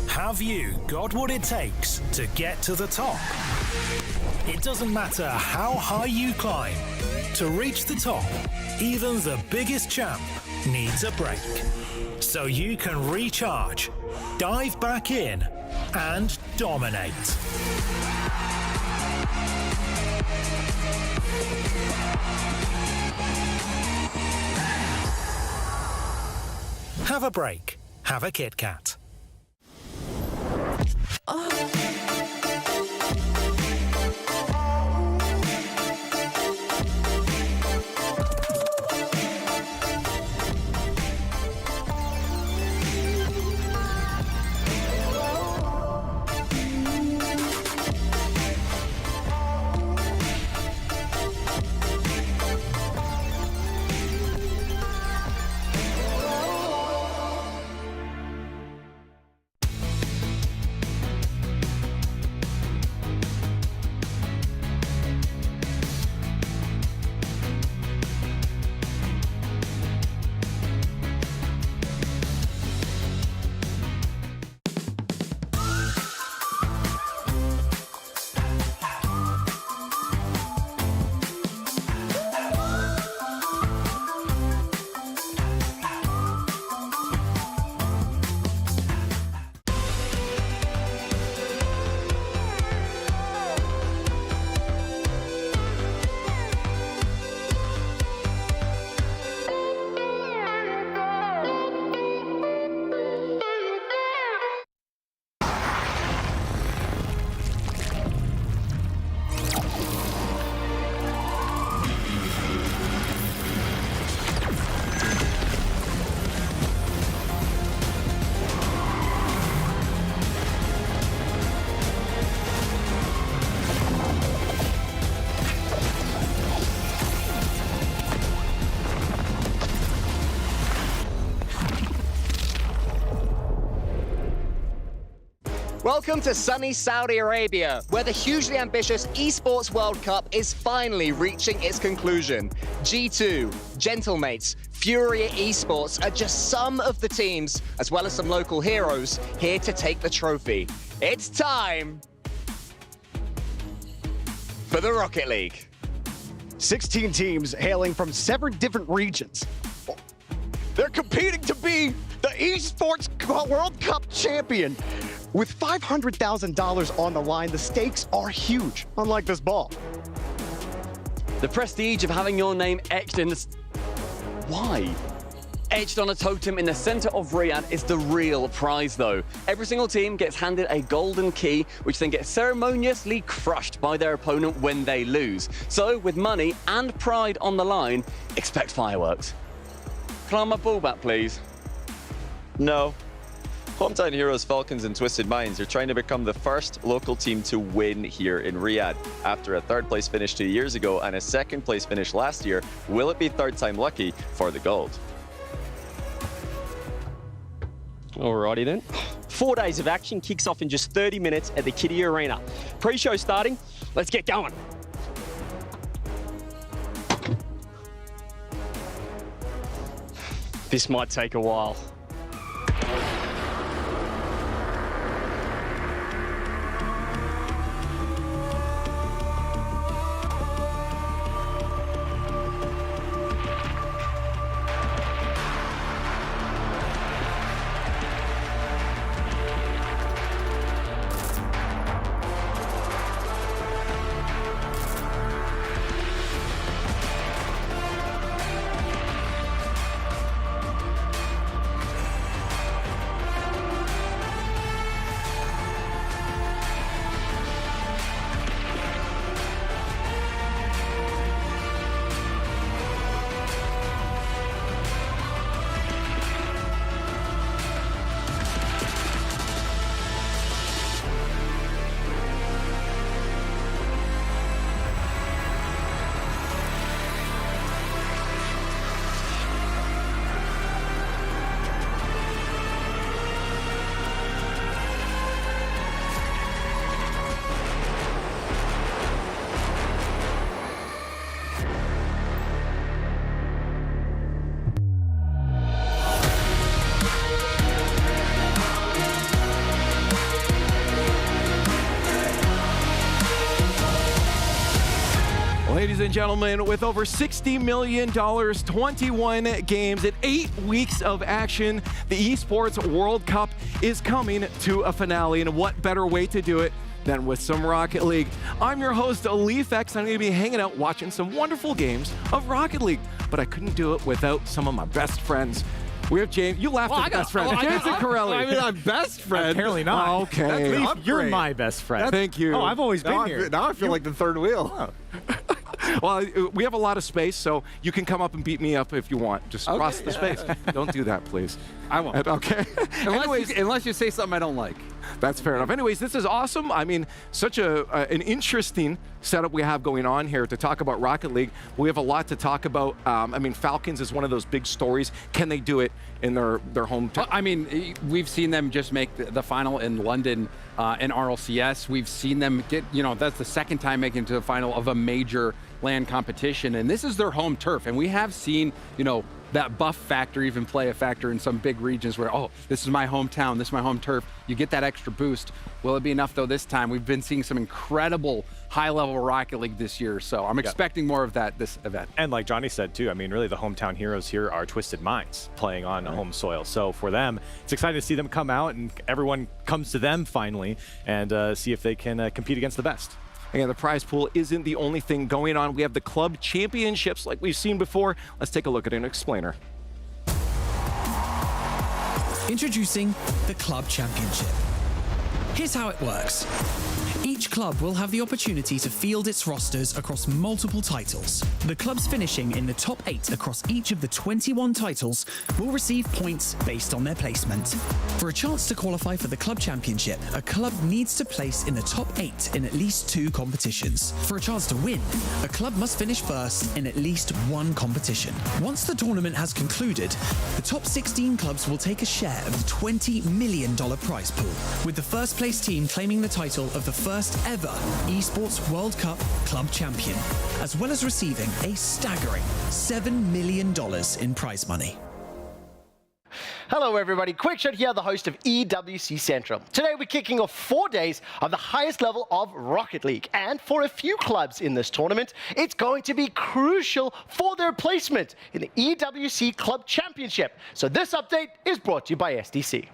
Have you got what it takes to get to the top? It doesn't matter how high you climb. To reach the top, even the biggest champ needs a break. So you can recharge, dive back in, and dominate. Have a break. Have a Kit Kat. Welcome to sunny Saudi Arabia, where the hugely ambitious Esports World Cup is finally reaching its conclusion. G2, Gentlemates, Furia Esports are just some of the teams, as well as some local heroes, here to take the trophy. It's time for the Rocket League. 16 teams hailing from 7 different regions. They're competing to be the Esports World Cup champion. With $500,000 on the line, the stakes are huge, unlike this ball. The prestige of having your name etched in the... Why? Etched on a totem in the center of Riyadh is the real prize, though. Every single team gets handed a golden key, which then gets ceremoniously crushed by their opponent when they lose. So, with money and pride on the line, expect fireworks. Can I have my ball back, please? No. Hometown heroes Falcons and Twisted Minds are trying to become the first local team to win here in Riyadh. After a third place finish 2 years ago and a second place finish last year, will it be third time lucky for the gold? Alrighty then. 4 days of action kicks off in just 30 minutes at the Kitty Arena. Pre-show starting, let's get going. This might take a while. Ladies and gentlemen, with over $60 million, 21 games, and 8 weeks of action, the Esports World Cup is coming to a finale. And what better way to do it than with some Rocket League? I'm your host, LeafX. I'm going to be hanging out watching some wonderful games of Rocket League. But I couldn't do it without some of my best friends. We have James. You laughed at best friend. James and Corelli. I mean, I'm best friend. Apparently not. Oh, okay. Leaf, you're my best friend. Thank you. Oh, I've always been here. Now I feel like the third wheel. Well, we have a lot of space, so you can come up and beat me up if you want. Just cross the space. Don't do that, please. I won't. Okay. Unless you say something I don't like. That's fair enough. Anyways, this is awesome. I mean, such an interesting setup we have going on here to talk about Rocket League. We have a lot to talk about. I mean, Falcons is one of those big stories. Can they do it in their hometown? Well, I mean, we've seen them just make the final in London in RLCS. We've seen them get, that's the second time making it to the final of a major land competition, and this is their home turf. And we have seen, that buff factor even play a factor in some big regions where, oh, this is my hometown, this is my home turf. You get that extra boost. Will it be enough though this time? We've been seeing some incredible high-level Rocket League this year, so I'm expecting more of that this event. And like Johnny said too, I mean, really the hometown heroes here are Twisted Minds playing on home soil. So for them, it's exciting to see them come out and everyone comes to them finally and see if they can compete against the best. And the prize pool isn't the only thing going on. We have the club championships like we've seen before. Let's take a look at an explainer. Introducing the Club Championship. Here's how it works. Each club will have the opportunity to field its rosters across multiple titles. The clubs finishing in the top 8 across each of the 21 titles will receive points based on their placement. For a chance to qualify for the Club Championship, a club needs to place in the top 8 in at least 2 competitions. For a chance to win, a club must finish first in at least 1 competition. Once the tournament has concluded, the top 16 clubs will take a share of the $20 million prize pool, with the first place team claiming the title of the first ever Esports World Cup Club Champion, as well as receiving a staggering $7 million in prize money. Hello everybody, Quick Shot here, the host of EWC Central. Today we're kicking off 4 days of the highest level of Rocket League, and for a few clubs in this tournament, it's going to be crucial for their placement in the EWC Club Championship. So this update is brought to you by SDC.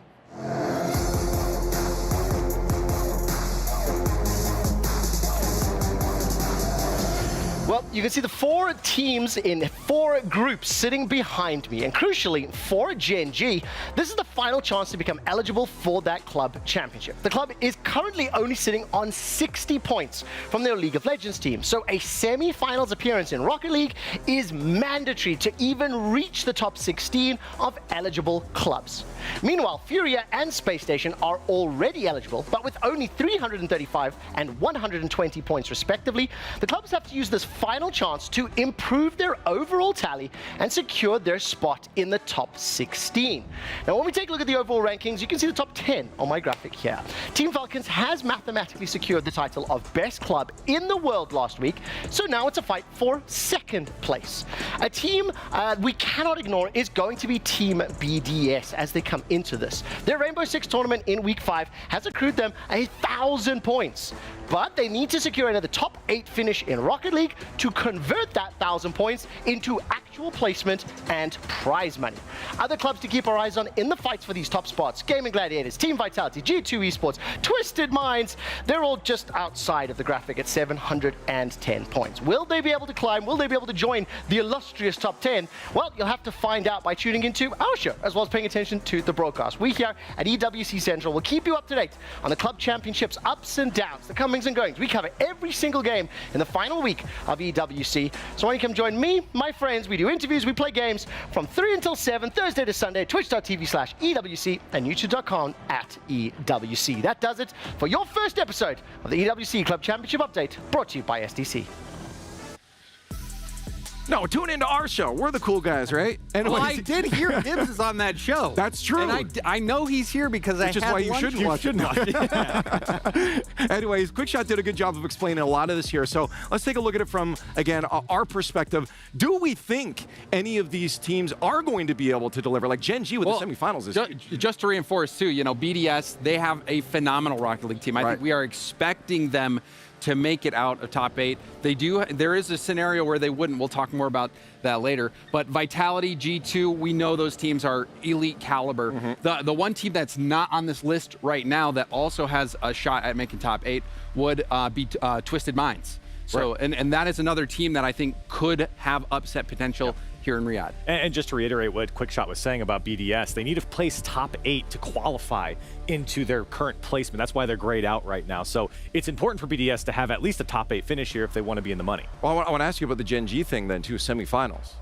Well, you can see the 4 teams in 4 groups sitting behind me. And crucially, for Gen G, this is the final chance to become eligible for that club championship. The club is currently only sitting on 60 points from their League of Legends team. So a semi-finals appearance in Rocket League is mandatory to even reach the top 16 of eligible clubs. Meanwhile, Furia and Space Station are already eligible, but with only 335 and 120 points respectively, the clubs have to use this final chance to improve their overall tally and secure their spot in the top 16. Now, when we take a look at the overall rankings, you can see the top 10 on my graphic here. Team Falcons has mathematically secured the title of best club in the world last week, so now it's a fight for second place. A team we cannot ignore is going to be Team BDS as they come into this. Their Rainbow Six tournament in week 5 has accrued them 1,000 points, but they need to secure another top 8 finish in Rocket League to convert that 1,000 points into actual placement and prize money. Other clubs to keep our eyes on in the fights for these top spots: Gaming Gladiators, Team Vitality, G2 Esports, Twisted Minds. They're all just outside of the graphic at 710 points. Will they be able to climb? Will they be able to join the illustrious top 10? Well, you'll have to find out by tuning into our show, as well as paying attention to the broadcast. We here at EWC Central will keep you up to date on the club championships ups and downs, the comings and goings. We cover every single game in the final week of EWC. So why don't you come join me, my friends? We do interviews, we play games from 3 until 7, Thursday to Sunday, twitch.tv/EWC and youtube.com/EWC. That does it for your first episode of the EWC Club Championship Update, brought to you by SDC. No, tune into our show. We're the cool guys, right? Well, I did hear Gibbs is on that show. That's true. And I know he's here because Which is why you shouldn't watch it. Anyways, Quickshot did a good job of explaining a lot of this here. So let's take a look at it from, again, our perspective. Do we think any of these teams are going to be able to deliver? Like Gen G with the semifinals is just to reinforce, too, you know, BDS, they have a phenomenal Rocket League team. I think we are expecting them to make it out of top 8. They do. There is a scenario where they wouldn't. We'll talk more about that later. But Vitality, G2, we know those teams are elite caliber. The one team that's not on this list right now that also has a shot at making top 8 would be Twisted Minds. So, and that is another team that I think could have upset potential here in Riyadh. And just to reiterate what Quickshot was saying about BDS, they need to place top 8 to qualify into their current placement. That's why they're grayed out right now. So it's important for BDS to have at least a top 8 finish here if they want to be in the money. Well, I want to ask you about the Gen G thing then, too, semifinals.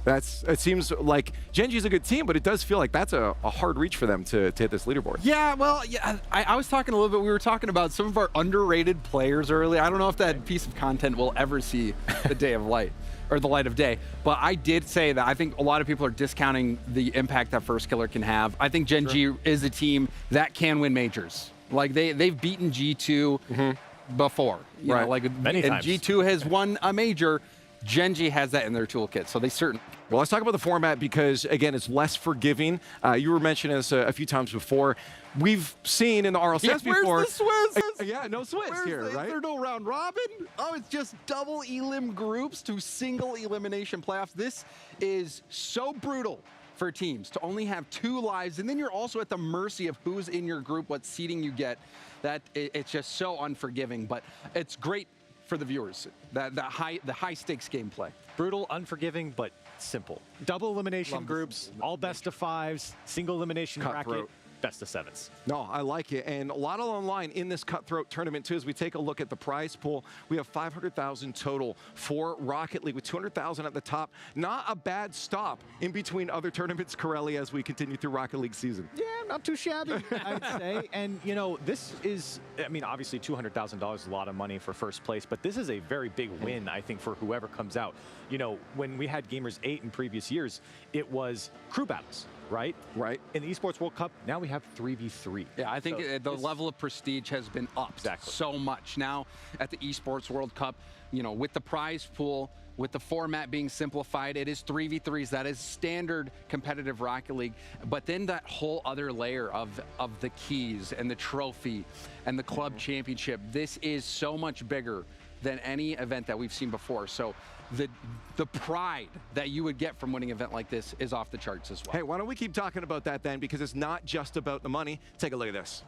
It seems like Gen G is a good team, but it does feel like that's a hard reach for them to hit this leaderboard. Yeah, well, yeah, I was talking a little bit, we were talking about some of our underrated players earlier. I don't know if that piece of content will ever see the day of light. Or the light of day. But I did say that I think a lot of people are discounting the impact that First Killer can have. I think Gen G is a team that can win majors. Like they've beaten G2 before. You know, like many times. G2 has won a major. Gen G has that in their toolkit, so they certainly. Well, let's talk about the format because, again, it's less forgiving. You were mentioning this a few times before. We've seen in the RLCS before. Where's the Swiss? Yeah, no Swiss here, right? Is there no round robin? Oh, it's just double elim groups to single elimination playoffs. This is so brutal for teams to only have 2 lives, and then you're also at the mercy of who's in your group, what seeding you get. That it's just so unforgiving, but it's great for the viewers. The high stakes gameplay. Brutal, unforgiving, but simple. Double elimination groups, all best of 5s, single elimination bracket, best of 7s. No, I like it. And a lot online in this cutthroat tournament, too, as we take a look at the prize pool. We have 500,000 total for Rocket League with 200,000 at the top. Not a bad stop in between other tournaments, Corelli, as we continue through Rocket League season. Yeah, not too shabby, I'd say. And, you know, this is, I mean, obviously $200,000 is a lot of money for first place, but this is a very big win, I think, for whoever comes out. You know, when we had Gamers 8 in previous years, it was crew battles. Right? In the Esports World Cup, now we have 3v3. Yeah, I think the level of prestige has been upped so much. Now at the Esports World Cup, you know, with the prize pool, with the format being simplified, it is 3v3s. That is standard competitive Rocket League. But then that whole other layer of the keys and the trophy and the club championship, this is so much bigger than any event that we've seen before. So the pride that you would get from winning an event like this is off the charts as well. Hey, why don't we keep talking about that then, because it's not just about the money. Take a look at this.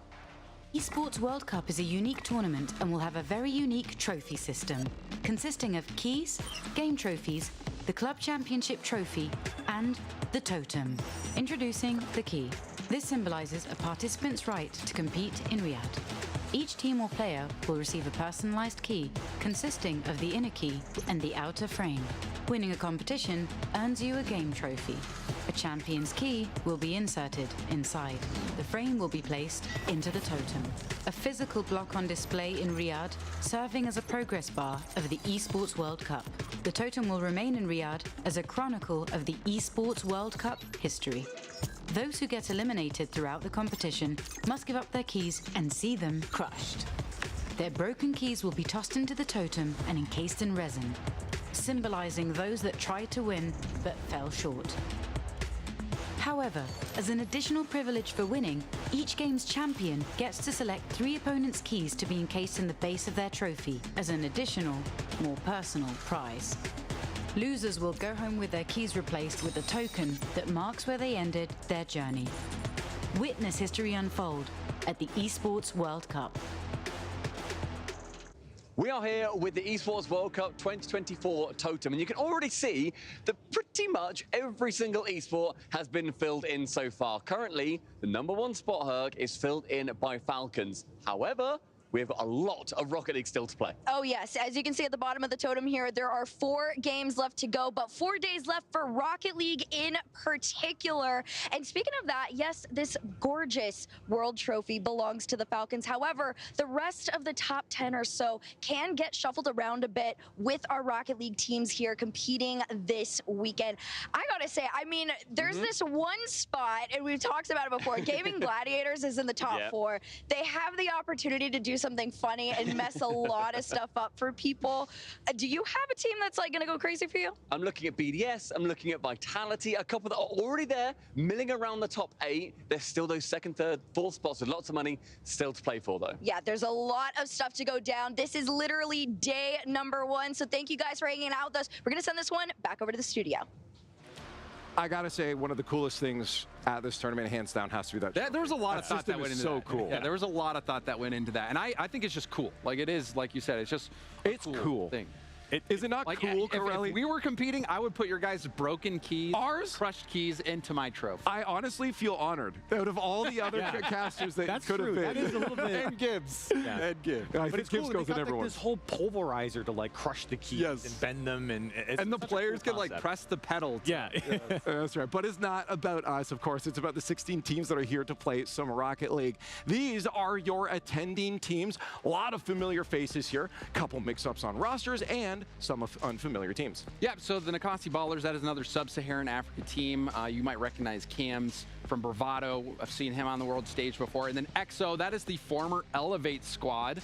Esports World Cup is a unique tournament and will have a very unique trophy system, consisting of keys, game trophies, the club championship trophy, and the Totem. Introducing the key. This symbolizes a participant's right to compete in Riyadh. Each team or player will receive a personalized key consisting of the inner key and the outer frame. Winning a competition earns you a game trophy. A champion's key will be inserted inside. The frame will be placed into the totem. A physical block on display in Riyadh, serving as a progress bar of the Esports World Cup. The totem will remain in Riyadh as a chronicle of the Esports World Cup history. Those who get eliminated throughout the competition must give up their keys and see them crushed. Their broken keys will be tossed into the totem and encased in resin, symbolizing those that tried to win but fell short. However, as an additional privilege for winning, each game's champion gets to select 3 opponents' keys to be encased in the base of their trophy as an additional, more personal prize. Losers will go home with their keys replaced with a token that marks where they ended their journey. Witness history unfold at the Esports World Cup. We are here with the Esports World Cup 2024 Totem, and you can already see that pretty much every single esport has been filled in so far. Currently, the #1 spot, Herg, is filled in by Falcons. However, we have a lot of Rocket League still to play. Oh, yes. As you can see at the bottom of the totem here, there are 4 games left to go, but 4 days left for Rocket League in particular. And speaking of that, yes, this gorgeous World Trophy belongs to the Falcons. However, the rest of the top 10 or so can get shuffled around a bit with our Rocket League teams here competing this weekend. I gotta say, I mean, there's this one spot, and we've talked about it before, Gaming Gladiators is in the top 4. They have the opportunity to do something funny and mess a lot of stuff up for people. Do you have a team that's like gonna go crazy for you? I'm looking at BDS, I'm looking at Vitality, a couple that are already there, milling around the top 8. There's still those 2nd, 3rd, 4th spots with lots of money still to play for, though. Yeah, there's a lot of stuff to go down. This is literally day #1, so thank you guys for hanging out with us. We're gonna send this one back over to the studio. I gotta say, one of the coolest things at this tournament, hands down, has to be that. There was a lot of thought that went into that. So cool. Yeah, there was a lot of thought that went into that, and I think it's just cool. Like, it is, like you said, it's just it's cool thing. Is it not like, cool, if we were competing, I would put your guys' broken keys, crushed keys into my trophy. I honestly feel honored. Out of all the other casters that could have been. That is a little bit. And Gibbs. And Gibbs. I think Gibbs goes in everyone. This whole pulverizer to like crush the keys and bend them, and the players can like press the pedal. That's right. But it's not about us, of course. It's about the 16 teams that are here to play some Rocket League. These are your attending teams. A lot of familiar faces here. Couple mix-ups on rosters and some of unfamiliar teams. Yeah, so the Nakasi Ballers, that is another sub-Saharan Africa team. You might recognize Cams from Bravado. I've seen him on the world stage before. And then EXO, that is the former Elevate squad.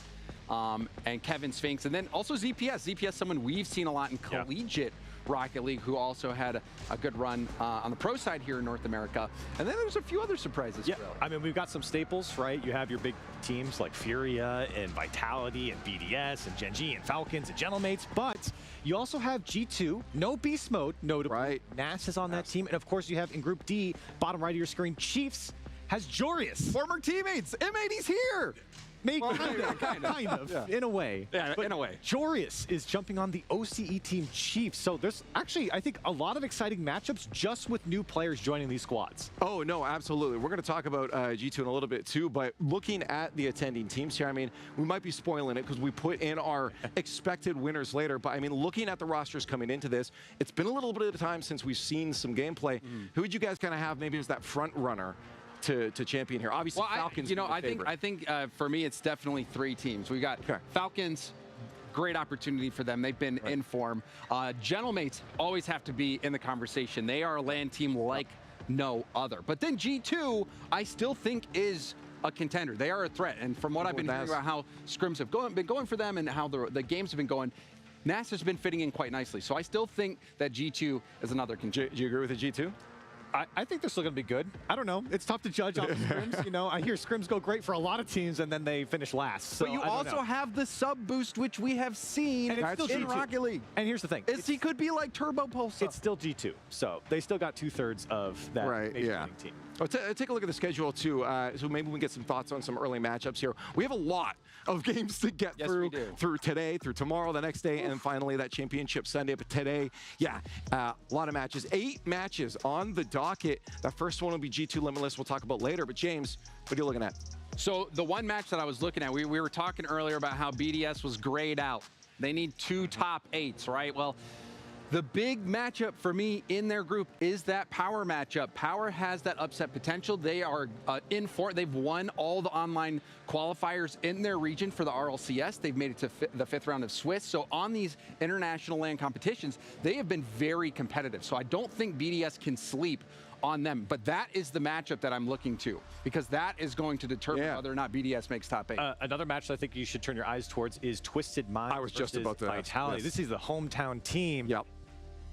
And Kevin Sphinx. And then also ZPS. ZPS, someone we've seen a lot in collegiate Rocket League, who also had a good run on the pro side here in North America. And then there's a few other surprises. Yeah, I mean, we've got some staples, right? You have your big teams like Furia and Vitality and BDS and Gen G and Falcons and Gentlemates, but you also have G2, no beast mode, notably. Right. Nash is on that team, and of course you have in Group D, bottom right of your screen, Chiefs has Jorius. Former teammates, M80's here. Kind of, in a way. Yeah, in a way. Jorius is jumping on the OCE team Chiefs. So there's actually, I think, a lot of exciting matchups just with new players joining these squads. Oh, no, absolutely. We're going to talk about G2 in a little bit, too. But looking at the attending teams here, I mean, we might be spoiling it because we put in our expected winners later. But, I mean, looking at the rosters coming into this, it's been a little bit of time since we've seen some gameplay. Who would you guys kind of have maybe as that front runner to champion here? Obviously, Falcons. I think for me, it's definitely 3 teams. We got Falcons. Great opportunity for them. They've been in form. Gentlemates always have to be in the conversation. They are a LAN team like no other. But then G2, I still think is a contender. They are a threat. And from what I've been hearing about how scrims have been going for them and how the games have been going, NASA's been fitting in quite nicely. So I still think that G2 is another contender. Do you agree with the G2? I think they're still going to be good. I don't know. It's tough to judge off the scrims. You know, I hear scrims go great for a lot of teams, and then they finish last. So but you also have the sub boost, which we have seen in Rocket League. And here's the thing. He could be like Turbo Pulse. It's still G2. So they still got 2/3 of that team. Oh, take a look at the schedule, too. So maybe we can get some thoughts on some early matchups here. We have a lot of games to get through today, through tomorrow, the next day, and finally that championship Sunday. But today, a lot of matches. 8 matches on the docket. That first one will be G2 Limitless. We'll talk about later. But James, what are you looking at? So the one match that I was looking at, we were talking earlier about how BDS was grayed out. They need 2 top 8s, right? Well, the big matchup for me in their group is that Power matchup. Power has that upset potential. They are in for it. They've won all the online qualifiers in their region for the RLCS. They've made it to the 5th round of Swiss. So on these international LAN competitions, they have been very competitive. So I don't think BDS can sleep on them. But that is the matchup that I'm looking to, because that is going to determine whether or not BDS makes top 8. Another match that I think you should turn your eyes towards is Twisted Minds. I was just about to Vitality. This is the hometown team.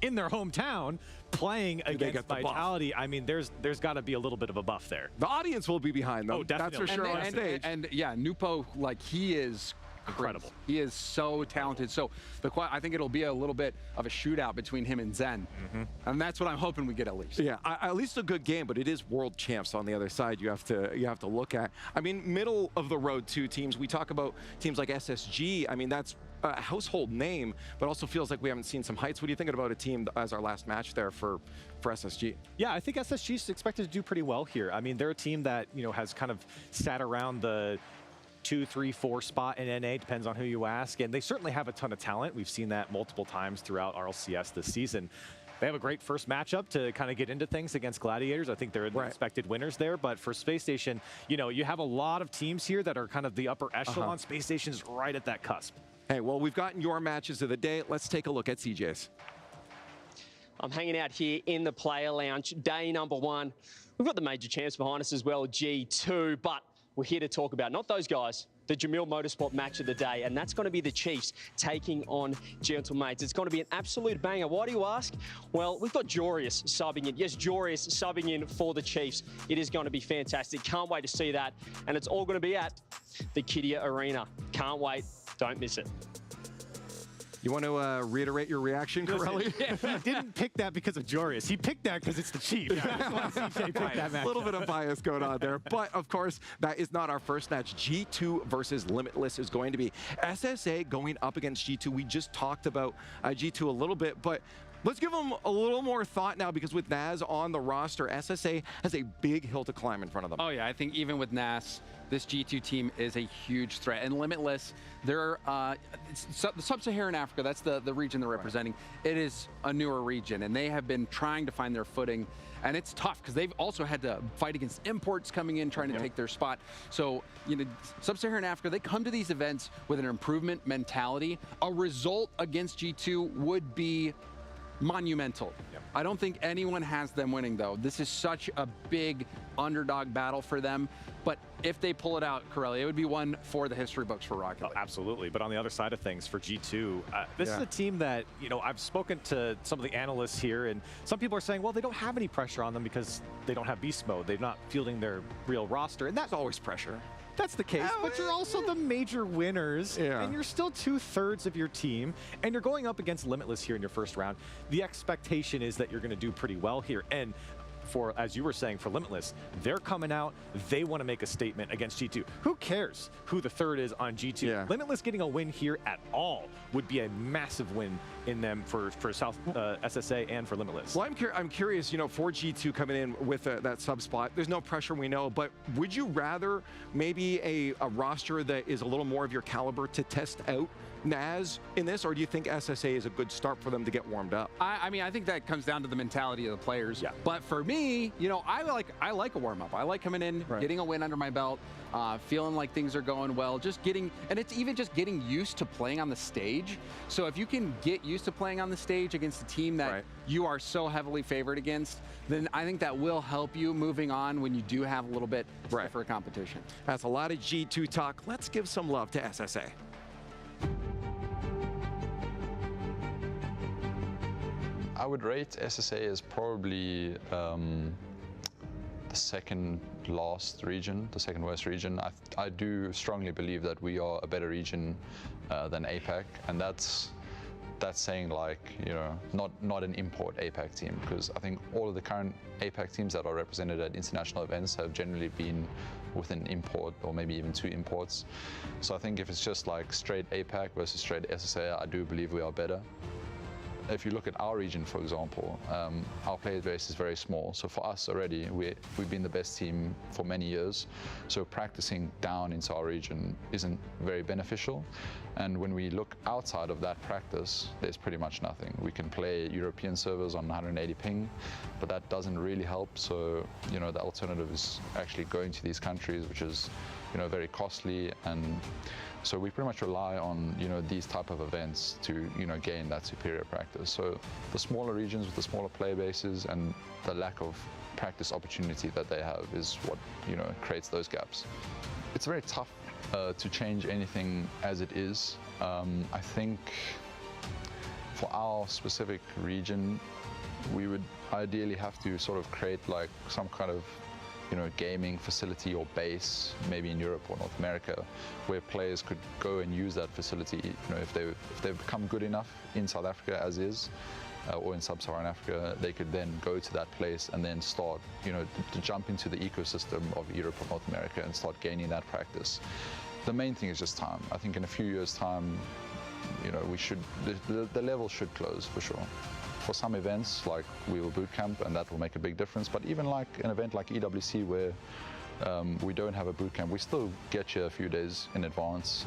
In their hometown, playing against Vitality. I mean, there's got to be a little bit of a buff there. The audience will be behind them. Oh, definitely. That's for sure on stage. And yeah, Nupo, like, he is incredible. He is so talented. So I think it'll be a little bit of a shootout between him and Zen. And that's what I'm hoping we get at least. Yeah, at least a good game, but it is world champs on the other side you have to look at. I mean, middle of the road 2 teams. We talk about teams like SSG. I mean, that's a household name, but also feels like we haven't seen some heights. What are you thinking about a team as our last match there for SSG? Yeah, I think SSG is expected to do pretty well here. I mean, they're a team that, you know, has kind of sat around the 2, 3, 4 spot in NA, depends on who you ask, and they certainly have a ton of talent. We've seen that multiple times throughout RLCS this season. They have a great first matchup to kind of get into things against Gladiators. I think they're the expected winners there. But for Space Station, you know, you have a lot of teams here that are kind of the upper echelon. Space Station's right at that cusp. Hey, well, we've gotten your matches of the day. Let's take a look at CJ's. I'm hanging out here in the player lounge, day number 1. We've got the major champs behind us as well, G2, but we're here to talk about not those guys, the Jamil Motorsport match of the day, and that's going to be the Chiefs taking on Gentlemates. It's going to be an absolute banger. Why do you ask? Well, we've got Jorius subbing in. Yes, Jorius subbing in for the Chiefs. It is going to be fantastic. Can't wait to see that, and it's all going to be at the Kidia Arena. Can't wait. Don't miss it. You want to reiterate your reaction, Corelli? He didn't pick that because of Jorius. He picked that because it's the Chief. A little bit of bias going on there. But, of course, that is not our first match. G2 versus Limitless is going to be SSA going up against G2. We just talked about G2 a little bit, but let's give them a little more thought now, because with Naz on the roster, SSA has a big hill to climb in front of them. Oh, yeah. I think even with Naz, this G2 team is a huge threat. And Limitless, they're the Sub-Saharan Africa, that's the region they're representing. It is a newer region, and they have been trying to find their footing. And it's tough because they've also had to fight against imports coming in, trying to take their spot. So, you know, Sub-Saharan Africa, they come to these events with an improvement mentality. A result against G2 would be monumental. I don't think anyone has them winning, though. This is such a big underdog battle for them. But if they pull it out, Corelli, it would be one for the history books for Rocket League. Absolutely. But on the other side of things, for G2, this is a team that, you know, I've spoken to some of the analysts here, and some people are saying, well, they don't have any pressure on them because they don't have beast mode. They're not fielding their real roster. And that's always pressure. That's the case, but you're also the major winners, and you're still 2/3 of your team, and you're going up against Limitless here in your first round. The expectation is that you're going to do pretty well here, and for, as you were saying, for Limitless, they're coming out, they want to make a statement against G2. Who cares who the third is on G2? Limitless getting a win here at all would be a massive win in them for South SSA and for Limitless. Well, I'm curious, you know, for G2 coming in with that sub spot, there's no pressure, we know, but would you rather maybe a roster that is a little more of your caliber to test out Naz in this, or do you think SSA is a good start for them to get warmed up? I mean, I think that comes down to the mentality of the players. But for me, you know, I like a warm-up. I like coming in, getting a win under my belt, feeling like things are going well, just getting, and it's even just getting used to playing on the stage. So if you can get used to playing on the stage against a team that you are so heavily favored against, then I think that will help you moving on when you do have a little bit for a competition. That's a lot of G2 talk. Let's give some love to SSA. I would rate SSA as probably the second last region, the second worst region. I do strongly believe that we are a better region than APAC, and that's saying, like, you know, not an import APAC team, because I think all of the current APAC teams that are represented at international events have generally been with an import or maybe even 2 imports. So I think if it's just like straight APAC versus straight SSA, I do believe we are better. if you look at our region, for example, our player base is very small. So for us already, we've been the best team for many years. So practicing down into our region isn't very beneficial. And when we look outside of that practice, there's pretty much nothing. We can play European servers on 180 ping, but that doesn't really help. So, you know, the alternative is actually going to these countries, which is, you know, very costly. And so we pretty much rely on, you know, these type of events to, you know, gain that superior practice. So the smaller regions with the smaller player bases and the lack of practice opportunity that they have is what, you know, creates those gaps. It's very tough to change anything as it is. I think for our specific region, we would ideally have to sort of create like some kind of, you know, gaming facility or base, maybe in Europe or North America, where players could go and use that facility. You know, if they've become good enough in South Africa as is, or in sub-Saharan Africa, they could then go to that place and then start, you know, to jump into the ecosystem of Europe or North America and start gaining that practice. The main thing is just time. I think in a few years' time, you know, the level should close for sure. For some events, like we will boot camp, and that will make a big difference. But even like an event like EWC, where we don't have a boot camp, we still get you a few days in advance,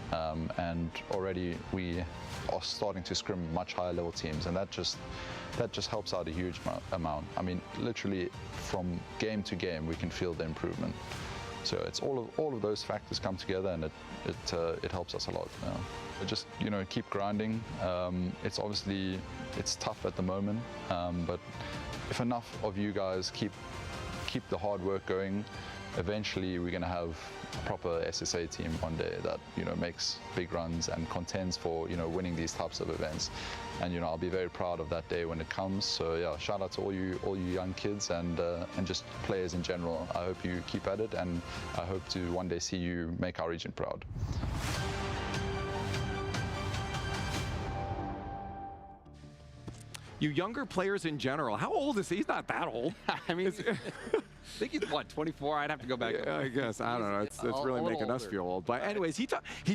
and already we are starting to scrim much higher level teams, and that just helps out a huge amount. I mean, literally from game to game, we can feel the improvement. So it's all of those factors come together, and it helps us a lot. You know. Just, you know, keep grinding. It's obviously tough at the moment, but if enough of you guys keep the hard work going, eventually we're going to have a proper SSA team one day that, you know, makes big runs and contends for, you know, winning these types of events. And, you know, I'll be very proud of that day when it comes. So yeah, shout out to all you young kids and just players in general. I hope you keep at it, and I hope to one day see you make our region proud. You younger players in general, how old is he? He's not that old. I mean, I think he's, what, 24? I'd have to go back. Yeah, I guess. I don't know. It's really making us feel old. But anyways, he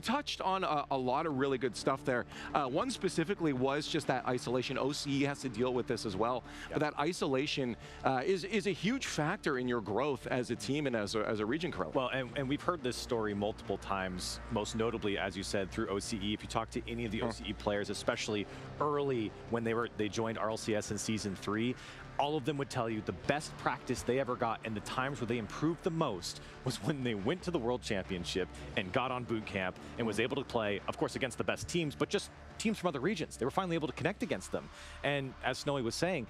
touched on a lot of really good stuff there. One specifically was just that isolation. OCE has to deal with this as well. Yep. But that isolation is a huge factor in your growth as a team and as a region, Corella. Well, and we've heard this story multiple times, most notably, as you said, through OCE. If you talk to any of the OCE players, especially early when they joined RLCS in Season 3, all of them would tell you the best practice they ever got and the times where they improved the most was when they went to the World Championship and got on boot camp and was able to play, of course, against the best teams, but just teams from other regions. They were finally able to connect against them. And as Snowyy was saying,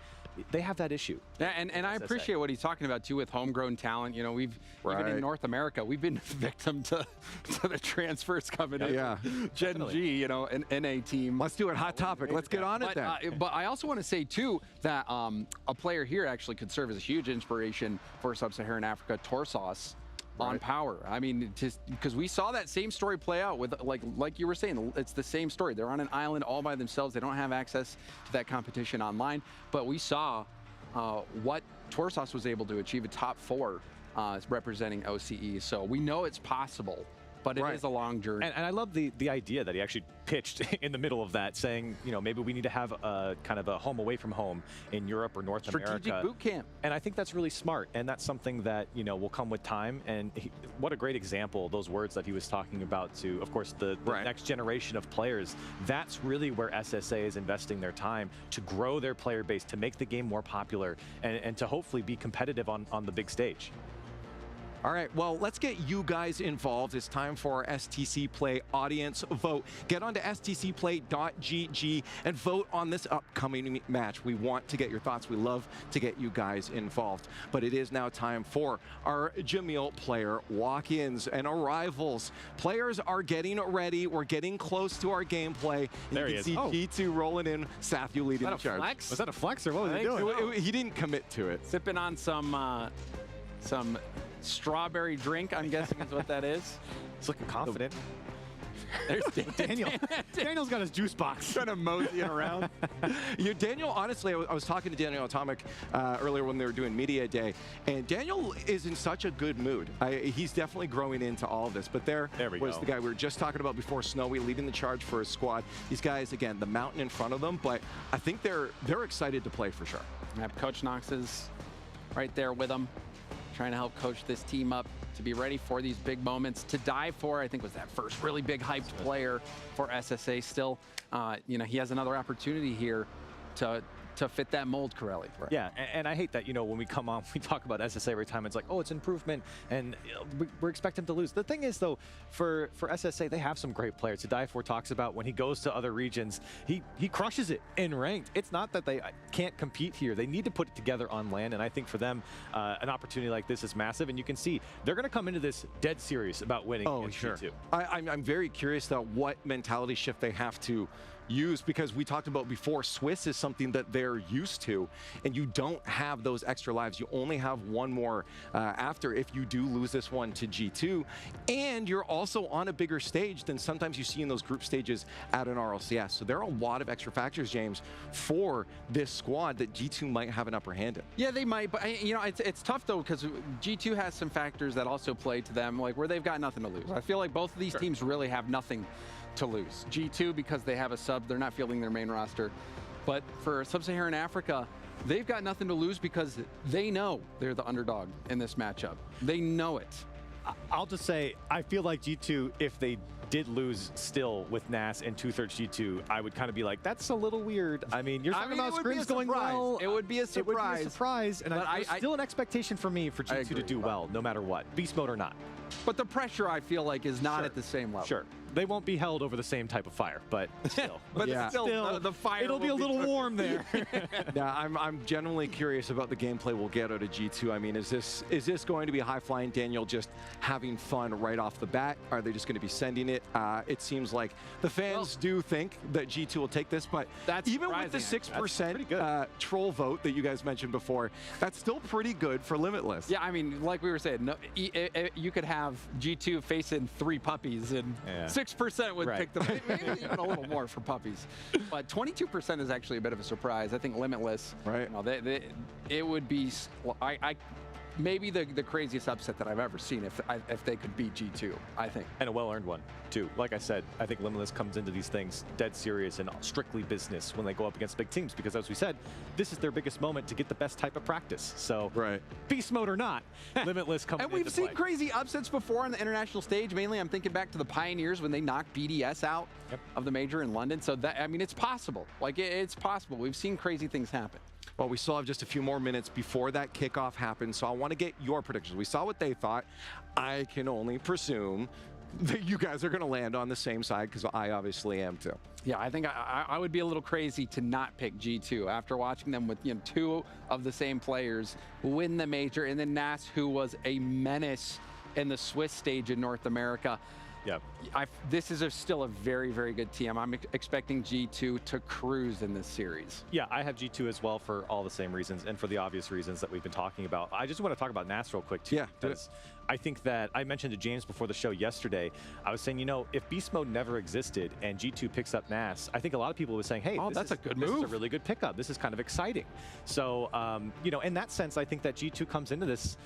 they have that issue. Yeah, and I appreciate what he's talking about too with homegrown talent. You know, we've even in North America, we've been victim to the transfers coming in. Yeah, Gen G, you know, an NA team. Let's do it. Hot topic. Let's get on it then. But I also want to say too that a player here actually could serve as a huge inspiration for Sub-Saharan Africa, Torsos. On Power. I mean, just because we saw that same story play out with, like you were saying, it's the same story. They're on an island all by themselves. They don't have access to that competition online. But we saw what Torsos was able to achieve, a top 4 representing OCE. So we know it's possible. But it is a long journey. And I love the idea that he actually pitched in the middle of that, saying, you know, maybe we need to have a kind of a home away from home in Europe or North America. Strategic boot camp. And I think that's really smart. And that's something that, you know, will come with time. And what a great example, those words that he was talking about to, of course, the next generation of players. That's really where SSA is investing their time to grow their player base, to make the game more popular, and to hopefully be competitive on the big stage. All right, well, let's get you guys involved. It's time for our STC Play audience vote. Get onto stcplay.gg and vote on this upcoming match. We want to get your thoughts. We love to get you guys involved. But it is now time for our Jamil player walk-ins and arrivals. Players are getting ready. We're getting close to our gameplay. There he is. You can see G2 rolling in, Saf, you leading the charge. Flex? Was that a flex or what was he doing? He didn't commit to it. Sipping on some strawberry drink, I'm guessing is what that is. He's looking confident. There's Daniel. Daniel's got his juice box. Kind of moseying around. Daniel, honestly, I was talking to Daniel Atomic earlier when they were doing Media Day, and Daniel is in such a good mood. He's definitely growing into all of this, but there was the guy we were just talking about before, Snowyy, leading the charge for his squad. These guys, again, the mountain in front of them, but I think they're excited to play for sure. Yep, Coach Knox is right there with them, trying to help coach this team up to be ready for these big moments. To die for, I think, was that first really big hyped player for SSA. Still, he has another opportunity here to fit that mold, Corelli. Right. Yeah, and I hate that, when we come on, we talk about SSA every time. It's like, oh, it's improvement, and we're expecting them to lose. The thing is, though, for SSA, they have some great players. Tadai4 talks about when he goes to other regions, he crushes it in ranked. It's not that they can't compete here. They need to put it together on LAN, and I think for them, an opportunity like this is massive, and you can see they're going to come into this dead serious about winning. Oh, sure. G2. I'm very curious about what mentality shift they have to use, because we talked about before, Swiss is something that they're used to, and you don't have those extra lives. You only have one more after if you do lose this one to G2, and you're also on a bigger stage than sometimes you see in those group stages at an RLCS. So there are a lot of extra factors, James, for this squad that G2 might have an upper hand in. Yeah, they might, but it's tough though, because G2 has some factors that also play to them, like where they've got nothing to lose. I feel like both of these teams really have nothing to lose. G2, because they have a sub, they're not fielding their main roster. But for Sub-Saharan Africa, they've got nothing to lose because they know they're the underdog in this matchup. They know it. I'll just say, I feel like G2, if they did lose still with NAS and 2/3 G2, I would kind of be like, that's a little weird. I mean, you're talking about scrims going well. It would be a surprise. It would be a surprise, and there's still an expectation for me for G2 to do well, no matter what, beast mode or not. But the pressure, I feel like, is not at the same level. Sure. They won't be held over the same type of fire, but still. But still, the fire it'll be a little warm there. Yeah, I'm genuinely curious about the gameplay we'll get out of G2. I mean, is this going to be high-flying Daniel just having fun right off the bat? Are they just going to be sending it? It seems like the fans do think that G2 will take this, but even with the 6% troll vote that you guys mentioned before, that's still pretty good for Limitless. Yeah, I mean, like we were saying, you could have G2 facing 3 puppies and 6% would pick them, maybe even a little more for puppies. But 22% is actually a bit of a surprise. I think Limitless, it would be, maybe the craziest upset that I've ever seen if they could beat G2, I think. And a well-earned one, too. Like I said, I think Limitless comes into these things dead serious and strictly business when they go up against big teams, because as we said, this is their biggest moment to get the best type of practice. So, beast mode or not, Limitless comes And we've seen crazy upsets before on the international stage. Mainly, I'm thinking back to the Pioneers when they knocked BDS out of the major in London. So, that, I mean, it's possible. Like, it's possible. We've seen crazy things happen. Well, we still have just a few more minutes before that kickoff happens, so I want to get your predictions. We saw what they thought. I can only presume that you guys are going to land on the same side, because I obviously am too. Yeah, I think I would be a little crazy to not pick G2 after watching them with 2 of the same players win the major, and then NAS, who was a menace in the Swiss stage in North America. Yep. This is still a very, very good team. I'm expecting G2 to cruise in this series. Yeah, I have G2 as well for all the same reasons and for the obvious reasons that we've been talking about. I just want to talk about NAS real quick, too. Yeah, because I think that I mentioned to James before the show yesterday, I was saying, if Beast Mode never existed and G2 picks up NAS, I think a lot of people were saying, hey, that's a good move. This is a really good pickup. This is kind of exciting. So, in that sense, I think that G2 comes into this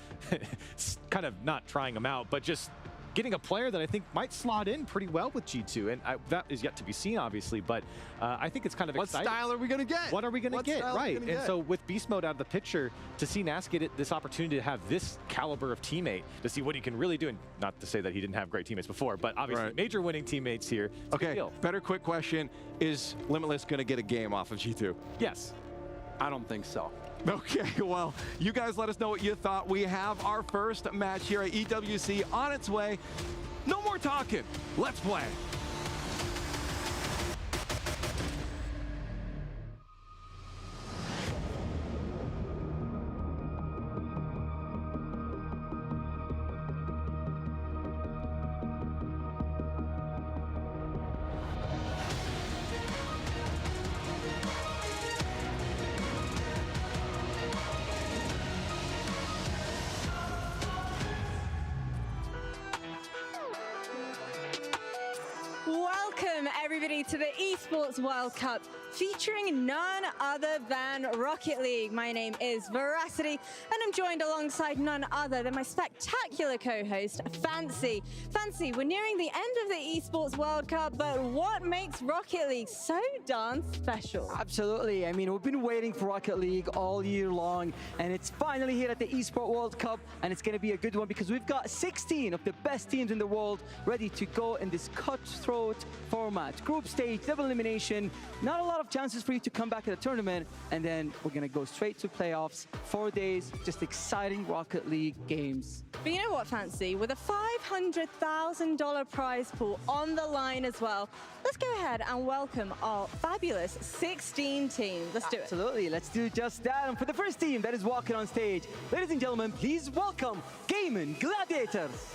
kind of not trying them out, but just getting a player that I think might slot in pretty well with G2, and that is yet to be seen, obviously, but I think it's kind of exciting. What style are we going to get? What are we going to get? Right, and so with Beast Mode out of the picture, to see NAS get this opportunity to have this caliber of teammate, to see what he can really do, and not to say that he didn't have great teammates before, but obviously major winning teammates here. Okay, better quick question. Is Limitless going to get a game off of G2? Yes. I don't think so. Okay, well, you guys let us know what you thought. We have our first match here at EWC on its way. No more talking. Let's play. to the Esports World Cup, featuring none other than Rocket League. My name is Veracity, and I'm joined alongside none other than my spectacular co-host, Fancy. Fancy, we're nearing the end of the Esports World Cup, but what makes Rocket League so darn special? Absolutely. I mean, we've been waiting for Rocket League all year long, and it's finally here at the Esports World Cup, and it's going to be a good one because we've got 16 of the best teams in the world ready to go in this cutthroat format. Group stage, double elimination, not a lot of chances for you to come back at the tournament, and then we're going to go straight to playoffs. 4 days, just exciting Rocket League games. But you know what, Fancy? With a $500,000 prize pool on the line as well, let's go ahead and welcome our fabulous 16 teams. Let's do it. Absolutely, let's do just that. And for the first team that is walking on stage, ladies and gentlemen, please welcome Gaming Gladiators.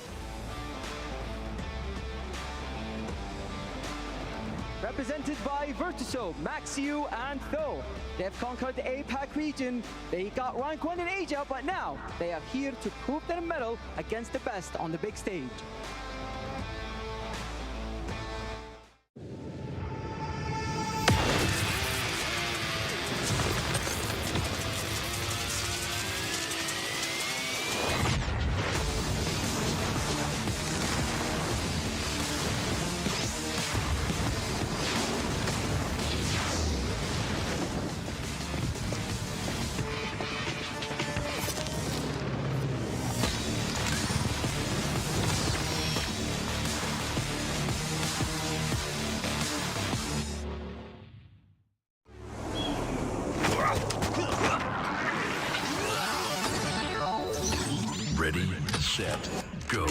Represented by Virtuso, Maxiu, and Tho. They have conquered the APAC region. They got rank 1 in Asia, but now they are here to prove their mettle against the best on the big stage. Ready, set, go.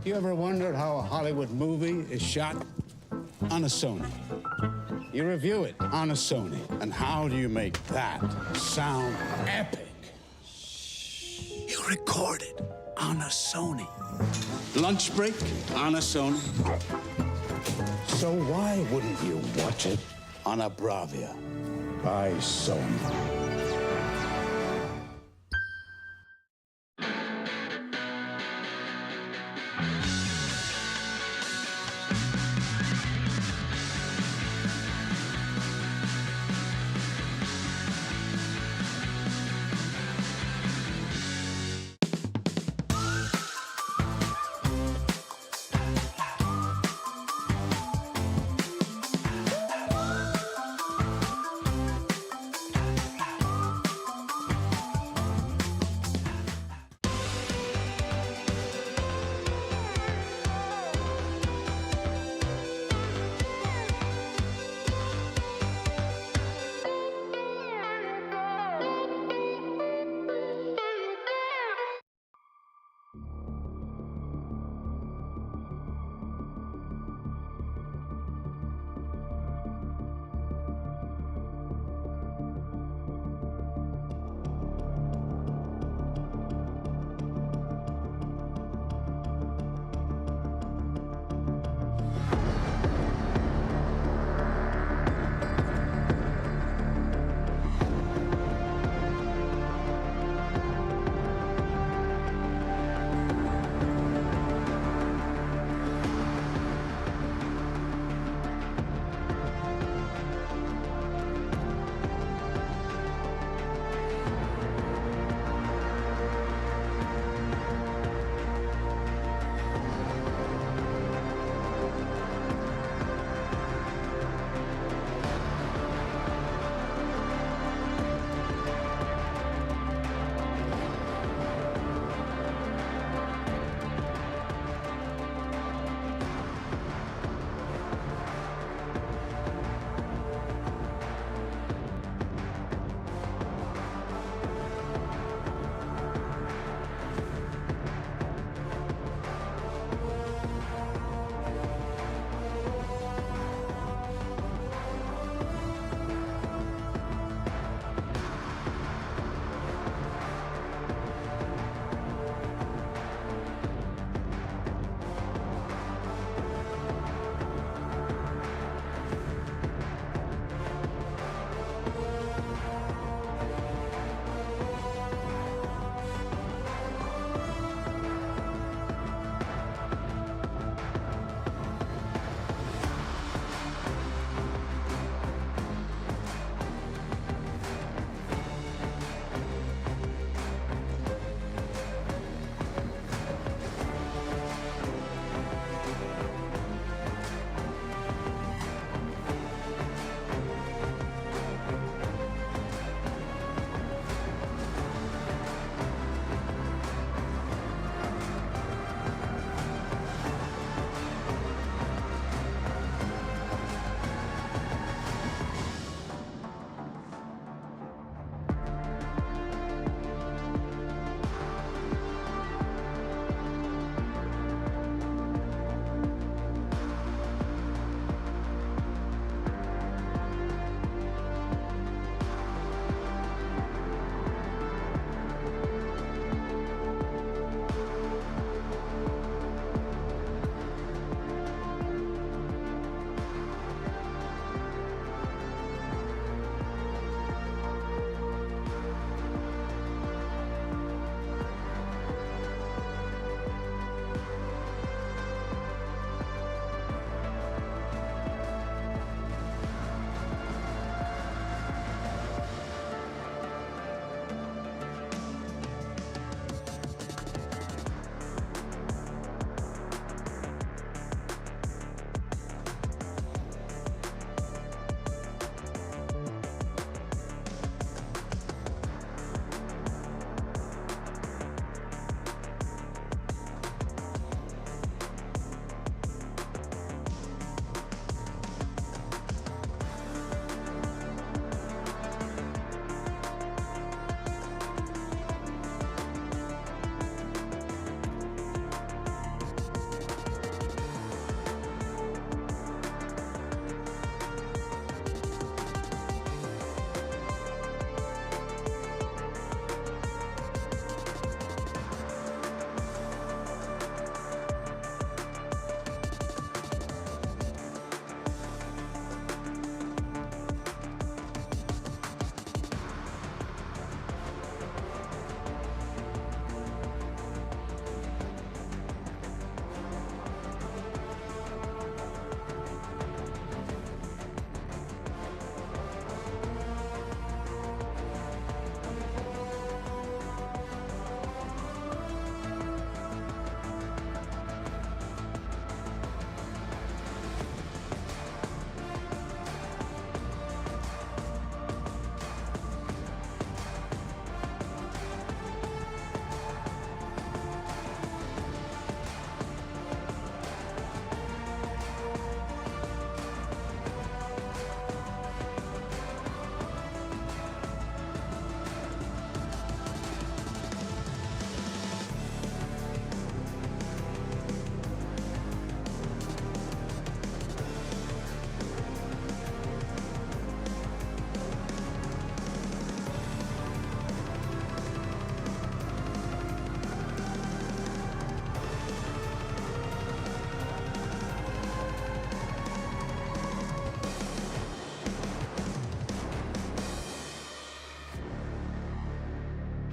You ever wondered how a Hollywood movie is shot? On a Sony. You review it on a Sony. And how do you make that sound epic? You record it on a Sony. Lunch break on a Sony. So why wouldn't you watch it on a Bravia by Sony?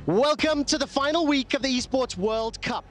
Welcome to the final week of the Esports World Cup.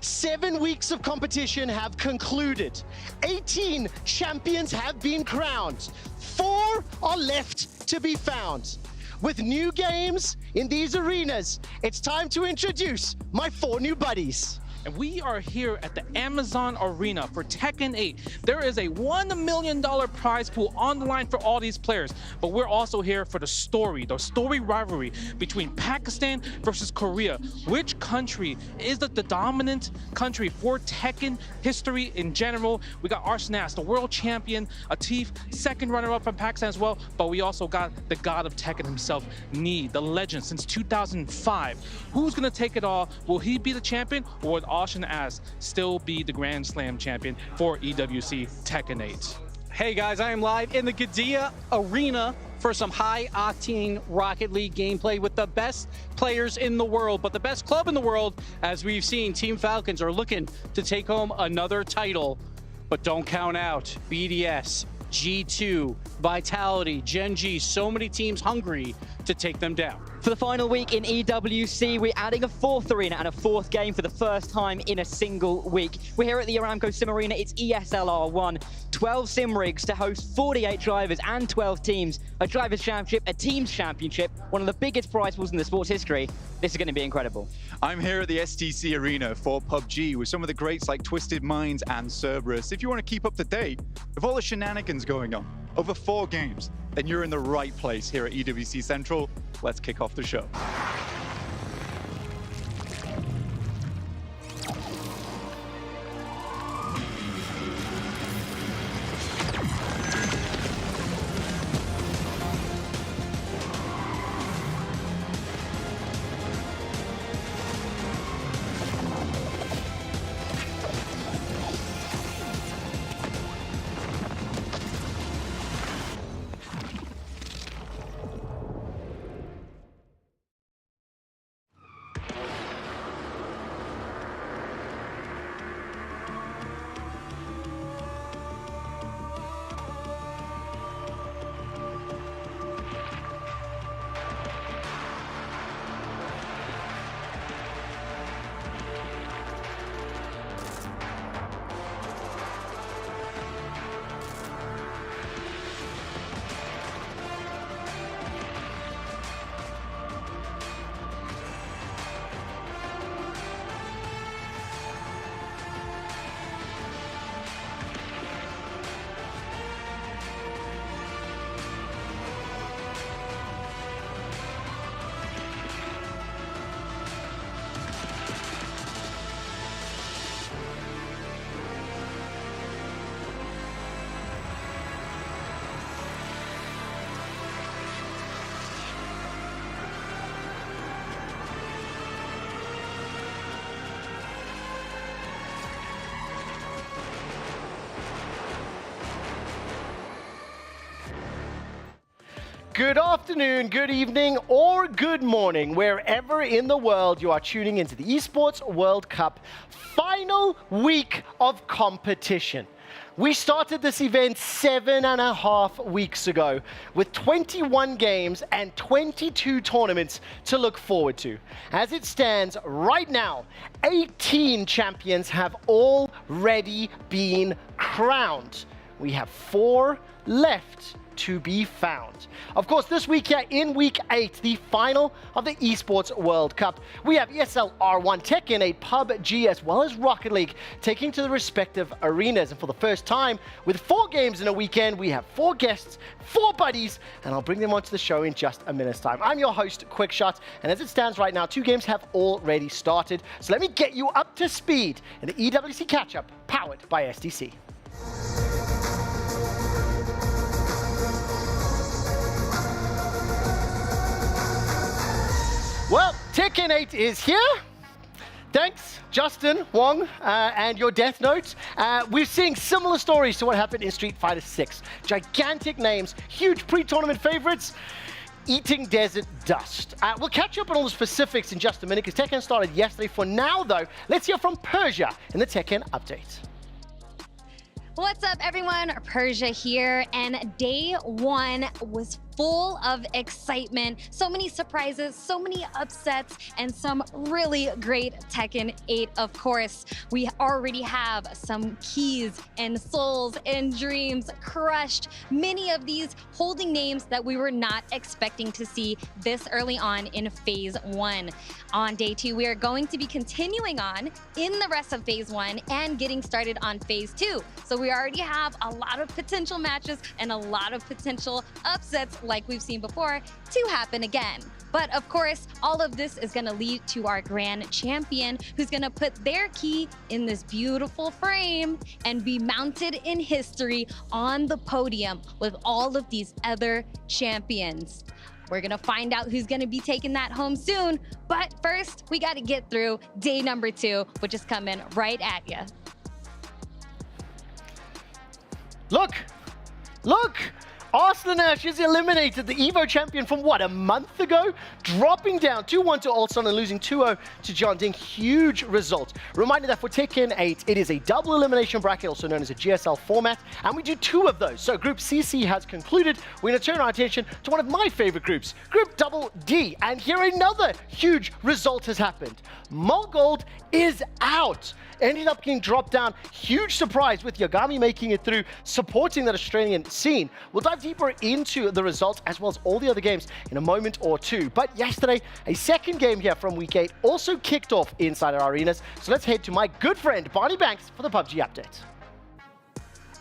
7 weeks of competition have concluded. 18 champions have been crowned. 4 are left to be found. With new games in these arenas, it's time to introduce my 4 new buddies. And we are here at the Amazon Arena for Tekken 8. There is a $1 million prize pool on the line for all these players, but we're also here for the story rivalry between Pakistan versus Korea. Which country is the dominant country for Tekken history in general? We got Arslan Ash, the world champion, Atif, second runner-up from Pakistan as well, but we also got the god of Tekken himself, Snowyy, the legend since 2005. Who's gonna take it all? Will he be the champion, or will Arslan Ash still be the Grand Slam champion for EWC Tekken 8? Hey guys, I am live in the Qiddiya Arena for some high-octane Rocket League gameplay with the best players in the world, but the best club in the world. As we've seen, Team Falcons are looking to take home another title, but don't count out BDS, G2, Vitality, Gen G, so many teams hungry to take them down. For the final week in EWC, we're adding a 4th arena and a 4th game for the first time in a single week. We're here at the Aramco Sim Arena. It's ESL R1, 12 sim rigs to host 48 drivers and 12 teams, a drivers championship, a teams championship, one of the biggest prize pools in the sport's history. This is going to be incredible. I'm here at the STC Arena for PUBG with some of the greats like Twisted Minds and Cerberus. If you want to keep up to date with all the shenanigans going on over 4 games, then you're in the right place here at EWC Central. Let's kick off the show. Good afternoon, good evening, or good morning, wherever in the world you are tuning into the Esports World Cup final week of competition. We started this event 7.5 weeks ago with 21 games and 22 tournaments to look forward to. As it stands right now, 18 champions have already been crowned. We have 4 left to be found. Of course, this week here in week 8, the final of the Esports World Cup, we have ESL R1, Tekken 8, PUBG, as well as Rocket League taking to the respective arenas. And for the first time, with 4 games in a weekend, we have 4 guests, 4 buddies, and I'll bring them onto the show in just a minute's time. I'm your host, Quickshot, and as it stands right now, 2 games have already started. So let me get you up to speed in the EWC catch-up, powered by STC. Well, Tekken 8 is here. Thanks, Justin Wong, and your Death Note. We're seeing similar stories to what happened in Street Fighter 6. Gigantic names, huge pre-tournament favorites, eating desert dust. We'll catch up on all the specifics in just a minute because Tekken started yesterday. For now, though, let's hear from Persia in the Tekken update. What's up, everyone? Persia here, and day 1 was full of excitement. So many surprises, so many upsets, and some really great Tekken 8, of course. We already have some keys and souls and dreams crushed. Many of these holding names that we were not expecting to see this early on in Phase 1. On Day 2, we are going to be continuing on in the rest of Phase 1 and getting started on Phase 2. So we already have a lot of potential matches and a lot of potential upsets like we've seen before to happen again. But of course, all of this is going to lead to our grand champion, who's going to put their key in this beautiful frame and be mounted in history on the podium with all of these other champions. We're going to find out who's going to be taking that home soon. But first, we got to get through day number 2, which is coming right at you. Look! Look! Arslan Ash is eliminated, the EVO champion from what, a month ago? Dropping down 2-1 to Arslan and losing 2-0 to John Ding. Huge result. Reminder that for Tekken 8, it is a double elimination bracket, also known as a GSL format, and we do 2 of those. So Group CC has concluded. We're going to turn our attention to one of my favorite groups, Group Double D. And here another huge result has happened. Molgold is out. Ended up getting dropped down. Huge surprise with Yagami making it through, supporting that Australian scene. We'll dive deeper into the results as well as all the other games in a moment or two. But yesterday, a second game here from Week 8 also kicked off inside our arenas. So let's head to my good friend Barney Banks for the PUBG update.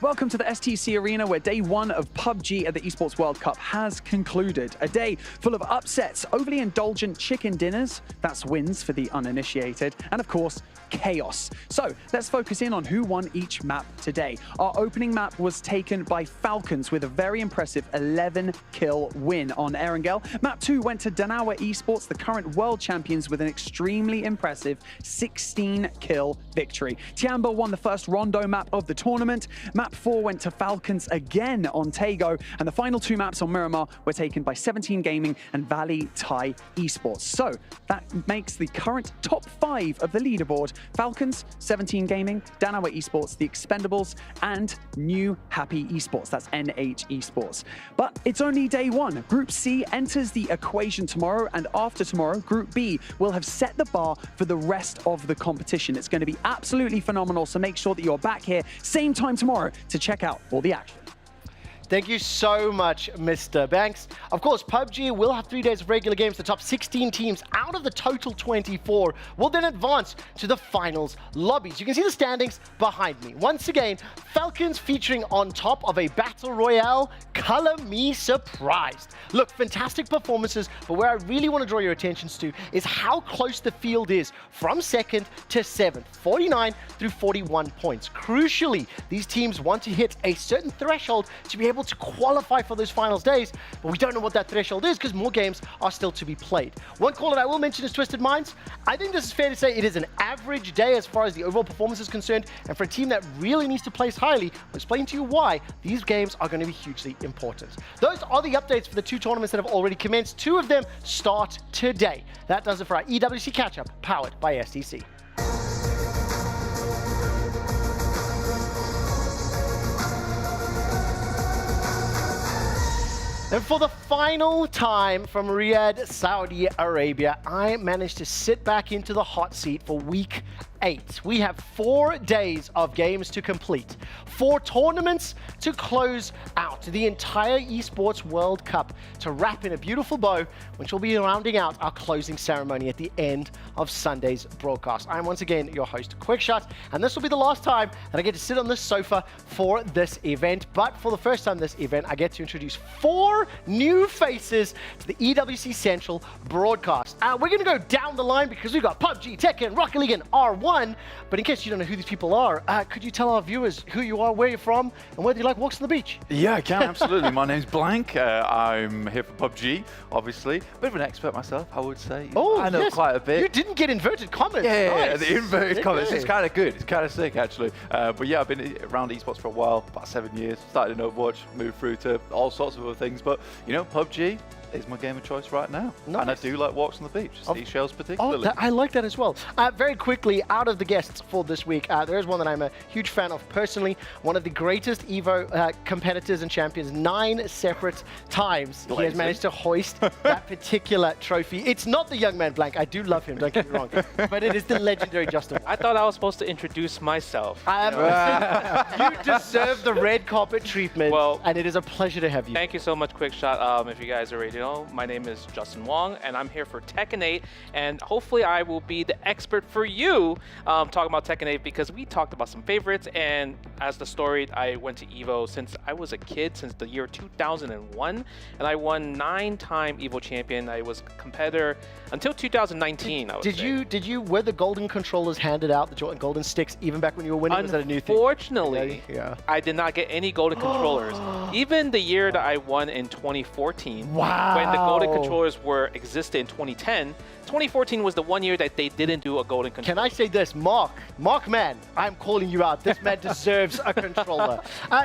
Welcome to the STC Arena, where day 1 of PUBG at the Esports World Cup has concluded. A day full of upsets, overly indulgent chicken dinners, that's wins for the uninitiated, and of course, chaos. So let's focus in on who won each map today. Our opening map was taken by Falcons with a very impressive 11-kill win on Erangel. Map 2 went to Danawa Esports, the current world champions, with an extremely impressive 16-kill victory. Tiamba won the first Rondo map of the tournament. Map 4 went to Falcons again on Tago, and the final 2 maps on Miramar were taken by 17 Gaming and Valley Thai Esports. So that makes the current top 5 of the leaderboard: Falcons, 17 Gaming, Danawa Esports, The Expendables, and New Happy Esports. That's NH Esports. But it's only day 1. Group C enters the equation tomorrow, and after tomorrow, Group B will have set the bar for the rest of the competition. It's going to be absolutely phenomenal, so make sure that you're back here same time tomorrow to check out all the action. Thank you so much, Mr. Banks. Of course, PUBG will have 3 days of regular games. The top 16 teams out of the total 24 will then advance to the finals lobbies. You can see the standings behind me. Once again, Falcons featuring on top of a battle royale. Color me surprised. Look, fantastic performances, but where I really want to draw your attentions to is how close the field is from 2nd to 7th, 49 through 41 points. Crucially, these teams want to hit a certain threshold to be able to qualify for those finals days, but we don't know what that threshold is because more games are still to be played. One call that I will mention is Twisted Minds. I think this is fair to say it is an average day as far as the overall performance is concerned, and for a team that really needs to place highly, I'll explain to you why these games are going to be hugely important. Those are the updates for the 2 tournaments that have already commenced. 2 of them start today. That does it for our EWC catch-up, powered by STC. And for the final time from Riyadh, Saudi Arabia, I managed to sit back into the hot seat for Week 8. We have 4 days of games to complete, 4 tournaments to close out, the entire Esports World Cup to wrap in a beautiful bow, which will be rounding out our closing ceremony at the end of Sunday's broadcast. I'm once again your host, Quickshot, and this will be the last time that I get to sit on this sofa for this event. But for the first time this event, I get to introduce 4 new faces to the EWC Central broadcast. We're going to go down the line because we've got PUBG, Tekken, Rocket League, and R1. But in case you don't know who these people are, could you tell our viewers who you are, where you're from, and whether you like walks on the beach? Yeah, I can, absolutely. My name's Blank. I'm here for PUBG, obviously. Bit of an expert myself, I would say. Oh, I know yes. Quite a bit. You didn't get inverted comments. Yeah, nice. the inverted comments. Okay. It's kind of good. It's kind of sick, actually. But yeah, I've been around esports for a while, about 7 years. Started in Overwatch, moved through to all sorts of other things. But, you know, PUBG, is my game of choice right now. Nice. And I do like walks on the beach, seashells particularly. I like that as well. Very quickly, out of the guests for this week, there is one that I'm a huge fan of personally. One of the greatest EVO competitors and champions, 9 separate times. He has managed to hoist that particular trophy. It's not the young man Blank. I do love him, don't get me wrong. But it is the legendary Justin. I thought I was supposed to introduce myself. You deserve the red carpet treatment, and it is a pleasure to have you. Thank you so much, Quickshot. If you guys already know, my name is Justin Wong, and I'm here for Tekken 8, and hopefully I will be the expert for you talking about Tekken 8, because we talked about some favorites, and as the story, I went to EVO since I was a kid, since the year 2001, and I won 9-time EVO champion. I was a competitor until 2019, I would say. Were the golden controllers handed out, the golden sticks, even back when you were winning? Was that a new thing? Unfortunately, I did not get any golden controllers. Even the year that I won in 2014, when the golden controllers existed in 2010, 2014 was the one year that they didn't do a golden controller. Can I say this? Mark man, I'm calling you out. This man deserves a controller.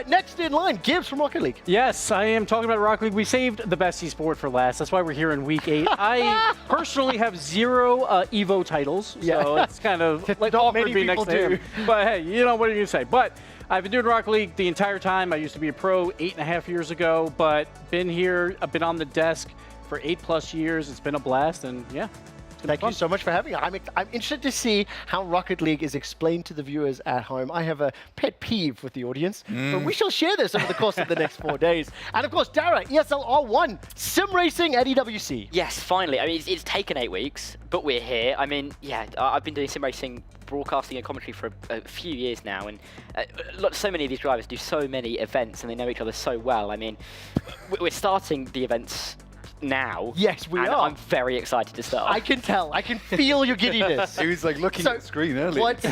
Next in line, Gibbs from Rocket League. Yes, I am talking about Rocket League. We saved the best esport for last. That's why we're here in week 8. I personally have 0 EVO titles, so it's kind of like awkward to be next to him. But hey, you know, what are you going to say? But I've been doing Rocket League the entire time. I used to be a pro 8.5 years ago, but been here, I've been on the desk for 8+ years. It's been a blast, and yeah. Thank you so much for having me. I'm interested to see how Rocket League is explained to the viewers at home. I have a pet peeve with the audience, but we shall share this over the course of the next 4 days. And of course, Dara, ESL R1, sim racing at EWC. Yes, finally. I mean, it's taken 8 weeks, but we're here. I mean, yeah, I've been doing sim racing, broadcasting and commentary for a few years now, and so many of these drivers do so many events, and they know each other so well. I mean, we're starting the events now. Yes, we are. I'm very excited to start. I can tell. I can feel your giddiness. He was like looking at the screen earlier. What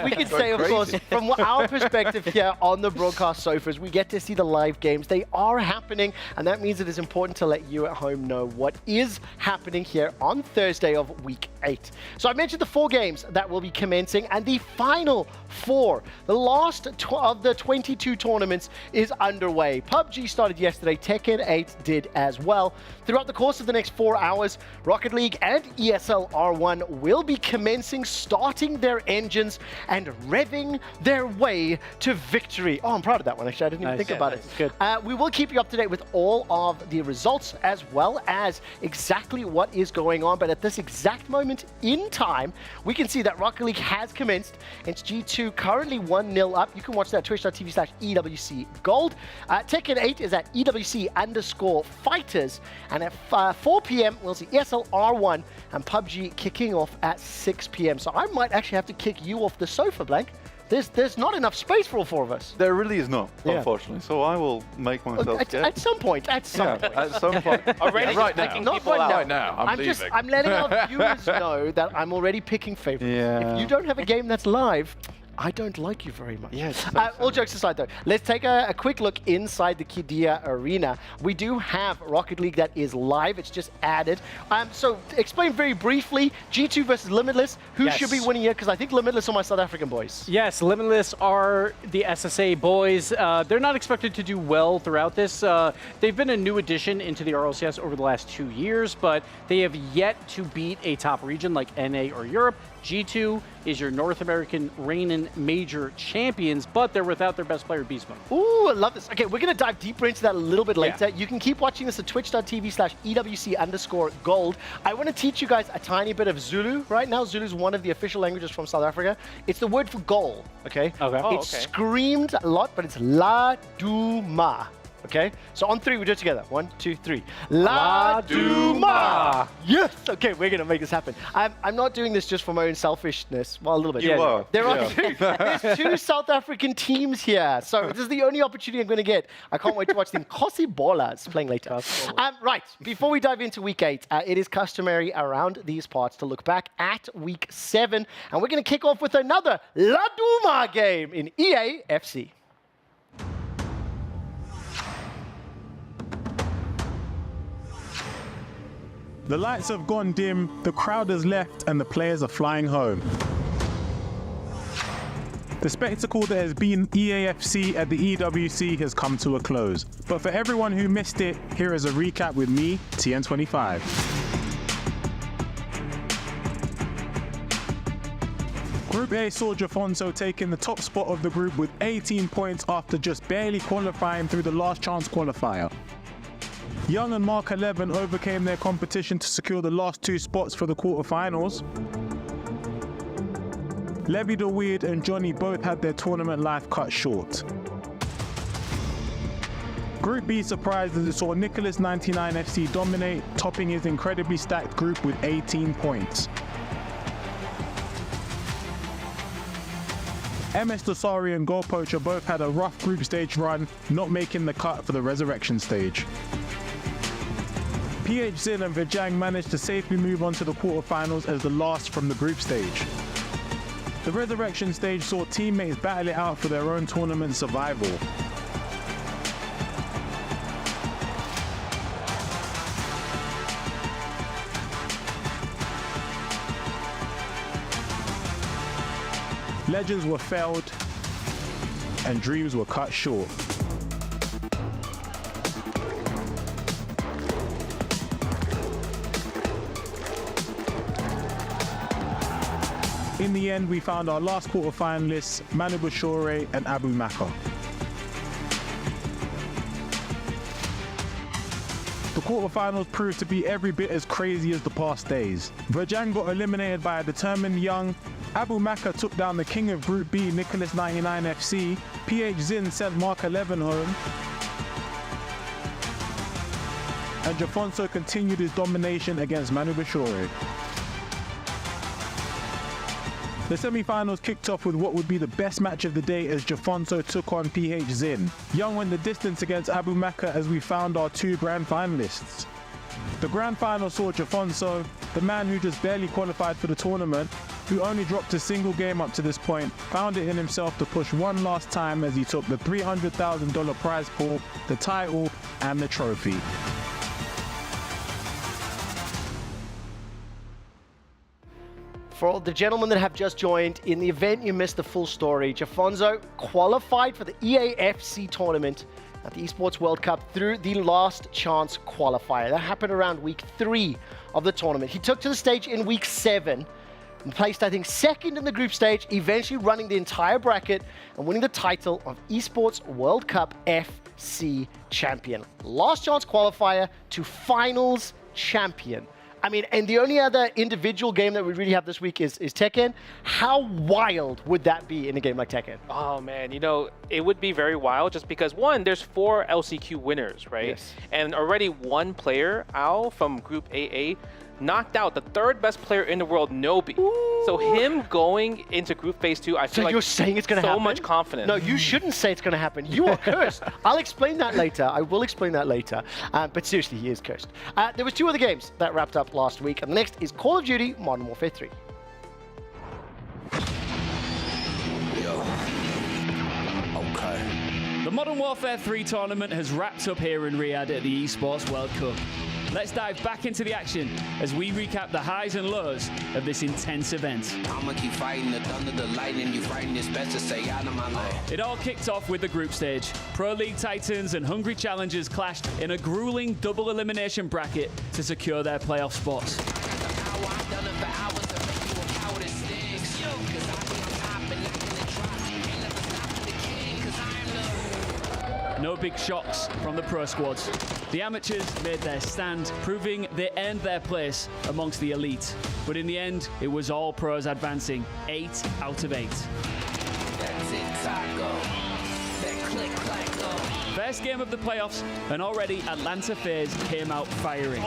we can say, of course, from our perspective here on the broadcast sofas, we get to see the live games. They are happening, and that means it is important to let you at home know what is happening here on Thursday of week 8. So I mentioned the 4 games that will be commencing, and the final 4, the last of the 22 tournaments, is underway. PUBG started yesterday. Tekken 8 did as well. Throughout the course of the next 4 hours, Rocket League and ESL R1 will be commencing, starting their engines and revving their way to victory. Oh, I'm proud of that one, actually. I didn't even think about it. Good. We will keep you up to date with all of the results as well as exactly what is going on. But at this exact moment in time, we can see that Rocket League has commenced. It's G2 currently 1-0 up. You can watch that at twitch.tv/EWC Gold. Tekken 8 is at EWC_fighters. And at 4 p.m., we'll see ESL R1 and PUBG kicking off at 6 p.m. So I might actually have to kick you off the sofa, Blank. There's not enough space for all 4 of us. There really is not, unfortunately. So I will make myself at some point. At some point. Already right now. Not right now. I'm letting our viewers know that I'm already picking favorites. Yeah. If you don't have a game that's live, I don't like you very much. Yes. All jokes aside, though, let's take a quick look inside the Qiddiya Arena. We do have Rocket League that is live. It's just added. So explain very briefly, G2 versus Limitless. Who should be winning here? Because I think Limitless are my South African boys. Yes, Limitless are the SSA boys. They're not expected to do well throughout this. They've been a new addition into the RLCS over the last 2 years, but they have yet to beat a top region like NA or Europe. G2 is your North American reigning major champions, but they're without their best player, Beast Mode. Ooh, I love this. Okay, we're going to dive deeper into that a little bit later. You can keep watching this at twitch.tv/EWC_gold. I want to teach you guys a tiny bit of Zulu right now. Zulu is one of the official languages from South Africa. It's the word for goal, okay? It's screamed a lot, but it's La Duma. Okay, so on 3, we do it together. 1, 2, 3. La Duma! Yes! Okay, we're going to make this happen. I'm not doing this just for my own selfishness. Well, a little bit. You are. There's 2 South African teams here. So this is the only opportunity I'm going to get. I can't wait to watch them. Kosi Bolas playing later. Right, before we dive into week 8, it is customary around these parts to look back at week 7. And we're going to kick off with another La Duma game in EAFC. The lights have gone dim, the crowd has left, and the players are flying home. The spectacle that has been EAFC at the EWC has come to a close. But for everyone who missed it, here is a recap with me, TN25. Group A saw Jafonso taking the top spot of the group with 18 points after just barely qualifying through the last chance qualifier. Young and Mark 11 overcame their competition to secure the last 2 spots for the quarterfinals. Levy the Weird and Johnny both had their tournament life cut short. Group B surprised as it saw Nicholas 99 FC dominate, topping his incredibly stacked group with 18 points. MS Dosari and Goal Poacher both had a rough group stage run, not making the cut for the resurrection stage. PH Zin and Vijang managed to safely move on to the quarterfinals as the last from the group stage. The resurrection stage saw teammates battle it out for their own tournament survival. Legends were felled and dreams were cut short. In the end, we found our last quarterfinalists, Manu Bashore and Abu Maka. The quarterfinals proved to be every bit as crazy as the past days. Vijang got eliminated by a determined Young. Abu Maka took down the king of Group B, Nicholas 99 FC. PH Zin sent Mark 11 home. And Jafonso continued his domination against Manu Bashore. The semi-finals kicked off with what would be the best match of the day as Jafonso took on PH Zin. Young went the distance against Abu Maka as we found our 2 grand finalists. The grand final saw Jafonso, the man who just barely qualified for the tournament, who only dropped a single game up to this point, found it in himself to push one last time as he took the $300,000 prize pool, the title, and the trophy. For all the gentlemen that have just joined, in the event you missed the full story, Jafonso qualified for the EAFC tournament at the Esports World Cup through the last chance qualifier. That happened around week 3 of the tournament. He took to the stage in week 7 and placed, I think, 2nd in the group stage, eventually running the entire bracket and winning the title of Esports World Cup FC champion. Last chance qualifier to finals champion. I mean, and the only other individual game that we really have this week is Tekken. How wild would that be in a game like Tekken? Oh man, you know, it would be very wild just because, one, there's 4 LCQ winners, right? Yes. And already one player, Al, from Group AA, knocked out the 3rd best player in the world, Nobi. Ooh. So him going into Group Phase 2, I feel like you're saying it's going to happen? So much confidence. No, you shouldn't say it's going to happen. You are cursed. I'll explain that later. I will explain that later. But seriously, he is cursed. There was 2 other games that wrapped up last week, and the next is Call of Duty Modern Warfare 3. Okay. The Modern Warfare 3 tournament has wrapped up here in Riyadh at the Esports World Cup. Let's dive back into the action as we recap the highs and lows of this intense event. I'ma keep fighting the thunder, the lightning. You fighting, it's best to stay out of my lane. It all kicked off with the group stage. Pro League Titans and Hungry Challengers clashed in a grueling double elimination bracket to secure their playoff spots. No big shocks from the pro squads. The amateurs made their stand, proving they earned their place amongst the elite. But in the end, it was all pros advancing, 8 out of 8. That's it, Taco. That click, clack, go. First game of the playoffs, and already Atlanta FaZe came out firing.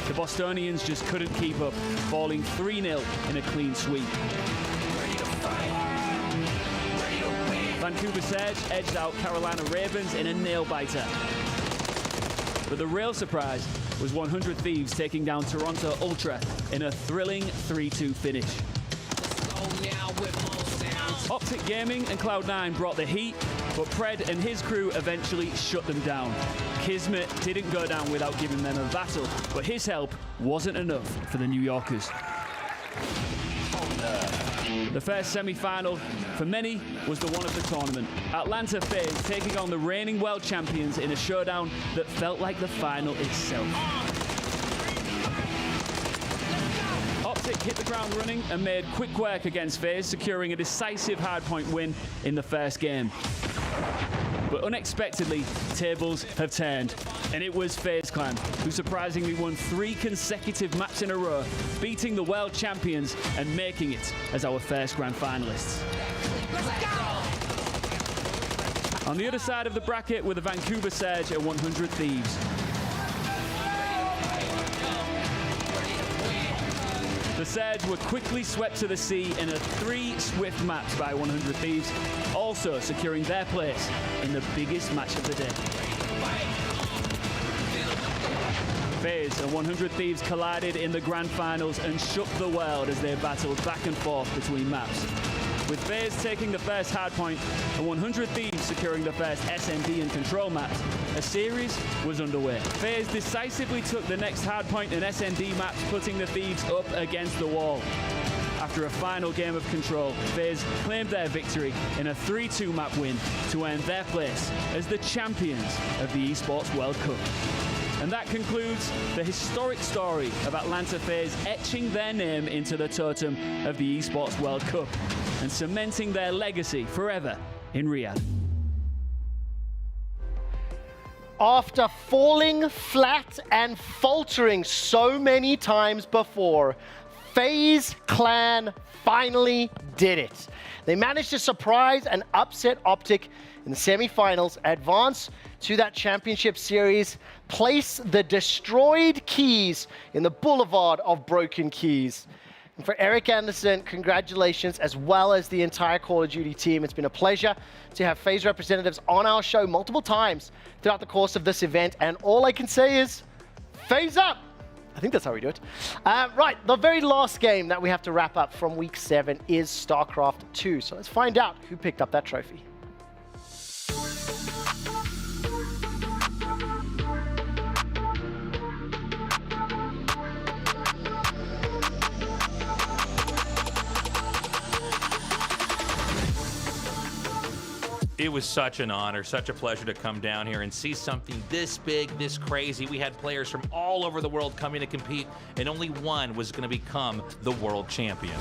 The Bostonians just couldn't keep up, falling 3-0 in a clean sweep. Vancouver Surge edged out Carolina Ravens in a nail-biter. But the real surprise was 100 Thieves taking down Toronto Ultra in a thrilling 3-2 finish. Optic Gaming and Cloud9 brought the heat, but Pred and his crew eventually shut them down. Kismet didn't go down without giving them a battle, but his help wasn't enough for the New Yorkers. The first semi-final, for many, was the one of the tournament. Atlanta FaZe taking on the reigning world champions in a showdown that felt like the final itself. Optic hit the ground running and made quick work against FaZe, securing a decisive hardpoint win in the first game. But unexpectedly, tables have turned, and it was FaZe Clan who surprisingly won 3 consecutive maps in a row, beating the world champions and making it as our first grand finalists. On the other side of the bracket were the Vancouver Surge and 100 Thieves. The Surge were quickly swept to the sea in 3 swift maps by 100 Thieves, also securing their place in the biggest match of the day. FaZe and 100 Thieves collided in the grand finals and shook the world as they battled back and forth between maps. With FaZe taking the first hardpoint and 100 Thieves securing the first SMD and control maps, a series was underway. FaZe decisively took the next hardpoint and SMD maps, putting the Thieves up against the wall. After a final game of control, FaZe claimed their victory in a 3-2 map win to earn their place as the champions of the Esports World Cup. And that concludes the historic story of Atlanta FaZe etching their name into the totem of the Esports World Cup and cementing their legacy forever in Riyadh. After falling flat and faltering so many times before, FaZe Clan finally did it. They managed to surprise and upset Optic in the semi-finals, advance to that championship series, place the destroyed keys in the boulevard of broken keys. And for Eric Anderson, congratulations, as well as the entire Call of Duty team. It's been a pleasure to have FaZe representatives on our show multiple times throughout the course of this event, and all I can say is, FaZe up! I think that's how we do it. Right, the very last game that we have to wrap up from Week 7 is StarCraft II. So let's find out who picked up that trophy. It was such an honor, such a pleasure to come down here and see something this big, this crazy. We had players from all over the world coming to compete, and only one was going to become the world champion.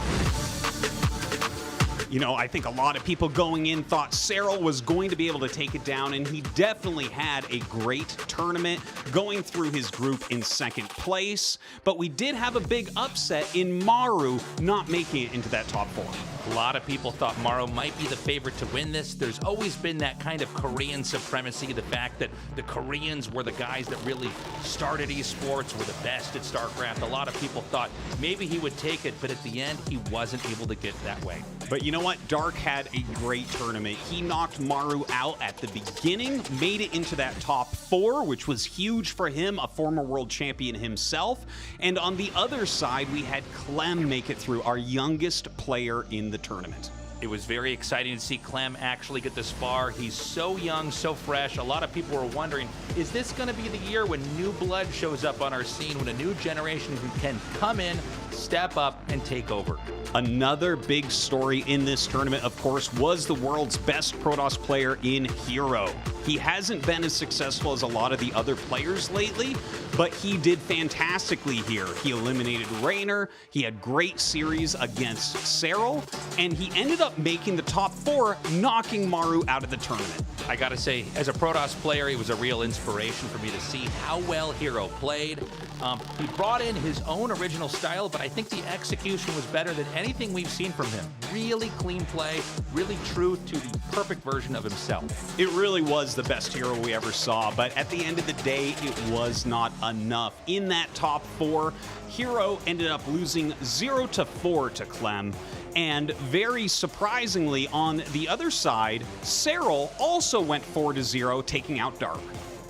You know, I think a lot of people going in thought Serral was going to be able to take it down, and he definitely had a great tournament going through his group in second place. But we did have a big upset in Maru not making it into that top 4. A lot of people thought Maru might be the favorite to win this. There's always been that kind of Korean supremacy, the fact that the Koreans were the guys that really started esports, were the best at StarCraft. A lot of people thought maybe he would take it, but at the end, he wasn't able to get that way. But you know what? Dark had a great tournament. He knocked Maru out at the beginning, made it into that top 4, which was huge for him, a former world champion himself. And on the other side, we had Clem make it through, our youngest player in the tournament. It was very exciting to see Clem actually get this far. He's so young, so fresh. A lot of people were wondering, is this going to be the year when new blood shows up on our scene, when a new generation can come in, step up, and take over? Another big story in this tournament, of course, was the world's best Protoss player in Hero. He hasn't been as successful as a lot of the other players lately, but he did fantastically here. He eliminated Raynor, he had great series against Serral, and he ended up making the top 4, knocking Maru out of the tournament. I gotta say, as a Protoss player, it was a real inspiration for me to see how well Hero played. He brought in his own original style, but I think the execution was better than anything we've seen from him. Really clean play, really true to the perfect version of himself. It really was the best Hero we ever saw, but at the end of the day, it was not enough. In that top 4, Hero ended up losing 0-4 to Clem. And very surprisingly, on the other side, Serral also went 4-0, taking out Dark.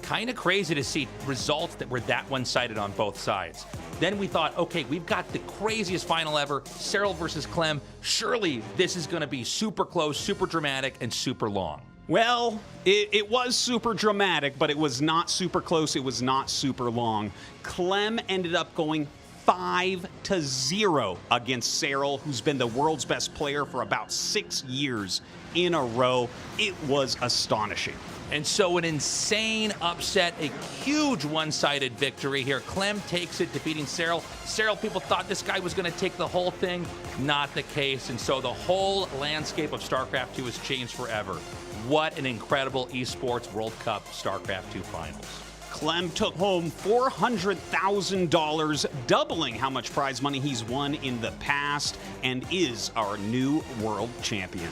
Kind of crazy to see results that were that one-sided on both sides. Then we thought, okay, we've got the craziest final ever, Serral versus Clem. Surely this is going to be super close, super dramatic, and super long. Well, it was super dramatic, but it was not super close. It was not super long. Clem ended up going 5-0 against Cyril, who's been the world's best player for about 6 years in a row. It was astonishing. And so an insane upset, a huge one-sided victory here. Clem takes it, defeating Cyril. Cyril, people thought this guy was going to take the whole thing. Not the case. And so the whole landscape of StarCraft II has changed forever. What an incredible Esports World Cup StarCraft II finals. Clem took home $400,000, doubling how much prize money he's won in the past, and is our new world champion.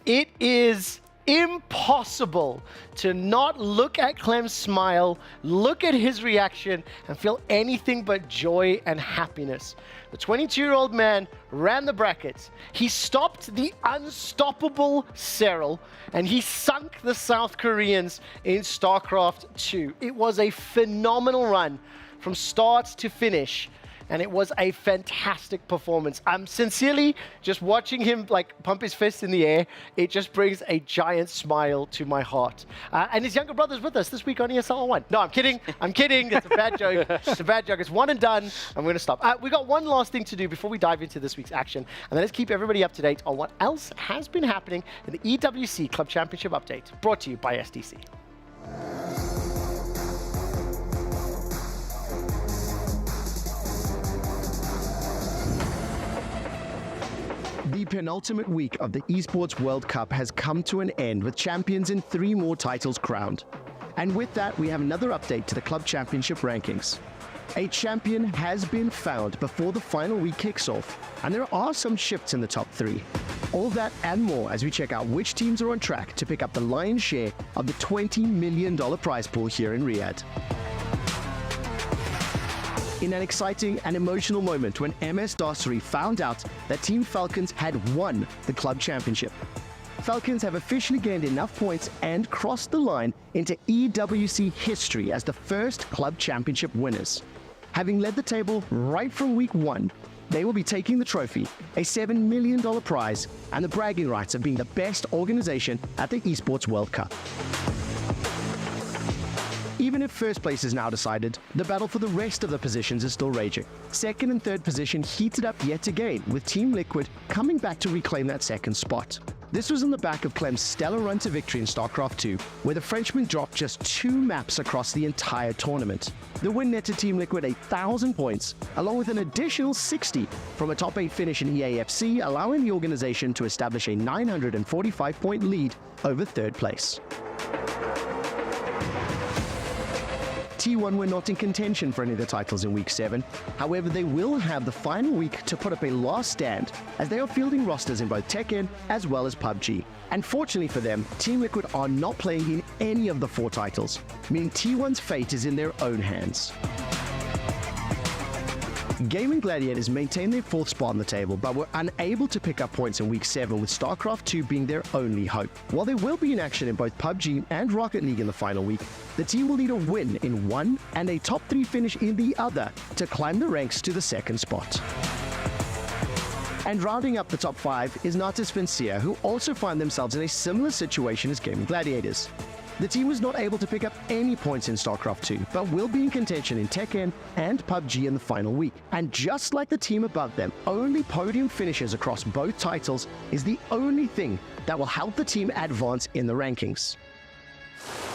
It is impossible to not look at Clem's smile, look at his reaction, and feel anything but joy and happiness. The 22-year-old man ran the brackets. He stopped the unstoppable Cyril, and he sunk the South Koreans in StarCraft II. It was a phenomenal run from start to finish, and it was a fantastic performance. I'm sincerely just watching him like pump his fist in the air. It just brings a giant smile to my heart. And his younger brother's with us this week on ESL R1. No, I'm kidding. I'm kidding. It's a bad joke. It's a bad joke. It's one and done. I'm going to stop. We got one last thing to do before we dive into this week's action. And then let's keep everybody up to date on what else has been happening in the EWC Club Championship update, brought to you by STC. The penultimate week of the Esports World Cup has come to an end, with champions in 3 more titles crowned. And with that, we have another update to the Club Championship rankings. A champion has been found before the final week kicks off, and there are some shifts in the top 3. All that and more as we check out which teams are on track to pick up the lion's share of the $20 million prize pool here in Riyadh. In an exciting and emotional moment when MS Dasri found out that Team Falcons had won the club championship. Falcons have officially gained enough points and crossed the line into EWC history as the first club championship winners. Having led the table right from week 1, they will be taking the trophy, a $7 million prize, and the bragging rights of being the best organization at the Esports World Cup. Even if first place is now decided, the battle for the rest of the positions is still raging. Second and third position heated up yet again, with Team Liquid coming back to reclaim that second spot. This was on the back of Clem's stellar run to victory in StarCraft II, where the Frenchman dropped just 2 maps across the entire tournament. The win netted Team Liquid 1,000 points, along with an additional 60 from a top 8 finish in EAFC, allowing the organization to establish a 945-point lead over third place. T1 were not in contention for any of the titles in Week 7. However, they will have the final week to put up a last stand, as they are fielding rosters in both Tekken as well as PUBG. And fortunately for them, Team Liquid are not playing in any of the 4 titles, meaning T1's fate is in their own hands. Gaming Gladiators maintained their 4th spot on the table, but were unable to pick up points in Week 7, with StarCraft II being their only hope. While they will be in action in both PUBG and Rocket League in the final week, the team will need a win in one and a top 3 finish in the other to climb the ranks to the 2nd spot. And rounding up the top 5 is Natus Vincia, who also find themselves in a similar situation as Gaming Gladiators. The team was not able to pick up any points in StarCraft II, but will be in contention in Tekken and PUBG in the final week. And just like the team above them, only podium finishes across both titles is the only thing that will help the team advance in the rankings.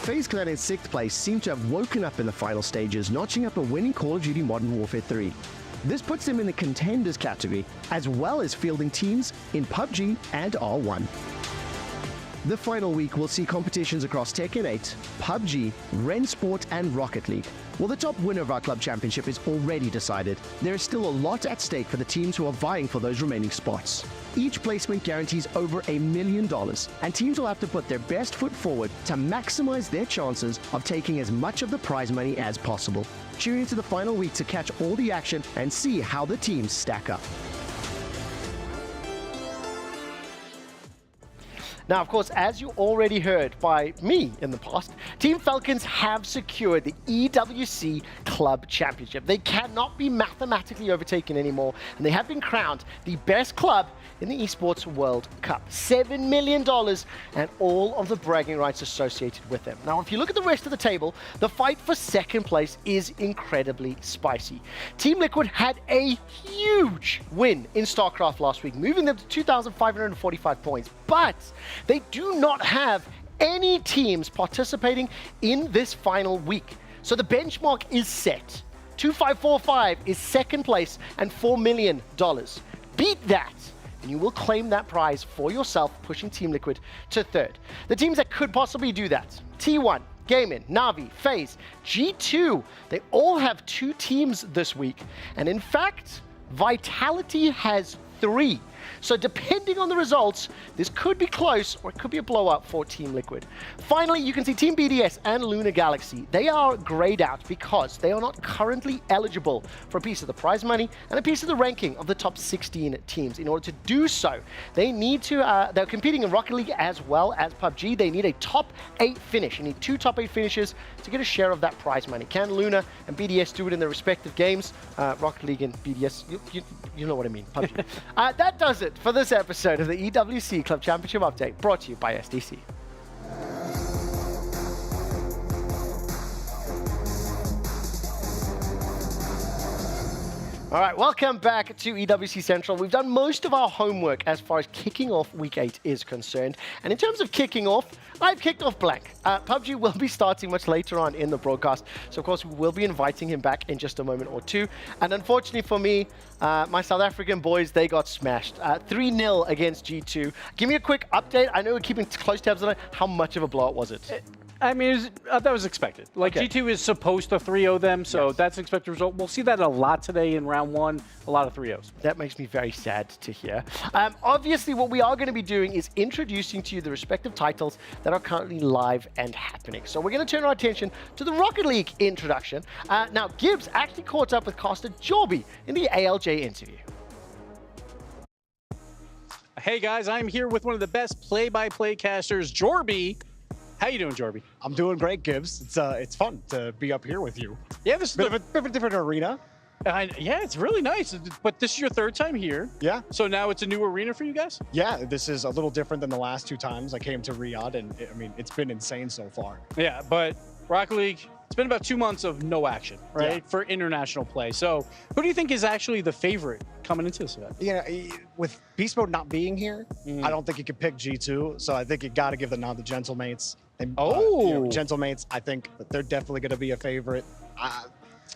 FaZe Clan in 6th place seem to have woken up in the final stages, notching up a winning Call of Duty Modern Warfare 3. This puts them in the contenders category, as well as fielding teams in PUBG and R1. The final week will see competitions across Tekken 8, PUBG, Ren Sport, and Rocket League. While the top winner of our club championship is already decided, there is still a lot at stake for the teams who are vying for those remaining spots. Each placement guarantees over $1 million, and teams will have to put their best foot forward to maximize their chances of taking as much of the prize money as possible. Tune into the final week to catch all the action and see how the teams stack up. Now, of course, as you already heard by me in the past, Team Falcons have secured the EWC Club Championship. They cannot be mathematically overtaken anymore, and they have been crowned the best club in the Esports World Cup. $7 million and all of the bragging rights associated with them. Now, if you look at the rest of the table, the fight for second place is incredibly spicy. Team Liquid had a huge win in StarCraft last week, moving them to 2,545 points, but they do not have any teams participating in this final week. So the benchmark is set. 2545 is second place and $4 million. Beat that, and you will claim that prize for yourself, pushing Team Liquid to third. The teams that could possibly do that: T1, Gaming, Na'Vi, FaZe, G2. They all have 2 teams this week. And in fact, Vitality has 3. So depending on the results, this could be close or it could be a blowout for Team Liquid. Finally, you can see Team BDS and Lunar Galaxy. They are grayed out because they are not currently eligible for a piece of the prize money and a piece of the ranking of the top 16 teams. In order to do so, they need to, they're competing in Rocket League as well as PUBG. They need a top 8 finish. You need 2 top 8 finishes to get a share of that prize money. Can Lunar and BDS do it in their respective games? Rocket League and BDS, you know what I mean, PUBG. That does it for this episode of the EWC Club Championship Update, brought to you by SDC. All right, welcome back to EWC Central. We've done most of our homework as far as kicking off Week 8 is concerned. And in terms of kicking off, I've kicked off blank. PUBG will be starting much later on in the broadcast. So, of course, we will be inviting him back in just a moment or two. And unfortunately for me, my South African boys, they got smashed. 3-0 against G2. Give me a quick update. I know we're keeping close tabs on it. How much of a blowout was it? I mean, that was expected. Like, okay. G2 is supposed to 3-0 them, so that's an expected result. We'll see that a lot today in round 1, a lot of 3-0s. That makes me very sad to hear. Obviously, what we are going to be doing is introducing to you the respective titles that are currently live and happening. So we're going to turn our attention to the Rocket League introduction. Now, Gibbs actually caught up with caster Jorby in the ALJ interview. Hey, guys, I'm here with one of the best play-by-play casters, Jorby. How you doing, Jorby? I'm doing great, Gibbs. It's fun to be up here with you. Yeah, this is bit of a different arena. Yeah, it's really nice. But this is your 3rd time here. Yeah. So now it's a new arena for you guys? Yeah, this is a little different than the last 2 times I came to Riyadh, and I mean, it's been insane so far. Yeah, but Rocket League, it's been about 2 months of no action, right? Yeah. For international play. So who do you think is actually the favorite coming into this event? Yeah, with Beast Mode not being here, I don't think you could pick G2. So I think you got to give the nod to Gentlemates. And, Gentlemates, I think that they're definitely going to be a favorite.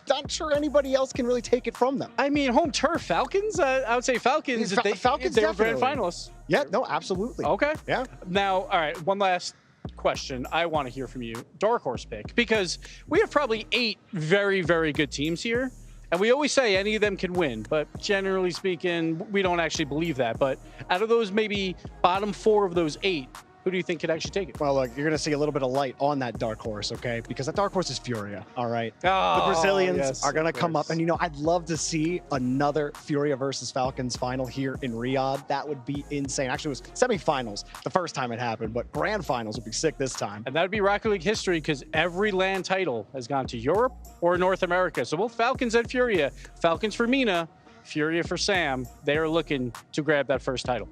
Not sure anybody else can really take it from them. I mean, home turf, Falcons? I would say Falcons. Falcons, they're grand finalists. Yeah, no, absolutely. Okay. Yeah. Now, all right, one last question I want to hear from you. Dark horse pick, because we have probably 8 very, very good teams here. And we always say any of them can win, but generally speaking, we don't actually believe that. But out of those maybe bottom 4 of those 8, who do you think could actually take it? Well, look, you're going to see a little bit of light on that dark horse, okay? Because that dark horse is Furia, all right? The Brazilians are going to come up. And, you know, I'd love to see another Furia versus Falcons final here in Riyadh. That would be insane. Actually, it was semifinals the first time it happened, but grand finals would be sick this time. And that would be Rocket League history, because every LAN title has gone to Europe or North America. So both Falcons and Furia, Falcons for Mina, Furia for Sam, they are looking to grab that first title.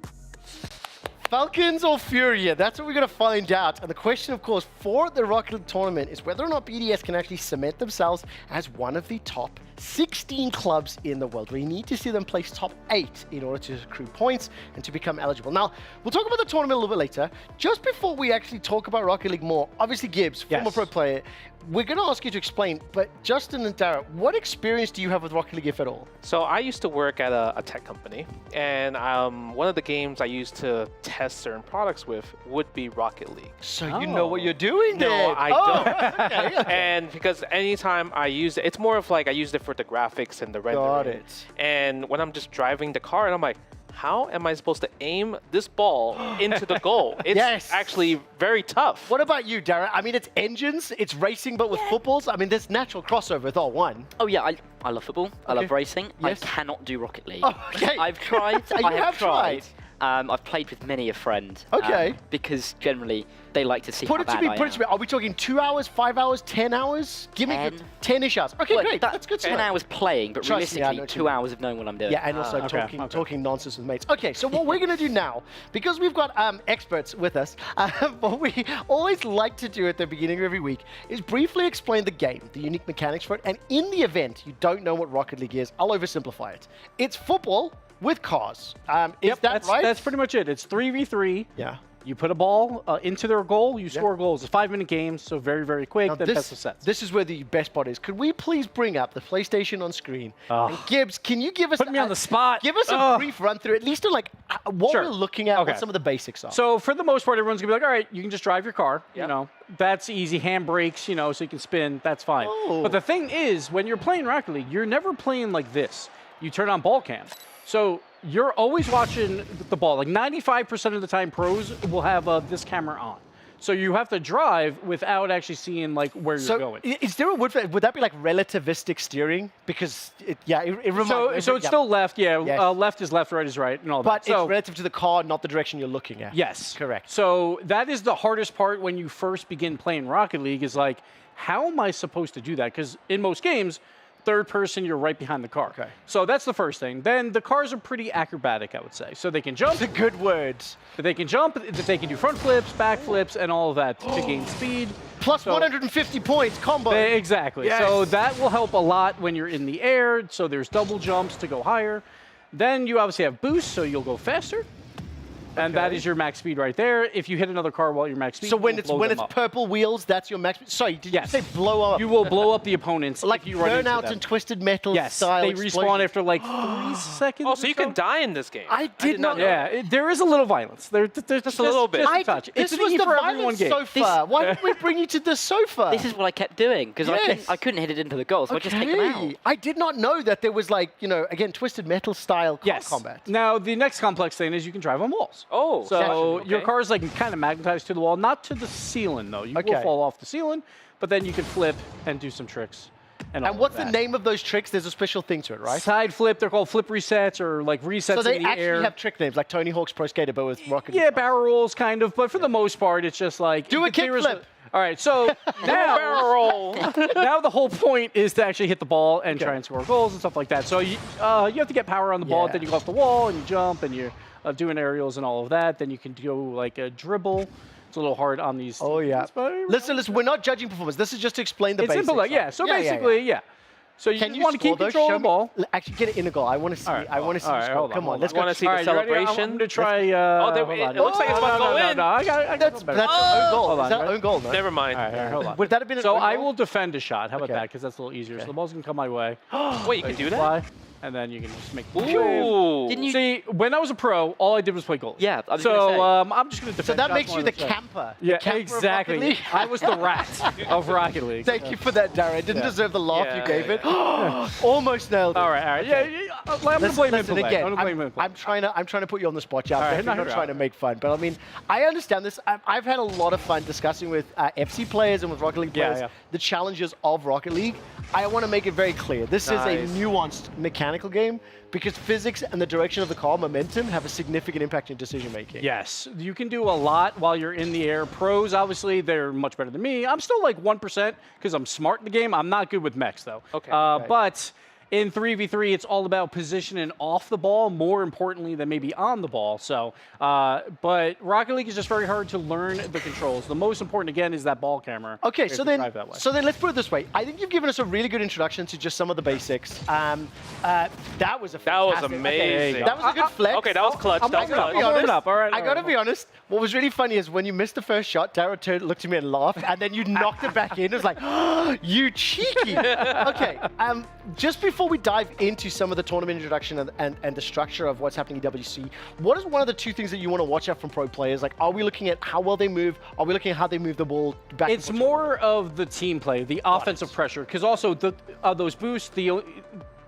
Falcons or Furia? That's what we're going to find out. And the question, of course, for the Rocket League tournament is whether or not BDS can actually cement themselves as one of the top 16 clubs in the world. We need to see them place top 8 in order to accrue points and to become eligible. Now, we'll talk about the tournament a little bit later. Just before we actually talk about Rocket League more, obviously Gibbs, former pro player, we're going to ask you to explain, but Justin and Dara, what experience do you have with Rocket League, if at all? So I used to work at a tech company, and one of the games I used to test certain products with would be Rocket League. So you know what you're doing then? No, I don't. Okay. And because anytime I use it, it's more of like I used it for the graphics and the rendering. Got it. And when I'm just driving the car, and I'm like, how am I supposed to aim this ball into the goal? It's actually very tough. What about you, Darren? I mean, it's engines, it's racing, but with footballs. I mean, there's natural crossover with all one. Oh, yeah, I love football. I love racing. Yes. I cannot do Rocket League. Oh, okay. I've tried. I have tried. I've played with many a friend. Okay. Because generally they like to see Put how it to bad me, I put it am. to me. Are we talking 2 hours, 5 hours, 10 hours? Give me 10-ish hours. Okay, Well, great. That's good to 10 know. hours playing, but Trust me, I know realistically what you 2 mean. hours of knowing what I'm doing. Yeah, and also talking nonsense with mates. Okay, so what we're going to do now, because we've got experts with us, what we always like to do at the beginning of every week is briefly explain the game, the unique mechanics for it, and in the event you don't know what Rocket League is, I'll oversimplify it. It's football with cars. Is that right? That's pretty much it. It's 3v3. Yeah. You put a ball into their goal, you score goals. It's a 5-minute game, so very, very quick. Now Then best of sets. This is where the best part is. Could we please bring up the PlayStation on screen? And Gibbs, can you give us... Put me on the spot. Give us a brief run through, at least to like what Sure. we're looking at, what some of the basics are. So for the most part, everyone's gonna be like, all right, you can just drive your car. You know, that's easy. Handbrakes, you know, so you can spin. That's fine. Oh. But the thing is, when you're playing Rocket League, you're never playing like this. You turn on ball cam. So you're always watching the ball. Like 95% of the time, pros will have this camera on. So you have to drive without actually seeing like where you're going. Is there a word for that? Would that be like relativistic steering? Because it reminds me. So it's still left, left is left, right is right, and all but that. So, it's relative to the car, not the direction you're looking at. yes. Correct. So that is the hardest part when you first begin playing Rocket League is like, how am I supposed to do that? Because in most games, third person, you're right behind the car. Okay. So that's the first thing. Then the cars are pretty acrobatic, I would say. So they can jump. The good words. They can jump, they can do front flips, back flips, and all of that to gain speed. Plus 150 points combo. Exactly. Yes. So that will help a lot when you're in the air. So there's double jumps to go higher. Then you obviously have boost, so you'll go faster. And that is your max speed right there. If you hit another car while you're max speed, So when it's purple wheels, that's your max speed. Sorry, did you say blow up? You will blow up the opponents like if you run into Burnout them. and Twisted Metal Yes, style they explosion. respawn after like 3 seconds. Oh, so you can die in this game. I did not know. Yeah, there is a little violence. There's just a little bit. Just a touch. This It's was an the E for everyone violence game. sofa. Why didn't we bring you to the sofa? This is what I kept doing because I couldn't hit it into the goal, so I just take them out. I did not know that there was like, again, Twisted Metal style car combat. Now, the next complex thing is you can drive on walls. Oh. So your car's like kind of magnetized to the wall, not to the ceiling though. You will fall off the ceiling, but then you can flip and do some tricks. And what's the name of those tricks? There's a special thing to it, right? Side flip, they're called flip resets or like resets So they in the actually air. have trick names, like Tony Hawk's Pro Skater, but with Rocket Yeah, barrel rolls kind of, but for the most part, it's just like... Do a kick flip. All right, so now, barrel roll. now the whole point is to actually hit the ball and try and score goals and stuff like that. So you have to get power on the ball, then you go off the wall and you jump and you're doing aerials and all of that. Then you can do like a dribble. It's a little hard on these. Oh, yeah. Listen, we're not judging performance. This is just to explain the basics. It's simple, like, yeah. So basically, So you want to keep control of the ball. Actually, get it in a goal. I want to see. I want to see the score. Come on, let's go. Want to see the celebration? I'm going to try. It looks like it's about to go in. No, I got that's better. own goal. Hold on, Is that own goal? No? Never mind. All right, hold on. Would that have been an So own I goal? will defend a shot. How about that? Because that's a little easier. So the ball's going to come my way. Wait, you can do that? Fly, and then you can just make the Ooh. Didn't you see, when I was a pro, all I did was play goals. Yeah, I was so gonna say. I'm just going to defend. So that shots makes more you the than camper. Yeah, The camper of Rocket exactly. League. I was the rat of Rocket League. Thank you for that, Darren. I didn't deserve the laugh you gave it. Almost nailed it. All right. Yeah, I'm going to blame him Again, I'm trying to put you on the spot, Jeff. I'm not trying to make fun, but I mean, I understand this. I've had a lot of fun discussing with FC players and with Rocket League players the challenges of Rocket League. I want to make it very clear. This is a nuanced mechanical game because physics and the direction of the car, momentum, have a significant impact in decision making. Yes, you can do a lot while you're in the air. Pros, obviously, they're much better than me. I'm still like 1% because I'm smart in the game. I'm not good with mechs, though. Okay. But in 3v3, it's all about positioning off the ball, more importantly than maybe on the ball. So, but Rocket League is just very hard to learn the controls. The most important, again, is that ball camera. Okay, so then let's put it this way. I think you've given us a really good introduction to just some of the basics. That was amazing. That was a good flex. Okay, that was clutch. I gotta be honest. What was really funny is when you missed the first shot, Tara looked at me and laughed, and then you knocked it back in. It was like, oh, you cheeky. Okay, just before we dive into some of the tournament introduction and the structure of what's happening in EWC, what is one of the two things that you want to watch out from pro players? Like, are we looking at how well they move? Are we looking at how they move the ball back? It's more of the team play, the offensive pressure, because also those boosts,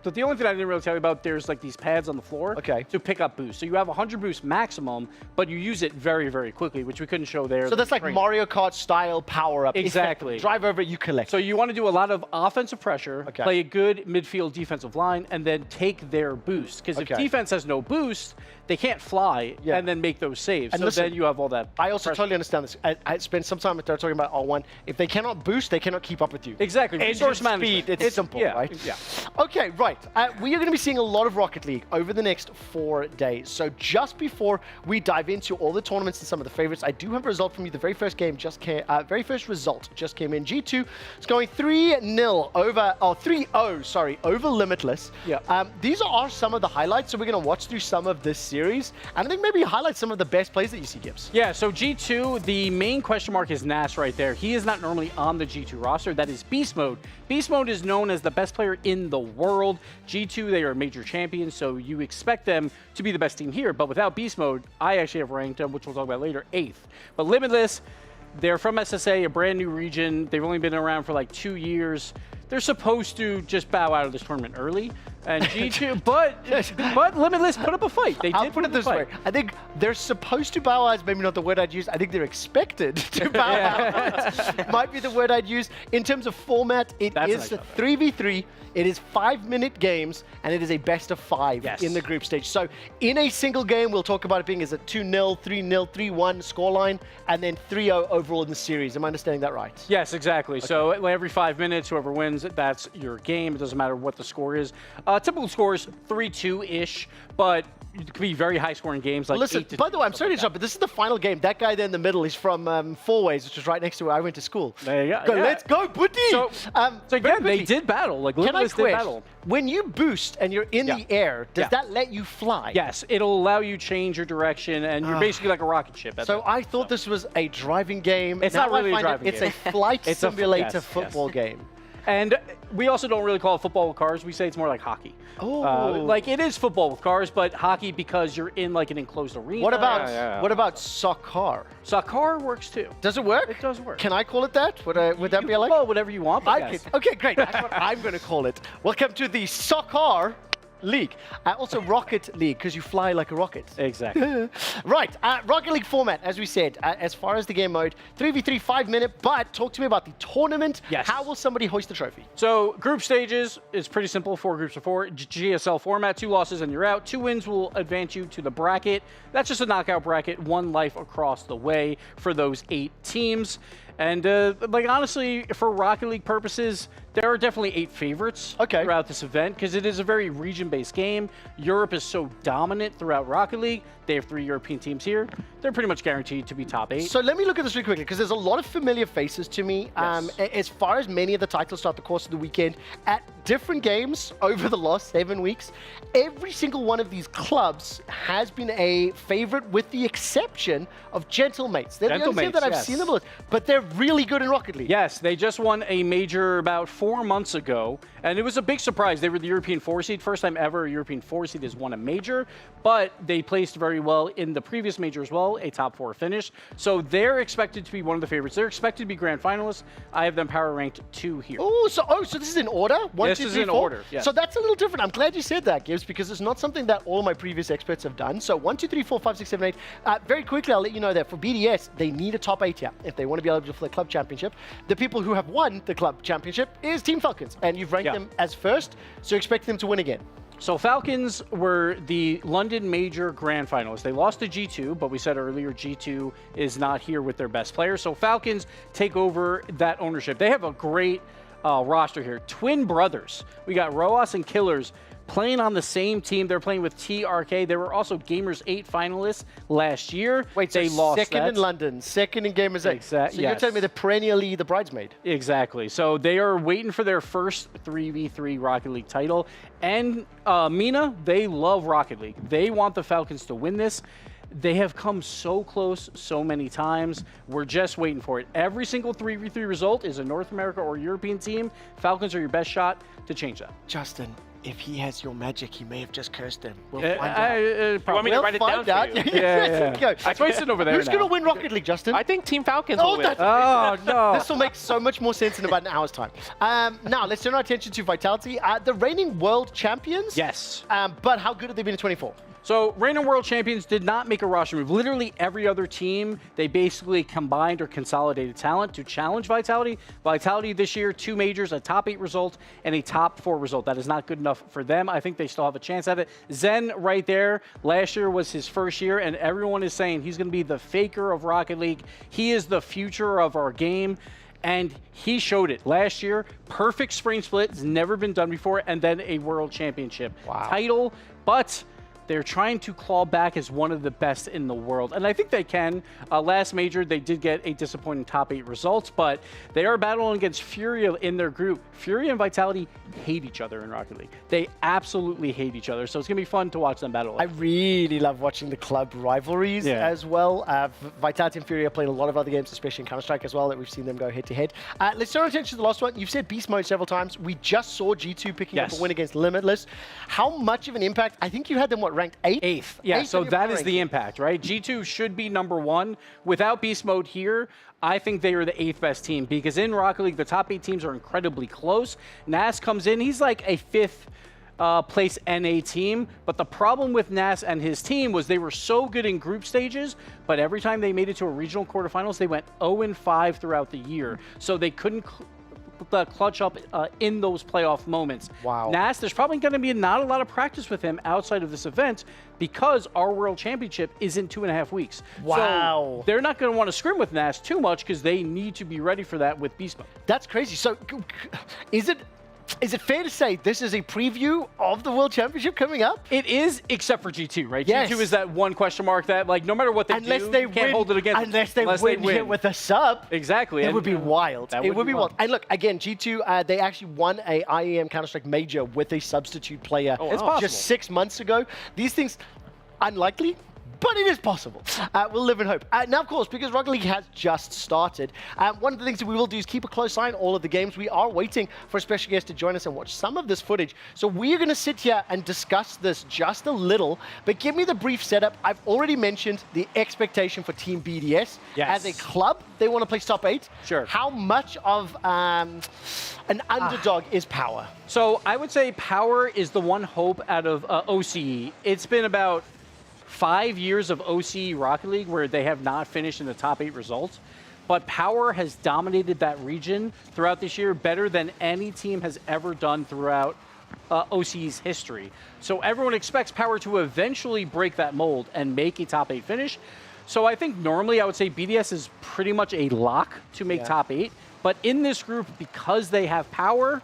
But the only thing I didn't really tell you about, there's like these pads on the floor to pick up boost. So you have 100 boost maximum, but you use it very, very quickly, which we couldn't show there. So that's like Mario Kart style power up. Exactly. Drive over it, you collect. So you want to do a lot of offensive pressure, play a good midfield defensive line, and then take their boost. Because if defense has no boost, they can't fly and then make those saves. And so then you have all that. I also totally understand this. I spent some time talking about R1. If they cannot boost, they cannot keep up with you. Exactly. Resource speed, it's simple, right? Yeah. Okay, right. We are going to be seeing a lot of Rocket League over the next 4 days. So just before we dive into all the tournaments and some of the favorites, I do have a result from you. The very first game just came, very first result just came in. G2 is going 3-0 over, 3-0, sorry, over Limitless. Yeah. These are some of the highlights. So we're going to watch through some of this series. And I think maybe highlight some of the best plays that you see, Gibbs. Yeah, so G2, the main question mark is Nash right there. He is not normally on the G2 roster. That is Beast Mode. Beast Mode is known as the best player in the world. G2, they are major champions, so you expect them to be the best team here. But without Beast Mode, I actually have ranked them, which we'll talk about later, 8th. But Limitless, they're from SSA, a brand new region. They've only been around for like 2 years. They're supposed to just bow out of this tournament early. And G2, but Limitless put up a fight. They did put it this way. I think they're supposed to bow out, is maybe not the word I'd use. I think they're expected to bow out. Might be the word I'd use. In terms of format, it is a 3v3. It is 5-minute games, and it is a best of 5 in the group stage. So in a single game, we'll talk about it being as a 2-0, 3-0, 3-1 scoreline, and then 3-0 overall in the series. Am I understanding that right? Yes, exactly. Okay. So every 5 minutes, whoever wins, that's your game. It doesn't matter what the score is. Typical score is 3-2-ish, but it could be very high-scoring games. Like listen, by the way, I'm sorry to interrupt, but this is the final game. That guy there in the middle is from Four Ways, which is right next to where I went to school. There you go. Let's go, buddy! So again, they did battle. Like, Limitless did battle. When you boost and you're in the air, does that let you fly? Yes, it'll allow you change your direction, and you're basically like a rocket ship. So I thought this was a driving game. It's not really a driving game. It's a flight simulator football game. And we also don't really call it football with cars. We say it's more like hockey. Like it is football with cars, but hockey because you're in like an enclosed arena. What about soccer? Soccer works too. Does it work? It does work. Can I call it that? Would that be like? Well, whatever you want. Yes. Okay, great. That's what I'm going to call it. Welcome to the Soccer League. Also Rocket League, because you fly like a rocket. Exactly. Right. Rocket League format, as we said, as far as the game mode, 3v3, 5-minute, but talk to me about the tournament. Yes. How will somebody hoist the trophy? So group stages is pretty simple. 4 groups of 4. GSL format, 2 losses and you're out. 2 wins will advance you to the bracket. That's just a knockout bracket, 1 life across the way for those 8 teams. And like honestly, for Rocket League purposes, there are definitely 8 favorites throughout this event because it is a very region-based game. Europe is so dominant throughout Rocket League. They have 3 European teams here. They're pretty much guaranteed to be top 8. So let me look at this really quickly because there's a lot of familiar faces to me. Yes. As far as many of the titles throughout the course of the weekend, at different games over the last 7 weeks, every single one of these clubs has been a favorite with the exception of Gentlemates. They're the only team that I've seen them with, but they're really good in Rocket League. Yes, they just won a major about 4 months ago, and it was a big surprise. They were the European 4 seed. First time ever a European 4 seed has won a major, but they placed very well in the previous major as well, a top 4 finish. So they're expected to be one of the favorites. They're expected to be grand finalists. I have them power ranked 2 here. So this is in order? 1, 2, 3, 4? Order, yes. So that's a little different. I'm glad you said that, Gibbs, because it's not something that all my previous experts have done. So 1, 2, 3, 4, 5, 6, 7, 8. Very quickly, I'll let you know that for BDS, they need a top 8 here if they want to be eligible for the club championship. The people who have won the club championship is Team Falcons, and you've ranked them as first, so expect them to win again. So Falcons were the London Major Grand Finalists. They lost to G2, but we said earlier G2 is not here with their best players. So Falcons take over that ownership. They have a great roster here. Twin brothers. We got Roas and Killers playing on the same team. They're playing with TRK. They were also Gamers 8 finalists last year. Wait, they so lost second in London, second in Gamers 8. Exactly. So you're telling me they're perennially the bridesmaid. Exactly. So they are waiting for their first 3v3 Rocket League title. And Mina, they love Rocket League. They want the Falcons to win this. They have come so close so many times. We're just waiting for it. Every single 3v3 result is a North America or European team. Falcons are your best shot to change that. Justin, if he has your magic, he may have just cursed them. We'll find out. You want me to write it down for you? Yeah. I wasted over there Who's going to win Rocket League, Justin? I think Team Falcons will win. Oh, no. This will make so much more sense in about an hour's time. Now, let's turn our attention to Vitality. The reigning world champions. Yes. But how good have they been in 24? So, reigning world champions did not make a roster move. Literally every other team, they basically combined or consolidated talent to challenge Vitality. Vitality this year, 2 majors, a top 8 result, and a top 4 result. That is not good enough for them. I think they still have a chance at it. Zen right there, last year was his first year, and everyone is saying he's going to be the faker of Rocket League. He is the future of our game. And he showed it last year. Perfect spring split. It's never been done before. And then a world championship title. But they're trying to claw back as one of the best in the world. And I think they can. Last major, they did get a disappointing top 8 results, but they are battling against Furia in their group. Furia and Vitality hate each other in Rocket League. They absolutely hate each other. So it's going to be fun to watch them battle. I really love watching the club rivalries as well. Vitality and Furia played a lot of other games, especially in Counter-Strike as well, that we've seen them go head-to-head. Let's turn our attention to the last one. You've said Beast Mode several times. We just saw G2 picking up a win against Limitless. How much of an impact? I think you had them, ranked 8th? 8th. Yeah, 8th so that is the impact, right? G2 should be number 1. Without Beast Mode here, I think they are the 8th best team because in Rocket League, the top 8 teams are incredibly close. Nas comes in, he's like a 5th place NA team, but the problem with Nas and his team was they were so good in group stages, but every time they made it to a regional quarterfinals, they went 0-5 throughout the year. So they couldn't clutch up in those playoff moments. Wow. Nas, there's probably going to be not a lot of practice with him outside of this event because our World Championship is in 2.5 weeks. Wow. So they're not going to want to scrim with Nas too much because they need to be ready for that with Beast Mode. That's crazy. So is it fair to say this is a preview of the World Championship coming up? It is, except for G2, right? Yes. G2 is that one question mark that, like, no matter what they do, you can't hold it against them. Unless they win with a sub. Exactly. It would be wild. It would be wild. And look, again, G2, they actually won a IEM Counter-Strike major with a substitute player just 6 months ago. These things, unlikely, but it is possible. We'll live in hope. Now, of course, because Rocket League has just started, one of the things that we will do is keep a close eye on all of the games. We are waiting for a special guest to join us and watch some of this footage. So we are going to sit here and discuss this just a little, but give me the brief setup. I've already mentioned the expectation for Team BDS. Yes. As a club, they want to place top 8. Sure. How much of an underdog is Power? So I would say Power is the one hope out of OCE. It's been about 5 years of OCE Rocket League where they have not finished in the top 8 results. But Power has dominated that region throughout this year better than any team has ever done throughout OCE's history. So everyone expects Power to eventually break that mold and make a top 8 finish. So I think normally I would say BDS is pretty much a lock to make top 8. But in this group, because they have Power,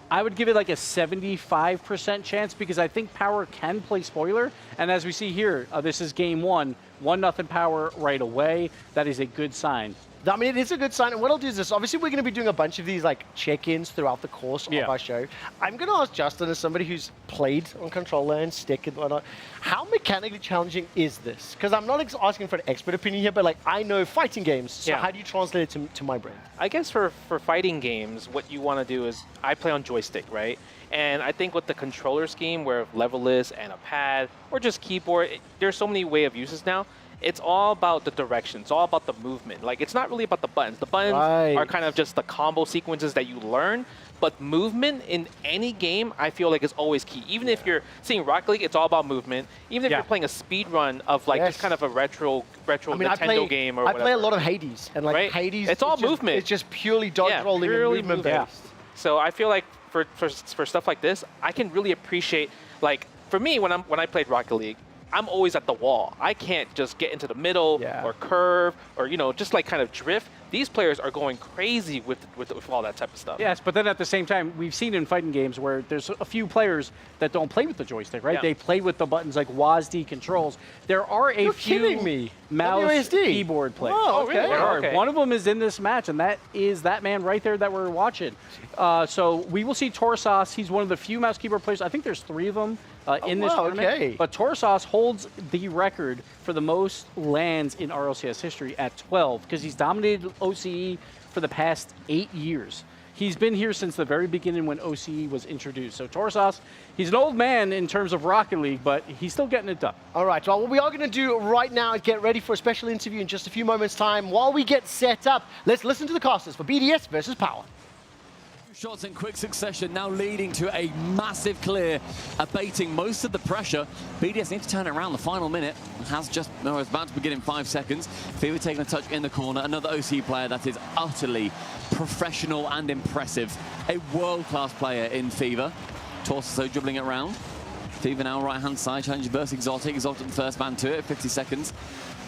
I would give it like a 75% chance because I think Power can play spoiler. And as we see here, this is game 1, 1-0 Power right away. That is a good sign. I mean, it is a good sign. And what I'll do is this. Obviously, we're going to be doing a bunch of these like check-ins throughout the course of our show. I'm going to ask Justin, as somebody who's played on controller and stick and whatnot, how mechanically challenging is this? Because I'm not asking for an expert opinion here, but like I know fighting games. So how do you translate it to my brain? I guess for fighting games, what you want to do is I play on joystick, right? And I think with the controller scheme where level-less and a pad or just keyboard, there's so many way of uses now. It's all about the direction. It's all about the movement. Like, it's not really about the buttons. The buttons are kind of just the combo sequences that you learn. But movement in any game, I feel like is always key. Even if you're seeing Rocket League, it's all about movement. Even if you're playing a speed run of like just kind of a retro Nintendo game or whatever. I play a lot of Hades, and like Hades, it's all movement. It's just purely dodge rolling and movement based. So I feel like for stuff like this, I can really appreciate, like, for me when I played Rocket League, I'm always at the wall. I can't just get into the middle or curve or, you know, just like kind of drift. these players are going crazy with all that type of stuff. Yes, but then at the same time, we've seen in fighting games where there's a few players that don't play with the joystick, right? Yeah. They play with the buttons like WASD controls. There are a few mouse WASD? keyboard players. Oh, okay. There are. Okay. One of them is in this match, and that is that man right there that we're watching. So we will see Torsas. He's one of the few mouse keyboard players. I think there's 3 of them in this tournament. Okay. But Torsas holds the record for the most lands in RLCS history at 12 because he's dominated OCE for the past 8 years. He's been here since the very beginning when OCE was introduced. So Torsas, he's an old man in terms of Rocket League, but he's still getting it done. All right, well, what we are going to do right now is get ready for a special interview in just a few moments' time. While we get set up, let's listen to the casters for BDS versus Power. Shots in quick succession, now leading to a massive clear, abating most of the pressure. BDS need to turn it around the final minute. It's about to begin in 5 seconds. Fever taking a touch in the corner. Another OC player that is utterly professional and impressive. A world-class player in Fever. Torso dribbling it around. Fever now right-hand side, challenging versus Exotic. Exotic the first man to it, 50 seconds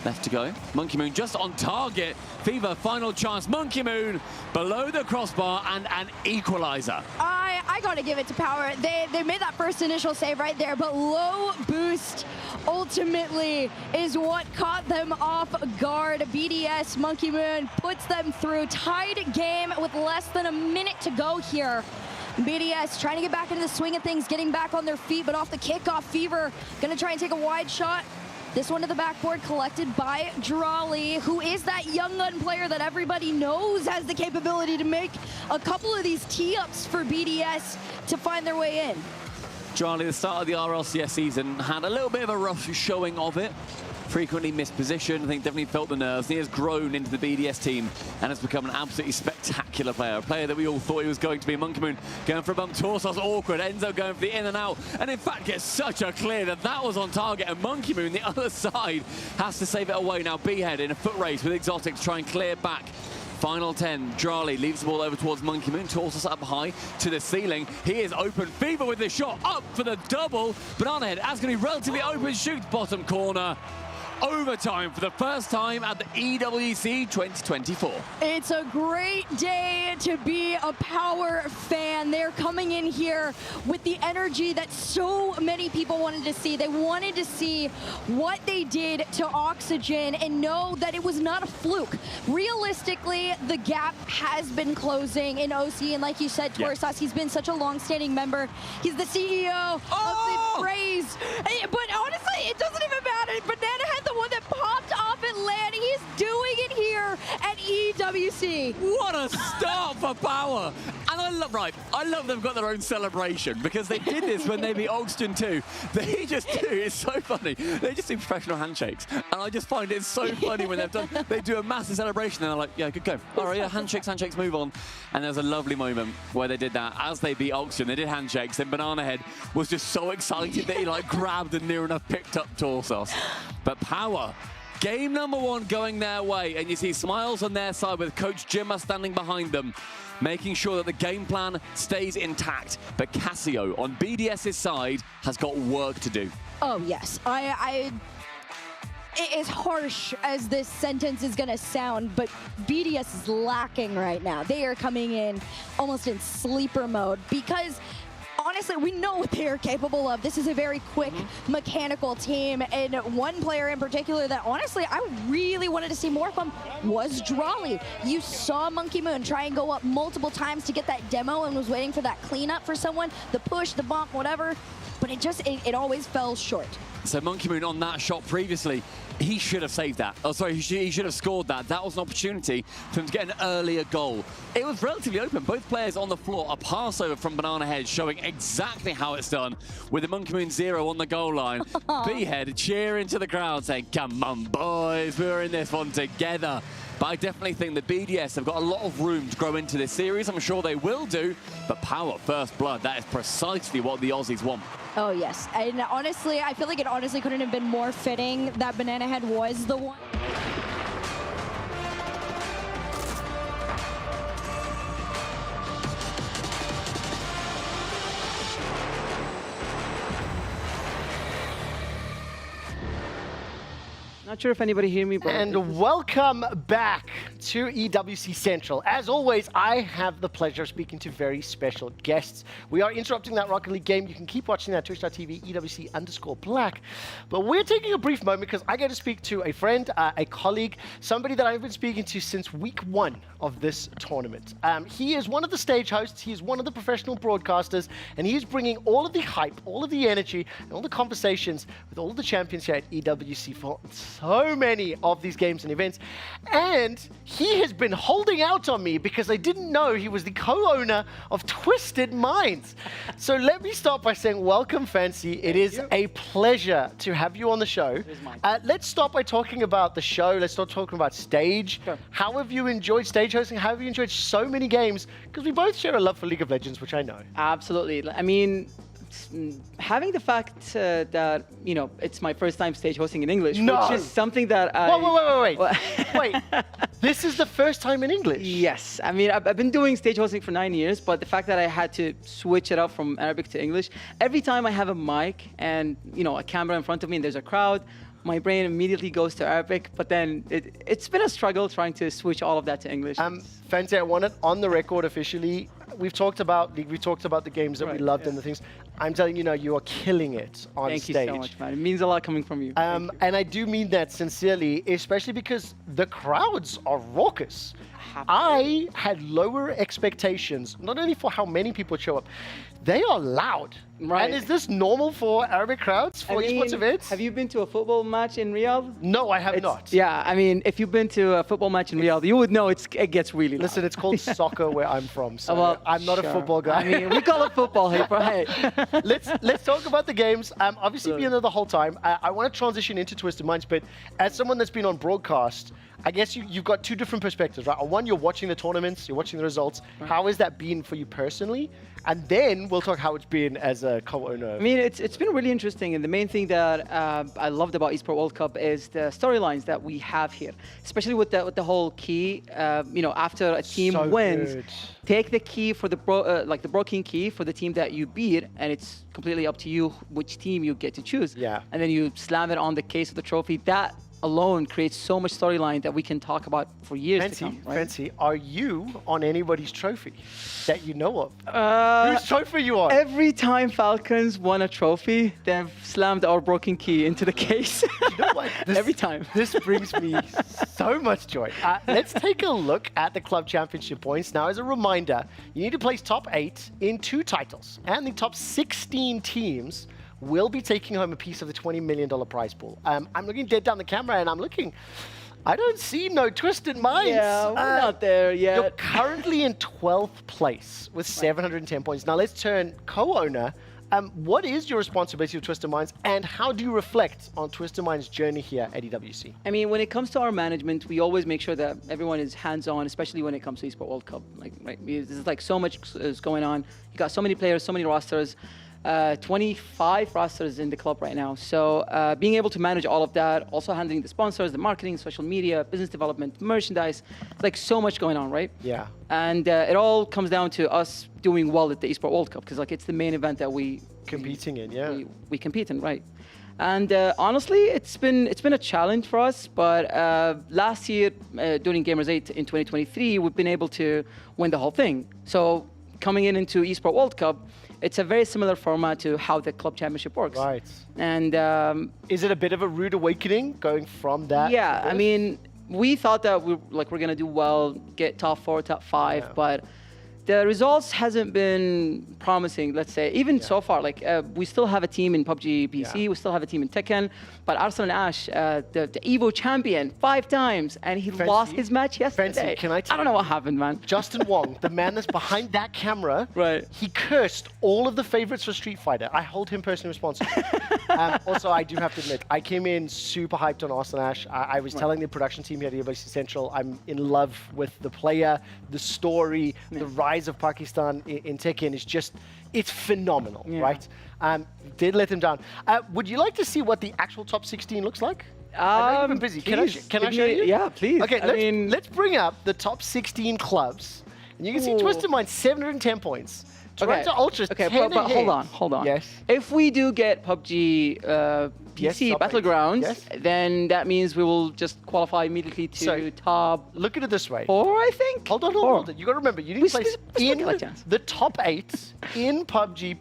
left to go. Monkey Moon just on target. Fever, final chance. Monkey Moon below the crossbar and an equalizer. I gotta give it to Power. They made that first initial save right there, but low boost ultimately is what caught them off guard. BDS, Monkey Moon puts them through. Tied game with less than a minute to go here. BDS trying to get back into the swing of things, getting back on their feet, but off the kickoff, Fever gonna try and take a wide shot. This one to the backboard collected by Drawley, who is that young gun player that everybody knows has the capability to make a couple of these tee-ups for BDS to find their way in. Charlie, the start of the RLCS season had a little bit of a rough showing of it. Frequently missed position, I think definitely felt the nerves. He has grown into the BDS team and has become an absolutely spectacular player. A player that we all thought he was going to be. Monkey Moon going for a bump. Torsos awkward, ends up going for the in and out. And in fact gets such a clear that was on target. And Monkey Moon, the other side, has to save it away. Now B-Head in a foot race with Exotic to try and clear back. Final 10, Drawley leaves the ball over towards Monkey Moon. Torsos up high to the ceiling. He is open. Fever with the shot up for the double. Banana Head, as going to be relatively open, shoots bottom corner. Overtime for the first time at the EWC 2024. It's a great day to be a Power fan. They're coming in here with the energy that so many people wanted to see. They wanted to see what they did to Oxygen and know that it was not a fluke. Realistically, the gap has been closing in OC, and like you said, Torsas, he's been such a long-standing member. He's the CEO of the Braves. But honestly, it doesn't even matter. Banana Head, the one that popped off at LAN, he's doing it here at EWC. What a start for Power! And I love they've got their own celebration because they did this when they beat Oxygen too. They just do, it's so funny. They just do professional handshakes. And I just find it so funny when they do a massive celebration and they're like, yeah, good go. All right, yeah, handshakes, move on. And there's a lovely moment where they did that. As they beat Oxygen, they did handshakes. Then Banana Head was just so excited that he grabbed and near enough picked up Torsos. But Power, game number 1 going their way, and you see smiles on their side with Coach Jimmer standing behind them, making sure that the game plan stays intact. But Casio on BDS's side has got work to do. Oh, yes. As harsh as this sentence is going to sound, but BDS is lacking right now. They are coming in almost in sleeper mode because honestly, we know what they are capable of. This is a very quick, mechanical team, and one player in particular that honestly I really wanted to see more from was Drawley. You saw Monkey Moon try and go up multiple times to get that demo and was waiting for that cleanup for someone, the push, the bump, whatever, but it always fell short. So Monkey Moon on that shot previously, he should have saved that. Oh, sorry, he should have scored that. That was an opportunity for him to get an earlier goal. It was relatively open. Both players on the floor. A pass over from Banana Head showing exactly how it's done with the Monkey Moon 0 on the goal line. B-Head cheering to the crowd saying, come on, boys, we're in this one together. But I definitely think that BDS have got a lot of room to grow into this series. I'm sure they will do. But Power, first blood, that is precisely what the Aussies want. Oh, yes. And honestly, I feel like it honestly couldn't have been more fitting that Banana Head was the one. Not sure if anybody hear me, but... And welcome back to EWC Central. As always, I have the pleasure of speaking to very special guests. We are interrupting that Rocket League game. You can keep watching that twitch.tv EWC_black. But we're taking a brief moment because I get to speak to a friend, a colleague, somebody that I've been speaking to since week 1 of this tournament. He is one of the stage hosts, he is one of the professional broadcasters, and he is bringing all of the hype, all of the energy, and all the conversations with all of the champions here at EWC for so many of these games and events. And he has been holding out on me because I didn't know he was the co-owner of Twisted Minds. So let me start by saying welcome, Fancy. It is a pleasure to have you on the show. Let's start by talking about the show. Let's start talking about stage. Sure. How have you enjoyed stage hosting? How have you enjoyed so many games? Because we both share a love for League of Legends, which I know. Absolutely. I mean, having the fact that, you know, it's my first time stage hosting in English, which is something that I... Wait. This is the first time in English? Yes. I mean, I've been doing stage hosting for 9 years, but the fact that I had to switch it up from Arabic to English, every time I have a mic and, you know, a camera in front of me and there's a crowd, my brain immediately goes to Arabic, but then it's been a struggle trying to switch all of that to English. Fancy, I want it on the record officially. We've talked about the games that we loved and the things. I'm telling you now, you are killing it on stage. Thank you so much, man. It means a lot coming from you. And I do mean that sincerely, especially because the crowds are raucous. I had lower expectations, not only for how many people show up, they are loud. Right. And is this normal for Arabic crowds for esports events? Have you been to a football match in Riyadh? No, I have not. Yeah, I mean, if you've been to a football match in Riyadh, you would know it gets really loud. Listen, it's called soccer where I'm from, so I'm not a football guy. I mean, we call it football here, right? Let's talk about the games. Obviously, being there the whole time, I want to transition into Twisted Minds, but as someone that's been on broadcast, I guess you've got two different perspectives, right? One, you're watching the tournaments, you're watching the results. Right. How has that been for you personally? And then we'll talk how it's been as a co-owner. I mean, it's been really interesting, and the main thing that I loved about Esports World Cup is the storylines that we have here, especially with the whole key. You know, after a team wins, take the key for the broken key for the team that you beat, and it's completely up to you which team you get to choose. Yeah. And then you slam it on the case of the trophy. That alone creates so much storyline that we can talk about for years to come. Right? Fancy, are you on anybody's trophy that you know of? Whose trophy are you on? Every time Falcons won a trophy, they've slammed our broken key into the case. You know what? Every time. This brings me so much joy. Let's take a look at the club championship points. Now, as a reminder, you need to place top 8 in 2 titles, and the top 16 teams will be taking home a piece of the $20 million prize pool. I'm looking dead down the camera and I'm looking, I don't see no Twisted Minds. Yeah, we're not there yet. You're currently in 12th place with 710 points. Now let's turn co-owner. What is your responsibility with Twisted Minds, and how do you reflect on Twisted Minds' journey here at EWC? I mean, when it comes to our management, we always make sure that everyone is hands-on, especially when it comes to Esports World Cup. This is like so much is going on. You got so many players, so many rosters. 25 rosters in the club right now. So being able to manage all of that, also handling the sponsors, the marketing, social media, business development, merchandise, like so much going on, right? Yeah. And it all comes down to us doing well at the Esports World Cup, because like it's the main event that we competing in, yeah. We compete in, right? And honestly, it's been a challenge for us. But last year, during Gamers 8 in 2023, we've been able to win the whole thing. So coming into Esports World Cup, it's a very similar format to how the club championship works. Right. And is it a bit of a rude awakening going from that? Yeah, I mean, we thought that we're gonna do well, get top 4, top 5, but the results hasn't been promising, let's say. Even so far, like we still have a team in PUBG PC, we still have a team in Tekken, but Arslan Ash, the EVO champion 5 times, and he lost his match yesterday. Can I don't know what happened, man. Justin Wong, the man that's behind that camera, he cursed all of the favorites for Street Fighter. I hold him personally responsible. Also, I do have to admit, I came in super hyped on Arslan Ash. I was telling the production team here at EWC Central, I'm in love with the player, the story, the rise of Pakistan in Tekken is just, it's phenomenal, right? Did let him down. Would you like to see what the actual top 16 looks like? I know you've been busy. Can I show you? Yeah, please. Okay, let's bring up the top 16 clubs. And you can see Twisted Minds, 710 points. Toronto Ultras. Okay, 10 but ahead. hold on. Yes. If we do get PUBG PC top eight. Battlegrounds, Yes. then that means we will just qualify immediately to top. Look at it this way. 4, I think. Hold on. You got to remember, you need to place in the top 8 in PUBG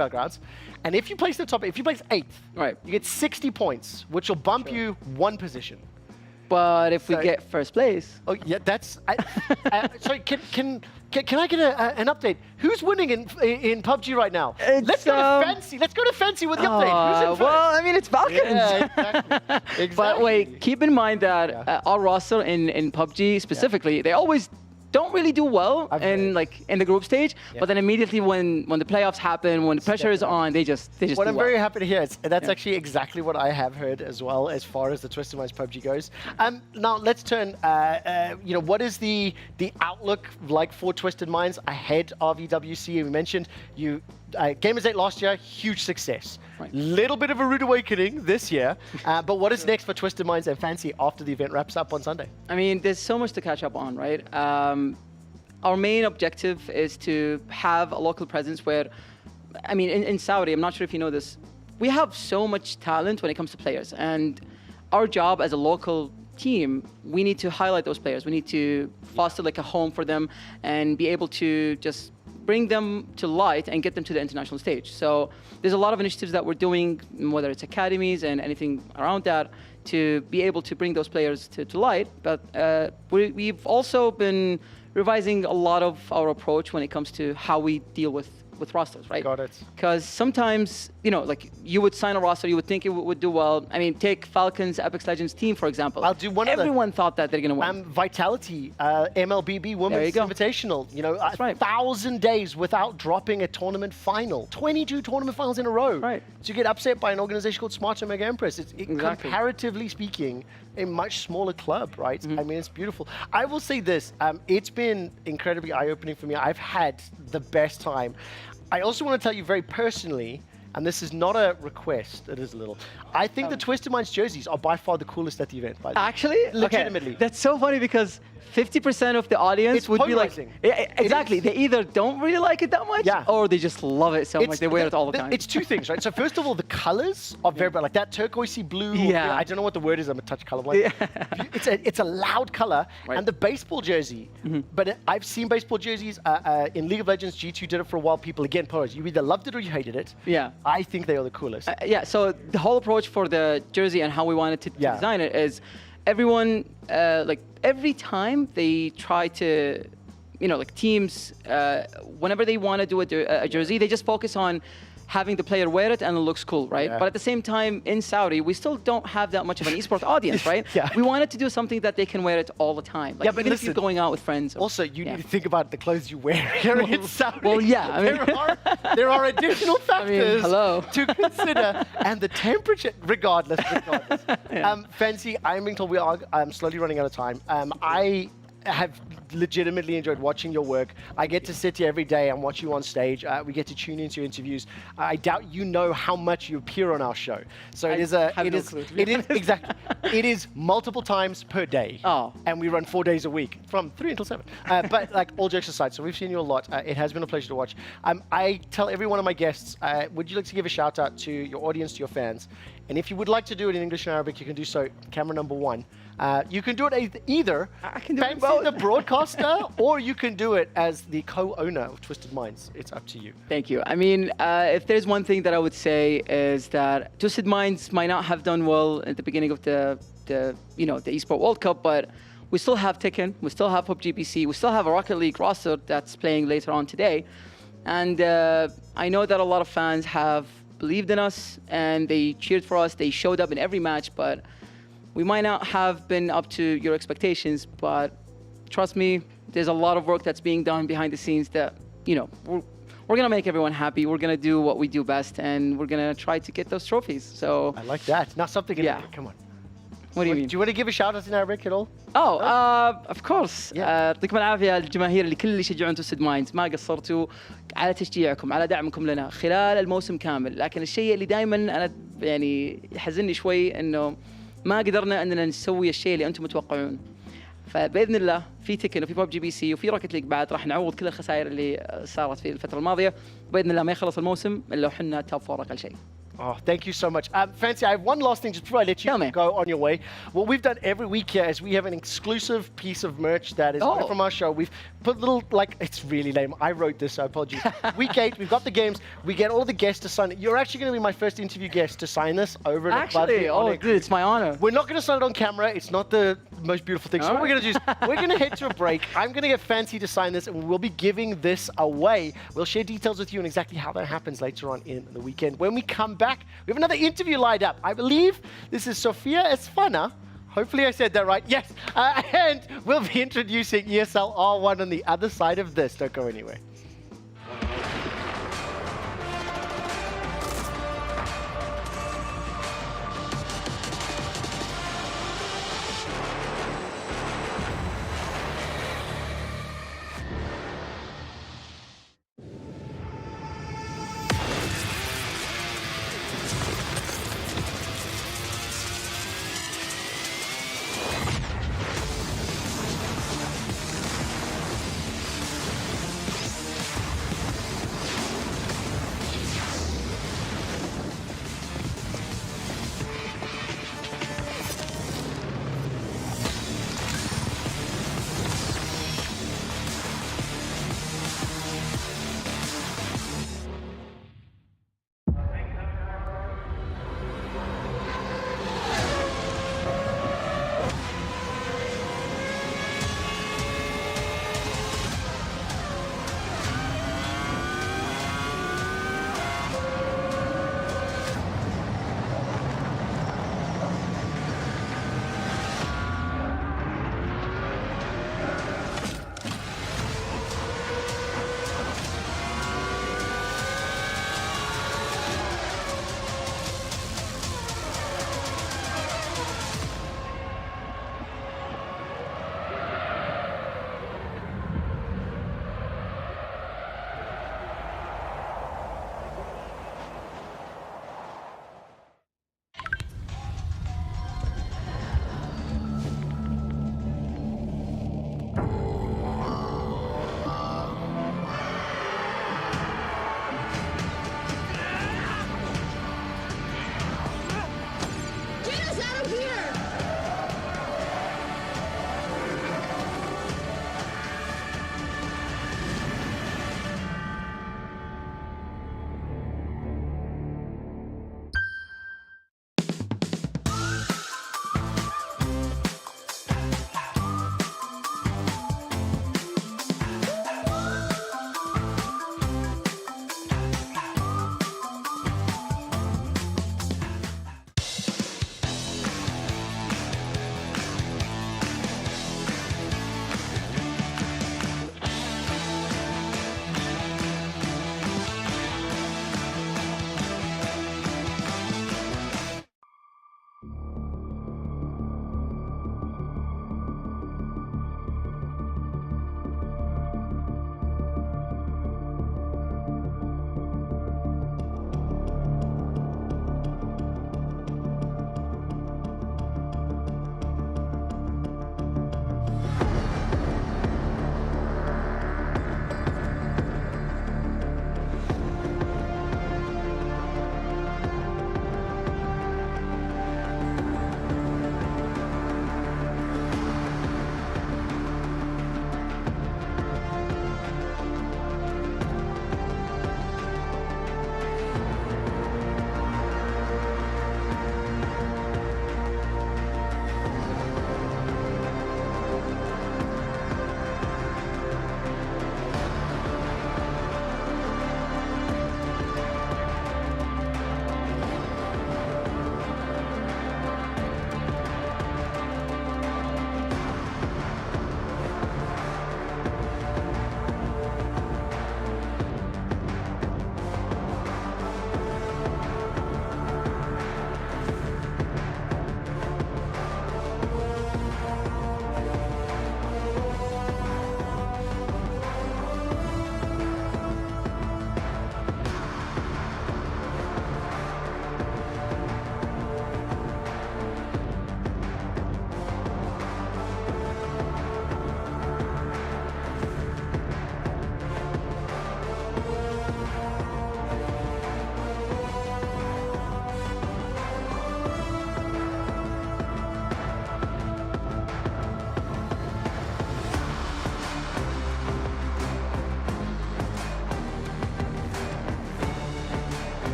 Battlegrounds. And if you place the top 8, if you place 8th, right, you get 60 points, which will bump you 1 position. But if we get first place, oh yeah, that's. Sorry, can I get an update? Who's winning in PUBG right now? Let's go to Fancy. Let's go to Fancy with the update. Who's in first? Well, I mean, it's Falcons. Yeah, exactly. But wait, keep in mind that our roster in PUBG specifically, they always don't really do well in the group stage, but then immediately when the playoffs happen, when the pressure is on, they just What do I'm very happy to hear is that's actually exactly what I have heard as well, as far as the Twisted Minds PUBG goes. Now let's turn. What is the outlook like for Twisted Minds ahead of EWC? And we mentioned you. Gamers 8 last year, huge success. Little bit of a rude awakening this year, but what is next for Twisted Minds and Fancy after the event wraps up on Sunday? I mean, there's so much to catch up on, right? Our main objective is to have a local presence where, I mean, in Saudi, I'm not sure if you know this, we have so much talent when it comes to players, and our job as a local team, we need to highlight those players. We need to foster like a home for them and be able to just bring them to light and get them to the international stage. So there's a lot of initiatives that we're doing, whether it's academies and anything around that, to be able to bring those players to light. But we've also been revising a lot of our approach when it comes to how we deal with rosters, right? Got it. Because sometimes, like you would sign a roster, you would think it would do well. I mean, take Falcons, Apex Legends team, for example. I'll do one Everyone thought that they're going to win. Vitality, MLBB Women's Invitational. 1,000 days without dropping a tournament final. 22 tournament finals in a row. Right. So you get upset by an organization called Smart Mega Empress. It's comparatively speaking, a much smaller club, right? I mean, it's beautiful. I will say this, it's been incredibly eye-opening for me. I've had the best time. I also want to tell you very personally, and this is not a request, it is a little. I think the Twisted Minds jerseys are by far the coolest at the event. By the way. Actually? Legitimately. Okay. That's so funny because 50% of the audience would be like, exactly, they either don't really like it that much, or they just love it so much, they wear it all the time. It's two things, right? So first of all, the colors are very bright, like that turquoisey blue. I don't know what the word is, I'm a touch colorblind. It's a loud color, and the baseball jersey, but I've seen baseball jerseys in League of Legends, G2 did it for a while, people again polarized. You either loved it or you hated it. Yeah. I think they are the coolest. So the whole approach for the jersey and how we wanted to design it is everyone, every time they try to, teams, whenever they want to do a jersey, they just focus on having the player wear it and it looks cool, right? But at the same time, in Saudi, we still don't have that much of an esports audience, right? We wanted to do something that they can wear it all all the time. Like, but even if you're going out with friends. Also, you need to think about the clothes you wear here in Saudi. Well, yeah. I mean, there are additional factors hello. to consider, and the temperature, regardless. Fancy, I'm being told I'm slowly running out of time. I have legitimately enjoyed watching your work. I get to sit here every day and watch you on stage. We get to tune into your interviews. I doubt you know how much you appear on our show. So it is multiple times per day. And we run 4 days a week from 3 until 7. But like all jokes aside, so we've seen you a lot. It has been a pleasure to watch. I tell every one of my guests, would you like to give a shout out to your audience, to your fans? And if you would like to do it in English and Arabic, you can do so. Camera number 1. You can do it either Fancy the broadcaster, or you can do it as the co-owner of Twisted Minds. It's up to you. Thank you. I mean, if there's one thing that I would say is that Twisted Minds might not have done well at the beginning of the Esports World Cup, but we still have Tekken, we still have PUBG BC, we still have a Rocket League roster that's playing later on today. And I know that a lot of fans have believed in us and they cheered for us, they showed up in every match, but we might not have been up to your expectations, but trust me, there's a lot of work that's being done behind the scenes that, we're going to make everyone happy. We're going to do what we do best, and we're going to try to get those trophies. So I like that. Not something in Arabic. Come on. What do you mean? Do you want to give a shout out in Arabic at all? Of course. يعطيكم العافية الجماهير اللي كل اللي يشجعون توستد مايندز، ما قصرتوا على تشجيعكم، على دعمكم لنا خلال الموسم كامل. لكن الشيء اللي دائما أنا يحزنني شوي إنه ما قدرنا أننا نسوي الشيء اللي أنتم متوقعون. فباذن الله في تكن وفي ببجي بي سي وفي روكت ليج بعد راح نعوض كل الخسائر اللي صارت في الفتره الماضيه، وباذن الله ما يخلص الموسم الا وحنا توب 4 اقل شيء. Oh, thank you so much. Fancy, I have one last thing just before I let you go on your way. What we've done every week here is we have an exclusive piece of merch that is from our show. We've put little, like, it's really lame. I wrote this, so apologies. Week 8, we've got the games. We get all the guests to sign it. You're actually going to be my first interview guest to sign this over at Actually, oh, good. It's my honor. We're not going to sign it on camera. It's not the most beautiful thing. So what we're going to do is we're going to head to a break. I'm going to get Fancy to sign this, and we'll be giving this away. We'll share details with you on exactly how that happens later on in the weekend. When we come back, we have another interview lined up. I believe this is Sofia Esfana. Hopefully I said that right. Yes. And we'll be introducing ESL R1 on the other side of this. Don't go anywhere.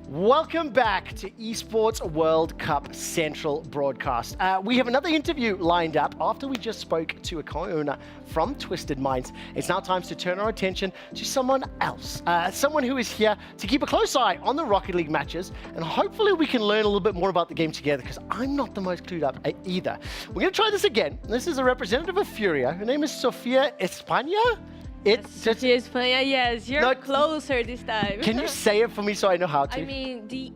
Welcome back to Esports World Cup Central Broadcast. We have another interview lined up after we just spoke to a co-owner from Twisted Minds. It's now time to turn our attention to someone else, someone who is here to keep a close eye on the Rocket League matches, and hopefully we can learn a little bit more about the game together, because I'm not the most clued up either. We're going to try this again. This is a representative of Furia. Her name is Sofia España. Sofia España, yes, you're closer this time. Can you say it for me so I know how to? I mean, the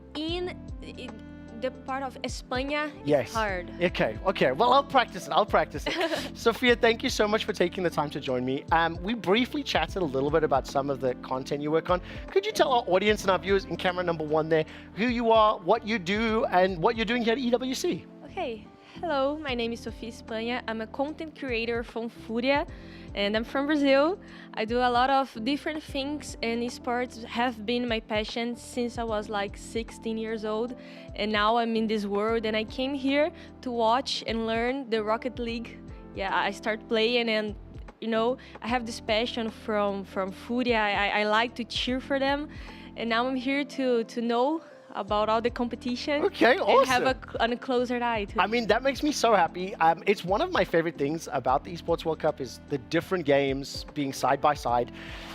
part of España is hard. Okay. Well, I'll practice it. Sofia, thank you so much for taking the time to join me. We briefly chatted a little bit about some of the content you work on. Could you tell our audience and our viewers in camera number 1 there who you are, what you do, and what you're doing here at EWC? Okay. Hello, my name is Sofia España. I'm a content creator from Furia, and I'm from Brazil. I do a lot of different things, and esports have been my passion since I was like 16 years old. And now I'm in this world, and I came here to watch and learn the Rocket League. Yeah, I start playing, and you know, I have this passion from Furia. I like to cheer for them, and now I'm here to know about all the competition. Okay, awesome. And have a closer eye to it. I mean, that makes me so happy. It's one of my favorite things about the Esports World Cup is the different games being side by side.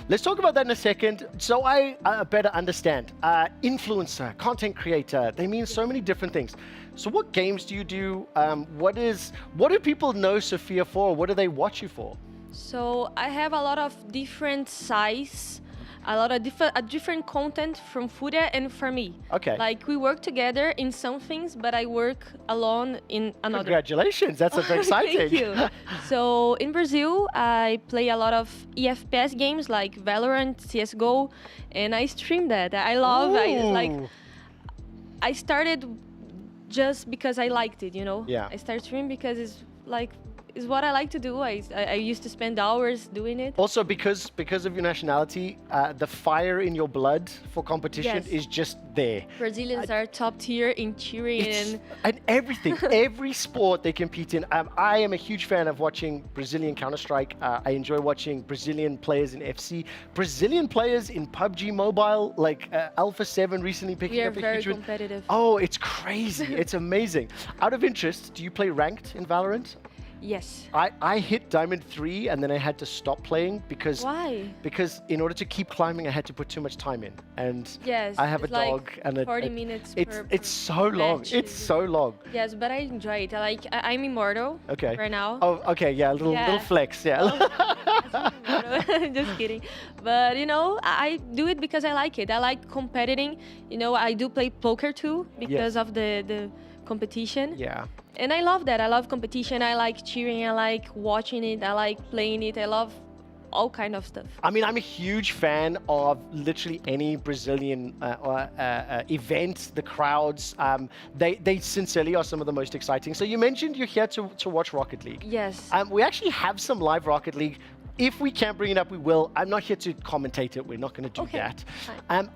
Let's talk about that in a second. So I better understand. Influencer, content creator, they mean so many different things. So what games do you do? What do people know Sofia for? What do they watch you for? So I have a lot of different size, a lot of different content from Furia and for me. Okay. Like we work together in some things, but I work alone in another. Congratulations, that's very exciting. Thank you. So in Brazil, I play a lot of EFPS games like Valorant, CSGO, and I stream that. I love, I started just because I liked it, you know? Yeah. I started streaming because it's what I like to do. I used to spend hours doing it. Also, because of your nationality, the fire in your blood for competition is just there. Brazilians are top tier in cheering and everything, every sport they compete in. I am a huge fan of watching Brazilian Counter-Strike. I enjoy watching Brazilian players in FC, Brazilian players in PUBG Mobile, like Alpha 7 recently picking up a huge We are very competitive. Oh, it's crazy. It's amazing. Out of interest, do you play ranked in Valorant? Yes. I hit Diamond 3 and then I had to stop playing because Why? Because in order to keep climbing I had to put too much time in, and yes, I have a like dog and 40 minutes it's so long. It's so long. Yes, but I enjoy it. I'm immortal right now. Oh, okay, yeah, little flex, yeah. Just kidding. But you know, I do it because I like it. I like competing. You know, I do play poker too because of the competition. Yeah. And I love that. I love competition. I like cheering. I like watching it. I like playing it. I love all kind of stuff. I mean, I'm a huge fan of literally any Brazilian event. The crowds, they sincerely are some of the most exciting. So you mentioned you're here to watch Rocket League. Yes. We actually have some live Rocket League. If we can bring it up, we will. I'm not here to commentate it. We're not going to do that.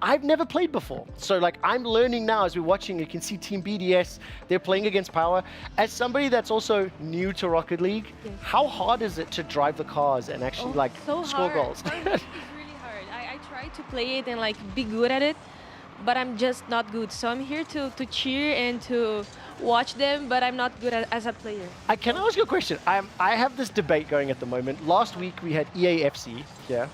I've never played before. So like I'm learning now as we're watching. You can see Team BDS, they're playing against Power. As somebody that's also new to Rocket League, how hard is it to drive the cars and actually score goals? It's really hard. I try to play it and like be good at it, but I'm just not good. So I'm here to cheer and to watch them, but I'm not good as a player. Can I ask you a question? I have this debate going at the moment. Last week we had EAFC here,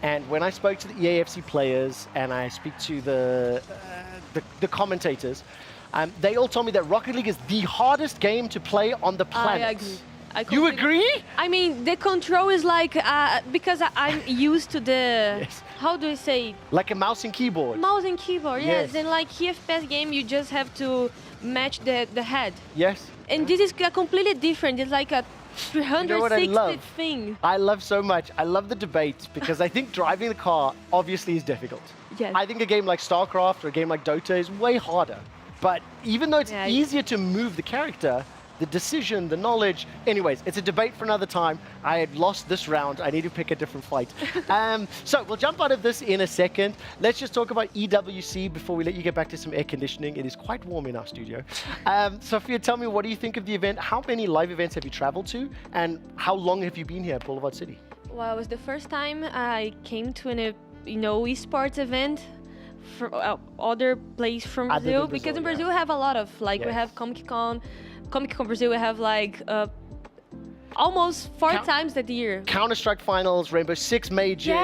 and when I spoke to the EAFC players and I speak to the commentators, they all told me that Rocket League is the hardest game to play on the planet. I agree. You agree? I mean, the control is like, because I'm used to the, how do I say? Like a mouse and keyboard. Mouse and keyboard, yes. And like EFPS game, you just have to match the head. Yes. And this is completely different. It's like a 360 thing. I love so much. I love the debate because I think driving the car obviously is difficult. Yes. I think a game like StarCraft or a game like Dota is way harder. But even though it's easier to move the character, the decision, the knowledge. Anyways, it's a debate for another time. I had lost this round. I need to pick a different fight. So we'll jump out of this in a second. Let's just talk about EWC before we let you get back to some air conditioning. It is quite warm in our studio. Sofia, tell me, what do you think of the event? How many live events have you traveled to? And how long have you been here at Boulevard City? Well, it was the first time I came to an esports event other place from Brazil, because in Brazil we have a lot of we have Comic Con Brazil, we have like almost 4 times that year. Counter-Strike finals, Rainbow Six majors,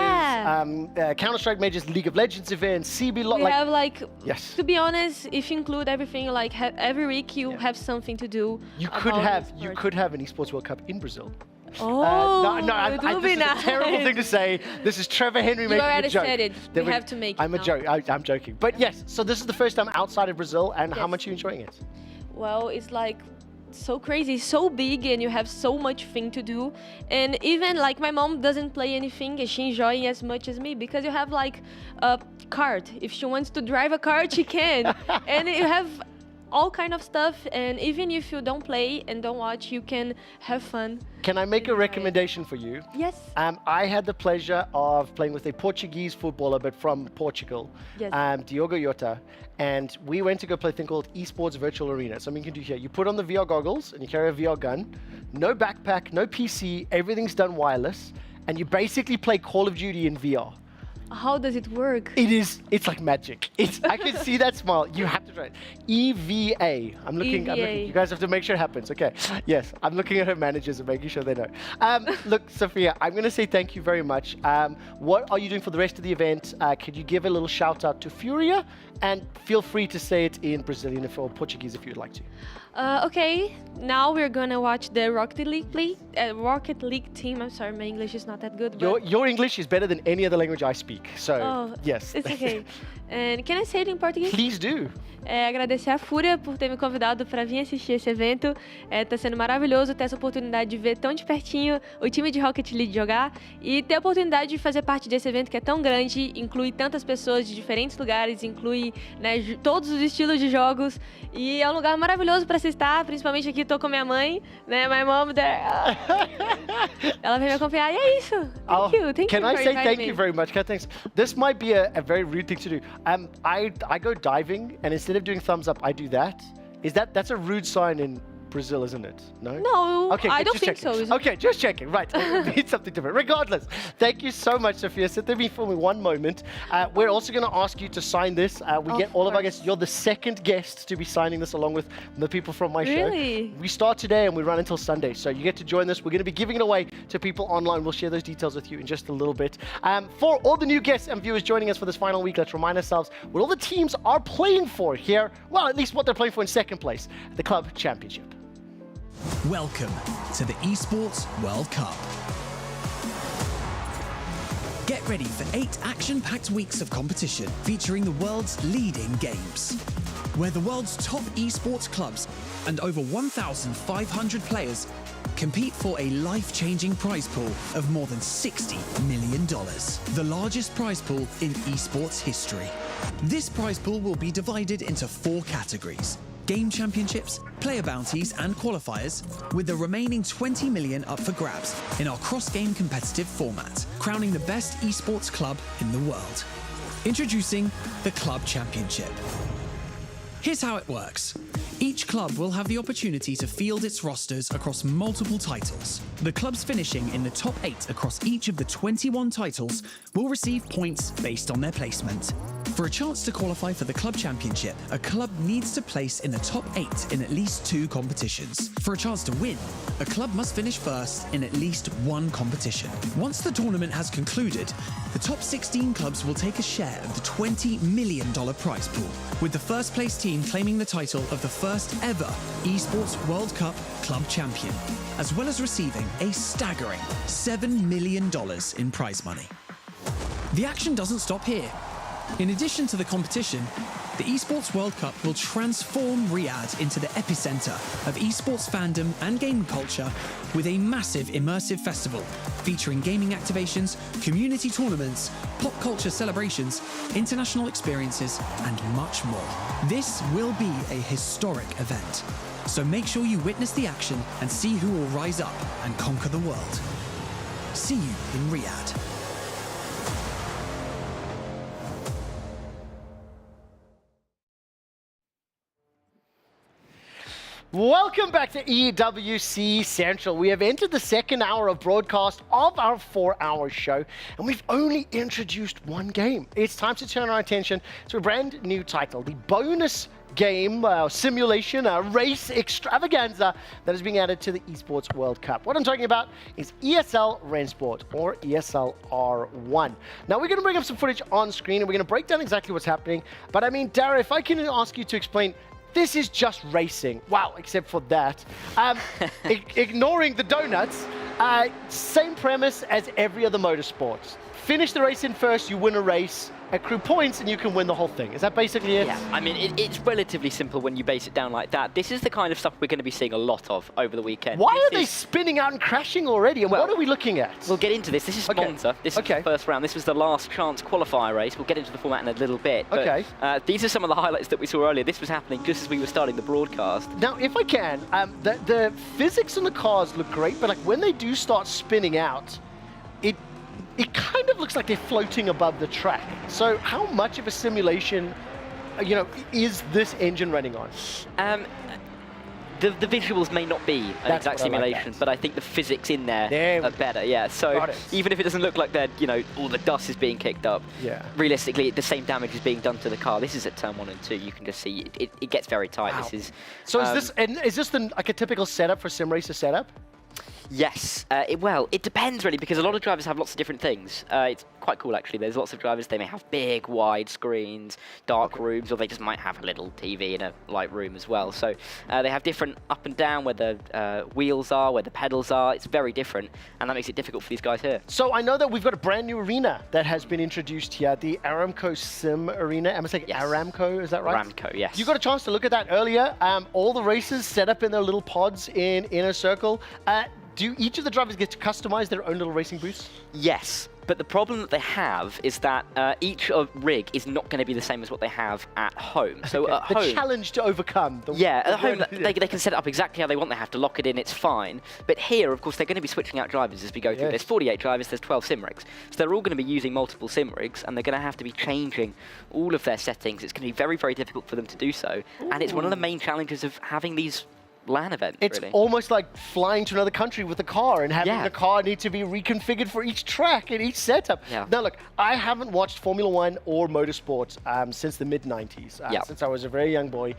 Counter-Strike majors, League of Legends events, CB. We have yes. To be honest, if you include everything, like every week you have something to do. You could have an Esports World Cup in Brazil. Oh, this is a terrible thing to say. This is Trevor Henry making a joke. You already said it. We have to make it. I'm a joke. I'm joking. But yes, so this is the first time outside of Brazil, and how much are you enjoying it? Well, it's like so crazy, so big, and you have so much thing to do. And even like my mom doesn't play anything, and she enjoys as much as me, because you have like a cart. If she wants to drive a cart, she can. And you have all kind of stuff, and even if you don't play and don't watch, you can have fun. Can I make a recommendation for you? Yes. I had the pleasure of playing with a Portuguese footballer, but from Portugal, Diogo Jota, and we went to go play a thing called Esports Virtual Arena. Something you can do here. You put on the VR goggles and you carry a VR gun, no backpack, no PC, everything's done wireless, and you basically play Call of Duty in VR. How does it work? It's like magic. I can see that smile. You have to try it. EVA. I'm looking. You guys have to make sure it happens. Okay. Yes. I'm looking at her managers and making sure they know. Look, Sophia, I'm going to say thank you very much. What are you doing for the rest of the event? Could you give a little shout out to Furia? And feel free to say it in Brazilian or Portuguese if you'd like to. Okay, now we're gonna watch the Rocket League team. I'm sorry, my English is not that good. But your English is better than any other language I speak. So, yes. It's okay. And can I say it in Portuguese? Please do. Agradecer a Fúria por ter me convidado para vir assistir esse evento. Tá sendo maravilhoso ter essa oportunidade de ver tão de pertinho o time de Rocket League jogar e ter a oportunidade de fazer parte desse evento que é tão grande, inclui tantas pessoas de diferentes lugares, inclui todos os estilos de jogos, e é um lugar maravilhoso para se estar, principalmente aqui estou com minha mãe, né? My mom there. Ela veio me acompanhar e é isso. Thank you. Can I say thank you very much? Thanks. This might be a very rude thing to do. I go diving, and instead of doing thumbs up, I do that. That's a rude sign in Brazil, isn't it? No? No, okay, I don't think so. Okay, just checking. Right, it means something different. Regardless, thank you so much, Sophia. Sit there for me one moment. We're also going to ask you to sign this. We get all of our guests. You're the second guest to be signing this along with the people from my show. We start today and we run until Sunday, so you get to join this. We're going to be giving it away to people online. We'll share those details with you in just a little bit. For all the new guests and viewers joining us for this final week, let's remind ourselves what all the teams are playing for here. Well, at least what they're playing for in second place, the Club Championship. Welcome to the Esports World Cup. Get ready for 8 action-packed weeks of competition featuring the world's leading games, where the world's top esports clubs and over 1,500 players compete for a life-changing prize pool of more than $60 million, the largest prize pool in esports history. This prize pool will be divided into 4 categories: game championships, player bounties and qualifiers, with the remaining 20 million up for grabs in our cross-game competitive format, crowning the best esports club in the world. Introducing the Club Championship. Here's how it works. Each club will have the opportunity to field its rosters across multiple titles. The clubs finishing in the top 8 across each of the 21 titles will receive points based on their placement. For a chance to qualify for the Club Championship, a club needs to place in the top 8 in at least 2 competitions. For a chance to win, a club must finish first in at least 1 competition. Once the tournament has concluded, the top 16 clubs will take a share of the $20 million prize pool, with the first place team claiming the title of the first ever Esports World Cup Club Champion, as well as receiving a staggering $7 million in prize money. The action doesn't stop here. In addition to the competition, the Esports World Cup will transform Riyadh into the epicenter of esports fandom and gaming culture with a massive immersive festival featuring gaming activations, community tournaments, pop culture celebrations, international experiences, and much more. This will be a historic event, so make sure you witness the action and see who will rise up and conquer the world. See you in Riyadh. Welcome back to EWC Central. We have entered the second hour of broadcast of our 4-hour show, and we've only introduced one game. It's time to turn our attention to a brand new title, the bonus game, simulation, race extravaganza that is being added to the Esports World Cup. What I'm talking about is ESL Rensport, or ESL R1. Now, we're going to bring up some footage on screen, and we're going to break down exactly what's happening. But I mean, Dara, if I can ask you to explain, this is just racing. Wow, except for that. Ignoring the donuts, same premise as every other motorsports. Finish the race in first, you win a race, accrue points, and you can win the whole thing. Is that basically it? Yeah, I mean, it's relatively simple when you base it down like that. This is the kind of stuff we're going to be seeing a lot of over the weekend. Why are they spinning out and crashing already? And what are we looking at? We'll get into this. This is Monza. This is the first round. This was the last chance qualifier race. We'll get into the format in a little bit. But, these are some of the highlights that we saw earlier. This was happening just as we were starting the broadcast. Now, if I can, the physics on the cars look great, but like when they do start spinning out, it kind of looks like they're floating above the track. So how much of a simulation, is this engine running on? The visuals may not be an exact simulation, but I think the physics in there are better. Yeah. So even if it doesn't look like all the dust is being kicked up, realistically the same damage is being done to the car. This is at turn 1 and 2. You can just see it gets very tight. Wow. This is. So is this like a typical setup for sim racer setup? Yes. Well, it depends really, because a lot of drivers have lots of different things. It's quite cool actually. There's lots of drivers, they may have big, wide screens, dark rooms, or they just might have a little TV in a light room as well. So they have different up and down, where the wheels are, where the pedals are. It's very different, and that makes it difficult for these guys here. So I know that we've got a brand new arena that has been introduced here, the Aramco Sim Arena. Am I saying Aramco, is that right? Aramco, yes. You got a chance to look at that earlier. All the races set up in their little pods in a circle. Do each of the drivers get to customize their own little racing booths? Yes, but the problem that they have is that each rig is not going to be the same as what they have at home. So at home, the challenge to overcome. At home they can set it up exactly how they want. They have to lock it in. It's fine. But here, of course, they're going to be switching out drivers as we go through. There's 48 drivers. There's 12 sim rigs. So they're all going to be using multiple sim rigs, and they're going to have to be changing all of their settings. It's going to be very, very difficult for them to do so. And it's one of the main challenges of having these LAN events, it's almost like flying to another country with a car and having the car need to be reconfigured for each track and each setup. Now look, I haven't watched Formula 1 or motorsports since the mid-90s, since I was a very young boy.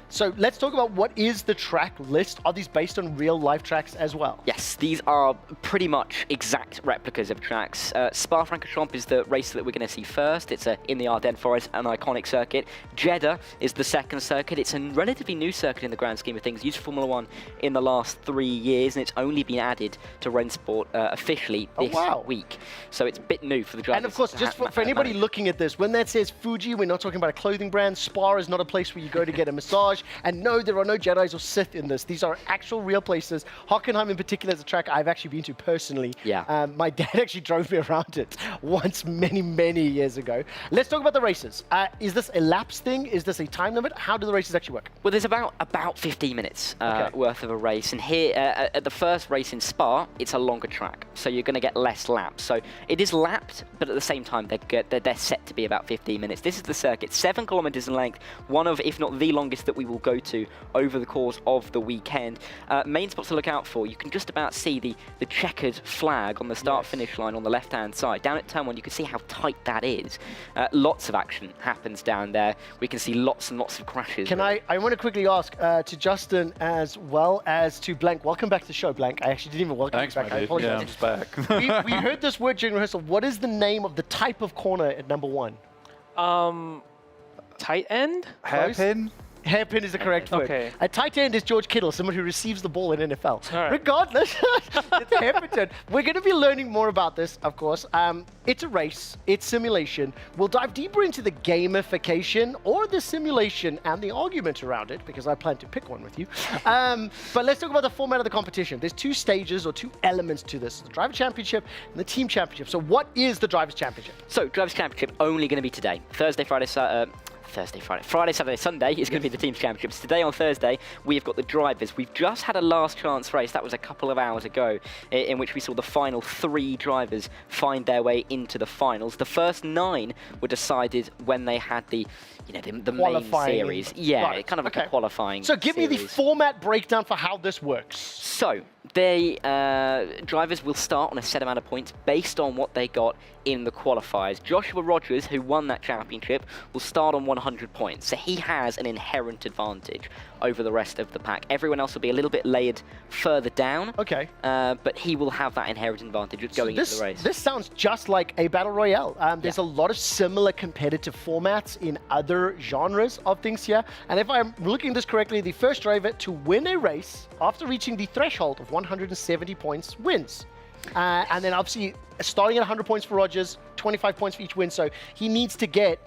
So let's talk about what is the track list. Are these based on real life tracks as well? Yes, these are pretty much exact replicas of tracks. Spa-Francorchamps is the race that we're going to see first. It's in the Ardennes Forest, an iconic circuit. Jeddah is the second circuit. It's a relatively new circuit in the grand scheme of things. Used for Formula 1 in the last 3 years, and it's only been added to Rensport officially this week. So it's a bit new for the drivers. And of course, just for anybody locking at this, when that says Fuji, we're not talking about a clothing brand. Spa is not a place where you go to get a massage. And no, there are no Jedis or Sith in this. These are actual real places. Hockenheim in particular is a track I've actually been to personally. My dad actually drove me around it once many, many years ago. Let's talk about the races. Is this a laps thing? Is this a time limit? How do the races actually work? Well, there's about 15 minutes worth of a race, and here at the first race in Spa, it's a longer track, so you're going to get less laps. So it is lapped, but at the same time they're set to be about 15 minutes. This is the circuit, 7 kilometers in length, one of, if not the longest that we will go to over the course of the weekend. Main spots to look out for, you can just about see the checkered flag on the start-finish line on the left-hand side. Down at turn 1, you can see how tight that is. Lots of action happens down there. We can see lots and lots of crashes. I want to quickly ask to Justin as well as to Blank. Welcome back to the show, Blank. I actually didn't even welcome you back. I apologize. Yeah, I'm just back. we heard this word during rehearsal. What is the name of the type of corner at number 1? Tight end? Hairpin? Hairpin is the correct word. Okay. A tight end is George Kittle, someone who receives the ball in NFL. Regardless, it's a hairpin turn. We're going to be learning more about this, of course. It's a race. It's simulation. We'll dive deeper into the gamification or the simulation and the argument around it, because I plan to pick one with you. But let's talk about the format of the competition. There's 2 stages or 2 elements to this: the Driver Championship and the Team Championship. So what is the Drivers' Championship? So Drivers' Championship only going to be today, Thursday, Friday, Thursday, Friday, Saturday, Sunday is going to be the Teams Championships. Today on Thursday, we've got the drivers. We've just had a last chance race. That was a couple of hours ago, in which we saw the final 3 drivers find their way into the finals. The first 9 were decided when they had the main series. Yeah, Right. kind of like Okay. a qualifying So give me the format breakdown for how this works. So, drivers will start on a set amount of points based on what they got in the qualifiers. Joshua Rogers, who won that championship, will start on 100 points. So he has an inherent advantage over the rest of the pack. Everyone else will be a little bit layered further down. Okay. But he will have that inherent advantage of going into the race. This sounds just like a battle royale. There's a lot of similar competitive formats in other genres of things here. And if I'm looking at this correctly, the first driver to win a race after reaching the threshold of 170 points wins. And then obviously starting at 100 points for Rogers, 25 points for each win. So he needs to get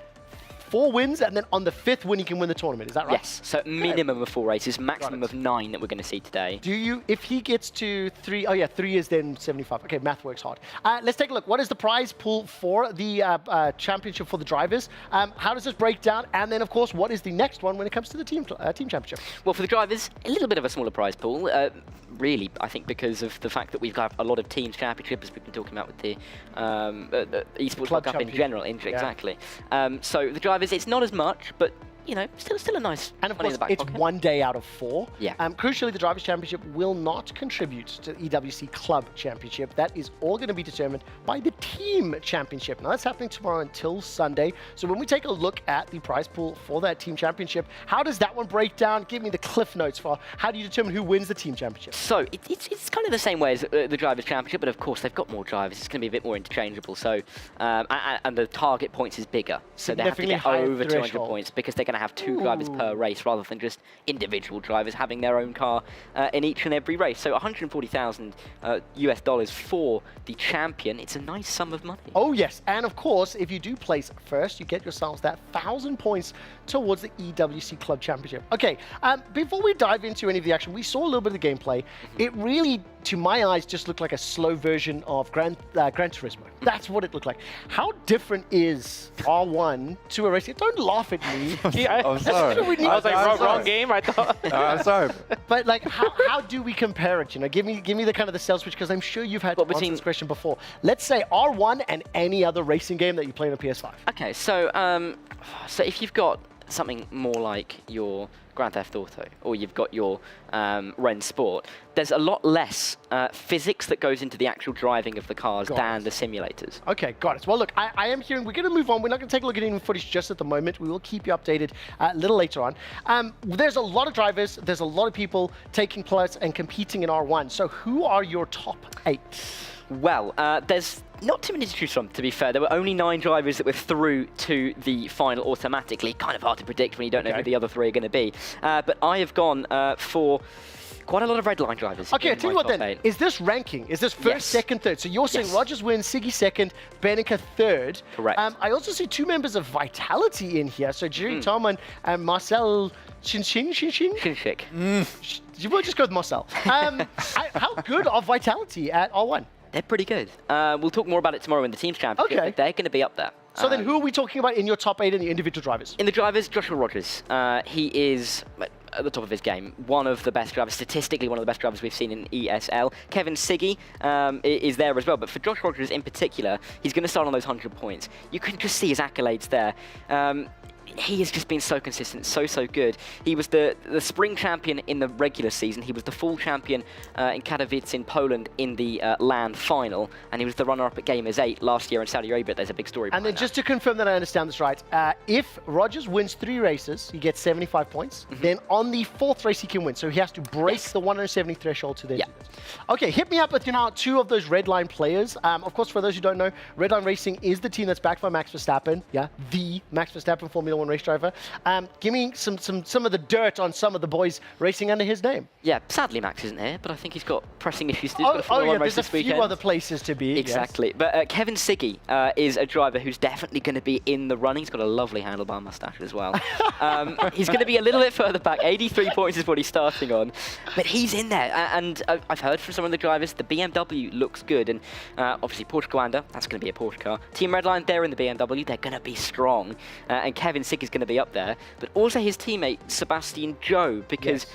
4 wins, and then on the 5th win, he can win the tournament. Is that right? Yes. So minimum of 4 races, maximum of 9 that we're going to see today. If he gets to 3, 3 is then 75. Okay, math works hard. Let's take a look. What is the prize pool for the championship for the drivers? How does this break down? And then, of course, what is the next one when it comes to the team championship? Well, for the drivers, a little bit of a smaller prize pool. Really, I think because of the fact that we've got a lot of teams championship, as we've been talking about with the Esports World Cup in general. Exactly. So the drivers, it's not as much, but still a nice. And of course, it's 1 day out of 4. Yeah. Crucially, the Drivers' Championship will not contribute to the EWC Club Championship. That is all going to be determined by the Team Championship. Now, that's happening tomorrow until Sunday. So when we take a look at the prize pool for that Team Championship, how does that one break down? Give me the cliff notes for how do you determine who wins the Team Championship? So it's kind of the same way as the Drivers' Championship, but of course they've got more drivers. It's going to be a bit more interchangeable. So and the target points is bigger. So they have to get over 200 points because they're going to have 2 drivers per race rather than just individual drivers having their own car in each and every race. So $140,000 US dollars for the champion. It's a nice sum of money. Oh yes, and of course, if you do place first, you get yourselves that 1,000 points towards the EWC Club Championship. Okay, before we dive into any of the action, we saw a little bit of the gameplay. It really, to my eyes, just looked like a slow version of Gran Turismo. That's what it looked like. How different is R1 to a race? Don't laugh at me. I'm sorry. I was like, wrong game, I thought. I'm sorry. But like, how do we compare it? Give me the kind of the sales pitch, because I'm sure you've had to answer this question before. Let's say R1 and any other racing game that you play on a PS5. Okay, so so if you've got something more like your Grand Theft Auto, or you've got your Ren Sport, there's a lot less physics that goes into the actual driving of the cars than the simulators. Okay, got it. Well, look, I am hearing, we're going to move on. We're not going to take a look at any footage just at the moment. We will keep you updated a little later on. There's a lot of drivers. There's a lot of people taking place and competing in R1. So who are your top 8? Well, there's not too many to choose from, to be fair. There were only 9 drivers that were through to the final automatically. Kind of hard to predict when you don't know who the other 3 are going to be. But I have gone for quite a lot of Redline drivers. Okay, I'll tell you what then. 8. Is this ranking? Is this first, second, third? So you're saying Rogers wins, Siggy second, Benica third. Correct. I also see 2 members of Vitality in here. So Jerry Tom and Marcel Shinshik. You will just go with Marcel. How good are Vitality at R1? They're pretty good. We'll talk more about it tomorrow in the Teams Championship, but they're going to be up there. So then who are we talking about in your top 8 in the individual drivers? In the drivers, Joshua Rogers. He is at the top of his game. One of the best drivers, statistically one of the best drivers we've seen in ESL. Kevin Siggy is there as well, but for Josh Rogers in particular, he's going to start on those 100 points. You can just see his accolades there. He has just been so consistent, so good. He was the spring champion in the regular season. He was the fall champion in Katowice in Poland in the LAN final, and he was the runner-up at Gamers 8 last year in Saudi Arabia. There's a big story behind that. And then just to confirm that I understand this right, if Rogers wins 3 races, he gets 75 points. Then on the 4th race, he can win. So he has to break the 170 threshold to there. Okay, hit me up with 2 of those Redline players. Of course, for those who don't know, Redline Racing is the team that's backed by Max Verstappen. Yeah, the Max Verstappen Formula 1 race driver. Give me some of the dirt on some of the boys racing under his name. Yeah, sadly Max isn't here, but I think he's got pressing issues to do. There's a few other places to be. Exactly. Yes. But Kevin Siggy is a driver who's definitely going to be in the running. He's got a lovely handlebar mustache as well. He's going to be a little bit further back. 83 points is what he's starting on. But he's in there. And I've heard from some of the drivers, the BMW looks good. And obviously Porsche Guanda, that's going to be a Porsche car. Team Redline, they're in the BMW. They're going to be strong. And Kevin Siggy is going to be up there, but also his teammate Sebastian Joe, because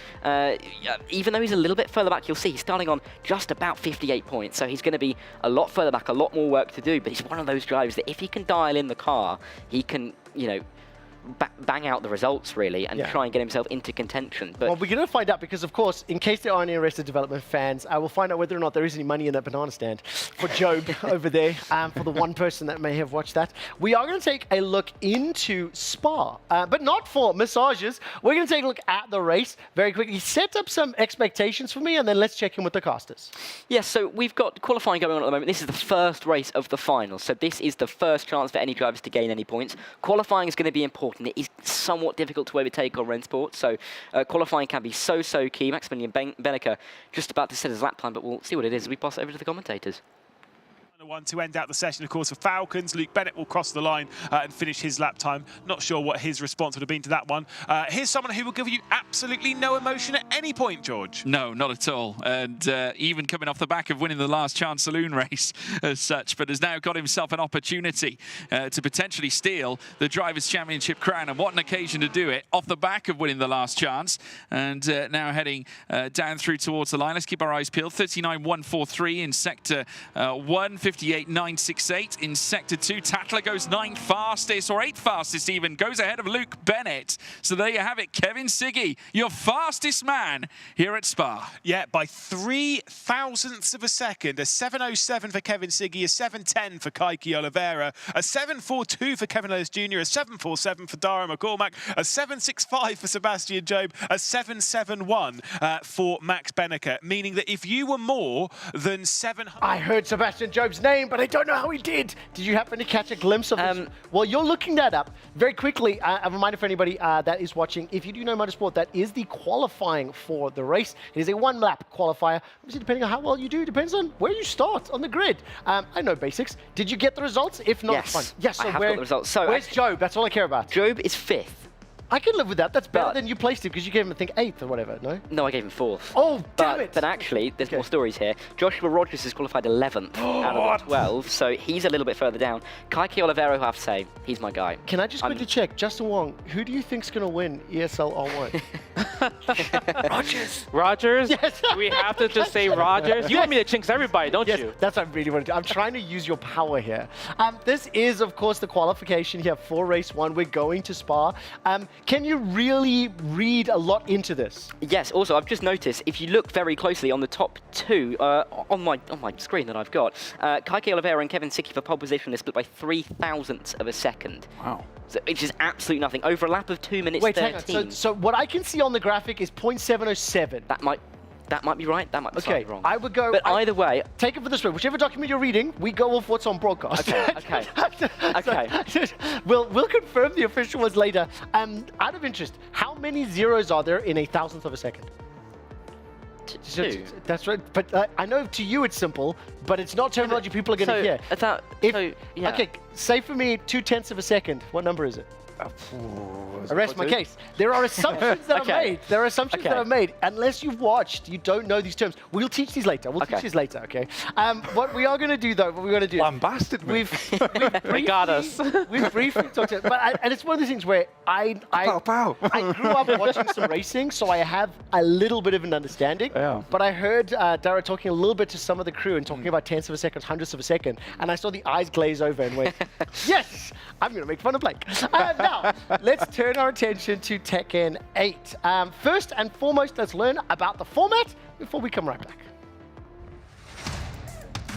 even though he's a little bit further back, you'll see he's starting on just about 58 points, so he's going to be a lot further back, a lot more work to do, but he's one of those drivers that if he can dial in the car, he can, you know, bang out the results really and try and get himself into contention. But well, we're going to find out because, of course, in case there are any Arrested Development fans, I will find out whether or not there is any money in that banana stand for Job over there, for the one person that may have watched that. We are going to take a look into Spa, but not for massages. We're going to take a look at the race very quickly. Set up some expectations for me, and then let's check in with the casters. Yes, so we've got qualifying going on at the moment. This is the first race of the final, so this is the first chance for any drivers to gain any points. Qualifying is going to be important. It is somewhat difficult to overtake on Rensport, so qualifying can be so key. Maximilian Benneker just about to set his lap time, but we'll see what it is as we pass it over to the commentators. One to end out the session, of course, for Falcons. Luke Bennett will cross the line and finish his lap time. Not sure what his response would have been to that one. Here's someone who will give you absolutely no emotion at any point, George. No, not at all. And even coming off the back of winning the last chance saloon race as such, but has now got himself an opportunity to potentially steal the Drivers' Championship crown. And what an occasion to do it off the back of winning the last chance. And now heading down through towards the line. Let's keep our eyes peeled. 39.143 in Sector 1. 58.968 in Sector 2. Tatler goes 9th fastest, or 8th fastest even, goes ahead of Luke Bennett. So there you have it, Kevin Siggy, your fastest man here at Spa. Yeah, by 0.003 of a second. A 7.07 for Kevin Siggy, a 7.10 for Kaiki Oliveira, a 7.42 for Kevin Ellis Jr., a 7.47 for Dara McCormack, a 7.65 for Sebastian Job, a 7.71 for Max Benneker, meaning that if you were more than 700... I heard Sebastian Job's name, but I don't know how he did. Did you happen to catch a glimpse of this? Well, you're looking that up very quickly. A reminder for anybody that is watching, if you do know motorsport, that is the qualifying for the race. It is a one-lap qualifier. Obviously, depending on how well you do, depends on where you start on the grid. I know basics. Did you get the results? If not, yes, fine. Yes, so I have got the results. So where's Job? That's all I care about. Job is 5th. I can live with that. That's better than you placed him because you gave him, I think, 8th or whatever, no? No, I gave him 4th. Oh, damn it! But actually, there's more stories here. Joshua Rogers is qualified 11th out of the 12, so he's a little bit further down. Kaiki Oliveira, who I have to say, he's my guy. Can I just quickly check? Justin Wong, who do you think's going to win ESL R1? Rogers. Rogers? Yes. We have to just say Rogers? You want me to jinx everybody, don't you? That's what I really want to do. I'm trying to use your power here. This is, of course, the qualification here for race 1. We're going to Spa. Can you really read a lot into this? Yes, also I've just noticed if you look very closely on the top 2 on my screen that I've got, Kaiki Oliveira and Kevin Siggy for pole position is split by 0.003 of a second. Wow. So, which is absolute nothing. Over a lap of 2 minutes 13. Hang on. So what I can see on the graphic is 0.707. That might be right. That might be slightly wrong. I would go. But either way, take it for this way. Whichever document you're reading, we go off what's on broadcast. Okay. Okay. We'll confirm the official ones later. Out of interest, how many zeros are there in 1,000th of a second? 2. That's right. But I know to you it's simple, but it's not terminology people are going to hear. Okay, say for me 0.2 of a second. What number is it? I rest my case. There are assumptions that are made. There are assumptions that are made. Unless you've watched, you don't know these terms. We'll teach these later. We'll teach these later, okay? What we are going to do, though, lambasted me. They got us. We've briefly talked about and it's one of those things where I grew up watching some racing, so I have a little bit of an understanding. Yeah. But I heard Dara talking a little bit to some of the crew and talking about 10ths of a second, 100ths of a second, and I saw the eyes glaze over and went, yes, I'm going to make fun of Blake. Now, let's turn our attention to Tekken 8. First and foremost, let's learn about the format before we come right back.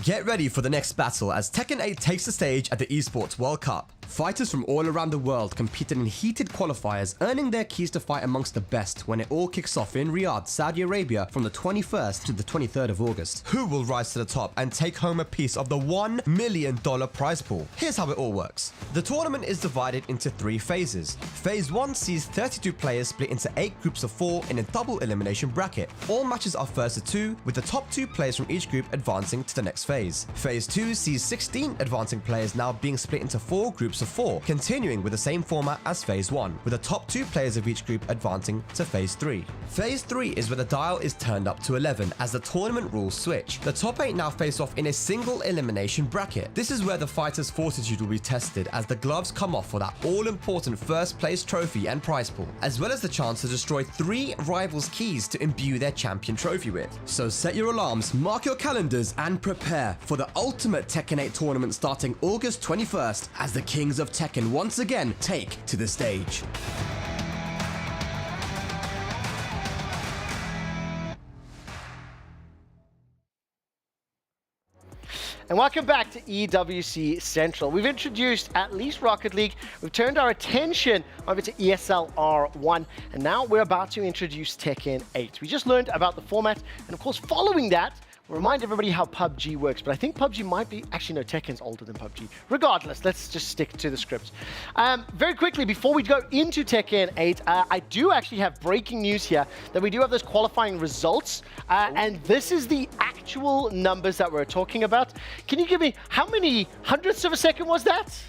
Get ready for the next battle as Tekken 8 takes the stage at the Esports World Cup. Fighters from all around the world competed in heated qualifiers, earning their keys to fight amongst the best when it all kicks off in Riyadh, Saudi Arabia from the 21st to the 23rd of August. Who will rise to the top and take home a piece of the $1 million prize pool? Here's how it all works. The tournament is divided into 3 phases. Phase 1 sees 32 players split into 8 groups of 4 in a double elimination bracket. All matches are first to 2, with the top 2 players from each group advancing to the next phase. Phase 2 sees 16 advancing players now being split into 4 groups groups of 4, continuing with the same format as Phase 1, with the top 2 players of each group advancing to Phase 3. Phase 3 is where the dial is turned up to 11 as the tournament rules switch. The top 8 now face off in a single elimination bracket. This is where the fighters' fortitude will be tested as the gloves come off for that all-important first place trophy and prize pool, as well as the chance to destroy 3 rivals' keys to imbue their champion trophy with. So set your alarms, mark your calendars, and prepare for the ultimate Tekken 8 tournament starting August 21st as the kings of Tekken once again take to the stage. And welcome back to EWC Central. We've introduced at least Rocket League. We've turned our attention over to ESL R1. And now we're about to introduce Tekken 8. We just learned about the format. And of course, following that, we'll remind everybody how PUBG works. But I think PUBG might be... Actually, no, Tekken's older than PUBG. Regardless, let's just stick to the script. Very quickly, before we go into Tekken 8, I do actually have breaking news here that we do have those qualifying results. And this is the actual numbers that we're talking about. Can you give me... How many hundredths of a second was that?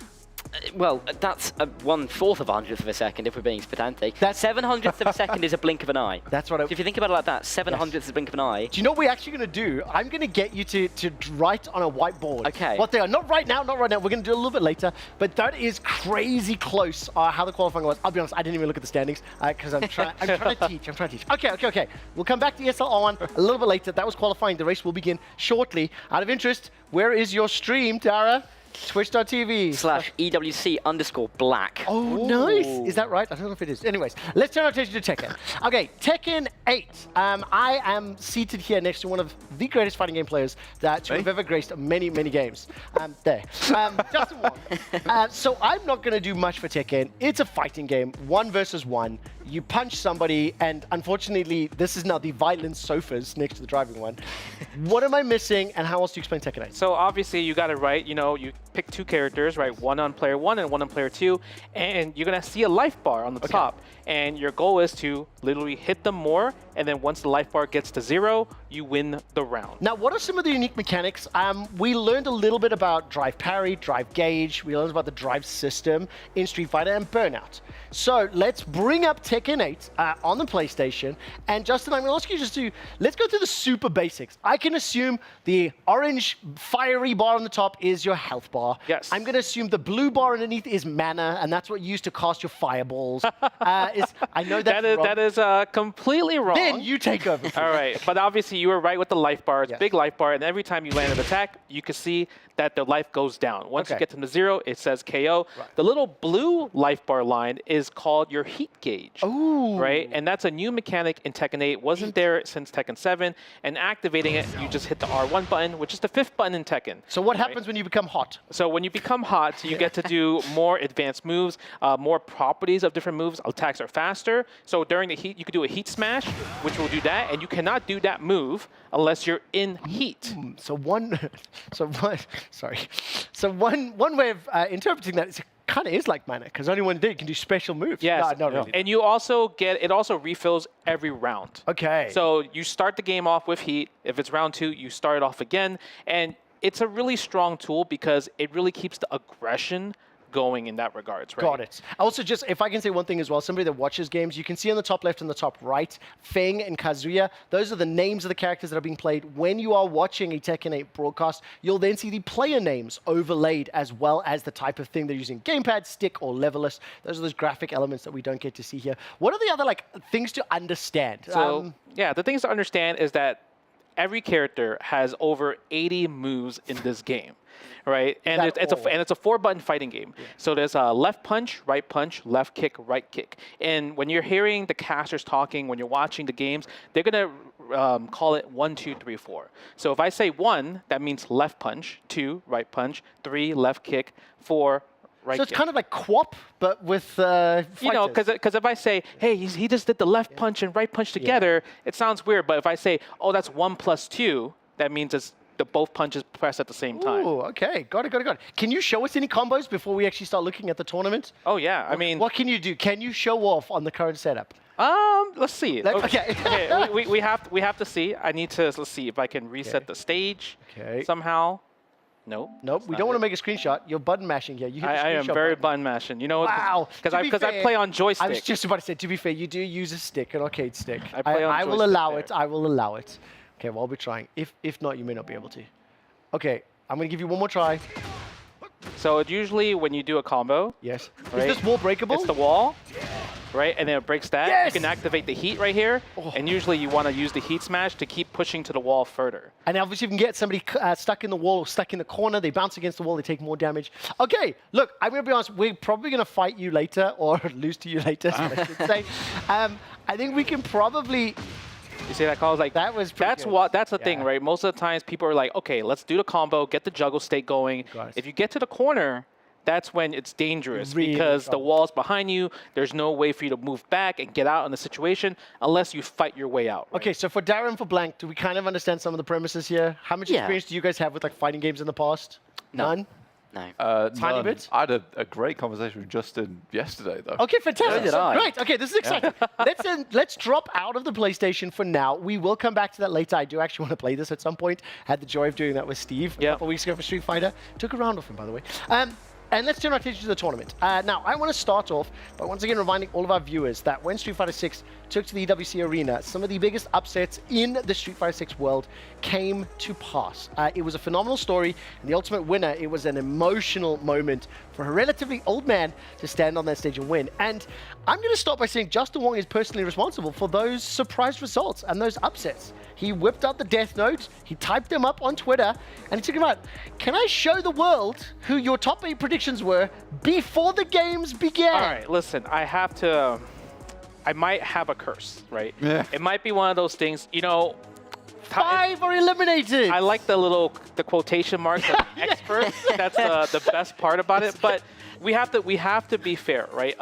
Well, that's 1/4 of a hundredth of a second, if we're being pedantic. That 700th of a second is a blink of an eye. That's what I... So if you think about it like that, 700th is a blink of an eye. Do you know what we're actually going to do? I'm going to get you to write on a whiteboard. Okay. What they are. Not right now, not right now. We're going to do it a little bit later. But that is crazy close how the qualifying was. I'll be honest, I didn't even look at the standings because I'm trying to teach. Okay. We'll come back to ESL R1 a little bit later. That was qualifying. The race will begin shortly. Out of interest, where is your stream, Dara? Twitch.tv/EWC_black. Oh, nice. Is that right? I don't know if it is. Anyways, let's turn our attention to Tekken. Okay, Tekken 8. I am seated here next to one of the greatest fighting game players that have ever graced many, many games. There. Justin Wong. So I'm not going to do much for Tekken. It's a fighting game, 1 versus 1. You punch somebody, and unfortunately, this is now the violent sofas next to the driving one. What am I missing, and how else do you explain Tekken 8? So obviously, you got it right. You know, you pick 2 characters, right? One on player 1 and one on player 2, and you're gonna see a life bar on the top. And your goal is to literally hit them more, and then once the life bar gets to 0, you win the round. Now, what are some of the unique mechanics? We learned a little bit about drive parry, drive gauge. We learned about the drive system in Street Fighter and Burnout. So let's bring up Tekken 8 on the PlayStation. And Justin, I'm going to ask you just to, let's go through the super basics. I can assume the orange fiery bar on the top is your health bar. Yes. I'm going to assume the blue bar underneath is mana, and that's what you use to cast your fireballs. I know that's wrong. That is completely wrong. Then you take over. All right, but obviously you were right with the life bar. It's a big life bar, and every time you land an attack, you can see that the life goes down. Once you get to the 0, it says KO. Right. The little blue life bar line is called your heat gauge. Ooh. Right, and that's a new mechanic in Tekken 8. Wasn't there since Tekken 7. And activating it, you just hit the R1 button, which is the 5th button in Tekken. So what happens when you become hot? So when you become hot, you get to do more advanced moves, more properties of different moves. Attacks are faster. So during the heat, you could do a heat smash, which will do that, and you cannot do that move unless you're in heat. So one way of interpreting that is kind of is like mana, because only one day you can do special moves. Yes, no, not really. And you also get, it also refills every round. Okay. So you start the game off with heat. If it's round 2, you start it off again. And it's a really strong tool because it really keeps the aggression going in that regards, right? Got it. Also, just if I can say one thing as well, somebody that watches games, you can see on the top left and the top right, Feng and Kazuya. Those are the names of the characters that are being played. When you are watching a Tekken 8 broadcast, you'll then see the player names overlaid as well as the type of thing they're using. Gamepad, stick, or levelist. Those are those graphic elements that we don't get to see here. What are the other things to understand? So, yeah, the things to understand is that every character has over 80 moves in this game. Right, and it's a 4-button fighting game. Yeah. So there's a left punch, left kick, right kick. And when you're hearing the casters talking, when you're watching the games, they're gonna call it 1, 2, 3, 4. So if I say 1, that means left punch. 2, right punch. 3, left kick. 4, right so it's kick. kind of like QWOP, but with you know, because if I say, hey, he just did the left punch and right punch together, it sounds weird. But if I say, oh, that's 1 + 2, that means it's both punches pressed at the same time. Oh, okay. Got it. Can you show us any combos before we actually start looking at the tournament? Oh, yeah. I mean... What can you do? Can you show off on the current setup? Let's see. Okay. we have to see. I need to, let's see if I can reset the stage somehow. Nope. Nope. We don't want to make a screenshot. You're button mashing here. You hit the I am screenshot very button. button mashing. You know what? Wow. Because I play on joystick. I was just about to say, to be fair, you do use a stick, an arcade stick. I play on I will joystick allow there. it. I will allow it. Okay, well, I'll be trying. If not, you may not be able to. Okay, I'm going to give you one more try. So usually when you do a combo, yes, right, is this wall breakable? It's the wall, right, and then it breaks that. Yes! You can activate the heat right here, and usually you want to use the heat smash to keep pushing to the wall further. And obviously, you can get somebody stuck in the wall or stuck in the corner. They bounce against the wall. They take more damage. Okay, look, I'm going to be honest. We're probably going to fight you later or lose to you later, so I should say. I think we can probably... You see that call? Like that was. That's good. what. That's the thing, right? Most of the times, people are like, okay, let's do the combo, get the juggle state going. If you get to the corner, that's when it's dangerous because the wall's behind you. There's no way for you to move back and get out in the situation unless you fight your way out. Right? Okay, so for Darren, for Blank, do we kind of understand some of the premises here? How much experience do you guys have with like fighting games in the past? None. No. Tiny bit? I had a great conversation with Justin yesterday, though. Okay, fantastic. So did I. Great. Okay, this is exciting. Let's drop out of the PlayStation for now. We will come back to that later. I do actually want to play this at some point. Had the joy of doing that with Steve a couple weeks ago for Street Fighter. Took a round off him, by the way. And let's turn our attention to the tournament. Now, I want to start off by once again reminding all of our viewers that when Street Fighter VI took to the EWC arena, some of the biggest upsets in the Street Fighter VI world came to pass. It was a phenomenal story, and the ultimate winner, it was an emotional moment for a relatively old man to stand on that stage and win. And I'm going to start by saying Justin Wong is personally responsible for those surprise results and those upsets. He whipped out the death note, he typed them up on Twitter, and he took them out. Can I show the world who your top 8 predictions were before the games began? All right, listen, I have to... I might have a curse, right? Yeah. It might be one of those things, you know... 5 are eliminated! I like the quotation marks of expert. That's the best part about it. But we have to be fair, right?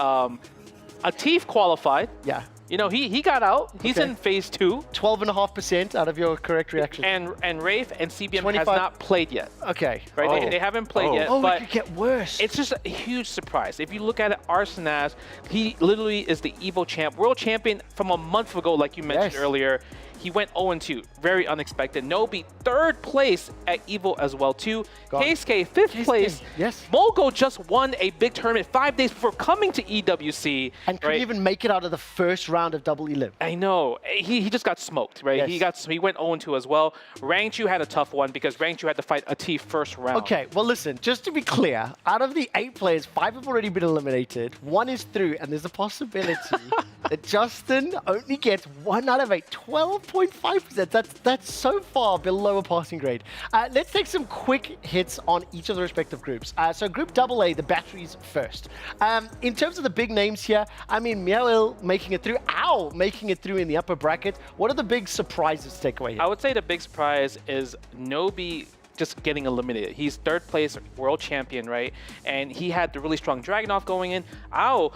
Atif qualified. Yeah. You know, he got out. He's in phase 2. 12.5% out of your correct reaction. And Rafe and CBM 25. has not played yet. Okay. Right? They haven't played yet. Oh, but it could get worse. It's just a huge surprise. If you look at it, Arslan Ash, he literally is the EVO champ, world champion from a month ago, like you mentioned earlier. He went 0-2, very unexpected. Nobi, 3rd place at EVO as well, too. Keisuke, 5th place. Yes. Mogo just won a big tournament 5 days before coming to EWC. And couldn't even make it out of the first round of Double Elim. I know. He just got smoked, right? Yes. He went 0-2 as well. Rangchu had a tough one because Rangchu had to fight Atif first round. Okay, well listen, just to be clear, out of the 8 players, 5 have already been eliminated, 1 is through, and there's a possibility that Justin only gets 1 out of 8, 12.5%. That's so far below a passing grade. Let's take some quick hits on each of the respective groups. So Group AA, the batteries first. In terms of the big names here, I mean, Miail making it through, Ow making it through in the upper bracket. What are the big surprises to take away here? I would say the big surprise is Nobi just getting eliminated. He's 3rd place world champion, right? And he had the really strong Dragunov going in.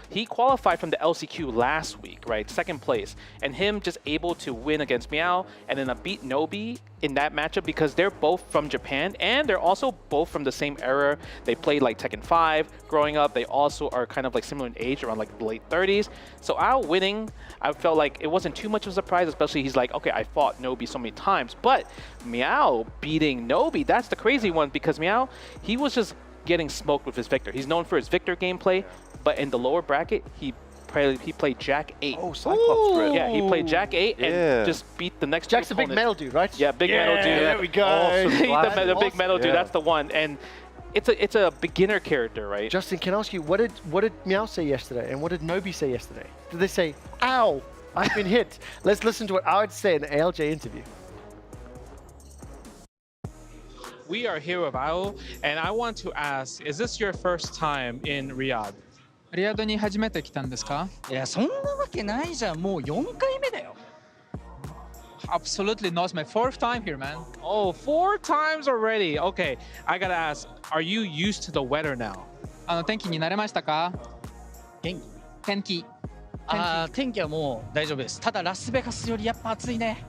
He qualified from the LCQ last week, right? 2nd place. And him just able to win against Miao and then beat Nobi in that matchup because they're both from Japan and they're also both from the same era. They played like Tekken 5 growing up. They also are kind of like similar in age, around like the late 30s. So winning, I felt like it wasn't too much of a surprise, especially he's like, okay, I fought Nobi so many times, but Miao beating Nobi, that's the crazy one because Miao, he was just getting smoked with his Victor. He's known for his Victor gameplay, but in the lower bracket, he played Jack 8. Oh, Cyclops Grid. Yeah, he played Jack 8 and just beat the next Jack's the big metal dude, right? Yeah, big metal dude. There we go. Awesome. the big metal dude, that's the one. And it's a beginner character, right? Justin, can I ask you, what did Miao say yesterday, and what did Nobi say yesterday? Did they say, ow, I've been hit? Let's listen to what I would say in the ALJ interview. We are here with Ao, and I want to ask, is this your first time in Riyadh? リヤドに初めて来たんですか? いや、そんなわけないじゃん。もう4回目だよ。 Absolutely not. It's my 4th time here, man. Oh, 4 times already. Okay, I gotta ask, are you used to the weather now? 天気に慣れましたか? 天気天気はもう大丈夫です。ただラスベガスよりやっぱ暑いね。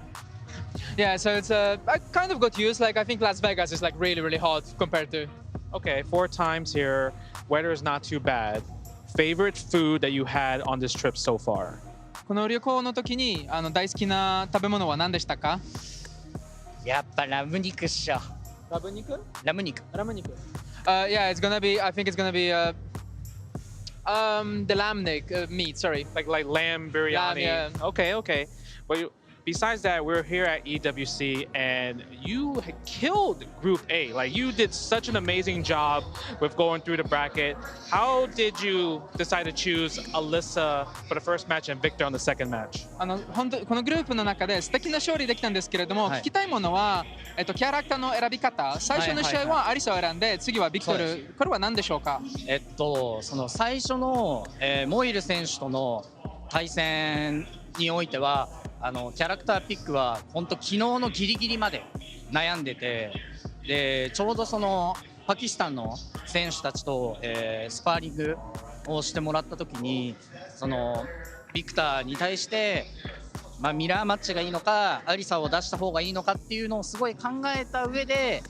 Yeah, so it's I kind of got used. Like I think Las Vegas is like really hot compared to. Okay, 4 times here. Weather is not too bad. Favorite food that you had on this trip so far? この旅行の時に大好きな食べ物は何でしたか? やっぱラム肉っしょ。ラム肉。Yeah, it's gonna be. I think it's gonna be the lamb meat. Sorry, like lamb biryani. Lamb, yeah. Okay. Well, besides that, we're here at EWC, and you killed Group A. Like, you did such an amazing job with going through the bracket. How did you decide to choose Alyssa for the first match and Victor on the second match? 本当このグループの中で素敵な勝利できたんですけれども、聞きたいものはキャラクターの選び方。最初の試合はアリサを選んで、次はビクトル。これは何でしょうか？その最初の、モイル選手との対戦においては。キャラクターピックは本当昨日のギリギリまで悩んでて、でちょうどそのパキスタンの選手たちと、スパーリングをしてもらった時にそのビクターに対して、ミラーマッチがいいのかアリサを出した方がいいのかっていうのをすごい考えた上で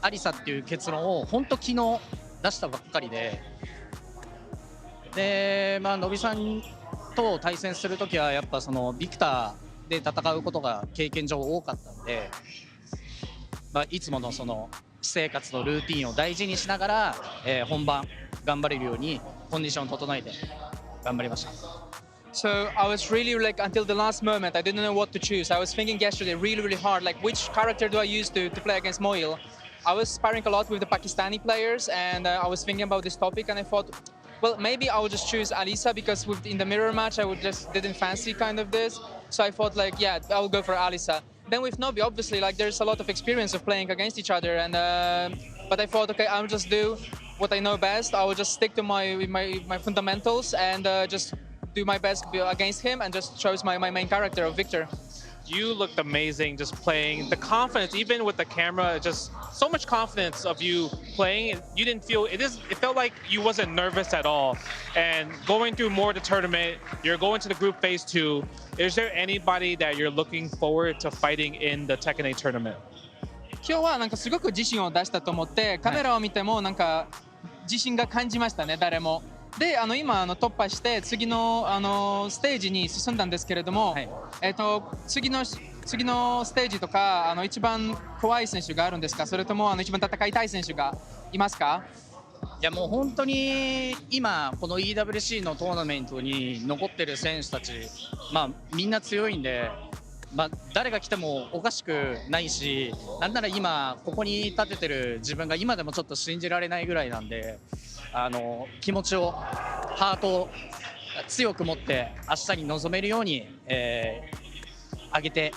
アリサっていう結論を本当昨日出したばっかりで、のびさんと対戦する時はやっぱそのビクターで戦うことが経験上多かったので、いつものその私生活のルーティンを大事にしながら、本番頑張れるようにコンディションを整えて頑張りました。So I was really like until the last moment I didn't know what to choose. I was thinking yesterday really hard like which character do I use to play against Moil. I was sparring a lot with the Pakistani players and I was thinking about this topic and I thought, well, maybe I would just choose Alisa because in the mirror match I didn't fancy kind of this. So I thought like, yeah, I'll go for Alisa. Then with Nobi, obviously, like there's a lot of experience of playing against each other, and but I thought, okay, I'll just do what I know best. I will just stick to my fundamentals and just do my best against him and just chose my main character of Victor. You looked amazing just playing. The confidence, even with the camera, just so much confidence of you playing. You didn't feel, it felt like you wasn't nervous at all. And going through more of the tournament, you're going to the group phase 2. Is there anybody that you're looking forward to fighting in the Tekken 8 tournament? 今日はなんかすごく自信を出したと思って、カメラを見てもなんか自信が感じましたね、誰も。で今突破して次のステージに進んだんですけれども、次のステージとか一番怖い選手があるんですか、それとも一番戦いたい選手がいますか？いやもう本当に今この EWC のトーナメントに残ってる選手たち、みんな強いんで、誰が来てもおかしくないし、なんなら今ここに立ててる自分が今でもちょっと信じられないぐらいなんで、気持ちをハートを強く持って明日に臨めるように、上げて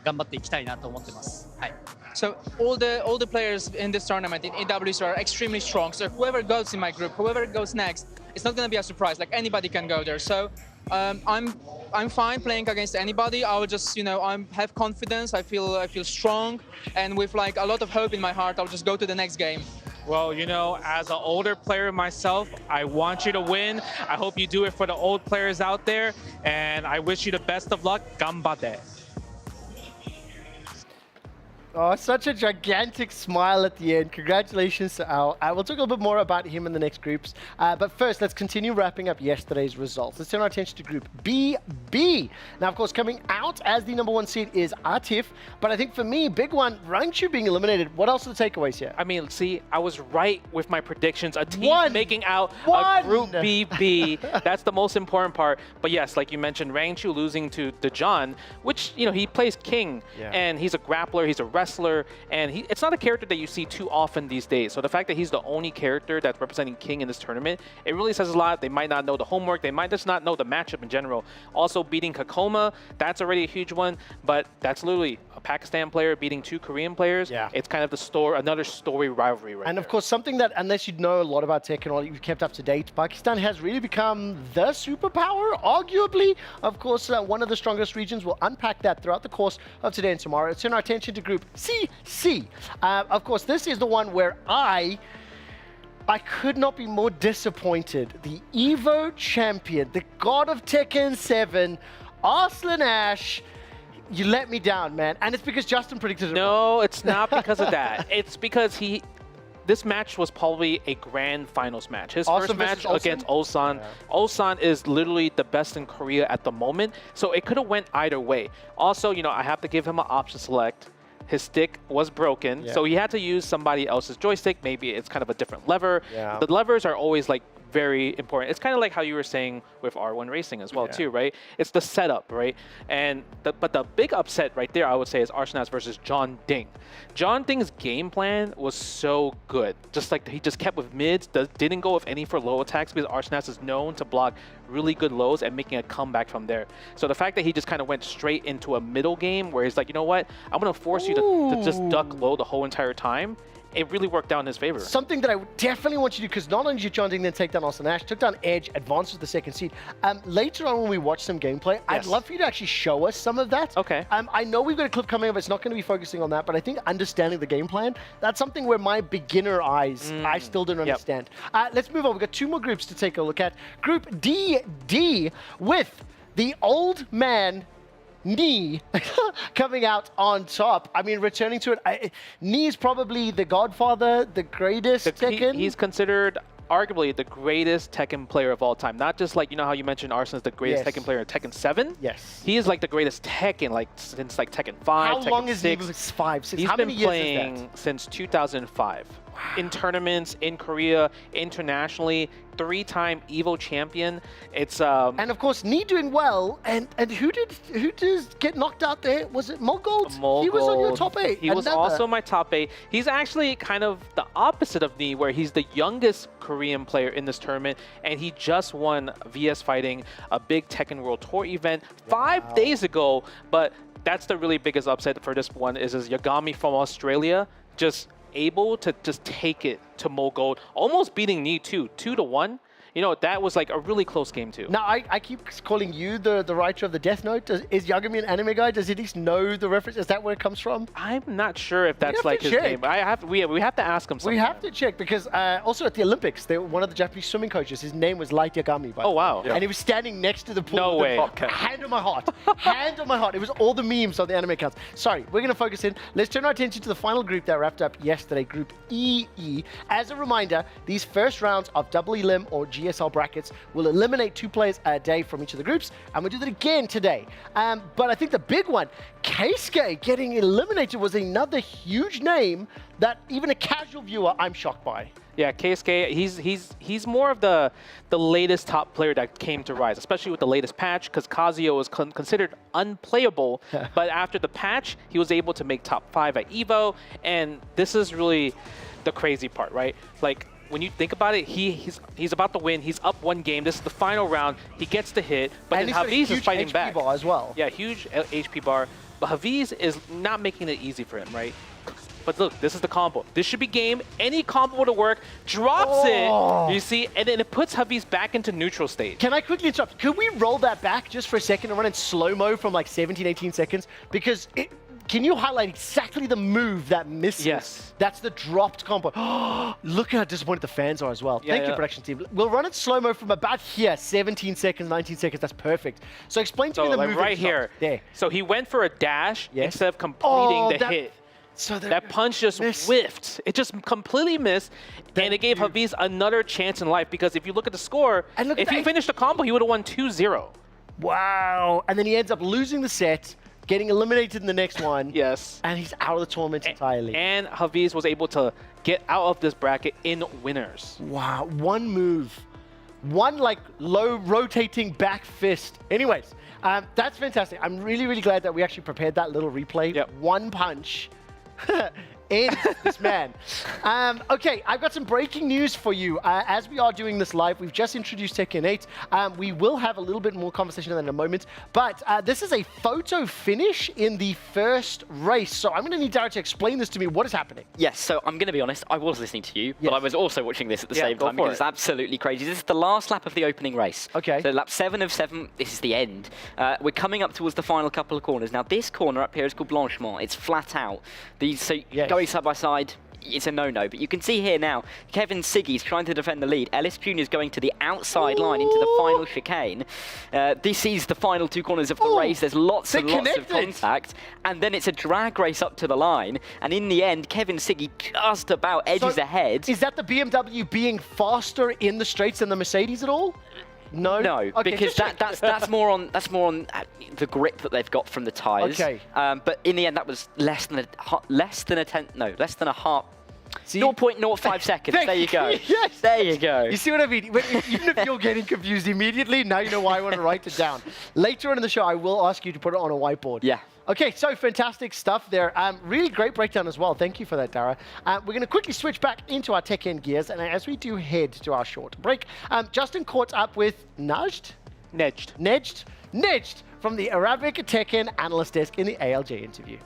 頑張っていきたいなと思ってます。はい。So all the players in this tournament in EWC are extremely strong. So whoever goes in my group, whoever goes next, it's not going to be a surprise. Like anybody can go there. So I'm fine playing against anybody. I will just I have confidence. I feel strong, and with like a lot of hope in my heart, I'll just go to the next game. Well, as an older player myself, I want you to win. I hope you do it for the old players out there, and I wish you the best of luck. Ganbate. Oh, such a gigantic smile at the end. Congratulations to Al. We'll talk a little bit more about him in the next groups. But first, let's continue wrapping up yesterday's results. Let's turn our attention to Group B. Now, of course, coming out as the #1 seed is Atif. But I think for me, big one, Rangchu being eliminated. What else are the takeaways here? I mean, see, I was right with my predictions. A team making out a Group B. That's the most important part. But yes, like you mentioned, Rangchu losing to Dejan, which, he plays King. Yeah. And he's a grappler, he's a wrestler, and it's not a character that you see too often these days. So the fact that he's the only character that's representing King in this tournament, it really says a lot. They might not know the homework, they might just not know the matchup in general. Also beating Kakoma, that's already a huge one, but that's literally a Pakistan player beating 2 Korean players. Yeah. It's kind of another story rivalry right And there. Of course, something that, unless you know a lot about Tekken or you've kept up to date, Pakistan has really become the superpower, arguably. Of course, one of the strongest regions. We'll unpack that throughout the course of today and tomorrow. Let's turn our attention to Group C. Of course, this is the one where I could not be more disappointed. The Evo champion, the god of Tekken 7, Arslan Ash. You let me down, man. And it's because Justin predicted it. No, it's not because of that. It's because this match was probably a grand finals match. His first match against Ulsan. Yeah. Ulsan is literally the best in Korea at the moment, so it could have went either way. Also, I have to give him an option select. his stick was broken, so he had to use somebody else's joystick. Maybe it's kind of a different lever. The levers are always like very important. It's kind of like how you were saying with R1 Racing as well too, right? It's the setup, right? And but the big upset right there, I would say, is Arslan Ash versus John Ding. John Ding's game plan was so good. Just like he just kept with mids, didn't go with any for low attacks because Arslan Ash is known to block really good lows and making a comeback from there. So the fact that he just kind of went straight into a middle game where he's like, you know what, I'm gonna force you to just duck low the whole entire time. It really worked out in his favor. Something that I definitely want you to do, because not only did John Ding then take down Arslan Ash, took down Edge, advanced with the second seed. Later on when we watch some gameplay, I'd love for you to actually show us some of that. Okay. I know we've got a clip coming up, it's not going to be focusing on that, but I think understanding the game plan, that's something where my beginner eyes, I still don't understand. Let's move on. We've got two more groups to take a look at. Group D with the old man Knee coming out on top. I mean, returning to it, Knee is probably the godfather, the greatest Tekken. He's considered arguably the greatest Tekken player of all time. Not just like, you know how you mentioned Arslan's the greatest Tekken player in Tekken 7? Yes. He is like the greatest Tekken, like since like Tekken 5, How Tekken long is 6. he? 5, 6. He's How been many years playing is that? since 2005. In tournaments, in Korea, internationally, 3-time EVO champion. It's and of course, Knee doing well. And who did get knocked out there? Was it Mogold? He was on your top 8. He was also my top 8. He's actually kind of the opposite of Knee, where he's the youngest Korean player in this tournament, and he just won VS Fighting, a big Tekken World Tour event 5 days ago. But that's the really biggest upset for this one is Yagami from Australia just able to just take it to Mogold, almost beating Knee 2-1. You know, that was like a really close game too. Now, I keep calling you the writer of the Death Note. Is Yagami an anime guy? Does he at least know the reference? Is that where it comes from? I'm not sure if that's like his name. We have to ask him something. We have to check because also at the Olympics, one of the Japanese swimming coaches, his name was Light Yagami. Oh, wow. And he was standing next to the pool. No way. Hand on my heart. Hand on my heart. It was all the memes on the anime accounts. Sorry, we're going to focus in. Let's turn our attention to the final group that wrapped up yesterday, Group EE. As a reminder, these first rounds of double elim or GSL brackets will eliminate 2 players a day from each of the groups, and we'll do that again today. But I think the big one, Keisuke getting eliminated, was another huge name that even a casual viewer I'm shocked by. Yeah, Keisuke, he's more of the latest top player that came to Rise, especially with the latest patch, because Kazuyo was considered unplayable, but after the patch, he was able to make top 5 at EVO, and this is really the crazy part, right? Like, when you think about it, he's about to win. He's up 1 game. This is the final round. He gets the hit, but and then Haviz is fighting HP back. Bar as well. Yeah, huge HP bar. But Haviz is not making it easy for him, right? But look, this is the combo. This should be game. Any combo to work. Drops it, you see, and then it puts Haviz back into neutral state. Can I quickly interrupt? Could we roll that back just for a second and run in slow-mo from like 17, 18 seconds? Because can you highlight exactly the move that misses? Yes. That's the dropped combo. Look at how disappointed the fans are as well. Thank you, production team. We'll run it slow-mo from about here, 17 seconds, 19 seconds. That's perfect. So explain to me the like move right here. There. So he went for a dash instead of completing the hit. So that punch just whiffed. It just completely missed, and it gave Haviz another chance in life, because if you look at the score, if he finished the combo, he would have won 2-0. Wow. And then he ends up losing the set, getting eliminated in the next one. Yes. And he's out of the tournament entirely. And Haviz was able to get out of this bracket in winners. Wow. One move. One like low rotating back fist. Anyways, that's fantastic. I'm really, really glad that we actually prepared that little replay. Yep. One punch. And this man. Okay, I've got some breaking news for you. As we are doing this live, we've just introduced Tekken 8. We will have a little bit more conversation on that in a moment. But this is a photo finish in the first race. So I'm going to need Darren to explain this to me. What is happening? Yes, so I'm going to be honest. I was listening to you, but I was also watching this at the same time because it's absolutely crazy. This is the last lap of the opening race. Okay. So lap 7 of 7, this is the end. We're coming up towards the final couple of corners. Now, this corner up here is called Blanchemont. It's flat out. Going side by side, it's a no-no. But you can see here now, Kevin Siggy's trying to defend the lead. Ellis Jr. is going to the outside line into the final chicane. This is the final 2 corners of the race. There's lots and lots of contact. And then it's a drag race up to the line. And in the end, Kevin Siggy just about edges ahead. Is that the BMW being faster in the straights than the Mercedes at all? No. No, Okay, because that's more on the grip that they've got from the tires. Okay. But in the end, that was less than a half. 0.05 seconds. There you go. Yes. There you go. You see what I mean? Even if you're getting confused immediately, now you know why I want to write it down. Later on in the show, I will ask you to put it on a whiteboard. Yeah. Okay, so fantastic stuff there. Really great breakdown as well. Thank you for that, Dara. We're going to quickly switch back into our Tekken gears, and as we do head to our short break, Justin caught up with Nedged from the Arabic Tekken analyst desk in the ALJ interview.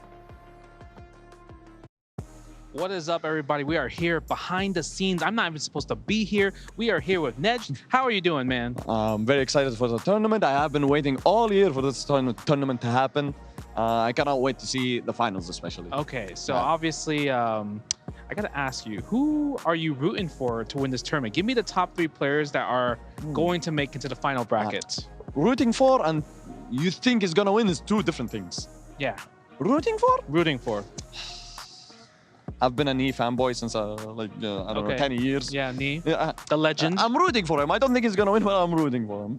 What is up, everybody? We are here behind the scenes. I'm not even supposed to be here. We are here with Nedged. How are you doing, man? I'm very excited for the tournament. I have been waiting all year for this tournament to happen. I cannot wait to see the finals, especially. Okay, so obviously, I got to ask you, who are you rooting for to win this tournament? Give me the top 3 players that are going to make it to the final bracket. Rooting for and you think is going to win is 2 different things. Yeah. Rooting for? Rooting for. I've been a Knee fanboy since I don't know, 10 years. Yeah, Knee. Yeah, the legend. I'm rooting for him. I don't think he's gonna win, but I'm rooting for him.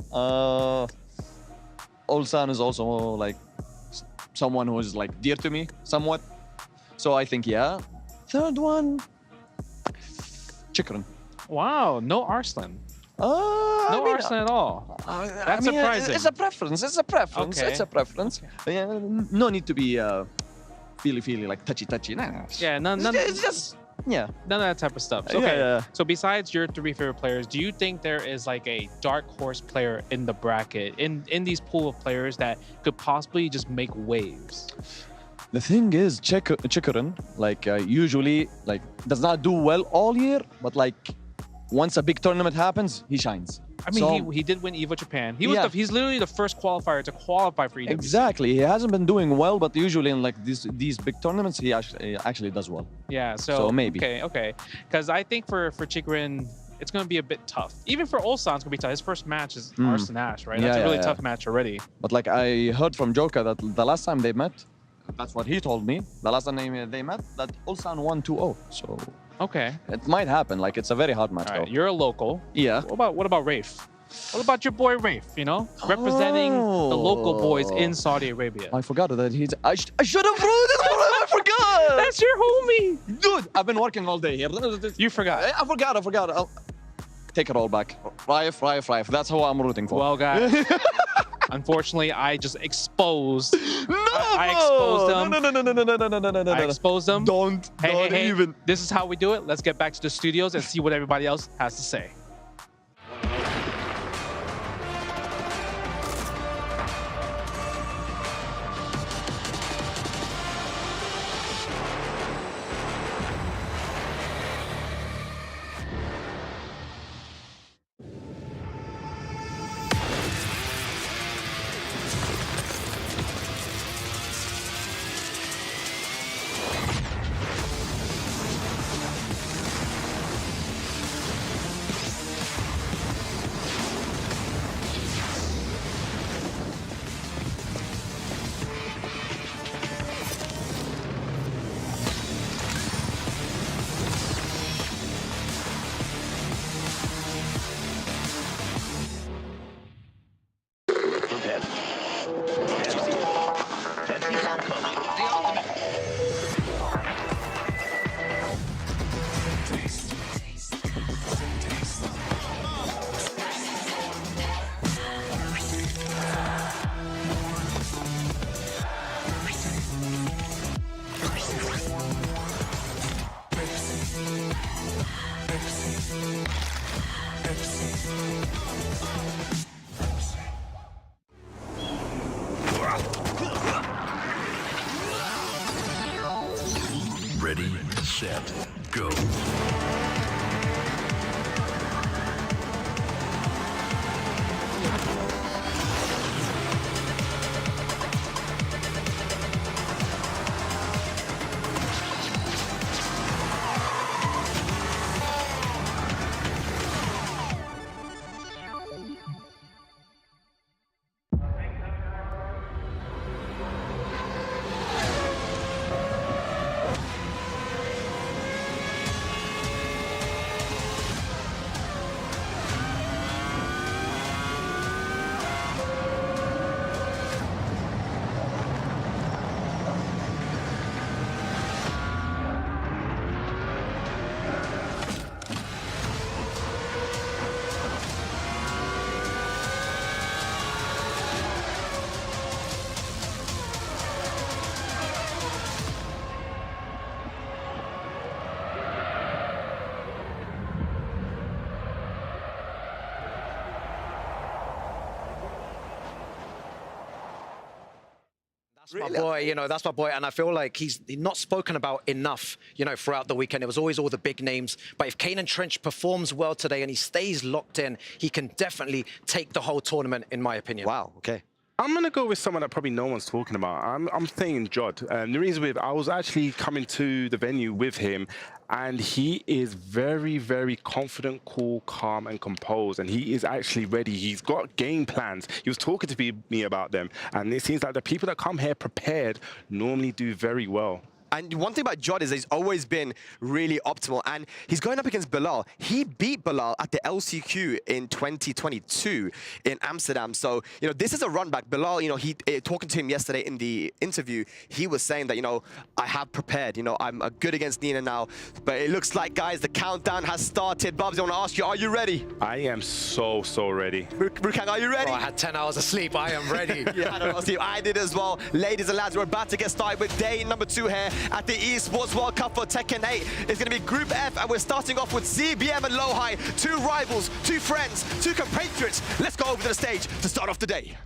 Ulsan is also like someone who is like dear to me somewhat. So I think yeah. Third one, Chikrin. Wow, no Arslan. No Arslan at all. That's surprising. It's a preference. It's a preference. Okay. It's a preference. Yeah, no need to be feely, like touchy. Nah. Yeah, none. It's just none of that type of stuff. So, okay. Yeah. So besides your 3 favorite players, do you think there is like a dark horse player in the bracket, in these pool of players that could possibly just make waves? The thing is, Chikrin, like usually, like does not do well all year, but like once a big tournament happens, he shines. I mean, he did win EVO Japan. He's literally the first qualifier to qualify for EWC. Exactly. He hasn't been doing well, but usually in like these big tournaments, he actually does well. Yeah. So maybe. Okay. Because I think for Chikrin, it's going to be a bit tough. Even for Ulsan, it's going to be tough. His first match is Arslan Ash, right? That's a really tough match already. But like I heard from Joka that the last time they met, that's what he told me. The last time they met, that Ulsan won 2-0. So. Okay. It might happen. Like it's a very hard match. Right, you're a local. Yeah. What about Rafe? What about your boy Rafe? You know, representing the local boys in Saudi Arabia. I forgot that he's. I should have rooted for him. I forgot. That's your homie, dude. I've been working all day here. You forgot. I forgot. I'll take it all back. Rafe. That's who I'm rooting for. Well, guys. Unfortunately, I just exposed. No! I exposed them. No. I exposed them. Don't even. This is how we do it. Let's get back to the studios and see what everybody else has to say. Ready, set, go. My boy, you know, that's my boy, and I feel like he's not spoken about enough, you know, throughout the weekend. It was always all the big names, but if Kanan Trench performs well today and he stays locked in, he can definitely take the whole tournament, in my opinion. Wow, okay. I'm going to go with someone that probably no one's talking about. I'm saying Jod. The reason with, I was actually coming to the venue with him, and he is very, very confident, cool, calm, and composed, and he is actually ready. He's got game plans. He was talking to me about them, and it seems like the people that come here prepared normally do very well. And one thing about Jod is he's always been really optimal, and he's going up against Bilal. He beat Bilal at the LCQ in 2022 in Amsterdam. So, you know, this is a run back. Bilal, you know, talking to him yesterday in the interview, he was saying that, you know, I have prepared. You know, I'm good against Nina now. But it looks like, guys, the countdown has started. Bubs, I want to ask you, are you ready? I am so ready. Rukang, are you ready? Oh, I had 10 hours of sleep. I am ready. Yeah, I did as well. Ladies and lads, we're about to get started with day number 2 here at the Esports World Cup for Tekken 8. It's going to be Group F, and we're starting off with CBM and Lowhigh. 2 rivals, 2 friends, 2 compatriots. Let's go over to the stage to start off the day.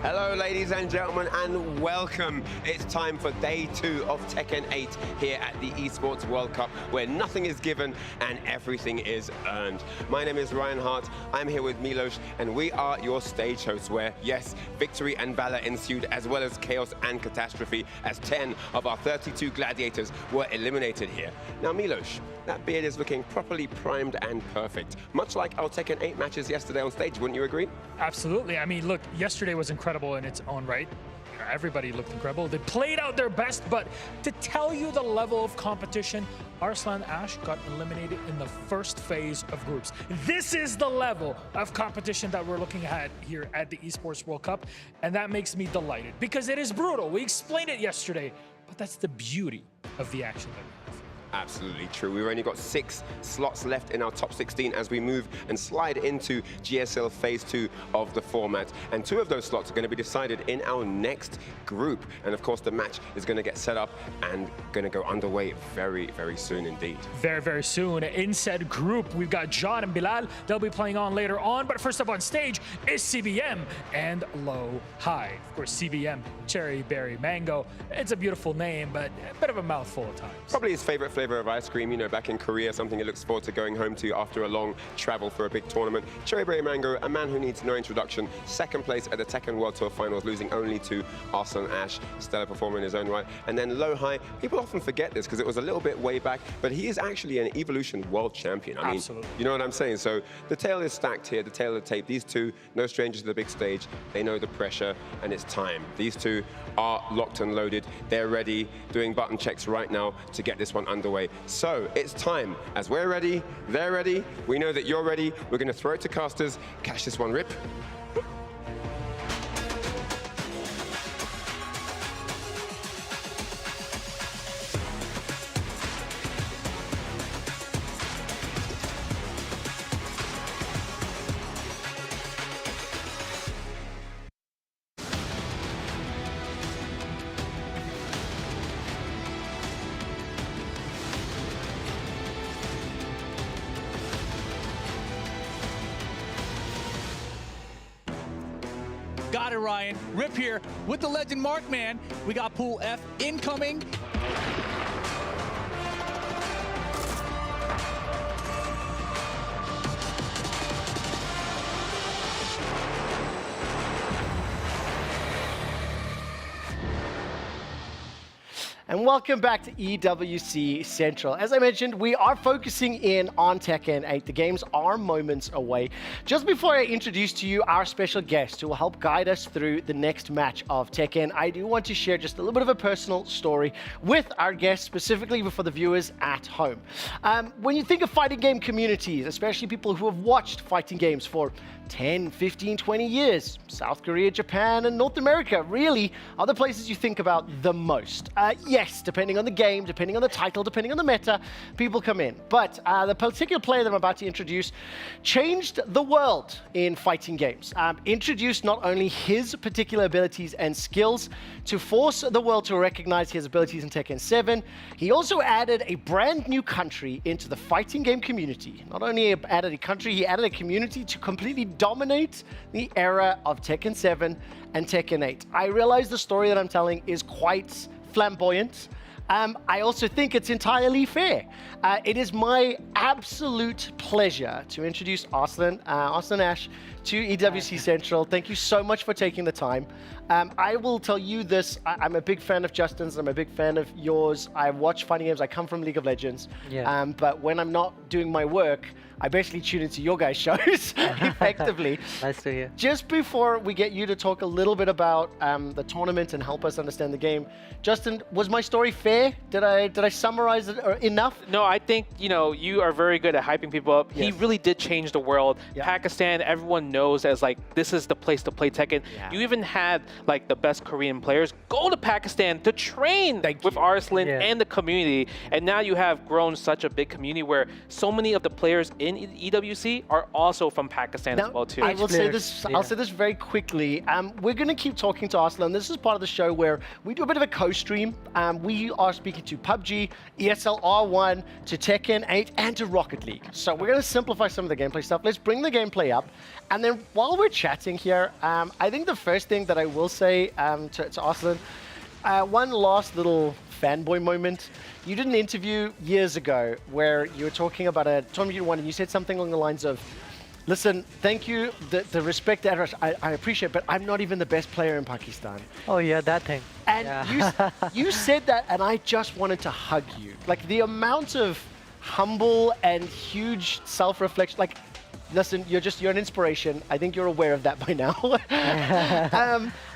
Hello, ladies and gentlemen, and welcome. It's time for day 2 of Tekken 8 here at the Esports World Cup, where nothing is given and everything is earned. My name is Ryan Hart. I'm here with Milos, and we are your stage hosts where, yes, victory and valor ensued, as well as chaos and catastrophe, as 10 of our 32 gladiators were eliminated here. Now, Milos, that beard is looking properly primed and perfect, much like our Tekken 8 matches yesterday on stage, wouldn't you agree? Absolutely. I mean, look, yesterday was incredible in its own right. You know, everybody looked incredible. They played out their best, but to tell you the level of competition, Arslan Ash got eliminated in the first phase of groups. This is the level of competition that we're looking at here at the Esports World Cup, and that makes me delighted because it is brutal. We explained it yesterday, but that's the beauty of the action that we have. Absolutely true. We've only got 6 slots left in our top 16 as we move and slide into GSL Phase 2 of the format. And 2 of those slots are going to be decided in our next group. And of course, the match is going to get set up and going to go underway very, very soon indeed. Very, very soon. In said group, we've got John and Bilal. They'll be playing on later on. But first up on stage is CBM and Low High. Of course, CBM, Cherry, Berry, Mango. It's a beautiful name, but a bit of a mouthful at times. Probably his favorite flavor of ice cream, you know, back in Korea, something he looks forward to going home to after a long travel for a big tournament. Cherry Berry Mango, a man who needs no introduction, 2nd place at the Tekken World Tour Finals, losing only to Arslan Ash, stellar performer in his own right. And then Low High, people often forget this because it was a little bit way back, but he is actually an Evolution World Champion. I mean, absolutely. You know what I'm saying? So the tale is stacked here, the tale of the tape. These 2, no strangers to the big stage. They know the pressure, and it's time. These 2 are locked and loaded. They're ready, doing button checks right now to get this one underway. So it's time. As we're ready, they're ready. We know that you're ready. We're going to throw it to casters. Catch this one, Rip. Got it, Ryan. Rip here with the legend Markman. We got Pool F incoming. And and welcome back to EWC Central. As I mentioned, we are focusing in on Tekken 8. The games are moments away. Just before I introduce to you our special guest who will help guide us through the next match of Tekken, I do want to share just a little bit of a personal story with our guest, specifically for the viewers at home. When you think of fighting game communities, especially people who have watched fighting games for 10, 15, 20 years, South Korea, Japan, and North America really are the places you think about the most. Yes, depending on the game, depending on the title, depending on the meta, people come in. But the particular player that I'm about to introduce changed the world in fighting games. Introduced not only his particular abilities and skills to force the world to recognize his abilities in Tekken 7, he also added a brand new country into the fighting game community. Not only added a country, he added a community to completely dominate the era of Tekken 7 and Tekken 8. I realize the story that I'm telling is quite flamboyant. I also think it's entirely fair. It is my absolute pleasure to introduce Arslan Ash to EWC Central. Thank you so much for taking the time. I will tell you this, I'm a big fan of Justin's, I'm a big fan of yours. I watch fighting games, I come from League of Legends. Yeah. But when I'm not doing my work, I basically tune into your guys' shows effectively. Nice to hear. Just before we get you to talk a little bit about the tournament and help us understand the game, Justin, was my story fair? Did I summarize it enough? No, I think you are very good at hyping people up. Yes. He really did change the world. Yeah. Pakistan, everyone knows as like this is the place to play Tekken. Yeah. You even had like the best Korean players go to Pakistan to train with Arslan and the community, and now you have grown such a big community where so many of the players in EWC are also from Pakistan as well too. I will say this. I'll say this very quickly. We're going to keep talking to Arslan. This is part of the show where we do a bit of a co-stream. We are speaking to PUBG, ESL R1, to Tekken 8, and to Rocket League. So we're going to simplify some of the gameplay stuff. Let's bring the gameplay up, and then while we're chatting here, I think the first thing that I will say to Arslan, one last little fanboy moment. You did an interview years ago where you were talking about a tournament you won, and you said something along the lines of, listen, thank you, the respect, the address, I appreciate, but I'm not even the best player in Pakistan. Oh yeah, that thing. And you said that, and I just wanted to hug you. Like the amount of humble and huge self-reflection, like, listen, you're an inspiration. I think you're aware of that by now.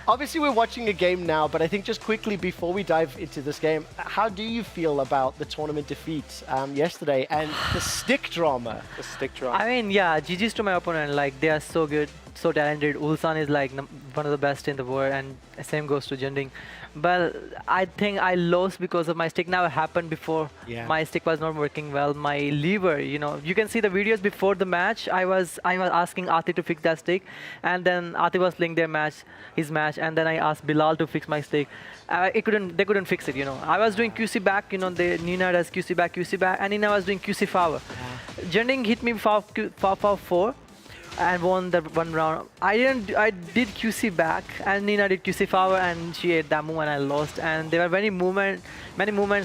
Obviously, we're watching a game now, but I think just quickly before we dive into this game, how do you feel about the tournament defeat yesterday and the stick drama? The stick drama. I mean, yeah, GG's to my opponent. Like, they are so good, so talented. Ulsan is like one of the best in the world, and same goes to Junding. But I think I lost because of my stick. Now it happened before. Yeah. My stick was not working well. My lever, you can see the videos before the match. I was asking Ati to fix that stick, and then Ati was playing his match, and then I asked Bilal to fix my stick. They couldn't fix it. I was doing QC back. Nina does QC back, and Nina was doing QC forward. Yeah. Junding hit me 4 and won that one round. I did QC back, and Nina did QC forward, and she ate that move, and I lost. And there were many moments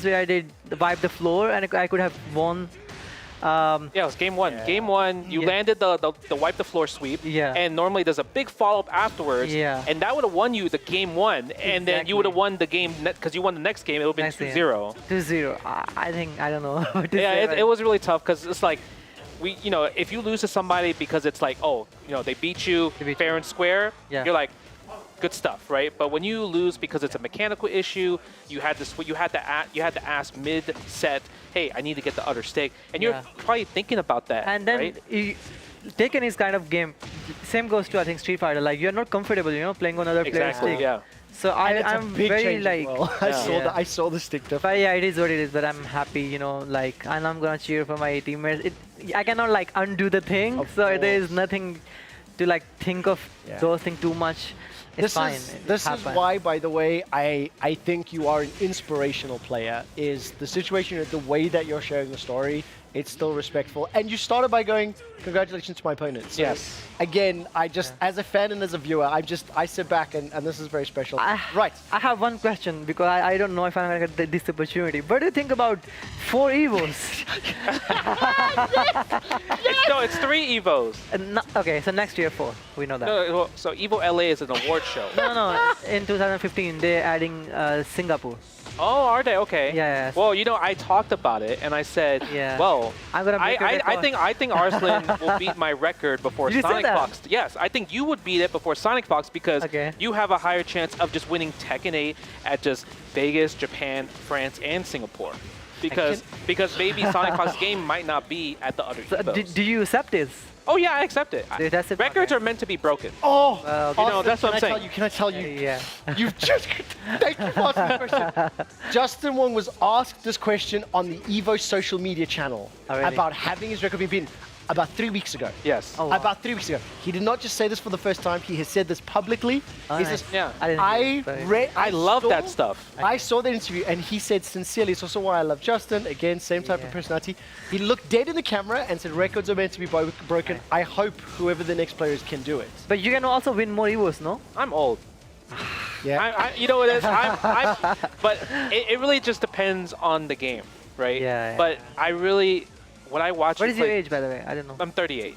where I did wipe the floor, and I could have won. Yeah, it was game one. Yeah. Game one, you landed the wipe the floor sweep, and normally there's a big follow-up afterwards, and that would have won you the game one, and then you would have won the game, because you won the next game, it would have been 2-0. 2-0, I don't know. Yeah, it was really tough, because it's like, if you lose to somebody because it's like, they beat you fair and square, you're like, good stuff, right? But when you lose because it's a mechanical issue, you had to ask mid-set, hey, I need to get the other stick, and you're probably thinking about that. And then Tekken is kind of game. Same goes to I think Street Fighter. Like you're not comfortable, playing on other player's stick. Yeah. So I'm very like I saw the stick difference. But yeah, it is what it is. But I'm happy, and I'm gonna cheer for my teammates. I cannot like undo the thing, so there is nothing to like think of those things too much. It's fine. This is why, by the way, I think you are an inspirational player. Is the situation, the way that you're sharing the story, it's still respectful. And you started by going, congratulations to my opponent. So yes. Again, as a fan and as a viewer, I sit back and this is very special. Right. I have one question because I don't know if I'm going to get this opportunity. What do you think about 4 EVOs? No, it's 3 EVOs. Okay, so next year 4. We know that. No, so EVO LA is an award show. No. In 2015, they're adding Singapore. Oh, are they? Okay. Yes. Well, you know, I talked about it and I said, well, I'm gonna break your record. I think Arslan will beat my record before Did you say Sonic that? Fox. Yes, I think you would beat it before Sonic Fox because you have a higher chance of just winning Tekken 8 at just Vegas, Japan, France, and Singapore. Because maybe Sonic Fox game might not be at the other EVOs. Do you accept this? Oh yeah, I accept it. Records are meant to be broken. Oh, you know, that's what I'm saying. Can I tell you? Yeah. You've just. Thank you for asking the question. Justin Wong was asked this question on the Evo social media channel about having his record been beaten about 3 weeks ago. Yes. Oh, wow. About 3 weeks ago. He did not just say this for the first time. He has said this publicly. He says, I love that stuff. I saw that interview and he said sincerely, it's also why I love Justin. Again, same type of personality. He looked dead in the camera and said records are meant to be broken. I hope whoever the next player is can do it. But you can also win more Evos, no? I'm old. Yeah. You know what it is? But it really just depends on the game, right? Yeah. But I really, when I watch What is your age, by the way? I don't know. I'm 38.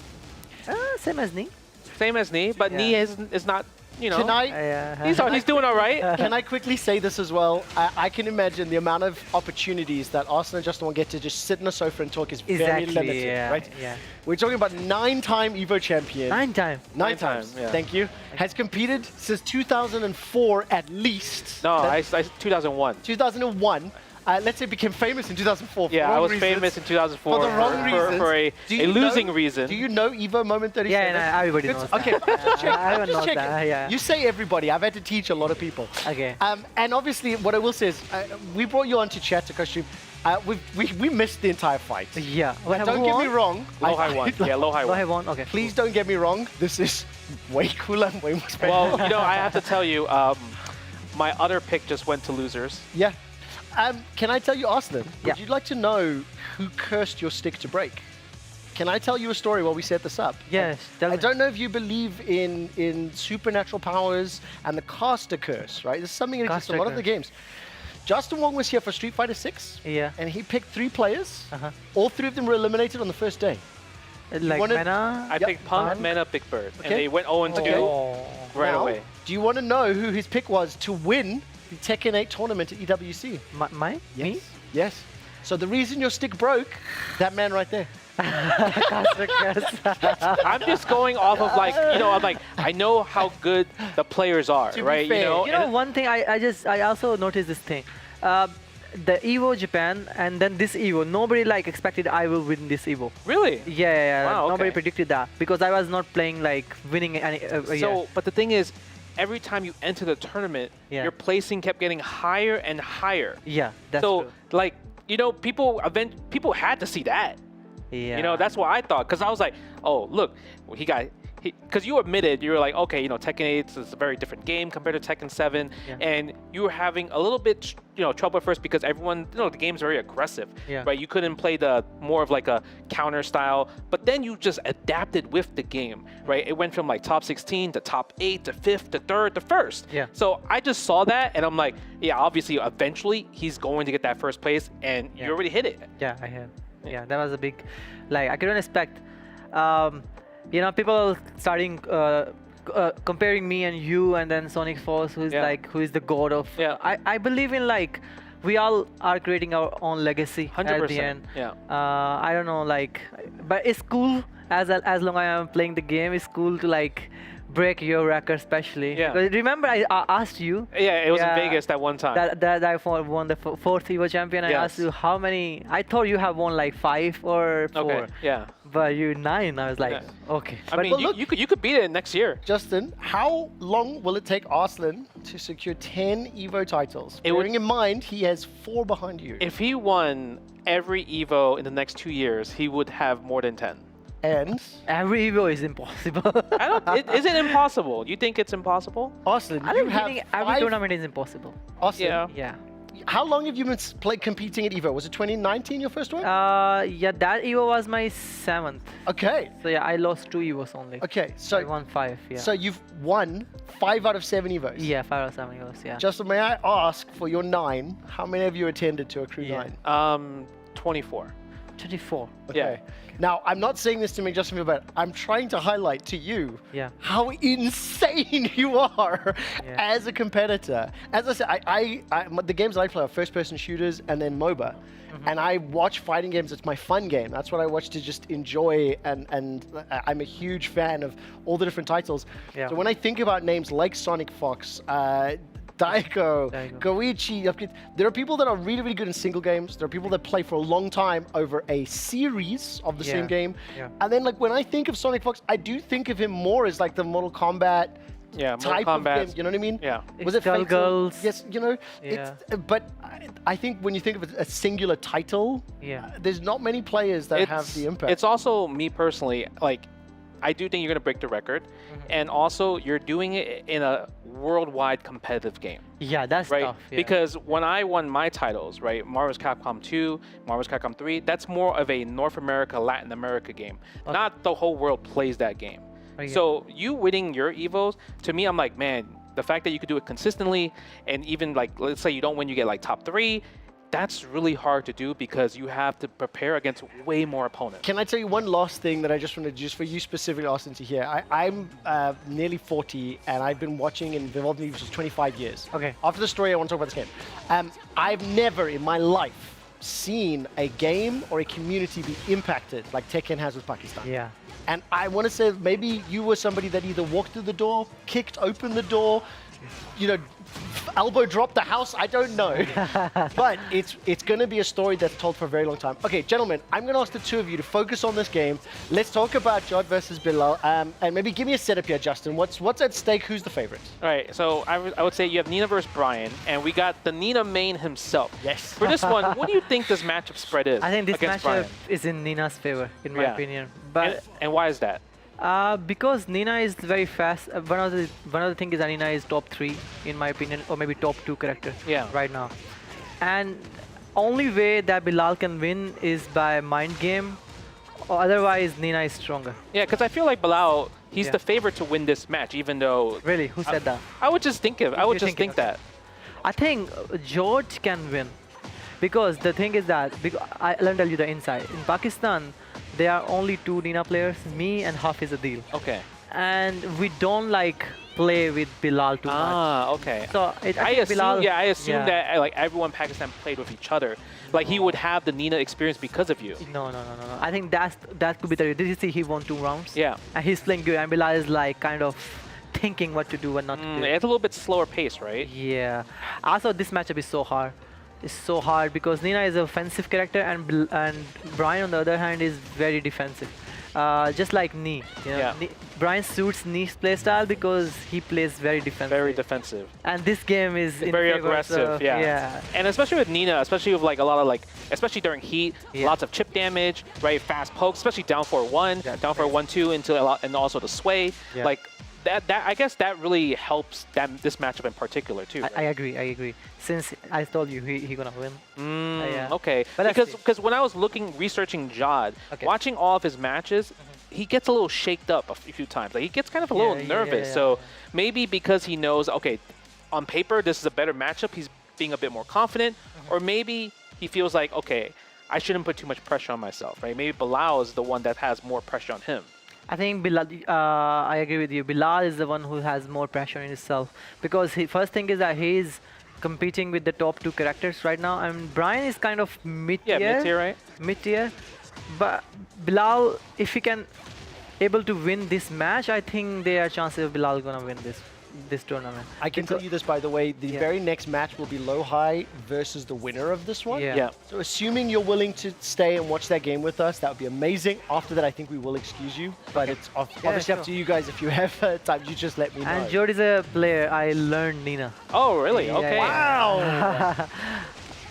Same as me. Same as me, but Nee is not, you know. Can I? He's doing all right. Can I quickly say this as well? I can imagine the amount of opportunities that Arslan and Justin will get to just sit on a sofa and talk is very limited, right? Yeah. We're talking about 9-time Evo champion. 9 times. 9 times. Thank you. Has competed since 2004 at least. No, I 2001. 2001. Let's say became famous in 2004. Yeah, I was famous in 2004 for the wrong reasons. For a losing reason. Do you know Evo Moment 37? Yeah, everybody knows that. Okay, just check. Everyone knows check that, yeah. You say everybody. I've had to teach a lot of people. Okay. And obviously, what I will say is, we brought you on to chat to costume. We missed the entire fight. Yeah. Don't get me wrong. Low-high won. Yeah, Low-high won. Low-high won, okay. Please don't get me wrong. This is way cooler and way more special. Well, you know, I have to tell you, my other pick just went to losers. Yeah. Can I tell you, Arslan, would you like to know who cursed your stick to break? Can I tell you a story while we set this up? Yes. I don't know if you believe in supernatural powers and the caster curse, right? This is something that exists in a lot of the games. Justin Wong was here for Street Fighter 6. Yeah. And he picked 3 players. All 3 of them were eliminated on the first day. Like Mena? I picked Punk, Mena, Big Bird. And they went 0-2 right away. Do you want to know who his pick was to win the Tekken 8 tournament at EWC? Mine? Yes. Me? Yes. So the reason your stick broke, that man right there. I'm just going off of like, you know, I'm like, I know how good the players are, right? You know, one thing I also noticed this thing. The Evo Japan and then this Evo, nobody like expected I will win this Evo. Really? Yeah. Wow, Nobody okay. predicted that because I was not playing like winning any. But the thing is, every time you enter the tournament, your placing kept getting higher and higher. Yeah, that's so true. like, you know, people had to see that. Yeah. You know, that's what I thought, because I was like, oh, look, because you admitted, you were like, okay, you know, Tekken 8 is a very different game compared to Tekken 7, and you were having a little bit, you know, trouble at first because everyone, you know, the game's very aggressive, right? You couldn't play the more of like a counter style, but then you just adapted with the game, right? It went from like top 16 to top 8 to 5th to 3rd to 1st. Yeah. So I just saw that, and I'm like, yeah, obviously, eventually, he's going to get that first place, and you already hit it. Yeah, I have. Yeah, that was a big, like, I couldn't expect, you know, people starting comparing me and you and then Sonic Force, who's like, who is the god of, I believe in like, we all are creating our own legacy 100%. at the end. Yeah. I don't know, like, but it's cool as long as I'm playing the game, it's cool to like, break your record, especially. Yeah. Because remember, I asked you. Yeah, it was in Vegas that one time. That I won the 4th Evo champion. I asked you how many. I thought you have won like 5 or 4. Okay. Yeah. But you 9. I was like, okay. I mean, you could beat it next year. Justin, how long will it take Arslan to secure 10 Evo titles? Bearing in mind, he has 4 behind you. If he won every Evo in the next 2 years, he would have more than 10. And every Evo is impossible. Is it impossible? You think it's impossible? Arslan, I don't think every tournament is impossible. Arslan, yeah. How long have you been competing at Evo? Was it 2019 your first one? Yeah, that Evo was my 7th. Okay. So yeah, I lost 2 Evos only. Okay, so I won 5. Yeah. So you've won 5 out of 7 Evos. Yeah, 5 out of 7 Evos. Yeah. Justin, may I ask for your 9? How many of you attended to a crew 9? 24. 24. Okay. Now, I'm not saying this to make Justin feel bad. I'm trying to highlight to you how insane you are as a competitor. As I said, the games I play are first-person shooters and then MOBA. And I watch fighting games. It's my fun game. That's what I watch to just enjoy. And I'm a huge fan of all the different titles. So when I think about names like Sonic Fox, Daiko, Goichi, there are people that are really, really good in single games. There are people that play for a long time over a series of the same game. And then, like, when I think of Sonic Fox, I do think of him more as like the Mortal Kombat type of game. You know what I mean? Yeah. Was it Fatal? Girls? Yes. You know. But I think when you think of a singular title, there's not many players that have the impact. It's also me personally, like, I do think you're going to break the record, and also you're doing it in a worldwide competitive game. Yeah, that's tough. Yeah. Because when I won my titles, right, Marvel's Capcom 2, Marvel's Capcom 3, that's more of a North America, Latin America game. Not the whole world plays that game. So you winning your Evos, to me, I'm like, man, the fact that you could do it consistently, and even like, let's say you don't win, you get like top 3, that's really hard to do because you have to prepare against way more opponents. Can I tell you one last thing that I just wanted to just for you specifically, Arslan, to hear? I'm nearly 40 and I've been watching and involved in Esports for 25 years. Okay. After the story, I want to talk about this game. I've never in my life seen a game or a community be impacted like Tekken has with Pakistan. Yeah. And I want to say maybe you were somebody that either walked through the door, kicked open the door, you know, elbow dropped the house, I don't know. But it's going to be a story that's told for a very long time. Okay, gentlemen, I'm going to ask the two of you to focus on this game. Let's talk about Jod versus Bilal. And maybe give me a setup here, Justin. What's at stake? Who's the favorite? All right, so I would say you have Nina versus Brian, and we got the Nina main himself. Yes. For this one, what do you think this matchup spread is? I think this against matchup Brian? is in Nina's favor, in my opinion. But and why is that? Because Nina is very fast. One of the things is that Nina is top 3 in my opinion, or maybe top 2 character right now. And only way that Bilal can win is by mind game, or otherwise Nina is stronger. Yeah, because I feel like Bilal, he's the favorite to win this match, even though. Really, who said that? I would just think of. I would just think that. I think George can win, because the thing is that let me tell you the inside. In Pakistan, there are only 2 Nina players, me and Hafiz Adil. Okay. And we don't like play with Bilal too much. Okay. So I assume that like everyone in Pakistan played with each other. Like he would have the Nina experience because of you. No. I think that could be the reason. Did you see he won 2 rounds? Yeah. And he's playing good, and Bilal is like kind of thinking what to do and not to do. It's a little bit slower pace, right? Yeah. Also, this matchup is so hard. It's so hard because Nina is an offensive character, and Brian on the other hand is very defensive. Just like Nee. You know? Brian suits Nee's playstyle because he plays very defensive. Very defensive. And this game is very aggressive. Yeah. And especially with Nina, especially with like a lot of like, especially during heat, lots of chip damage, right? Fast pokes, especially down for 1, down for 1-2 into a lot, and also the sway. Like that I guess that really helps this matchup in particular too. Right? I agree. Since I told you he gonna win. Okay. But because when I was researching Jod, watching all of his matches, he gets a little shaked up a few times. Like he gets kind of a little nervous. So maybe because he knows, okay, on paper this is a better matchup, he's being a bit more confident, or maybe he feels like, okay, I shouldn't put too much pressure on myself, right? Maybe Bilal is the one that has more pressure on him. I think Bilal, I agree with you. Bilal is the one who has more pressure in himself, because first thing is that he's competing with the top 2 characters right now, and Brian is kind of mid-tier. Yeah, mid-tier, right? Mid-tier. But Bilal, if he can able to win this match, I think there are chances of Bilal gonna win this tournament. I can tell you this, by the way, the very next match will be Low-High versus the winner of this one. So assuming you're willing to stay and watch that game with us, that would be amazing. After that, I think we will excuse you, but it's obviously up to you guys. If you have time, you just let me know. And Jod is a player I learned Nina. Oh, really? Okay. Wow.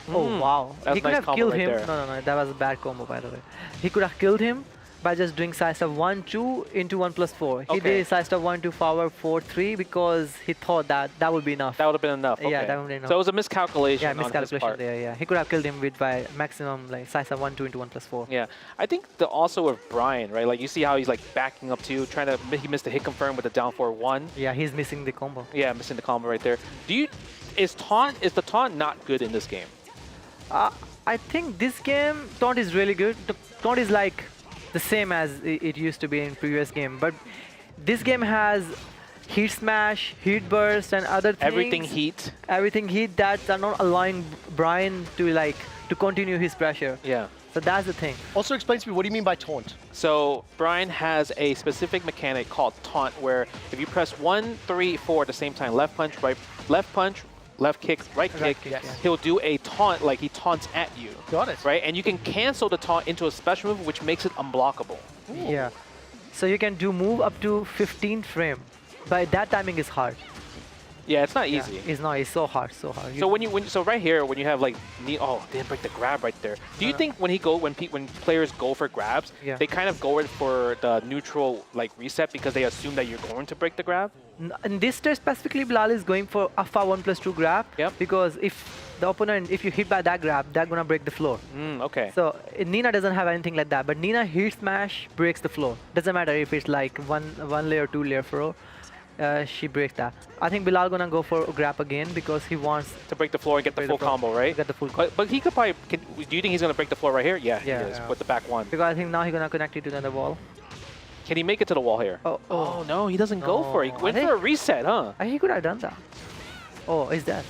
Oh, wow. He could have killed him. There. No, that was a bad combo, by the way. He could have killed him by just doing side stuff 1-2 into 1+4. He did side stuff 1-2 forward 4-3 because he thought that would be enough. That would have been enough. Okay. Yeah, that would have been enough. So it was a miscalculation. Yeah, miscalculation there. Yeah, he could have killed him with by maximum like side stuff 1-2 into 1+4. Yeah, I think also with Brian, right? Like you see how he's like backing up too, he missed the hit confirm with the down 4-1. Yeah, he's missing the combo. Yeah, missing the combo right there. Is the taunt not good in this game? I think this game, Taunt is really good. The Taunt is like the same as it used to be in previous game, but this game has heat smash, heat burst, and other things. Everything heat that are not allowing Brian to continue his pressure. Yeah. So that's the thing. Also explain to me, what do you mean by taunt? So Brian has a specific mechanic called taunt, where if you press 1, 3, 4 at the same time, left punch, left kick, right kick, he'll do a taunt, like he taunts at you. Got it. Right? And you can cancel the taunt into a special move, which makes it unblockable. Ooh. Yeah. So you can do move up to 15 frame, but that timing is hard. Yeah, it's not easy. Yeah, it's not. It's so hard, so hard. So so right here, when you have like didn't break the grab right there. Do you think when players go for grabs, they kind of go for the neutral like reset because they assume that you're going to break the grab? In this stage specifically, Bilal is going for a 1+2 grab because if the opponent, if you hit by that grab, they're gonna break the floor. Okay. So Nina doesn't have anything like that, but Nina heat smash breaks the floor. Doesn't matter if it's like one layer, 2 layer floor. She breaks that. I think Bilal gonna go for a grab again because he wants to break the floor and get the full combo, right? Get the full combo. But he could probably. Do you think he's gonna break the floor right here? Yeah, he is with the back one. Because I think now he's gonna connect it to the wall. Can he make it to the wall here? Oh no, he doesn't go for it. He went for a reset, huh? He could have done that. Oh, is that?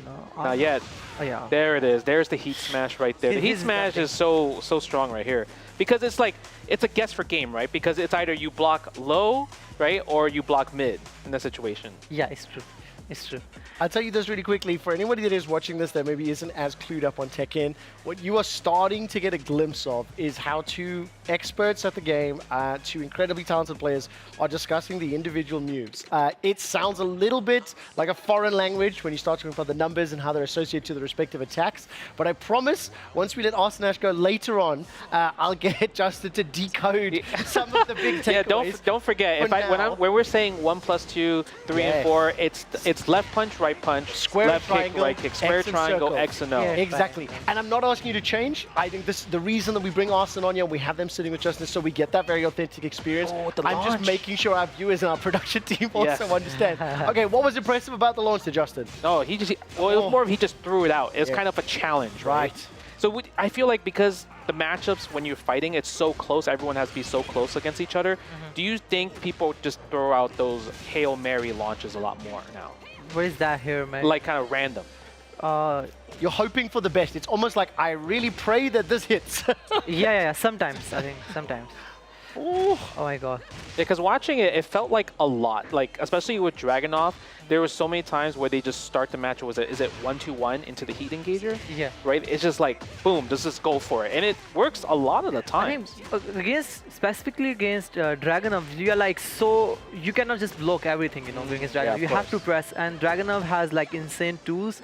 No. Not yet. Oh yeah. There it is. There's the heat smash right there. The heat smash is so strong right here because it's a guess for game, right? Because it's either you block low, right, or you block mid in that situation. Yeah, it's true. It's true. I'll tell you this really quickly. For anybody that is watching this that maybe isn't as clued up on Tekken, what you are starting to get a glimpse of is how two experts at the game, two incredibly talented players, are discussing the individual moves. It sounds a little bit like a foreign language when you start talking about the numbers and how they're associated to the respective attacks. But I promise, once we let Arslan Ash go later on, I'll get Justin to decode some of the big takeaways. Yeah, don't forget, when we're saying 1+2, 3 and 4, it's left punch, right punch, square left triangle, kick, right kick, square triangle, X and O. Yeah, exactly. And I'm not asking you to change. I think the reason that we bring Arslan on here, we have them sitting with Justin, so we get that very authentic experience. I'm just making sure our viewers and our production team also understand. Okay, what was impressive about the launch to Justin? No, it was more of he just threw it out. It's kind of a challenge, right? So I feel like because the matchups, when you're fighting, it's so close, everyone has to be so close against each other. Do you think people just throw out those Hail Mary launches a lot more now? What is that here, man? Like kind of random. You're hoping for the best. It's almost like I really pray that this hits. yeah. Sometimes, I think. Sometimes. Ooh. Oh my god. Because watching it, it felt like a lot. Like, especially with Dragunov, there was so many times where they just start the match, is it 1-2-1 into the heat engager? Yeah. Right? It's just like, boom, let's just go for it. And it works a lot of the time. I mean, specifically against Dragunov, you are like you cannot just block everything, against Dragunov. You have to press, and Dragunov has like insane tools.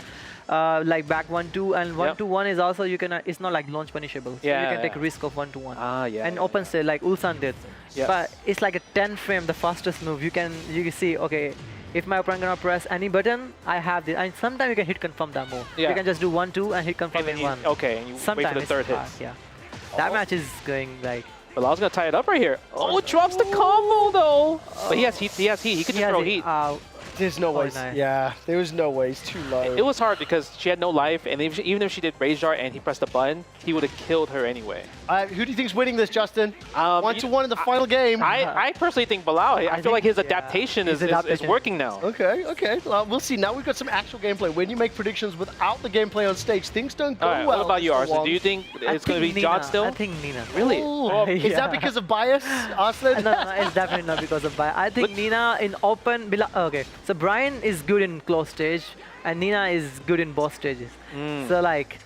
Like back 1-2 and 1-2-1 is also it's not like launch punishable. So you can take a risk of 1-1. And open stage like Ulsan did. But it's like a 10 frame, the fastest move. You can see, okay, if my opponent gonna press any button, I have this. And sometimes you can hit confirm that move. You can just do 1-2 and hit confirm in one. Okay, and you wait for the third hit. Yeah. That match is going like. But I was gonna tie it up right here. Oh, it drops the combo though. But he has heat. He could just throw heat. There's no way. Nice. Yeah, there was no way. It's too low. It was hard because she had no life, and even if she did Rage Jar and he pressed the button, he would have killed her anyway. Who do you think's winning this, Justin? 1-1 in the final game. I personally think Bilal. I feel like his adaptation is working now. Okay. Well, we'll see. Now we've got some actual gameplay. When you make predictions without the gameplay on stage, things don't go well. What about you, Arslan? Do you think it's going to be Jod still? I think Nina. Really? Is that because of bias, Arslan? No, it's definitely not because of bias. I think Nina in open. Okay, so Brian is good in close stage, and Nina is good in both stages. So like,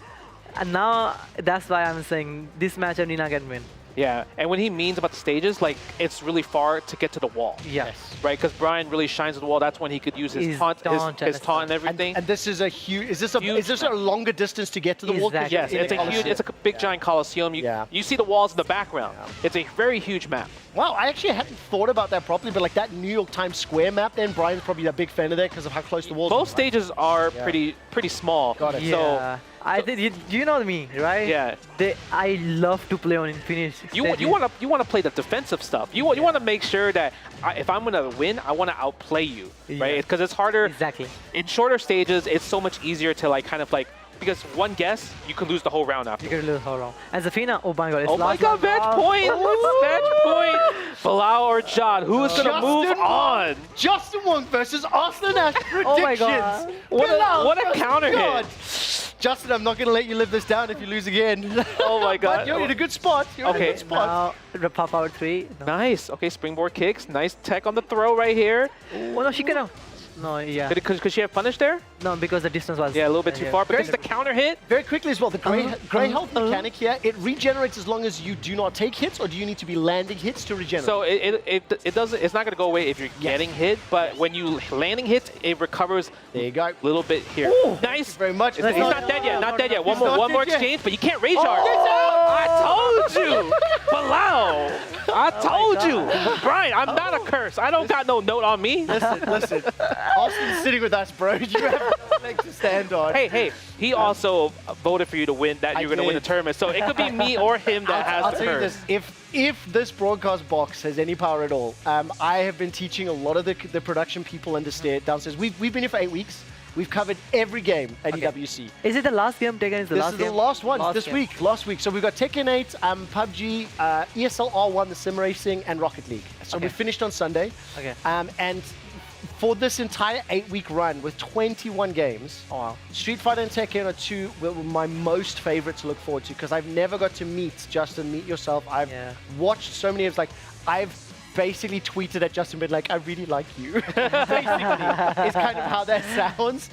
and now that's why I'm saying this matchup Nina can win. Yeah, and when he means about the stages, like, it's really far to get to the wall. Yes. Right, because Brian really shines at the wall. That's when he could use his taunt and everything. And this is a huge. Is this a longer distance to get to the wall? Yes, it's a big giant coliseum. You see the walls in the background. It's a very huge map. Wow, I actually hadn't thought about that properly, but like that New York Times Square map, then Brian's probably a big fan of that because of how close the walls are. Both stages are pretty small. Got it. Yeah. I think you know me, right? Yeah. I love to play on Infinite. You want to play the defensive stuff. You want to make sure that if I'm gonna win, I want to outplay you, right? Because it's harder. Exactly. In shorter stages, it's so much easier to like kind of like because one guess, you could lose the whole round after. You could lose the whole round. And Zafina, oh my god, it's oh my god, match point! Match point! Bilal or John, who's gonna move on? Justin Wong versus Arslan Ash predictions. Oh my god. What a counter hit. Justin, I'm not going to let you live this down if you lose again. Oh my god. But you're in a good spot. You're in a good spot. Now, pop out 3. No. Nice. Okay, springboard kicks. Nice tech on the throw right here. Oh no, she can. No, yeah. Could she have punished there? No, because the distance was... Yeah, a little bit too far. But it's the counter hit. Very quickly as well, the grey health mechanic here, it regenerates as long as you do not take hits, or do you need to be landing hits to regenerate? So it doesn't. It's not going to go away if you're getting hit, but when you landing hits, it recovers. There you go. A little bit here. Ooh, nice. Very much. He's not dead yet. Not dead yet. One more exchange, but you can't rage hard. Oh, I told you, Bilal. I told you, Brian. I'm not a curse. I don't got no note on me. Listen. Austin's sitting with us, bro. You have no leg to stand on. Hey. He also voted for you to win. That you're going to win the tournament. So it could be me or him that has I'll the tell you curse. this. If this broadcast box has any power at all, I have been teaching a lot of the production people downstairs. We've been here for 8 weeks. We've covered every game at EWC. Is it the last game? Tekken is the last game? This is the last one. Last Last week. So we've got Tekken 8, PUBG, ESL R1, the sim racing, and Rocket League. So we finished on Sunday. Okay. And for this entire 8-week run with 21 games, Street Fighter and Tekken are were my most favorite to look forward to, because I've never got to meet Justin, meet yourself. I've watched so many of I've basically tweeted at Justin, been like, I really like you. Basically, is kind of how that sounds.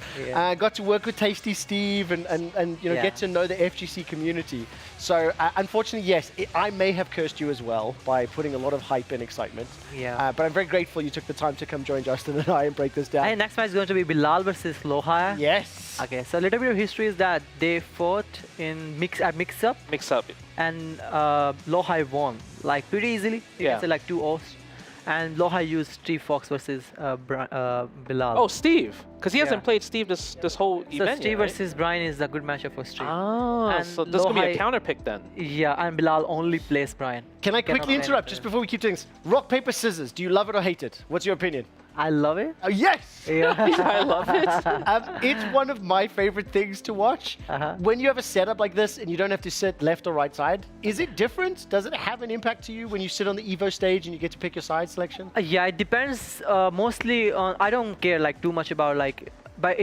Got to work with Tasty Steve and get to know the FGC community. So unfortunately, yes, I may have cursed you as well by putting a lot of hype and excitement. Yeah. But I'm very grateful you took the time to come join Justin and I and break this down. And next match is going to be Bilal versus Snowyy. Yes. Okay, so a little bit of history is that they fought in mix-up. Mix-up. And Snowyy won, pretty easily. You can say 2-0. And Snowyy used Steve Fox versus Bilal. Oh, Steve. Because he hasn't played Steve this whole event So Steve yet, versus Brian is a good matchup for Steve. Ah, so this is going to be a counter pick then. Yeah, and Bilal only plays Brian. Can I quickly interrupt just before we keep doing this? Rock, paper, scissors. Do you love it or hate it? What's your opinion? I love it. Oh, yes! Yeah. I love it. It's one of my favorite things to watch. When you have a setup like this and you don't have to sit left or right side, is it different? Does it have an impact to you when you sit on the Evo stage and you get to pick your side selection? Yeah, it depends mostly on... I don't care too much about but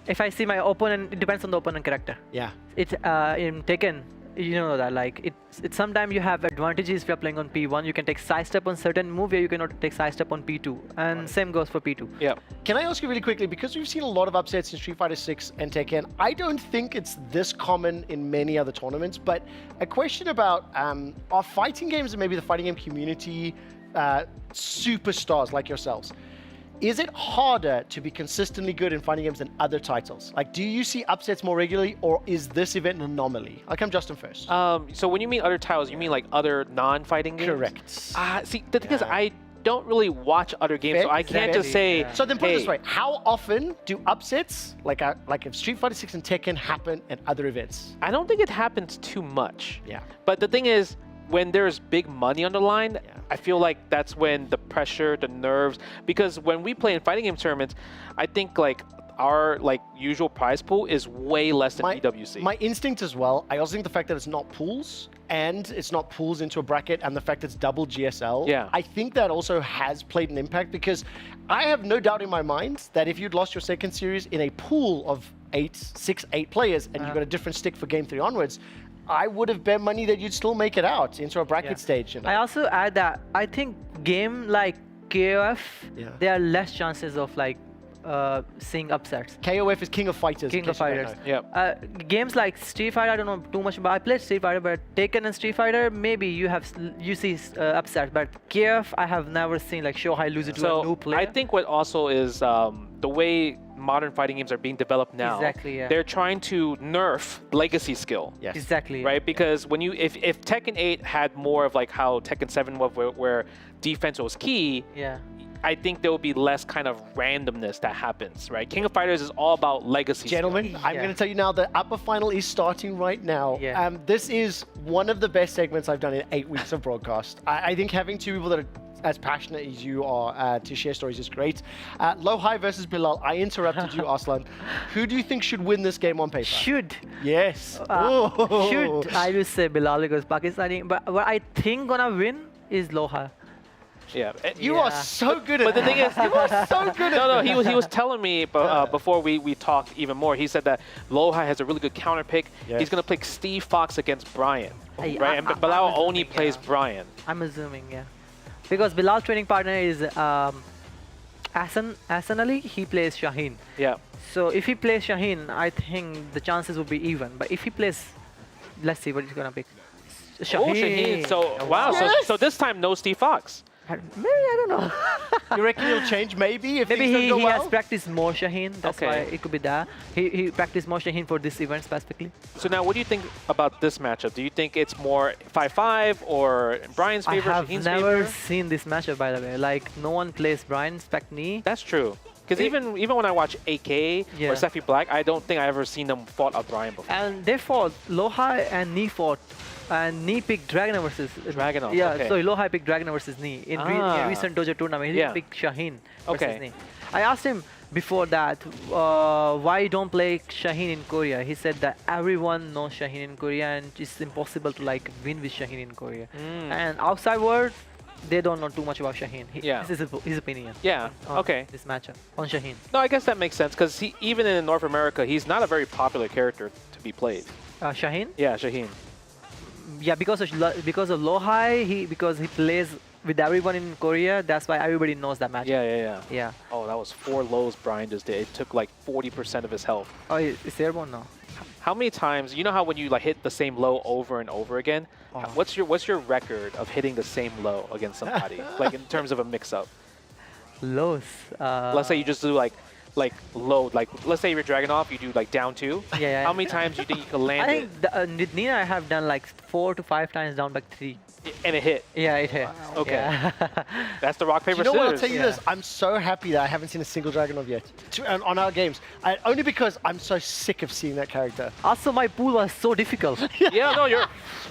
if I see my opponent, it depends on the opponent character. Yeah. It's in Tekken, you know that it's sometimes you have advantages if you're playing on P1. You can take side step on certain move where you cannot take side step on P2, and same goes for P2. Yeah. Can I ask you really quickly, because we've seen a lot of upsets in Street Fighter 6 and Tekken, I don't think it's this common in many other tournaments, but a question about are fighting games and maybe the fighting game community superstars like yourselves, is it harder to be consistently good in fighting games than other titles? Do you see upsets more regularly, or is this event an anomaly? I'll come Justin first. So when you mean other titles, you mean other non-fighting games? Correct. See, the thing is, I don't really watch other games, so I can't just say. So then put it this way: how often do upsets like if Street Fighter 6 and Tekken happen at other events? I don't think it happens too much. Yeah. But the thing is, when there's big money on the line, I feel like that's when the pressure, the nerves, because when we play in fighting game tournaments, I think our usual prize pool is way less than EWC. My instinct as well, I also think the fact that it's not pools and it's not pools into a bracket and the fact it's double GSL, I think that also has played an impact, because I have no doubt in my mind that if you'd lost your second series in a pool of 8 players and you got a different stick for game 3 onwards, I would have bet money that you'd still make it out into a bracket stage. I also add that I think game like KOF, there are less chances of seeing upsets. KOF is King of Fighters. King of Fighters. Yeah. Games like Street Fighter, I don't know too much about. I played Street Fighter, but Tekken and Street Fighter, maybe you see upsets. But KOF, I have never seen Snowyy lose it to a new player. I think what also is the way modern fighting games are being developed now. Exactly, yeah. They're trying to nerf legacy skill. Yes. Exactly. Right? Because when if Tekken 8 had more of how Tekken 7 was, where defense was key, I think there will be less kind of randomness that happens, right? King of Fighters is all about legacy. Gentlemen, I'm going to tell you now, the upper final is starting right now. This is one of the best segments I've done in 8 weeks of broadcast. I think having two people that are as passionate as you are to share stories is great. Lowhigh versus Bilal. I interrupted you, Arslan. Who do you think should win this game on paper? Should. Yes. Should. I will say Bilal because Pakistani. But what I think gonna win is Lowhigh. Yeah, you are so good at But the thing is, you are so good at he was telling me before we talked even more. He said that Lowhigh has a really good counter pick. Yes. He's gonna pick Steve Fox against Brian, Hey, right? And Bilal only plays Brian. I'm assuming, yeah. Because Bilal's training partner is Asan Ali. He plays Shaheen. Yeah. So if he plays Shaheen, I think the chances would be even. But if he plays, let's see what he's gonna pick. Shaheen. Oh, Shaheen. So wow. Yes. So this time no Steve Fox. Maybe, I don't know. You reckon he'll change maybe if maybe things don't go he well? has practiced more Shaheen. That's why it could be that. He practiced more Shaheen for this event specifically. So now, what do you think about this matchup? Do you think it's more 5-5 or Brian's favor, I have Shaheen's never favor? seen this matchup, by the way. Like, no one plays Brian spec knee. That's true. Because even when I watch AK or Sephi Black, I don't think I ever seen them fought a Brian before. And they fought Lowhigh and Knee fought. And Knee picked Dragon versus Dragunov. Yeah, okay. so Lowhigh picked Dragon versus Knee in recent Dojo tournament. He didn't pick Shaheen versus Knee. I asked him before that why you don't play Shaheen in Korea. He said that everyone knows Shaheen in Korea and it's impossible to like win with Shaheen in Korea. And outside world, they don't know too much about Shaheen. This is his opinion. Yeah. Okay. This matchup on Shaheen. No, I guess that makes sense because even in North America, he's not a very popular character to be played. Shaheen? Yeah, Shaheen. Yeah, because of Lowhigh, because he plays with everyone in Korea, that's why everybody knows that matchup. Yeah. Oh, that was 4 lows Brian just did. It took like 40% of his health. Oh, it's airborne now. How many times, you know how when you like hit the same low over and over again, what's your record of hitting the same low against somebody? Like in terms of a mix-up? Lows. Let's say you just do like low, like let's say you're Dragunov, you do like down 2. Yeah. How many times do you think you can land I think with Nina I have done like 4 to 5 times down back 3. And it hit? Yeah, it hit. Okay. Yeah. That's the rock, paper, You know scissors. what, I'll tell you this, I'm so happy that I haven't seen a single Dragunov yet on our games. Only because I'm so sick of seeing that character. Also, my pool was so difficult. Yeah,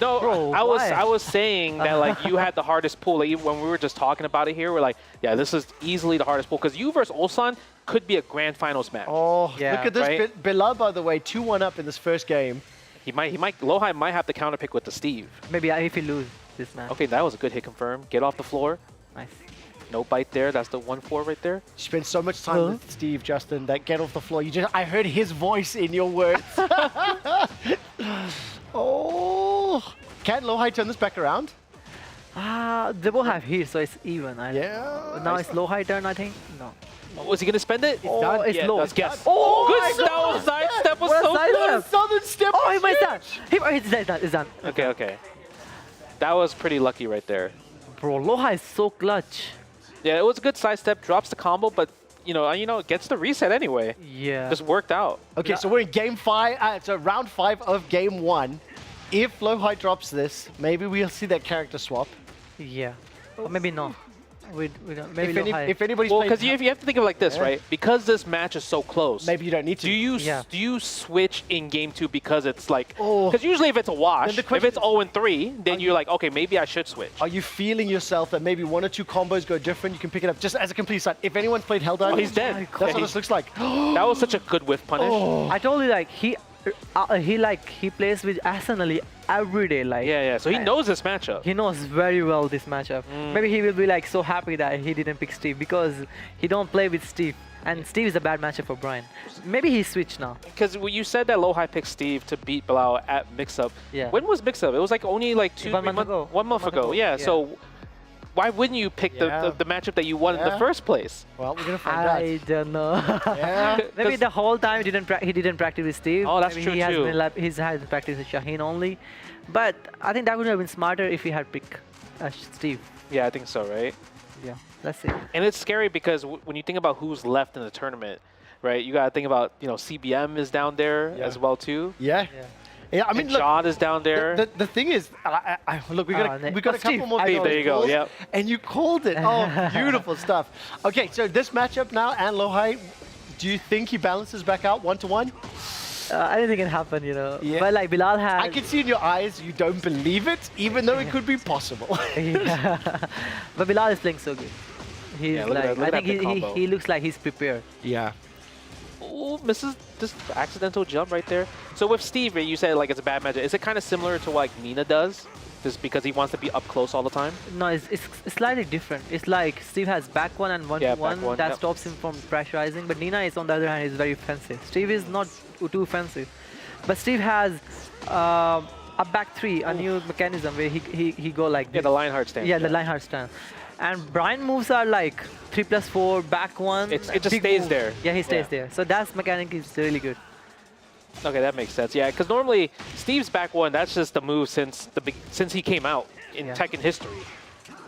no, Bro, I was saying that like you had the hardest pool. Like, when we were just talking about it here, we're like, yeah, this is easily the hardest pool because you versus Ulsan could be a grand finals match. Oh, yeah. Look at this. Right? Bilal, by the way, 2-1 up in this first game. Lowhigh might have to counterpick with the Steve. Maybe if he lose this match. Okay, that was a good hit confirm. Get off the floor. Nice. No bite there. That's the 1-4 right there. You spend so much time with Steve, Justin, that get off the floor. I heard his voice in your words. Oh. Can Lowhigh turn this back around? They both have heat, so it's even. Now it's Lowhigh turn, I think. No. Was he going to spend it? It's low. Let's guess. Oh, good style. Side step was so good. Southern step. Oh, he missed that. It's done. Okay. That was pretty lucky right there. Bro, Lowhigh is so clutch. Yeah, it was a good side step. Drops the combo, but you know, gets the reset anyway. Yeah. Just worked out. Okay, so we're in game 5. So round 5 of game 1. If Lowhigh drops this, maybe we'll see that character swap. Yeah. Or maybe not. We don't. Maybe if anybody's well, playing, because you have to think of it like this, right? Because this match is so close. Maybe you don't need to. Do you switch in game 2 because it's like? Because usually if it's a wash, if it's 0-3, then you're like, okay, maybe I should switch. Are you feeling yourself that maybe 1 or 2 combos go different? You can pick it up just as a complete side. If anyone's played Helldive, He's dead. That's what this looks like. That was such a good whiff punish. I told you, like he plays with Arslan Ali every day. Like So he knows this matchup. He knows very well this matchup. Maybe he will be like so happy that he didn't pick Steve because he don't play with Steve. And Steve is a bad matchup for Brian. Maybe he switched now. Because you said that Lowhigh picked Steve to beat Bilal at Mix-Up. Yeah. When was Mix-Up? It was like only like 1 month ago. 1 month ago. Yeah. So why wouldn't you pick the matchup that you won in the first place? Well, we're gonna find out. I don't know. Yeah. Maybe the whole time he didn't practice with Steve. Oh, that's Maybe true too. He's had practice with Shaheen only. But I think that would have been smarter if he had picked Steve. Yeah, I think so, right? Yeah, let's see. And it's scary because when you think about who's left in the tournament, right? You gotta think about, CBM is down there as well too. Yeah, I mean, look, Jod is down there. The thing is, look, we got a couple more. Hey, there you go. Yep. And you called it. Oh, beautiful stuff. Okay, so this matchup now, and Lowhigh, do you think he balances back out 1-1? Anything can happen, you know. But like Bilal has. I can see in your eyes you don't believe it, even though it could be possible. Yeah. But Bilal is playing so good. He's Yeah, look at like, that- look I at think that big combo. he looks like he's prepared. Yeah. Oh, misses this accidental jump right there. So with Steve, you said like it's a bad matchup. Is it kind of similar to what like Nina does? Just because he wants to be up close all the time? No, it's slightly different. It's like Steve has back one and one Yeah, to one back one, that yep. stops him from pressurizing. But Nina is on the other hand is very offensive. Steve is not too offensive, but Steve has a back three, a new mechanism where he go like this. Yeah, the Lionheart stance. Yeah, the Lionheart stance. And Brian moves are like 3+4, back one. It just big stays move. there. Yeah, he stays there. So that mechanic is really good. Okay, that makes sense. Yeah, because normally Steve's back one, that's just the move since he came out in Tekken history.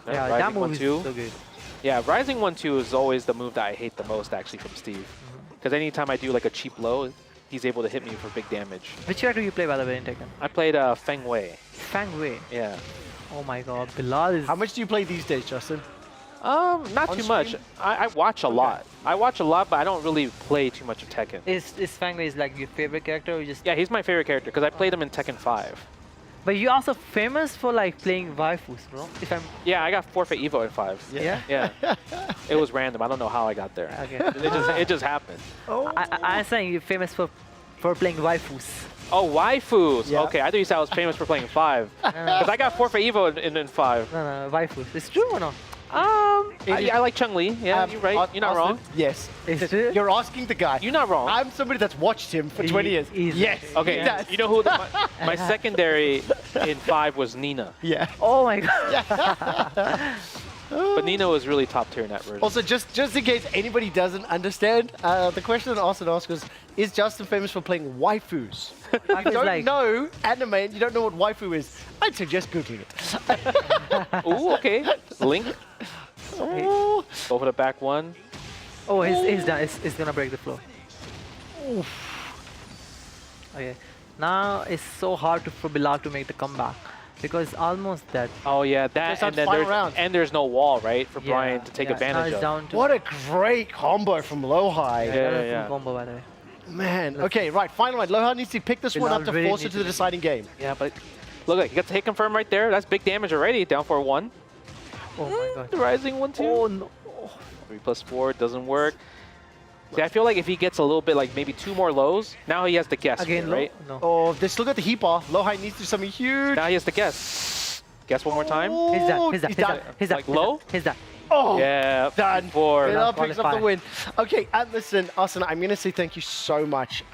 Yeah, Rising that move 1-2. is so good. Yeah, Rising 1-2 is always the move that I hate the most actually from Steve. Mm-hmm. Because anytime I do like a cheap low, he's able to hit me for big damage. Which character you play by the way in Tekken? I played Feng Wei. Feng Wei. Yeah. Oh my god, Bilal is... How much do you play these days, Justin? Not On too much. stream? I watch a lot. I watch a lot, but I don't really play too much of Tekken. Is Feng Wei is like your favorite character or you just... Yeah, he's my favorite character because I played him in Tekken 5. But you're also famous for like playing waifus, bro. If I'm... Yeah, I got forfeit Evo in 5. Yeah? Yeah. It was random. I don't know how I got there. Okay. It just happened. I'm saying you're famous for playing waifus. Oh, waifus. Yeah. Okay, I thought you said I was famous for playing 5. Because I got forfeit Evo in 5. No, waifus. It's true or not? I like Chun-Li. Yeah, you're right. You're not wrong. Yes. Is it? You're asking the guy. You're not wrong. I'm somebody that's watched him for 20 years. Yes. Okay, he does. you know who my secondary in 5 was Nina. Yeah. Oh my god. But Nina was really top tier in that version. Also, just in case anybody doesn't understand, the question that Arslan asked was, is Justin famous for playing waifus? If you don't know anime and you don't know what waifu is, I'd suggest Googling it. Ooh, okay. Link. Go for the back one. Oh, he's done. It's gonna break the floor. Okay. Now it's so hard for Bilal to make the comeback because it's almost dead. Oh yeah, that and there's no wall, right, for Brian to take advantage of. What a great combo from Lohai. Yeah. Combo, by the way. Man. Okay, right. Final one. Lohai needs to pick this one up to really force it to the deciding game. Yeah, but look, you got the hit confirm right there. That's big damage already. Down for 1. Oh my god. The rising 1-2. Oh no. 3+4 doesn't work. See, I feel like if he gets a little bit, like maybe 2 more lows, now he has to guess, Again, right? No. Oh, they still got the heat bar. Lohai needs to do something huge. Now he has to guess. Guess one more time. He's that. Like low? He's that. Oh, yeah, done. 4. Bilal picks up the win. Okay, listen, Arslan, I'm going to say thank you so much.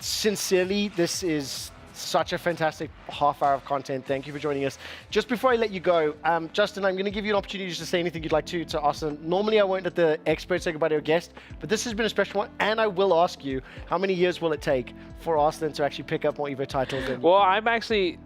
Sincerely, this is such a fantastic half hour of content. Thank you for joining us. Just before I let you go, Justin, I'm going to give you an opportunity just to say anything you'd like to Arslan. Normally, I won't let the expert say goodbye to a guest, but this has been a special one, and I will ask you, how many years will it take for Arslan to actually pick up more EVO titles? Well, I'm actually,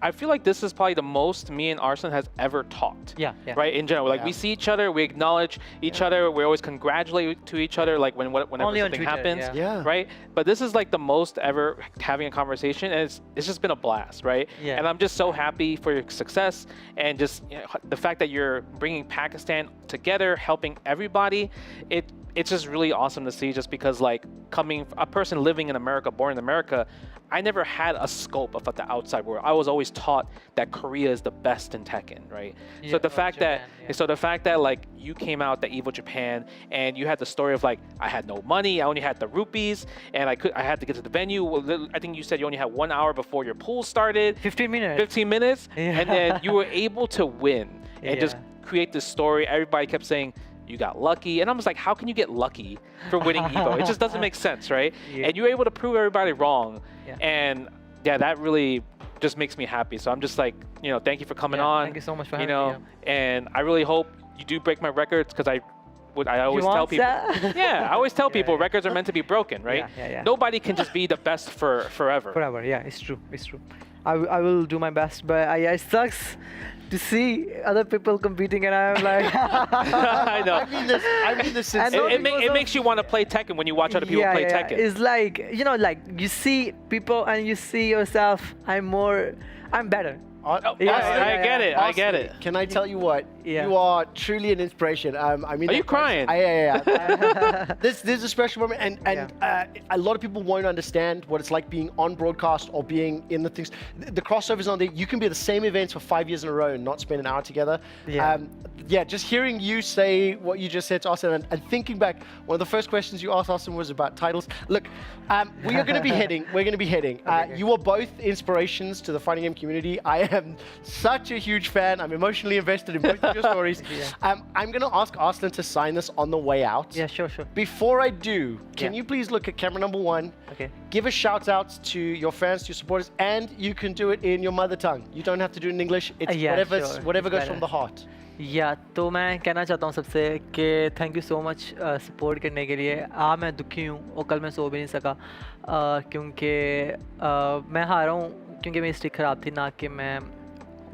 I feel like this is probably the most me and Arslan has ever talked. Yeah. Right, in general. Like, we see each other, we acknowledge each other, we always congratulate to each other, like, whenever Only on something Twitter, happens. Yeah. Right? But this is, like, the most ever having a conversation, and it's just been a blast, right? Yeah. And I'm just so happy for your success, and just the fact that you're bringing Pakistan together, helping everybody, it's just really awesome to see, just because, like, coming a person living in America, born in America, I never had a scope of the outside world. I was always taught that Korea is the best in Tekken, right? Yeah, so the fact Japan, that like you came out the Evo Japan and you had the story of like, I had no money, I only had the rupees, and I had to get to the venue. Well, I think you said you only had 1 hour before your pool started. 15 minutes. 15 minutes, Yeah. and then you were able to win and just create this story. Everybody kept saying, you got lucky. And I'm just like, how can you get lucky for winning Evo? It just doesn't make sense, right? Yeah. And you were able to prove everybody wrong. Yeah. And yeah, that really just makes me happy. So I'm just like, thank you for coming on. Thank you so much for having me. And I really hope you do break my records, because I always tell people. Yeah, I always tell people records are meant to be broken, right? Yeah. Nobody can just be the best forever. Forever, yeah, it's true. I will do my best, but it sucks to see other people competing, and I'm like, I know. I mean this. It makes you want to play Tekken when you watch other people play Tekken. It's like, like you see people and you see yourself, I'm better. I get it. I get it. Can I tell you what? Yeah. You are truly an inspiration. I mean, Are you crying? Yeah. This is a special moment, and a lot of people won't understand what it's like being on broadcast or being in the things. The crossovers on there. You can be at the same events for 5 years in a row and not spend an hour together. Yeah. Just hearing you say what you just said to Arslan and thinking back, one of the first questions you asked Arslan was about titles. Look, we are going to be heading. We're going to be heading. You are both inspirations to the fighting game community. I am such a huge fan. I'm emotionally invested in both of your stories. I'm going to ask Arslan to sign this on the way out. Yeah, sure. Before I do, can you please look at camera number 1? Okay. Give a shout out to your fans, to your supporters, and you can do it in your mother tongue. You don't have to do it in English. It's whatever goes from the heart. तो मैं कहना चाहता हूँ सबसे कि thank you so much support करने के लिए। मैं दुखी हूँ और कल मैं सो भी नहीं सका क्योंकि मैं हारा हूँ क्योंकि मेरी स्टिक ख़राब थी, ना कि मैं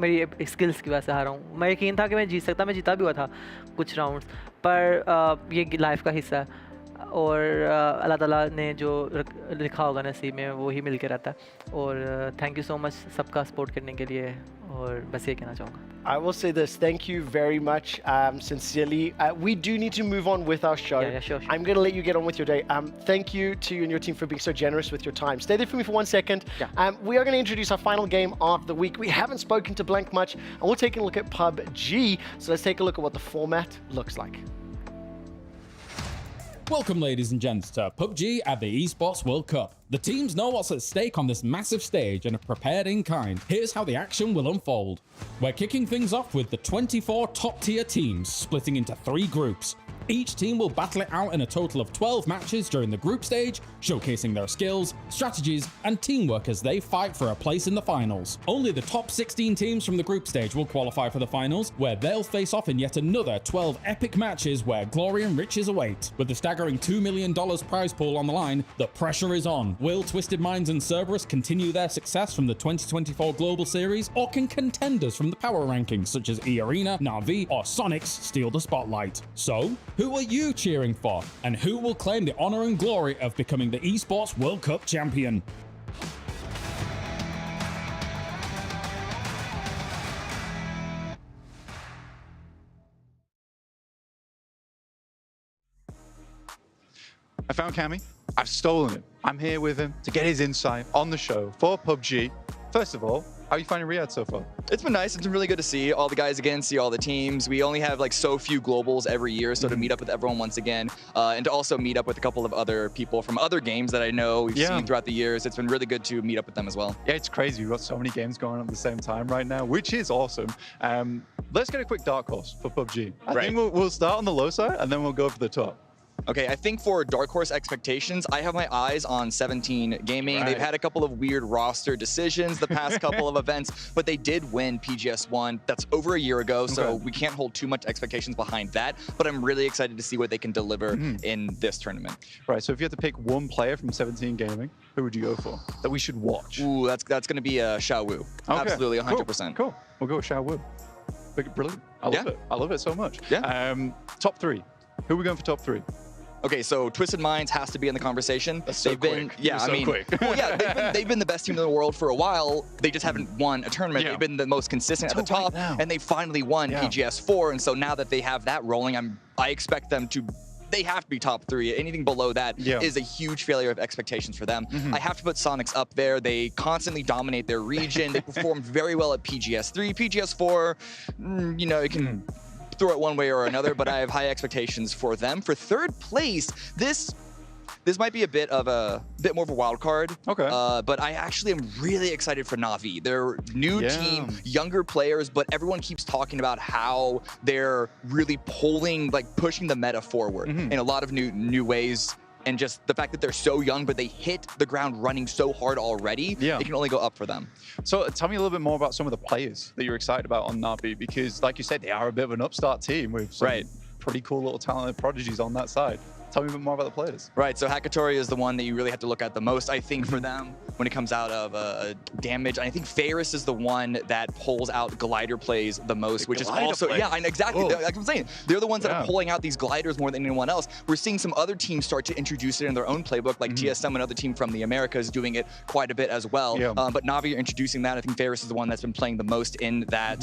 मेरी स्किल्स की वजह से हारा हूँ। मैं यकीन था कि मैं जीत सकता, मैं जीता भी हुआ था कुछ राउंड्स, पर ये लाइफ का हिस्सा है और अल्लाह ताला ने जो लिखा होगा नसीब में वो ही मिल के रहता है। और थैंक यू सो मच सबका सपोर्ट करने के लिए, और बस ये कहना चाहूँगा। I will say this, thank you very much, sincerely. We do need to move on with our show. Yeah, sure. I'm going to let you get on with your day. Thank you to you and your team for being so generous with your time. Stay there for me for 1 second. We are going to introduce our final game of the week. We haven't spoken to Blank much, and we'll take a look at PUBG. So let's take a look at what the format looks like. Welcome, ladies and gents, to PUBG at the Esports World Cup. The teams know what's at stake on this massive stage and have prepared in kind. Here's how the action will unfold. We're kicking things off with the 24 top-tier teams, splitting into 3 groups. Each team will battle it out in a total of 12 matches during the group stage, showcasing their skills, strategies, and teamwork as they fight for a place in the finals. Only the top 16 teams from the group stage will qualify for the finals, where they'll face off in yet another 12 epic matches where glory and riches await. With the staggering $2 million prize pool on the line, the pressure is on. Will Twisted Minds and Cerberus continue their success from the 2024 Global Series, or can contenders from the power rankings such as E-Arena, Na'Vi, or Sonics steal the spotlight? So, who are you cheering for? And who will claim the honor and glory of becoming the Esports World Cup champion? I found Cammy. I've stolen him. I'm here with him to get his insight on the show for PUBG. First of all, how are you finding Riyadh so far? It's been nice. It's been really good to see all the guys again, see all the teams. We only have like so few globals every year, so to meet up with everyone once again, and to also meet up with a couple of other people from other games that I know we've seen throughout the years. It's been really good to meet up with them as well. Yeah, it's crazy. We've got so many games going on at the same time right now, which is awesome. Let's get a quick dark horse for PUBG. I think we'll start on the low side and then we'll go for the top. Okay, I think for Dark Horse expectations, I have my eyes on 17 Gaming. They've had a couple of weird roster decisions the past couple of events, but they did win PGS1. That's over a year ago, so we can't hold too much expectations behind that, but I'm really excited to see what they can deliver in this tournament. Right, so if you had to pick one player from 17 Gaming, who would you go for that we should watch? Ooh, that's going to be Xiao Wu. Absolutely, 100%. Cool. We'll go with Xiao Wu. Brilliant. I love it. I love it so much. Yeah. Top 3. Who are we going for top 3? Okay, so Twisted Minds has to be in the conversation. That's so quick. Yeah, I mean, well, yeah, they've been the best team in the world for a while. They just haven't won a tournament. They've been the most consistent at the top, and they finally won PGS4. And so now that they have that rolling, I expect them to. They have to be top 3. Anything below that is a huge failure of expectations for them. I have to put Sonics up there. They constantly dominate their region. They performed very well at PGS3, PGS4. You know, it can. Throw it one way or another, but I have high expectations for them. For 3rd place, this might be a bit more of a wild card. But I actually am really excited for Na'Vi. They're new team, younger players, but everyone keeps talking about how they're really pushing the meta forward in a lot of new ways. And just the fact that they're so young, but they hit the ground running so hard already, it can only go up for them. So tell me a little bit more about some of the players that you're excited about on Na'Vi, because like you said, they are a bit of an upstart team with some pretty cool little talented prodigies on that side. Tell me a bit more about the players. Right, so Hakatori is the one that you really have to look at the most, I think, for them when it comes out of damage. I think Ferris is the one that pulls out glider plays the most, which is also, yeah, exactly. Like I'm saying, they're the ones that are pulling out these gliders more than anyone else. We're seeing some other teams start to introduce it in their own playbook, like TSM, another team from the Americas, doing it quite a bit as well. But Na'Vi are introducing that. I think Ferris is the one that's been playing the most in that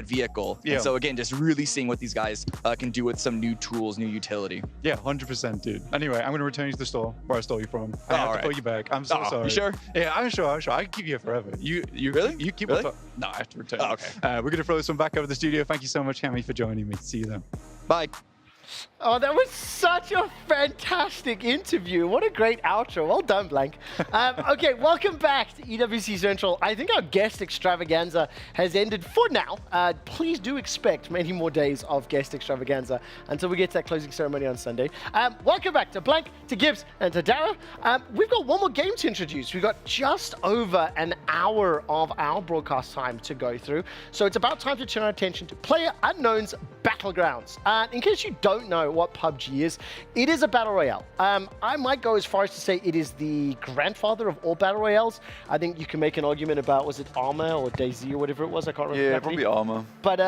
vehicle. And so again, just really seeing what these guys can do with some new tools, new utility. Yeah, 100%, dude. Anyway, I'm going to return you to the store where I stole you from. I have to put you back. I'm so sorry. You sure? Yeah, I'm sure. I can keep you here forever. You really? You keep really? No, I have to return. Okay. We're going to throw this one back over the studio. Thank you so much, Cami, for joining me. See you then. Bye. Oh, that was such a fantastic interview. What a great outro. Well done, Blank. Okay, welcome back to EWC Central. I think our guest extravaganza has ended for now. Please do expect many more days of guest extravaganza until we get to that closing ceremony on Sunday. Welcome back to Blank, to Gibbs, and to Dara. We've got one more game to introduce. We've got just over an hour of our broadcast time to go through. So it's about time to turn our attention to PlayerUnknown's Battlegrounds. In case you don't know what PUBG is, it is a battle royale. I might go as far as to say it is the grandfather of all battle royales. I think you can make an argument about, was it Arma or DayZ or whatever it was? I can't remember. Yeah, probably Arma. But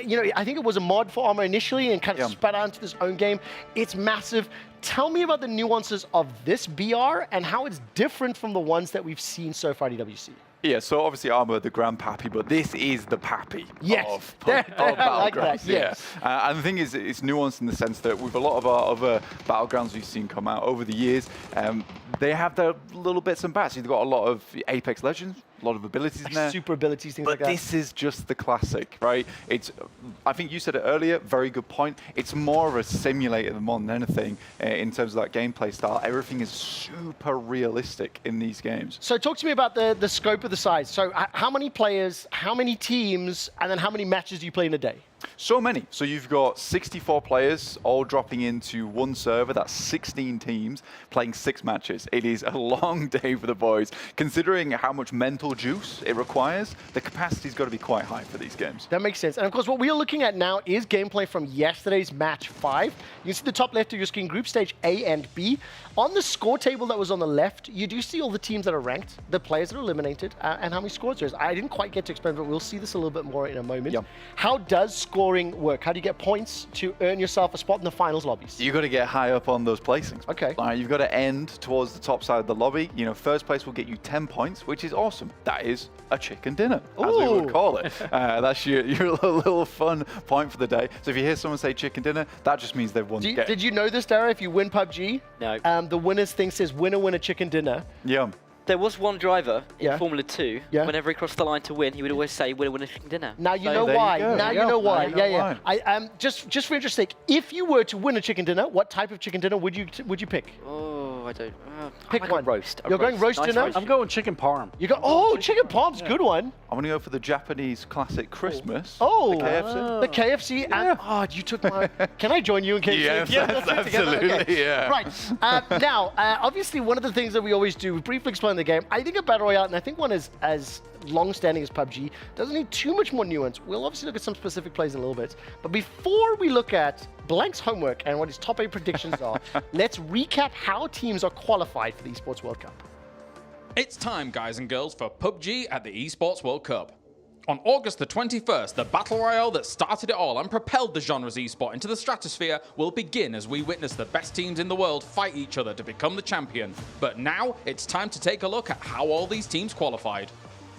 you know, I think it was a mod for Arma initially and kind of spat out into this own game. It's massive. Tell me about the nuances of this BR and how it's different from the ones that we've seen so far at EWC. Yeah, so obviously Arma the grandpappy, but this is the pappy of like Battlegrounds. that, yes. And the thing is, it's nuanced in the sense that with a lot of our other Battlegrounds we've seen come out over the years, they have their little bits and bats. You've got a lot of Apex Legends, a lot of abilities in there. Super abilities, things like that. But this is just the classic, right? It's, I think you said it earlier, very good point. It's more of a simulator more than anything in terms of that gameplay style. Everything is super realistic in these games. So talk to me about the scope of the size. So how many players, how many teams, and then how many matches do you play in a day? So many. So you've got 64 players all dropping into one server. That's 16 teams playing 6 matches. It is a long day for the boys. Considering how much mental juice it requires, the capacity's got to be quite high for these games. That makes sense. And of course, what we are looking at now is gameplay from yesterday's match 5. You can see the top left of your screen, group stage A and B. On the score table that was on the left, you do see all the teams that are ranked, the players that are eliminated, and how many scores there is. I didn't quite get to explain, but we'll see this a little bit more in a moment. How does scoring work? How do you get points to earn yourself a spot in the finals lobbies? You've got to get high up on those placings. Okay. All right, you've got to end towards the top side of the lobby. You know, first place will get you 10 points, which is awesome. That is a chicken dinner, as we would call it. That's your little fun point for the day. So if you hear someone say chicken dinner, that just means they've won the game. Did you know this, Dara? If you win PUBG, no. The winner's thing says winner, winner, chicken dinner. Yeah. There was one driver in Formula 2, whenever he crossed the line to win, he would always say, winner, winner, chicken dinner. Now you know why. Now you know why. Yeah. Just for interest sake, if you were to win a chicken dinner, what type of chicken dinner would you pick? Oh, I don't. Pick one. Roast. You're going roast dinner? I'm going chicken parm. You go. Chicken parm's a good one. I'm going to go for the Japanese classic Christmas. Oh, the KFC. The KFC. And, you took my. Can I join you in KFC? Yes, absolutely. Okay. Yeah. Right. Now, obviously, one of the things that we always do, we briefly explain the game. I think a battle royale, and I think one as long-standing as PUBG, doesn't need too much more nuance. We'll obviously look at some specific plays in a little bit. But before we look at Blank's homework and what his top 8 predictions are, let's recap how teams are qualified for the Esports World Cup. It's time, guys and girls, for PUBG at the Esports World Cup. On August the 21st, the battle royale that started it all and propelled the genre's esport into the stratosphere will begin as we witness the best teams in the world fight each other to become the champion. But now, it's time to take a look at how all these teams qualified.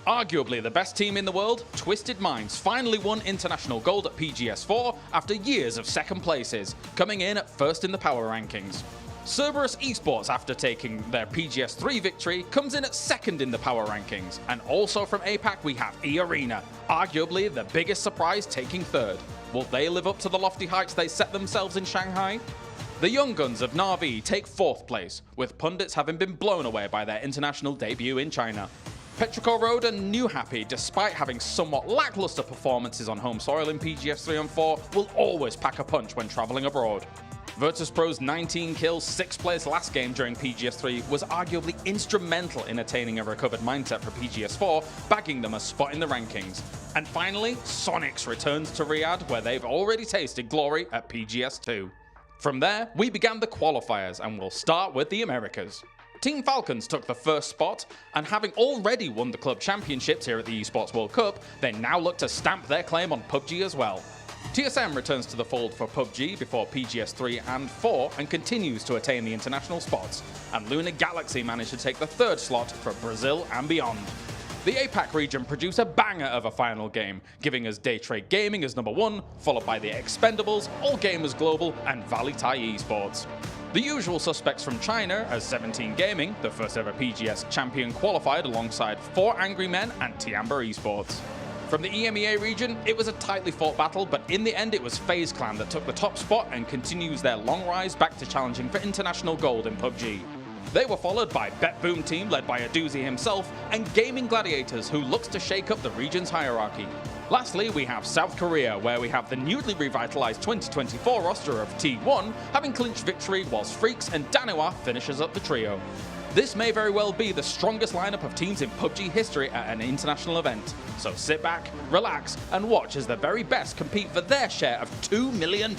Arguably the best team in the world, Twisted Minds finally won international gold at PGS4 after years of second places, coming in at first in the power rankings. Cerberus Esports, after taking their PGS3 victory, comes in at second in the power rankings. And also from APAC we have E-Arena, arguably the biggest surprise, taking third. Will they live up to the lofty heights they set themselves in Shanghai? The Young Guns of Na'Vi take fourth place, with pundits having been blown away by their international debut in China. Petrichor Road and New Happy, despite having somewhat lackluster performances on home soil in PGS3 and 4, will always pack a punch when travelling abroad. Virtus.pro's 19 kills, 6th place last game during PGS3 was arguably instrumental in attaining a recovered mindset for PGS4, bagging them a spot in the rankings. And finally, Sonics returns to Riyadh, where they've already tasted glory at PGS2. From there, we began the qualifiers, and we'll start with the Americas. Team Falcons took the first spot, and having already won the club championships here at the Esports World Cup, they now look to stamp their claim on PUBG as well. TSM returns to the fold for PUBG before PGS 3 and 4 and continues to attain the international spots, and Lunar Galaxy managed to take the third slot for Brazil and beyond. The APAC region produced a banger of a final game, giving us Daytrade Gaming as number 1, followed by the Expendables, All Gamers Global, and Valley Thai Esports. The usual suspects from China as 17 Gaming, the first ever PGS champion, qualified alongside 4 Angry Men and Tiamba Esports. From the EMEA region, it was a tightly fought battle, but in the end it was FaZe Clan that took the top spot and continues their long rise back to challenging for international gold in PUBG. They were followed by Bet Boom Team led by Aduzi himself and Gaming Gladiators, who looks to shake up the region's hierarchy. Lastly, we have South Korea, where we have the newly revitalized 2024 roster of T1 having clinched victory, whilst Freaks and Danua finishes up the trio. This may very well be the strongest lineup of teams in PUBG history at an international event. So sit back, relax, and watch as the very best compete for their share of $2 million.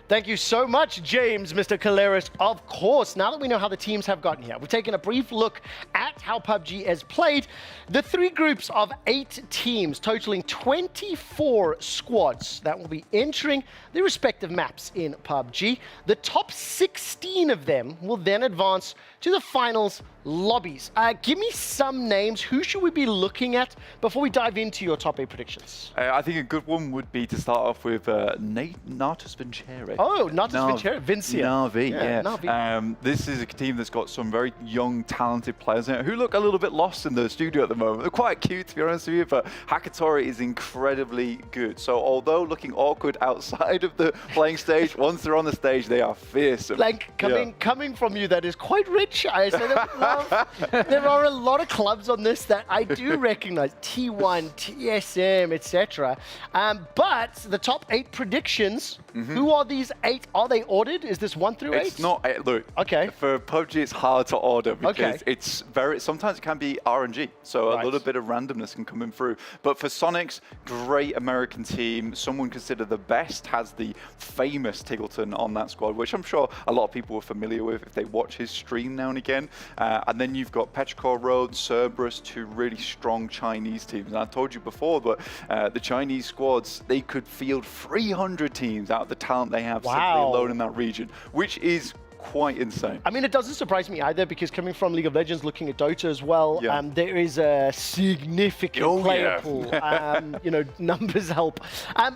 Thank you so much, James, Mr. Kaleris. Of course, now that we know how the teams have gotten here, we've taken a brief look at how PUBG is played. The 3 groups of 8 teams, totaling 24 squads that will be entering the respective maps in PUBG. The top 16 of them will then advance to the finals lobbies. Give me some names. Who should we be looking at before we dive into your top 8 predictions? I think a good one would be to start off with Natus Vincere. Oh, Natus Vincere. Vincia. Na'Vi, yeah. Na'Vi. This is a team that's got some very young, talented players in it who look a little bit lost in the studio at the moment. They're quite cute, to be honest with you, but Hakatori is incredibly good. So although looking awkward outside of the playing stage, once they're on the stage, they are fearsome. Like, coming from you, that is quite rich. I say that there are a lot of clubs on this that I do recognize. T1, TSM, etc. But the top 8 predictions, who are these 8? Are they ordered? Is this 1 through 8? It's not 8. Look, okay. For PUBG, it's hard to order because it's sometimes it can be RNG. So a little bit of randomness can come in through. But for Sonics, great American team. Someone considered the best, has the famous Tiggleton on that squad, which I'm sure a lot of people are familiar with if they watch his stream now and again. And then you've got Petrichor Road, Cerberus, 2 really strong Chinese teams. And I told you before, but the Chinese squads, they could field 300 teams out of the talent they have simply alone in that region, which is quite insane. I mean, it doesn't surprise me either, because coming from League of Legends, looking at Dota as well, there is a significant player pool. You know, numbers help.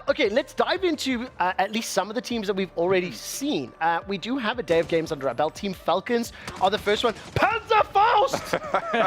Okay, let's dive into at least some of the teams that we've already seen. We do have a day of games under our belt. Team Falcons are the first one. Panzerfaust!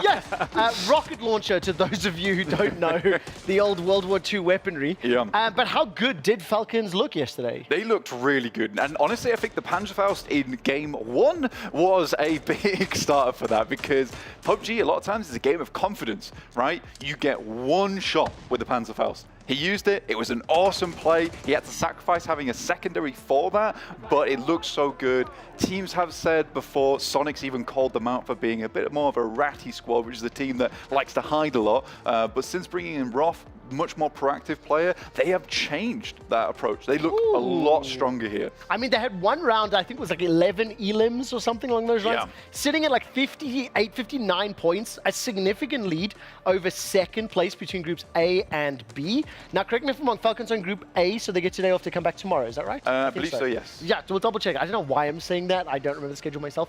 Yes, rocket launcher to those of you who don't know the old World War II weaponry. But how good did Falcons look yesterday? They looked really good. And honestly, I think the Panzerfaust in Game 1 was a big starter for that, because PUBG a lot of times is a game of confidence, right? You get one shot with the Panzerfaust. He used it, it was an awesome play. He had to sacrifice having a secondary for that, but it looked so good. Teams have said before, Sonics even called them out for being a bit more of a ratty squad, which is a team that likes to hide a lot. But since bringing in Roth, much more proactive player, they have changed that approach. They look a lot stronger here. I mean, they had one round, I think it was like 11 elims or something along those lines, sitting at like 58, 59 points, a significant lead over second place between groups A and B. Now, correct me if I'm wrong, Falcons are in Group A, so they get today off to come back tomorrow. Is that right? I believe so, yes. Yeah, we'll double check. I don't know why I'm saying that. I don't remember the schedule myself.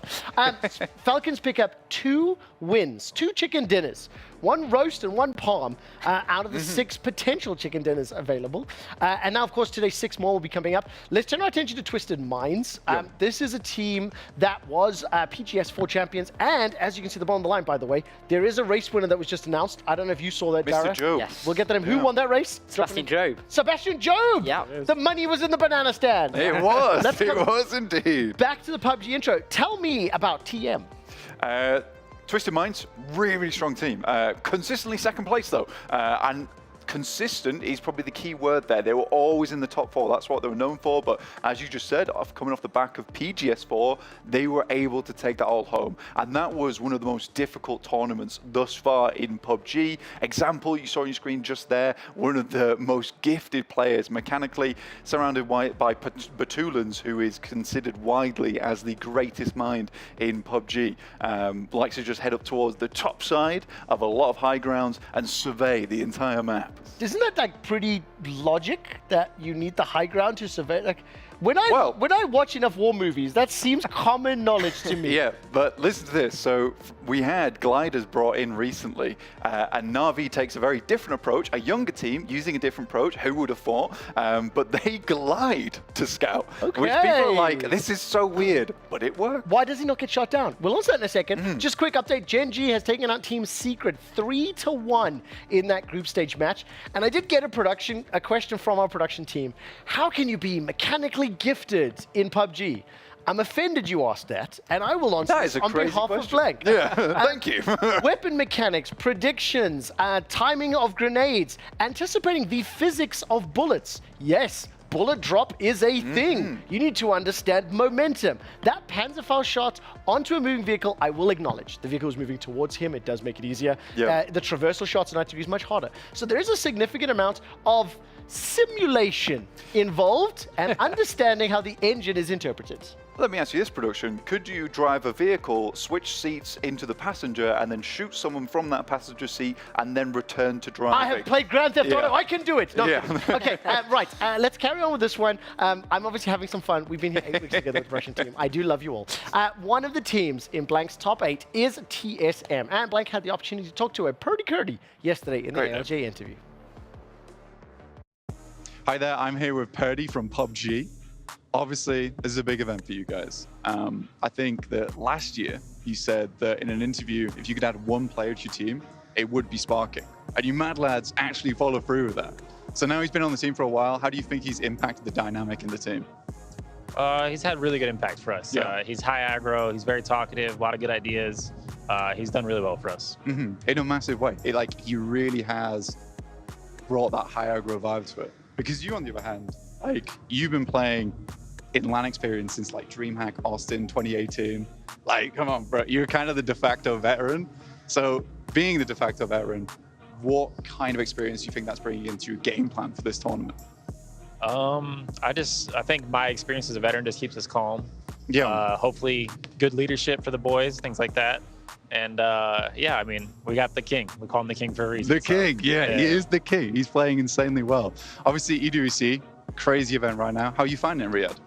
Falcons pick up 2 wins, 2 chicken dinners, 1 roast and 1 palm out of the 6 potential chicken dinners available. And now, of course, today 6 more will be coming up. Let's turn our attention to Twisted Minds. This is a team that was PGS 4 champions. And as you can see the bottom of the line, by the way, there is a race winner that was just announced. I don't know if you saw that, Dara. Mr. Job. Yes. We'll get to him. Who won that race? Sebastian Job. Sebastian Job! Yeah. The money was in the banana stand. It was. It was indeed. Back to the PUBG intro. Tell me about TM. Twisted Minds, really, really strong team. Consistently second place, though. And consistent is probably the key word there. They were always in the top 4. That's what they were known for. But as you just said, coming off the back of PGS4, they were able to take that all home. And that was one of the most difficult tournaments thus far in PUBG. Example, you saw on your screen just there, one of the most gifted players mechanically, surrounded by Batulans, who is considered widely as the greatest mind in PUBG. Likes to just head up towards the top side of a lot of high grounds and survey the entire map. Isn't that like pretty logic that you need the high ground to survey? Like when I watch enough war movies, that seems common knowledge to me. Yeah, but listen to this. So we had gliders brought in recently, and Na'Vi takes a very different approach. A younger team using a different approach. Who would have thought? But they glide to scout, which people are like, this is so weird, but it worked. Why does he not get shot down? We'll answer that in a second. Just quick update. Gen G has taken out Team Secret 3-1 in that group stage match. And I did get a question from our production team. How can you be mechanically gifted in PUBG? I'm offended you asked that, and I will answer this on behalf of Blank. Yeah, thank you. Weapon mechanics, predictions, timing of grenades, anticipating the physics of bullets. Yes, bullet drop is a thing. You need to understand momentum. That Panzerfaust shot onto a moving vehicle, I will acknowledge. The vehicle is moving towards him. It does make it easier. The traversal shots in ITV is much harder. So there is a significant amount of simulation involved and understanding how the engine is interpreted. Let me ask you this, production. Could you drive a vehicle, switch seats into the passenger, and then shoot someone from that passenger seat and then return to driving? I have played Grand Theft Auto. I can do it. No, okay, right. Let's carry on with this one. I'm obviously having some fun. We've been here 8 weeks together with the Russian team. I do love you all. One of the teams in Blank's top 8 is TSM. And Blank had the opportunity to talk to a Purdy Curdy yesterday in the ALJ interview. Hi there, I'm here with Purdy from PUBG. Obviously, this is a big event for you guys. I think that last year, you said that in an interview, if you could add one player to your team, it would be Sparking. And you mad lads actually follow through with that. So now he's been on the team for a while. How do you think he's impacted the dynamic in the team? He's had really good impact for us. He's high aggro, he's very talkative, a lot of good ideas. He's done really well for us. In a massive way. He really has brought that high aggro vibe to it. Because you, on the other hand, you've been playing in LAN experience since DreamHack Austin 2018. Come on, bro, you're kind of the de facto veteran. So being the de facto veteran, what kind of experience do you think that's bringing into your game plan for this tournament? I think my experience as a veteran just keeps us calm. Hopefully good leadership for the boys, things like that. And I mean, we got the king. We call him the king for a reason. The king, he is the king. He's playing insanely well. Obviously, EWC, crazy event right now. How are you finding it, Riyadh?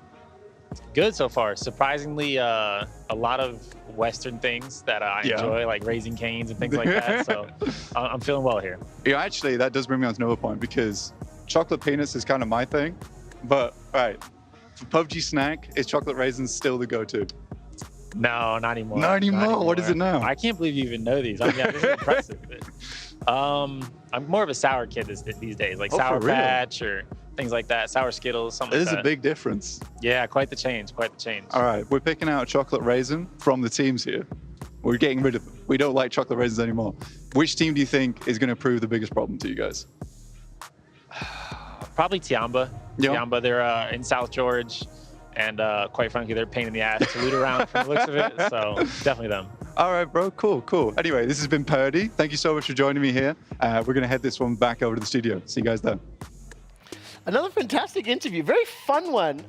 Good so far. Surprisingly, a lot of Western things that I enjoy, like Raising Cane's and things like that. So I'm feeling well here. Yeah, actually, that does bring me on to another point because chocolate peanuts is kind of my thing. But, for PUBG snack, is chocolate raisins still the go-to? No, not anymore. Not anymore. What is it now? I can't believe you even know these. I mean, this is impressive. I'm more of a sour kid these days, like Sour Patch or things like that, Sour Skittles, something like that. There's a big difference. Yeah, quite the change, quite the change. All right, we're picking out a chocolate raisin from the teams here. We're getting rid of them. We don't like chocolate raisins anymore. Which team do you think is going to prove the biggest problem to you guys? Probably Tiamba. Tiamba, they're in South George. And quite frankly, they're a pain in the ass to loot around from the looks of it. So definitely them. All right, bro. Cool. Anyway, this has been Purdy. Thank you so much for joining me here. We're going to head this one back over to the studio. See you guys there. Another fantastic interview. Very fun one.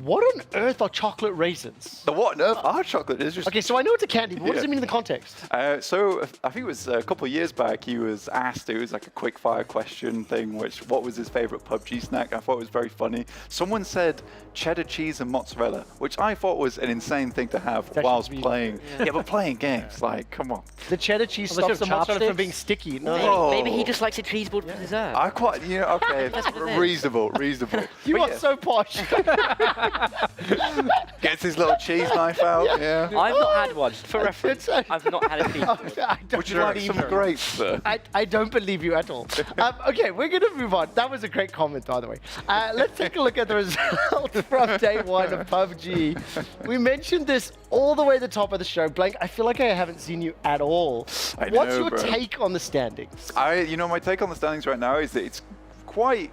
What on earth are chocolate raisins? What on earth are chocolate? Okay, so I know it's a candy, but what does it mean in the context? So I think it was a couple of years back, he was asked, it was like a quick fire question thing, what was his favorite PUBG snack? I thought it was very funny. Someone said cheddar cheese and mozzarella, which I thought was an insane thing to have whilst playing. Yeah, but playing games, come on. The cheddar cheese stops the mozzarella from being sticky. Maybe he just likes a cheese board for dessert. I quite, okay, reasonable. reasonable, reasonable. You are so posh. Gets his little cheese knife out. Yeah. I've not had one. For reference, I've not had a pizza. Would you like some grapes, sir? I don't believe you at all. Okay, we're going to move on. That was a great comment, by the way. Let's take a look at the results from day one of PUBG. We mentioned this all the way to the top of the show. Blank, I feel like I haven't seen you at all. What's your take on the standings? You know, my take on the standings right now is that it's quite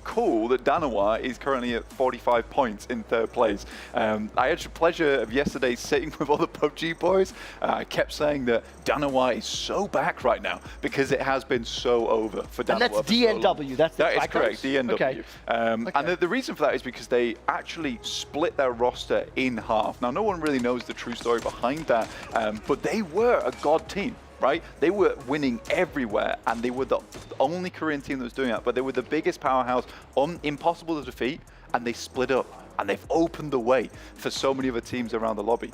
cool that Danawa is currently at 45 points in third place. I had the pleasure of yesterday sitting with all the PUBG boys. I kept saying that Danawa is so back right now because it has been so over for Danawa. And that's DNW. That is correct, DNW. Okay. And the reason for that is because they actually split their roster in half. Now, no one really knows the true story behind that, but they were a god team. Right? They were winning everywhere, and they were the only Korean team that was doing that, but they were the biggest powerhouse, impossible to defeat, and they split up. And they've opened the way for so many other teams around the lobby.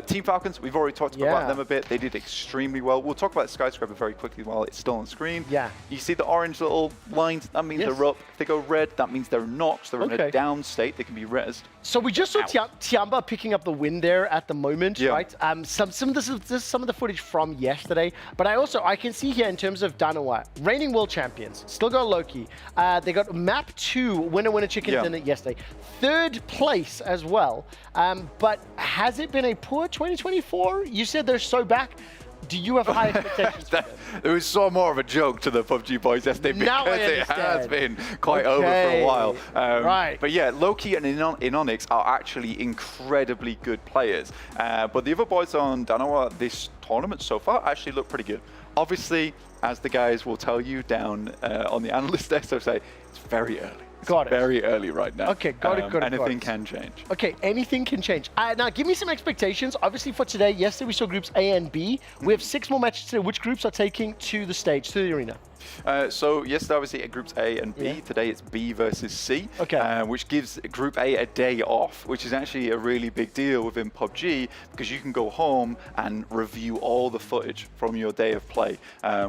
Team Falcons, we've already talked about them a bit. They did extremely well. We'll talk about Skyscraper very quickly while it's still on screen. Yeah. You see the orange little lines? That means they're up. If they go red, that means they're knocked. They're in a down state. They can be rezzed. So we just saw Tiamba picking up the win there at the moment, right? Some of this is some of the footage from yesterday, but I can see here in terms of Danawa, reigning world champions, still got Loki. They got map 2 winner chicken dinner yesterday. Third place as well, but has it been a poor 2024? You said they're so back. Do you have high expectations? There was so more of a joke to the PUBG boys yesterday because it has been quite over for a while. Right. But yeah, Loki and Inonix are actually incredibly good players. But the other boys on Danawa this tournament so far actually look pretty good. Obviously, as the guys will tell you down on the analyst desk, they'll say it's very early. It's very early right now. Okay, got it. Anything can change. Okay, anything can change. Now, give me some expectations. Obviously, for today, yesterday we saw groups A and B. We have 6 more matches today. Which groups are taking to the stage, to the arena? So yesterday, obviously, at groups A and B. Today, it's B versus C, which gives Group A a day off, which is actually a really big deal within PUBG because you can go home and review all the footage from your day of play,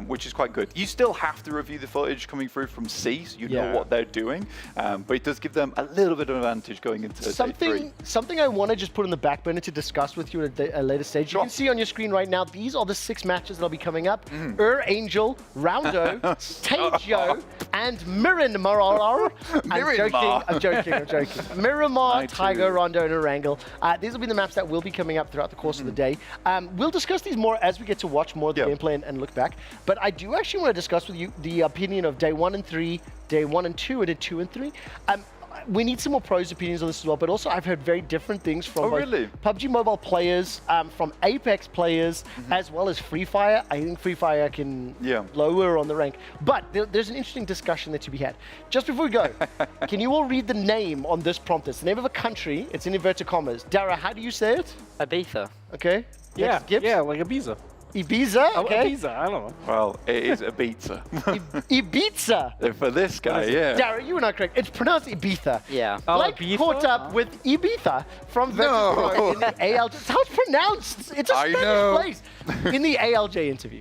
which is quite good. You still have to review the footage coming through from C, so you know what they're doing, but it does give them a little bit of advantage going into day 3. Something I want to just put on the back burner to discuss with you at a later stage. You can see on your screen right now, these are the 6 matches that'll be coming up. Angel, Roundo, Tejo, and Miramar. I'm joking. Miramar, Tiger, Rondo, and Erangel. These will be the maps that will be coming up throughout the course of the day. We'll discuss these more as we get to watch more of the gameplay and look back. But I do actually want to discuss with you the opinion of day 1 and 3, day 1 and 2, and day 2 and 3. We need some more pros' opinions on this as well, but also I've heard very different things from PUBG Mobile players, from Apex players, as well as Free Fire. I think Free Fire can lower on the rank. But there's an interesting discussion there to be had. Just before we go, can you all read the name on this prompt? It's the name of a country. It's in inverted commas. Dara, how do you say it? Ibiza. Okay. Yeah, like Ibiza. Ibiza? Okay. Ibiza, I don't know. Well, it is Ibiza. Ibiza? For this guy, Dara, you were not correct. It's pronounced Ibiza. Yeah. Blake caught up with Ibiza from Virtus Pro in the ALJ. That's how it's pronounced. It's a Spanish place. In the ALJ interview.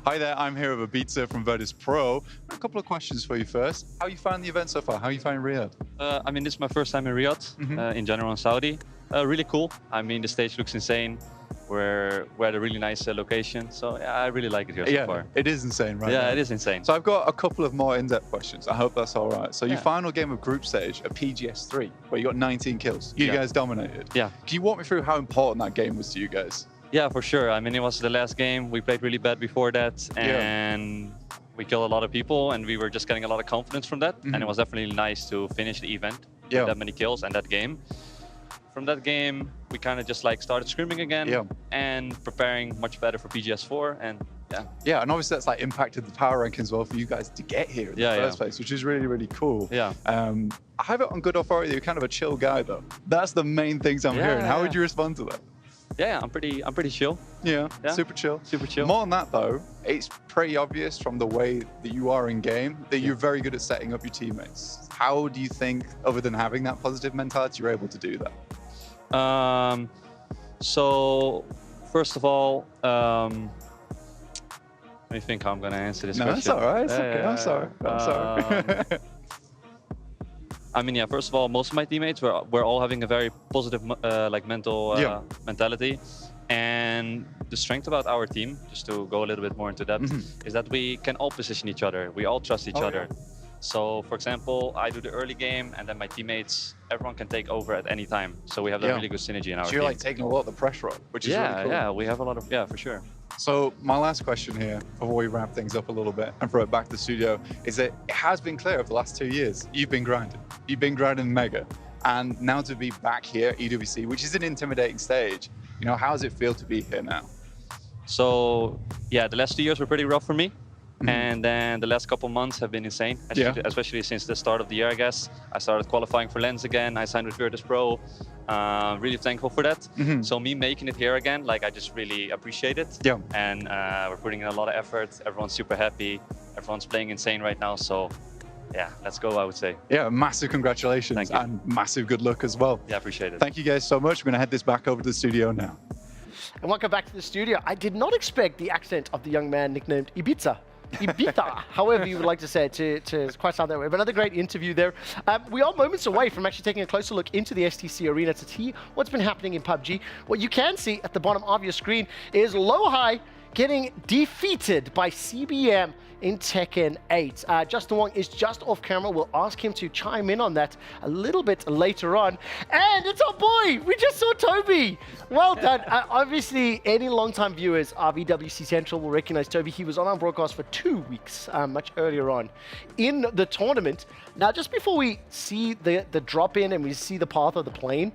Hi there, I'm here with Ibiza from Virtus Pro. A couple of questions for you first. How you find the event so far? How you find Riyadh? I mean, this is my first time in Riyadh, in general in Saudi. Really cool. I mean, the stage looks insane. We're at a really nice location. So yeah, I really like it here so far. It is insane, right? Yeah, it is insane. So I've got a couple of more in-depth questions. I hope that's all right. So your final game of group stage at PGS3, where you got 19 kills. You guys dominated. Yeah. Can you walk me through how important that game was to you guys? Yeah, for sure. I mean, it was the last game. We played really bad before that, and we killed a lot of people, and we were just getting a lot of confidence from that. And it was definitely nice to finish the event with that many kills and that game. From that game, we kind of just like started scrimming again and preparing much better for PGS4, and yeah, and obviously that's like impacted the power ranking as well for you guys to get here in the first place, which is really, really cool. Yeah. I have it on good authority that you're kind of a chill guy though. That's the main things I'm hearing. How would you respond to that? Yeah, I'm pretty chill. Yeah, super chill. Super chill. More on that though, it's pretty obvious from the way that you are in game that you're very good at setting up your teammates. How do you think, other than having that positive mentality, you're able to do that? So first of all, Let me think how I'm going to answer this No, question. that's all right. It's okay. I'm sorry. I'm sorry. I mean, yeah, first of all, most of my teammates, we're all having a very positive mental mentality. And the strength about our team, just to go a little bit more into depth, is that we can all position each other. We all trust each other. So, for example, I do the early game, and then my teammates, everyone can take over at any time. So we have a really good synergy in our team. So you're like taking a lot of the pressure off, which is really cool. Yeah, we have a lot of, for sure. So my last question here, before we wrap things up a little bit and throw it back to the studio, is that it has been clear over the last 2 years, you've been grinding. You've been grinding mega. And now to be back here at EWC, which is an intimidating stage, you know, how does it feel to be here now? So, yeah, the last 2 years were pretty rough for me. And then the last couple months have been insane, especially since the start of the year, I guess. I started qualifying for Lens again. I signed with Virtus Pro. Really thankful for that. So me making it here again, like, I just really appreciate it. And we're putting in a lot of effort. Everyone's super happy. Everyone's playing insane right now. So yeah, let's go, I would say. Yeah, massive congratulations and massive good luck as well. Yeah, appreciate it. Thank you guys so much. We're going to head this back over to the studio now. And welcome back to the studio. I did not expect the accent of the young man nicknamed Ibiza. Ibiza, however you would like to say it, to quite sound that way. But another great interview there. We are moments away from actually taking a closer look into the STC arena to see what's been happening in PUBG. What you can see at the bottom of your screen is Lowhigh getting defeated by CBM in Tekken 8. Justin Wong is just off camera. We'll ask him to chime in on that a little bit later on. And it's our boy! We just saw Toby! Well done. Obviously, any long-time viewers of EWC Central will recognize Toby. He was on our broadcast for 2 weeks, much earlier on in the tournament. Now, just before we see the drop-in and we see the path of the plane,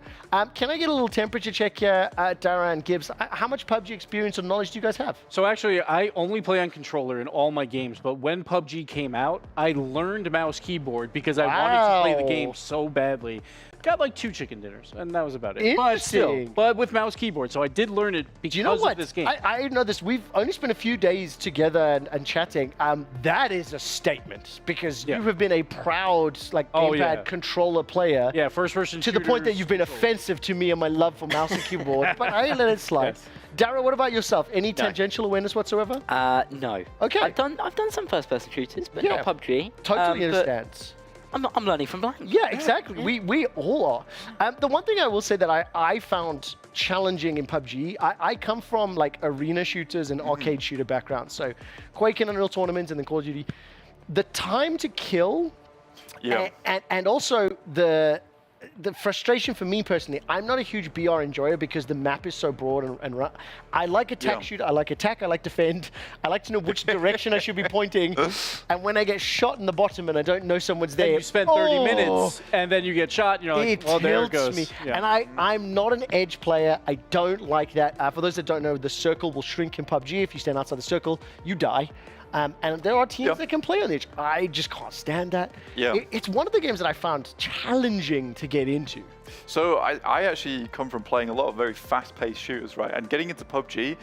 can I get a little temperature check here, Dara and Gibbs? How much PUBG experience and knowledge do you guys have? So actually, I only play on controller in all my games, but when PUBG came out, I learned mouse keyboard because I wanted to play the game so badly. Got like 2 chicken dinners, and that was about it. But still, but with mouse keyboard, so I did learn it because of this game. I know this. We've only spent a few days together and chatting. That is a statement because you have been a proud gamepad controller player. Yeah, first-person to the point that you've been offensive to me and my love for mouse and keyboard. But I let it slide. Dara, what about yourself? Any tangential awareness whatsoever? No. Okay. I've done some first-person shooters, but not PUBG. Totally understands. I'm learning from blind. Yeah, exactly. We all are. The one thing I will say that I found challenging in PUBG, I come from like arena shooters and arcade shooter backgrounds. So Quake and Unreal Tournament and then Call of Duty. The time to kill and also the frustration for me personally, I'm not a huge BR enjoyer because the map is so broad and I like attack shoot, I like attack, I like defend, I like to know which direction I should be pointing. And when I get shot in the bottom and I don't know someone's there, and you spend 30 minutes and then you get shot, and you're like, well, there it goes. Me. And I'm not an edge player. I don't like that. For those that don't know, the circle will shrink in PUBG. If you stand outside the circle, you die. And there are teams that can play on the edge. I just can't stand that. It's one of the games that I found challenging to get into. So I actually come from playing a lot of very fast-paced shooters, right? And getting into PUBG,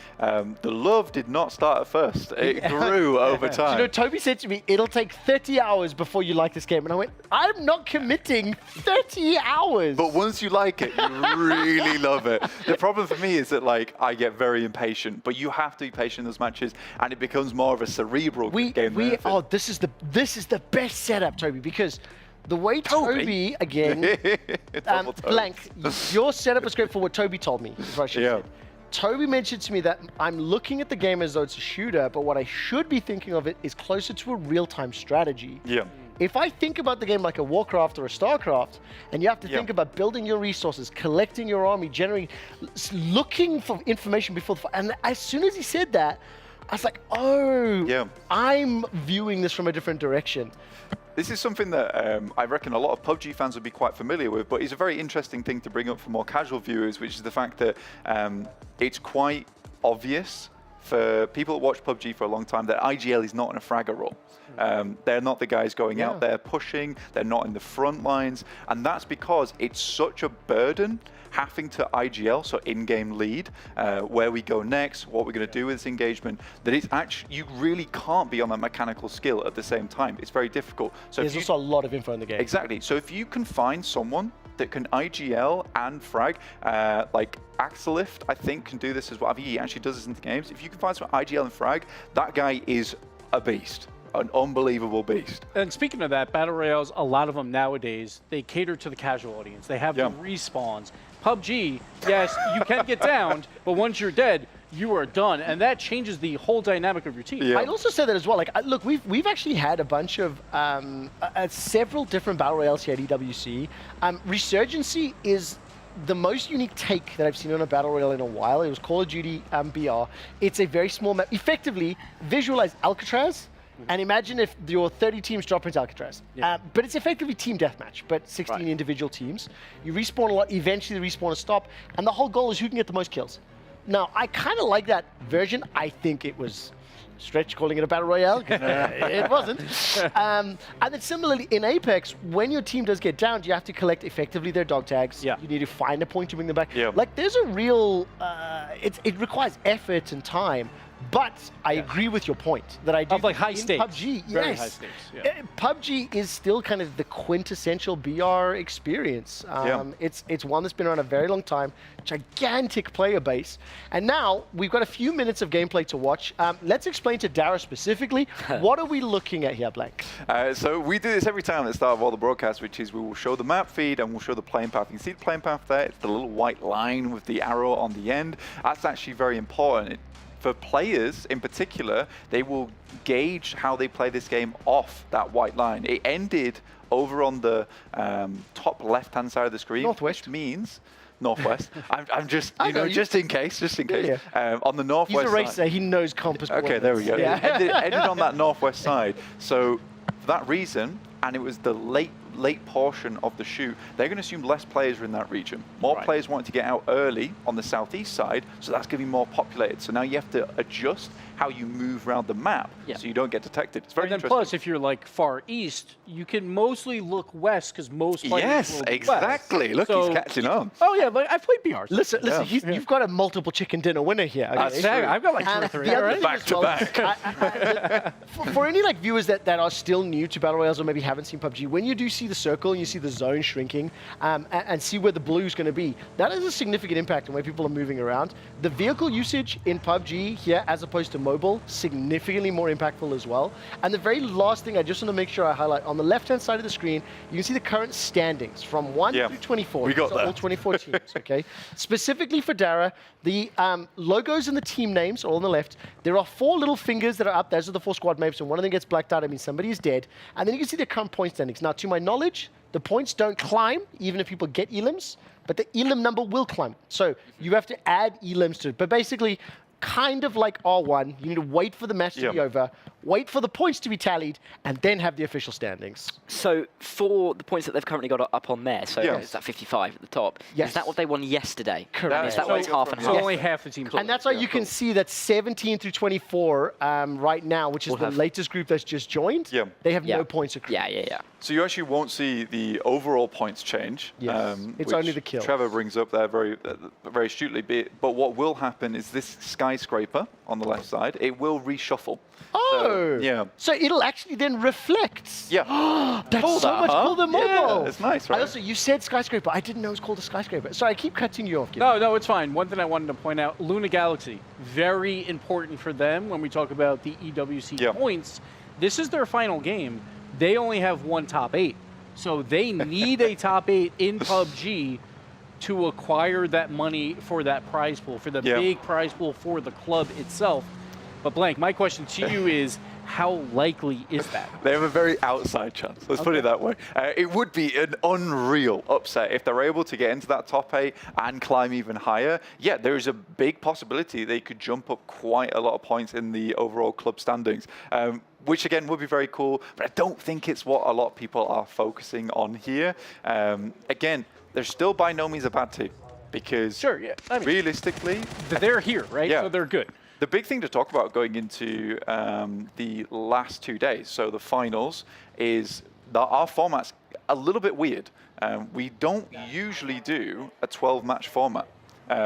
the love did not start at first. It grew over time. You know, Toby said to me, it'll take 30 hours before you like this game. And I went, I'm not committing 30 hours. But once you like it, you really love it. The problem for me is that, like, I get very impatient. But you have to be patient in those matches, and it becomes more of a cerebral game. This is the best setup, Toby, because the way Toby again, blank, your setup is great for what Toby told me, is what I should say. Toby mentioned to me that I'm looking at the game as though it's a shooter, but what I should be thinking of it is closer to a real-time strategy. If I think about the game like a Warcraft or a StarCraft, and you have to think about building your resources, collecting your army, generating, looking for information before the fight, and as soon as he said that, I was like, I'm viewing this from a different direction. This is something that I reckon a lot of PUBG fans would be quite familiar with, but it's a very interesting thing to bring up for more casual viewers, which is the fact that it's quite obvious for people that watch PUBG for a long time that IGL is not in a fragger role. They're not the guys going out there pushing, they're not in the front lines, and that's because it's such a burden having to IGL, so in-game lead, where we go next, what we're going to do with this engagement, that it's actually, you really can't be on that mechanical skill at the same time. It's very difficult. So there's also a lot of info in the game. Exactly. So if you can find someone that can IGL and frag. Like Axelift, I think, can do this as well. I think he actually does this in the games. If you can find some IGL and frag, that guy is a beast. An unbelievable beast. And speaking of that, Battle Royales, a lot of them nowadays, they cater to the casual audience. They have the respawns. PUBG, yes, you can get downed, but once you're dead, you are done, and that changes the whole dynamic of your team. I'd also say that as well. Like, look, we've actually had a bunch of several different battle royales here at EWC. Resurgency is the most unique take that I've seen on a battle royale in a while. It was Call of Duty BR. It's a very small map. Effectively, visualize Alcatraz. And imagine if your 30 teams drop into Alcatraz. But it's effectively team deathmatch, but 16 individual teams. You respawn a lot, eventually the respawn will stop, and the whole goal is who can get the most kills. Now, I kind of like that version. I think it was stretch calling it a battle royale. It wasn't. And then similarly, in Apex, when your team does get down, you have to collect effectively their dog tags. You need to find a point to bring them back. Like, there's a real, it requires effort and time. But I agree with your point that I do. Of like high stakes. PUBG, Very high stakes. PUBG is still kind of the quintessential BR experience. It's one that's been around a very long time, gigantic player base. And now we've got a few minutes of gameplay to watch. Let's explain to Dara specifically, what are we looking at here, Blank? So we do this every time at the start of all the broadcasts, which is we will show the map feed and we'll show the playing path. You can see the playing path there. It's the little white line with the arrow on the end. That's actually very important. For players in particular, they will gauge how they play this game off that white line. It ended over on the top left-hand side of the screen, which means northwest. I'm just, just in case. On the northwest He's a racer, side. he knows compass coordinates. Okay, there we go. Ended on that northwest side. So for that reason, and it was the late portion of the shoot, they're going to assume less players are in that region. More players wanted to get out early on the southeast side, so that's going to be more populated. So now you have to adjust how you move around the map so you don't get detected. It's very interesting. Plus, if you're like far east, you can mostly look west because most players will be exactly. West. Look, he's catching on. Oh yeah, like I've played BR. Listen, you've got a multiple chicken dinner winner here. Okay? I've got like 2 or 3. Back to back. For any like viewers that are still new to battle royales or maybe haven't seen PUBG, when you do see the circle and you see the zone shrinking and see where the blue is going to be, that has a significant impact on where people are moving around. The vehicle usage in PUBG here, as opposed to mobile, significantly more impactful as well. And the very last thing I just want to make sure I highlight, on the left-hand side of the screen, you can see the current standings from 1 through 24. We got that. All 24 teams, okay? Specifically for Dara, the logos and the team names are all on the left. There are 4 little fingers that are up. Those are the 4 squad maps, and one of them gets blacked out. I mean, somebody is dead. And then you can see the current point standings. Now, to my knowledge, the points don't climb, even if people get elims, but the elim number will climb. So you have to add elims to it. But basically, kind of like R1, you need to wait for the match to be over, wait for the points to be tallied, and then have the official standings. So for the points that they've currently got up on there, so it's that 55 at the top, is that what they won yesterday? Correct. Is that why it's half and half? So only half the team. And that's why you can see that 17 through 24 right now, which is the latest group that's just joined, they have no points accrued. So you actually won't see the overall points change. It's only the kills. Trevor brings up there very astutely. But what will happen is this skyscraper on the left side, it will reshuffle. So it'll actually then reflect. That's Cool, so much cooler than mobile. It's nice, right? Also, you said skyscraper. I didn't know it was called a skyscraper. Sorry, I keep cutting you off. No, it's fine. One thing I wanted to point out, Luna Galaxy, very important for them when we talk about the EWC points. This is their final game. They only have 1 top 8. So they need a top 8 in PUBG to acquire that money for that prize pool, for the big prize pool for the club itself. But Blank, my question to you is, how likely is that? They have a very outside chance. Let's put it that way. It would be an unreal upset if they're able to get into that top 8 and climb even higher. Yeah, there is a big possibility they could jump up quite a lot of points in the overall club standings. Which again would be very cool, but I don't think it's what a lot of people are focusing on here. Again, they're still by no means a bad team because realistically, they're here, right? So they're good. The big thing to talk about going into the last 2 days, so the finals, is that our format's a little bit weird. We don't usually do a 12-match format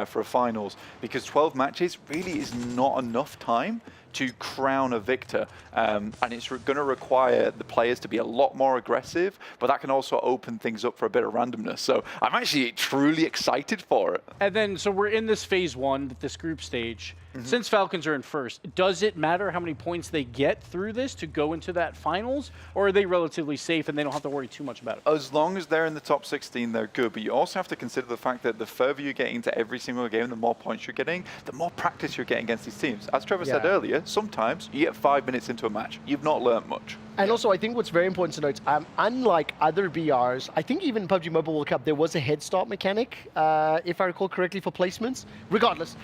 for a finals because 12 matches really is not enough time to crown a victor. And it's going to require the players to be a lot more aggressive, but that can also open things up for a bit of randomness. So I'm actually truly excited for it. And then, so we're in this phase 1, this group stage. Since Falcons are in first, does it matter how many points they get through this to go into that finals, or are they relatively safe and they don't have to worry too much about it? As long as they're in the top 16, they're good. But you also have to consider the fact that the further you get into every single game, the more points you're getting, the more practice you're getting against these teams. As Trevor said earlier, sometimes you get 5 minutes into a match. You've not learnt much. And also, I think what's very important to note, unlike other BRs, I think even PUBG Mobile World Cup, there was a head start mechanic, if I recall correctly, for placements. Regardless,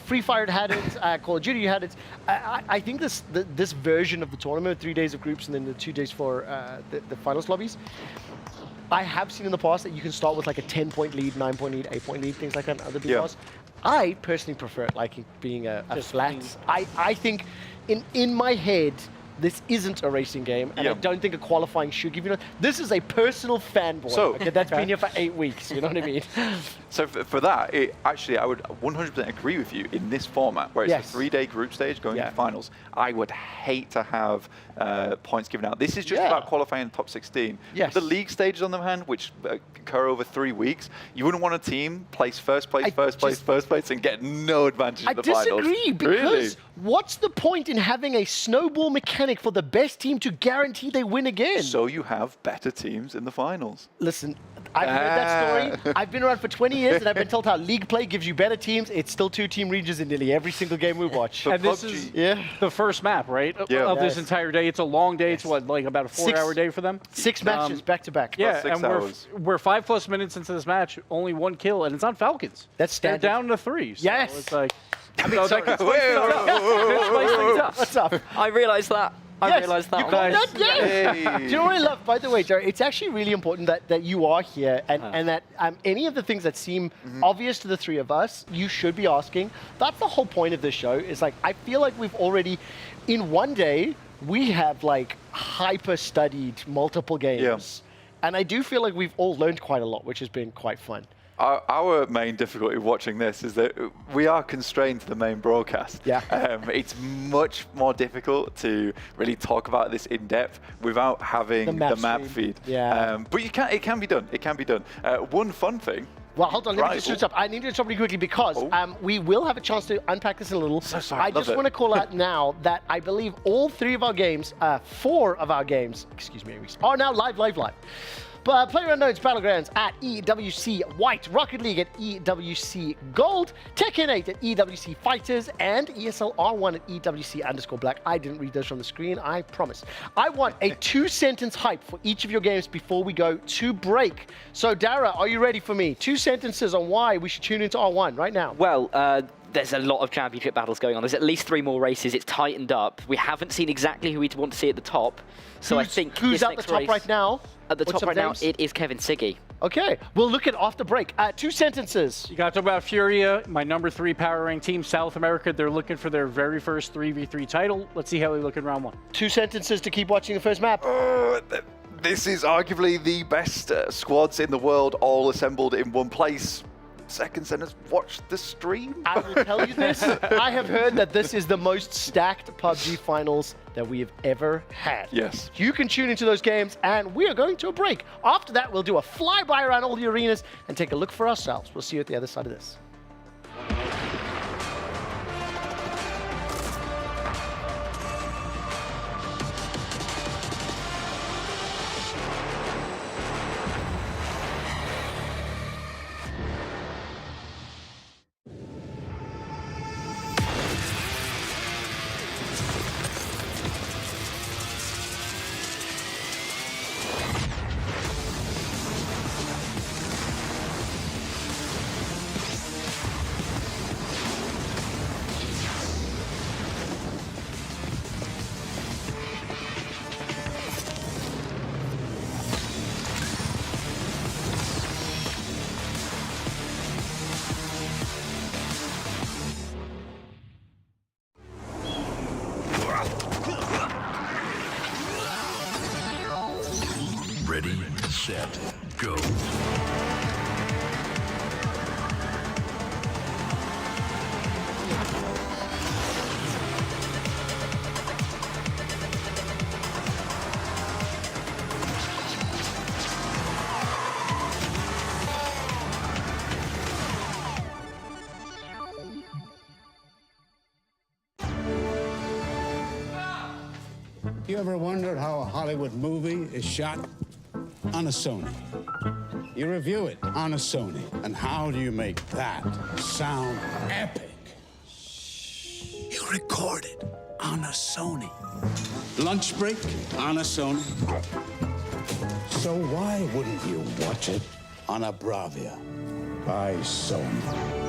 Free Fire had it, Call of Duty had it. I think this version of the tournament, 3 days of groups and then the 2 days for the finals lobbies, I have seen in the past that you can start with like a 10-point lead, 9-point lead, 8-point lead, things like that in other BRs. I personally prefer it like being a flat. I think in my head, this isn't a racing game, and I don't think a qualifying should give you. This is a personal fanboy. So, that's been here for 8 weeks. You know what I mean? So for that, actually, I would 100% agree with you in this format, where it's a 3-day group stage going to finals. I would hate to have points given out. This is just about qualifying in the top 16. Yes. The league stages, on the other hand, which occur over 3 weeks, you wouldn't want a team place first place, and get no advantage in the finals. I disagree, because what's the point in having a snowball mechanic for the best team to guarantee they win again? So you have better teams in the finals. Listen, I've heard that story. I've been around for 20 years, and I've been told how league play gives you better teams. It's still 2-team regions in nearly every single game we watch. And this is the first map, right, of this entire day. It's a long day. It's what, like about a 4-hour day for them? 6 matches back to back. Yeah, and we're 5+ minutes into this match, only 1 kill, and it's on Falcons. That's standard. They're down to 3. So it's like, I mean, what's up? I realized that. I realized that. You called that? Yes. Do you know what I love, by the way, Jared? It's actually really important that you are here and that any of the things that seem obvious to the three of us, you should be asking. That's the whole point of this show. Is like, I feel like we've already, in one day, we have like hyper studied multiple games. And I do feel like we've all learned quite a lot, which has been quite fun. Our main difficulty watching this is that we are constrained to the main broadcast. It's much more difficult to really talk about this in depth without having the map feed. But it can be done. It can be done. One fun thing. Well, hold on, let me just switch up. I need to stop really quickly because we will have a chance to unpack this in a little. I just want to call out now that I believe all 3 of our games, 4 of our games, excuse me, are now live. But PlayerUnknown's Battlegrounds at EWC White, Rocket League at EWC Gold, Tekken 8 at EWC Fighters, and ESL R1 at EWC_Black. I didn't read those from the screen, I promise. I want a 2-sentence hype for each of your games before we go to break. So, Dara, are you ready for me? 2 sentences on why we should tune into R1 right now. Well, there's a lot of championship battles going on. There's at least 3 more races. It's tightened up. We haven't seen exactly who we'd want to see at the top. So I think who's at the top right now? At the top right now, it is Kevin Siggy. Okay, we'll look at after break. 2 sentences. You got to talk about Furia, my number 3 power rank team, South America. They're looking for their very first 3v3 title. Let's see how they look in round 1. 2 sentences to keep watching the first map. This is arguably the best squads in the world, all assembled in one place. Second sentence, watch the stream. I will tell you this. I have heard that this is the most stacked PUBG finals that we have ever had. Yes. You can tune into those games, and we are going to a break. After that, we'll do a flyby around all the arenas and take a look for ourselves. We'll see you at the other side of this. Ready, set, go. You ever wondered how a Hollywood movie is shot? On a Sony. You review it on a Sony. And how do you make that sound epic? You record it on a Sony. Lunch break on a Sony. So why wouldn't you watch it on a Bravia by Sony?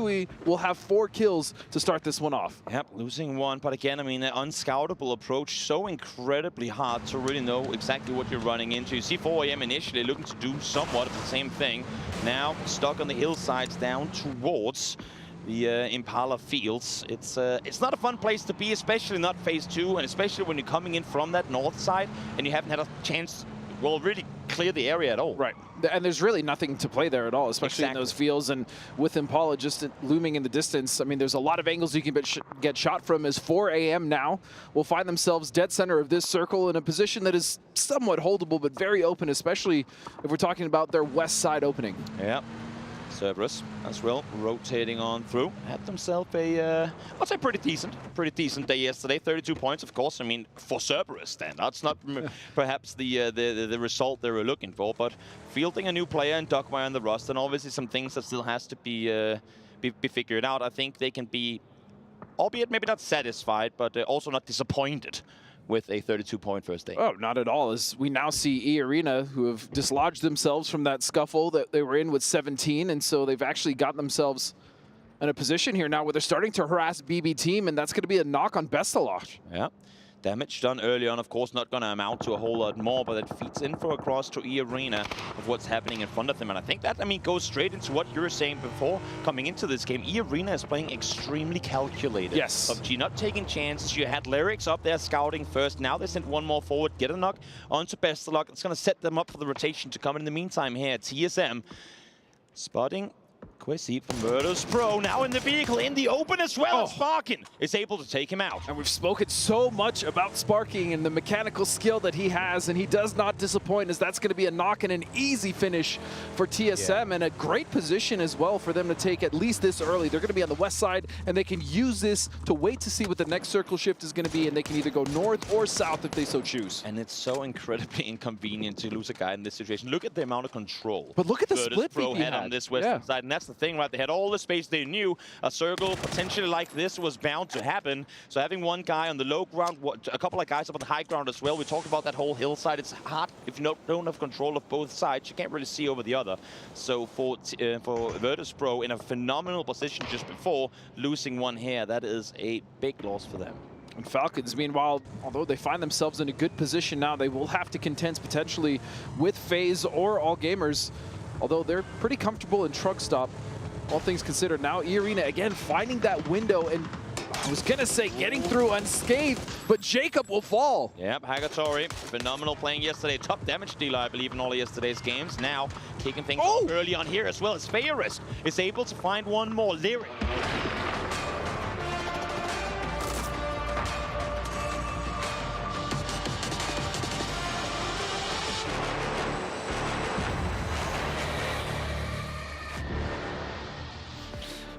Snowyy will have 4 kills to start this one off. Yep, losing 1, but again, I mean, an unscoutable approach, so incredibly hard to really know exactly what you're running into. You see 4AM initially looking to do somewhat of the same thing. Now stuck on the hillsides down towards the Impala fields. It's not a fun place to be, especially not phase 2, and especially when you're coming in from that north side and you haven't had a chance, well, really clear the area at all. Right, and there's really nothing to play there at all, especially in those fields, and with Impala just looming in the distance. I mean, there's a lot of angles you can get shot from, as 4AM now will find themselves dead center of this circle in a position that is somewhat holdable, but very open, especially if we're talking about their west side opening. Yeah. Cerberus as well, rotating on through. Had themselves a, I'd say pretty decent day yesterday. 32 points, of course. I mean, for Cerberus, then that's not perhaps the result they were looking for, but fielding a new player in Dogwire and the Rust, and obviously some things that still has to be figured out. I think they can be, albeit maybe not satisfied, but also not disappointed with a 32-point first day. Oh, not at all. As we now see E-Arena, who have dislodged themselves from that scuffle that they were in with 17, and so they've actually got themselves in a position here now where they're starting to harass BB Team, and that's going to be a knock on Bestalach. Yeah. Damage done early on, of course, not going to amount to a whole lot more, but it feeds in for a cross to E-Arena of what's happening in front of them. And I think that, I mean, goes straight into what you were saying before coming into this game. E-Arena is playing extremely calculated. Yes. PUBG not taking chances. You had Lyrics up there scouting first. Now they sent one more forward, get a knock onto Bestalach. It's going to set them up for the rotation to come in the meantime here. TSM spotting Quissy from Murders Pro, now in the vehicle, in the open as well. Sparkin is able to take him out. And we've spoken so much about Sparking and the mechanical skill that he has, and he does not disappoint, as that's going to be a knock and an easy finish for TSM, and a great position as well for them to take at least this early. They're going to be on the west side, and they can use this to wait to see what the next circle shift is going to be, and they can either go north or south if they so choose. And it's so incredibly inconvenient to lose a guy in this situation. Look at the amount of control. But look at the Virtus split Pro he had on this western side, and that's the thing, right? They had all the space they knew. A circle potentially like this was bound to happen. So having one guy on the low ground, a couple of guys up on the high ground as well. We talked about that whole hillside. It's hard if you don't have control of both sides. You can't really see over the other. So for Virtus Pro in a phenomenal position just before, losing one here, that is a big loss for them. And Falcons, meanwhile, although they find themselves in a good position now, they will have to contend potentially with FaZe or All Gamers, although they're pretty comfortable in truck stop, all things considered. Now E-Arena again finding that window, and I was gonna say getting through unscathed, but Jacob will fall. Yep, Hagatori, phenomenal playing yesterday. Top damage dealer, I believe, in all of yesterday's games. Now kicking things off early on here as well as Fairist is able to find one more. Lyric.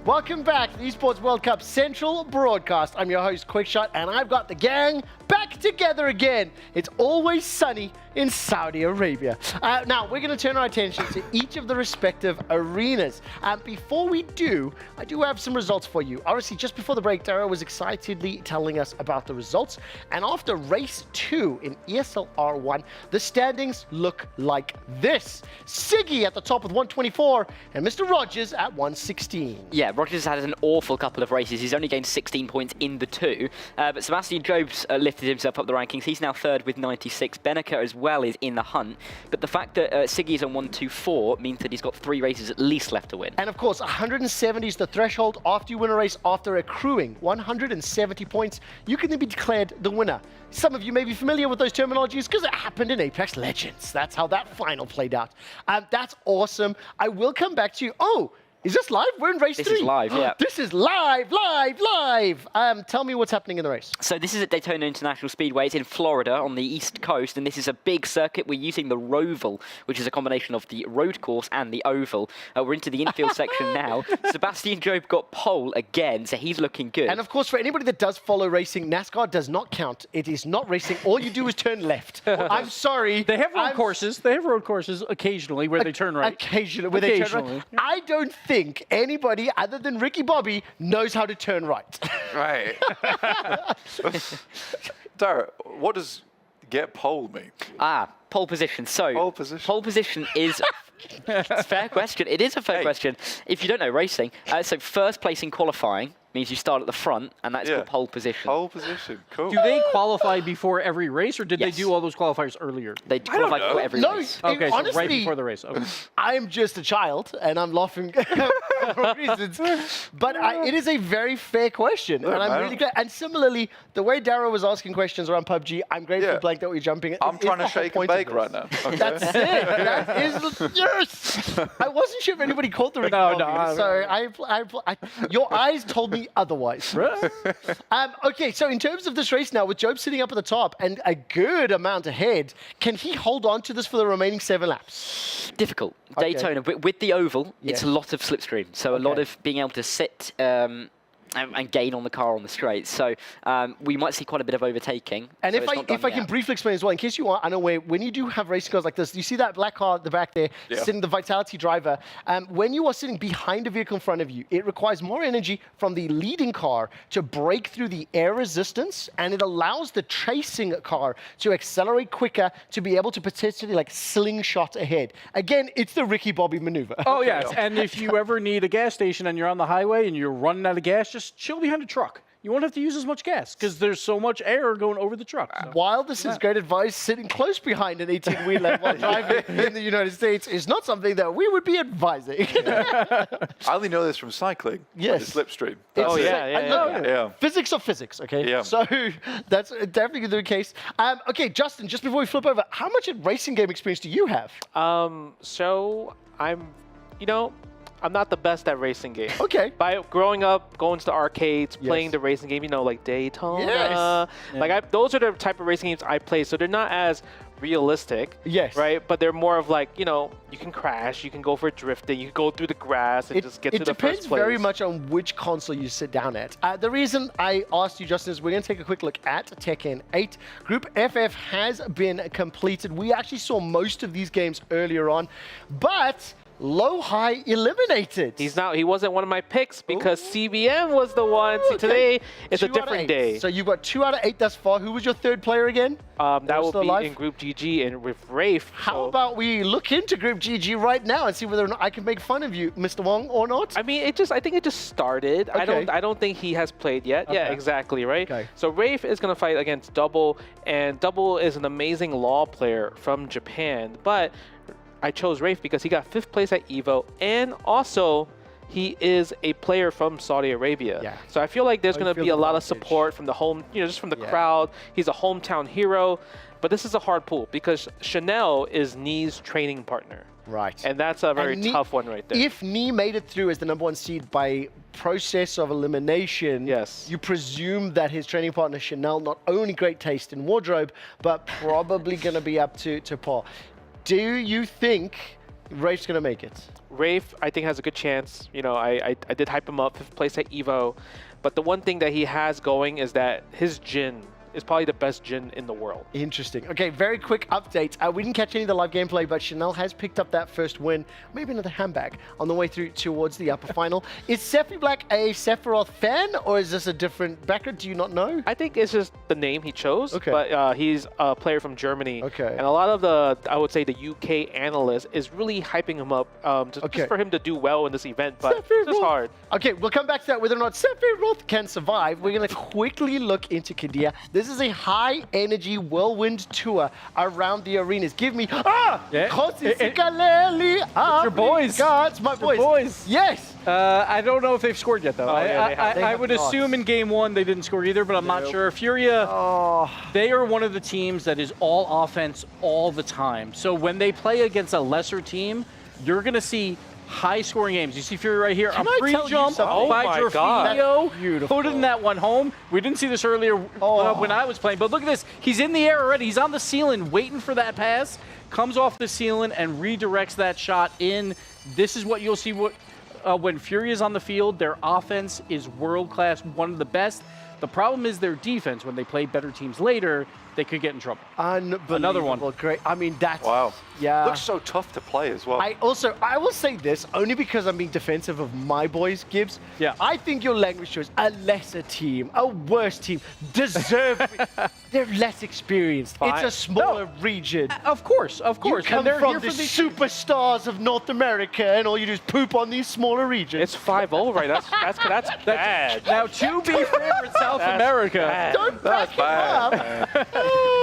Welcome back to the Esports World Cup Central Broadcast. I'm your host, Quickshot, and I've got the gang back together again. It's always sunny in Saudi Arabia. Now, we're going to turn our attention to each of the respective arenas. Before we do, I do have some results for you. Obviously, just before the break, Dara was excitedly telling us about the results. And after race 2 in ESL R1, the standings look like this. Siggy at the top with 124 and Mr. Rogers at 116. Yeah, Rogers has had an awful couple of races. He's only gained 16 points in the 2. But Sebastian Job's lifted himself up the rankings. He's now 3rd with 96. Beneker as well is in the hunt. But the fact that Siggy is on 1-2-4 means that he's got 3 races at least left to win. And of course, 170 is the threshold after you win a race after accruing 170 points. You can then be declared the winner. Some of you may be familiar with those terminologies because it happened in Apex Legends. That's how that final played out. That's awesome. I will come back to you. Oh, is this live? We're in race 3. This is live, yeah. This is live. Tell me what's happening in the race. So this is at Daytona International Speedway. It's in Florida on the East Coast, and this is a big circuit. We're using the Roval, which is a combination of the road course and the oval. We're into the infield section now. Sebastian Job got pole again, so he's looking good. And of course, for anybody that does follow racing, NASCAR does not count. It is not racing. All you do is turn left. I'm sorry. They have road courses. They have road courses occasionally where they turn right. Occasionally, where they turn right. I don't think anybody other than Ricky Bobby knows how to turn right. Right. Dara, what does get pole mean? Pole position. So pole position. Pole position is fair question. It is a fair question. If you don't know racing, so first place in qualifying means you start at the front, and that's called pole position. Pole position, cool. Do they qualify before every race, or did they do all those qualifiers earlier? They qualify before every race. Okay, honestly, so right before the race. Okay. I'm just a child, and I'm laughing for reasons. But it is a very fair question, and I'm really glad. And similarly, the way Dara was asking questions around PUBG, I'm grateful, Blake, that we're jumping. I'm trying to shake and bake right now. Okay. That's it. That is, yes! I wasn't sure if anybody caught the Ricky Bobby, so your eyes told me otherwise. Okay, so in terms of this race now, with Job sitting up at the top and a good amount ahead, can he hold on to this for the remaining 7 laps? Difficult. Daytona, with the oval, it's a lot of slipstream. So a lot of being able to sit and gain on the car on the straight. So we might see quite a bit of overtaking. And so if I can briefly explain as well, in case you are unaware, when you do have racing cars like this, you see that black car at the back there, sitting the Vitality driver. When you are sitting behind a vehicle in front of you, it requires more energy from the leading car to break through the air resistance, and it allows the chasing car to accelerate quicker to be able to potentially like slingshot ahead. Again, it's the Ricky Bobby maneuver. Oh, yes. And if you ever need a gas station and you're on the highway and you're running out of gas, just chill behind a truck. You won't have to use as much gas because there's so much air going over the truck. So. While this is great advice, sitting close behind an 18-wheeler while driving in the United States is not something that we would be advising. I only know this from cycling. Yes. The slipstream. Yeah. Physics of physics, okay? Yeah. So that's definitely the case. Okay, Justin, just before we flip over, how much racing game experience do you have? So I'm not the best at racing games. Okay. By growing up, going to the arcades, playing the racing game, like Daytona. Yes. Like those are the type of racing games I play. So they're not as realistic. Yes. Right? But they're more of like, you can crash, you can go for drifting, you can go through the grass and just get to the first place. It depends very much on which console you sit down at. The reason I asked you, Justin, is we're going to take a quick look at Tekken 8. Group FF has been completed. We actually saw most of these games earlier on, but Low-High eliminated. He wasn't one of my picks because CBM was the one. See, today is a different day. So you've got 2 out of 8 thus far. Who was your 3rd player again? That will be in Group GG and with Rafe. How about we look into Group GG right now and see whether or not I can make fun of you, Mr. Wong, or not? I mean, I think it just started. Okay. I don't think he has played yet. Okay. Yeah, exactly, right? Okay. So Rafe is going to fight against Double, and Double is an amazing law player from Japan, but I chose Rafe because he got 5th place at EVO, and also he is a player from Saudi Arabia. Yeah. So I feel like there's going to be a lot of support from the home, just from the crowd. He's a hometown hero, but this is a hard pool because Chanel is Knee's training partner. Right. And that's a very tough one right there. If Knee made it through as the #1 seed by process of elimination, you presume that his training partner Chanel, not only great taste in wardrobe, but probably going to be up to par. Do you think Rafe's going to make it? Rafe, I think, has a good chance. I did hype him up, 5th place at EVO. But the one thing that he has going is that his Jhin is probably the best Jhin in the world. Interesting. Okay, very quick update. We didn't catch any of the live gameplay, but Chanel has picked up that first win, maybe another handbag, on the way through towards the upper final. Is Sephi Black a Sephiroth fan, or is this a different background? Do you not know? I think it's just the name he chose, but he's a player from Germany. Okay. And a lot of the, I would say, the UK analysts is really hyping him up just for him to do well in this event, but it's just hard. Okay, we'll come back to that, whether or not Sephiroth can survive. We're going to quickly look into Qiddiya. This is a high-energy whirlwind tour around the arenas. Give me... It's your boys. It's my boys. Yes. I don't know if they've scored yet, though. I would not. assume in game one they didn't score either, but I'm not sure. Furia, they are one of the teams that is all offense all the time. So when they play against a lesser team, you're going to see high-scoring games. You see Furia right here. A free jump by Jorfinho, putting that one home. We didn't see this earlier when I was playing, but look at this. He's in the air already. He's on the ceiling waiting for that pass. Comes off the ceiling and redirects that shot in. This is what you'll see when Furia is on the field. Their offense is world-class, one of the best. The problem is their defense. When they play better teams later, they could get in trouble. Unbelievable. Another one. Great. I mean, that's... Wow. Yeah. Looks so tough to play as well. I will say this, only because I'm being defensive of my boys, Gibbs. Yeah. I think your language shows a lesser team, a worse team, deserve it. They're less experienced. It's a smaller region. Of course. You come from the superstars of North America, and all you do is poop on these smaller regions. It's 5-0, right? That's bad. Now, to be fair with South America, don't back him up.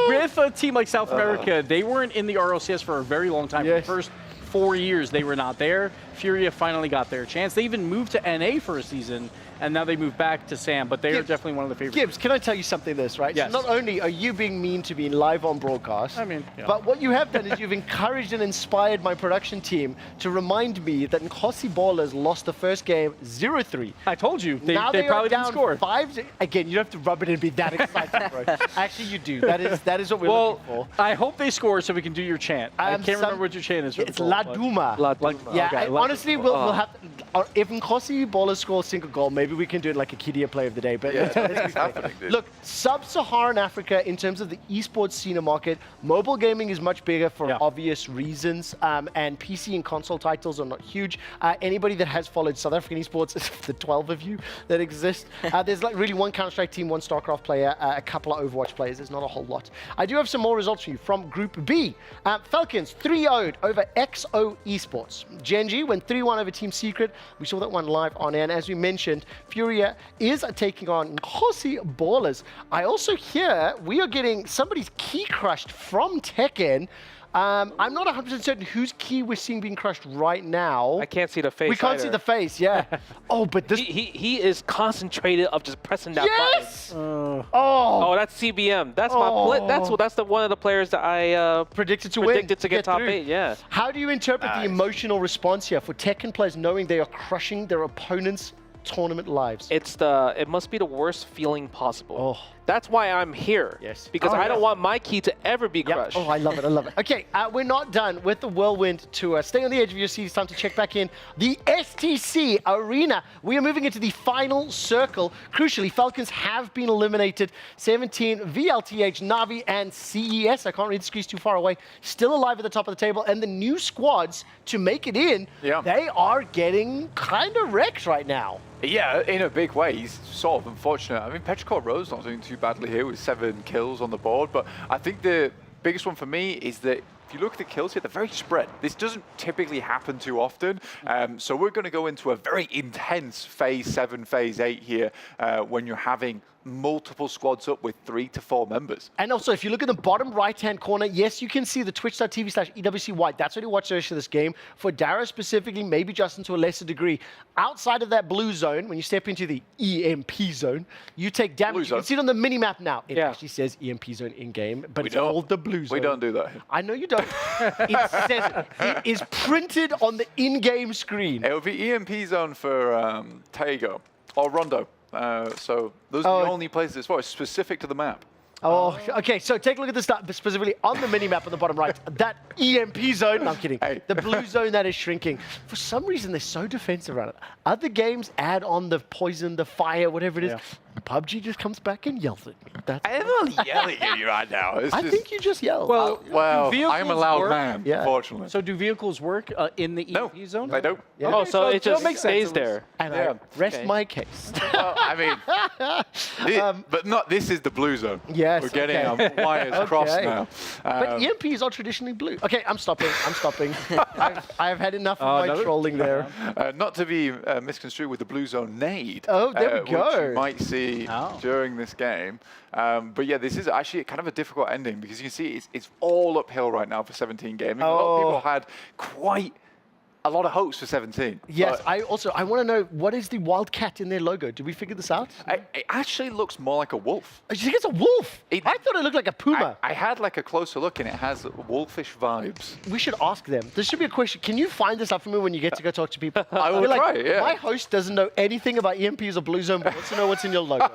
with a team like South America, they weren't in the RLCS for a very long time. For the first 4 years, they were not there. Furia finally got their chance. They even moved to NA for a season, and now they moved back to SAM, but they are definitely one of the favorites. Gibbs, can I tell you something right? Yes. So not only are you being mean to being live on broadcast, but what you have done is you've encouraged and inspired my production team to remind me that Nkosi Ballers lost the first game 0-3. I told you. They now probably down didn't score. 5. Again, you don't have to rub it and be that excited, bro. Actually, you do. That is what we're looking for. I hope they score so we can do your chant. I can't remember what your chant is. It's La Duma. Yeah, honestly, we'll have to, if Nkosi Ballers score a single goal, maybe we can do it like a Qiddiya play of the day. But it's happening, dude. Look, sub-Saharan Africa, in terms of the esports scene market, mobile gaming is much bigger for obvious reasons, and PC and console titles are not huge. Anybody that has followed South African esports, the 12 of you that exist, there's like really one Counter-Strike team, one StarCraft player, a couple of Overwatch players. There's not a whole lot. I do have some more results for you from Group B. Falcons 3-0'd over XO Esports. Genji went 3-1 over Team Secret. We saw that one live on air, and as we mentioned, Furia is taking on Nkosi Ballers. I also hear we are getting somebody's key crushed from Tekken. I'm not 100% certain whose key we're seeing being crushed right now. I can't see the face. We can't see the face, yeah. But this... He is concentrated of just pressing that button. Oh, that's CBM. That's my that's one of the players that I predicted to get top 8. Yeah. How do you interpret the emotional response here for Tekken players knowing they are crushing their opponents' tournament lives? It must be the worst feeling possible. That's why I'm here. Yes. Because I don't want my key to ever be crushed. I love it. Okay, we're not done with the Whirlwind Tour. Stay on the edge of your seat. It's time to check back in the STC Arena. We are moving into the final circle. Crucially, Falcons have been eliminated. 17, VLTH, Na'Vi, and CES. I can't read the screens too far away. Still alive at the top of the table. And the new squads to make it in, they are getting kind of wrecked right now. Yeah, in a big way. He's sort of unfortunate. I mean, Petrichor Rose not doing too badly here with 7 kills on the board, but I think the biggest one for me is that if you look at the kills here, they're very spread. This doesn't typically happen too often. So we're going to go into a very intense Phase 7, Phase 8 here when you're having multiple squads up with 3 to 4 members. And also, if you look at the bottom right-hand corner, yes, you can see the twitch.tv/EWC White. That's where you watch the rest of this game. For Dara specifically, maybe Justin to a lesser degree. Outside of that blue zone, when you step into the EMP zone, you take damage. You can see it on the mini-map now. It actually says EMP zone in-game, but it's called the blue zone. We don't do that. I know you don't. It says it. It is printed on the in-game screen. It will be EMP zone for Taego or Rondo. So those are the only places as far as specific to the map. Okay, so take a look at this specifically on the mini-map on the bottom right. That EMP zone, no, I'm kidding. The blue zone that is shrinking. For some reason, they're so defensive around it. Other games add on the poison, the fire, whatever it is. PUBG just comes back and yells at me. That's I am not yelling at you right now. I think you just yelled. Well, I'm a loud man, unfortunately. So do vehicles work in the EV zone? They don't. Yeah. Oh, so it just makes stays sense. there. And I rest my case. Well, I mean, but not. This is the blue zone. Yes. We're getting our wires crossed now. But EMPs are traditionally blue. Okay, I'm stopping. I've had enough of my trolling there. Not to be misconstrued with the blue zone nade. Oh, there we go. Which you might see during this game. But yeah, this is actually kind of a difficult ending because you can see it's all uphill right now for 17 Gaming. A lot of people had quite a lot of hopes for 17. Yes, I want to know, what is the wildcat in their logo? Did we figure this out? It actually looks more like a wolf. You think it's a wolf? I thought it looked like a puma. I had like a closer look and it has wolfish vibes. We should ask them. There should be a question. Can you find this up for me when you get to go talk to people? I will try, yeah. My host doesn't know anything about EMPs or Blue Zone, but wants to know what's in your logo.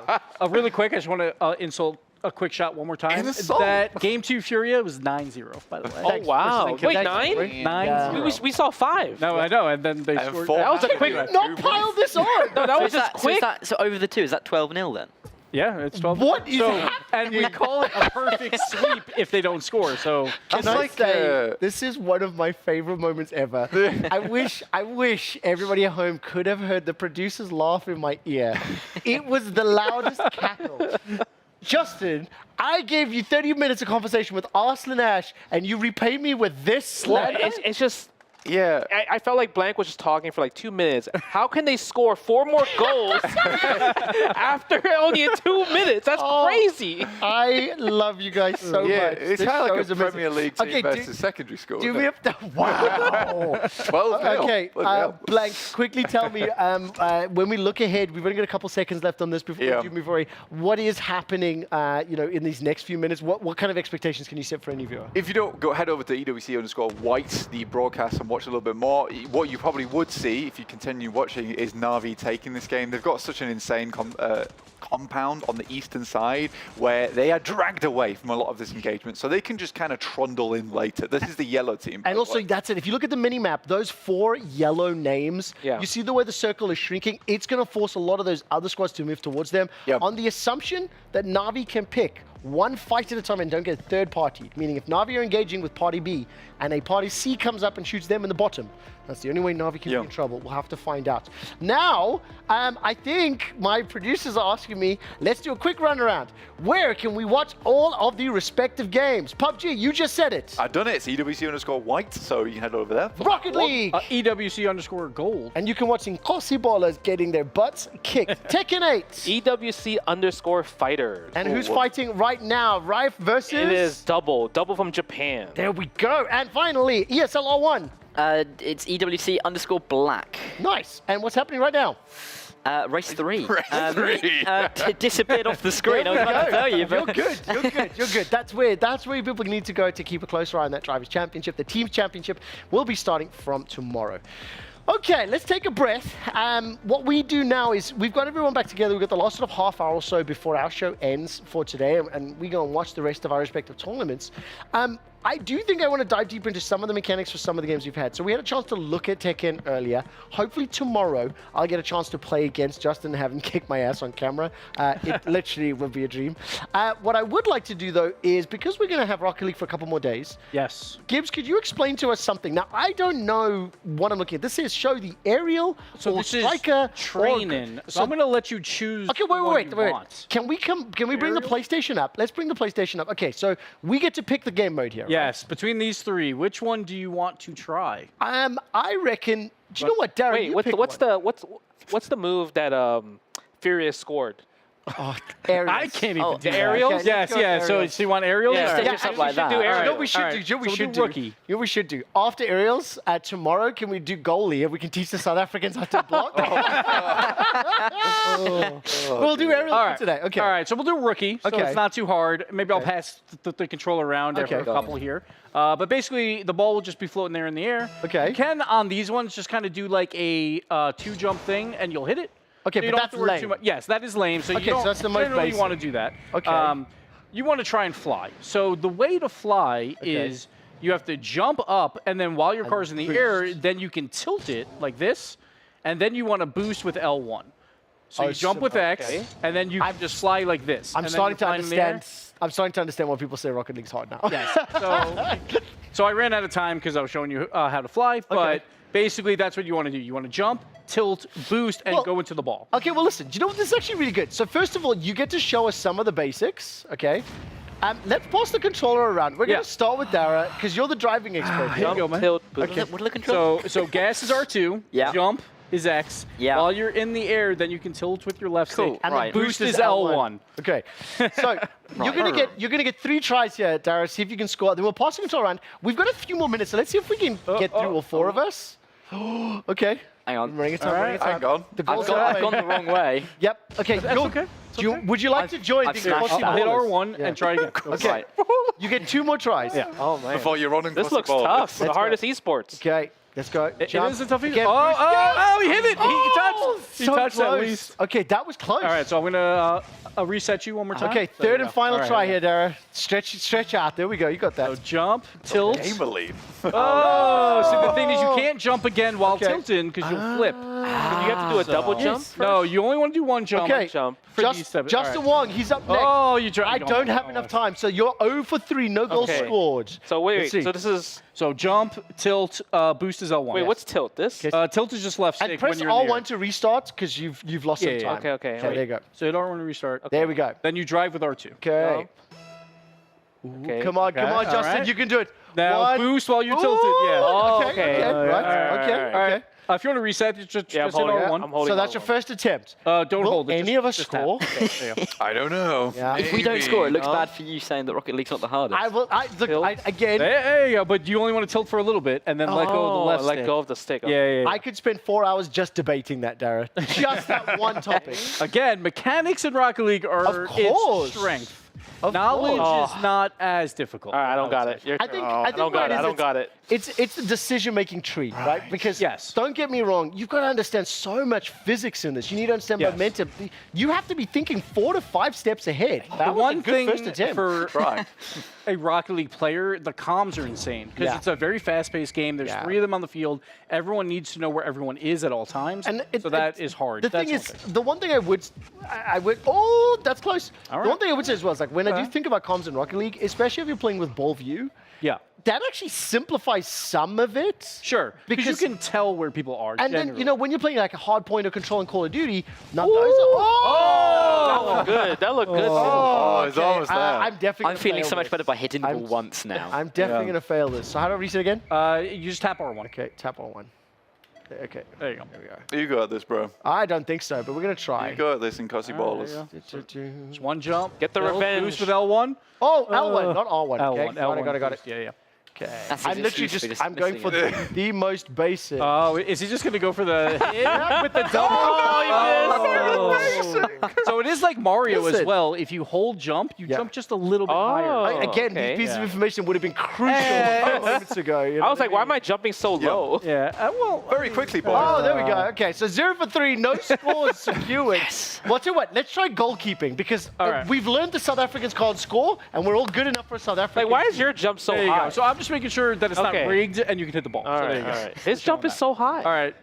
Really quick, I just want to insult a quick shot one more time. That Game 2 Furia was 9-0, by the way. Oh, wow. Wait, 9? 9-0. We saw 5. No, I know, and then they scored. That was a quick... Not pile this on! No, that was just quick. So over the 2, is that 12-0 then? Yeah, it's 12. What is happening? And we call it a perfect sweep if they don't score. So Can I say, this is one of my favorite moments ever. I wish everybody at home could have heard the producer's laugh in my ear. It was the loudest cackle. Justin, I gave you 30 minutes of conversation with Arslan Ash, and you repay me with this slander? It's just... Yeah. I felt like Blank was just talking for like 2 minutes. How can they score 4 more goals after only 2 minutes? That's crazy. I love you guys so much. It's kind of like a Premier League team versus secondary school. Do me up to... Wow. 12-0. Okay, Blank, quickly tell me, when we look ahead, we've only got a couple seconds left on this before we do move away. What is happening in these next few minutes? What kind of expectations can you set for any viewer? If you don't, head over to EWC_white, the broadcast, and watch a little bit more. What you probably would see if you continue watching is Na'Vi taking this game. They've got such an insane compound on the eastern side where they are dragged away from a lot of this engagement, so they can just kind of trundle in later. This is the yellow team. And also, that's it. If you look at the mini-map, those 4 yellow names, you see the way the circle is shrinking, it's going to force a lot of those other squads to move towards them on the assumption that Na'Vi can pick one fight at a time and don't get third party. Meaning if Na'Vi are engaging with party B and a party C comes up and shoots them in the bottom, that's the only way Na'Vi can be in trouble. We'll have to find out. Now, I think my producers are asking me, let's do a quick run around. Where can we watch all of the respective games? PUBG, you just said it. I've done it. It's EWC_white, so you can head over there. Rocket League. EWC_gold. And you can watch Inkosi ballers getting their butts kicked. Tekken 8. EWC_fighters. And who's fighting right now? Rife versus? It is Double from Japan. There we go. And finally, ESL R1. It's EWC_black. Nice. And what's happening right now? Race 3. Race 3. Disappeared off the screen. I was about to tell you. You're good. You're good. That's where people need to go to keep a closer eye on that Drivers' Championship. The Team's Championship will be starting from tomorrow. Okay, let's take a breath. What we do now is we've got everyone back together. We've got the last sort of half hour or so before our show ends for today, and we go and watch the rest of our respective tournaments. I do think I want to dive deeper into some of the mechanics for some of the games we've had. So we had a chance to look at Tekken earlier. Hopefully tomorrow I'll get a chance to play against Justin and have him kick my ass on camera. It literally will be a dream. What I would like to do though is, because we're going to have Rocket League for a couple more days. Yes. Gibbs, could you explain to us something? Now, I don't know what I'm looking at. This says show the aerial or striker training. So I'm going to let you choose. Okay, wait. Can we bring the PlayStation up? Let's bring the PlayStation up. Okay, so we get to pick the game mode here. Yes, right? Between these 3, which one do you want to try? I reckon. Do you know what, Darren? What's the move that Furia scored? Oh, I can't even do aerials? Okay, yes. So you want aerials? Yeah, something like that. We should do rookie. You know we should do? After aerials, tomorrow, can we do goalie and we can teach the South Africans how to block? We'll do aerials today. Okay. All right, so we'll do rookie. So it's not too hard. Maybe I'll pass the controller around every couple here. But basically, the ball will just be floating there in the air. Okay. You can, on these ones, just kind of do like a 2-jump thing and you'll hit it. Okay, so but that's lame. Yes, that is lame. So you don't that's the most generally basic. want to do that. Okay. You want to try and fly. So the way to fly is you have to jump up, and then while your car is in the air, then you can tilt it like this, and then you want to boost with L1. So you jump with X, and then you just fly like this. I'm starting to understand. I'm starting to understand why people say Rocket League's hard now. Yes. So I ran out of time because I was showing you how to fly, but basically that's what you want to do. You want to jump, tilt, boost, and go into the ball. Okay, well listen, do you know what? This is actually really good. So first of all, you get to show us some of the basics, okay? Let's pass the controller around. We're going to start with Dara, because you're the driving expert. Here you go, man. Tilt, Okay. What are the controls? So gas is R2, jump is X. Yeah. While you're in the air, then you can tilt with your left stick. And And the boost is L1. Okay. So you're gonna get 3 tries here, Dara. See if you can score. Then we'll pass the controller around. We've got a few more minutes, so let's see if we can get through all 4 of us. Okay. Hang on. Bring it up, bring it up. Hang on. The I've ball's gone the wrong way. Yep. Okay. That's okay. Would you like to join the smashed Crossy that. Hit Ballers? R1 and try again. Okay. You get 2 more tries. Yeah. Oh, man. Before you're running This cross looks the ball. tough. The Let's hardest esports. Okay. Let's go. It Jump. is a toughie. Again, Oh, he hit it. Oh, He so touched at close. least. Okay, that was close. All right, so I'm going to reset you one more time. Okay, There third you and go. final All right, try here here, Dara. Stretch out. There we go. You got that. So jump, tilt. Gamer lead. Oh, so the thing is you can't jump again while tilting because you'll flip. You have to do a double jump first? No, you only want to do one jump. Okay, jump. Justin Wong, he's up next. Oh, you tried. I don't have enough time, so you're 0 for 3, no goals scored. So wait, Let's see. so this is... So jump, tilt, boost is L1. Wait, what's tilt? This? Tilt is just left stick And press when you're in the air. R1 to restart, because you've lost some time. Okay. There you go. So hit R1 to restart. There we go. Then you drive with R2. Okay. Okay. Come on, Justin, right. you can do it. Now boost while you're tilted. Yeah. Oh, okay. okay. Right. All right. If you want to reset, just hit R1. I'm holding So that's your R1. first attempt. Don't Will hold it. any of us just score? I don't know. Yeah. If we don't Maybe. score, it looks bad for you saying that Rocket League's not the hardest. Again. There you go, but you only want to tilt for a little bit and then let go of the left stick. Let go of the stick. Yeah. I could spend 4 hours just debating that, Dara. Just that one topic. Again, mechanics in Rocket League are Of course. its strength. Of Knowledge course. is not as difficult. All right, I don't got it. I think what it is, I don't got it. It's the decision-making tree, right? Because Yes. don't get me wrong, you've got to understand so much physics in this. You need to understand Yes. momentum. You have to be thinking 4 to 5 steps ahead. That The was one a good thing first attempt. for a Rocket League player, the comms are insane because Yeah. it's a very fast-paced game. There's 3 of them on the field. Everyone needs to know where everyone is at all times, so that is hard. The thing is, the one thing I would, oh, that's close. All The right. one thing I would say as well is like when I do think about comms in Rocket League, especially if you're playing with ball view, yeah, that actually simplifies some of it. Sure, because you can tell where people are. And then, generally. you know, when you're playing like a hard point or control in Call of Duty, none of those are... That looked good. That looked good. Oh, it's almost there. I'm definitely I'm feeling so much better by hitting the ball once now. I'm definitely going to fail this. So how do I reset again? You just tap R1. Okay, tap R1. Okay. There you go. There we go. You got this, bro. I don't think so, but we're going to try. You got this in Cosy Ballers. Just one jump. Get the revenge. Boost with L1. Oh, L1, not R1. L1. Okay, L1 got it. Yeah. Okay. That's I'm his literally excuse for just, I'm going for dismissing the most basic. Oh, is he just going to go for the hit with the double? Oh, So it is like Mario as Listen. well. If you hold jump, you jump just a little bit higher. Again, these pieces of information would have been crucial moments ago. You know I was what like, why am I jumping so low? Yeah, well, very quickly, boys. Oh, there we go. Okay, so 0 for 3, no scores secured. Yes. Well, tell you what, let's try goalkeeping because we've learned the South Africans can't score, and we're all good enough for South Africa. Like, why is your jump so There you high? go. So I'm just making sure that it's not rigged and you can hit the ball. All So right, there you go. all right. His jump is so high. All right.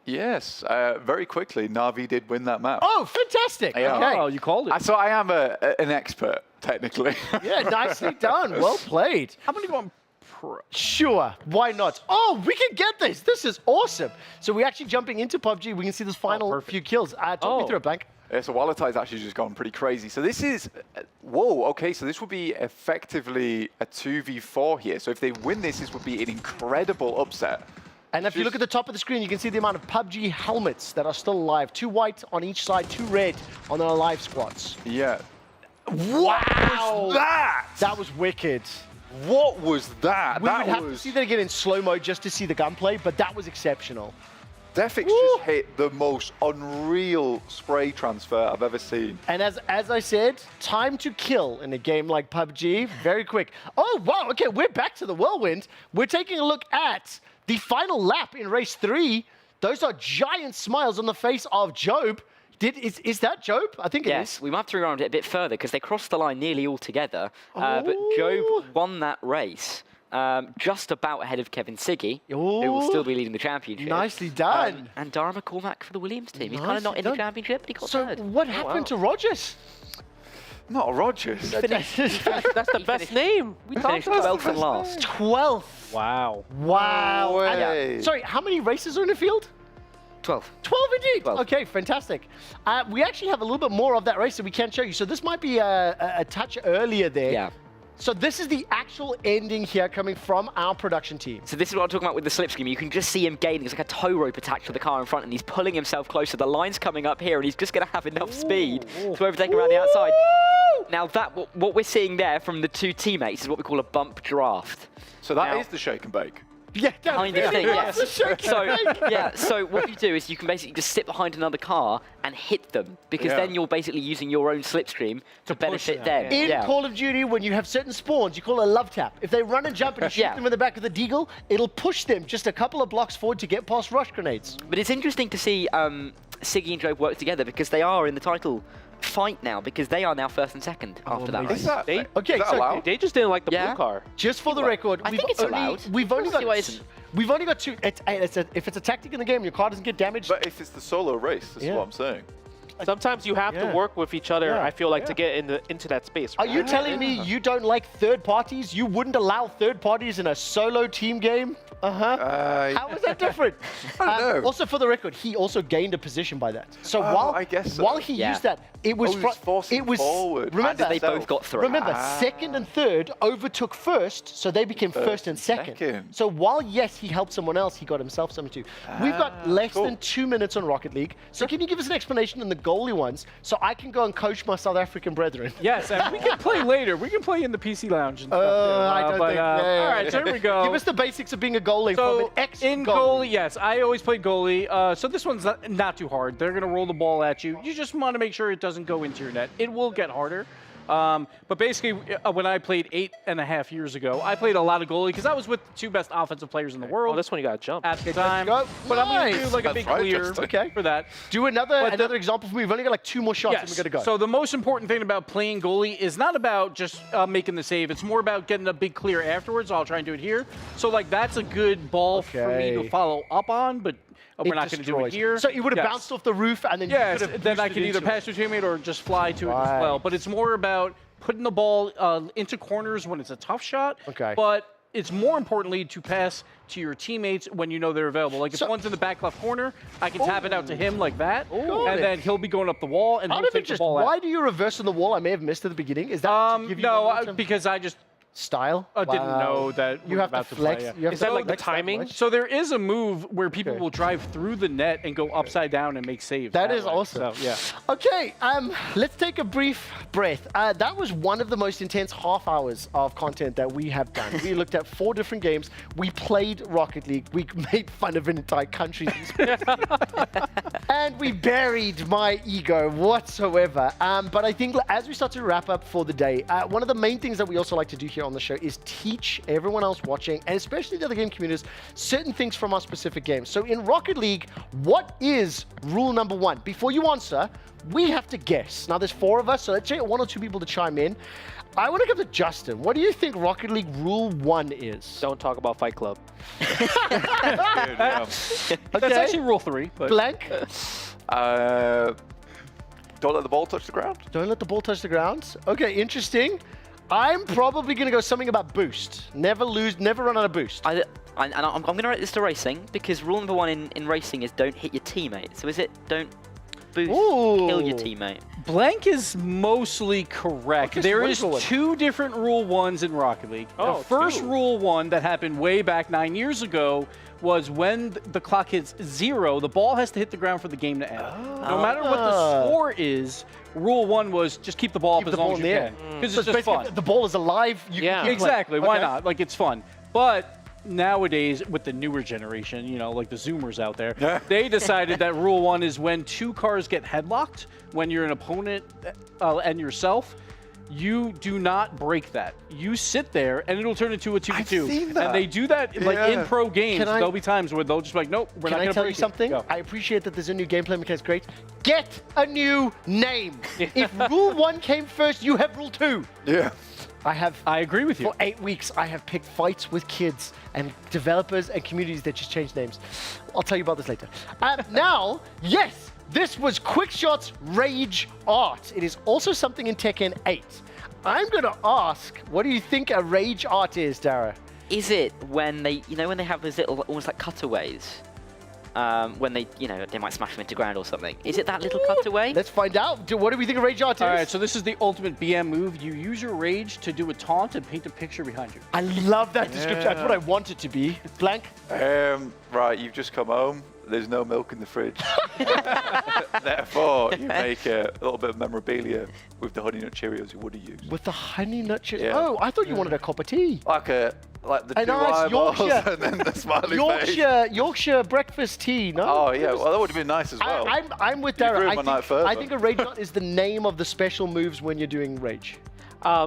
Yes, very quickly, Na'Vi did win that map. Oh, fantastic. Yeah. Okay. Oh, you called it. So I am an expert, technically. Yeah, nicely done. Well played. How many going pro? Sure, why not? Oh, we can get this. This is awesome. So we're actually jumping into PUBG. We can see this final few kills. Talk me through it, Blank. Yeah, so Walletai's actually just gone pretty crazy. So this is, whoa, okay, so this would be effectively a 2v4 here. So if they win this, this would be an incredible upset. And if you look at the top of the screen, you can see the amount of PUBG helmets that are still alive. 2 white on each side, 2 red on their alive squads. Yeah. Wow! What was that? That was wicked. What was that? We would have to see that again in slow-mo just to see the gunplay, but that was exceptional. Defix just hit the most unreal spray transfer I've ever seen. And as I said, time to kill in a game like PUBG, very quick. Oh, wow, okay, we're back to the whirlwind. We're taking a look at the final lap in race 3. Those are giant smiles on the face of Job. Is that Job? I think it is. Yes, we might have to rewind it a bit further because they crossed the line nearly all together. But Job won that race. just about ahead of Kevin Siggy, who will still be leading the championship. Nicely done. And Dara McCormack for the Williams team. He's kind of not in the championship, but he got third. What happened to Rogers? Not Rogers. That's the best name. We talked about 12th and last. 12th. Wow. Wow. Way. Sorry, how many races are in the field? 12. 12 indeed. 12. Okay, fantastic. We actually have a little bit more of that race that we can show you. So this might be a touch earlier there. Yeah. So this is the actual ending here coming from our production team. So this is what I'm talking about with the slipstream. You can just see him gaining. It's like a tow rope attached to the car in front, and he's pulling himself closer. The line's coming up here, and he's just going to have enough speed to overtake around the outside. Now what we're seeing there from the two teammates is what we call a bump draft. So that is the shake and bake. Yeah, kind of thing, yes. So, so what you do is you can basically just sit behind another car and hit them, because then you're basically using your own slipstream to benefit them. In Call of Duty, when you have certain spawns, you call it a love tap. If they run and jump and you shoot them in the back of the deagle, it'll push them just a couple of blocks forward to get past rush grenades. But it's interesting to see Siggy and Joe work together, because they are in the title fight now, because they are now first and second after that race. They just didn't like the blue car. Just for the record, I think it's allowed. We've only got two. If it's a tactic in the game, your car doesn't get damaged. But if it's the solo race, that's what I'm saying. Sometimes you have to work with each other, I feel like, to get into that space. Are you telling me you don't like third parties? You wouldn't allow third parties in a solo team game? How is that different? I don't know. Also, for the record, he also gained a position by that. So while he used that, it was forward. Remember, they both got through. Remember, second and third overtook first, so they became first and second. So while yes, he helped someone else, he got himself something too. We've got less than 2 minutes on Rocket League. So can you give us an explanation on the goalie ones, so I can go and coach my South African brethren? Yes, and we can play later. We can play in the PC lounge and stuff. I don't think. All right, so here we go. Give us the basics of being a goalie from an ex-goalie. Yes, I always played goalie. So this one's not too hard. They're going to roll the ball at you. You just want to make sure it doesn't go into your net. It will get harder. But basically, when I played 8.5 years ago, I played a lot of goalie because I was with the two best offensive players in the world. Oh, this one you got to jump. At the time. But I'm going to do like a big clear for that. Do another example for me. We've only got like 2 more shots and we're going to go. So the most important thing about playing goalie is not about just making the save. It's more about getting a big clear afterwards. I'll try and do it here. So like that's a good ball for me to follow up on, but we're not going to do it here. So you would have bounced off the roof and then you could have then I could either pass to a teammate or just fly to it as well. But it's more about putting the ball into corners when it's a tough shot. But it's more importantly to pass to your teammates when you know they're available. Like if one's in the back left corner, I can tap it out to him like that, and then he'll be going up the wall and he'll take the ball out. Why do you reverse on the wall? I may have missed at the beginning. Is that no, because I just style? I didn't know that you have to flex. Is that like the timing? So there is a move where people will drive through the net and go upside down and make saves. That is awesome. So, yeah. Okay, let's take a brief breath. That was one of the most intense half hours of content that we have done. We looked at 4 different games. We played Rocket League. We made fun of an entire country. And we buried my ego whatsoever. But I think as we start to wrap up for the day, one of the main things that we also like to do here on the show is teach everyone else watching, and especially the other game communities, certain things from our specific games. So in Rocket League, what is rule number 1? Before you answer, we have to guess. Now there's 4 of us, so let's get 1 or 2 people to chime in. I want to go to Justin. What do you think Rocket League rule 1 is? Don't talk about Fight Club. That's actually rule 3. But. Blank? Don't let the ball touch the ground. Don't let the ball touch the ground. Okay, interesting. I'm probably going to go something about boost. Never run out of boost. I'm going to write this to racing, because rule number 1 in racing is don't hit your teammate. So is it don't boost, kill your teammate? Blank is mostly correct. There is 2 different rule 1s in Rocket League. The first rule 1 that happened way back 9 years ago was when the clock hits 0, the ball has to hit the ground for the game to end. No matter what the score is, rule 1 was just keep the ball up as long as you can. Because it's just fun. The ball is alive. You can keep exactly. playing. Why not? Like, it's fun. But nowadays, with the newer generation, you know, like the Zoomers out there, they decided that rule 1 is when 2 cars get headlocked, when you're an opponent and yourself, you do not break that. You sit there, and it'll turn into a 2v2. And they do that like in pro games. There'll be times where they'll just be like, nope, we're not going to break it. Can I tell you something? I appreciate that there's a new gameplay mechanic. Great. Get a new name. If rule 1 came first, you have rule 2. Yeah. I agree with you. For 8 weeks, I have picked fights with kids and developers and communities that just changed names. I'll tell you about this later. Now, yes, this was Quickshot's Rage Art. It is also something in Tekken 8. I'm going to ask, what do you think a Rage Art is, Dara? Is it when they, when they have those little, almost like cutaways? When they, they might smash them into ground or something. Is it that little cutaway? Let's find out. What do we think a Rage Art is? All right, so this is the ultimate BM move. You use your rage to do a taunt and paint a picture behind you. I love that description. That's what I want it to be. Blank? Right, you've just come home. There's no milk in the fridge. Therefore, you make a little bit of memorabilia with the Honey Nut Cheerios you would have used. With the Honey Nut Cheerios? Yeah. Oh, I thought you wanted a cup of tea. Like the two nice eyeballs Yorkshire, and then the smiley face. Yorkshire breakfast tea, no? Oh, yeah, well, that would have been nice as well. I'm with Dara. I think a Rage Art is the name of the special moves when you're doing Rage.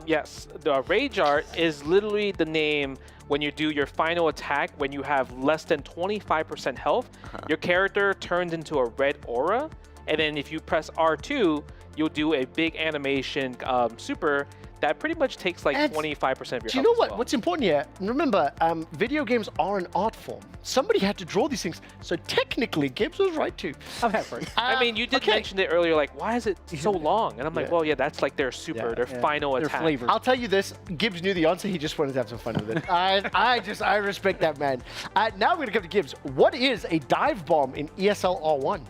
Yes, the Rage Art is literally the name when you do your final attack, when you have less than 25% health, your character turns into a red aura, and then if you press R2, you'll do a big animation super that pretty much takes like 25% of your health. Do you know what? What's important here? Remember, video games are an art form. Somebody had to draw these things, so technically, Gibbs was right too. I'm happy for it. I mean, you did mention it earlier, like, why is it so long? And I'm like, well, yeah, that's like their super, their final attack. Flavors. I'll tell you this, Gibbs knew the answer, he just wanted to have some fun with it. I respect that man. Now we're gonna come to Gibbs. What is a dive bomb in ESL R1?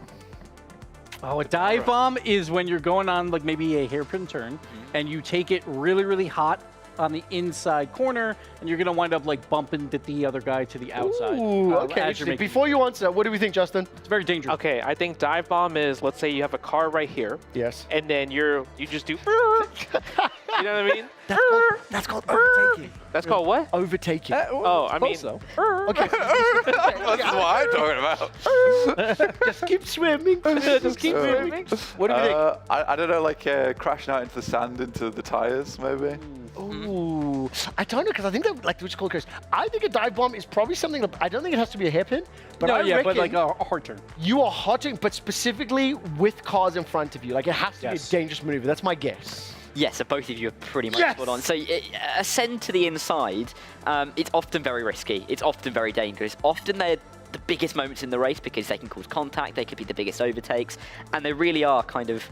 Oh, a dive bomb is when you're going on like maybe a hairpin turn and you take it really, really hot on the inside corner and you're going to wind up like bumping the other guy to the outside. Ooh, okay. Before you answer, what do we think, Justin? It's very dangerous. Okay, I think dive bomb is, let's say you have a car right here. Yes. And then you just do, you know what I mean? That's called overtaking. That's called what? Overtaking. I mean, so. Okay. That's what I'm talking about. Just keep swimming. Just keep swimming. What do you think? I don't know, like crashing out into the sand, into the tires, maybe. Ooh, I don't know, because I think that, like, which Chris, I think a dive bomb is probably something that, I don't think it has to be a hairpin, but no, I reckon but like a hard turn. You are hard turning, but specifically with cars in front of you. Like, it has to be a dangerous maneuver. That's my guess. Yes, so both of you are pretty much spot on. So ascend to the inside, it's often very risky. It's often very dangerous. Often they're the biggest moments in the race because they can cause contact. They could be the biggest overtakes. And they really are kind of,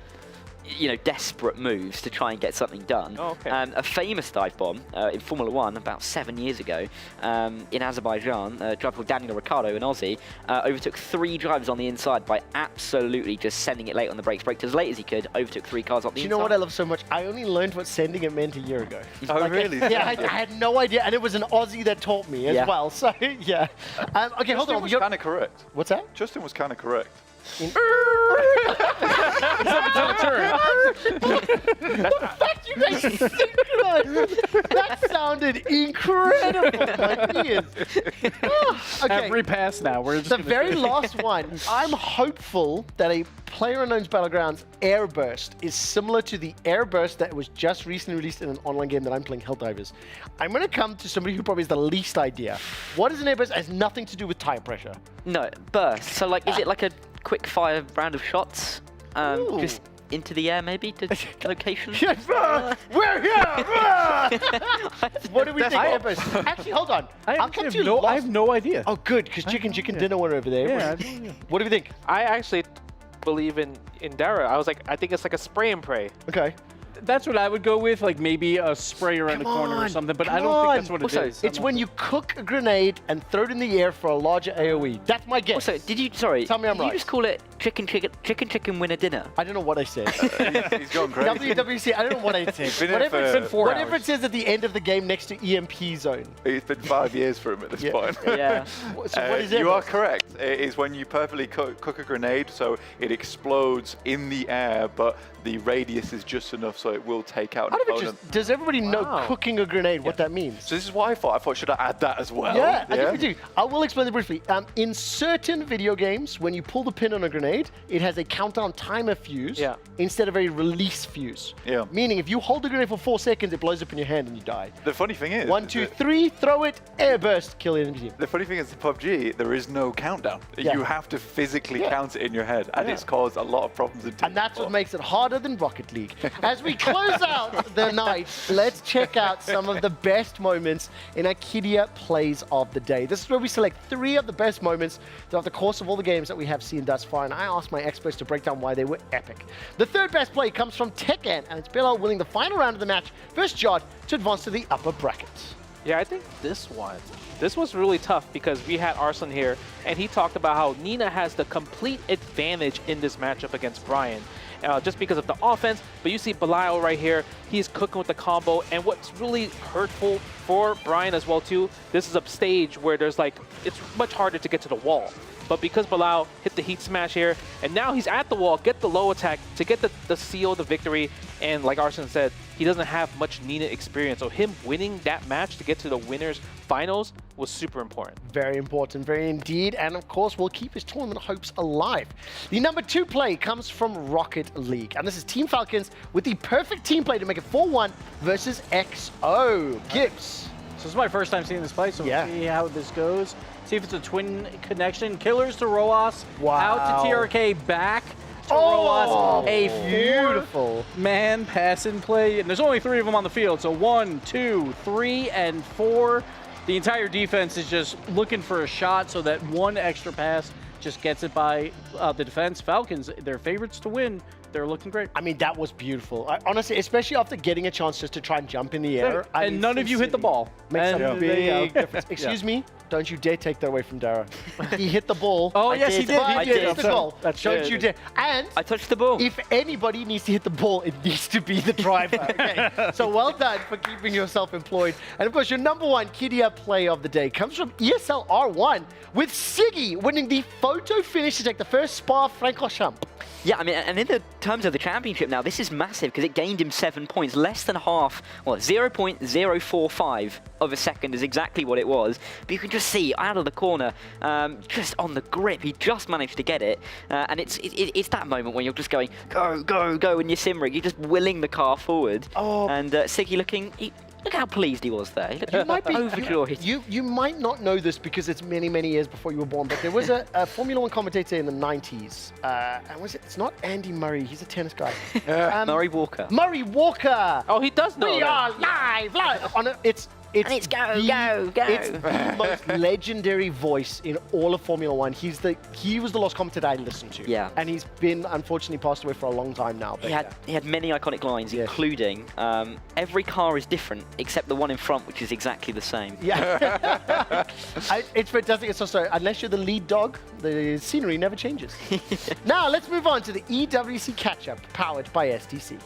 desperate moves to try and get something done. Oh, okay. A famous dive bomb in Formula 1 about 7 years ago in Azerbaijan, a driver called Daniel Ricciardo, an Aussie, overtook 3 drivers on the inside by absolutely just sending it late on the brakes. Braked as late as he could, overtook 3 cars on the inside. Do you know what I love so much? I only learned what sending it meant a year ago. Oh, really? Yeah, I had no idea. And it was an Aussie that taught me as well. So, yeah. Okay, hold on. Justin was kind of correct. What's that? Justin was kind of correct. The fact you guys synchronized, that sounded incredible. My ears. Okay. Every pass now. We're just the very last one. I'm hopeful that a PlayerUnknown's Battlegrounds Airburst is similar to the Airburst that was just recently released in an online game that I'm playing, Helldivers. I'm going to come to somebody who probably has the least idea. What is an Airburst? It has nothing to do with tire pressure. No, burst. So, like, is it like a quick fire round of shots? Just into the air, maybe, to location? We're here! What do we think, Airburst? Actually, hold on. I'll come to you. I have no idea. Oh, good, because chicken dinner went over there. Yeah. What do we think? I actually believe in Dara. I think it's like a spray and pray. Okay. That's what I would go with, like maybe a spray around the corner or something, but I don't think that's what it is. It's when you cook a grenade and throw it in the air for a larger AoE. That's my guess. Also, tell me I'm right. Did you just call it chicken winner dinner? I don't know what I said. He's gone crazy. EWC, I don't know what I said. Whatever it says at the end of the game next to EMP zone. It's been 5 years for him at this point. Yeah. So what is it? You are correct. It is when you perfectly cook a grenade, so it explodes in the air, but the radius is just enough so it will take out an opponent. Does everybody know cooking a grenade, what that means? So this is what I thought. Should I add that as well? Yeah, I think we do. I will explain it briefly. In certain video games, when you pull the pin on a grenade, it has a countdown timer fuse instead of a release fuse. Yeah. Meaning, if you hold the grenade for 4 seconds, it blows up in your hand and you die. The funny thing is... 1, 2, 3, throw it, airburst, kill the enemy team. The funny thing is, in PUBG, there is no countdown. You have to physically count it in your head, and it's caused a lot of problems in teams. And that's what makes it harder than Rocket League. As we close out the night, let's check out some of the best moments in our Kidia Plays of the Day. This is where we select 3 of the best moments throughout the course of all the games that we have seen thus far, and I asked my experts to break down why they were epic. The third best play comes from Tekken, and it's Bilal winning the final round of the match versus Jod to advance to the upper bracket. Yeah, I think this was really tough because we had Arslan here, and he talked about how Nina has the complete advantage in this matchup against Brian, just because of the offense. But you see Belial right here, he's cooking with the combo, and what's really hurtful for Brian as well too, this is a stage where there's like, it's much harder to get to the wall. But because Belial hit the heat smash here, and now he's at the wall, get the low attack to get the seal, the victory, and like Arslan said, he doesn't have much Nina experience, so him winning that match to get to the winners finals was super important. Very important, very indeed, and of course will keep his tournament hopes alive. The number 2 play comes from Rocket League, and this is Team Falcons with the perfect team play to make it 4-1 versus XO. Gibbs. So this is my first time seeing this play, so we'll see how this goes. See if it's a twin connection. Killers to Roas, out to TRK, back to Roas. A beautiful man pass and play, and there's only 3 of them on the field, so 1, 2, 3, and 4. The entire defense is just looking for a shot so that one extra pass just gets it by the defense. Falcons, they're favorites to win. They're looking great. I mean, that was beautiful. Honestly, especially after getting a chance just to try and jump in the air. And none of you hit the ball. Makes a big difference. Excuse me? Don't you dare take that away from Dara. He hit the ball. Oh, yes, he did. He did. The goal. Don't you dare. And I touched the ball. If anybody needs to hit the ball, it needs to be the driver. Okay. So well done for keeping yourself employed. And of course, your number 1 Kidia play of the day comes from ESL R1 with Siggy winning the photo finish to take the first Spa-Francorchamps. Yeah, I mean, and in the terms of the championship now, this is massive because it gained him 7 points, less than half. Well, 0.045 of a second is exactly what it was. But you can just see out of the corner, just on the grip, he just managed to get it. And it's that moment when you're just going, go, go, go, and you're simmering. You're just willing the car forward. Oh. And Siggy looking... Look how pleased he was there. You might be overjoyed. You might not know this because it's many, many years before you were born, but there was a Formula 1 commentator in the 90s. And it's not Andy Murray, he's a tennis guy. Murray Walker. Murray Walker! Oh, he does know We that. are live! On it's go, go, go. It's the most legendary voice in all of Formula 1. He was the last commentator I listened to. Yeah. And he's been, unfortunately, passed away for a long time now. But he had many iconic lines, including every car is different except the one in front, which is exactly the same. Yeah. It's fantastic. It's also, unless you're the lead dog, the scenery never changes. Now, let's move on to the EWC catch-up, powered by STC.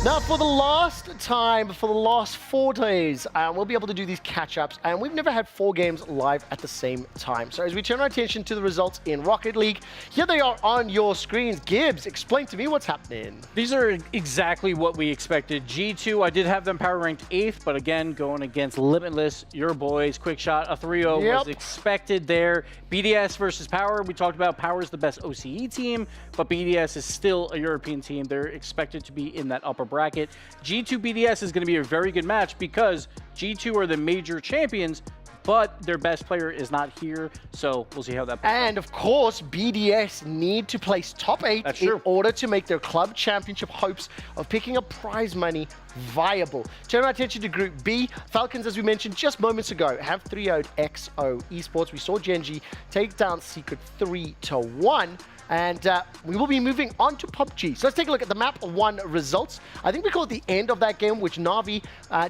Now, for the last time, for the last 4 days, we'll be able to do these catch-ups, and we've never had 4 games live at the same time. So as we turn our attention to the results in Rocket League, here they are on your screens. Gibbs, explain to me what's happening. These are exactly what we expected. G2, I did have them power ranked 8th, but again, going against Limitless, your boys, quick shot, a 3-0 was expected there. BDS versus Power, we talked about Power's the best OCE team, but BDS is still a European team. They're expected to be in that upper bracket. G2 BDS is going to be a very good match because G2 are the major champions, but their best player is not here, so we'll see how that plays. And of course, BDS need to place top 8 in order to make their club championship hopes of picking up prize money viable. Turn our attention to Group B. Falcons, as we mentioned just moments ago, have 3-0'd XO Esports. We saw Genji take down Secret 3-1. And we will be moving on to PUBG. So let's take a look at the map 1 results. I think we call it the end of that game, which Na'Vi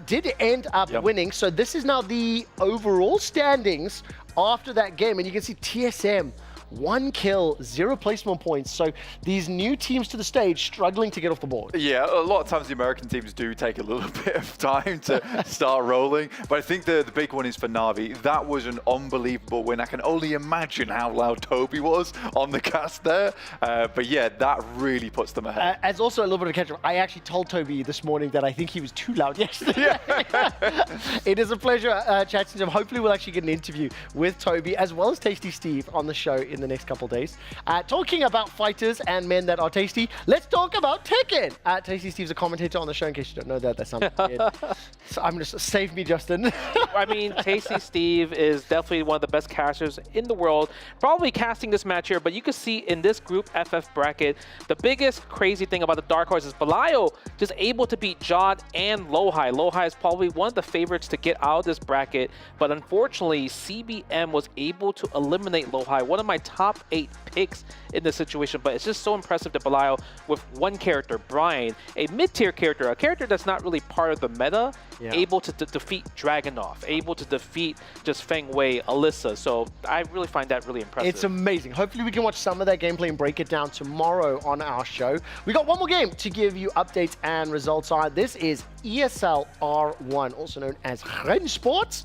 did end up winning. So this is now the overall standings after that game. And you can see TSM, 1 kill, 0 placement points. So these new teams to the stage struggling to get off the board. Yeah, a lot of times the American teams do take a little bit of time to start rolling. But I think the big one is for Na'Vi. That was an unbelievable win. I can only imagine how loud Toby was on the cast there. But yeah, that really puts them ahead. As also a little bit of catch up, I actually told Toby this morning that I think he was too loud yesterday. It is a pleasure chatting to him. Hopefully we'll actually get an interview with Toby as well as Tasty Steve on the show in the next couple days. Talking about fighters and men that are tasty, let's talk about Tekken. Tasty Steve's a commentator on the show, in case you don't know that. That's something weird. So I'm just save me, Justin. I mean, Tasty Steve is definitely one of the best casters in the world. Probably casting this match here, but you can see in this Group FF bracket, the biggest crazy thing about the Dark Horse is Belial just able to beat Jod and Lowhigh. Lowhigh is probably one of the favorites to get out of this bracket, but unfortunately, CBM was able to eliminate Lowhigh, one of my top 8 picks in this situation. But it's just so impressive that Belial, with one character, Brian, a mid-tier character, a character that's not really part of the meta, able to defeat Dragunov, able to defeat just Feng Wei, Alyssa. So I really find that really impressive. It's amazing. Hopefully we can watch some of that gameplay and break it down tomorrow on our show. We got one more game to give you updates and results on. This is ESL R1, also known as Esports.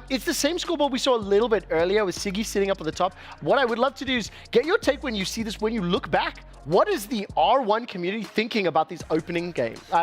It's the same scoreboard we saw a little bit earlier with Siggy sitting up at the top. What I would love to do is get your take when you see this, when you look back. What is the R1 community thinking about these opening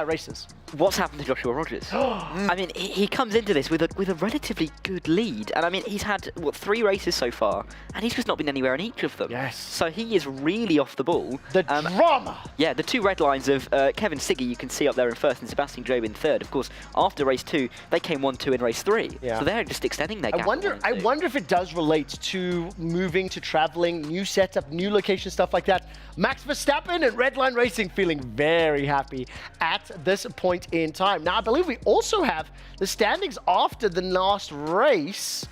races? What's happened to Joshua Rogers? I mean, he comes into this with a relatively good lead. And I mean, he's had, what, 3 races so far, and he's just not been anywhere in each of them. Yes. So he is really off the ball. The drama! Yeah, the 2 red lines of Kevin Siggy, you can see up there in first, and Sebastian Job in third. Of course, after race 2, they came 1-2 in race 3. Yeah. So they're just extending their gap. I wonder if it does relate to moving, to traveling, new setup, new location, stuff like that. Max Verstappen and Redline Racing feeling very happy at this point in time. Now, I believe we also have the standings after the last race.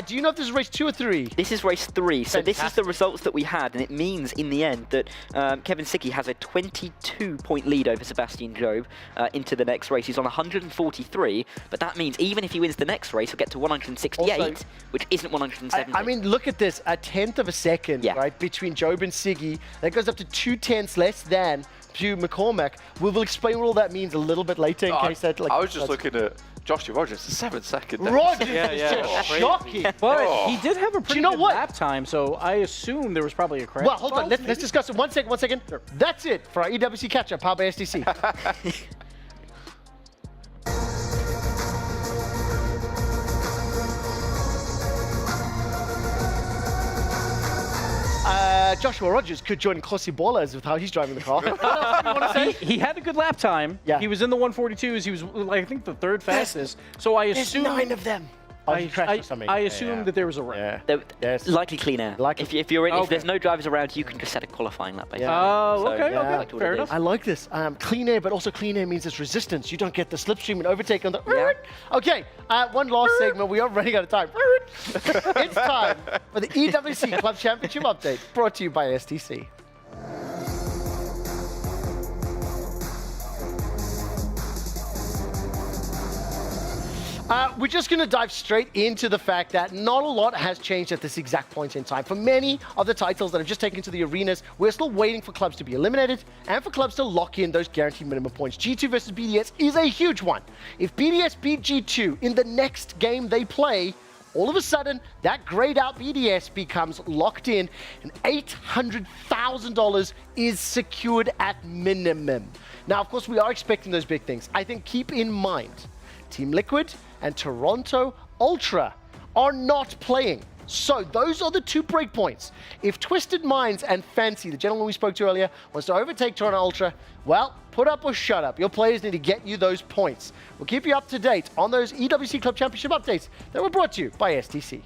Do you know if this is race 2 or 3? This is race 3. So Fantastic. this is the results that we had, and it means in the end that Kevin Siggy has a 22-point lead over Sebastian Job into the next race. He's on 143, but that means even if he wins the next race, he'll get to 168, also, which isn't 170. I mean, look at this, a 1/10 of a second, right, between Job and Siggy. That goes up to 2/10 less than to McCormack. We'll explain what all that means a little bit later in case that... I was just looking at Joshua Rogers, the 7-second. Rogers is just shocking. But he did have a pretty good lap time, so I assume there was probably a crash. Well, hold on. Let's discuss it. One second. Sure. That's it for our EWC catch-up, powered by SDC. Joshua Rogers could join Cossi Ballers with how he's driving the car. What else do you want to say? He had a good lap time. Yeah. He was in the 142s. He was, I think, the 3rd fastest. So I assume... There's 9 of them. I assumed that there was a run. Likely clean air. If there's no drivers around, you can just set a qualifying lap. Basically. Oh, okay, fair enough. I like this. Clean air, but also clean air means there's resistance. You don't get the slipstream and overtake on the... Okay, one last segment. We are running out of time. It's time for the EWC Club Championship update, brought to you by STC. We're just going to dive straight into the fact that not a lot has changed at this exact point in time. For many of the titles that have just taken to the arenas, we're still waiting for clubs to be eliminated and for clubs to lock in those guaranteed minimum points. G2 versus BDS is a huge one. If BDS beat G2 in the next game they play, all of a sudden, that grayed out BDS becomes locked in and $800,000 is secured at minimum. Now, of course, we are expecting those big things. I think keep in mind, Team Liquid and Toronto Ultra are not playing. So those are the 2 breakpoints. If Twisted Minds and Fancy, the gentleman we spoke to earlier, wants to overtake Toronto Ultra, well, put up or shut up. Your players need to get you those points. We'll keep you up to date on those EWC Club Championship updates that were brought to you by STC.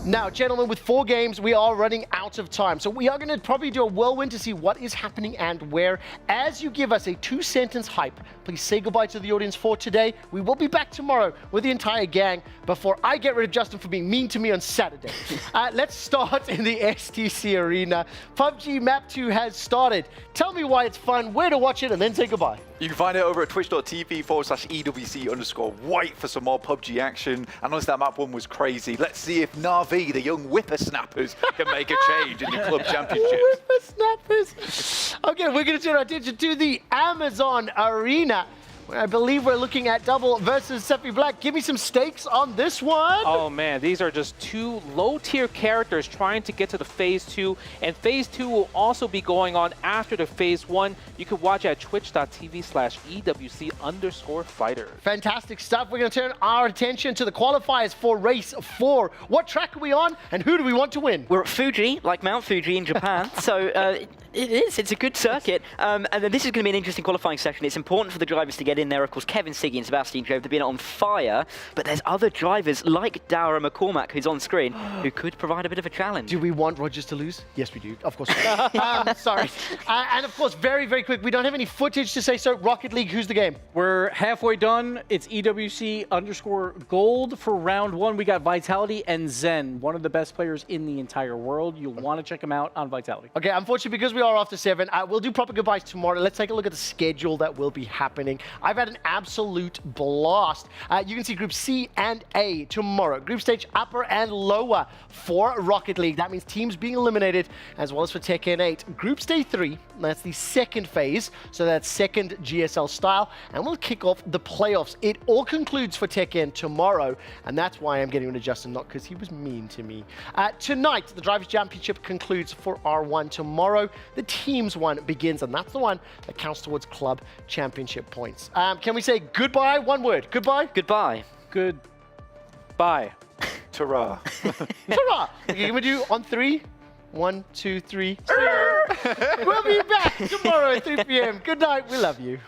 Now, gentlemen, with 4 games, we are running out of time. So we are going to probably do a whirlwind to see what is happening and where. As you give us a 2-sentence hype, please say goodbye to the audience for today. We will be back tomorrow with the entire gang before I get rid of Justin for being mean to me on Saturday. Let's start in the STC arena. PUBG Map 2 has started. Tell me why it's fun, where to watch it, and then say goodbye. You can find it over at twitch.tv/EWC_white for some more PUBG action. And honestly, that map 1 was crazy. Let's see if Na'Vi, the young whippersnappers, can make a change in the club championships. Whippersnappers. Okay, we're going to turn our attention to the Amazon arena. I believe we're looking at Double versus Sephi Black. Give me some stakes on this one. Oh man, these are just two low-tier characters trying to get to the Phase 2, and Phase 2 will also be going on after the Phase 1. You can watch at twitch.tv/EWC_fighter. Fantastic stuff. We're going to turn our attention to the qualifiers for Race 4. What track are we on, and who do we want to win? We're at Fuji, like Mount Fuji in Japan, so it's a good circuit. And then this is going to be an interesting qualifying session. It's important for the drivers to get in there. Of course, Kevin, Siggy and Sebastian Jove, they've been on fire, but there's other drivers like Dara McCormack, who's on screen, who could provide a bit of a challenge. Do we want Rogers to lose? Yes, we do. Of course. Sorry. And of course, very, very quick, we don't have any footage to say so. Rocket League, who's the game? We're halfway done. It's EWC_gold for round 1. We got Vitality and Zen, one of the best players in the entire world. You'll want to check them out on Vitality. Okay, unfortunately, because we are after 7, we'll do proper goodbyes tomorrow. Let's take a look at the schedule that will be happening. I've had an absolute blast. You can see Group C and A tomorrow. Group stage upper and lower for Rocket League. That means teams being eliminated, as well as for Tekken 8. Group stage 3, that's the second phase, so that's second GSL style, and we'll kick off the playoffs. It all concludes for Tekken tomorrow, and that's why I'm getting rid of Justin, not because he was mean to me. Tonight, the Drivers' Championship concludes for R1. Tomorrow, the Teams one begins, and that's the one that counts towards club championship points. Can we say goodbye? One word. Goodbye? Goodbye. Goodbye. Ta-ra. Ta-ra! Okay, can we do on 3? 1, 2, 3. We'll be back tomorrow at 3 p.m. Good night. We love you.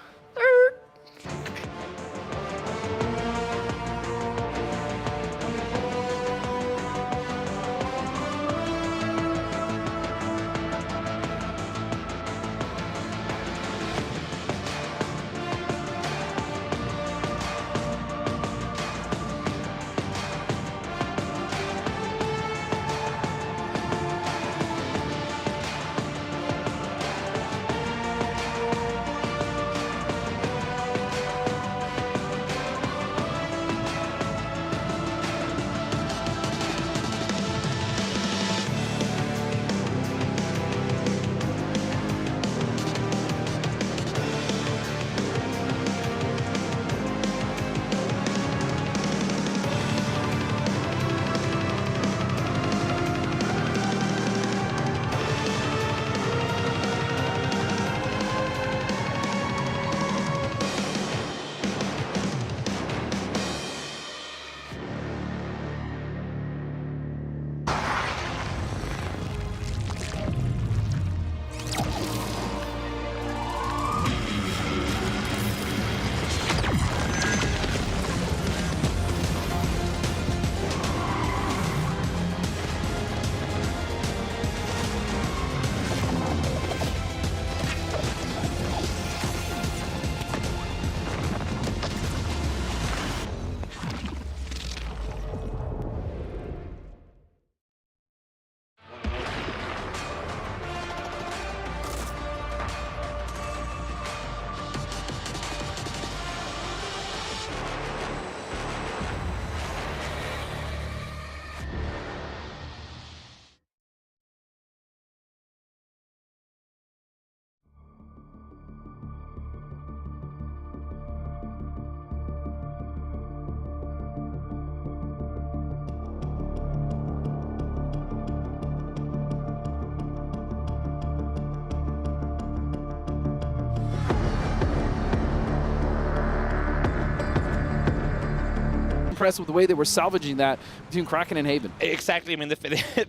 Impressed with the way they were salvaging that between Kraken and Haven. Exactly. I mean,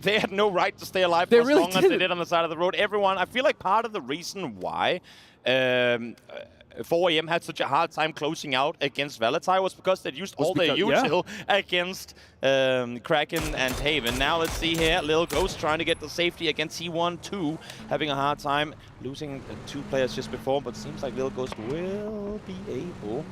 they had no right to stay alive for as long as they did on the side of the road. Everyone, I feel like part of the reason why 4AM had such a hard time closing out against Valentine was because they'd used all their util against Kraken and Haven. Now let's see here, Lil Ghost trying to get the safety against T1-2, having a hard time losing 2 players just before, but seems like Lil Ghost will be able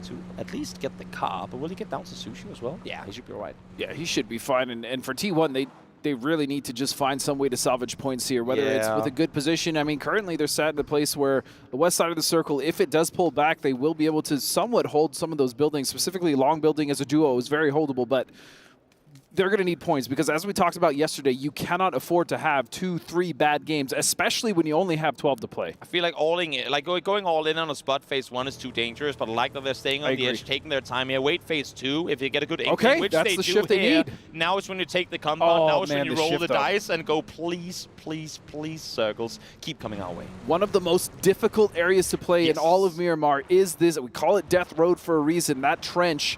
to at least get the car, but will he get down to Sushi as well? Yeah, he should be all right. Yeah, he should be fine, and for T1, they really need to just find some way to salvage points here, whether it's with a good position. I mean, currently they're sat in a place where the west side of the circle, if it does pull back, they will be able to somewhat hold some of those buildings, specifically Long building as a duo is very holdable, but they're going to need points because, as we talked about yesterday, you cannot afford to have 2-3 bad games, especially when you only have 12 to play. I feel like going all in on a spot phase 1 is too dangerous, but I like that they're staying on the edge, taking their time here. Wait phase 2 if you get a good inkling, which that's they the do shift they need. Now is when you take the compound. Now is when you roll the up. dice and go, please, please, please, circles, keep coming our way. One of the most difficult areas to play in all of Miramar is this. We call it Death Road for a reason. That trench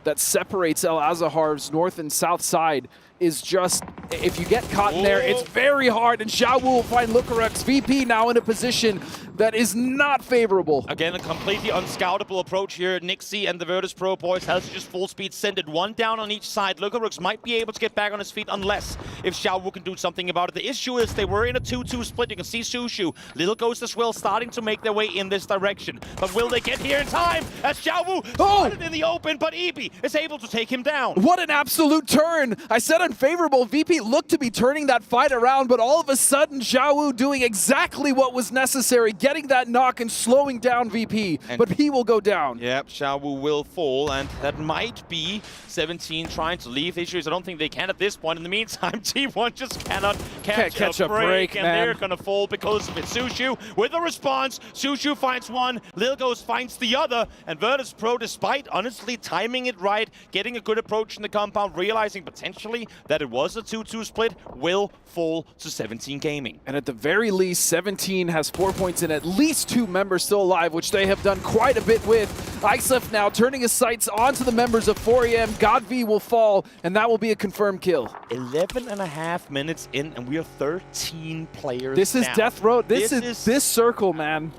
that separates El Azahar's north and south side is just, if you get caught in there, it's very hard, and Xiao Wu will find Lucarux. VP now in a position that is not favorable. Again, a completely unscoutable approach here. Nixie and the Virtus Pro boys has to just full speed send it, one down on each side. Lucarux might be able to get back on his feet unless if Xiao Wu can do something about it. The issue is they were in a 2-2 split. You can see Sushu, Little Ghost as well, starting to make their way in this direction. But will they get here in time? As Xiao Wu spotted in the open, but Ebi is able to take him down. What an absolute turn! I said unfavorable. VP looked to be turning that fight around, but all of a sudden, Xiao Wu doing exactly what was necessary, getting that knock and slowing down VP, but he will go down. Yep, Xiao Wu will fall, and that might be 17 trying to leave. The issue is I don't think they can at this point. In the meantime, T1 just cannot catch a break, and they're going to fall because of it. Sushu with a response. Sushu finds one, Lil Ghost finds the other, and Virtus Pro, despite honestly timing it right, getting a good approach in the compound, realizing potentially that it was a 2-2 split, will fall to 17 Gaming. And at the very least, 17 has 4 points and at least 2 members still alive, which they have done quite a bit with. Islef now turning his sights onto the members of 4EM. GodV will fall, and that will be a confirmed kill. 11.5 minutes in, and we are 13 players This is now. Death Road. This circle, man,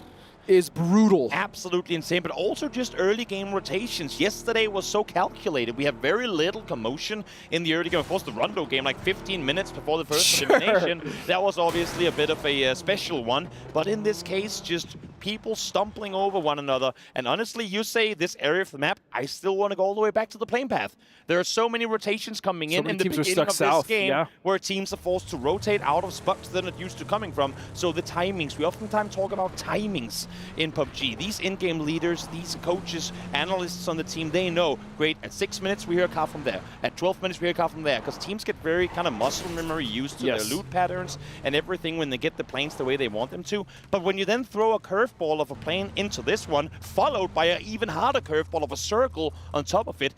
is brutal. Absolutely insane, but also just early game rotations. Yesterday was so calculated. We have very little commotion in the early game. Of course, the Rondo game, like 15 minutes before the first elimination, that was obviously a bit of a special one. But in this case, just people stumbling over one another. And honestly, you say this area of the map, I still want to go all the way back to the plane path. There are so many rotations coming in the beginning of this game where teams are forced to rotate out of spots they're not used to coming from. So the timings, we oftentimes talk about timings in PUBG. These in-game leaders, these coaches, analysts on the team, they know, great, at 6 minutes we hear a call from there. At 12 minutes we hear a call from there. Because teams get very kind of muscle memory used to their loot patterns and everything when they get the planes the way they want them to. But when you then throw a curveball of a plane into this one, followed by an even harder curveball of a circle on top of it,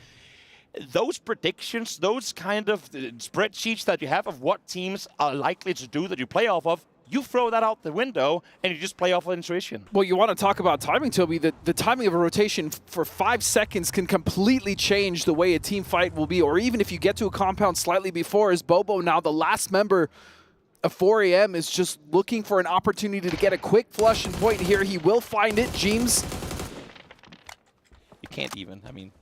those predictions, those kind of spreadsheets that you have of what teams are likely to do that you play off of, you throw that out the window and you just play off of intuition. Well, you want to talk about timing, Toby. The timing of a rotation for 5 seconds can completely change the way a team fight will be, or even if you get to a compound slightly before, as Bobo now, the last member of 4AM, is just looking for an opportunity to get a quick flush and point here. He will find it. James. You can't even, I mean,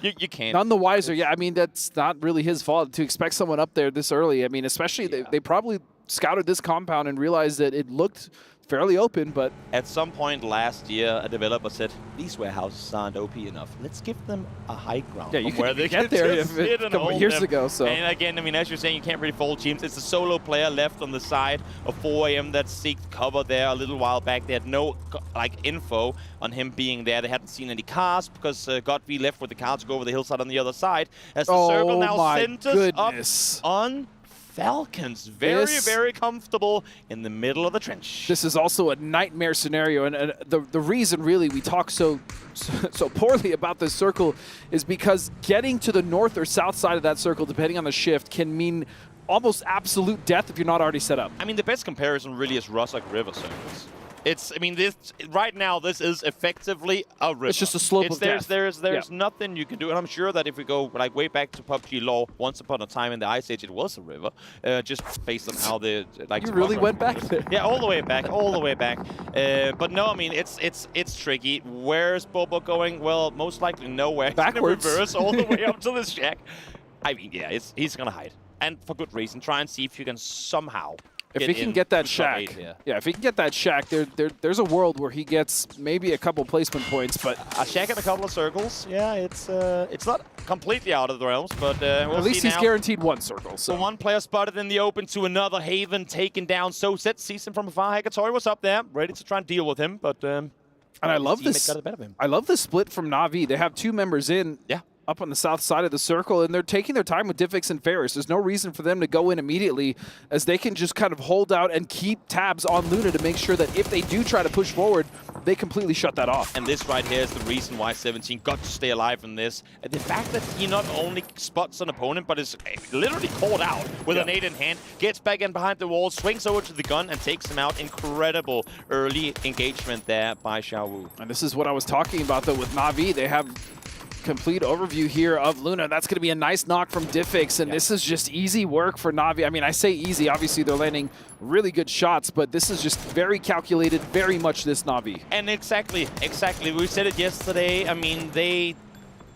you can't. None the wiser. Yeah, I mean, that's not really his fault to expect someone up there this early. I mean, especially they probably scouted this compound and realized that it looked fairly open, but at some point last year, a developer said, these warehouses aren't OP enough. Let's give them a high ground. Yeah, you could get there a couple years ago. So. And again, I mean, as you're saying, you can't really fold teams. It's a solo player left on the side of 4AM that seeked cover there a little while back. They had no info on him being there. They hadn't seen any cars because GodV left with the car to go over the hillside on the other side. As the circle now centers up on Falcons, very comfortable in the middle of the trench. This is also a nightmare scenario, and the reason really we talk so poorly about this circle is because getting to the north or south side of that circle, depending on the shift, can mean almost absolute death if you're not already set up. I mean, the best comparison really is Rossock River circles. It's, I mean, this right now, this is effectively a river. It's just a slope of death. There's nothing you can do. And I'm sure that if we go like way back to PUBG lore, once upon a time in the Ice Age, it was a river, just based on how the like. You really went back there. Yeah, all the way back, all the way back. But no, I mean, it's tricky. Where's Bobo going? Well, most likely nowhere. Backwards. He's gonna reverse all the way up to this shack. I mean, yeah, he's gonna hide, and for good reason. Try and see if you can somehow. If he can get that shack, if he can get that shack, there's a world where he gets maybe a couple placement points, but a shack and a couple of circles, yeah, it's not completely out of the realms, but we'll at least he's guaranteed one circle. So one player spotted in the open to another, Haven taken down. So Set sees him from afar. Hekatori was up there, ready to try and deal with him, but and I love this. Got a bit of him. I love the split from Na'Vi. They have 2 members in. Yeah. up on the south side of the circle, and they're taking their time with Diffix and Ferris. There's no reason for them to go in immediately, as they can just kind of hold out and keep tabs on Luna to make sure that if they do try to push forward, they completely shut that off. And this right here is the reason why 17 got to stay alive in this. The fact that he not only spots an opponent, but is literally caught out with a nade in hand, gets back in behind the wall, swings over to the gun, and takes him out. Incredible early engagement there by Xiaowu. And this is what I was talking about, though, with Na'Vi. They have complete overview here of Luna. That's going to be a nice knock from Diffix, and this is just easy work for Na'Vi. I mean, I say easy. Obviously, they're landing really good shots, but this is just very calculated, very much this Na'Vi. And exactly. We said it yesterday. I mean, they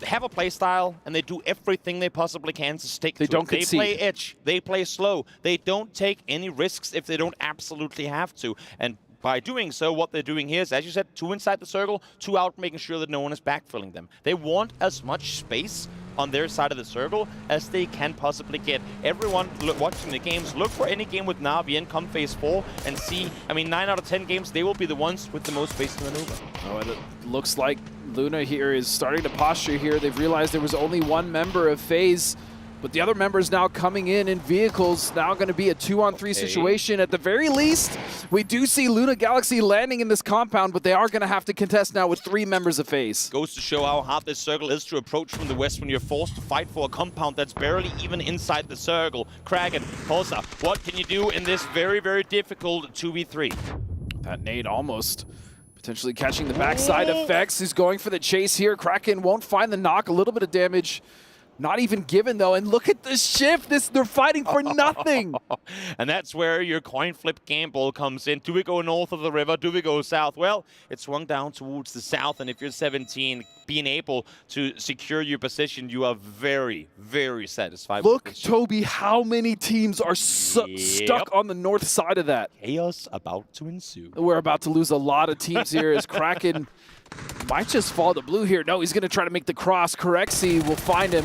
have a play style, and they do everything they possibly can to stick to it. They play edge. They play slow. They don't take any risks if they don't absolutely have to. And by doing so, what they're doing here is, as you said, 2 inside the circle, 2 out, making sure that no one is backfilling them. They want as much space on their side of the circle as they can possibly get. Everyone watching the games, look for any game with Na'Vi in come phase 4 and see, I mean, 9 out of 10 games, they will be the ones with the most space to maneuver. Oh, and it looks like Luna here is starting to posture here. They've realized there was only 1 member of FaZe, but the other members now coming in vehicles. Now going to be a 2-on-3 situation. At the very least, we do see Luna Galaxy landing in this compound, but they are going to have to contest now with 3 members of FaZe. Goes to show how hard this circle is to approach from the west when you're forced to fight for a compound that's barely even inside the circle. Kraken, Pulsar, what can you do in this very, very difficult 2v3? That nade almost potentially catching the backside effects. He's going for the chase here. Kraken won't find the knock. A little bit of damage. Not even given, though, and look at the shift. They're fighting for nothing. And that's where your coin flip gamble comes in. Do we go north of the river? Do we go south? Well, it swung down towards the south, and if you're 17, being able to secure your position, you are very, very satisfied. Look, Toby, how many teams are stuck on the north side of that? Chaos about to ensue. We're about to lose a lot of teams here as Kraken might just fall to blue here. No, he's going to try to make the cross. Correxy will find him.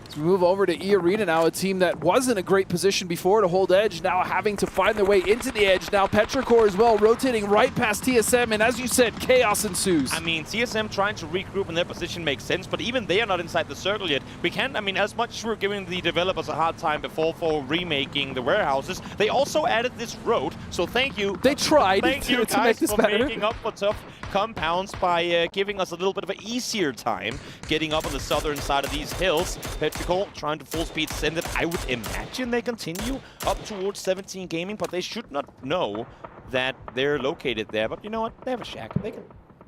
As we move over to E Arena now, a team that was in a great position before to hold edge, now having to find their way into the edge. Now Petrichor as well, rotating right past TSM, and as you said, chaos ensues. I mean, TSM trying to regroup in their position makes sense, but even they are not inside the circle yet. We can't, I mean, as much as we're giving the developers a hard time before for remaking the warehouses, they also added this road, so thank you. They tried to make this for better. Making up for tough compounds by giving us a little bit of an easier time getting up on the southern side of these hills. Petrichor trying to full speed send it. I would imagine they continue up towards 17 Gaming, but they should not know that they're located there. But you know what? They have a shack.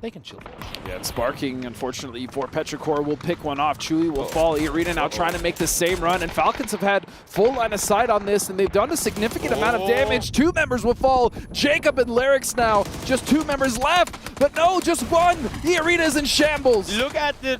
They can chill. Yeah, and sparking, unfortunately, for Petrichor will pick one off. Chewy will fall. E Arena now trying to make the same run, and Falcons have had full line of sight on this, and they've done a significant amount of damage. 2 members will fall. Jacob and Larix now. Just 2 members left, but no, just 1. E Arena is in shambles. Look at the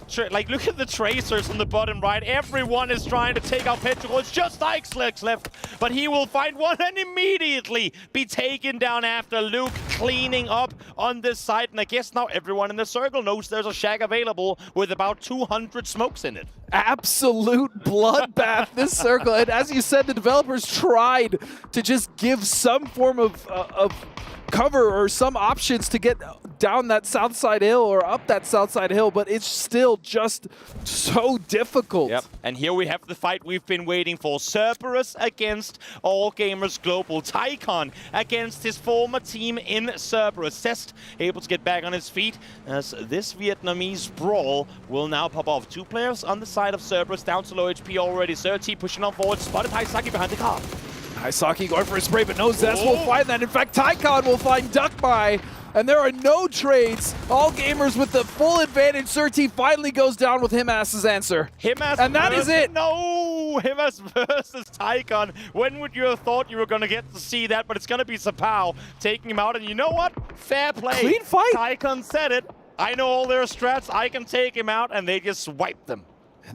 look at the tracers on the bottom right. Everyone is trying to take out Petrichor. It's just Ixlex left, but he will find one and immediately be taken down after Luke cleaning up on this side. And I guess now everyone in the circle knows there's a shack available with about 200 smokes in it. Absolute bloodbath, this circle. And as you said, the developers tried to just give some form of cover or some options to get down that south side hill or up that south side hill, but it's still just so difficult. Yep, and here we have the fight we've been waiting for. Cerberus against All Gamers Global. Tycon against his former team in Cerberus. Cest able to get back on his feet as this Vietnamese brawl will now pop off. 2 players on the side of Cerberus, down to low HP already. Surti pushing on forward, spotted Haisaki behind the car. Haisaki going for a spray, but no Zest will find that. In fact, Tycon will find Duckby, and there are no trades. All Gamers with the full advantage. Surti finally goes down with Himas' answer. And that is it. No, Himas versus Tycon. When would you have thought you were going to get to see that? But it's going to be Sapao taking him out, and you know what? Fair play. Clean fight. Tycon said it. I know all their strats. I can take him out, and they just swiped them.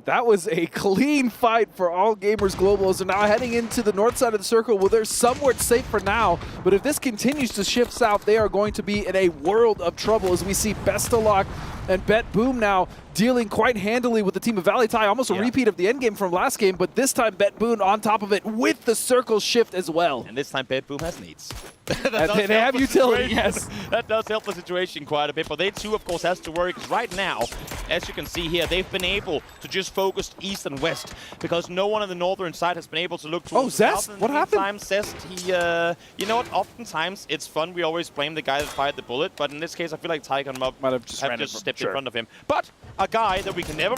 That was a clean fight for All Gamers Global. So now heading into the north side of the circle, well, they're somewhat safe for now. But if this continues to shift south, they are going to be in a world of trouble as we see Bestalok And Bet Boom now dealing quite handily with the team of Valitai. Almost a repeat of the endgame from last game, but this time Bet Boom on top of it with the circle shift as well. And this time Bet Boom has needs. They have utility, yes. That does help the situation quite a bit, but they too, of course, has to worry, because right now, as you can see here, they've been able to just focus east and west, because no one on the northern side has been able to look towards the south. What happened? Zest, he, you know what, oftentimes it's fun, we always blame the guy that fired the bullet, but in this case, I feel like Tygon might have just stepped in front of him. But a guy that we can never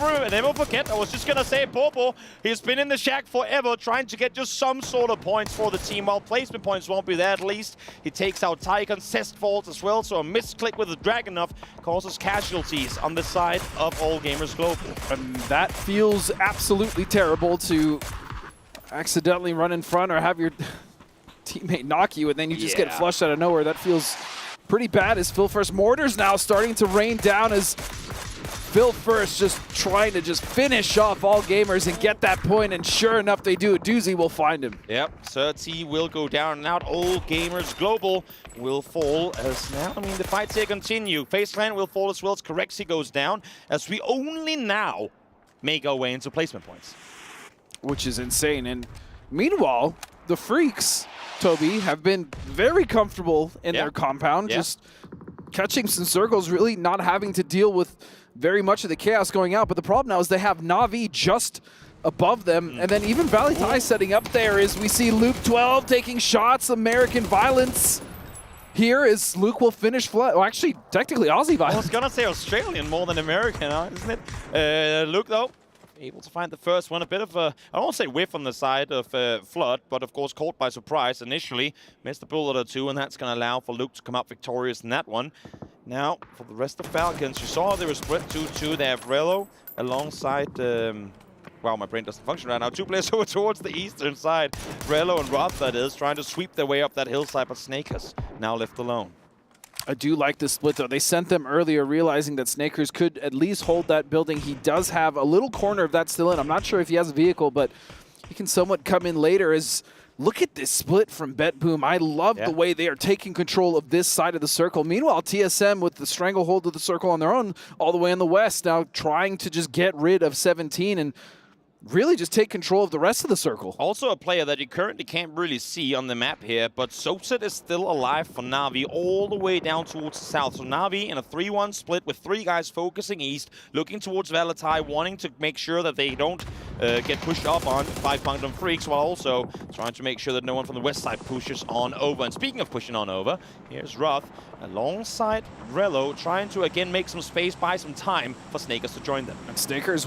forget, I was just gonna say, Bobo, he's been in the shack forever, trying to get just some sort of points for the team, while placement points won't be there at least. He takes out Tygon, Zest falls as well, so a misclick with the Dragunov causes casualties on the side of All Gamers Global. And that feels absolutely terrible, to accidentally run in front or have your teammate knock you and then you just get flushed out of nowhere. That feels pretty bad, as Phil First mortars now starting to rain down, as Phil First just trying to just finish off All Gamers and get that point, and sure enough they do. Doozy will find him. Yep, Surti will go down and out. All Gamers Global will fall as now, I mean, the fights here continue. Faceland will fall as well as Correxy goes down, as we only now make our way into placement points. Which is insane. And meanwhile, the Freaks, Toby, have been very comfortable in their compound, just catching some circles, really not having to deal with very much of the chaos going out. But the problem now is they have Na'Vi just above them, and then even Valitai setting up there, as we see Luke 12 taking shots. American violence here, as Luke will finish flat. Well, actually, technically Aussie violence. I was gonna say Australian more than American, isn't it? Luke, though, able to find the first one. A bit of a, I won't say whiff on the side of Flood, but of course caught by surprise initially. Missed a bullet or two, and that's going to allow for Luke to come out victorious in that one. Now, for the rest of Falcons, you saw they were split 2-2. They have Rello alongside, wow, my brain doesn't function right now. Two players over towards the eastern side. Rello and Roth, that is, trying to sweep their way up that hillside, but Snakers now left alone. I do like the split, though. They sent them earlier, realizing that Snakers could at least hold that building. He does have a little corner of that still in. I'm not sure if he has a vehicle, but he can somewhat come in later. As look at this split from Bet Boom. I love the way they are taking control of this side of the circle. Meanwhile, TSM with the stranglehold of the circle on their own all the way in the west, now trying to just get rid of 17 and really just take control of the rest of the circle. Also a player that you currently can't really see on the map here, but Soapset is still alive for Na'Vi all the way down towards the south. So Na'Vi in a 3-1 split with 3 guys focusing east, looking towards Valitai, wanting to make sure that they don't get pushed up on 5 Punctum Freaks, while also trying to make sure that no one from the west side pushes on over. And speaking of pushing on over, here's Roth alongside Rello, trying to again make some space, buy some time for Snakers to join them. And Snakers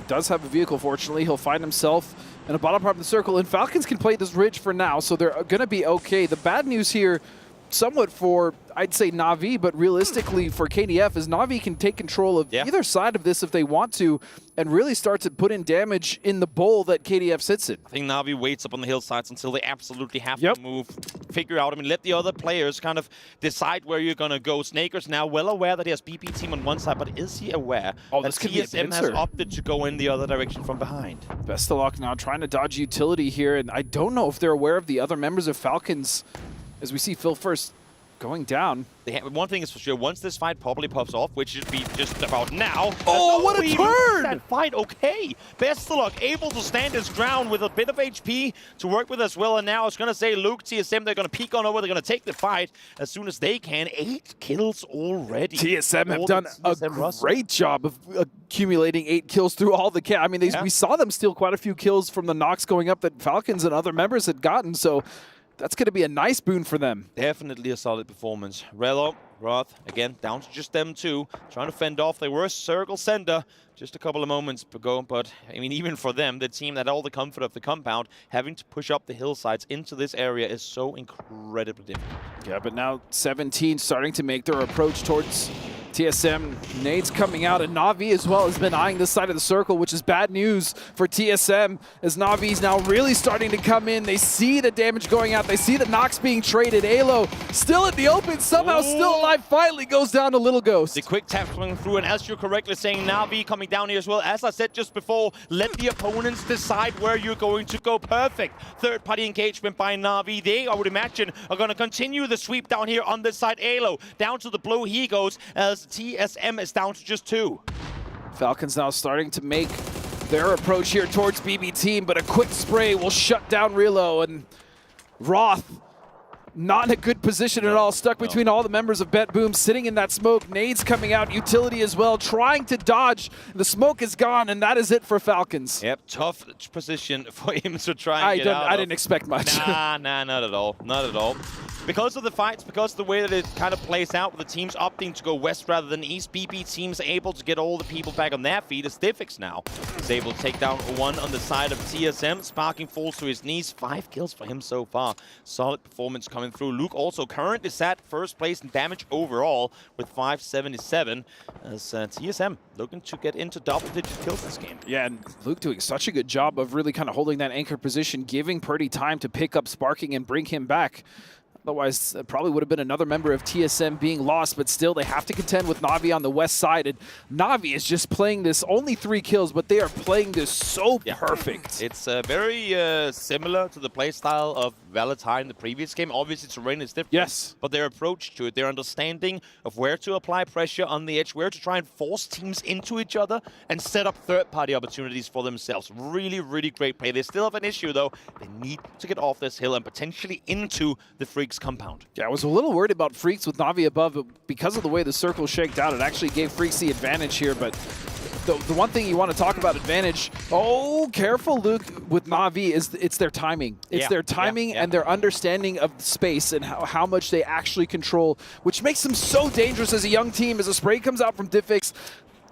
does have a vehicle, fortunately. He'll find himself in the bottom part of the circle, and Falcons can play this ridge for now, so they're going to be okay. The bad news here, somewhat for, I'd say, Na'Vi, but realistically for KDF, is Na'Vi can take control of either side of this if they want to, and really start to put in damage in the bowl that KDF sits in. I think Na'Vi waits up on the hillsides until they absolutely have to move, figure out, I mean, let the other players kind of decide where you're going to go. Snakers now well aware that he has BP team on one side, but is he aware that TSM has opted to go in the other direction from behind? Best of luck now, trying to dodge utility here, and I don't know if they're aware of the other members of Falcons, as we see Phil First going down. One thing is for sure, once this fight probably pops off, which should be just about now. Oh, what a turn! That fight, okay. Best of luck, able to stand his ground with a bit of HP to work with as well. And now I was going to say, Luke, TSM, they're going to peek on over. They're going to take the fight as soon as they can. 8 kills already. TSM have done a great job of accumulating 8 kills through all the I mean, we saw them steal quite a few kills from the knocks going up that Falcons and other members had gotten. So that's going to be a nice boon for them. Definitely a solid performance. Rello, Roth, again, down to just them two, trying to fend off. They were a circle sender just a couple of moments ago, but I mean, even for them, the team that had all the comfort of the compound, having to push up the hillsides into this area is so incredibly difficult. Yeah, but now 17 starting to make their approach towards TSM. Nades coming out, and Na'Vi as well has been eyeing this side of the circle, which is bad news for TSM, as Navi's now really starting to come in. They see the damage going out. They see the knocks being traded. Alo still in the open, somehow still alive, finally goes down to Little Ghost. The quick tap coming through, and as you're correctly saying, Na'Vi coming down here as well. As I said just before, let the opponents decide where you're going to go. Perfect third-party engagement by Na'Vi. They, I would imagine, are going to continue the sweep down here on this side. Alo down to the blue he goes, as as TSM is down to just 2. Falcons now starting to make their approach here towards BB Team, but a quick spray will shut down Relo, and Roth not in a good position at all, stuck between all the members of Bet Boom, sitting in that smoke. Nades coming out, utility as well, trying to dodge. The smoke is gone, and that is it for Falcons. Yep, tough position for him to try and get out I didn't expect much. Nah, not at all. Not at all. Because of the fights, because of the way that it kind of plays out, with the teams opting to go west rather than east, BB Team's able to get all the people back on their feet. As Diffix now is able to take down one on the side of TSM. Sparking falls to his knees. 5 kills for him so far. Solid performance coming through. Luke also currently sat first place in damage overall with 577. As TSM looking to get into double-digit kills this game. Yeah, and Luke doing such a good job of really kind of holding that anchor position, giving Purdy time to pick up Sparking and bring him back. Otherwise, probably would have been another member of TSM being lost, but still they have to contend with Na'Vi on the west side. And Na'Vi is just playing this, only 3 kills, but they are playing this so perfect. It's very similar to the playstyle of Valentine in the previous game. Obviously, terrain is different. Yes. But their approach to it, their understanding of where to apply pressure on the edge, where to try and force teams into each other and set up third-party opportunities for themselves. Really, really great play. They still have an issue, though. They need to get off this hill and potentially into the Freaks compound. Yeah, I was a little worried about Freaks with Na'Vi above, but because of the way the circle shaked out, it actually gave Freaks the advantage here. But the one thing you want to talk about advantage, careful, Luke, with Na'Vi, is it's their timing. It's their timing and their understanding of the space and how much they actually control, which makes them so dangerous as a young team. As a spray comes out from Diffix,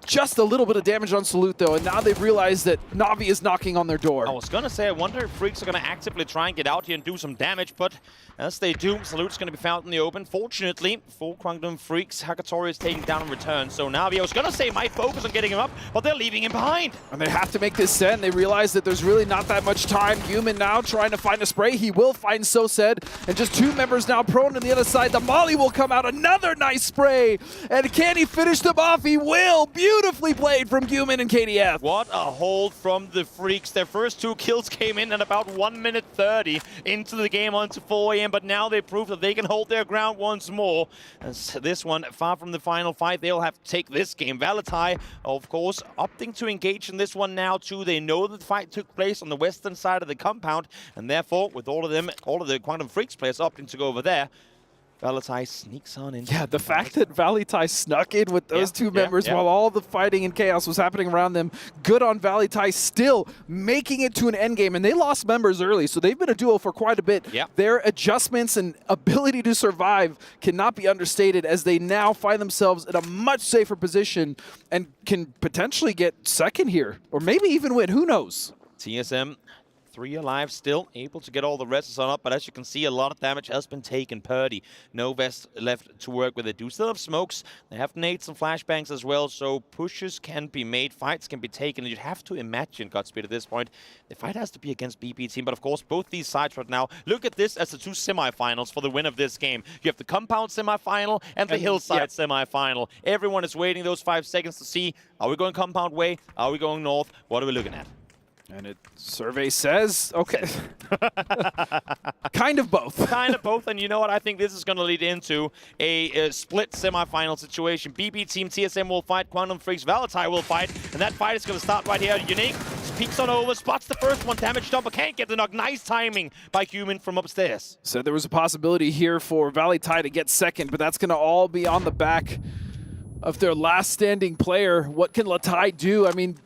just a little bit of damage on Salute, though, and now they've realized that Na'Vi is knocking on their door. I was going to say, I wonder if Freaks are going to actively try and get out here and do some damage, but as they do, Salute's going to be found in the open. Fortunately, for Kwangdong Freaks, Hakatori is taken down in return, so Na'Vi, I was going to say, might focus on getting him up, but they're leaving him behind. And they have to make this send. They realize that there's really not that much time. Human now trying to find a spray. He will find Sosed, and just 2 members now prone on the other side. The Molly will come out. Another nice spray, and can he finish them off? He will. Beautifully played from Human and KDF. What a hold from the Freaks. Their first 2 kills came in at about 1 minute 30 into the game onto 4 AM, but now they prove that they can hold their ground once more. As this one, far from the final fight, they'll have to take this game. Valatai, of course, opting to engage in this one now too. They know that the fight took place on the western side of the compound, and therefore, with all of the Kwangdong Freaks players opting to go over there, Valatai sneaks on in. Yeah, the fact that Valatai snuck in with those 2 members while all the fighting and chaos was happening around them. Good on Valatai, still making it to an endgame. And they lost members early, so they've been a duo for quite a bit. Their adjustments and ability to survive cannot be understated, as they now find themselves in a much safer position and can potentially get second here, or maybe even win. Who knows? TSM 3 alive still, able to get all the rests on up, but as you can see, a lot of damage has been taken. Purdy, no vest left to work with. They do still have smokes. They have nades and flashbangs as well, so pushes can be made, fights can be taken, and you'd have to imagine, Godspeed, at this point, the fight has to be against BB Team, but of course, both these sides right now, look at this as the 2 semifinals for the win of this game. You have the compound semifinal and the hillside semifinal. Everyone is waiting those 5 seconds to see, are we going compound way? Are we going north? What are we looking at? And survey says, okay, kind of both. Kind of both, and you know what? I think this is going to lead into a split semifinal situation. BB Team, TSM will fight, Kwangdong Freaks, Valatai will fight, and that fight is going to start right here. Unique peeks on over, spots the first one, damage done, but can't get the knock. Nice timing by Human from upstairs. So there was a possibility here for Valatai to get second, but that's going to all be on the back of their last standing player. What can Latai do? I mean,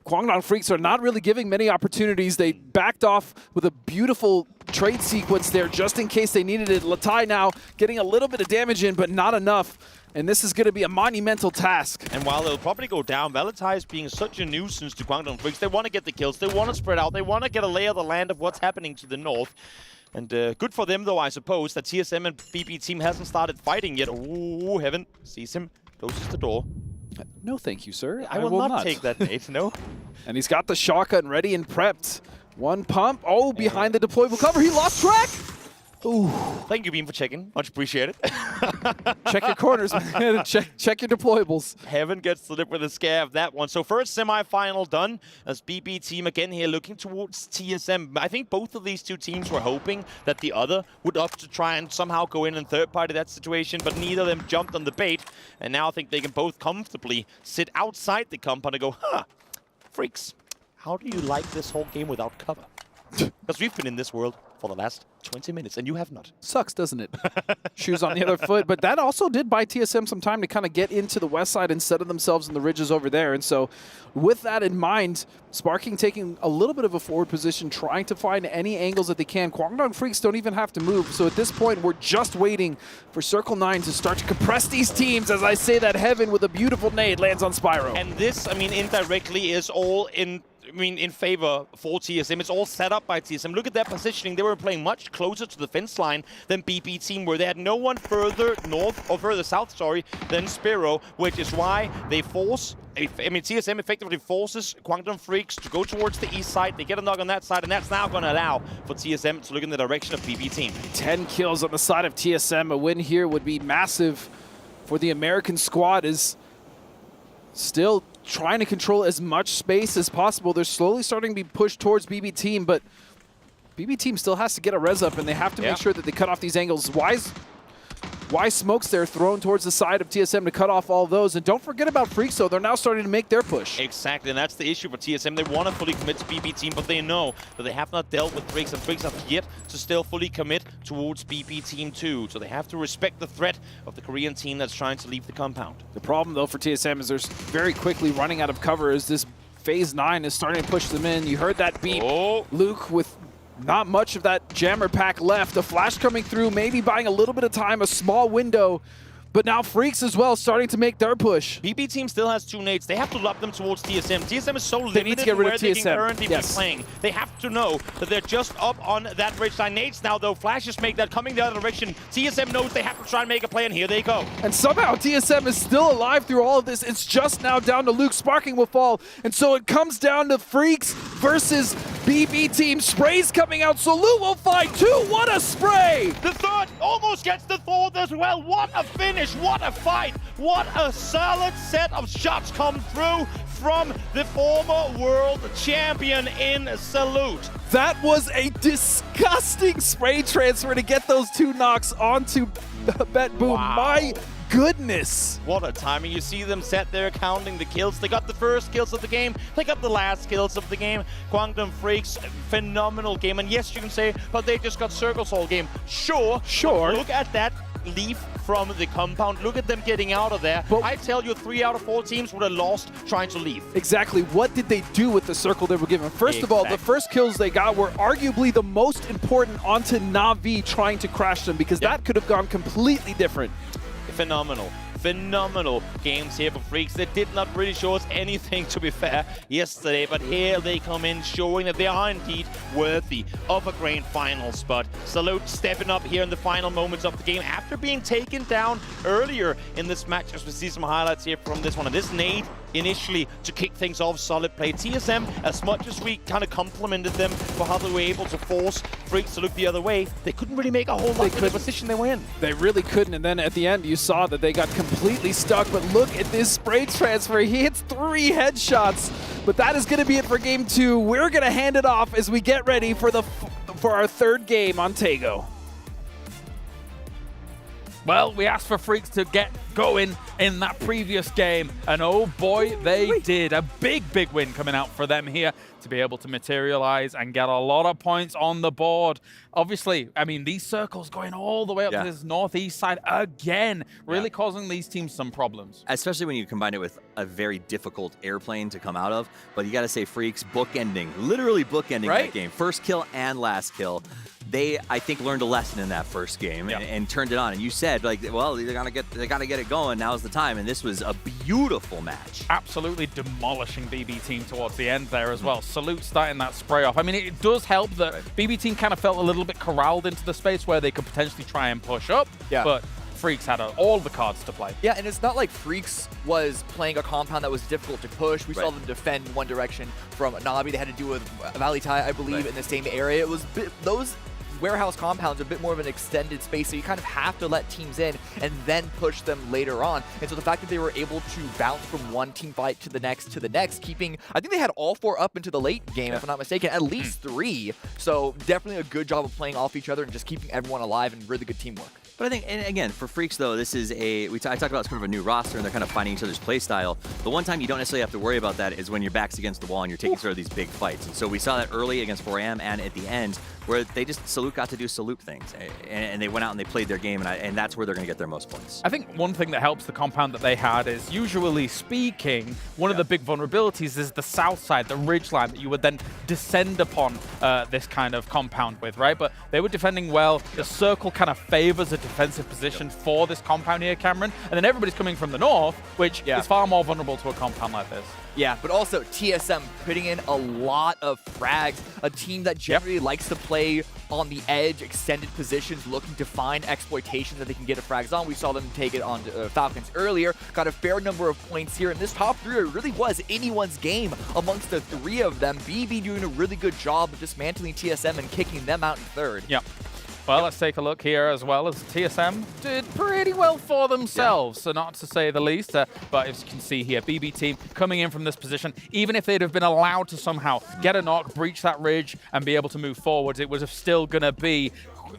Kwangdong Freaks are not really giving many opportunities. They backed off with a beautiful trade sequence there just in case they needed it. Latai now getting a little bit of damage in, but not enough. And this is going to be a monumental task. And while they'll probably go down, Valatai is being such a nuisance to Kwangdong Freaks. They want to get the kills. They want to spread out. They want to get a lay of the land of what's happening to the north. And good for them, though, I suppose, that TSM and BB Team hasn't started fighting yet. Ooh, Heaven sees him, closes the door. No, thank you, sir. I will not take that nade, no. And he's got the shotgun ready and prepped. One pump. Oh, behind the deployable cover. He lost track. Ooh. Thank you, Beam, for checking. Much appreciated. Check your corners, man. check your deployables. Heaven gets to live with the scare of that one. So first semi-final done as BB team again here looking towards TSM. I think both of these two teams were hoping that the other would opt to try and somehow go in and third party that situation, but neither of them jumped on the bait. And now I think they can both comfortably sit outside the compound and go, huh, Freaks, how do you like this whole game without cover? Because we've been in this world for the last 20 minutes, and you have not. Sucks, doesn't it? Shoes on the other foot. But that also did buy TSM some time to kind of get into the west side and settle themselves in the ridges over there. And so with that in mind, Sparking taking a little bit of a forward position, trying to find any angles that they can. Guangdong Freaks don't even have to move. So at this point, we're just waiting for Circle 9 to start to compress these teams. As I say that, Heaven with a beautiful nade lands on Spyro. And this, I mean, indirectly is all in favor for TSM. It's all set up by TSM. Look at their positioning. They were playing much closer to the fence line than BB team, where they had no one further north, or further south, sorry, than Spyro, which is why they force, I mean, TSM effectively forces Guangdong Freaks to go towards the east side. They get a knock on that side, and that's now going to allow for TSM to look in the direction of BB team. 10 kills on the side of TSM. A win here would be massive for the American squad. Is still trying to control as much space as possible. They're slowly starting to be pushed towards BB team, but BB team still has to get a res up, and they have to make sure that they cut off these angles. Why smokes there thrown towards the side of TSM to cut off all those. And don't forget about Freaks, though. They're now starting to make their push. Exactly, and that's the issue for TSM. They want to fully commit to BB team, but they know that they have not dealt with Freaks, and Freaks have yet to still fully commit towards BB team too. So they have to respect the threat of the Korean team that's trying to leave the compound. The problem, though, for TSM is they're very quickly running out of cover as this Phase 9 is starting to push them in. You heard that beep. Luke with not much of that jammer pack left. A flash coming through, maybe buying a little bit of time, a small window. But now Freaks as well starting to make their push. BB team still has 2 nades. They have to lob them towards TSM. TSM is so limited they need to get rid where of they TSM. can currently be playing. They have to know that they're just up on that ridge line. Nades now, though. Flashes make that coming the other direction. TSM knows they have to try and make a play, and here they go. And somehow TSM is still alive through all of this. It's just now down to Luke. Sparking will fall. And so it comes down to Freaks versus BB team. Sprays coming out. So Lu will find 2. What a spray! The third almost gets the fourth as well. What a finish. What a fight. What a solid set of shots come through from the former world champion in Salute. That was a disgusting spray transfer to get those 2 knocks onto Bet Boom. Wow. My goodness. What a timing. You see them set there counting the kills. They got the first kills of the game. They got the last kills of the game. Guangdong Freaks, phenomenal game. And yes, you can say, but they just got Circle's whole game. Sure. Look at that leave from the compound. Look at them getting out of there. But I tell you, 3 out of 4 teams would have lost trying to leave. Exactly. What did they do with the circle they were given? First of all, the first kills they got were arguably the most important onto Na'Vi trying to crash them, because that could have gone completely different. Phenomenal games here for Freaks. They did not really show us anything, to be fair, yesterday, but here they come in showing that they are indeed worthy of a grand final spot. Salute stepping up here in the final moments of the game after being taken down earlier in this match, as we see some highlights here from this one. And this nade initially to kick things off, solid play. TSM, as much as we kind of complimented them for how they were able to force Freaks to look the other way, they couldn't really make a whole lot of the position they were in. They really couldn't, and then at the end you saw that they got completely stuck. But look at this spray transfer. He hits 3 headshots, but that is going to be it for game 2. We're going to hand it off as we get ready for our 3rd game on Tago. Well, we asked for Freaks to get going in that previous game, and oh boy, they did. A big win coming out for them here to be able to materialize and get a lot of points on the board. Obviously, I mean, these circles going all the way up to this northeast side again, really causing these teams some problems. Especially when you combine it with a very difficult airplane to come out of. But you got to say, Freaks bookending, literally bookending that game. First kill and last kill. They, I think, learned a lesson in that first game and turned it on. And you said, like, well, they gotta get it going. Now's the time. And this was a beautiful match. Absolutely demolishing BB team towards the end there as well. Salute starting that spray off. I mean, it does help that BB team kind of felt a little bit corralled into the space where they could potentially try and push up. But Freaks had all the cards to play. Yeah, and it's not like Freaks was playing a compound that was difficult to push. We saw them defend in one direction from Na'Vi. They had to do with Valley Tai, I believe, in the same area. It was those warehouse compounds are a bit more of an extended space, so you kind of have to let teams in and then push them later on. And so the fact that they were able to bounce from one team fight to the next, keeping, I think they had all 4 up into the late game, if I'm not mistaken, at least 3. So definitely a good job of playing off each other and just keeping everyone alive and really good teamwork. But I think, and again, for Freaks though, this is I talked about it's kind of a new roster and they're kind of finding each other's play style. The one time you don't necessarily have to worry about that is when your back's against the wall and you're taking sort of these big fights. And so we saw that early against 4AM and at the end where they just, Salute got to do Salute things. And they went out and they played their game, and that's where they're going to get their most points. I think one thing that helps the compound that they had is, usually speaking, one of the big vulnerabilities is the south side, the ridge line that you would then descend upon this kind of compound with, right? But they were defending well. The circle kind of favors a defensive position for this compound here, Cameron. And then everybody's coming from the north, which is far more vulnerable to a compound like this. Yeah, but also TSM putting in a lot of frags, a team that generally likes to play on the edge, extended positions, looking to find exploitations that they can get a frags on. We saw them take it on Falcons earlier, got a fair number of points here, and this top 3 really was anyone's game amongst the 3 of them. BB doing a really good job of dismantling TSM and kicking them out in 3rd. Yep. Well, let's take a look here as well, as TSM did pretty well for themselves, so not to say the least. But as you can see here, BB team coming in from this position, even if they'd have been allowed to somehow get a knock, breach that ridge, and be able to move forwards, it was still going to be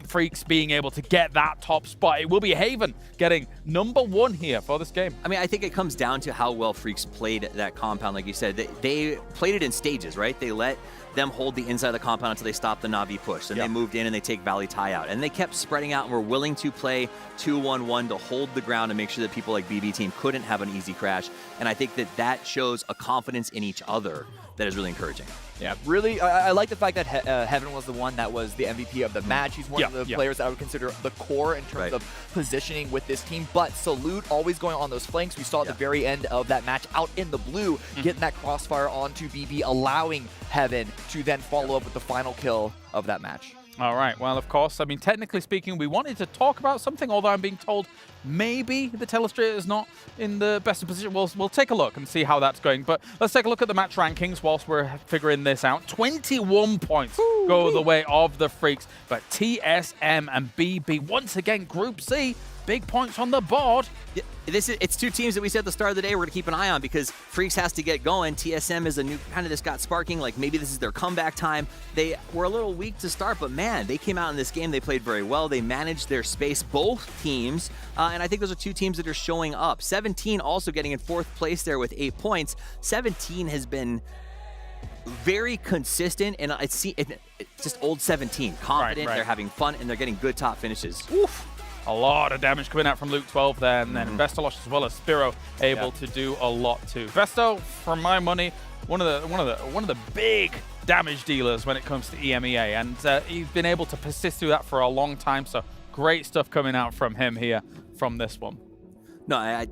Freaks being able to get that top spot. It will be Haven getting number 1 here for this game. I mean, I think it comes down to how well Freaks played that compound. Like you said, they played it in stages, right? They let them hold the inside of the compound until they stopped the Na'Vi push. Then they moved in and they take Valley Tie out. And they kept spreading out and were willing to play 2-1-1 to hold the ground and make sure that people like BB team couldn't have an easy crash. And I think that shows a confidence in each other that is really encouraging. Yeah, really, I like the fact that Heaven was the one that was the MVP of the match. He's one of the players that I would consider the core in terms of positioning with this team. But Salute always going on those flanks. We saw at the very end of that match out in the blue, getting that crossfire onto BB, allowing Heaven to then follow up with the final kill of that match. All right, well, of course, I mean, technically speaking, we wanted to talk about something, although I'm being told maybe the Telestrator is not in the best of position. We'll take a look and see how that's going. But let's take a look at the match rankings whilst we're figuring this out. 21 points go the way of the Freaks, but TSM and BB, once again, Group C, big points on the board. Yeah, it's 2 teams that we said at the start of the day we're going to keep an eye on because Freaks has to get going. TSM is a new kind of just got sparking, like maybe this is their comeback time. They were a little weak to start, but man, they came out in this game. They played very well. They managed their space, both teams, and I think those are 2 teams that are showing up. 17 also getting in 4th place there with 8 points. 17 has been very consistent, and it's just old 17. Confident, they're having fun, and they're getting good top finishes. Oof. A lot of damage coming out from Luke 12 there, and then Bestolosh as well as Spiro able to do a lot too. Besto, for my money, one of the big damage dealers when it comes to EMEA, and he's been able to persist through that for a long time. So great stuff coming out from him here from this one. No,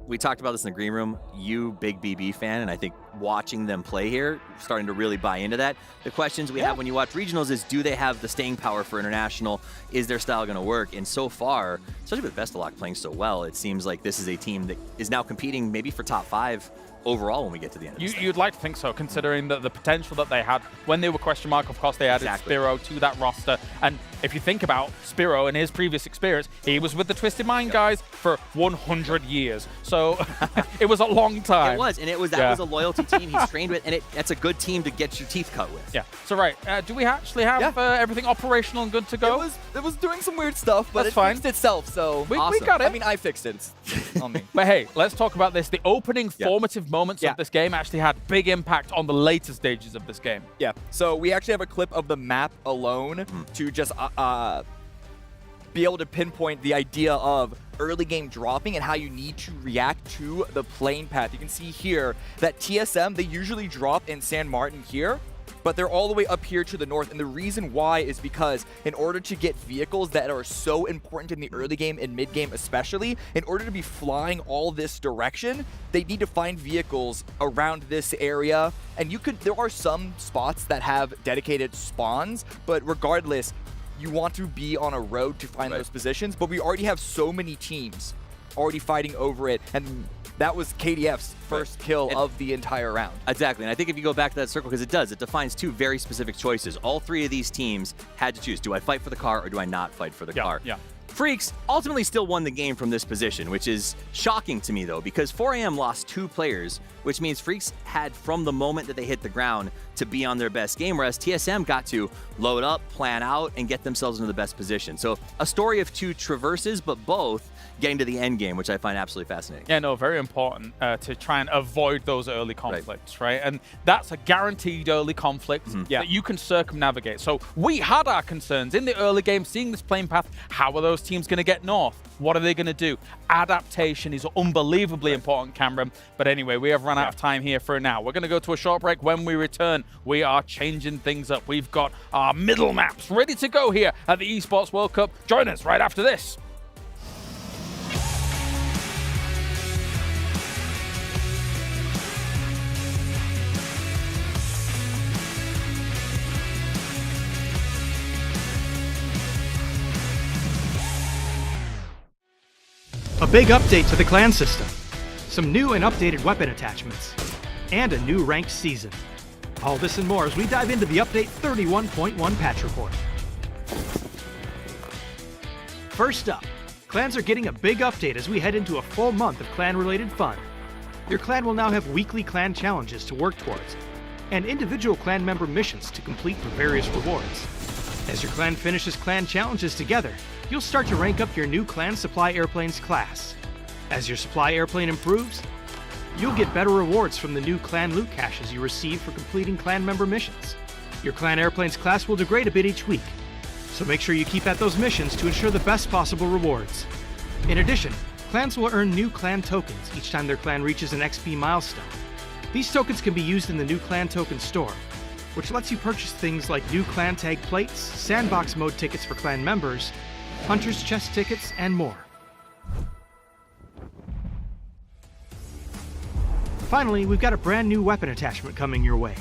we talked about this in the green room. You, big BB fan, and I think watching them play here, starting to really buy into that. The questions we have when you watch regionals is, do they have the staying power for international? Is their style going to work? And so far, especially with Bestoloch playing so well, it seems like this is a team that is now competing maybe for top 5 overall when we get to the end. You'd like to think so, considering the potential that they had when they were question mark. Of course, they added Spiro to that roster, and if you think about Spiro and his previous experience, he was with the Twisted Mind guys for 100 years. So it was a long time. It was, and that was a loyalty team he's trained with, and that's a good team to get your teeth cut with. Yeah. So do we actually have everything operational and good to go? It was doing some weird stuff, but That's fine. Fixed itself. So we got it. I mean, I fixed it. It's on me. But hey, let's talk about this. The opening formative moments of this game actually had big impact on the later stages of this game. Yeah. So we actually have a clip of the map alone to just be able to pinpoint the idea of early game dropping and how you need to react to the playing path. You can see here that TSM, they usually drop in San Martin here, but they're all the way up here to the north. And the reason why is because in order to get vehicles that are so important in the early game and mid game especially, in order to be flying all this direction, they need to find vehicles around this area. And there are some spots that have dedicated spawns, but regardless, you want to be on a road to find those positions. But we already have so many teams already fighting over it, and that was KDF's first kill of the entire round. Exactly, and I think if you go back to that circle, because it defines two very specific choices. All three of these teams had to choose, do I fight for the car or do I not fight for the car? Yeah. Freaks ultimately still won the game from this position, which is shocking to me, though, because 4AM lost 2 players, which means Freaks had, from the moment that they hit the ground, to be on their best game, whereas TSM got to load up, plan out, and get themselves into the best position. So a story of 2 traverses, but both getting to the end game, which I find absolutely fascinating. Yeah, no, very important to try and avoid those early conflicts, right? And that's a guaranteed early conflict that you can circumnavigate. So we had our concerns in the early game, seeing this playing path. How are those teams going to get north? What are they going to do? Adaptation is unbelievably important, Cameron. But anyway, we have run out of time here for now. We're going to go to a short break. When we return, we are changing things up. We've got our middle maps ready to go here at the Esports World Cup. Join us right after this. A big update to the clan system, some new and updated weapon attachments, and a new ranked season. All this and more as we dive into the update 31.1 patch report. First up, clans are getting a big update as we head into a full month of clan-related fun. Your clan will now have weekly clan challenges to work towards, and individual clan member missions to complete for various rewards. As your clan finishes clan challenges together, you'll start to rank up your new clan supply airplanes class. As your supply airplane improves, you'll get better rewards from the new clan loot caches you receive for completing clan member missions. Your clan airplane's class will degrade a bit each week, so make sure you keep at those missions to ensure the best possible rewards. In addition, clans will earn new clan tokens each time their clan reaches an XP milestone. These tokens can be used in the new clan token store, which lets you purchase things like new clan tag plates, sandbox mode tickets for clan members, hunter's chest tickets, and more. Finally, we've got a brand new weapon attachment coming your way.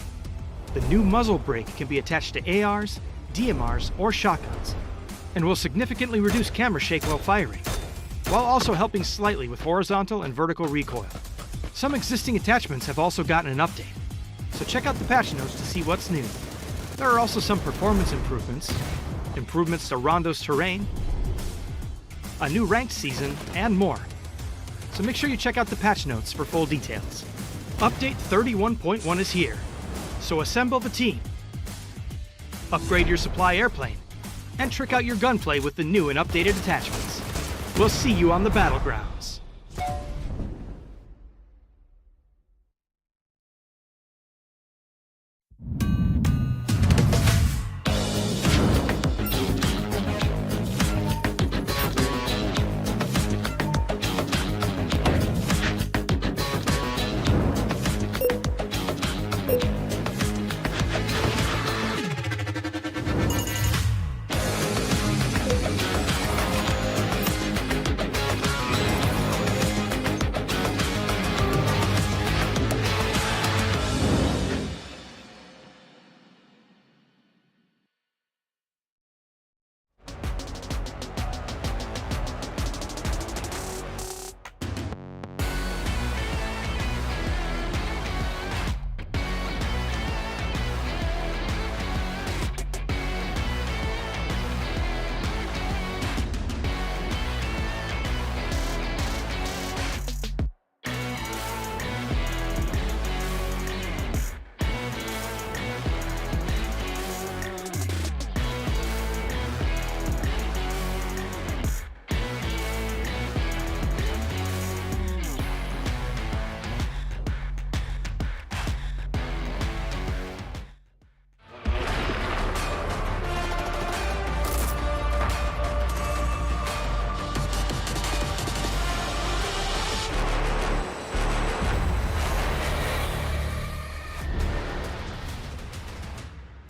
The new muzzle brake can be attached to ARs, DMRs, or shotguns, and will significantly reduce camera shake while firing, while also helping slightly with horizontal and vertical recoil. Some existing attachments have also gotten an update, so check out the patch notes to see what's new. There are also some performance improvements, improvements to Rondo's terrain, a new ranked season, and more. So make sure you check out the patch notes for full details. Update 31.1 is here, so assemble the team, upgrade your supply airplane, and trick out your gunplay with the new and updated attachments. We'll see you on the battlegrounds.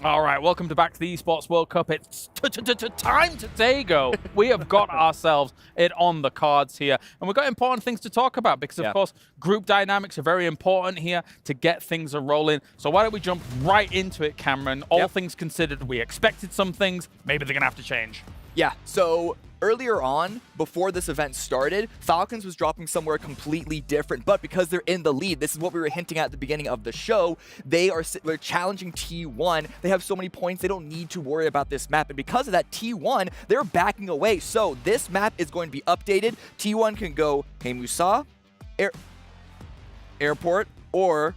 All right, welcome back to the Esports World Cup. It's time to Dago. We have got ourselves it on the cards here, and we've got important things to talk about because, of course, group dynamics are very important here to get things rolling. So why don't we jump right into it, Cameron? All things considered, we expected some things. Maybe they're going to have to change. Yeah, so earlier on, before this event started, Falcons was dropping somewhere completely different, but because they're in the lead, this is what we were hinting at the beginning of the show, they're challenging T1. They have so many points, they don't need to worry about this map, and because of that, T1, they're backing away. So this map is going to be updated. T1 can go Hey Musa, Airport, or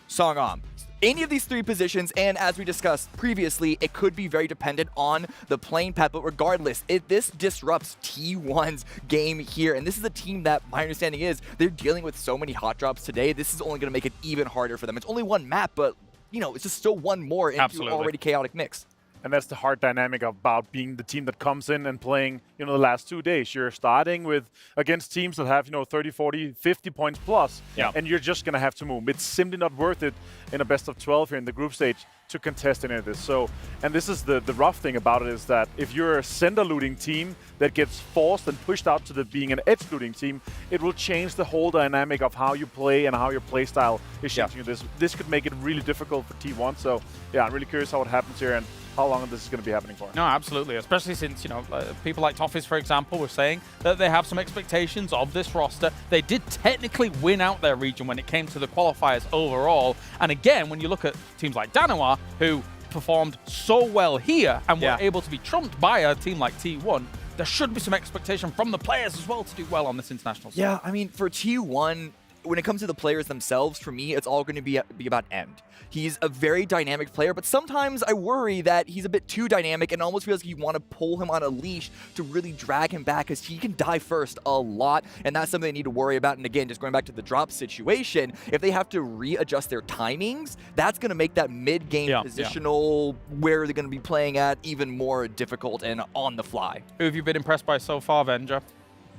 Songam. Any of these 3 positions, and as we discussed previously, it could be very dependent on the playing path, but regardless, this disrupts T1's game here, and this is a team that, my understanding is, they're dealing with so many hot drops today, this is only going to make it even harder for them. It's only 1 map, but, you know, it's just still 1 more into an already chaotic mix. And that's the hard dynamic about being the team that comes in and playing, you know, the last 2 days. You're starting with against teams that have, you know, 30, 40, 50 points plus, and you're just going to have to move. It's simply not worth it in a best of 12 here in the group stage to contest any of this. So, and this is the rough thing about it, is that if you're a center looting team that gets forced and pushed out to being an edge looting team, it will change the whole dynamic of how you play and how your play style is changing. This could make it really difficult for T1. So, yeah, I'm really curious how it happens here and how long this is going to be happening for. No, absolutely. Especially since, you know, people like Toffees, for example, were saying that they have some expectations of this roster. They did technically win out their region when it came to the qualifiers overall. And again, when you look at teams like Danawa, who performed so well here and were able to be trumped by a team like T1, there should be some expectation from the players as well to do well on this international stage. Yeah, I mean, for T1, when it comes to the players themselves, for me, it's all going to be about End. He's a very dynamic player, but sometimes I worry that he's a bit too dynamic and almost feels like you want to pull him on a leash to really drag him back, because he can die first a lot, and that's something they need to worry about. And again, just going back to the drop situation, if they have to readjust their timings, that's going to make that mid-game positional where they're going to be playing at even more difficult and on the fly. Who have you been impressed by so far, Venja?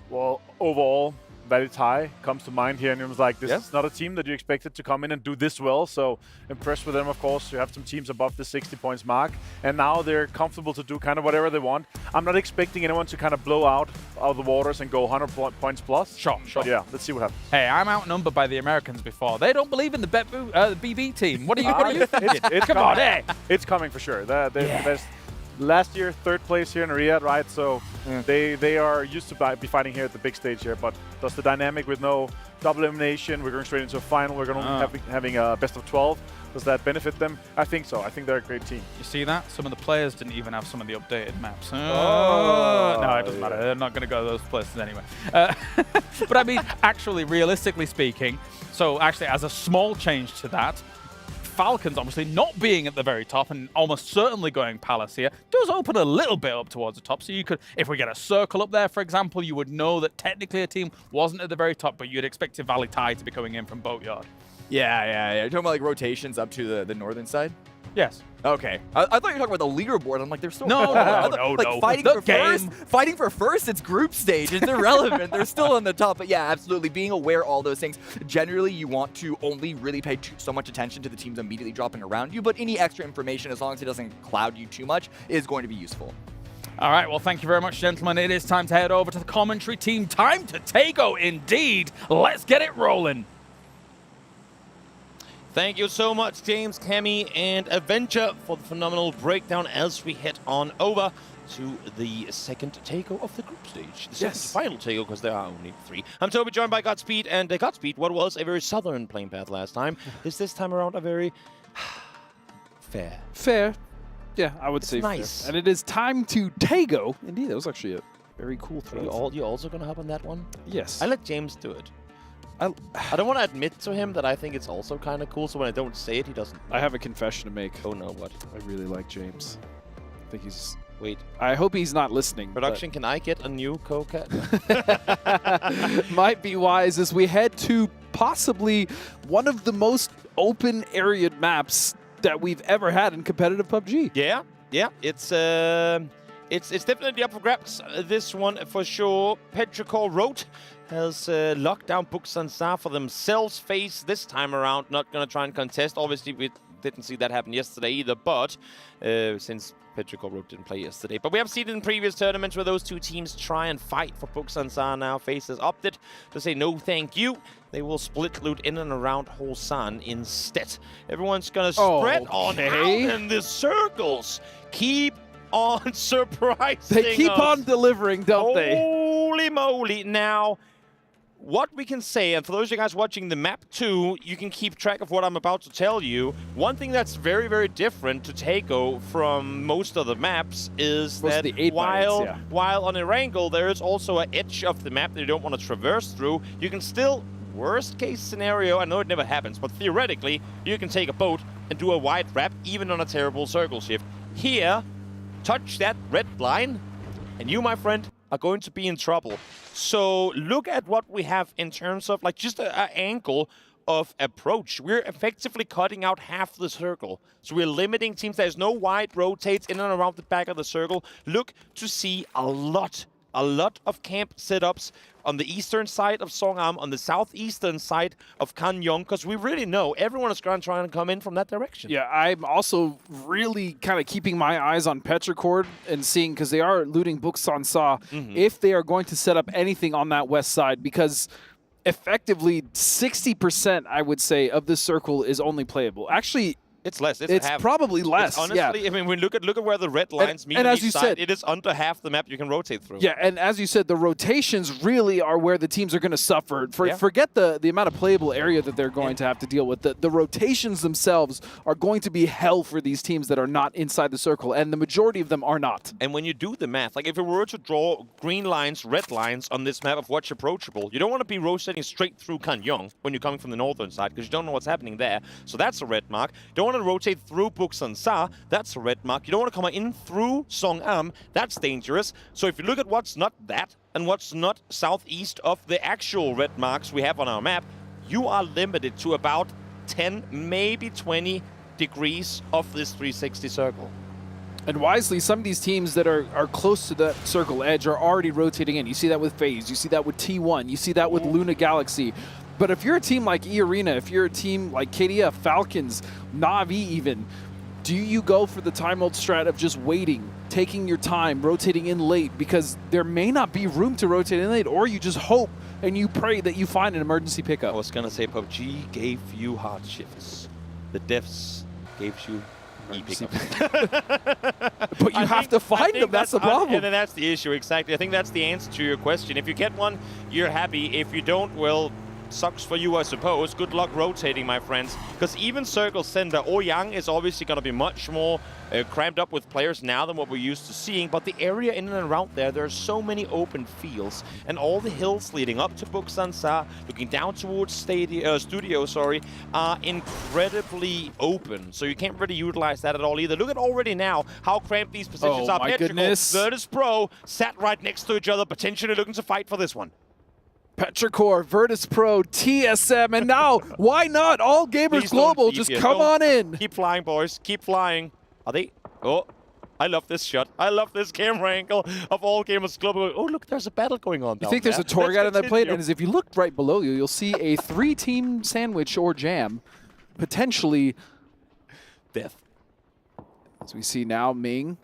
Well, overall, Valitai comes to mind here, and it was like, this is not a team that you expected to come in and do this well, so impressed with them, of course. You have some teams above the 60 points mark, and now they're comfortable to do kind of whatever they want. I'm not expecting anyone to kind of blow out of the waters and go 100 points plus. Sure. But yeah, let's see what happens. Hey, I'm outnumbered by the Americans before. They don't believe in the BB team. What are you thinking? Come on, hey! It's coming for sure. There's last year, 3rd place here in Riyadh, right? So they are used to be fighting here at the big stage here. But does the dynamic with no double elimination, we're going straight into a final, we're going to be having a best of 12. Does that benefit them? I think so. I think they're a great team. You see that? Some of the players didn't even have some of the updated maps. No, it doesn't matter. They're not going to go to those places anyway. But I mean, actually, realistically speaking, so actually as a small change to that, Falcons obviously not being at the very top and almost certainly going Palace here does open a little bit up towards the top. So you could, if we get a circle up there, for example, you would know that technically a team wasn't at the very top, but you'd expect Valitai to be coming in from Boatyard. Yeah. You're talking about like rotations up to the northern side? Yes. Okay. I thought you were talking about the leaderboard. I'm like, they're still no. Fighting for first, it's group stage. It's irrelevant. They're still on the top. But yeah, absolutely. Being aware of all those things. Generally, you want to only really pay so much attention to the teams immediately dropping around you. But any extra information, as long as it doesn't cloud you too much, is going to be useful. All right, well, thank you very much, gentlemen. It is time to head over to the commentary team. Time to Tego, indeed. Let's get it rolling. Thank you so much, James, Cammy, and Avenger for the phenomenal breakdown as we head on over to the second Tego of the group stage. The second final Tego, because there are only 3. I'm Toby, joined by Godspeed, and Godspeed, what was a very southern playing path last time, is this time around a very fair. Fair. Yeah, I would say nice. Fair. And it is time to Tego. Indeed, that was actually a very cool throw. You also going to hop on that one? Yes. I let James do it. I don't want to admit to him that I think it's also kind of cool, so when I don't say it, he doesn't. I have a confession to make. Oh no, what? I really like James. I think he's... Wait. I hope he's not listening. Production, can I get a new co-cat? Might be wise as we head to possibly one of the most open area maps that we've ever had in competitive PUBG. Yeah. It's definitely up for grabs. This one for sure. Petrichor Road has locked down Buxansar for themselves. Face this time around, not going to try and contest. Obviously, we didn't see that happen yesterday either, but since Petrichor Road didn't play yesterday. But we have seen it in previous tournaments where those two teams try and fight for Buxansar now. Face has opted to say no thank you. They will split loot in and around Hosan instead. Everyone's going to spread on out in the circles. Keep on surprising They keep us. on delivering, don't they? Holy moly. Now, what we can say, and for those of you guys watching the map too, you can keep track of what I'm about to tell you. One thing that's very, very different to Takeo from most of the maps is that while on Erangel there is also an edge of the map that you don't want to traverse through, you can still, worst case scenario, I know it never happens, but theoretically, you can take a boat and do a wide wrap even on a terrible circle shift. Here, touch that red line, and you, my friend, are going to be in trouble. So look at what we have in terms of like just an angle of approach. We're effectively cutting out half the circle. So we're limiting teams. There's no wide rotates in and around the back of the circle. Look to see a lot of camp setups on the eastern side of Songam, on the southeastern side of Gangneung, because we really know everyone is going to try and come in from that direction. Yeah, I'm also really kind of keeping my eyes on Petrichord and seeing, because they are looting Buksan Sa, if they are going to set up anything on that west side, because effectively 60%, I would say, of this circle is only playable. Actually, it's less. It's probably less. It's honestly, I mean, when look at where the red lines meet. And on as each you side, said, it is under half the map you can rotate through. Yeah, and as you said, the rotations really are where the teams are going to suffer. Forget the amount of playable area that they're going to have to deal with. The rotations themselves are going to be hell for these teams that are not inside the circle, and the majority of them are not. And when you do the math, like if we were to draw green lines, red lines on this map of what's approachable, you don't want to be rotating straight through Gangneung when you're coming from the northern side, because you don't know what's happening there. So that's a red mark. You don't want to rotate through Buksan Sa, that's a red mark. You don't want to come in through Songam, that's dangerous. So if you look at what's not that, and what's not southeast of the actual red marks we have on our map, you are limited to about 10, maybe 20 degrees of this 360 circle. And wisely, some of these teams that are close to that circle edge are already rotating in. You see that with FaZe, you see that with T1, you see that with Luna Galaxy. But if you're a team like E-Arena, if you're a team like KDF, Falcons, Na'Vi even, do you go for the time old strat of just waiting, taking your time, rotating in late, because there may not be room to rotate in late, or you just hope and you pray that you find an emergency pickup? I was going to say PUBG gave you hard shifts. The devs gave you But you have to find them, that's the problem. And that's the issue, exactly. I think that's the answer to your question. If you get one, you're happy. If you don't, well, sucks for you, I suppose. Good luck rotating, my friends. Because even Circle Center, Ouyang is obviously going to be much more crammed up with players now than what we're used to seeing. But the area in and around there are so many open fields. And all the hills leading up to Buksan Sa, looking down towards Studio, are incredibly open. So you can't really utilize that at all either. Look at already now how cramped these positions are. My goodness. Virtus Pro sat right next to each other, potentially looking to fight for this one. Petrichor, Virtus Pro, TSM, and now, why not? All Gamers Global, just come on in. Keep flying, boys. Keep flying. Are they? Oh, I love this shot. I love this camera angle of All Gamers Global. Oh, look, there's a battle going on. You think there's a tour guide on that plate? And if you look right below you, you'll see a 3-team sandwich or jam, potentially death. As we see now, Ming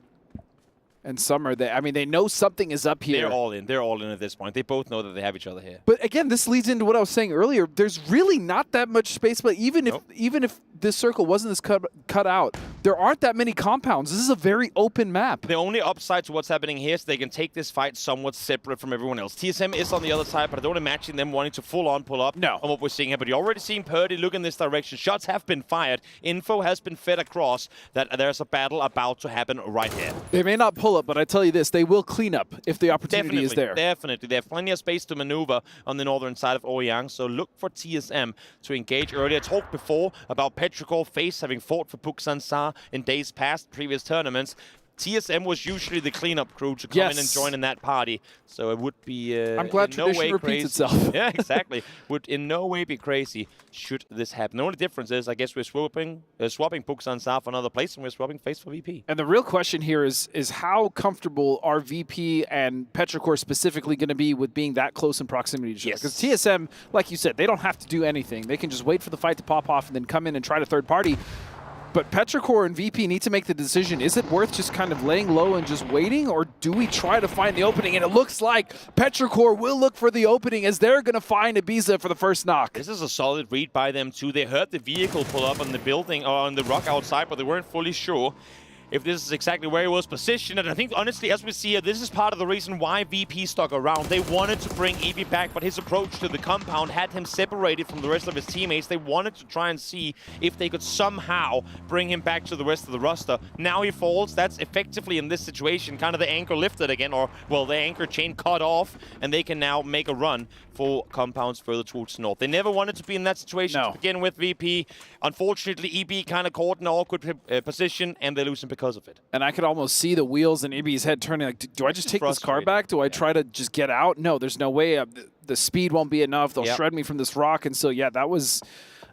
and Summer, they know something is up here. They're all in. They're all in at this point. They both know that they have each other here. But again, this leads into what I was saying earlier. There's really not that much space, but even if this circle wasn't this cut out, there aren't that many compounds. This is a very open map. The only upside to what's happening here is they can take this fight somewhat separate from everyone else. TSM is on the other side, but I don't imagine them wanting to full-on pull up on what we're seeing here. But you're already seeing Purdy look in this direction. Shots have been fired. Info has been fed across that there's a battle about to happen right here. They may not pull up, but I tell you this, they will clean up if the opportunity is there. Definitely. They have plenty of space to maneuver on the northern side of Ouyang, so look for TSM to engage early. I talked before about Petrichor FaZe having fought for Buksan Sa in days past, previous tournaments. TSM was usually the cleanup crew to come in and join in that party, so it would be I'm glad tradition repeats itself. Yeah, exactly. Would in no way be crazy should this happen. The only difference is, I guess we're swapping Buksan Sa for another place, and we're swapping FaZe for VP. And the real question here is how comfortable are VP and Petrichor specifically going to be with being that close in proximity to each other? Because TSM, like you said, they don't have to do anything. They can just wait for the fight to pop off and then come in and try to third party. But Petrichor and VP need to make the decision. Is it worth just kind of laying low and just waiting, or do we try to find the opening? And it looks like Petrichor will look for the opening as they're going to find Ibiza for the first knock. This is a solid read by them too. They heard the vehicle pull up on the building or on the rock outside, but they weren't fully sure. if this is exactly where he was positioned. And I think, honestly, as we see here, this is part of the reason why VP stuck around. They wanted to bring EB back, but his approach to the compound had him separated from the rest of his teammates. They wanted to try and see if they could somehow bring him back to the rest of the roster. Now he falls. That's effectively, in this situation, kind of the anchor lifted again, or, well, the anchor chain cut off, and they can now make a run for compounds further towards the north. They never wanted to be in that situation to begin with, VP. Unfortunately, EB kind of caught in an awkward position, and they lose him because of it. And I could almost see the wheels in EB's head turning. Like, do I just take this car back? Do I try to just get out? No, there's no way. The speed won't be enough. They'll shred me from this rock. And so, yeah, that was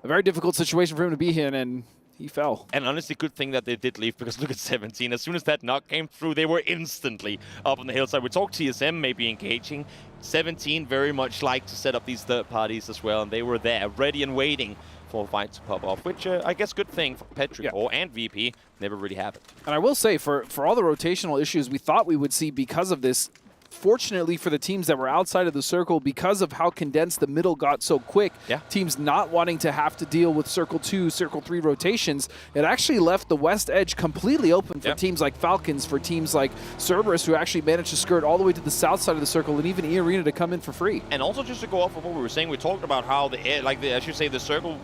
a very difficult situation for him to be in, and he fell. And honestly, good thing that they did leave, because look at 17. As soon as that knock came through, they were instantly up on the hillside. We talked TSM maybe engaging. 17 very much like to set up these third parties as well, and they were there, ready and waiting for a fight to pop off, which I guess good thing for Petrichor and VP. Never really have it. And I will say, for all the rotational issues we thought we would see because of this, fortunately for the teams that were outside of the circle, because of how condensed the middle got so quick, teams not wanting to have to deal with Circle 2, Circle 3 rotations, it actually left the west edge completely open for teams like Falcons, for teams like Cerberus, who actually managed to skirt all the way to the south side of the circle, and even E-Arena to come in for free. And also, just to go off of what we were saying, we talked about how the circle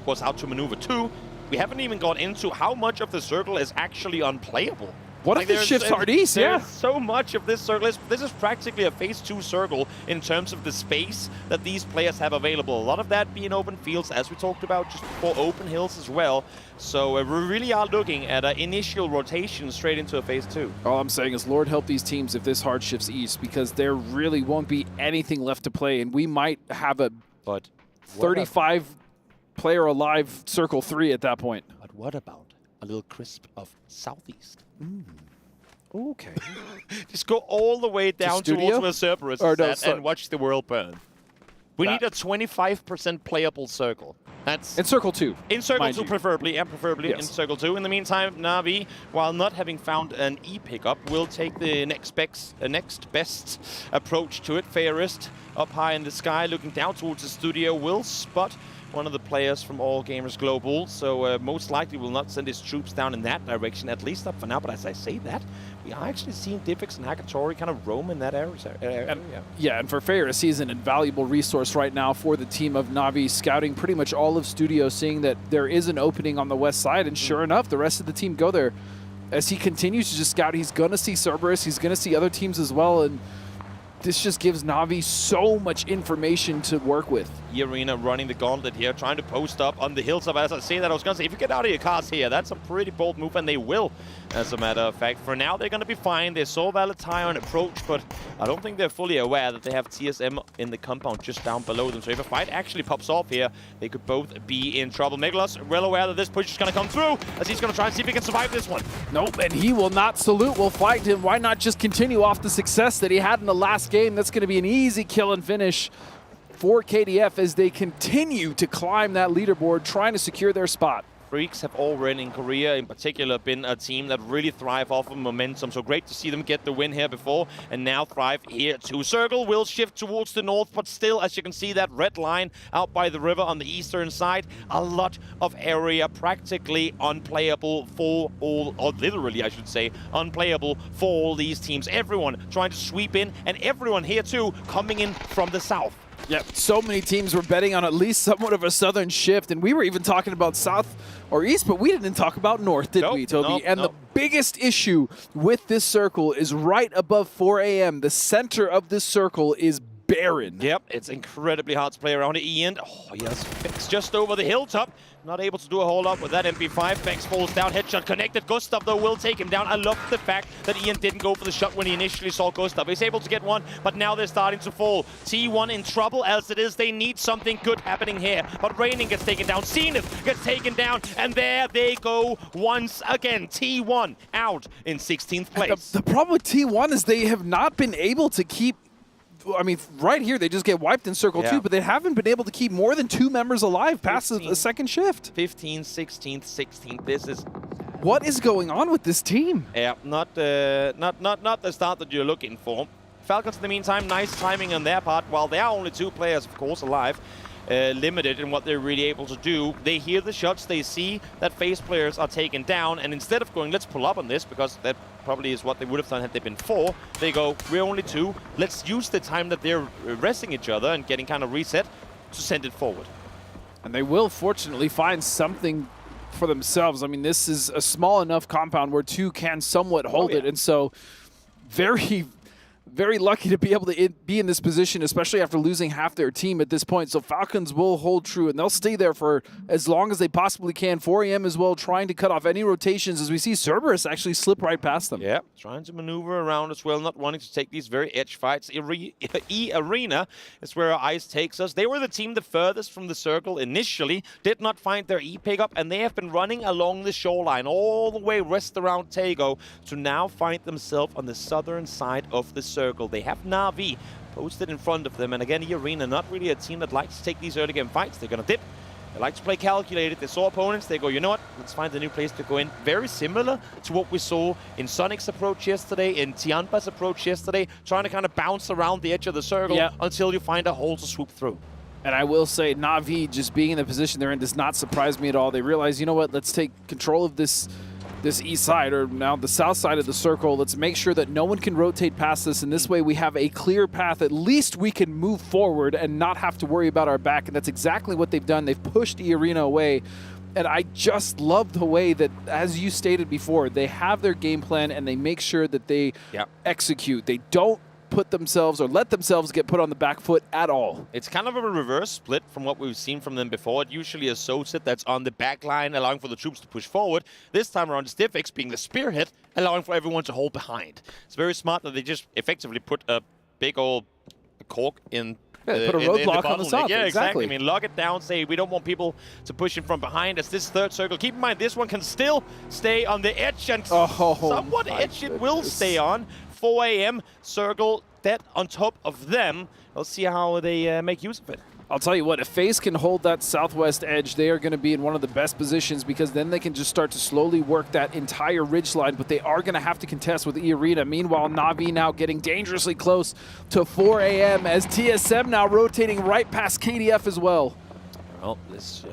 was out to maneuver too. We haven't even got into how much of the circle is actually unplayable. What if this shifts hard east? There's so much of this circle. This is practically a phase 2 circle in terms of the space that these players have available. A lot of that being open fields, as we talked about just before, open hills as well. So we really are looking at an initial rotation straight into a phase 2. All I'm saying is, Lord help these teams if this hard shifts east, because there really won't be anything left to play, and we might have a 35-player alive Circle 3 at that point. But what about a little crisp of southeast? Okay. Just go all the way down towards where Cerberus is at and watch the world burn. We need a 25% playable circle. That's in Circle 2. In Circle 2, preferably, and preferably in Circle 2. In the meantime, Na'Vi, while not having found an E pickup, will take the next best approach to it. Fairest up high in the sky, looking down towards the studio, will spot one of the players from All Gamers Global, so most likely will not send his troops down in that direction, at least up for now. But as I say that, we are actually seeing Diffix and Hakatori kind of roam in that area. And for Ferris, he's an invaluable resource right now for the team of Na'Vi, scouting pretty much all of Studio, seeing that there is an opening on the west side, and sure enough, the rest of the team go there. As he continues to just scout, he's going to see Cerberus, he's going to see other teams as well, and this just gives Na'Vi so much information to work with. E-Arena running the gauntlet here, trying to post up on the hillside. As I say that, I was going to say, if you get out of your cars here, that's a pretty bold move, and they will, as a matter of fact. For now, they're going to be fine. They saw Valentine on approach, but I don't think they're fully aware that they have TSM in the compound just down below them. So if a fight actually pops off here, they could both be in trouble. Megalos, well aware that this push is going to come through, as he's going to try and see if he can survive this one. Nope, and he will not salute. We'll fight him. Why not just continue off the success that he had in the last game? That's going to be an easy kill and finish for KDF as they continue to climb that leaderboard, trying to secure their spot. Freaks have already in Korea in particular been a team that really thrive off of momentum, so great to see them get the win here before and now thrive here too. Circle will shift towards the north, but still, as you can see, that red line out by the river on the eastern side, a lot of area practically unplayable for all, or literally I should say, unplayable for all these teams. Everyone trying to sweep in, and everyone here too coming in from the south. Yep, so many teams were betting on at least somewhat of a southern shift, and we were even talking about south or east, but we didn't talk about north, did we, Toby? And the biggest issue with this circle is right above 4 a.m. The center of this circle is barren. Yep, it's incredibly hard to play around it. Ian, yes, Vex just over the hilltop. Not able to do a whole lot with that MP5. Vex falls down, headshot connected. Gustav, though, will take him down. I love the fact that Ian didn't go for the shot when he initially saw Gustav. He's able to get one, but now they're starting to fall. T1 in trouble, as it is. They need something good happening here. But Raining gets taken down. Zenith gets taken down, and there they go once again. T1 out in 16th place. The problem with T1 is they have not been able to keep... I mean, right here, they just get wiped in Circle 2, but they haven't been able to keep more than 2 members alive past the second shift. 15th, 16th, 16th. This is... What is going on with this team? Yeah, not the start that you're looking for. Falcons, in the meantime, nice timing on their part. While there are only 2 players, of course, alive, limited in what they're really able to do. They hear the shots, they see that FaZe players are taken down, and instead of going, let's pull up on this, because that probably is what they would have done had they been 4, they go, we're only 2, let's use the time that they're resting each other and getting kind of reset to send it forward. And they will fortunately find something for themselves. I mean, this is a small enough compound where 2 can somewhat hold it, and so very, very lucky to be able to be in this position, especially after losing half their team at this point. So Falcons will hold true, and they'll stay there for as long as they possibly can. 4 AM as well, trying to cut off any rotations as we see Cerberus actually slip right past them. Yeah, trying to maneuver around as well, not wanting to take these very edge fights. E-Arena is where Ice takes us. They were the team the furthest from the circle initially, did not find their E pickup, and they have been running along the shoreline all the way west around Tago to now find themselves on the southern side of the circle. They have Na'Vi posted in front of them, and again, E-Arena, not really a team that likes to take these early game fights. They're going to dip. They like to play calculated. They saw opponents, they go, you know what, let's find a new place to go in. Very similar to what we saw in Sonic's approach yesterday, in Tianpa's approach yesterday, trying to kind of bounce around the edge of the circle until you find a hole to swoop through. And I will say, Na'Vi just being in the position they're in does not surprise me at all. They realize, you know what, let's take control of this east side, or now the south side of the circle. Let's make sure that no one can rotate past us, and this way we have a clear path. At least we can move forward and not have to worry about our back, and that's exactly what they've done. They've pushed E-Arena away, and I just love the way that, as you stated before, they have their game plan and they make sure that they execute. They don't put themselves or let themselves get put on the back foot at all. It's kind of a reverse split from what we've seen from them before. It usually a Soset that's on the back line, allowing for the troops to push forward. This time around, Stiffix being the spearhead, allowing for everyone to hold behind. It's very smart that they just effectively put a big old cork in. Put a roadblock on the south. Yeah, exactly. I mean, lock it down, say we don't want people to push in from behind us. This third circle, keep in mind, this one can still stay on the edge, and somewhat edge it will stay on. 4 AM, circle dead on top of them. We'll see how they make use of it. I'll tell you what, if FaZe can hold that southwest edge, they are going to be in one of the best positions, because then they can just start to slowly work that entire ridge line, but they are going to have to contest with E-Arena. Meanwhile, Na'Vi now getting dangerously close to 4 AM as TSM now rotating right past KDF as well. Well, this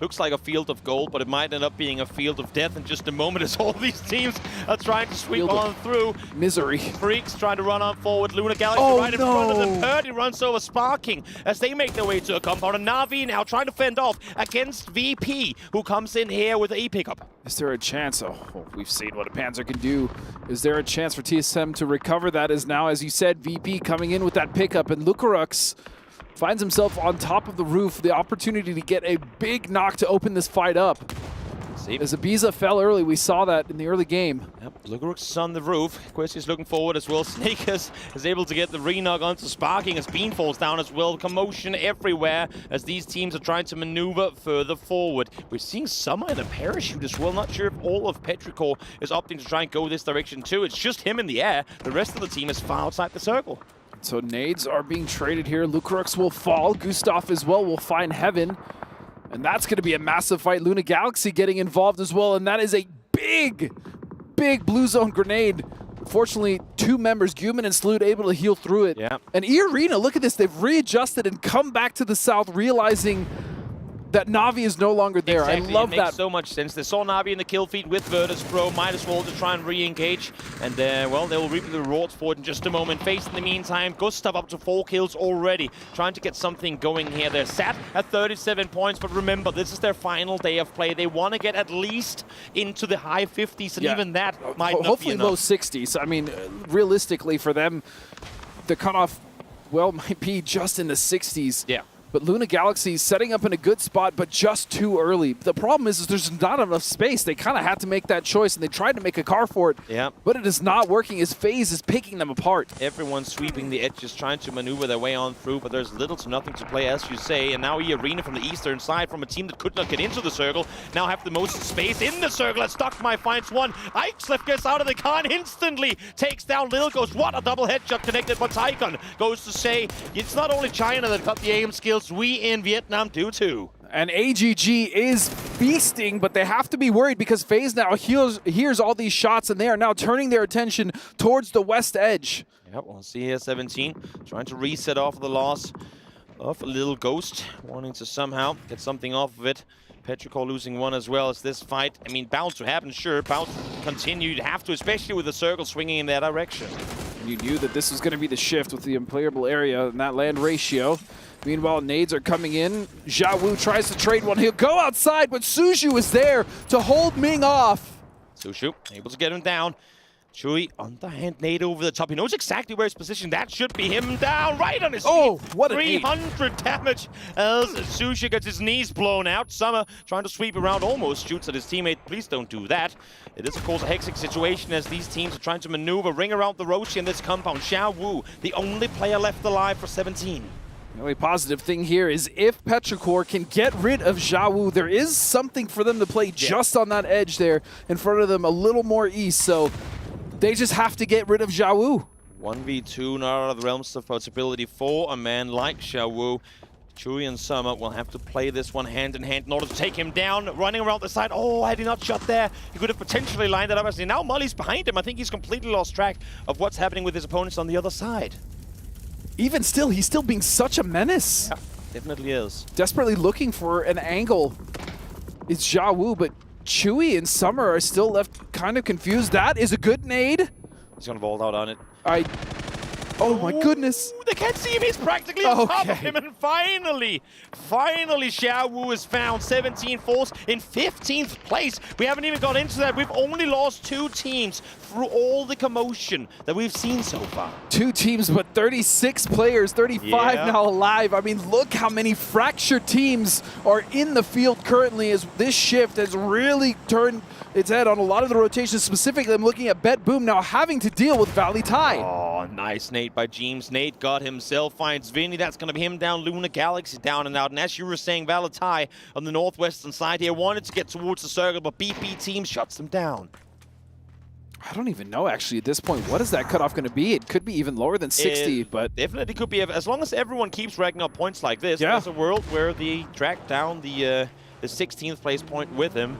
looks like a field of gold, but it might end up being a field of death in just a moment as all these teams are trying to sweep on through. Misery. Freaks trying to run on forward. Luna Galaxy right in front of them. Purdy runs over Sparking as they make their way to a compound. And Na'Vi now trying to fend off against VP, who comes in here with an E pickup. Is there a chance? Oh, we've seen what a Panzer can do. Is there a chance for TSM to recover that? As now, as you said, VP coming in with that pickup, and Lucarux finds himself on top of the roof, the opportunity to get a big knock to open this fight up. As Ibiza fell early, we saw that in the early game. Yep, Lucarux is on the roof. Questy's looking forward as well. Snakers is able to get the re-knock onto Sparking as Bean falls down as well. Commotion everywhere as these teams are trying to maneuver further forward. We're seeing Summer in a parachute as well. Not sure if all of Petrichor is opting to try and go this direction too. It's just him in the air. The rest of the team is far outside the circle. So nades are being traded here. Lucarux will fall. Gustav as well will find heaven. And that's going to be a massive fight. Luna Galaxy getting involved as well. And that is a big, big blue zone grenade. Fortunately, 2 members, Guman and Sloot, able to heal through it. Yeah. And E-Arena, look at this. They've readjusted and come back to the south, realizing that Na'Vi is no longer there. Exactly. I love that. It makes so much sense. They saw Na'Vi in the kill feed with Virtus Pro. Might as well to try and re-engage. And well, they will reap the rewards for it in just a moment. FaZe in the meantime, Gustav up to 4 kills already. Trying to get something going here. They're sat at 37 points, but remember, this is their final day of play. They want to get at least into the high 50s, and even that might not hopefully be enough. low 60s. I mean, realistically for them, the cutoff, well, might be just in the 60s. Yeah. But Luna Galaxy setting up in a good spot, but just too early. The problem is there's not enough space. They kind of had to make that choice, and they tried to make a car for it. Yeah. But it is not working as FaZe is picking them apart. Everyone's sweeping the edges, trying to maneuver their way on through, but there's little to nothing to play, as you say. And now E-Arena from the eastern side, from a team that could not get into the circle, now have the most space in the circle, as Stockmai finds one. Ixlef gets out of the car and instantly takes down Lil Ghost. What a double headshot connected, but Tycon goes to say, it's not only China that got the aim skills, we in Vietnam do too. And AGG is feasting, but they have to be worried because FaZe now hears all these shots, and they are now turning their attention towards the west edge. Yep, we'll see here 17 trying to reset off the loss of a little ghost, wanting to somehow get something off of it. Petrichor losing one as well as this fight. I mean, bound to happen, sure. Bound to continue. You'd have to, especially with the circle swinging in that direction. You knew that this was going to be the shift with the unplayable area and that land ratio. Meanwhile, nades are coming in. Xiaowu tries to trade one. He'll go outside, but Suju is there to hold Ming off. Suju able to get him down. Chui, underhand nade over the top. He knows exactly where he's positioned. That should be him down, right on his feet. What a 300 damage as Sushi gets his knees blown out. Summer trying to sweep around, almost shoots at his teammate. Please don't do that. It is, of course, a hectic situation as these teams are trying to maneuver, ring around the Roshi in this compound. Xiaowu, the only player left alive for 17. The only positive thing here is if Petrichor can get rid of Xiaowu, there is something for them to play just on that edge there in front of them, a little more east. So they just have to get rid of Xiaowu. 1v2, not out of the realms of possibility for a man like Xiaowu. Chui and Summer will have to play this one hand in hand in order to take him down. Running around the side. Oh, had he not shot there, he could have potentially lined it up. As now Molly's behind him. I think he's completely lost track of what's happening with his opponents on the other side. Even still, he's still being such a menace. Yeah, definitely is. Desperately looking for an angle. It's Xiaowu, but Chewy and Summer are still left kind of confused. That is a good nade. He's going to vault out on it. Oh my goodness. They can't see him. He's practically on top of him. And finally Xiaowu is found. 17 falls in 15th place. We haven't even got into that. We've only lost 2 teams through all the commotion that we've seen so far. 2 teams, but 36 players, 35 now alive. I mean, look how many fractured teams are in the field currently as this shift has really turned its head on a lot of the rotations. Specifically, I'm looking at Bet Boom now having to deal with Valley Tide. Oh, nice nade by James. Nate got himself, finds Vinny. That's going to be him down. Luna Galaxy down and out. And as you were saying, Valatai on the northwestern side here wanted to get towards the circle, but BP team shuts them down. I don't even know, actually, at this point. What is that cutoff going to be? It could be even lower than 60, but... Definitely could be. As long as everyone keeps racking up points like this, there's a world where they track down the 16th place point with him.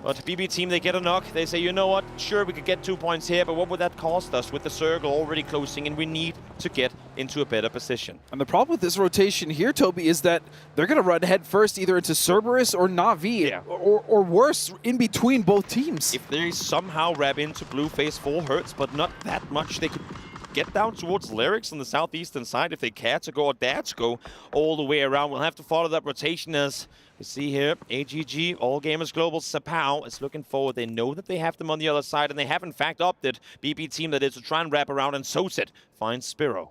But BB team, they get a knock. They say, you know what? Sure, we could get 2 points here, but what would that cost us with the circle already closing? And we need to get into a better position. And the problem with this rotation here, Toby, is that they're going to run head first either into Cerberus or Na'Vi, or worse, in between both teams. If they somehow wrap into blue, phase 4 hurts, but not that much. They could get down towards Lyrics on the southeastern side if they care to go or dare to go all the way around. We'll have to follow that rotation as we see here. AGG, All Gamers Global, Sapao is looking forward. They know that they have them on the other side, and they have in fact opted, BB team that is, to try and wrap around, and Soset finds Spiro.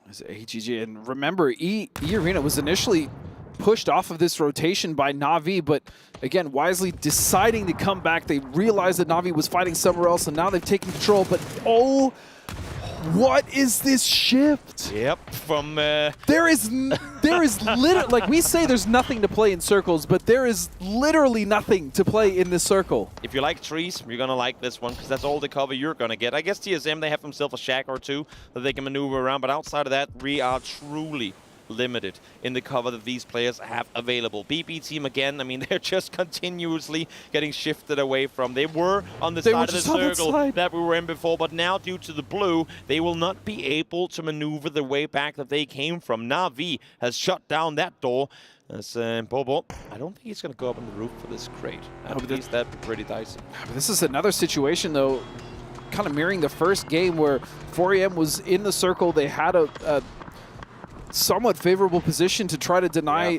As AGG, and remember, E-Arena was initially pushed off of this rotation by Na'Vi, but again, wisely deciding to come back. They realized that Na'Vi was fighting somewhere else, and now they've taken control, but what is this shift? Yep, from... There is literally, like we say there's nothing to play in circles, but there is literally nothing to play in this circle. If you like trees, you're going to like this one, because that's all the cover you're going to get. I guess TSM, they have themselves a shack or two that they can maneuver around, but outside of that, we are truly limited in the cover that these players have available. BP team, again, I mean, they're just continuously getting shifted away from. They were on the side of the circle that we were in before, but now due to the blue, they will not be able to maneuver the way back that they came from. Na'Vi has shut down that door. As Bobo, I don't think he's going to go up on the roof for this crate. At least that'd be pretty dicey. But this is another situation, though, kind of mirroring the first game where 4AM was in the circle. They had a somewhat favorable position to try to deny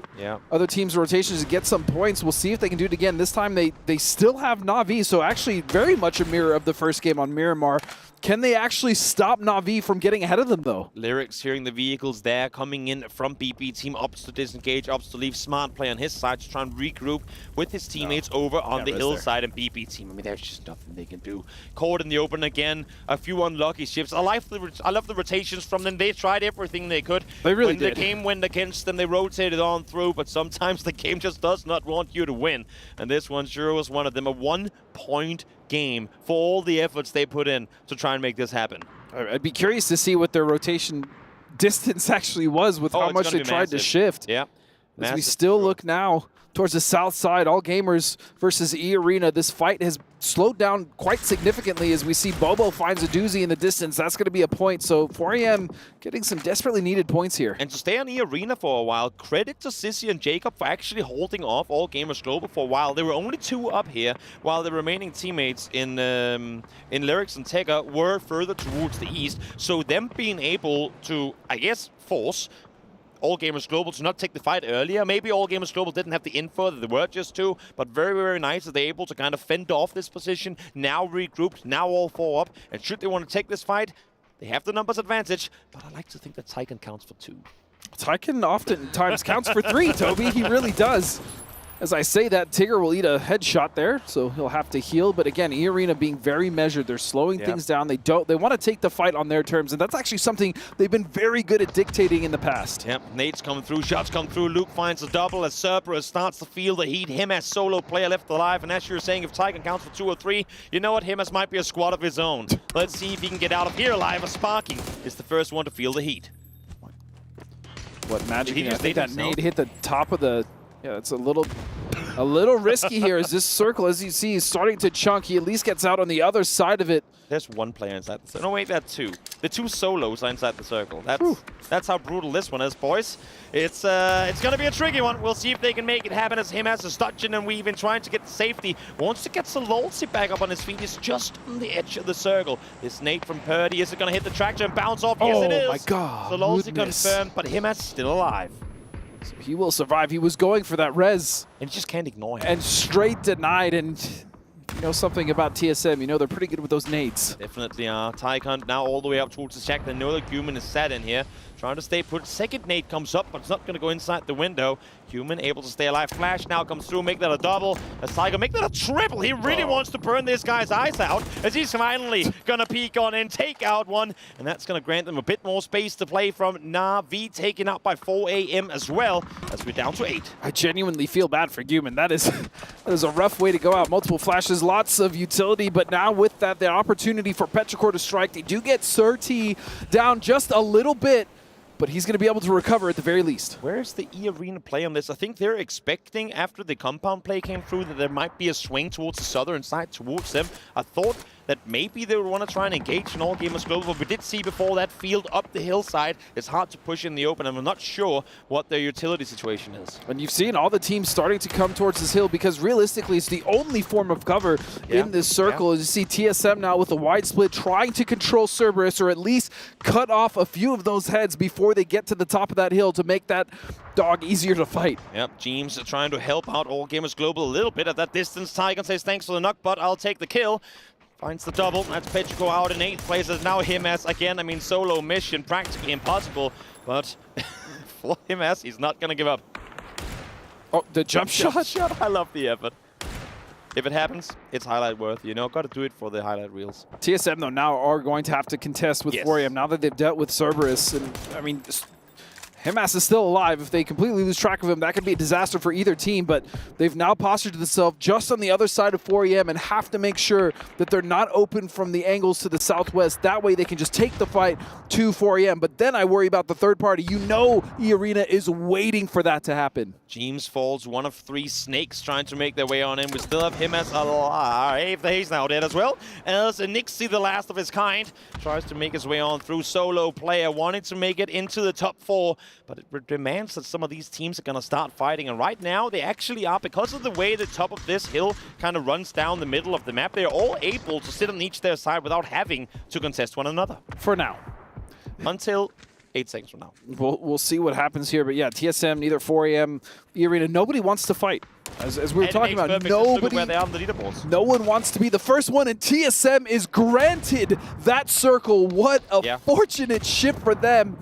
other teams' rotations to get some points. We'll see if they can do it again. This time they still have Na'Vi, so actually very much a mirror of the first game on Miramar. Can they actually stop Na'Vi from getting ahead of them, though? Lyrics hearing the vehicles there coming in from BP team, opts to disengage, opts to leave. Smart play on his side to try and regroup with his teammates over on the hillside. And BP team, I mean, there's just nothing they can do. Caught in the open again, a few unlucky shifts. I love the rotations from them. They tried everything they could. They really did. When the game went against them, they rotated on through, but sometimes the game just does not want you to win. And this one sure was one of them. A 1-point game for all the efforts they put in to try and make this happen. I'd be curious to see what their rotation distance actually was with how much they tried to shift. Yeah. As we still look now towards the south side. All Gamers versus E-Arena. This fight has slowed down quite significantly as we see Bobo finds a doozy in the distance. That's going to be a point. So 4AM getting some desperately needed points here. And to stay on E-Arena for a while, credit to Sissy and Jacob for actually holding off All Gamers Global for a while. There were only 2 up here, while the remaining teammates in Lyrics and Tekka were further towards the east. So them being able to, I guess, force All Gamers Global to not take the fight earlier. Maybe All Gamers Global didn't have the info that they were just to, but very, very nice that they're able to kind of fend off this position. Now regrouped, now all 4 up. And should they want to take this fight, they have the numbers advantage, but I like to think that Tekken counts for 2. Tekken oftentimes counts for 3, Toby. He really does. As I say that, Tigger will eat a headshot there, so he'll have to heal. But again, E-Arena being very measured. They're slowing things down. They want to take the fight on their terms, and that's actually something they've been very good at dictating in the past. Yep, nades coming through, shots come through. Luke finds a double as Cerberus starts to feel the heat. Him as solo player left alive, and as you're saying, if Tekken counts for 2 or 3, you know what? Him as might be a squad of his own. Let's see if he can get out of here alive. As Sparking is the first one to feel the heat. What magic? I think that nade hit the top of the... Yeah, it's a little risky here as this circle, as you see, is starting to chunk. He at least gets out on the other side of it. There's 1 player inside the circle. No, wait, that's 2. The 2 solos are inside the circle. That's how brutal this one is, boys. It's going to be a tricky one. We'll see if they can make it happen as him as a Stutchin and Weaving trying to get safety. Wants to get Sololsi back up on his feet. He's just on the edge of the circle. This nade from Purdy. Is it going to hit the tractor and bounce off? Yes, it is. Oh, my God. Sololsi confirmed, but him as still alive. So he will survive. He was going for that res. And you just can't ignore him. And straight denied. And you know something about TSM. You know they're pretty good with those nades. Definitely are. Tycon now all the way up towards the check. They know that Human is sat in here. Trying to stay put. Second nade comes up, but it's not going to go inside the window. Human able to stay alive. Flash now comes through. Make that a double. As Tycon make that a triple. He really wants to burn this guy's eyes out as he's finally going to peek on in, take out one. And that's going to grant them a bit more space to play from. Na'Vi taken out by 4AM as well as we're down to 8. I genuinely feel bad for Human. That is a rough way to go out. Multiple flashes, lots of utility, but now with that, the opportunity for Petrichor to strike. They do get Surti down just a little bit, but he's going to be able to recover at the very least. Where's the E-Arena play on this? I think they're expecting, after the compound play came through, that there might be a swing towards the southern side, towards them. I thought that maybe they would want to try and engage in All Gamers Global, but we did see before that field up the hillside. It's hard to push in the open, and I'm not sure what their utility situation is. And you've seen all the teams starting to come towards this hill because realistically it's the only form of cover in this circle. As you see TSM now with a wide split trying to control Cerberus, or at least cut off a few of those heads before they get to the top of that hill to make that dog easier to fight. Yep, James trying to help out All Gamers Global a little bit at that distance. Tygon says thanks for the knock, but I'll take the kill. Finds the double. That's Petrichor out in 8th place. As now him as again. I mean, solo mission practically impossible, but for him as he's not gonna give up. Oh, the jump shot! I love the effort. If it happens, it's highlight worth. You know, got to do it for the highlight reels. TSM though now are going to have to contest with 4AM now that they've dealt with Cerberus, and I mean. Himas is still alive. If they completely lose track of him, that could be a disaster for either team, but they've now postured themselves just on the other side of 4AM and have to make sure that they're not open from the angles to the southwest. That way they can just take the fight to 4AM. But then I worry about the third party. You know E-Arena is waiting for that to happen. James falls, one of 3 snakes trying to make their way on in. We still have Himas alive. He's now dead as well. As Nixie, the last of his kind, tries to make his way on through. Solo player wanting to make it into the top 4. But it demands that some of these teams are going to start fighting. And right now, they actually are, because of the way the top of this hill kind of runs down the middle of the map, they're all able to sit on each their side without having to contest one another. For now. Until 8 seconds from now. We'll see what happens here. But yeah, TSM, neither 4AM, E-Arena, nobody wants to fight. As we were talking about, nobody, where they are on the leaderboards. No one wants to be the first one, and TSM is granted that circle. What a fortunate shift for them.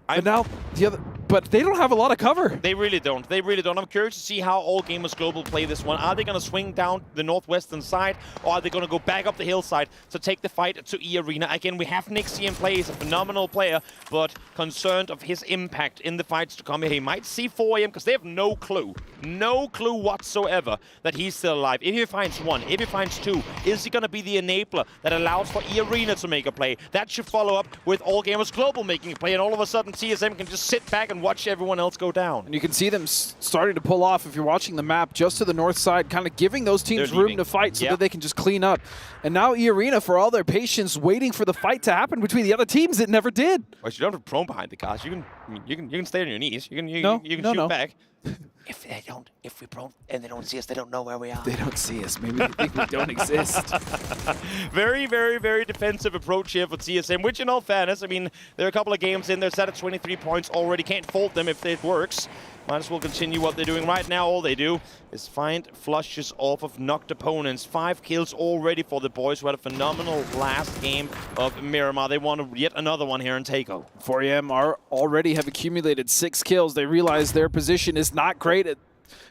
But now the other, but they don't have a lot of cover. They really don't. They really don't. I'm curious to see how All Gamers Global play this one. Are they going to swing down the northwestern side, or are they going to go back up the hillside to take the fight to E-Arena? Again, we have Nixie in play. He's a phenomenal player, but concerned of his impact in the fights to come here. He might see 4AM because they have no clue whatsoever that he's still alive. If he finds 1, if he finds 2, is he going to be the enabler that allows for E-Arena to make a play? That should follow up with All Gamers Global making a play, and all of a sudden TSM can just sit back and and watch everyone else go down. And you can see them starting to pull off if you're watching the map just to the north side, kind of giving those teams room to fight so that they can just clean up. And now E-Arena, for all their patience, waiting for the fight to happen between the other teams, it never did. Well, you don't have to prone behind the cars. You can stay on your knees. You can shoot back. If we prone and they don't see us, they don't know where we are. They don't see us. Maybe they think we don't exist. Very, very, very defensive approach here for TSM, which in all fairness, I mean, they're a couple of games in. They're set at 23 points already. Can't fault them if it works. Might as well continue what they're doing right now. All they do is find flushes off of knocked opponents. 5 kills already for the boys who had a phenomenal last game of Miramar. They want yet another one here in Takeover. 4EM already have accumulated 6 kills. They realize their position is not great.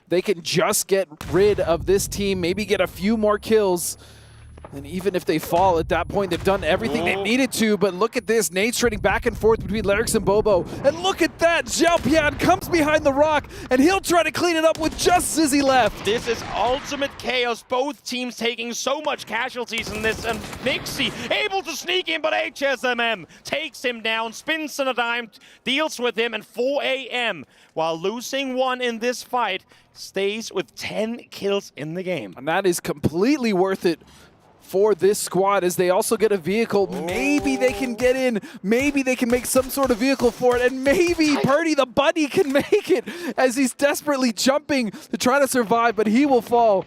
They can just get rid of this team, maybe get a few more kills. And even if they fall at that point, they've done everything they needed to. But look at this, nades trading back and forth between Larix and Bobo. And look at that, Xiaopian comes behind the rock, and he'll try to clean it up with just Zizzy left. This is ultimate chaos. Both teams taking so much casualties in this, and Mixi able to sneak in, but HSMM takes him down, spins on a dime, deals with him, and 4AM, while losing 1 in this fight, stays with 10 kills in the game. And that is completely worth it for this squad, as they also get a vehicle. Maybe they can get in, maybe they can make some sort of vehicle for it, and maybe Purdy the buddy can make it as he's desperately jumping to try to survive, but he will fall.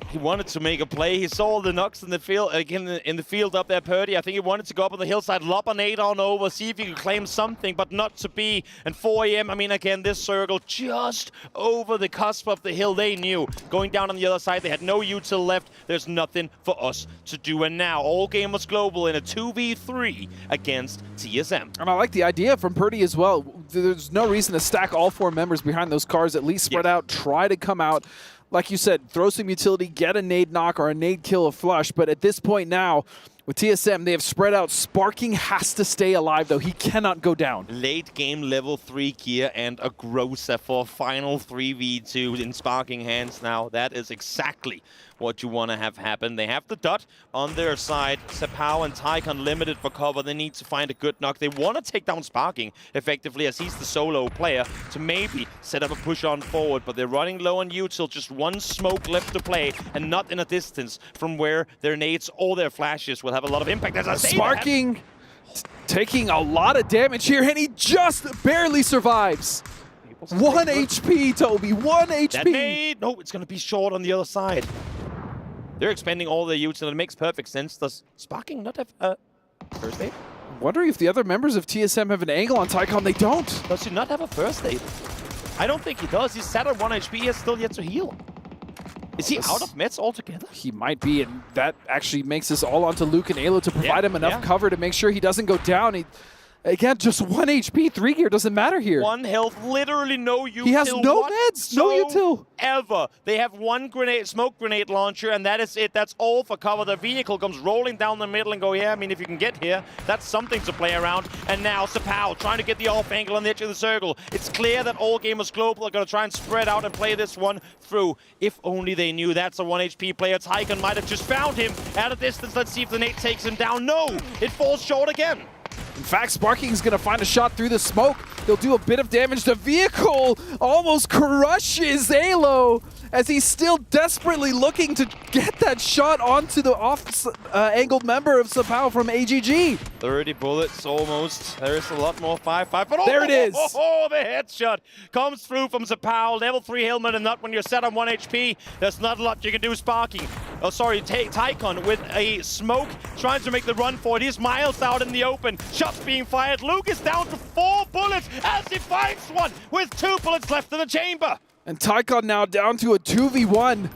He wanted to make a play. He saw the knocks in the field, in the field up there, Purdy. I think he wanted to go up on the hillside, lob a nade on over, see if he could claim something, but not to be. And 4AM, I mean, again, this circle just over the cusp of the hill. They knew going down on the other side, they had no util left. There's nothing for us to do. And now, All Gamers Global in a 2v3 against TSM. And I like the idea from Purdy as well. There's no reason to stack all 4 members behind those cars, at least spread out, try to come out. Like you said, throw some utility, get a nade knock or a nade kill of Flush. But at this point now, with TSM, they have spread out. Sparking has to stay alive, though. He cannot go down. Late game level 3 gear and a Groza for final 3v2 in Sparking hands now. That is exactly what you want to have happen. They have the dot on their side. Sepao and Tycon limited for cover. They need to find a good knock. They want to take down Sparking effectively, as he's the solo player, to maybe set up a push on forward. But they're running low on util. Just 1 smoke left to play, and not in a distance from where their nades or their flashes will have a lot of impact. As Sparking taking a lot of damage here, and he just barely survives. 1 HP, Toby, 1 HP. That nade, no, it's going to be short on the other side. They're expending all their util, and it makes perfect sense. Does Sparking not have a first aid? Wondering if the other members of TSM have an angle on Tycon. They don't. Does he not have a first aid? I don't think he does. He's sat at 1 HP. He has still yet to heal. Is he out of meds altogether? He might be, and that actually makes this all onto Luke and Alo to provide him enough cover to make sure he doesn't go down. Again, just 1 HP, 3 gear doesn't matter here. 1 health, literally no util. He has no meds, no util. Ever. They have 1 grenade, smoke grenade launcher, and that is it. That's all for cover. The vehicle comes rolling down the middle and go, yeah, I mean, if you can get here, that's something to play around. And now Sepao trying to get the off angle on the edge of the circle. It's clear that All Gamers Global are going to try and spread out and play this one through. If only they knew that's a 1 HP player. Tycon might have just found him at a distance. Let's see if the nade takes him down. No, it falls short again. In fact, Sparking is going to find a shot through the smoke. They'll do a bit of damage. The vehicle almost crushes Alo as he's still desperately looking to get that shot onto the off-angled member of Sepao from AGG. 30 bullets almost. There's a lot more 5-5. But there it is. The headshot comes through from Sepao. Level 3 helmet, and not when you're set on 1 HP. There's not a lot you can do. Sparking. Oh, sorry, Tycon with a smoke, trying to make the run for it. He's miles out in the open. Shots being fired. Luke is down to 4 bullets as he finds one with 2 bullets left in the chamber. And Tycon now down to a 2v1.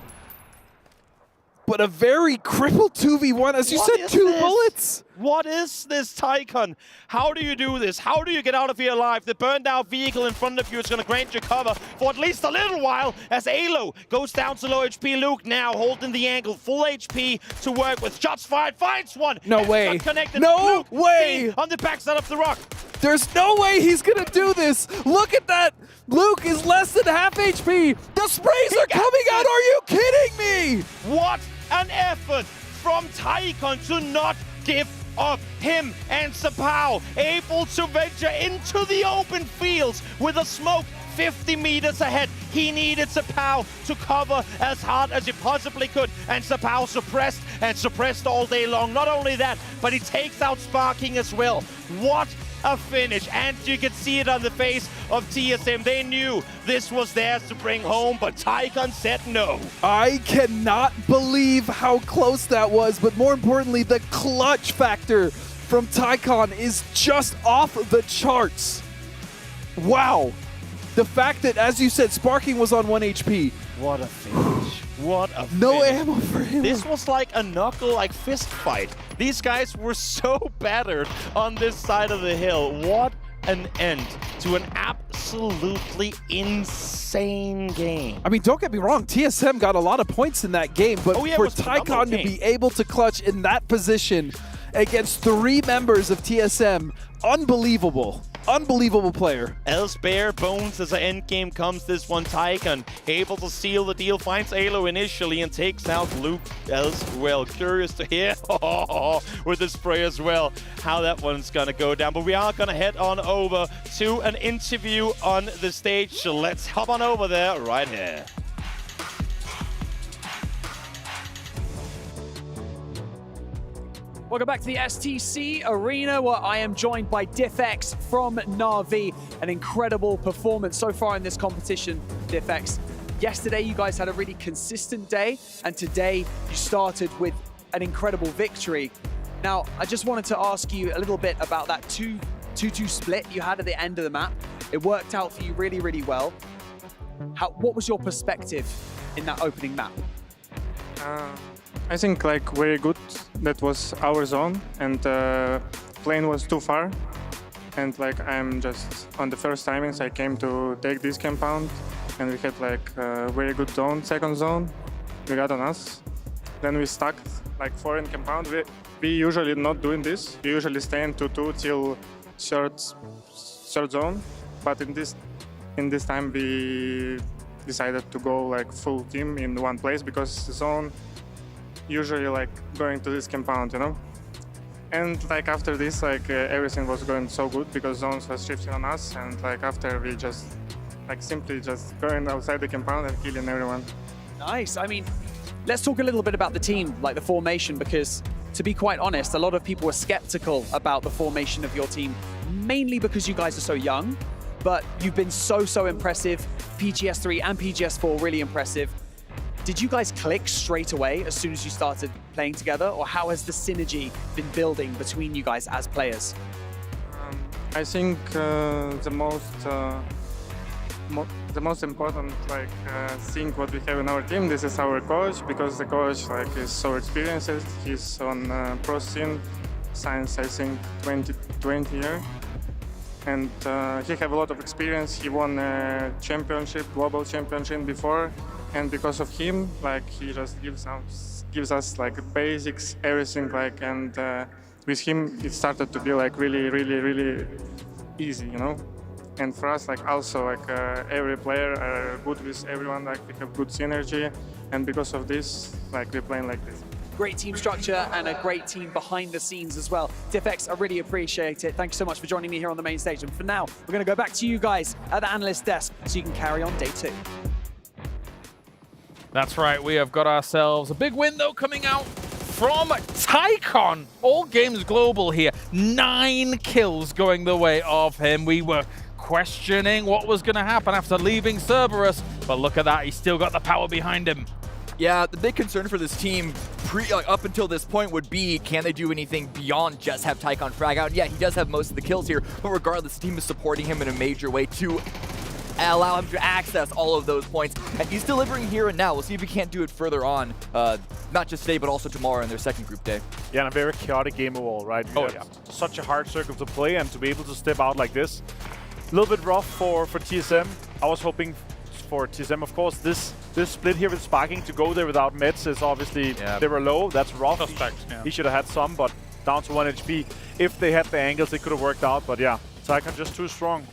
But a very crippled 2v1, as you said, 2 bullets. What is this, Tycon? How do you do this? How do you get out of here alive? The burned out vehicle in front of you is going to grant you cover for at least a little while as Alo goes down to low HP. Luke now holding the angle, full HP to work with. Shots fired, finds one. No way. Connected. No Luke way. On the backside of the rock. There's no way he's going to do this. Look at that. Luke is less than half HP. The sprays are coming out. Are you kidding me? What an effort from Tycon to not give of him and Sapao, able to venture into the open fields with a smoke 50 meters ahead. He needed Sapao to cover as hard as he possibly could, and Sapao suppressed all day long. Not only that, but he takes out Sparking as well. What a finish, and you can see it on the face of TSM. They knew this was theirs to bring home, but Tycon said no. I cannot believe how close that was, but more importantly, the clutch factor from Tycon is just off the charts. Wow. The fact that, as you said, Sparking was on 1 HP. What a finish. What a No finish. ammo for him. This was like a knuckle, fist fight. These guys were so battered on this side of the hill. What an end to an absolutely insane game. I mean, don't get me wrong, TSM got a lot of points in that game, but for Tycon to be able to clutch in that position against 3 members of TSM, unbelievable. Unbelievable player. Else bare bones as an endgame comes this one. Tycon able to seal the deal, finds Alo initially and takes out Luke as well. Curious to hear with the spray as well how that one's gonna go down. But we are gonna head on over to an interview on the stage. So let's hop on over there right here. Welcome back to the STC Arena, where I am joined by DiffX from Na'Vi. An incredible performance so far in this competition, DiffX. Yesterday, you guys had a really consistent day, and today you started with an incredible victory. Now, I just wanted to ask you a little bit about that 2-2 split you had at the end of the map. It worked out for you really, really well. What was your perspective in that opening map? I think very good. That was our zone, and plane was too far. And I'm just on the first timings I came to take this compound, and we had a very good zone, second zone. We got on us. Then we stuck 4 in compound. We usually not doing this. We usually stay in 2-2 till third zone. But in this time we decided to go full team in one place, because the zone usually going to this compound, you know. And after this, everything was going so good because zones was shifting on us, and after we just simply just going outside the compound and killing everyone. Nice. I mean, let's talk a little bit about the team, the formation, because to be quite honest, a lot of people were skeptical about the formation of your team, mainly because you guys are so young, but you've been so impressive. PGS3 and PGS4 really impressive. Did you guys click straight away as soon as you started playing together, or how has the synergy been building between you guys as players? I think the most important thing what we have in our team, this is our coach, because the coach is so experienced. He's on pro scene since I think 2020 year, and he have a lot of experience. He won a championship, global championship before. And because of him, he just gives us basics, everything, and with him it started to be really easy, you know. And for us, also every player are good with everyone, we have good synergy, and because of this, we're playing like this. Great team structure and a great team behind the scenes as well. DiffX, I really appreciate it. Thank you so much for joining me here on the main stage. And for now, we're going to go back to you guys at the analyst desk so you can carry on day 2. That's right, we have got ourselves a big win though coming out from Tycon. All games global here. 9 kills going the way of him. We were questioning what was going to happen after leaving Cerberus, but look at that, he's still got the power behind him. Yeah, the big concern for this team up until this point would be, can they do anything beyond just have Tycon frag out? And yeah, he does have most of the kills here, but regardless, the team is supporting him in a major way to allow him to access all of those points. And he's delivering here and now. We'll see if he can't do it further on, not just today, but also tomorrow in their second group day. Yeah, and a very chaotic game overall, right? Such a hard circle to play, and to be able to step out like this. A little bit rough for TSM. I was hoping for TSM, of course. This split here with Sparking to go there without meds is obviously, they were low. That's rough. He should have had some, but down to 1 HP. If they had the angles, it could have worked out, but yeah, Tycon just too strong.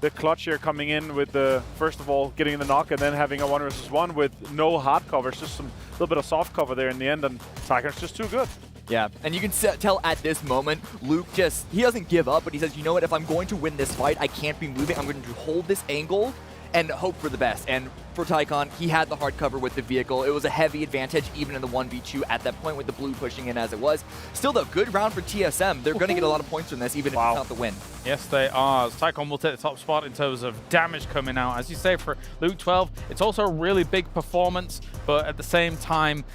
The clutch here coming in with the, first of all, getting the knock and then having a 1 versus 1 with no hard cover. It's just some little bit of soft cover there in the end, and Tycon's just too good. Yeah, and you can tell at this moment, Luke he doesn't give up, but he says, you know what, if I'm going to win this fight, I can't be moving. I'm going to hold this angle and hope for the best. And for Tycon, he had the hard cover with the vehicle. It was a heavy advantage, even in the 1v2 at that point with the blue pushing in as it was. Still, though, good round for TSM. They're going to get a lot of points from this, even if it's not the win. Yes, they are. Tycon will take the top spot in terms of damage coming out. As you say, for Luke 12, it's also a really big performance, but at the same time,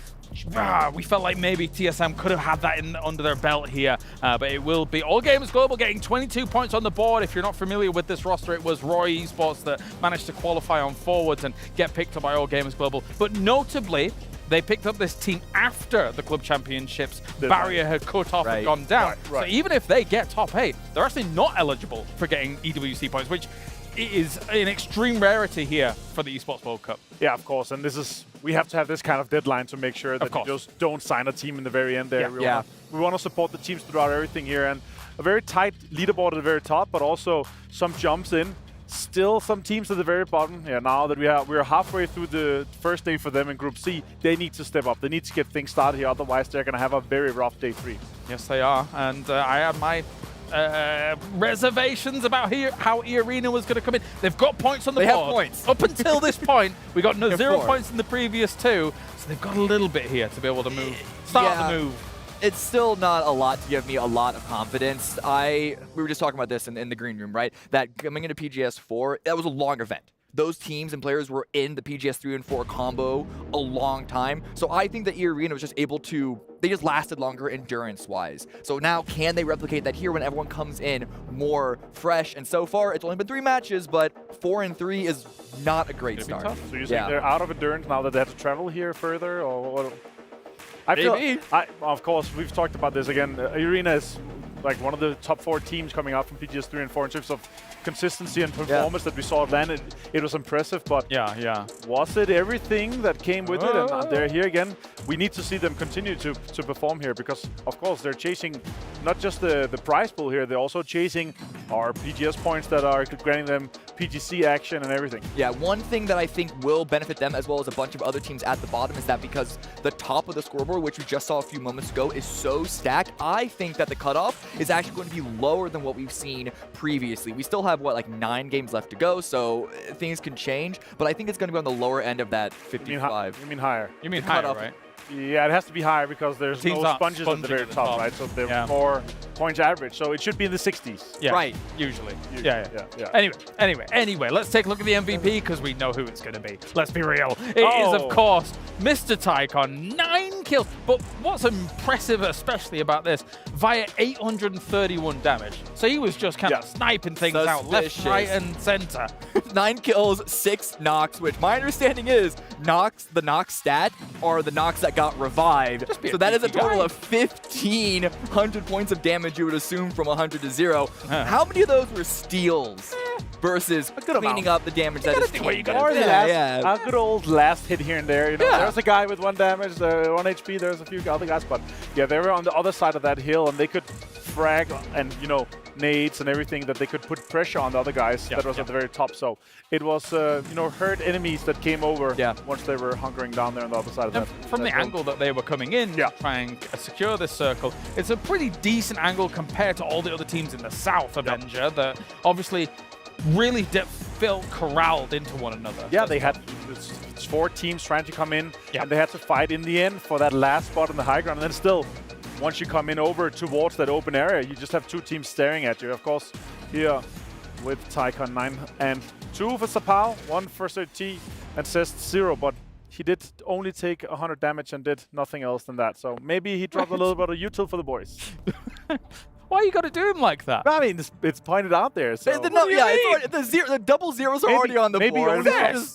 we felt like maybe TSM could have had that under their belt here, but it will be All Gamers Global getting 22 points on the board. If you're not familiar with this roster, it was Roy Esports that managed to qualify on forwards and get picked up by All Gamers Global. But notably, they picked up this team after the club championships barrier had cut off and gone down. So even if they get top 8, they're actually not eligible for getting EWC points, which is an extreme rarity here for the Esports World Cup. Yeah, of course, and we have to have this kind of deadline to make sure that you just don't sign a team in the very end there. We want to support the teams throughout everything here, and a very tight leaderboard at the very top, but also some jumps in. Still some teams at the very bottom. Yeah, now that we're halfway through the first day for them in Group C, they need to step up. They need to get things started here, otherwise they're going to have a very rough day 3. Yes, they are, and I had my reservations about how E-Arena was going to come in. They've got points on the board. They have points. Up until this point, we got 0 points in the previous 2, so they've got a little bit here to be able to move. Start the move. It's still not a lot to give me a lot of confidence. We were just talking about this in the green room, right? That coming into PGS 4, that was a long event. Those teams and players were in the PGS 3 and 4 combo a long time. So I think that E-Arena was just able to, they just lasted longer endurance-wise. So now can they replicate that here when everyone comes in more fresh? And so far, it's only been 3 matches, but 4 and 3 is not a great start. So you're saying they're out of endurance now that they have to travel here further? Or what? I feel, of course, we've talked about this again. E-Arena is like one of the top 4 teams coming out from PGS 3 and 4 in terms of consistency and performance that we saw at LAN. It was impressive, but was it everything that came with it? And they're here again. We need to see them continue to perform here because, of course, they're chasing not just the prize pool here, they're also chasing our PGS points that are granting them PGC action and everything. Yeah, one thing that I think will benefit them as well as a bunch of other teams at the bottom is that because the top of the scoreboard, which we just saw a few moments ago, is so stacked, I think that the cutoff is actually going to be lower than what we've seen previously. We still have, what, like 9 games left to go, so things can change, but I think it's going to be on the lower end of that 55. You mean higher? You mean higher, right? Yeah, it has to be higher because there's no sponges at the very top, right? So there's more points average. So it should be in the 60s. Yeah. Right. Usually. Yeah. Anyway, let's take a look at the MVP because we know who it's going to be. Let's be real. It is, of course, Mr. Tycon. 9 kills. But what's impressive, especially about this, via 831 damage. So he was just kind of sniping things out left, right, and center. 9 kills, 6 knocks, which my understanding is the knock stat are the knocks that got revived. So that is a total of 1,500 points of damage you would assume from 100 to 0. How many of those were steals versus cleaning up the damage that is taken? A good old last hit here and there. You know, there's a guy with 1 damage, 1 HP. There's a few other guys, but yeah, they were on the other side of that hill, and they could frag and nades and everything that they could put pressure on the other guys that was at the very top. So it was hurt enemies that came over once they were hunkering down there on the other side of that. From the angle that they were coming in to try and secure this circle, it's a pretty decent angle compared to all the other teams in the South, Avenger, that obviously really felt corralled into one another. Yeah, they had 4 teams trying to come in, and they had to fight in the end for that last spot on the high ground. And then still, once you come in over towards that open area, you just have 2 teams staring at you. Of course, here with Tycon 9 and 2 for Sapao, 1 for T, and says 0, but he did only take 100 damage and did nothing else than that. So maybe he dropped a little bit of util for the boys. Why you got to do him like that? I mean, it's pointed out there. So. The double zeros are already on the board.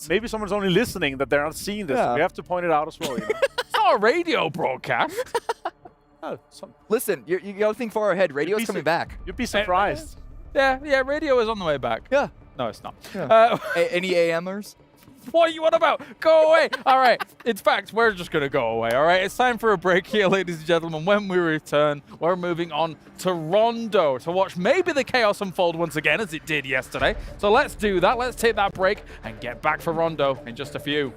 Maybe someone's only listening that they're not seeing this. We have to point it out as well. It's not a radio broadcast. Listen, you got to think far ahead. Radio's coming back. You'd be surprised. Yeah, radio is on the way back. Yeah. No, it's not. Yeah. Any AMers? What are you on about? Go away. All right. In fact, we're just going to go away. All right. It's time for a break here, ladies and gentlemen. When we return, we're moving on to Rondo to watch maybe the chaos unfold once again as it did yesterday. So let's do that. Let's take that break and get back for Rondo in just a few.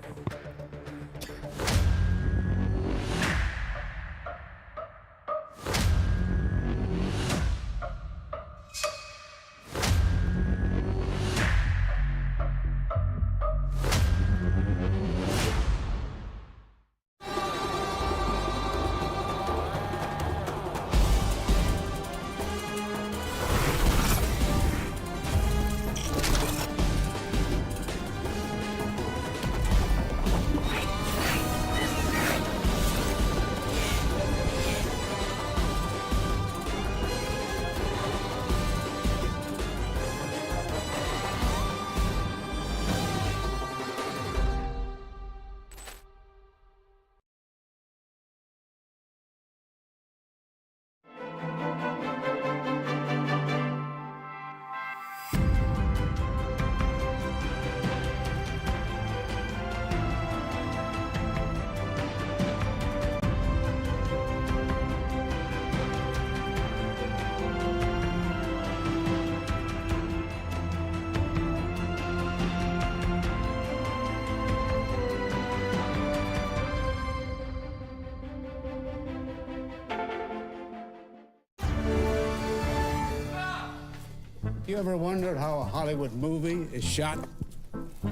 You ever wondered how a Hollywood movie is shot?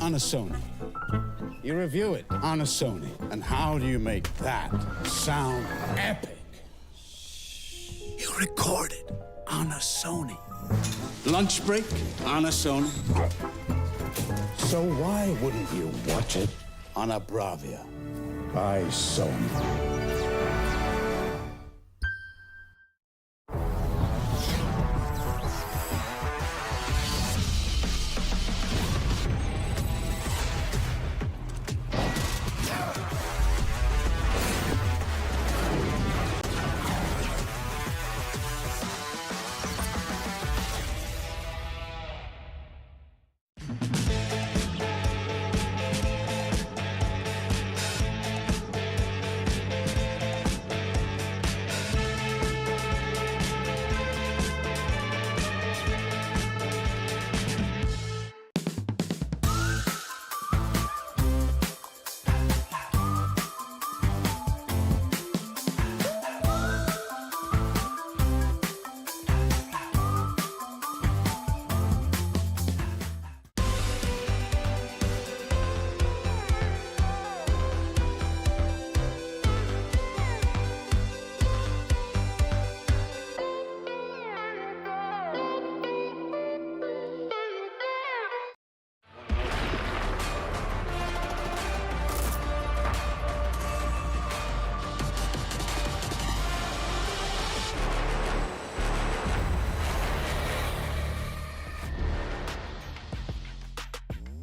On a Sony. You review it on a Sony. And how do you make that sound epic? You record it on a Sony. Lunch break on a Sony. So why wouldn't you watch it on a Bravia by Sony?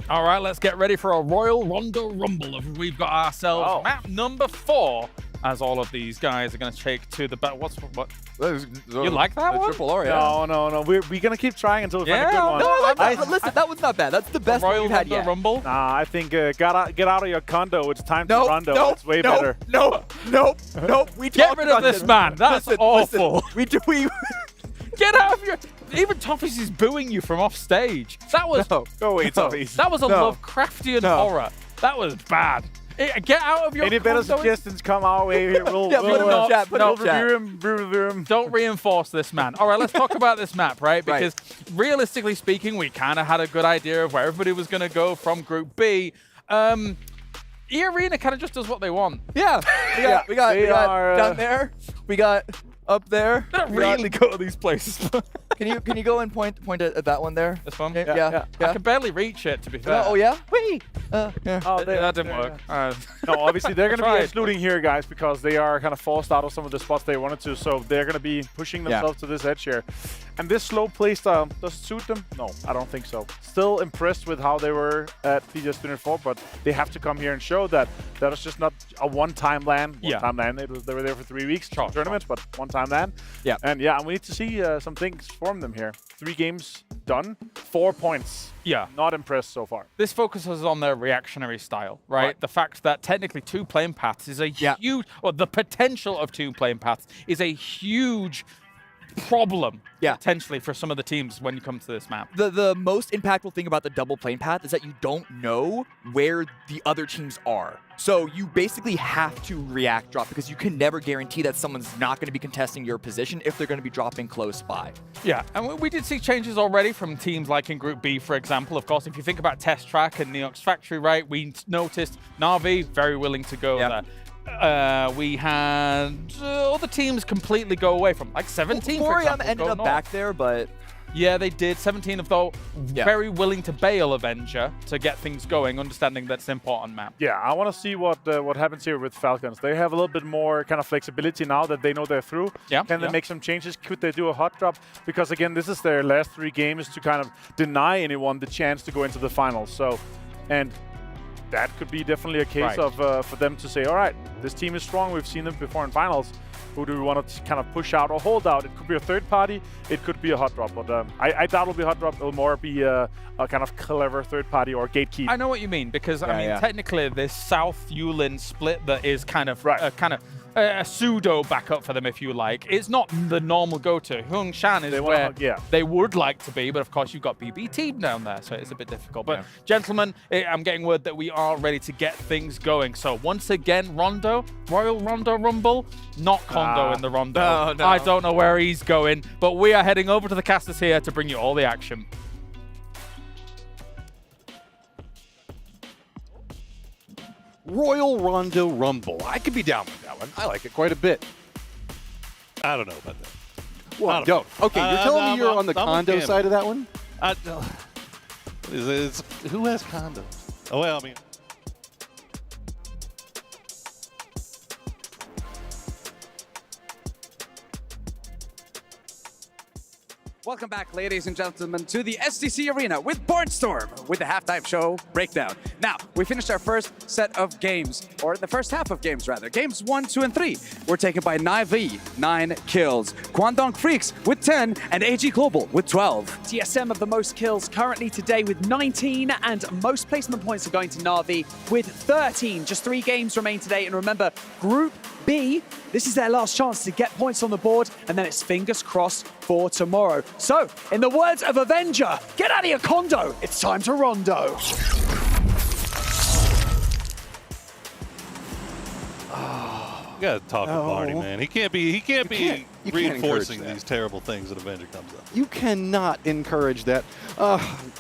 All right, let's get ready for a Royal Rondo Rumble. We've got ourselves map number 4, as all of these guys are going to take to the back. What? You like that one? Triple R, yeah. No. We're going to keep trying until we find a good one. No, listen, that was not bad. That's the best one we've had yet. Rumble? Nah, I think get out of your condo. It's time to Rondo. It's way better. Nope. We get rid of this man. That's awful. Listen, we Get out of your... Even Toffees is booing you from off stage. That was... Go away, Toffees. That was a Lovecraftian horror. That was bad. Get out of your... Any better suggestions come our way here. We'll review him. Don't reinforce this man. All right, let's talk about this map, right? Because realistically speaking, we kind of had a good idea of where everybody was going to go from Group B. E-Arena kind of just does what they want. Yeah. We got down there. We got up there. Don't really go to these places. Can you go and point at that one there? This one? Yeah. I can barely reach it, to be fair. Oh, yeah? Whee! That didn't work. No, obviously they're going to be excluding here, guys, because they are kind of forced out of some of the spots they wanted to, so they're going to be pushing themselves to this edge here. And this slow playstyle, does it suit them? No, I don't think so. Still impressed with how they were at PGS Spinner 4, but they have to come here and show that that was just not a one-time land. They were there for 3 weeks, tournament, but one-time land. Yeah. And we need to see some things from them here. 3 games done, 4 points. Yeah. Not impressed so far. This focuses on their reactionary style, right? The fact that technically 2 playing paths is a huge, or the potential of 2 playing paths is a huge problem potentially for some of the teams when you come to this map. The most impactful thing about the double plane path is that you don't know where the other teams are. So you basically have to react drop because you can never guarantee that someone's not going to be contesting your position if they're going to be dropping close by. Yeah, and we did see changes already from teams like in Group B, for example. Of course, if you think about Test Track and Neox Factory, right, we noticed Na'Vi very willing to go there. We had other teams completely go away from, like 17, for Furia example. ended up back there, but... Yeah, they did. 17 of those very willing to bail Avenger to get things going, understanding that's an important map. Yeah, I want to see what happens here with Falcons. They have a little bit more kind of flexibility now that they know they're through. Can they make some changes? Could they do a hot drop? Because again, this is their last 3 games to kind of deny anyone the chance to go into the finals. So, and that could be definitely a case of for them to say, all right, this team is strong. We've seen them before in finals. Who do we want to kind of push out or hold out? It could be a third party. It could be a hot drop. But I doubt it'll be a hot drop. It'll more be a kind of clever third party or gatekeep. I know what you mean, because I mean technically this South Yulin split that is kind of a pseudo backup for them, if you like. It's not the normal go-to. Hung Shan is where they would like to be, but of course you've got BB Team down there, so it's a bit difficult. But gentlemen, I'm getting word that we are ready to get things going. So once again, Rondo, Royal Rondo Rumble, not Kondo in the Rondo. No. I don't know where he's going, but we are heading over to the casters here to bring you all the action. Royal Rondo Rumble. I could be down with that one. I like it quite a bit. I don't know about that. Well, don't. Okay, you're telling me you're on the Kondo side of that one? Who has Kondo? Oh, well, I mean. Welcome back, ladies and gentlemen, to the SDC Arena with Barnstorm with the halftime show breakdown. Now, we finished our first set of games, or the first half of games, rather. Games 1, 2, and 3 were taken by Na'Vi, 9 kills, Kwangdong Freaks with 10, and AG Global with 12. TSM have the most kills currently today with 19, and most placement points are going to Na'Vi with 13. Just 3 games remain today, and remember, Group B, this is their last chance to get points on the board, and then it's fingers crossed for tomorrow. So, in the words of Avenger, get out of your condo, it's time to Rondo. You gotta talk to Barney, man. He can't be reinforcing these terrible things that Avenger comes up. You cannot encourage that.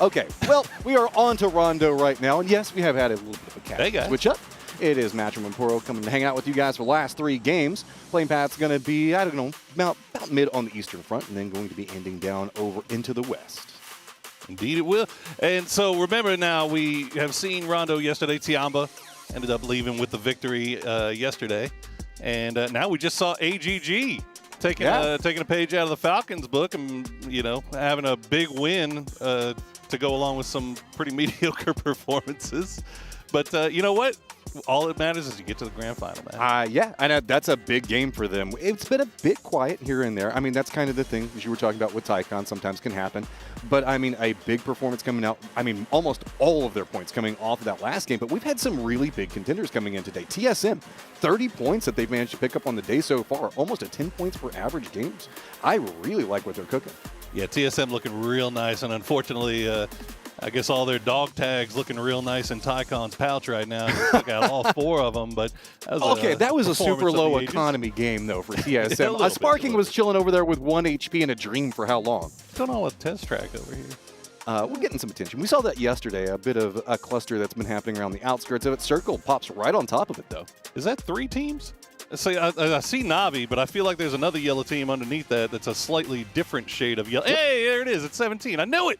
Okay, well, we are on to Rondo right now, and yes, we have had a little bit of a cat switch up. It is Matchroom and Poro coming to hang out with you guys for the last 3 games. Playing path's going to be, I don't know, about mid on the eastern front, and then going to be ending down over into the west. Indeed it will. And so remember now, we have seen Rondo yesterday. Tiamba ended up leaving with the victory yesterday. And now we just saw AGG taking a page out of the Falcons book and, you know, having a big win to go along with some pretty mediocre performances. But you know what? All that matters is you get to the grand final, man. Yeah, and that's a big game for them. It's been a bit quiet here and there. I mean, that's kind of the thing, as you were talking about with Tycon, sometimes can happen. But, I mean, a big performance coming out. I mean, almost all of their points coming off of that last game. But we've had some really big contenders coming in today. TSM, 30 points that they've managed to pick up on the day so far. Almost a 10 points per average games. I really like what they're cooking. Yeah, TSM looking real nice. And unfortunately, I guess all their dog tags looking real nice in Tycon's pouch right now. They took out all 4 of them, but that was a super low economy game though for TSM. Sparking was chilling over there with 1 HP and a dream for how long? What's going on with Test Track over here? We're getting some attention. We saw that yesterday, a bit of a cluster that's been happening around the outskirts of it. Circle pops right on top of it though. Is that 3 teams? See, I see Na'Vi, but I feel like there's another yellow team underneath that's a slightly different shade of yellow. Hey, there it is. It's 17. I knew it.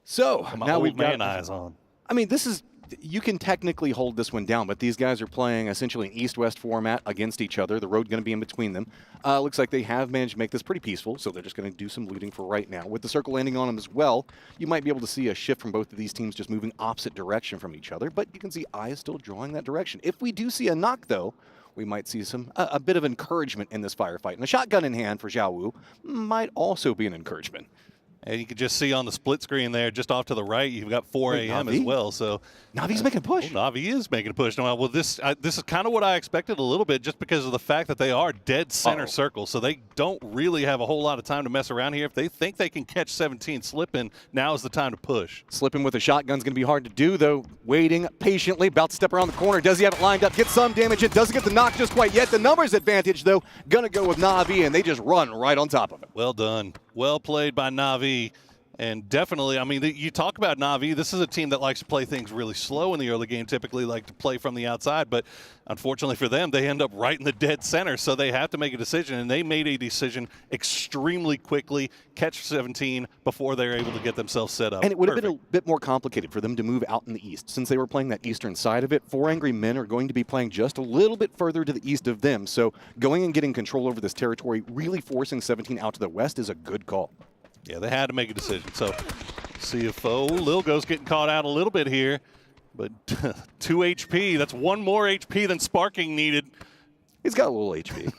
So now we've got eyes on. I mean, you can technically hold this one down, but these guys are playing essentially an east-west format against each other. The road going to be in between them. Looks like they have managed to make this pretty peaceful, so they're just going to do some looting for right now. With the circle landing on them as well, you might be able to see a shift from both of these teams just moving opposite direction from each other, but you can see I is still drawing that direction. If we do see a knock, though, we might see a bit of encouragement in this firefight. And a shotgun in hand for Xiao Wu might also be an encouragement. And you can just see on the split screen there, just off to the right, you've got 4 a.m. as well. So Navi's making a push. Well, Na'Vi is making a push. Well, this is kind of what I expected a little bit, just because of the fact that they are dead center circle. So they don't really have a whole lot of time to mess around here. If they think they can catch 17 slipping, now is the time to push. Slipping with a shotgun's going to be hard to do, though. Waiting patiently, about to step around the corner. Does he have it lined up? Get some damage in. Doesn't get the knock just quite yet. The numbers advantage, though. Going to go with Na'Vi, and they just run right on top of it. Well done. Well played by Na'Vi. And definitely, I mean, you talk about Na'Vi, this is a team that likes to play things really slow in the early game, typically like to play from the outside, but unfortunately for them, they end up right in the dead center, so they have to make a decision, and they made a decision extremely quickly, catch 17 before they're able to get themselves set up. And it would have been a bit more complicated for them to move out in the east. Since they were playing that eastern side of it, 4 Angry Men are going to be playing just a little bit further to the east of them, so going and getting control over this territory, really forcing 17 out to the west is a good call. Yeah, they had to make a decision. So, see if Lilgo's getting caught out a little bit here. But 2 HP, that's 1 more HP than Sparking needed. He's got a little HP.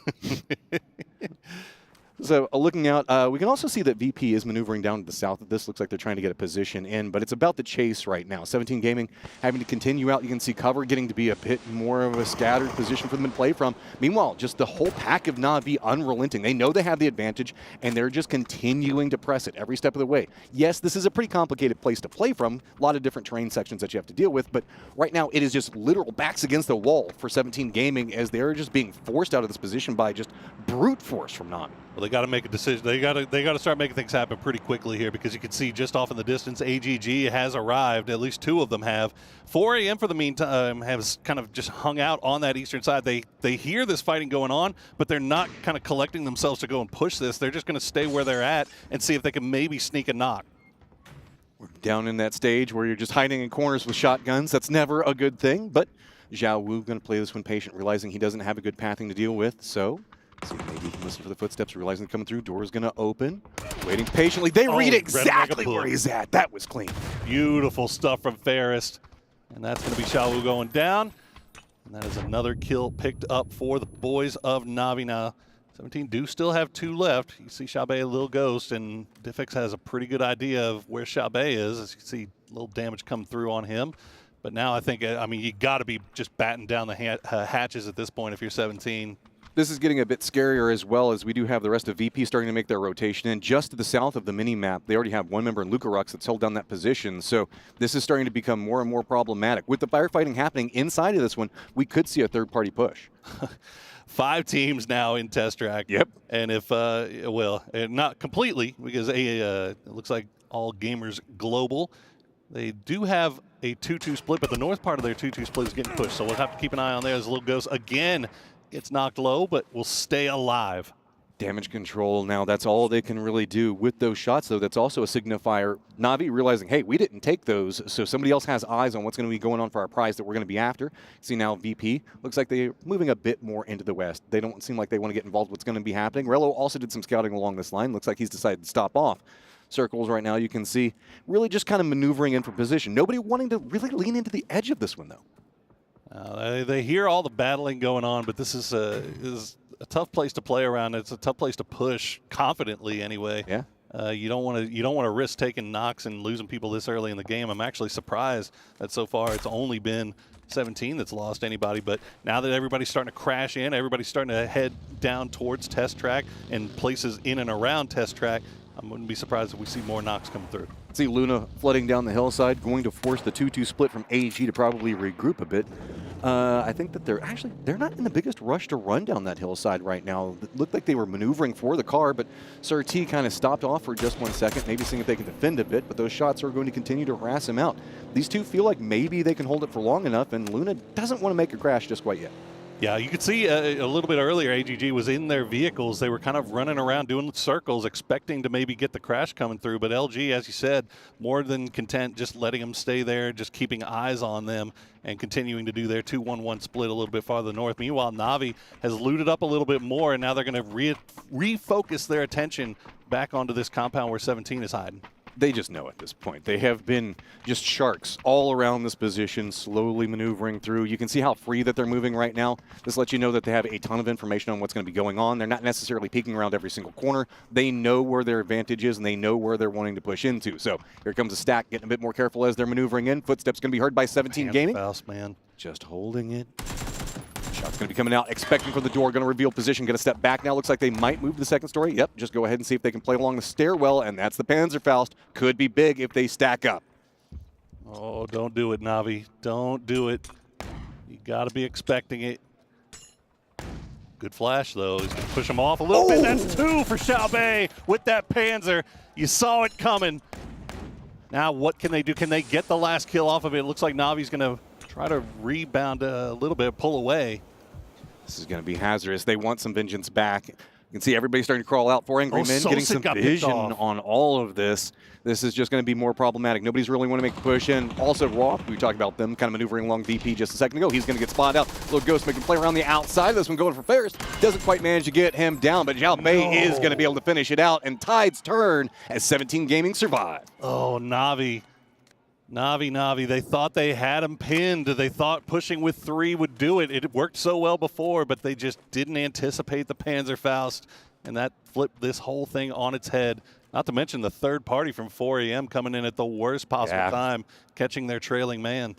So looking out, we can also see that VP is maneuvering down to the south of this. Looks like they're trying to get a position in, but it's about the chase right now. 17 Gaming having to continue out. You can see cover getting to be a bit more of a scattered position for them to play from. Meanwhile, just the whole pack of Na'Vi unrelenting. They know they have the advantage, and they're just continuing to press it every step of the way. Yes, this is a pretty complicated place to play from. A lot of different terrain sections that you have to deal with, but right now it is just literal backs against the wall for 17 Gaming as they're just being forced out of this position by just brute force from Na'Vi. Well, they got to make a decision. They got to start making things happen pretty quickly here, because you can see just off in the distance, AGG has arrived. At least 2 of them have. 4 AM for the meantime has kind of just hung out on that eastern side. They hear this fighting going on, but they're not kind of collecting themselves to go and push this. They're just going to stay where they're at and see if they can maybe sneak a knock. We're down in that stage where you're just hiding in corners with shotguns. That's never a good thing, but Xiao Wu going to play this one patient, realizing he doesn't have a good pathing to deal with, so see if maybe he can listen for the footsteps, realizing they're coming through. Door's going to open. Waiting patiently. They read exactly where he's at. That was clean. Beautiful stuff from Ferris. And that's going to be Xiao Wu going down. And that is another kill picked up for the boys of Na'Vi now. 17 do still have 2 left. You see Xiaobei, a little ghost, and Diffix has a pretty good idea of where Xiaobei is. As you can see, a little damage come through on him. But now I think, I mean, you got to be just batting down the hatches at this point if you're 17. This is getting a bit scarier as well, as we do have the rest of VP starting to make their rotation in. Just to the south of the mini-map, they already have one member in Lucarux that's held down that position. So this is starting to become more and more problematic. With the firefighting happening inside of this one, we could see a third-party push. 5 teams now in test track. Yep. And if, well, not completely, because it looks like All Gamers Global, they do have a 2-2 split, but the north part of their 2-2 split is getting pushed. So we'll have to keep an eye on there as Little Ghost again gets knocked low, but will stay alive. Damage control now, that's all they can really do with those shots, though. That's also a signifier. Na'Vi realizing, hey, we didn't take those, so somebody else has eyes on what's going to be going on for our prize that we're going to be after. See now VP, looks like they're moving a bit more into the west. They don't seem like they want to get involved with what's going to be happening. Rello also did some scouting along this line. Looks like he's decided to stop off. Circles right now, you can see, really just kind of maneuvering in for position. Nobody wanting to really lean into the edge of this one, though. They hear all the battling going on, but this is a tough place to play around. It's a tough place to push confidently, anyway. Yeah. You don't want to risk taking knocks and losing people this early in the game. I'm actually surprised that so far it's only been 17 that's lost anybody. But now that everybody's starting to crash in, everybody's starting to head down towards test track and places in and around test track, I wouldn't be surprised if we see more knocks come through. See Luna flooding down the hillside, going to force the 2-2 split from AG to probably regroup a bit. I think that they're not in the biggest rush to run down that hillside right now. It looked like they were maneuvering for the car, but Sir T kind of stopped off for just 1 second, maybe seeing if they can defend a bit, but those shots are going to continue to harass him out. These two feel like maybe they can hold it for long enough, and Luna doesn't want to make a crash just quite yet. Yeah, you could see a little bit earlier, AGG was in their vehicles. They were kind of running around doing circles, expecting to maybe get the crash coming through. But LG, as you said, more than content just letting them stay there, just keeping eyes on them and continuing to do their 2-1-1 split a little bit farther north. Meanwhile, Na'Vi has looted up a little bit more, and now they're going to refocus their attention back onto this compound where 17 is hiding. They just know at this point. They have been just sharks all around this position, slowly maneuvering through. You can see how free that they're moving right now. This lets you know that they have a ton of information on what's going to be going on. They're not necessarily peeking around every single corner. They know where their advantage is, and they know where they're wanting to push into. So here comes a stack, getting a bit more careful as they're maneuvering in. Footsteps going to be heard by 17 Gaming. Fast, man. Just holding it. Shot's going to be coming out, expecting for the door, going to reveal position, going to step back now. Looks like they might move to the second story. Yep, just go ahead and see if they can play along the stairwell, and that's the Panzerfaust. Could be big if they stack up. Oh, don't do it, Na'Vi. Don't do it. You got to be expecting it. Good flash, though. He's going to push him off a little bit. That's 2 for Xiaobei with that Panzer. You saw it coming. Now what can they do? Can they get the last kill off of it? It looks like Navi's going to try to rebound a little bit, pull away. This is going to be hazardous. They want some vengeance back. You can see everybody starting to crawl out for Angry Men, getting some vision on all of this. This is just going to be more problematic. Nobody's really want to make a push in. Also, Roth, we talked about them kind of maneuvering along VP just a second ago. He's going to get spotted out. Little Ghost making play around the outside. This one going for Ferris. Doesn't quite manage to get him down, but Xiaobei is going to be able to finish it out. And tides turn as 17 Gaming survive. Oh, Na'Vi. Na'Vi, they thought they had him pinned. They thought pushing with 3 would do it. It worked so well before, but they just didn't anticipate the Panzerfaust. and that flipped this whole thing on its head. Not to mention the third party from 4 a.m. coming in at the worst possible time, catching their trailing man.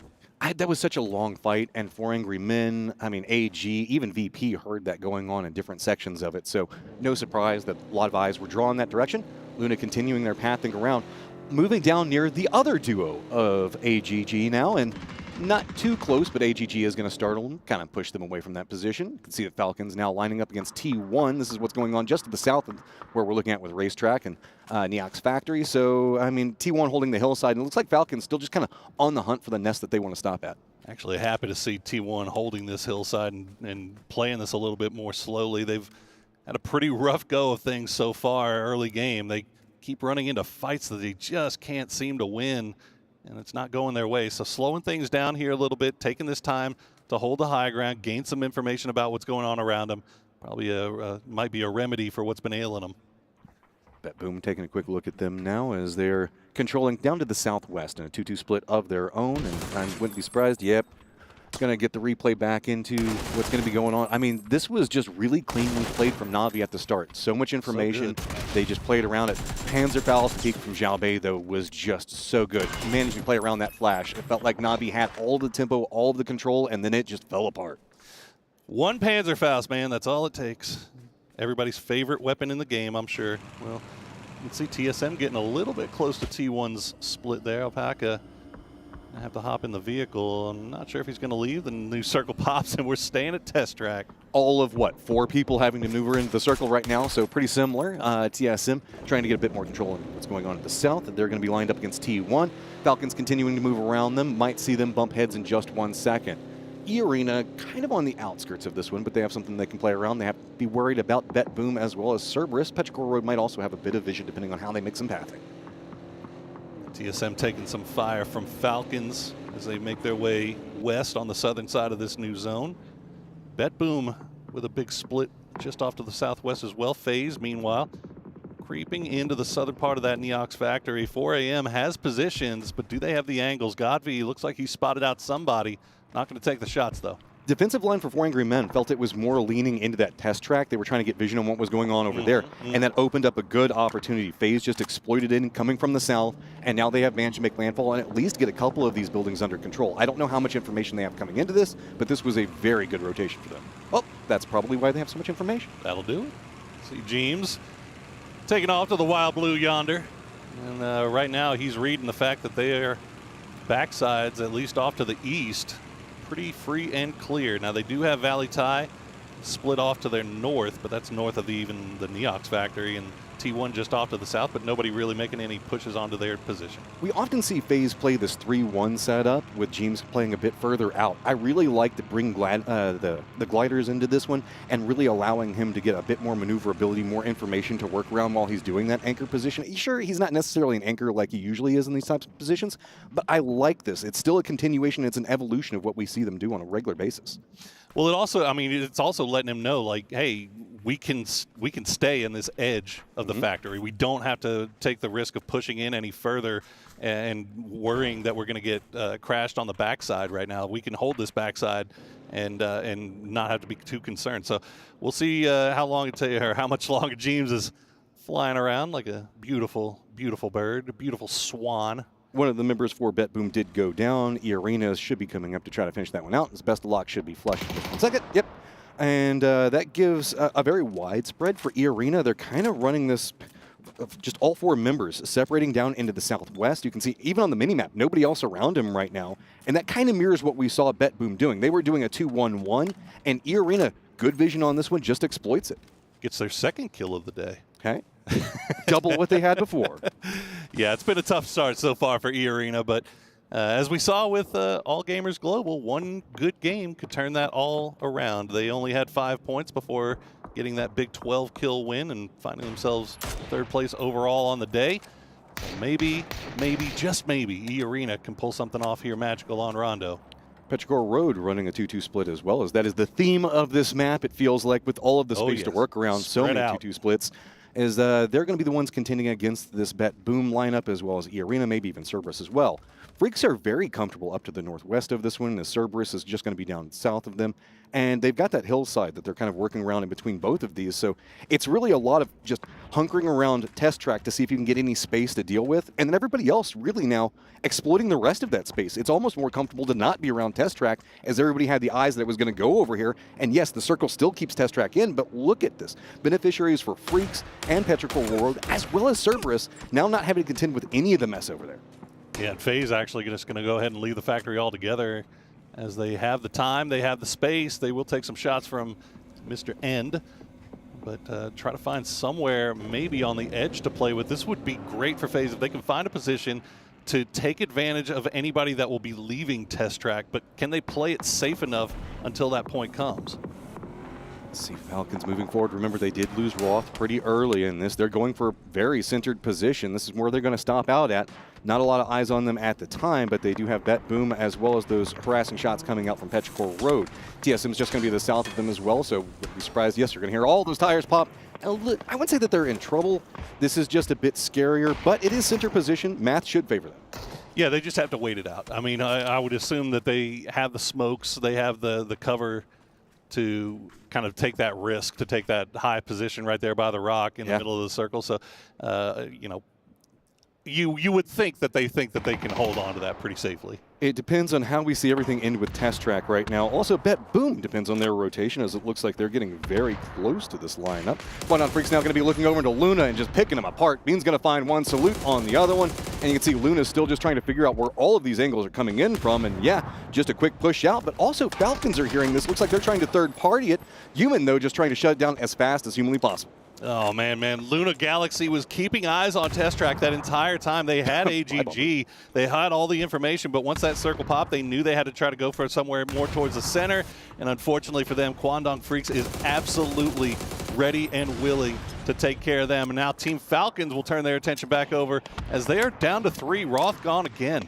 That was such a long fight, and 4 Angry Men, I mean, AG, even VP heard that going on in different sections of it, so no surprise that a lot of eyes were drawn that direction. Luna continuing their pathing around, moving down near the other duo of AGG now, and not too close, but AGG is going to startle them, kind of push them away from that position. You can see that Falcons now lining up against T1. This is what's going on just to the south of where we're looking at with Racetrack and Neox Factory. So, I mean, T1 holding the hillside, and it looks like Falcons still just kind of on the hunt for the nest that they want to stop at. Actually happy to see T1 holding this hillside and playing this a little bit more slowly. They've had a pretty rough go of things so far early game. They keep running into fights that they just can't seem to win, and it's not going their way. So slowing things down here a little bit, taking this time to hold the high ground, gain some information about what's going on around them. Probably might be a remedy for what's been ailing them. BetBoom taking a quick look at them now as they're controlling down to the southwest in a 2-2 split of their own, and I wouldn't be surprised. Yep, going to get the replay back into what's going to be going on. I mean, this was just really cleanly played from Na'Vi at the start. So much information. So they just played around it. Panzerfaust peak from Xiao Bei, though, was just so good. Managing to play around that flash. It felt like Na'Vi had all the tempo, all the control, and then it just fell apart. One Panzerfaust, man. That's all it takes. Everybody's favorite weapon in the game, I'm sure. Well, you can see TSM getting a little bit close to T1's split there. Alpaca I have to hop in the vehicle. I'm not sure if he's going to leave. The new circle pops, and we're staying at test track. All of what? 4 people having to maneuver into the circle right now, so pretty similar. TSM trying to get a bit more control on what's going on at the south. They're going to be lined up against T1. Falcons continuing to move around them. Might see them bump heads in just 1 second. E-Arena kind of on the outskirts of this one, but they have something they can play around. They have to be worried about BetBoom as well as Cerberus. Petrichor Road might also have a bit of vision depending on how they make some pathing. TSM taking some fire from Falcons as they make their way west on the southern side of this new zone. BetBoom with a big split just off to the southwest as well. FaZe, meanwhile, creeping into the southern part of that Neox factory. 4 a.m. has positions, but do they have the angles? Godvi looks like he spotted out somebody. Not going to take the shots, though. Defensive line for 4 Angry Men felt it was more leaning into that test track. They were trying to get vision on what was going on over there, and that opened up a good opportunity. FaZe just exploited it coming from the south, and now they have managed to make landfall and at least get a couple of these buildings under control. I don't know how much information they have coming into this, but this was a very good rotation for them. Well, that's probably why they have so much information. That'll do it. See James taking off to the wild blue yonder, and right now he's reading the fact that they are backsides, at least off to the east, pretty free and clear. Now they do have Valley Tie split off to their north, but that's north of even the Neox factory, and T1 just off to the south, but nobody really making any pushes onto their position. We often see FaZe play this 3-1 setup with James playing a bit further out. I really like to bring the gliders into this one and really allowing him to get a bit more maneuverability, more information to work around while he's doing that anchor position. Sure, he's not necessarily an anchor like he usually is in these types of positions, but I like this. It's still a continuation. It's an evolution of what we see them do on a regular basis. Well, it also, I mean, it's also letting him know, like, hey, we can stay in this edge of the factory. We don't have to take the risk of pushing in any further and worrying that we're going to get crashed on the backside right now. We can hold this backside and not have to be too concerned. So we'll see how long it takes, or how much longer James is flying around like a beautiful, beautiful bird, a beautiful swan. One of the members for BetBoom did go down. E-Arena should be coming up to try to finish that one out. His best of luck should be flushed in just 1 second. Yep. And that gives a very wide spread for E-Arena. They're kind of running this, just all 4 members separating down into the southwest. You can see even on the minimap, nobody else around him right now. And that kind of mirrors what we saw BetBoom doing. They were doing a 2-1-1, and E-Arena, good vision on this one, just exploits it. Gets their 2nd kill of the day. Okay. Double what they had before. Yeah, it's been a tough start so far for E-Arena, but as we saw with All Gamers Global, one good game could turn that all around. They only had 5 points before getting that big 12-kill win and finding themselves 3rd place overall on the day. Maybe, just maybe, E-Arena can pull something off here magical on Rondo. Petrichor Road running a 2-2 split as well, as that is the theme of this map, it feels like, with all of the space to work around. Spread so many out. 2-2 splits. Is they're going to be the ones contending against this BetBoom lineup, as well as E-Arena, maybe even Cerberus as well. Freaks are very comfortable up to the northwest of this one, as Cerberus is just going to be down south of them. and they've got that hillside that they're kind of working around in between both of these. So it's really a lot of just hunkering around test track to see if you can get any space to deal with, and then everybody else really now exploiting the rest of that space. It's almost more comfortable to not be around test track, as everybody had the eyes that it was going to go over here. And yes, the circle still keeps test track in, but look at this. Beneficiaries for Freaks and Petrichor World, as well as Cerberus, now not having to contend with any of the mess over there. Yeah, and FaZe actually just going to go ahead and leave the factory altogether, as they have the time, they have the space. They will take some shots from Mr. End, but try to find somewhere maybe on the edge to play with. This would be great for FaZe if they can find a position to take advantage of anybody that will be leaving test track, but can they play it safe enough until that point comes? Let's see, Falcons moving forward. Remember, they did lose Roth pretty early in this. They're going for a very centered position. This is where they're going to stop out at. Not a lot of eyes on them at the time, but they do have Bet Boom as well as those harassing shots coming out from Petrichor Road. TSM is just going to be to the south of them as well, so wouldn't be surprised. Yes, you're going to hear all those tires pop. I wouldn't say that they're in trouble. This is just a bit scarier, but it is center position. Math should favor them. Yeah, they just have to wait it out. I mean, I would assume that they have the smokes, they have the cover to kind of take that risk, to take that high position right there by the rock in the middle of the circle. So, you know, you would think that they can hold on to that pretty safely. It depends on how we see everything end with test track right now. Also, Bet Boom depends on their rotation, as it looks like they're getting very close to this lineup. Quandong Freak's now going to be looking over into Luna and just picking them apart. Bean's going to find one, Salute on the other one, and you can see Luna's still just trying to figure out where all of these angles are coming in from, and yeah, just a quick push out, but also Falcons are hearing this. Looks like they're trying to third party it. Human, though, just trying to shut it down as fast as humanly possible. Oh, man. Luna Galaxy was keeping eyes on test track that entire time. They had AGG. They had all the information, but once that circle popped, they knew they had to try to go for somewhere more towards the center. And unfortunately for them, Quandong Freaks is absolutely ready and willing to take care of them. And now Team Falcons will turn their attention back over as they are down to 3. Roth gone again.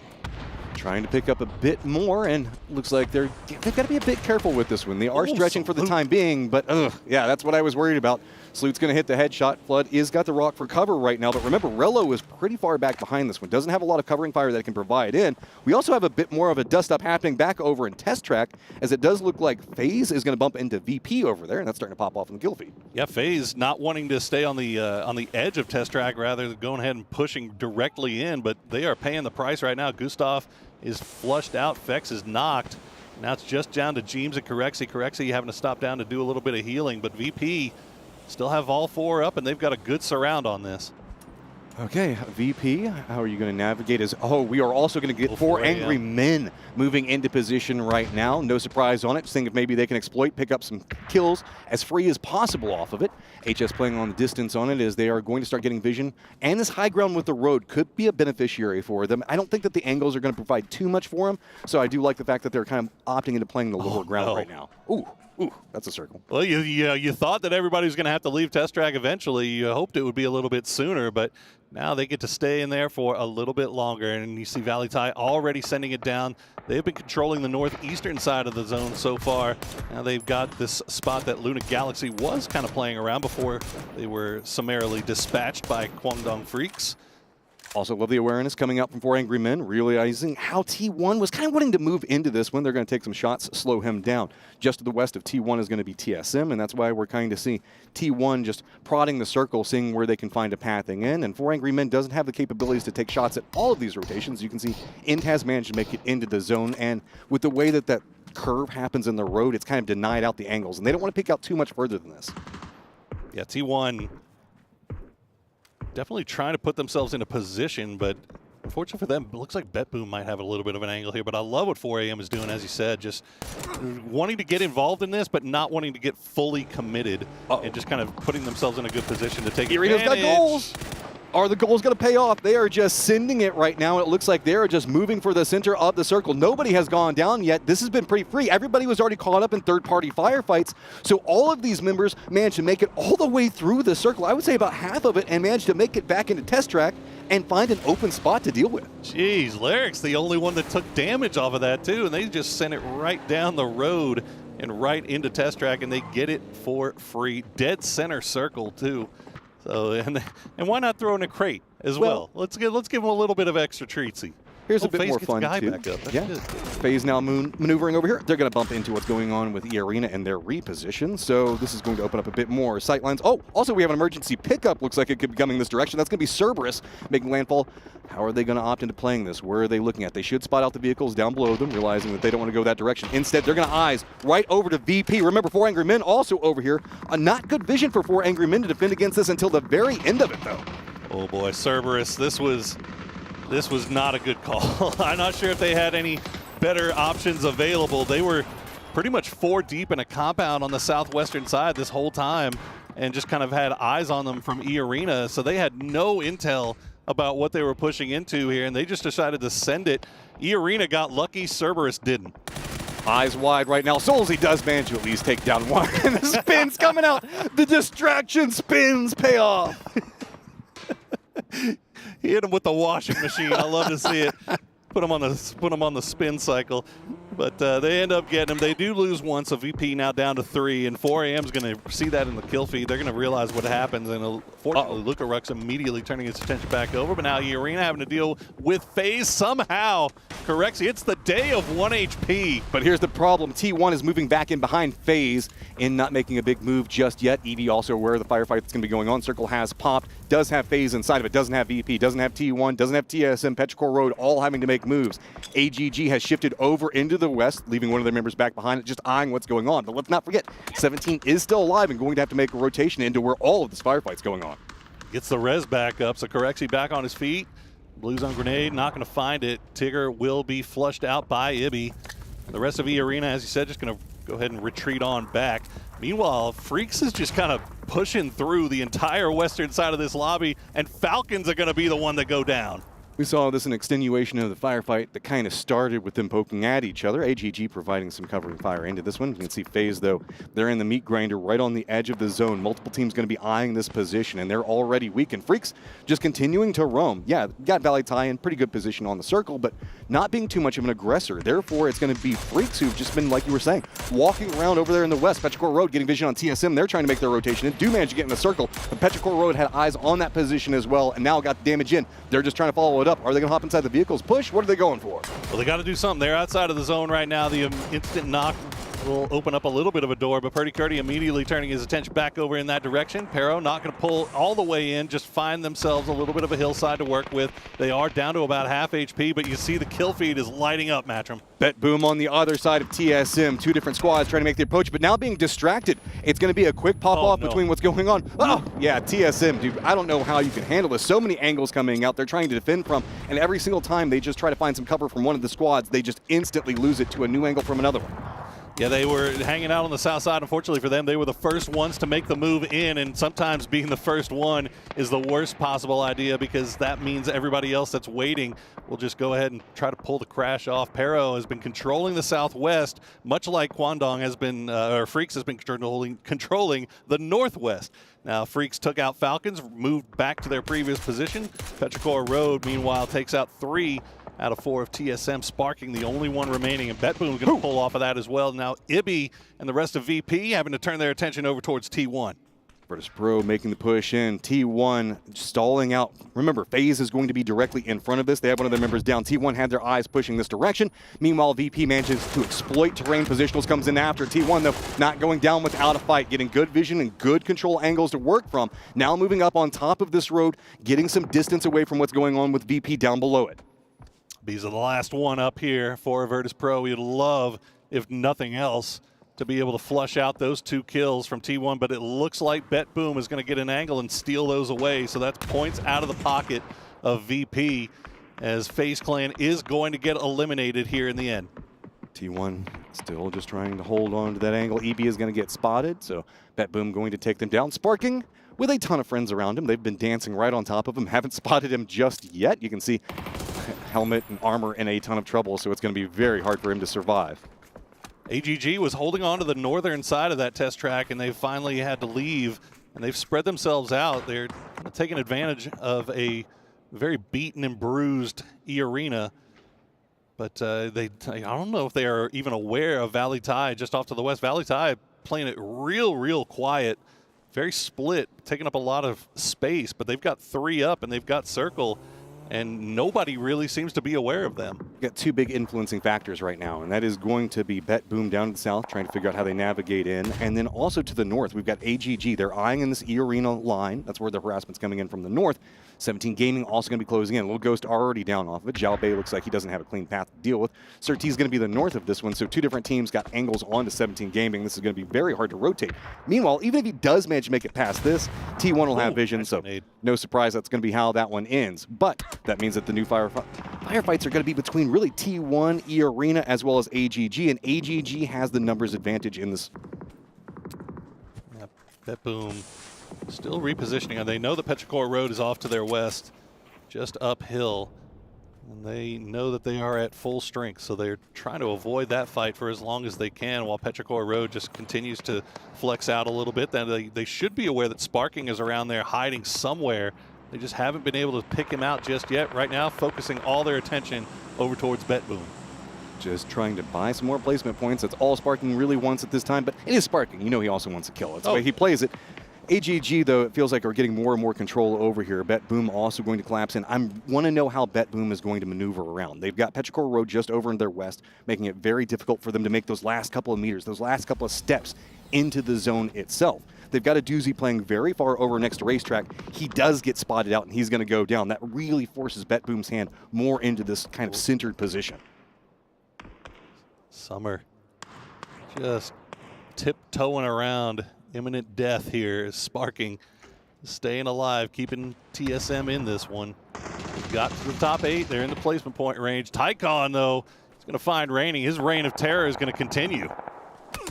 Trying to pick up a bit more, and looks like they've got to be a bit careful with this one. They are stretching for the time being, but yeah, that's what I was worried about. Salute's going to hit the headshot. Flood is got the rock for cover right now, but remember, Rello is pretty far back behind this one. Doesn't have a lot of covering fire that it can provide in. We also have a bit more of a dust-up happening back over in test track, as it does look like FaZe is going to bump into VP over there, and that's starting to pop off in the kill feed. Yeah, FaZe not wanting to stay on the edge of test track, rather than going ahead and pushing directly in, but they are paying the price right now. Gustav is flushed out. Fex is knocked. Now it's just down to James and Corexy. Corexy having to stop down to do a little bit of healing, but VP still have all 4 up, and they've got a good surround on this. Okay, VP, how are you going to navigate? We are also going to get 4 angry men moving into position right now. No surprise on it. Just think if maybe they can exploit, pick up some kills as free as possible off of it. HS playing on the distance on it, as they are going to start getting vision. And this high ground with the road could be a beneficiary for them. I don't think that the angles are going to provide too much for them, so I do like the fact that they're kind of opting into playing the lower ground right now. Ooh, that's a circle. Well, you thought that everybody was going to have to leave test track eventually. You hoped it would be a little bit sooner, but now they get to stay in there for a little bit longer. And you see Valley Tie already sending it down. They've been controlling the northeastern side of the zone so far. Now they've got this spot that Luna Galaxy was kind of playing around before they were summarily dispatched by Quandong Freaks. Also love the awareness coming out from 4 angry men, realizing how T1 was kind of wanting to move into this one. They're going to take some shots, slow him down. Just to the west of T1 is going to be TSM, and that's why we're kind of seeing T1 just prodding the circle, seeing where they can find a pathing in. And 4 angry men doesn't have the capabilities to take shots at all of these rotations. You can see Int has managed to make it into the zone, and with the way that that curve happens in the road, it's kind of denied out the angles, and they don't want to pick out too much further than this. Yeah, T1 definitely trying to put themselves in a position, but unfortunately for them, it looks like Bet Boom might have a little bit of an angle here. But I love what 4AM is doing, as you said, just wanting to get involved in this, but not wanting to get fully committed, and just kind of putting themselves in a good position to take advantage. Got goals. Are the goals going to pay off? They are just sending it right now. It looks like they're just moving for the center of the circle. Nobody has gone down yet. This has been pretty free. Everybody was already caught up in third-party firefights. So all of these members managed to make it all the way through the circle. I would say about half of it, and managed to make it back into test track and find an open spot to deal with. Jeez, Lyric's the only one that took damage off of that too, and they just sent it right down the road and right into test track, and they get it for free. Dead center circle too. So and why not throw in a crate as well? Let's give them a little bit of extra treatsy. Here's a bit FaZe more gets fun, Guy too. back up. That's Yeah, good. FaZe now maneuvering over here. They're going to bump into what's going on with E-Arena and their reposition, so this is going to open up a bit more sightlines. Oh, also we have an emergency pickup. Looks like it could be coming this direction. That's going to be Cerberus making landfall. How are they going to opt into playing this? Where are they looking at? They should spot out the vehicles down below them, realizing that they don't want to go that direction. Instead, they're going to eyes right over to VP. Remember, 4 Angry Men also over here. A not good vision for 4 Angry Men to defend against this until the very end of it, though. Oh boy, Cerberus, this was not a good call. I'm not sure if they had any better options available. They were pretty much 4 deep in a compound on the southwestern side this whole time and just kind of had eyes on them from E-Arena, so they had no intel about what they were pushing into here, and they just decided to send it. E-Arena got lucky, Cerberus didn't. Eyes wide right now. Soulzy does manage to at least take down one, and the spins coming out. The distraction spins pay off. He hit him with the washing machine. I love to see it. Put him on the spin cycle. But they end up getting him. They do lose one, so VP now down to 3, and 4AM is going to see that in the kill feed. They're going to realize what happens, and fortunately, Luca Ruck's immediately turning his attention back over. But now E-Arena having to deal with FaZe somehow. Corrects. It's the day of 1 HP. But here's the problem. T1 is moving back in behind FaZe and not making a big move just yet. EV also aware of the firefight that's going to be going on. Circle has popped. Does have FaZe inside of it. Doesn't have VP. Doesn't have T1. Doesn't have TSM. Petrichor Road all having to make moves. AGG has shifted over into the west, leaving one of their members back behind it, just eyeing what's going on. But let's not forget, 17 is still alive and going to have to make a rotation into where all of this firefight's going on. Gets the res back up, so Correxy back on his feet. Blues on grenade, not going to find it. Tigger will be flushed out by Ibby. And the rest of E-Arena, as you said, just going to go ahead and retreat on back. Meanwhile, Freaks is just kind of pushing through the entire western side of this lobby, and Falcons are going to be the one that go down. We saw this in extenuation of the firefight that kind of started with them poking at each other. AGG providing some covering fire into this one. You can see FaZe, though, they're in the meat grinder right on the edge of the zone. Multiple teams going to be eyeing this position, and they're already weak. And Freaks just continuing to roam. Yeah, got Valley Tie in pretty good position on the circle, but not being too much of an aggressor. Therefore, it's going to be Freaks who've just been, like you were saying, walking around over there in the west. Petrichor Road getting vision on TSM. They're trying to make their rotation and do manage to get in the circle. But Petrichor Road had eyes on that position as well, and now got the damage in. They're just trying to follow it up. Are they going to hop inside the vehicles? Push? What are they going for? Well, they got to do something. They're outside of the zone right now. The instant knock will open up a little bit of a door, but Purdy Curdy immediately turning his attention back over in that direction. Pero not going to pull all the way in, just find themselves a little bit of a hillside to work with. They are down to about half HP, but you see the kill feed is lighting up, Matrim. Bet Boom on the other side of TSM. 2 different squads trying to make the approach, but now being distracted. It's going to be a quick pop-off between what's going on. Oh, yeah, TSM, dude. I don't know how you can handle this. So many angles coming out they're trying to defend from, and every single time they just try to find some cover from one of the squads, they just instantly lose it to a new angle from another one. Yeah, they were hanging out on the south side. Unfortunately for them, they were the first ones to make the move in, and sometimes being the first one is the worst possible idea because that means everybody else that's waiting will just go ahead and try to pull the crash off. Pero has been controlling the southwest, much like Kwandong has been, or Freaks has been controlling the northwest. Now, Freaks took out Falcons, moved back to their previous position. Petrichor Road, meanwhile, takes out 3 out of 4 of TSM, sparking the only one remaining, and BetBoom's going to pull off of that as well. Now, Ibby and the rest of VP having to turn their attention over towards T1. Virtus Pro making the push in. T1 stalling out. Remember, FaZe is going to be directly in front of this. They have one of their members down. T1 had their eyes pushing this direction. Meanwhile, VP manages to exploit terrain. Positionals comes in after. T1, though, not going down without a fight, getting good vision and good control angles to work from. Now moving up on top of this road, getting some distance away from what's going on with VP down below it. These are the last one up here for Virtus Pro. We'd love, if nothing else, to be able to flush out those 2 kills from T1, but it looks like Bet Boom is going to get an angle and steal those away, so that's points out of the pocket of VP as FaZe Clan is going to get eliminated here in the end. T1 still just trying to hold on to that angle. EB is going to get spotted, so Bet Boom going to take them down. Sparking with a ton of friends around him. They've been dancing right on top of him. Haven't spotted him just yet. You can see helmet and armor in a ton of trouble, so it's going to be very hard for him to survive. AGG was holding on to the northern side of that test track, and they finally had to leave, and they've spread themselves out. They're taking advantage of a very beaten and bruised E-Arena, but I don't know if they are even aware of Valley Tie just off to the west. Valley Tie playing it real quiet, very split, taking up a lot of space, but they've got 3 up, and they've got Circle and nobody really seems to be aware of them. We've got two big influencing factors right now, and that is going to be Bet Boom down to the south, trying to figure out how they navigate in, and then also to the north, we've got AGG. They're eyeing in this E-Arena line. That's where the harassment's coming in from the north. 17 Gaming also going to be closing in. Little Ghost already down off of it. Zhao Bei looks like he doesn't have a clean path to deal with. Surtee is going to be the north of this one, so two different teams got angles onto 17 Gaming. This is going to be very hard to rotate. Meanwhile, even if he does manage to make it past this, T1 will have vision, so no surprise that's going to be how that one ends. But that means that the new firefights are going to be between really T1, E-Arena, as well as AGG, and AGG has the numbers advantage in this. Yep. Bet Boom still repositioning, and they know that Petrichor Road is off to their west, just uphill, and they know that they are at full strength, so they're trying to avoid that fight for as long as they can while Petrichor Road just continues to flex out a little bit. Then they should be aware that Sparking is around there hiding somewhere. They just haven't been able to pick him out just yet. Right now, focusing all their attention over towards Bet Boom. Just trying to buy some more placement points. That's all Sparking really wants at this time, but it is Sparking. You know he also wants to kill. That's the way he plays it. AGG, though, it feels like are getting more and more control over here. Bet Boom also going to collapse in. I want to know how Bet Boom is going to maneuver around. They've got Petrichor Road just over in their west, making it very difficult for them to make those last couple of meters, those last couple of steps into the zone itself. They've got a doozy playing very far over next to Racetrack. He does get spotted out, and he's going to go down. That really forces Bet Boom's hand more into this kind of centered position. Summer just tiptoeing around imminent death here is Sparking, staying alive, keeping TSM in this one. Got to the top 8. They're in the placement point range. Tycon, though, is going to find Raining. His reign of terror is going to continue.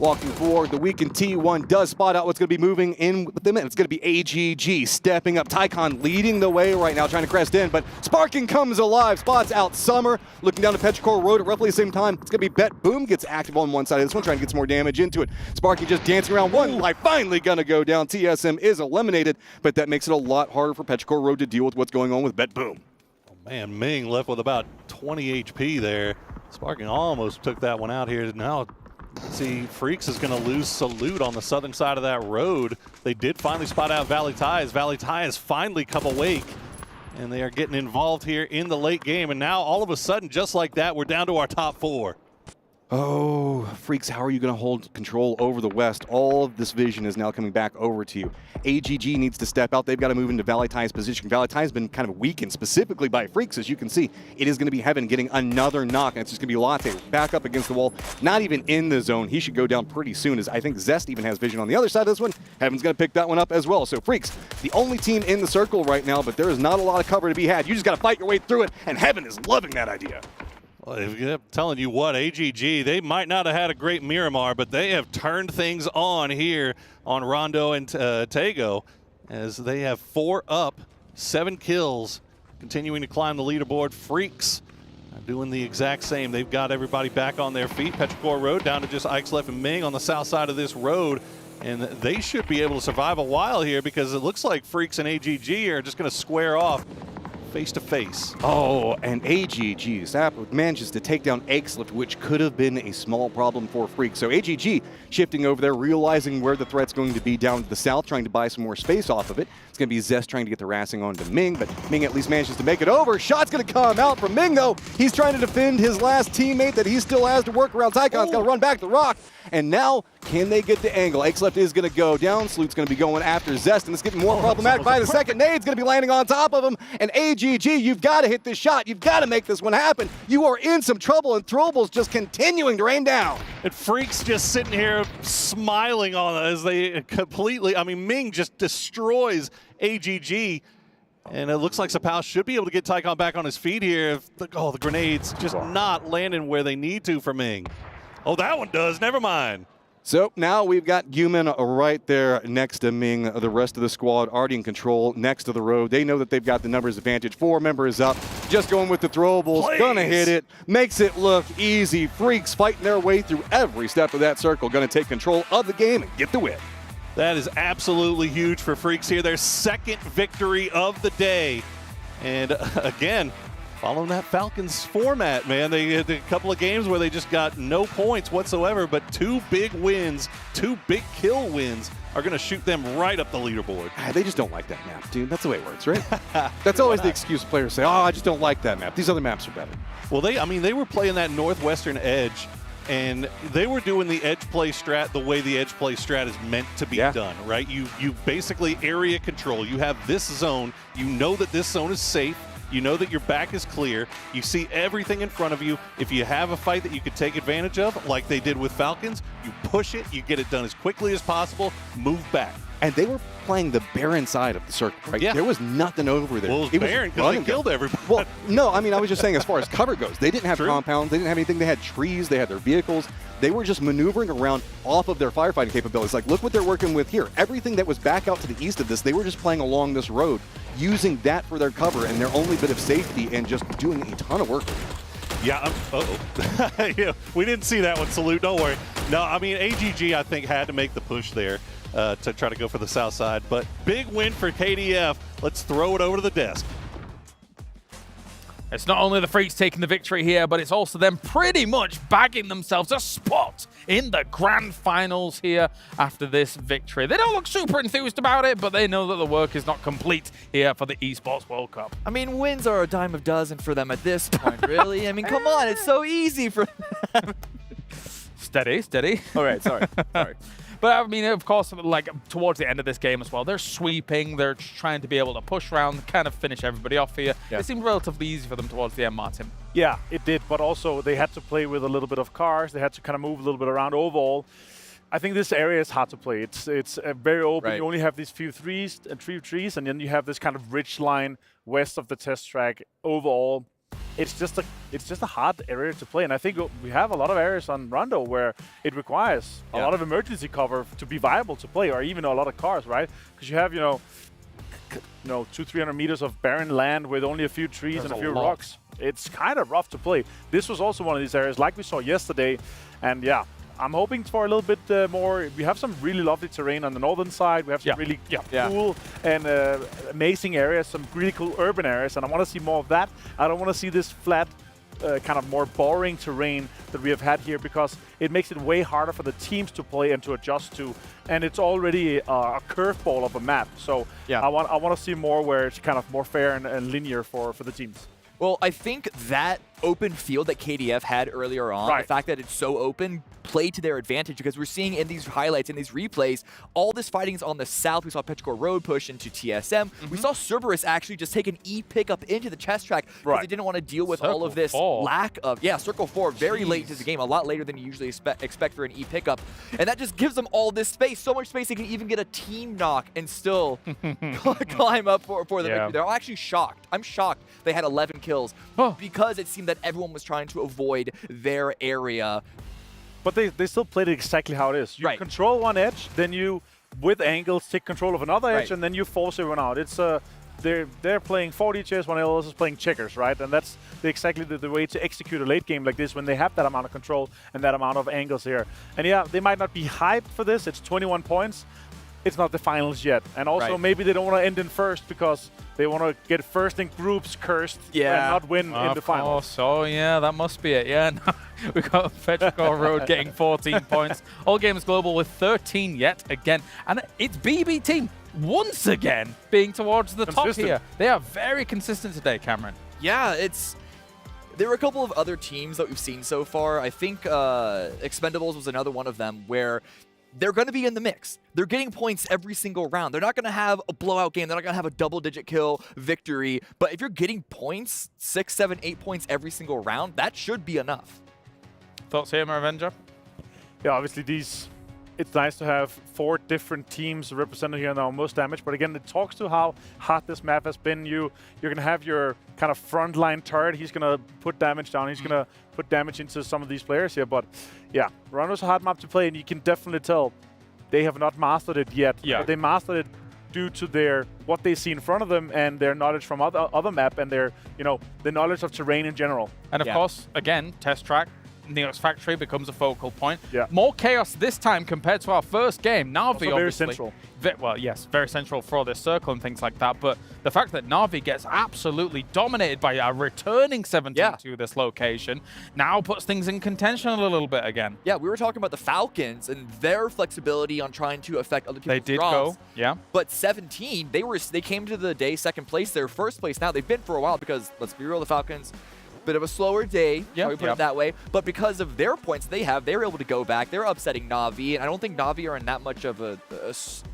Walking forward, the weakened T1 does spot out what's going to be moving in with them. It's going to be AGG stepping up. Tycon leading the way right now, trying to crest in, but Sparking comes alive, spots out Summer, looking down to Petrichor Road at roughly the same time. It's going to be Bet Boom gets active on one side of this one, trying to get some more damage into it. Sparking just dancing around. One life finally going to go down. TSM is eliminated, but that makes it a lot harder for Petrichor Road to deal with what's going on with Bet Boom. Oh, man, Ming left with about 20 HP there. Sparking almost took that one out here. Now, see, Freaks is going to lose Salute on the southern side of that road. They did finally spot out Valley Ties. Valley Ties has finally come awake, and they are getting involved here in the late game. And now, all of a sudden, just like that, we're down to our top 4. Oh, Freaks, how are you going to hold control over the West? All of this vision is now coming back over to you. AGG needs to step out. They've got to move into Valley Tie's position. Valley Tie's been kind of weakened, specifically by Freaks, as you can see. It is going to be Heaven getting another knock, and it's just going to be Latte back up against the wall, not even in the zone. He should go down pretty soon, as I think Zest even has vision on the other side of this one. Heaven's going to pick that one up as well. So Freaks, the only team in the circle right now, but there is not a lot of cover to be had. You just got to fight your way through it, and Heaven is loving that idea. Well, I'm telling you what, AGG, they might not have had a great Miramar, but they have turned things on here on Rondo and Tego, as they have 4 up, 7 kills, continuing to climb the leaderboard. Freaks doing the exact same. They've got everybody back on their feet. Petrichor Road down to just Ixlef and Ming on the south side of this road, and they should be able to survive a while here, because it looks like Freaks and AGG are just going to square off face to face. Oh, and AGG manages to take down Ixlef, which could have been a small problem for Freaks. So AGG shifting over there, realizing where the threat's going to be down to the south, trying to buy some more space off of it. It's going to be Zest trying to get the harassing onto Ming, but Ming at least manages to make it over. Shot's going to come out from Ming, though. He's trying to defend his last teammate that he still has to work around. Tycon's going to run back the rock. And now, can they get the angle? Ixlef is going to go down. Salute's going to be going after Zest, and it's getting more problematic by the second. Nade's going to be landing on top of him. And AGG, you've got to hit this shot. You've got to make this one happen. You are in some trouble, and Throwables just continuing to rain down. And Freaks just sitting here smiling on it as they completely, I mean, Ming just destroys AGG. And it looks like Sapao should be able to get Tycon back on his feet here. If the grenades just not landing where they need to for Ming. Oh, that one does. Never mind. So now we've got Guman right there next to Ming. The rest of the squad already in control next to the road. They know that they've got the numbers advantage. 4 members up. Just going with the throwables. Gonna hit it. Makes it look easy. Freaks fighting their way through every step of that circle. Gonna take control of the game and get the win. That is absolutely huge for Freaks here. Their second victory of the day. And again, following that Falcons format, man. They had a couple of games where they just got no points whatsoever, but 2 big wins, 2 big kill wins are going to shoot them right up the leaderboard. They just don't like that map, dude. That's the way it works, right? That's always the excuse players say, oh, I just don't like that map. These other maps are better. Well, they were playing that northwestern edge, and they were doing the edge play strat the way the edge play strat is meant to be done, right? You basically area control. You have this zone. You know that this zone is safe. You know that your back is clear. You see everything in front of you. If you have a fight that you could take advantage of, like they did with Falcons, you push it, you get it done as quickly as possible, move back. And they were playing the barren side of the circuit, right? Yeah. There was nothing over there. Well, it was barren because they killed everybody. Well, no, I mean, I was just saying as far as cover goes, they didn't have compounds, they didn't have anything. They had trees, they had their vehicles. They were just maneuvering around off of their firefighting capabilities. Like, look what they're working with here. Everything that was back out to the east of this, they were just playing along this road, using that for their cover and their only bit of safety and just doing a ton of work with it. Yeah, yeah, we didn't see that one, Salute, don't worry. No, I mean, AGG, I think, had to make the push there to try to go for the south side. But big win for KDF. Let's throw it over to the desk. It's not only the Freaks taking the victory here, but it's also them pretty much bagging themselves a spot in the grand finals here after this victory. They don't look super enthused about it, but they know that the work is not complete here for the Esports World Cup. I mean, wins are a dime a dozen for them at this point, really. I mean, come on, it's so easy for them. Steady, steady. All right, sorry. But I mean, of course, like towards the end of this game as well, they're sweeping, they're trying to be able to push around, kind of finish everybody off here. It seemed relatively easy for them towards the end, Martin. Yeah, it did, but also they had to play with a little bit of cars, they had to kind of move a little bit around overall. I think this area is hard to play. It's very open. You only have these few trees, and then you have this kind of ridge line west of the test track overall. It's just a hard area to play, and I think we have a lot of areas on Rondo where it requires a lot of emergency cover to be viable to play, or even a lot of cars, right? Because you have 200-300 meters of barren land with only a few trees and a few rocks. It's kind of rough to play. This was also one of these areas, like we saw yesterday, and yeah. I'm hoping for a little bit more. We have some really lovely terrain on the northern side. We have some really cool and amazing areas, some really cool urban areas, and I want to see more of that. I don't want to see this flat, kind of more boring terrain that we have had here, because it makes it way harder for the teams to play and to adjust to, and it's already a curveball of a map. So I want to see more where it's kind of more fair and linear for the teams. Well, I think that open field that KDF had earlier on, the fact that it's so open, played to their advantage, because we're seeing in these highlights, in these replays, all this fighting is on the south. We saw Petrichor Road push into TSM. We saw Cerberus actually just take an E pickup into the chest track because they didn't want to deal with all of this lack of, Circle 4, very late into the game, a lot later than you usually expect for an E pickup. And that just gives them all this space, so much space they can even get a team knock and still climb up for the victory. They're actually shocked. I'm shocked they had 11 kills because it seemed that everyone was trying to avoid their area. But they still played it exactly how it is. You control one edge, then you, with angles, take control of another edge, and then you force everyone out. It's they're playing 4D chess, one else is playing checkers, right? And that's exactly the way to execute a late game like this when they have that amount of control and that amount of angles here. And yeah, they might not be hyped for this. It's 21 points. It's not the finals yet. And also maybe they don't want to end in first because they want to get first in groups cursed and not win in the finals. Oh, yeah, that must be it. Yeah, no, we got Petrichor Road getting 14 points. All Games Global with 13 yet again. And it's BB Team once again being towards the top here. They are very consistent today, Cameron. Yeah, there were a couple of other teams that we've seen so far. I think Expendables was another one of them where they're going to be in the mix. They're getting points every single round. They're not going to have a blowout game. They're not going to have a double-digit kill victory. But if you're getting points, 6, 7, 8 points every single round, that should be enough. Thoughts here, Avenger? Yeah, obviously it's nice to have 4 different teams represented here in our most damage. But again, it talks to how hot this map has been. You're going to have your kind of frontline turret. He's going to put damage down. He's going to put damage into some of these players here. But yeah, Rondo's a hard map to play, and you can definitely tell they have not mastered it yet. Yeah. But they mastered it due to what they see in front of them and their knowledge from other map and their the knowledge of terrain in general. And of course, again, test track. Neox Factory becomes a focal point. Yeah. More chaos this time compared to our first game. Na'Vi Also very obviously. central. Well, yes, very central for this circle and things like that. But the fact that Na'Vi gets absolutely dominated by a returning 17 to this location now puts things in contention a little bit again. Yeah, we were talking about the Falcons and their flexibility on trying to affect other people's They did draws. go, yeah. But 17, they came to the day second place. They're first place now. They've been for a while because, let's be real, the Falcons, bit of a slower day, shall we put it that way. But because of their points they're able to go back. They're upsetting Na'Vi, and I don't think Na'Vi are in that much of a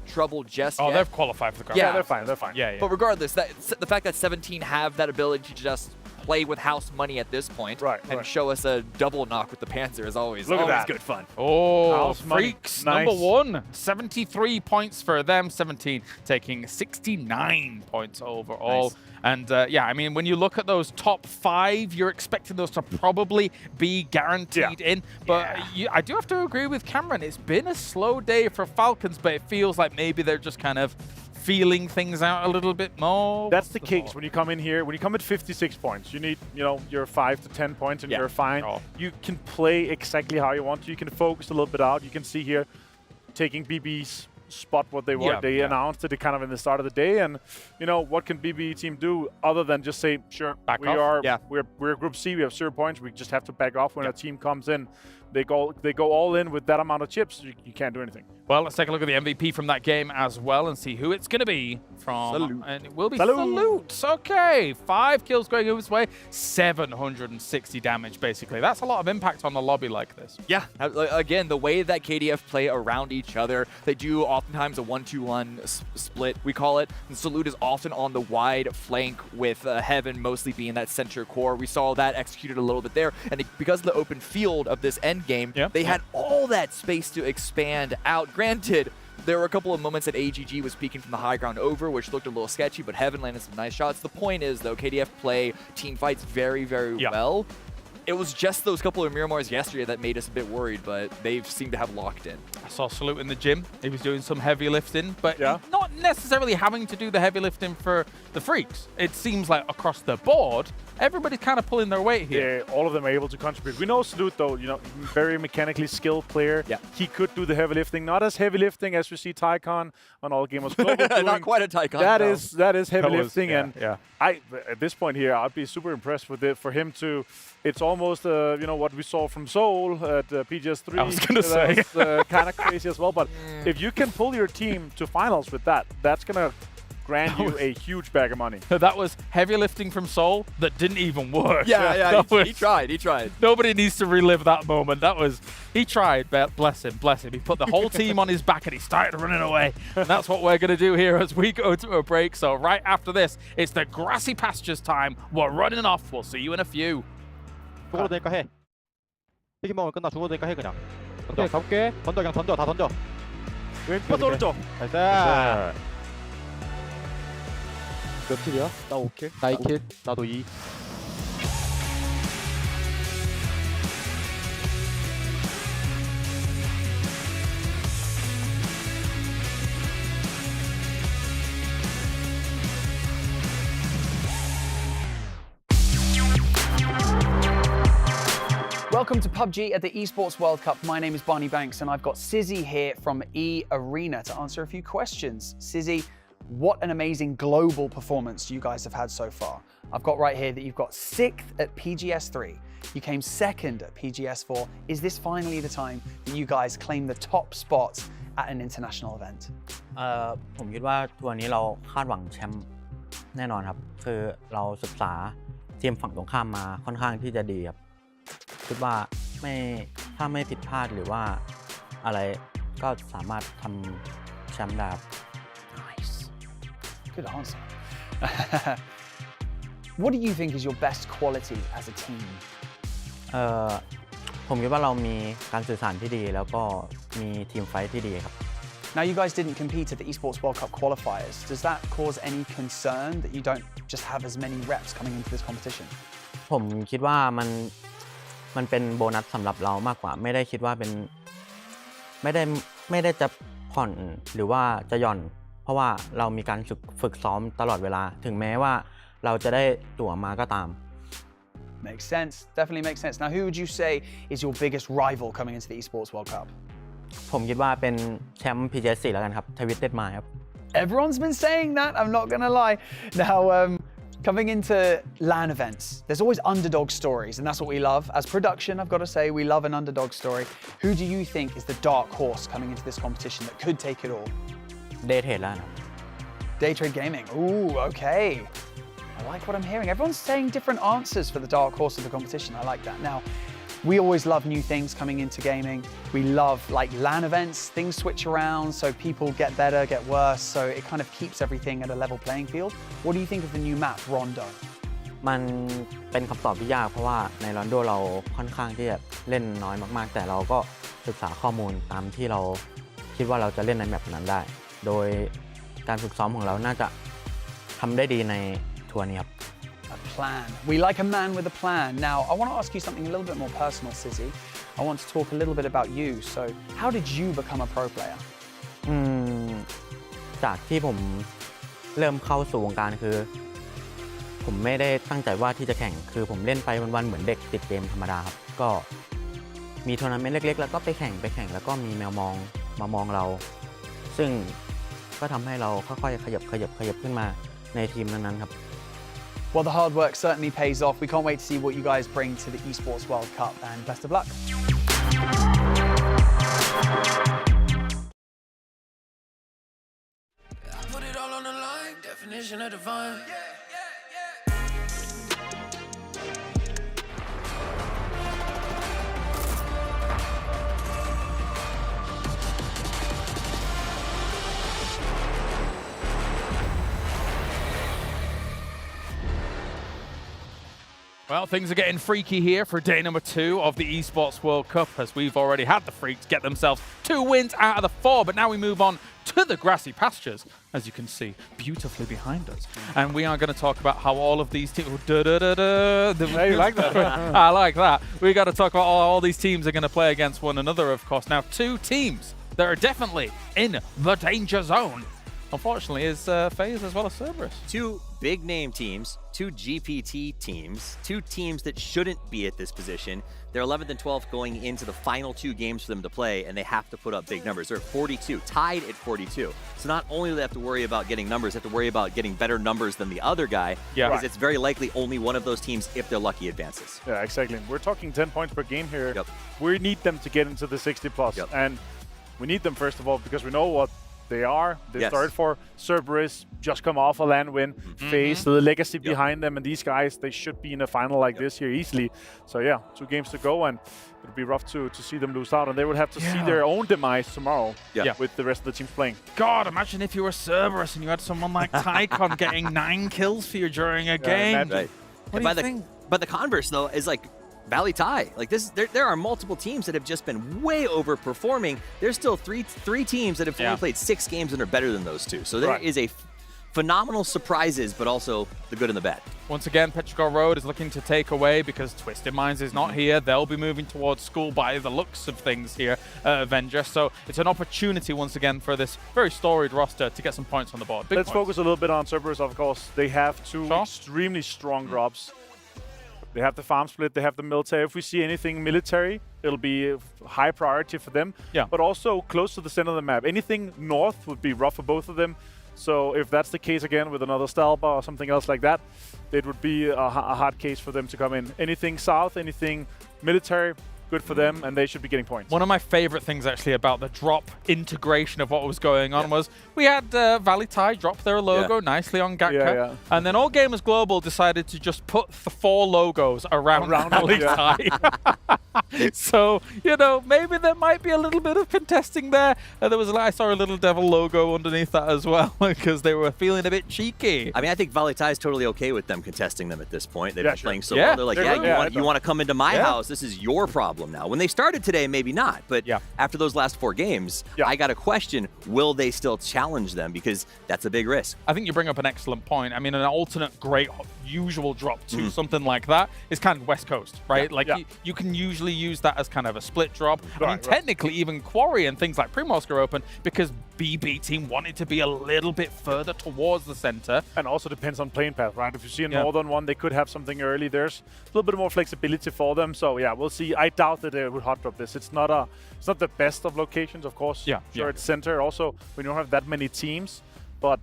trouble just yet. Oh, they've qualified for the grand. Yeah, they're fine. They're fine. Yeah. But regardless, the fact that 17 have that ability to just play with house money at this point and show us a double knock with the Panther is always good fun. Oh, Freaks, number one. 73 points for them, 17 taking 69 points overall. Nice. And yeah, I mean, when you look at those top 5, you're expecting those to probably be guaranteed in. But I do have to agree with Cameron. It's been a slow day for Falcons, but it feels like maybe they're just kind of feeling things out a little bit more. That's the case when you come in here. When you come at 56 points, you need, your 5 to 10 points and you're fine. You can play exactly how you want to. You can focus a little bit out. You can see here taking BB's spot what they want. They announced it kind of in the start of the day, and what can BB team do other than just say, sure, we're Group C, we have 0 points, we just have to back off when a team comes in. They go all in with that amount of chips. You can't do anything. Well, let's take a look at the MVP from that game as well and see who it's going to be from. Salute. And it will be Salute. Okay, 5 kills going his way, 760 damage basically. That's a lot of impact on the lobby like this. Yeah, again, the way that KDF play around each other, they do oftentimes a 1-2-1 split, we call it. And Salute is often on the wide flank with Heaven mostly being that center core. We saw that executed a little bit there. And because of the open field of this end game, they had all that space to expand out. Granted, there were a couple of moments that AGG was peeking from the high ground over, which looked a little sketchy, but Heaven landed some nice shots. The point is, though, KDF play team fights very, very well. It was just those couple of Miramars yesterday that made us a bit worried, but they seem to have locked in. I saw Salute in the gym. He was doing some heavy lifting, but not necessarily having to do the heavy lifting for the Freaks. It seems like across the board, everybody's kind of pulling their weight here. Yeah, all of them are able to contribute. We know Salute, though, very mechanically skilled player. Yeah. He could do the heavy lifting. Not as heavy lifting as we see Tycon on All Gamers Global. Not quite a Tycon. That is heavy lifting. I at this point here, I'd be super impressed with it for him to. It's almost what we saw from Seoul at PGS3. I was gonna say kind of crazy as well. But if you can pull your team to finals with that, that's gonna grant you a huge bag of money. That was heavy lifting from Seoul that didn't even work. Yeah, he tried. Nobody needs to relive that moment. He tried, bless him. He put the whole team on his back and he started running away. And that's what we're going to do here as we go to a break. So right after this, it's the grassy pastures time. We're running off. We'll see you in a few. 죽어도 되니까 해. 피기먹으면 끝나. 죽어도 되니까 해 그냥. 던져. 가볼게. 던져 그냥 던져. 다 던져. 왼쪽 오른쪽. 나이스. 몇 킬이야? 나 5킬. 나 2킬. 나도 2. Welcome to PUBG at the Esports World Cup. My name is Barney Banks and I've got Sizzy here from E-Arena to answer a few questions. Sizzy, what an amazing global performance you guys have had so far. I've got right here that you've got 6th at PGS3. You came 2nd at PGS4. Is this finally the time that you guys claim the top spots at an international event? ผมคิดว่าทัวร์นี้เราคาดหวังแชมป์แน่นอนครับคือเราศึกษาทีมฝั่งตรงข้ามมาค่อนข้างที่จะดีครับคิดว่าถ้าไม่ผิดพลาดหรือว่าอะไรก็สามารถทำแชมป์ได้ครับ Nice. Good answer. What do you think is your best quality as a team? ผมคิดว่าเรามีการสื่อสารที่ดีแล้วก็มีทีมไฟท์ที่ดีครับ Now, you guys didn't compete at the Esports World Cup qualifiers. Does that cause any concern that you don't just have as many reps coming into this competition? ผมคิดว่ามันเป็นโบนัสสำหรับเรามากกว่าไม่ได้คิดว่าเป็นไม่ได้จะผ่อนหรือว่าจะหย่อนเพราะว่าเรามีการฝึกซ้อมตลอดเวลาถึงแม้ว่าเราจะได้ตั๋วมาก็ตาม Makes sense. Definitely makes sense. Now, who would you say is your biggest rival coming into the Esports World Cup? ผมคิดว่าเป็นแชมป์ PGS 4 แล้วกันครับ Twisted Mind ครับ Everyone's been saying that, I'm not gonna lie. Now, coming into LAN events, there's always underdog stories, and that's what we love. As production, I've got to say, we love an underdog story. Who do you think is the dark horse coming into this competition that could take it all? Day Trade แล้วครับ Day Trade Gaming. Ooh, okay. I like what I'm hearing. Everyone's saying different answers for the dark horse of the competition. I like that. Now, we always love new things coming into gaming. We love like LAN events, things switch around, so people get better, get worse, so it kind of keeps everything at a level playing field. What do you think of the new map, Rondo? มันเป็นคำตอบที่ยากเพราะว่าใน Rondo เราค่อนข้างที่จะเล่นน้อยมากๆแต่เราก็ศึกษาข้อมูลตามที่เราคิดว่าเราจะเล่นในแมปนั้นได้โดยการฝึกซ้อมของเราน่าจะทำได้ดีในทัวร์นี้ครับ A plan. We like a man with a plan. Now, I want to ask you something a little bit more personal, Sizzy. I want to talk a little bit about you. So, how did you become a pro player? จากที่ผมเริ่มเข้าสู่วงการคือผมไม่ได้ตั้งใจว่าที่จะแข่งคือผมเล่นไปวันๆเหมือนเด็กติดเกมธรรมดาครับก็มีทัวร์นาเมนต์เล็กๆแล้วก็ไปแข่งแล้วก็มีแมวมองมามองเราซึ่งก็ทำให้เราค่อยๆขยับขึ้นมาในทีมนั้นๆครับ Well, the hard work certainly pays off. We can't wait to see what you guys bring to the Esports World Cup, and best of luck. Put it all on the line, definition of divine. Well, things are getting freaky here for day number 2 of the Esports World Cup, as we've already had the Freaks get themselves 2 wins out of the 4, but now we move on to the grassy pastures, as you can see beautifully behind us. And we are going to talk about how all of these teams... Yeah, you like that. I like that. We got to talk about all these teams are going to play against one another, of course. Now, 2 teams that are definitely in the danger zone, unfortunately, is FaZe as well as Cerberus. 2 big-name teams, 2 GPT teams, 2 teams that shouldn't be at this position. They're 11th and 12th going into the final 2 games for them to play, and they have to put up big numbers. They're at 42, tied at 42. So not only do they have to worry about getting numbers, they have to worry about getting better numbers than the other guy, because it's very likely only one of those teams, if they're lucky, advances. Yeah, exactly. We're talking 10 points per game here. Yep. We need them to get into the 60+. Yep. And we need them, first of all, because we know what they are. They started for Cerberus, just come off a LAN win, FaZe, the legacy behind them, and these guys, they should be in a final like this here easily. So yeah, 2 games to go, and it'll be rough to see them lose out, and they would have to see their own demise tomorrow with the rest of the teams playing. God, imagine if you were Cerberus and you had someone like Tycon getting 9 kills for you during a game. Right. What do you think? But the converse, though, is like Valley Tie. Like this, there are multiple teams that have just been way overperforming. There's still three teams that have only played 6 games and are better than those 2. So there is a phenomenal surprises, but also the good and the bad. Once again, Petrichor Road is looking to take away because Twisted Minds is not here. They'll be moving towards school by the looks of things here at Avenger. So it's an opportunity once again for this very storied roster to get some points on the board. Let's focus a little bit on Cerberus, of course. They have 2 extremely strong drops. They have the farm split, they have the military. If we see anything military, it'll be a high priority for them. Yeah. But also close to the center of the map. Anything north would be rough for both of them. So if that's the case again with another Stalba or something else like that, it would be a hard case for them to come in. Anything south, anything military, good for them, and they should be getting points. One of my favorite things actually about the drop integration of what was going on was we had Valley Tie drop their logo nicely on Gatka, and then All Gamers Global decided to just put the 4 logos around Valley Tie. So, you know, maybe there might be a little bit of contesting there. I saw a little devil logo underneath that as well, because they were feeling a bit cheeky. I mean, I think Valley Tie is totally okay with them contesting them at this point. They've been playing so well. They're like, you want to come into my house. This is your problem. problem now. When they started today, maybe not, but after those last 4 games, I got a question, will they still challenge them? Because that's a big risk. I think you bring up an excellent point. I mean, an alternate great usual drop to something like that is kind of West Coast, right? You can usually use that as kind of a split drop. I mean, technically, even Quarry and things like Primorsk are open because BB team wanted to be a little bit further towards the center. And also depends on playing path, right? If you see a northern one, they could have something early. There's a little bit more flexibility for them. So yeah, we'll see. I doubt that they would hot drop this. It's not the best of locations, of course. Sure, it's center. Also, we don't have that many teams. But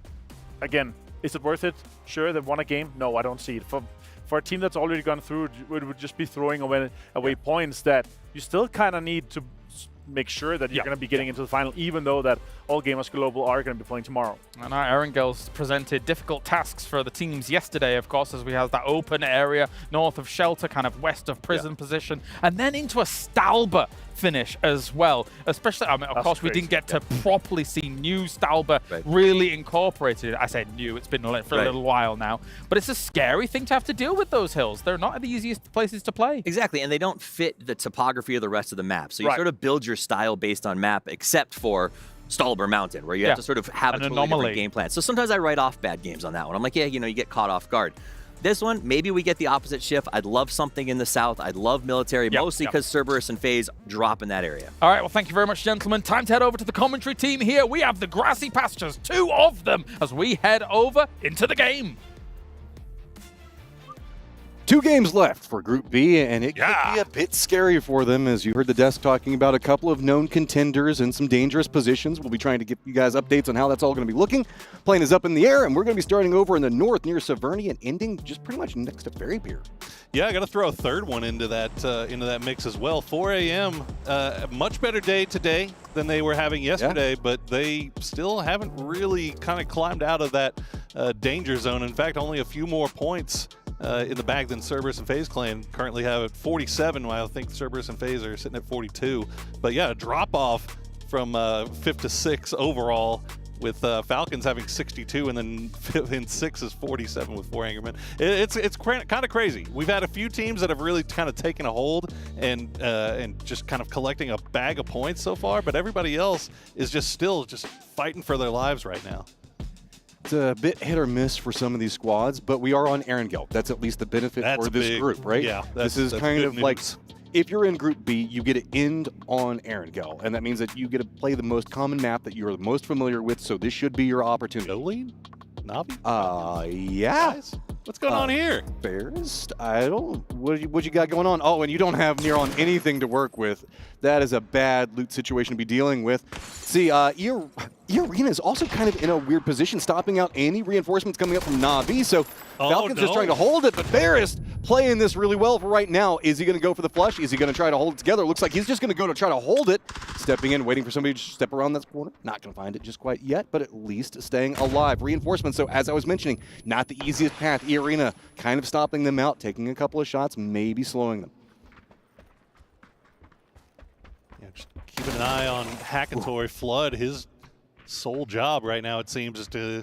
again, is it worth it? Sure, they won a game. No, I don't see it. For a team that's already gone through, it would just be throwing away points that you still kind of need to make sure that you're going to be getting into the final, even though that all Gamers Global are going to be playing tomorrow. And our Erangels presented difficult tasks for the teams yesterday, of course, as we have that open area north of Shelter, kind of west of prison position, and then into a Stalber finish as well. Especially, I mean, of course, we didn't get to properly see new Stalber really incorporated. I said new, it's been for a little while now. But it's a scary thing to have to deal with those hills. They're not the easiest places to play. Exactly, and they don't fit the topography of the rest of the map. So you sort of build your style based on map, except for Stalber Mountain, where you have to sort of have a totally different game plan. So sometimes I write off bad games on that one. I'm like, yeah, you know, you get caught off guard. This one, maybe we get the opposite shift. I'd love something in the south. I'd love military, mostly because Cerberus and FaZe drop in that area. All right, well, thank you very much, gentlemen. Time to head over to the commentary team here. We have the Grassy Pastures, 2 of them, as we head over into the game. 2 games left for Group B, and it could be a bit scary for them, as you heard the desk talking about a couple of known contenders in some dangerous positions. We'll be trying to give you guys updates on how that's all going to be looking. Plane is up in the air, and we're going to be starting over in the north near Severny and ending just pretty much next to Fairy Pier. Yeah, I got to throw a third one into that mix as well. 4 a.m., a much better day today than they were having yesterday, but they still haven't really kind of climbed out of that danger zone. In fact, only a few more points in the bag than Cerberus and FaZe Clan currently have at 47, while I think Cerberus and FaZe are sitting at 42. But yeah, a drop-off from 5th to 6th overall, with Falcons having 62, and then 5th and 6th is 47 with 4 Angermen. It's kind of crazy. We've had a few teams that have really kind of taken a hold and just kind of collecting a bag of points so far, but everybody else is still fighting for their lives right now. It's a bit hit or miss for some of these squads, but we are on Erangel. That's at least the benefit for this group, right? Yeah, this is kind of like, if you're in Group B, you get to end on Erangel, and that means that you get to play the most common map that you're the most familiar with, so this should be your opportunity. No lead? Navi? Yeah. Guys, what's going on here? Fairest? I don't. What you got going on? Oh, and you don't have near on anything to work with. That is a bad loot situation to be dealing with. See, E-Arena is also kind of in a weird position, stopping out any reinforcements coming up from Na'Vi. So Falcons just trying to hold it, but Fairest playing this really well for right now. Is he going to go for the flush? Is he going to try to hold it together? Looks like he's just going to go to try to hold it. Stepping in, waiting for somebody to step around that corner. Not going to find it just quite yet, but at least staying alive. Reinforcements, so as I was mentioning, not the easiest path. E-Arena kind of stopping them out, taking a couple of shots, maybe slowing them. Just keeping an eye on Hackatory. Flood, his sole job right now, it seems, is to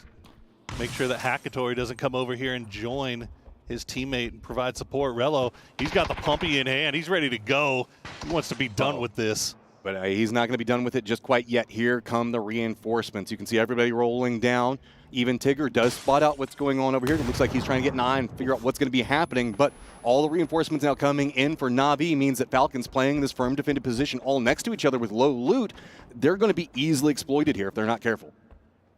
make sure that Hackatory doesn't come over here and join his teammate and provide support. Rello, he's got the pumpy in hand. He's ready to go. He wants to be done with this. But he's not going to be done with it just quite yet. Here come the reinforcements. You can see everybody rolling down. Even Tigger does spot out what's going on over here. It looks like he's trying to get 9, figure out what's going to be happening. But all the reinforcements now coming in for Na'Vi means that Falcons playing this firm defended position all next to each other with low loot. They're going to be easily exploited here if they're not careful.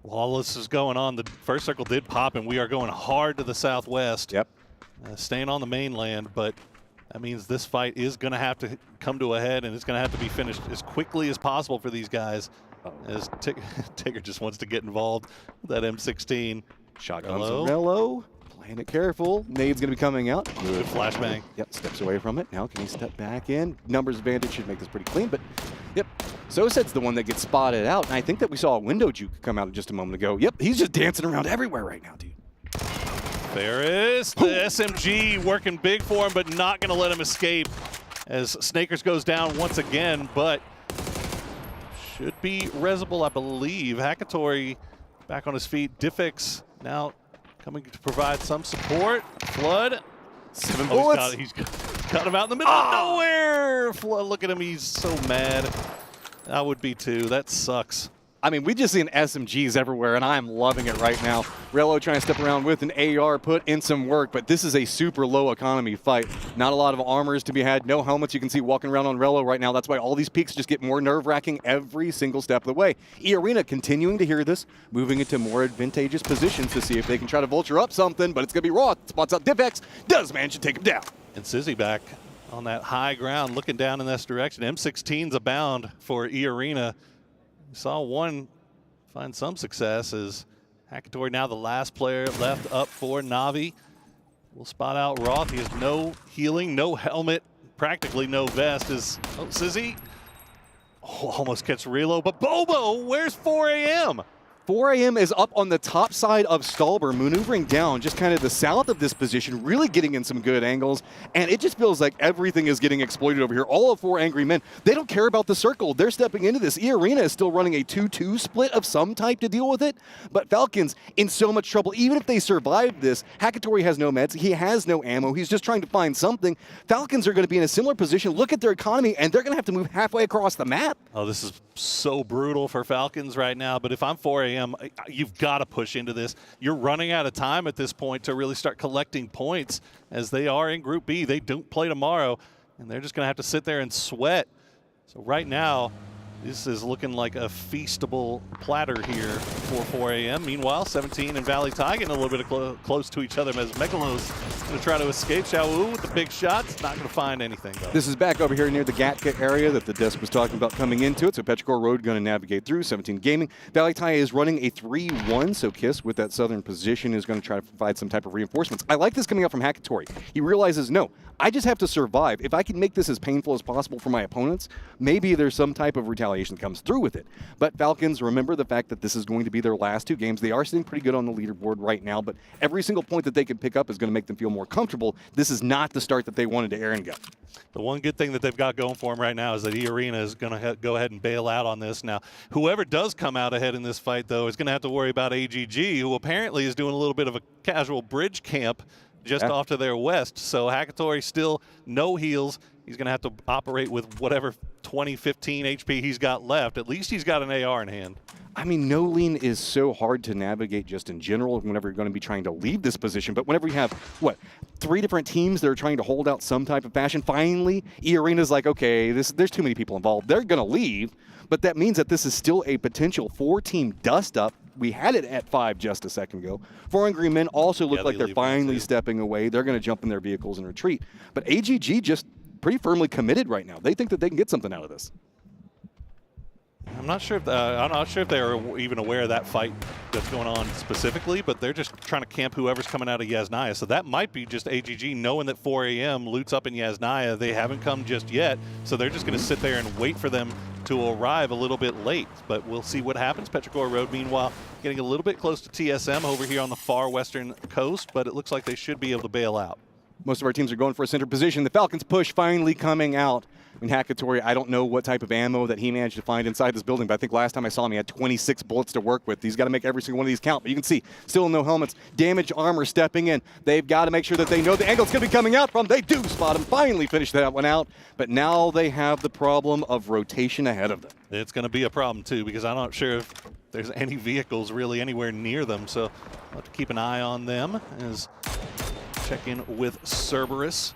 While this is going on, the first circle did pop, and we are going hard to the southwest. Yep. Staying on the mainland, but that means this fight is going to have to come to a head, and it's going to have to be finished as quickly as possible for these guys. As Tigger just wants to get involved with that M16. Shotguns from Rello. Playing it careful. Nade's going to be coming out. Good flashbang. Yep, steps away from it. Now can he step back in? Numbers advantage should make this pretty clean, but yep. Soset's the one that gets spotted out, and I think that we saw a window juke come out just a moment ago. Yep, he's just dancing around everywhere right now, dude. There is the SMG working big for him, but not going to let him escape as Snakers goes down once again, but should be Resable, I believe. Hackatory back on his feet. Diffix now coming to provide some support. Flood. 7 bullets. cut him out in the middle of nowhere. Look at him, he's so mad. I would be too, that sucks. I mean, we just seen SMGs everywhere, and I'm loving it right now. Rello trying to step around with an AR, put in some work, but this is a super low economy fight. Not a lot of armors to be had, no helmets you can see walking around on Rello right now. That's why all these peaks just get more nerve-wracking every single step of the way. E-Arena continuing to hear this, moving into more advantageous positions to see if they can try to vulture up something, but it's going to be raw. Spots out Diffx, does manage to take him down. And Snowyy back on that high ground, looking down in this direction. M16's abound for E-Arena. We saw one find some success as Hackatory now the last player left up for Na'Vi. We'll spot out Roth. He has no healing, no helmet, practically no vest. Is Snowyy almost gets reload, but Bobo, where's 4 a.m.? 4 a.m. is up on the top side of Stallber, maneuvering down just kind of the south of this position, really getting in some good angles, and it just feels like everything is getting exploited over here. All of 4 angry men, they don't care about the circle. They're stepping into this. E-Arena is still running a 2-2 split of some type to deal with it, but Falcons in so much trouble. Even if they survive this, Hackatory has no meds, he has no ammo, he's just trying to find something. Falcons are going to be in a similar position. Look at their economy, and they're going to have to move halfway across the map. Oh, this is so brutal for Falcons right now, but if I'm 4 a.m., you've got to push into this. You're running out of time at this point to really start collecting points, as they are in Group B. They don't play tomorrow, and they're just going to have to sit there and sweat. So right now, this is looking like a feastable platter here for 4 a.m. Meanwhile, 17 and Valley Tie getting a little bit of close to each other as Megalo's going to try to escape. Xiaowu with the big shots, not going to find anything though. This is back over here near the Gatka area that the desk was talking about coming into it. So Petrichor Road going to navigate through. 17 Gaming. Valley Tie is running a 3-1, so Kiss with that southern position is going to try to provide some type of reinforcements. I like this coming out from Hackatory. He realizes, no, I just have to survive. If I can make this as painful as possible for my opponents, maybe there's some type of retaliation that comes through with it. But Falcons, remember the fact that this is going to be their last 2 games. They are sitting pretty good on the leaderboard right now, but every single point that they can pick up is going to make them feel more comfortable. This is not the start that they wanted to Aaron Gut. The one good thing that they've got going for them right now is that E-Arena is going to go ahead and bail out on this. Now, whoever does come out ahead in this fight, though, is going to have to worry about AGG, who apparently is doing a little bit of a casual bridge camp just off to their west. So Hackatory still no heals. He's going to have to operate with whatever 20, 15 HP he's got left. At least he's got an AR in hand. I mean, no lean is so hard to navigate just in general whenever you're going to be trying to leave this position. But whenever you have, 3 different teams that are trying to hold out some type of fashion, finally, E-Arena's like, okay, there's too many people involved. They're going to leave. But that means that this is still a potential 4-team dust-up. We had it at 5 just a second ago. 4 Angry Men also look like they're finally stepping away. They're going to jump in their vehicles and retreat. But AGG just pretty firmly committed right now. They think that they can get something out of this. I'm not sure if they're even aware of that fight that's going on specifically, but they're just trying to camp whoever's coming out of Yasnaya. So that might be just AGG knowing that 4 a.m. loots up in Yasnaya. They haven't come just yet, so they're just going to sit there and wait for them to arrive a little bit late. But we'll see what happens. Petrichor Road, meanwhile, getting a little bit close to TSM over here on the far western coast, but it looks like they should be able to bail out. Most of our teams are going for a center position. The Falcons push finally coming out. I mean, Hackatory, I don't know what type of ammo that he managed to find inside this building, but I think last time I saw him, he had 26 bullets to work with. He's got to make every single one of these count. But you can see, still no helmets, damaged armor stepping in. They've got to make sure that they know the angle it's going to be coming out from. They do spot him, finally finish that one out. But now they have the problem of rotation ahead of them. It's going to be a problem, too, because I'm not sure if there's any vehicles really anywhere near them. So I'll have to keep an eye on them as check in with Cerberus.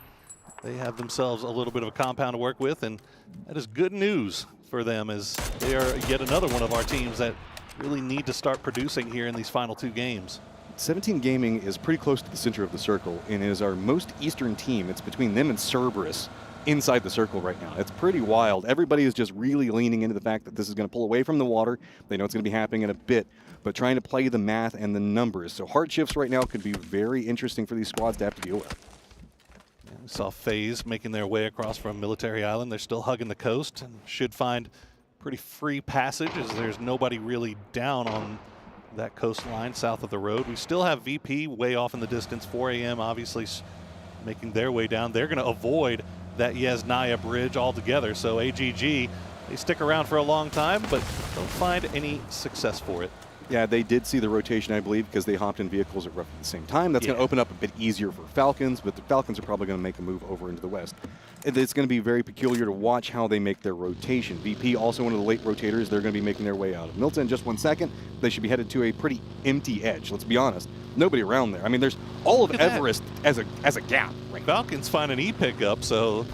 They have themselves a little bit of a compound to work with, and that is good news for them, as they are yet another one of our teams that really need to start producing here in these final 2 games. 17 Gaming is pretty close to the center of the circle and is our most eastern team. It's between them and Cerberus inside the circle right now. It's pretty wild. Everybody is just really leaning into the fact that this is going to pull away from the water. They know it's going to be happening in a bit, but trying to play the math and the numbers. So hard shifts right now could be very interesting for these squads to have to deal with. We saw FaZe making their way across from Military Island. They're still hugging the coast and should find pretty free passage, as there's nobody really down on that coastline south of the road. We still have VP way off in the distance. 4 a.m. obviously making their way down. They're going to avoid that Yasnaya bridge altogether. So AGG, they stick around for a long time, but don't find any success for it. Yeah, they did see the rotation, I believe, because they hopped in vehicles at roughly the same time. That's going to open up a bit easier for Falcons, but the Falcons are probably going to make a move over into the west. It's going to be very peculiar to watch how they make their rotation. VP, also one of the late rotators, they're going to be making their way out of Milton in just 1 second. They should be headed to a pretty empty edge, let's be honest. Nobody around there. I mean, there's all of Everest as a gap. Falcons find an E pickup, so...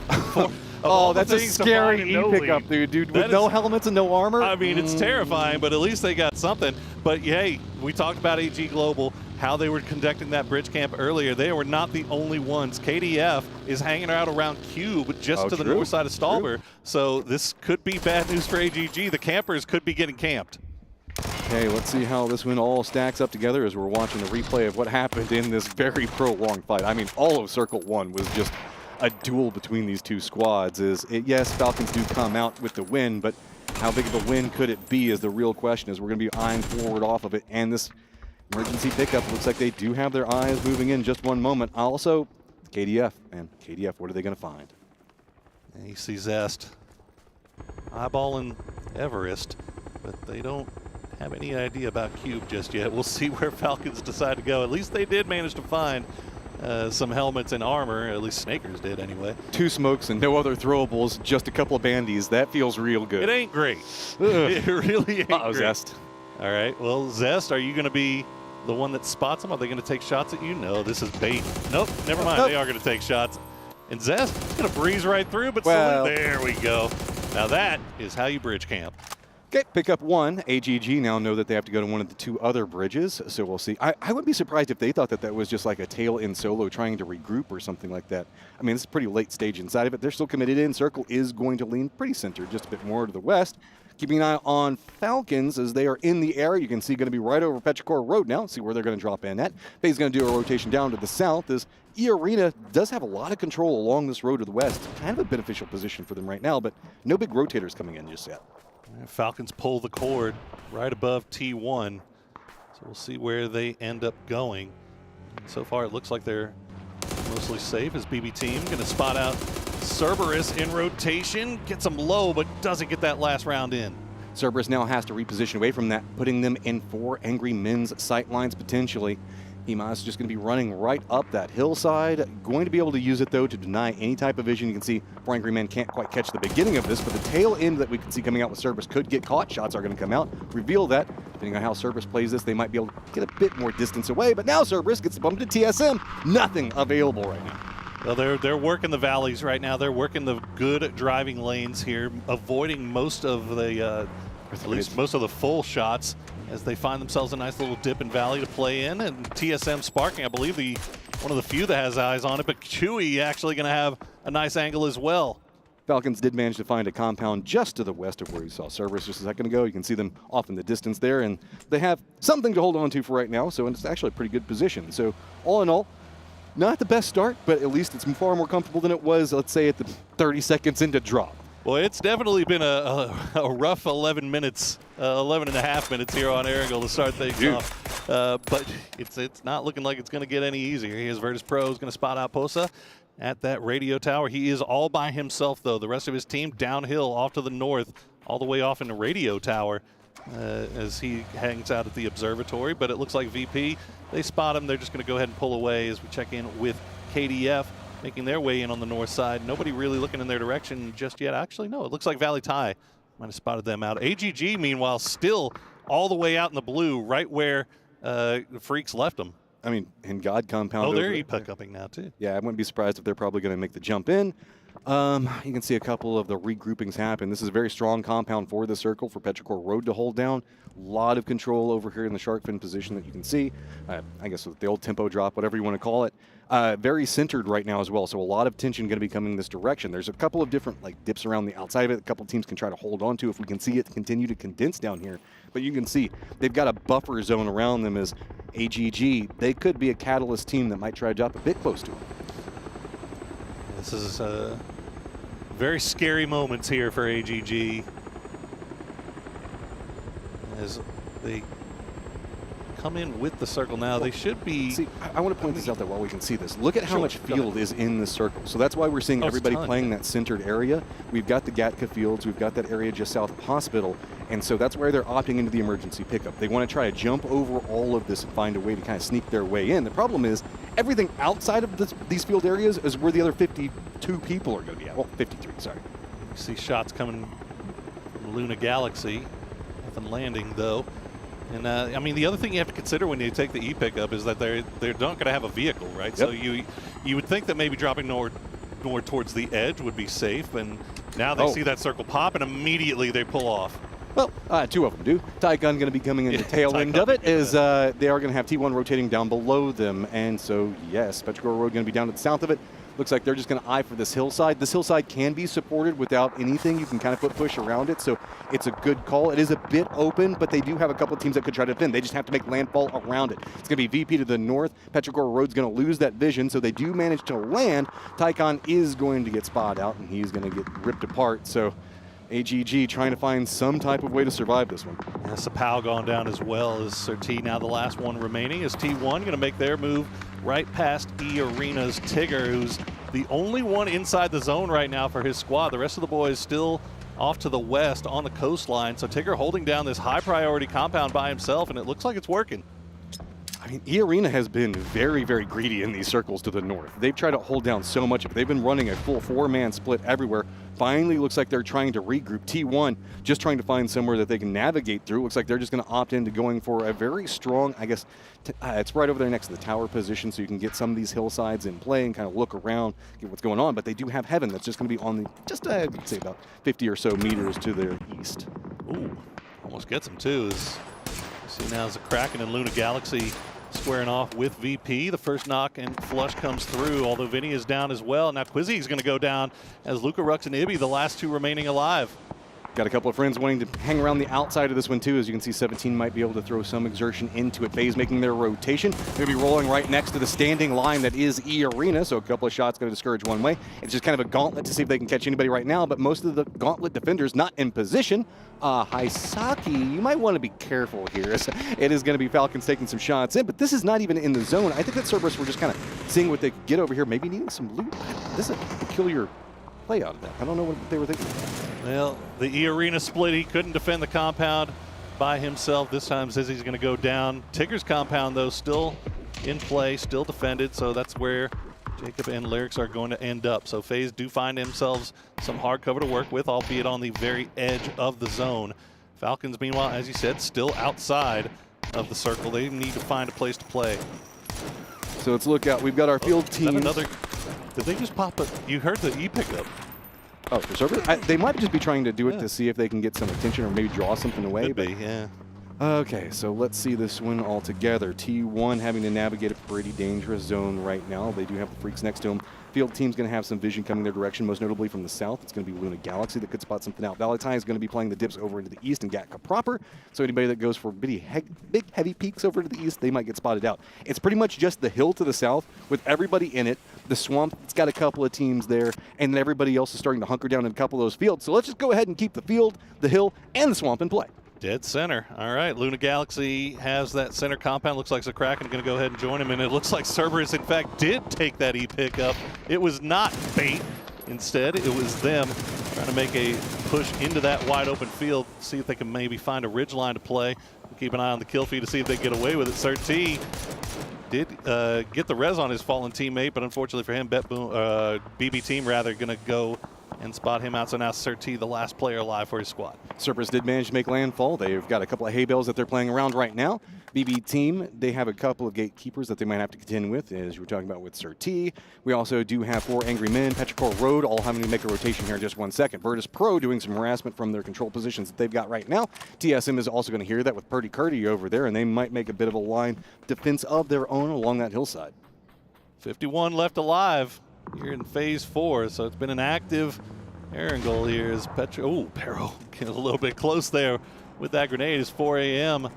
Oh, that's a scary E pickup, dude. With no helmets and no armor. I mean, it's terrifying, but at least they got something. But hey, we talked about AG Global, how they were conducting that bridge camp earlier. They were not the only ones. KDF is hanging out around Cube, just to the north side of Stalber. So this could be bad news for AGG. The campers could be getting camped. Okay, let's see how this one all stacks up together as we're watching the replay of what happened in this very prolonged fight. I mean, all of Circle 1 was just a duel between these two squads. Yes, Falcons do come out with the win, but how big of a win could it be is the real question, as we're going to be eyeing forward off of it. And this emergency pickup looks like they do have their eyes moving in just one moment. Also, KDF, and KDF, what are they going to find? And you see Zest eyeballing Everest, but they don't have any idea about Cube just yet. We'll see where Falcons decide to go. At least they did manage to find some helmets and armor, at least Snakers did anyway. 2 smokes and no other throwables, just a couple of bandies. That feels real good. It ain't great. It really ain't great. Zest. All right, well, Zest, are you going to be the one that spots them? Are they going to take shots at you? No, this is bait. Nope, never mind. They are going to take shots. And Zest is going to breeze right through, but there we go. Now that is how you bridge camp. Okay, pick up 1. AGG now know that they have to go to one of the 2 other bridges, so we'll see. I wouldn't be surprised if they thought that was just like a tail-end solo trying to regroup or something like that. I mean, it's a pretty late stage inside of it. They're still committed in. Circle is going to lean pretty centered, just a bit more to the west. Keeping an eye on Falcons as they are in the air. You can see going to be right over Petrichor Road now. See where they're going to drop in at. Faye's going to do a rotation down to the south as E-Arena does have a lot of control along this road to the west. Kind of a beneficial position for them right now, but no big rotators coming in just yet. Falcons pull the cord right above T1, so we'll see where they end up going. So far, it looks like they're mostly safe as BB Team going to spot out Cerberus in rotation, gets them low, but doesn't get that last round in. Cerberus now has to reposition away from that, putting them in 4 Angry Men's sight lines potentially. Himas is just going to be running right up that hillside. Going to be able to use it, though, to deny any type of vision. You can see 4 Angry Men can't quite catch the beginning of this, but the tail end that we can see coming out with Cerberus could get caught. Shots are going to come out, reveal that. Depending on how Cerberus plays this, they might be able to get a bit more distance away, but now Cerberus gets bumped to TSM. Nothing available right now. Well, they're working the valleys right now. They're working the good driving lanes here, avoiding most of the, at least most of the full shots, as they find themselves a nice little dip and valley to play in. And TSM sparking, I believe, one of the few that has eyes on it, but Chewy actually going to have a nice angle as well. Falcons did manage to find a compound just to the west of where you saw Cerberus just a second ago. You can see them off in the distance there, and they have something to hold on to for right now, so it's actually a pretty good position. So all in all, not the best start, but at least it's far more comfortable than it was, let's say, at the 30 seconds into drop. Well, it's definitely been a rough 11 minutes, 11 and a half minutes here on Erangel to start things off. But it's not looking like it's going to get any easier. Here's Virtus Pro is going to spot out Posa at that radio tower. He is all by himself, though. The rest of his team downhill off to the north, all the way off in the radio tower as he hangs out at the observatory. But it looks like VP, they spot him. They're just going to go ahead and pull away as we check in with KDF. Making their way in on the north side. Nobody really looking in their direction just yet. Actually, no, it looks like Valley Thai might have spotted them out. AGG, meanwhile, still all the way out in the blue, right where the Freaks left them. I mean, in God compound. Oh, they're E-pick-upping now, too. Yeah, I wouldn't be surprised if they're probably going to make the jump in. You can see a couple of the regroupings happen. This is a very strong compound for the circle for Petrichor Road to hold down. A lot of control over here in the shark fin position that you can see. I guess with the old tempo drop, whatever you want to call it. Very centered right now as well, so a lot of tension going to be coming this direction. There's a couple of different dips around the outside of it. A couple of teams can try to hold on to if we can see it continue to condense down here. But you can see they've got a buffer zone around them as AGG. They could be a catalyst team that might try to drop a bit close to them. This is very scary moments here for AGG as they come in with the circle now. They should be... See, I want to point this out there while we can see this. Look at how much field is in the circle. So that's why we're seeing everybody playing that centered area. We've got the Gatka fields. We've got that area just south of Hospital. And so that's where they're opting into the emergency pickup. They want to try to jump over all of this and find a way to kind of sneak their way in. The problem is everything outside of these field areas is where the other 52 people are going to be at. Well, 53, sorry. You see shots coming from Luna Galaxy. Nothing landing, though. And, I mean, the other thing you have to consider when you take the E-pickup is that they're not going to have a vehicle, right? Yep. So you would think that maybe dropping more towards the edge would be safe, and now they see that circle pop, and immediately they pull off. Well, two of them do. Tekken going to be coming in the tail end of it, as they are going to have T1 rotating down below them. And so, yes, Petrogor Road going to be down to the south of it. Looks like they're just going to eye for this hillside. This hillside can be supported without anything. You can kind of put push around it, so it's a good call. It is a bit open, but they do have a couple of teams that could try to defend. They just have to make landfall around it. It's going to be VP to the north. Petrogor Road's going to lose that vision, so they do manage to land. Tekken is going to get spotted out, and he's going to get ripped apart. So AGG trying to find some type of way to survive this one. Yeah, Sapao gone down as well as Sir-T, now the last one remaining. Is T1 going to make their move right past E-Arena's Tigger, who's the only one inside the zone right now for his squad. The rest of the boys still off to the west on the coastline. So Tigger holding down this high priority compound by himself, and it looks like it's working. I mean, E-Arena has been very, very greedy in these circles to the north. They've tried to hold down so much of it. They've been running a full 4-man split everywhere. Finally, looks like they're trying to regroup. T1 just trying to find somewhere that they can navigate through. Looks like they're just going to opt into going for a very strong, I guess, it's right over there next to the tower position, so you can get some of these hillsides in play and kind of look around, get what's going on. But they do have Heaven that's just going to be on the, I'd say about 50 or so meters to their east. Ooh, almost gets them too. See now as the Kraken and Luna Galaxy squaring off with VP. The first knock and flush comes through, although Vinny is down as well. Now Quizzy is going to go down as Luca Rux and Ibby, the last two remaining alive. Got a couple of friends wanting to hang around the outside of this one too. As you can see, 17 might be able to throw some exertion into it. FaZe making their rotation. They're going to be rolling right next to the standing line that is E-Arena, so a couple of shots going to discourage one way. It's just kind of a gauntlet to see if they can catch anybody right now, but most of the gauntlet defenders not in position. Haisaki, you might want to be careful here. It is going to be Falcons taking some shots in, but this is not even in the zone. I think that Cerberus were just kind of seeing what they could get over here, maybe needing some loot. This is a peculiar play out of that. I don't know what they were thinking. Well, the E-Arena split, he couldn't defend the compound by himself. This time Zizzy's going to go down. Tigger's compound, though, still in play, still defended, so that's where Jacob and Lyrics are going to end up. So FaZe do find themselves some hard cover to work with, albeit on the very edge of the zone. Falcons, meanwhile, as you said, still outside of the circle. They need to find a place to play. So let's look out. We've got our field team. Another. Did they just pop it? You heard the E-pickup. Oh, for Cerberus? They might just be trying to do it to see if they can get some attention or maybe draw something away. Could be, yeah. Okay, so let's see this one all together. T1 having to navigate a pretty dangerous zone right now. They do have the Freaks next to them. Field team's going to have some vision coming their direction, most notably from the south. It's going to be Luna Galaxy that could spot something out. Valentine is going to be playing the dips over into the east and Gatka proper. So anybody that goes for big heavy peaks over to the east, they might get spotted out. It's pretty much just the hill to the south with everybody in it. The swamp, it's got a couple of teams there, and then everybody else is starting to hunker down in a couple of those fields. So let's just go ahead and keep the field, the hill, and the swamp in play. Dead center. All right, Luna Galaxy has that center compound. Looks like Kraken going to go ahead and join him, and it looks like Cerberus, in fact, did take that E-pickup. It was not bait. Instead, it was them trying to make a push into that wide open field, see if they can maybe find a ridge line to play. Keep an eye on the kill feed to see if they get away with it. Sir-T did get the res on his fallen teammate, but unfortunately for him, BB team rather going to go and spot him out. So now Sir-T, the last player alive for his squad. Cerberus did manage to make landfall. They've got a couple of hay bales that they're playing around right now. BB team, they have a couple of gatekeepers that they might have to contend with, as you were talking about with Sir-T. We also do have 4 Angry Men, Petrichor Road, all having to make a rotation here in just 1 second. Virtus Pro doing some harassment from their control positions that they've got right now. TSM is also going to hear that with Purdy Curdy over there, and they might make a bit of a line defense of their own along that hillside. 51 left alive here in phase 4, so it's been an active Aaron goal here as Pero getting a little bit close there with that grenade. It's 4 a.m.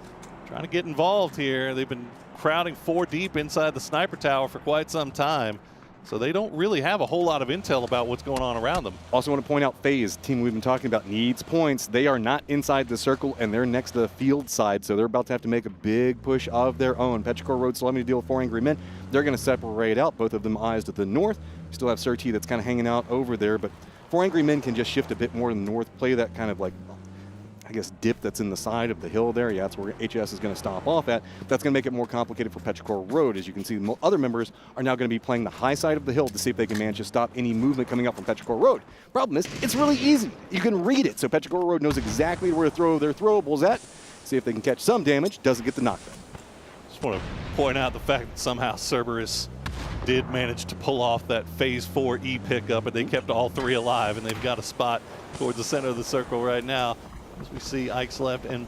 trying to get involved here. They've been crowding 4 deep inside the sniper tower for quite some time, so they don't really have a whole lot of intel about what's going on around them. Also want to point out FaZe, team we've been talking about, needs points. They are not inside the circle, and they're next to the field side, so they're about to have to make a big push of their own. Petrichor Road still having to deal with 4 Angry Men. They're going to separate out, both of them eyes to the north. We still have Sir-T that's kind of hanging out over there, but 4 Angry Men can just shift a bit more to the north, play that kind of like I guess, dip that's in the side of the hill there. Yeah, that's where HS is going to stop off at. That's going to make it more complicated for Petrichor Road. As you can see, other members are now going to be playing the high side of the hill to see if they can manage to stop any movement coming up from Petrichor Road. Problem is, it's really easy. You can read it, so Petrichor Road knows exactly where to throw their throwables at. See if they can catch some damage. Doesn't get the knockback. Just want to point out the fact that somehow Cerberus did manage to pull off that Phase 4 E pickup, but they kept all three alive, and they've got a spot towards the center of the circle right now. As we see Ike's left and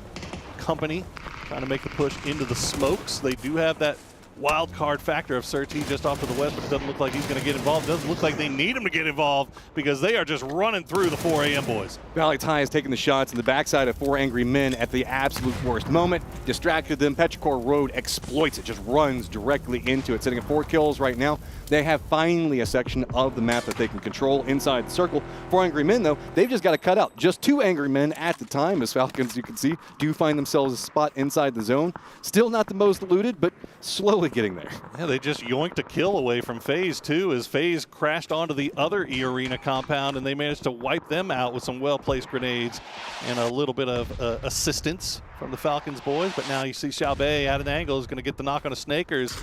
company trying to make the push into the smokes. They do have that wild card factor of Surti just off to the west, but it doesn't look like he's going to get involved. It doesn't look like they need him to get involved because they are just running through the 4 a.m. boys. Valley Ty is taking the shots in the backside of 4 Angry Men at the absolute worst moment. Distracted them. Petrichor Road exploits it, just runs directly into it, sitting at 4 kills right now. They have finally a section of the map that they can control inside the circle. 4 Angry Men, though, they've just got to cut out just 2 Angry Men at the time, as Falcons, you can see, do find themselves a spot inside the zone. Still not the most looted, but slowly getting there. Yeah, they just yoinked a kill away from FaZe too, as FaZe crashed onto the other E Arena compound, and they managed to wipe them out with some well-placed grenades and a little bit of assistance from the Falcons boys. But now you see Xiaobei at an angle is going to get the knock on a Snakers.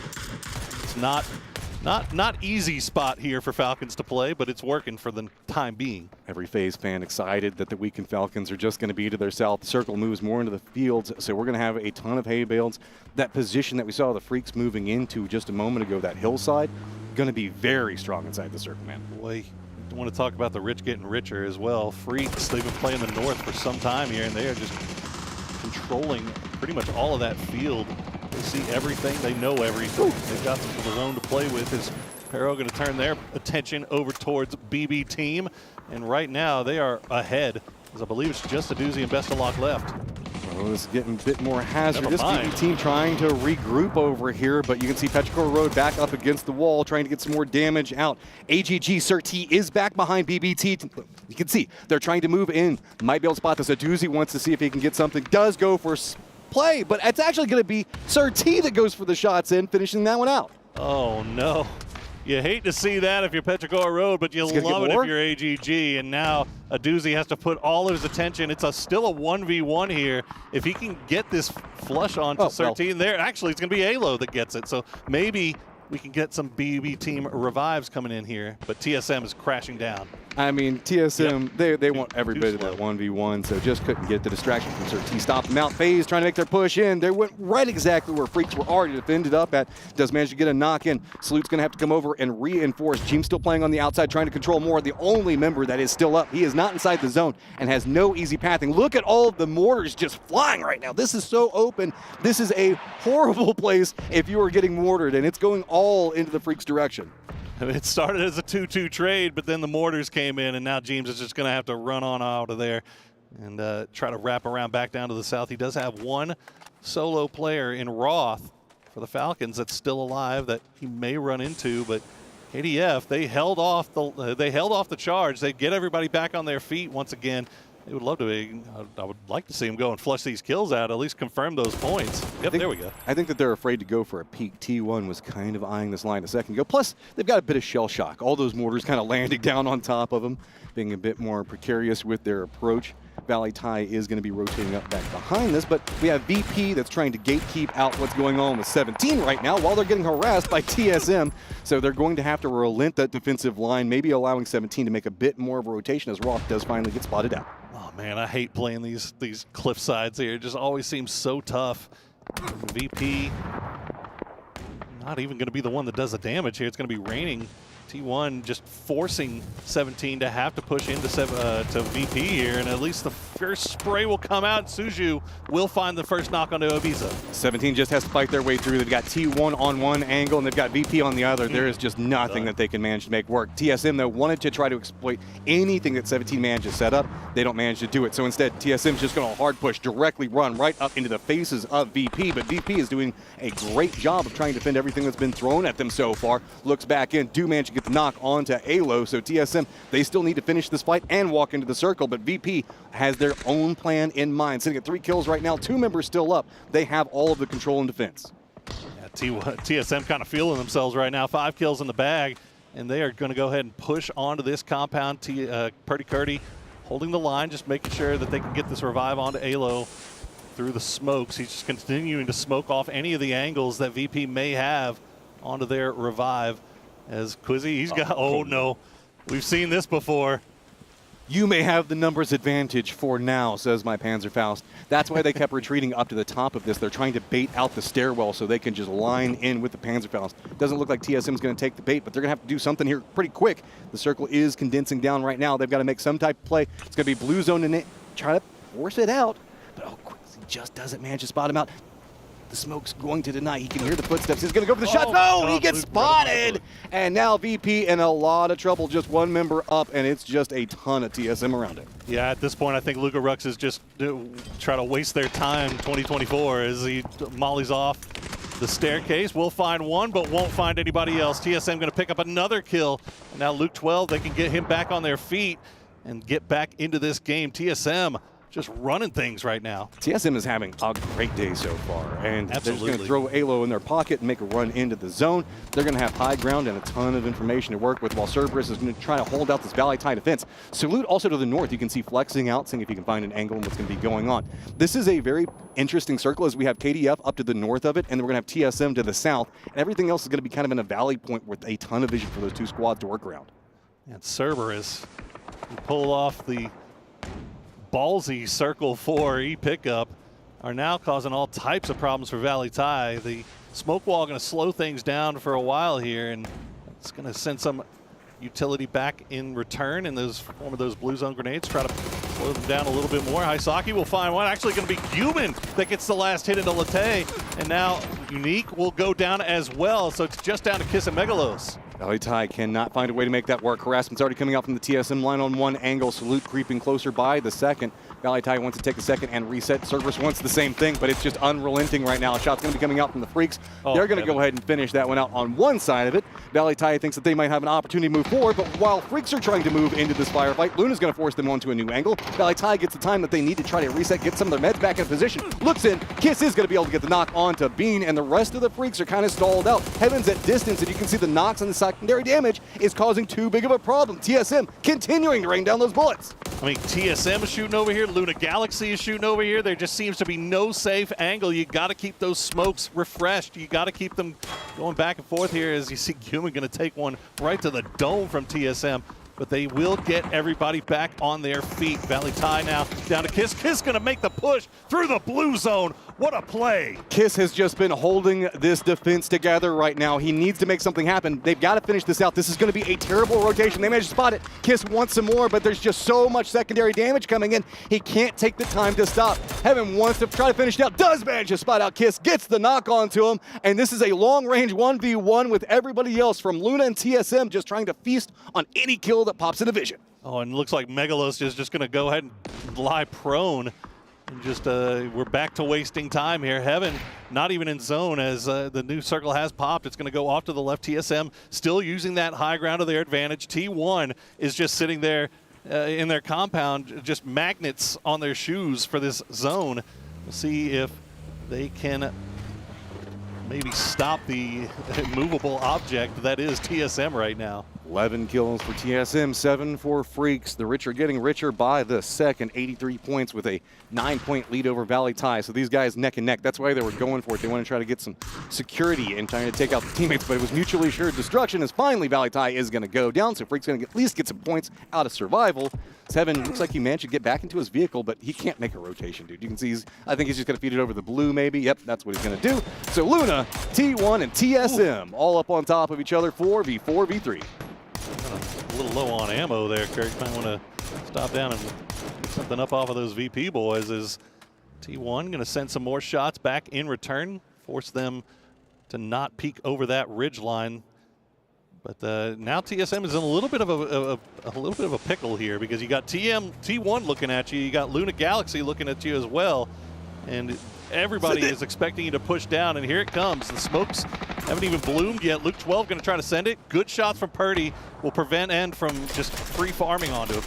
It's not easy spot here for Falcons to play, but it's working for the time being. Every FaZe fan excited that the weakened Falcons are just going to be to their south. The circle moves more into the fields, so we're going to have a ton of hay bales. That position that we saw the Freaks moving into just a moment ago, that hillside, going to be very strong inside the circle, man. Boy, I want to talk about the rich getting richer as well. Freaks, they've been playing the north for some time here, and they are just controlling pretty much all of that field. They see everything, they know everything. They've got some of their own to play with. Is Pero going to turn their attention over towards BB Team? And right now they are ahead, as I believe it's just a Doozy and Best of Luck left. Well, this is getting a bit more hazardous. BB Team trying to regroup over here, but you can see Petrichor Road back up against the wall, trying to get some more damage out. AGG Surti is back behind BBT. You can see they're trying to move in. Might be able to spot this. A Doozy wants to see if he can get something. Does go for play, but it's actually going to be Surti that goes for the shots in, finishing that one out. Oh no. You hate to see that if you're Petrichor Road, but you love it if you're AGG. And now a Doozy has to put all of his attention. It's still a 1v1 here. If he can get this flush onto Surti there, actually it's going to be Alo that gets it. So maybe we can get some BB Team revives coming in here, but TSM is crashing down. I mean, TSM, they want every bit of that 1v1, so just couldn't get the distraction from Surti. Stopped them out. FaZe trying to make their push in. They went right exactly where Freaks were already defended up at. Does manage to get a knock in. Salute's going to have to come over and reinforce. Team still playing on the outside, trying to control more. The only member that is still up. He is not inside the zone and has no easy pathing. Look at all of the mortars just flying right now. This is so open. This is a horrible place if you are getting mortared, and it's going all into the Freaks' direction. It started as a 2-2 trade, but then the mortars came in, and now James is just going to have to run on out of there and try to wrap around back down to the south. He does have one solo player in Roth for the Falcons that's still alive that he may run into, but KDF, they held off the charge. They get everybody back on their feet once again. They would love to. I would like to see him go and flush these kills out, at least confirm those points. Yep, there we go. I think that they're afraid to go for a peek. T1 was kind of eyeing this line a second ago. Plus, they've got a bit of shell shock. All those mortars kind of landing down on top of them, being a bit more precarious with their approach. Valley Ty is going to be rotating up back behind this, but we have VP that's trying to gatekeep out what's going on with 17 right now while they're getting harassed by TSM. So they're going to have to relent that defensive line, maybe allowing 17 to make a bit more of a rotation as Roth does finally get spotted out. Oh man, I hate playing these cliff sides here. It just always seems so tough. VP not even going to be the one that does the damage here. It's going to be raining. T1 just forcing 17 to have to push into to VP here, and at least the first spray will come out. Suju will find the first knock onto Ibiza. 17 just has to fight their way through. They've got T1 on one angle, and they've got VP on the other. There is just nothing that they can manage to make work. TSM, though, wanted to try to exploit anything that 17 managed to set up. They don't manage to do it. So instead, TSM's just going to hard push, directly run right up into the faces of VP. But VP is doing a great job of trying to defend everything that's been thrown at them so far. Looks back in, do manage to get the knock onto Alo. So TSM, they still need to finish this fight and walk into the circle, but VP has their own plan in mind. Sitting at 3 kills right now, 2 members still up. They have all of the control and defense. Yeah, TSM kind of feeling themselves right now. 5 kills in the bag, and they are going to go ahead and push onto this compound. Purdy Curdy holding the line, just making sure that they can get this revive onto Alo through the smokes. He's just continuing to smoke off any of the angles that VP may have onto their revive. As Quizzy, he's got, oh no, we've seen this before. You may have the numbers advantage for now, says my Panzerfaust. That's why they kept retreating up to the top of this. They're trying to bait out the stairwell so they can just line in with the Panzerfaust. Doesn't look like TSM's going to take the bait, but they're going to have to do something here pretty quick. The circle is condensing down right now. They've got to make some type of play. It's going to be blue zone in it. Try to force it out, but oh, Quizzy just doesn't manage to spot him out. The smoke's going to deny. He can hear the footsteps. He's going to go for the shot. No, he gets spotted. And now VP in a lot of trouble. Just one member up, and it's just a ton of TSM around it. Yeah, at this point, I think Luka Rux is just trying to waste their time 2024 as he mollies off the staircase. Will find one, but won't find anybody else. TSM going to pick up another kill. And now Luke 12, they can get him back on their feet and get back into this game. TSM just running things right now. TSM is having a great day so far, and Absolutely. they're just going to throw Alo in their pocket and make a run into the zone. They're going to have high ground and a ton of information to work with, while Cerberus is going to try to hold out this Valley Tie defense. Salute also to the north. You can see flexing out, seeing if he can find an angle and what's going to be going on. This is a very interesting circle as we have KDF up to the north of it, and then we're going to have TSM to the south. And everything else is going to be kind of in a valley point with a ton of vision for those two squads to work around. And Cerberus pull off the ballsy Circle 4 pickup are now causing all types of problems for Valley Tie. The smoke wall going to slow things down for a while here, and it's going to send some utility back in return in those form of those blue zone grenades. Try to slow them down a little bit more. Hisaki will find one. Actually going to be Human that gets the last hit into Latte, and now Unique will go down as well. So it's just down to Kiss and Megalos. Valley Tie cannot find a way to make that work. Harassment's already coming out from the TSM line on one angle. Salute creeping closer by the second. Valley Tie wants to take a second and reset. Cerberus wants the same thing, but it's just unrelenting right now. A shot's going to be coming out from the Freaks. They're going to go ahead and finish that one out on one side of it. Valley Tie thinks that they might have an opportunity to move forward, but while Freaks are trying to move into this firefight, Luna's going to force them onto a new angle. Valley Tie gets the time that they need to try to reset, get some of their meds back in position. Looks in. Kiss is going to be able to get the knock onto Bean, and the rest of the Freaks are kind of stalled out. Heaven's at distance, and you can see the knocks and the secondary damage is causing too big of a problem. TSM continuing to rain down those bullets. I mean, TSM is shooting over here. Luna Galaxy is shooting over here. There just seems to be no safe angle. You got to keep those smokes refreshed. You got to keep them going back and forth here as you see Human going to take one right to the dome from TSM. But they will get everybody back on their feet. Valley Tie now down to Kiss. Kiss going to make the push through the blue zone. What a play. Kiss has just been holding this defense together right now. He needs to make something happen. They've got to finish this out. This is going to be a terrible rotation. They managed to spot it. Kiss wants some more, but there's just so much secondary damage coming in. He can't take the time to stop. Heaven wants to try to finish it out. Does manage to spot out Kiss. Gets the knock onto him. And this is a long-range 1v1 with everybody else from Luna and TSM just trying to feast on any kill that pops into vision. Oh, and it looks like Megalos is just going to go ahead and lie prone. And just we're back to wasting time here. Heaven not even in zone as the new circle has popped. It's going to go off to the left. TSM still using that high ground to their advantage. T1 is just sitting there in their compound, just magnets on their shoes for this zone. We'll see if they can maybe stop the movable object that is TSM right now. 11 kills for TSM, 7 for Freaks. The rich are getting richer by the second. 83 points with a 9-point lead over Valley Tie. So these guys neck and neck. That's why they were going for it. They want to try to get some security and trying to take out the teammates, but it was mutually assured destruction as finally Valley Tie is going to go down. So Freaks going to at least get some points out of survival. Seven looks like he managed to get back into his vehicle, but he can't make a rotation, dude. You can see I think he's just going to feed it over the blue maybe. Yep, that's what he's going to do. So Luna, T1, and TSM all up on top of each other, 4v4, v3. A little low on ammo there, Kirk. Might want to stop down and get something up off of those VP boys. Is T1 going to send some more shots back in return, force them to not peek over that ridge line. But now TSM is in a little bit of a pickle here because you got T1 looking at you, you got Luna Galaxy looking at you as well, and everybody is expecting you to push down, and here it comes. The smokes haven't even bloomed yet. Luke 12 going to try to send it. Good shots from Purdy will prevent End from just free farming onto him.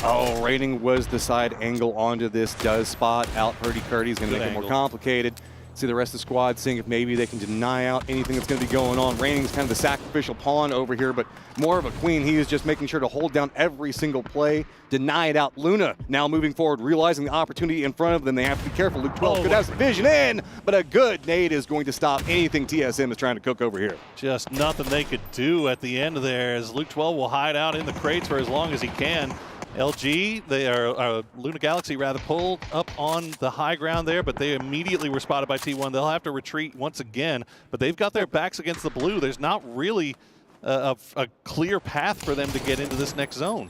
Oh, Raining was the side angle onto this. Does spot out Purdy. Curdy's going to make it more complicated. See the rest of the squad seeing if maybe they can deny out anything that's going to be going on. Reining's kind of the sacrificial pawn over here, but more of a queen. He is just making sure to hold down every single play, deny it out. Luna now moving forward, realizing the opportunity in front of them. They have to be careful. Luke 12 could have some vision in, but a good nade is going to stop anything TSM is trying to cook over here. Just nothing they could do at the end of there, as Luke 12 will hide out in the crates for as long as he can. LG, they are Luna Galaxy rather, pulled up on the high ground there, but they immediately were spotted by T1. They'll have to retreat once again, but they've got their backs against the blue. There's not really a clear path for them to get into this next zone.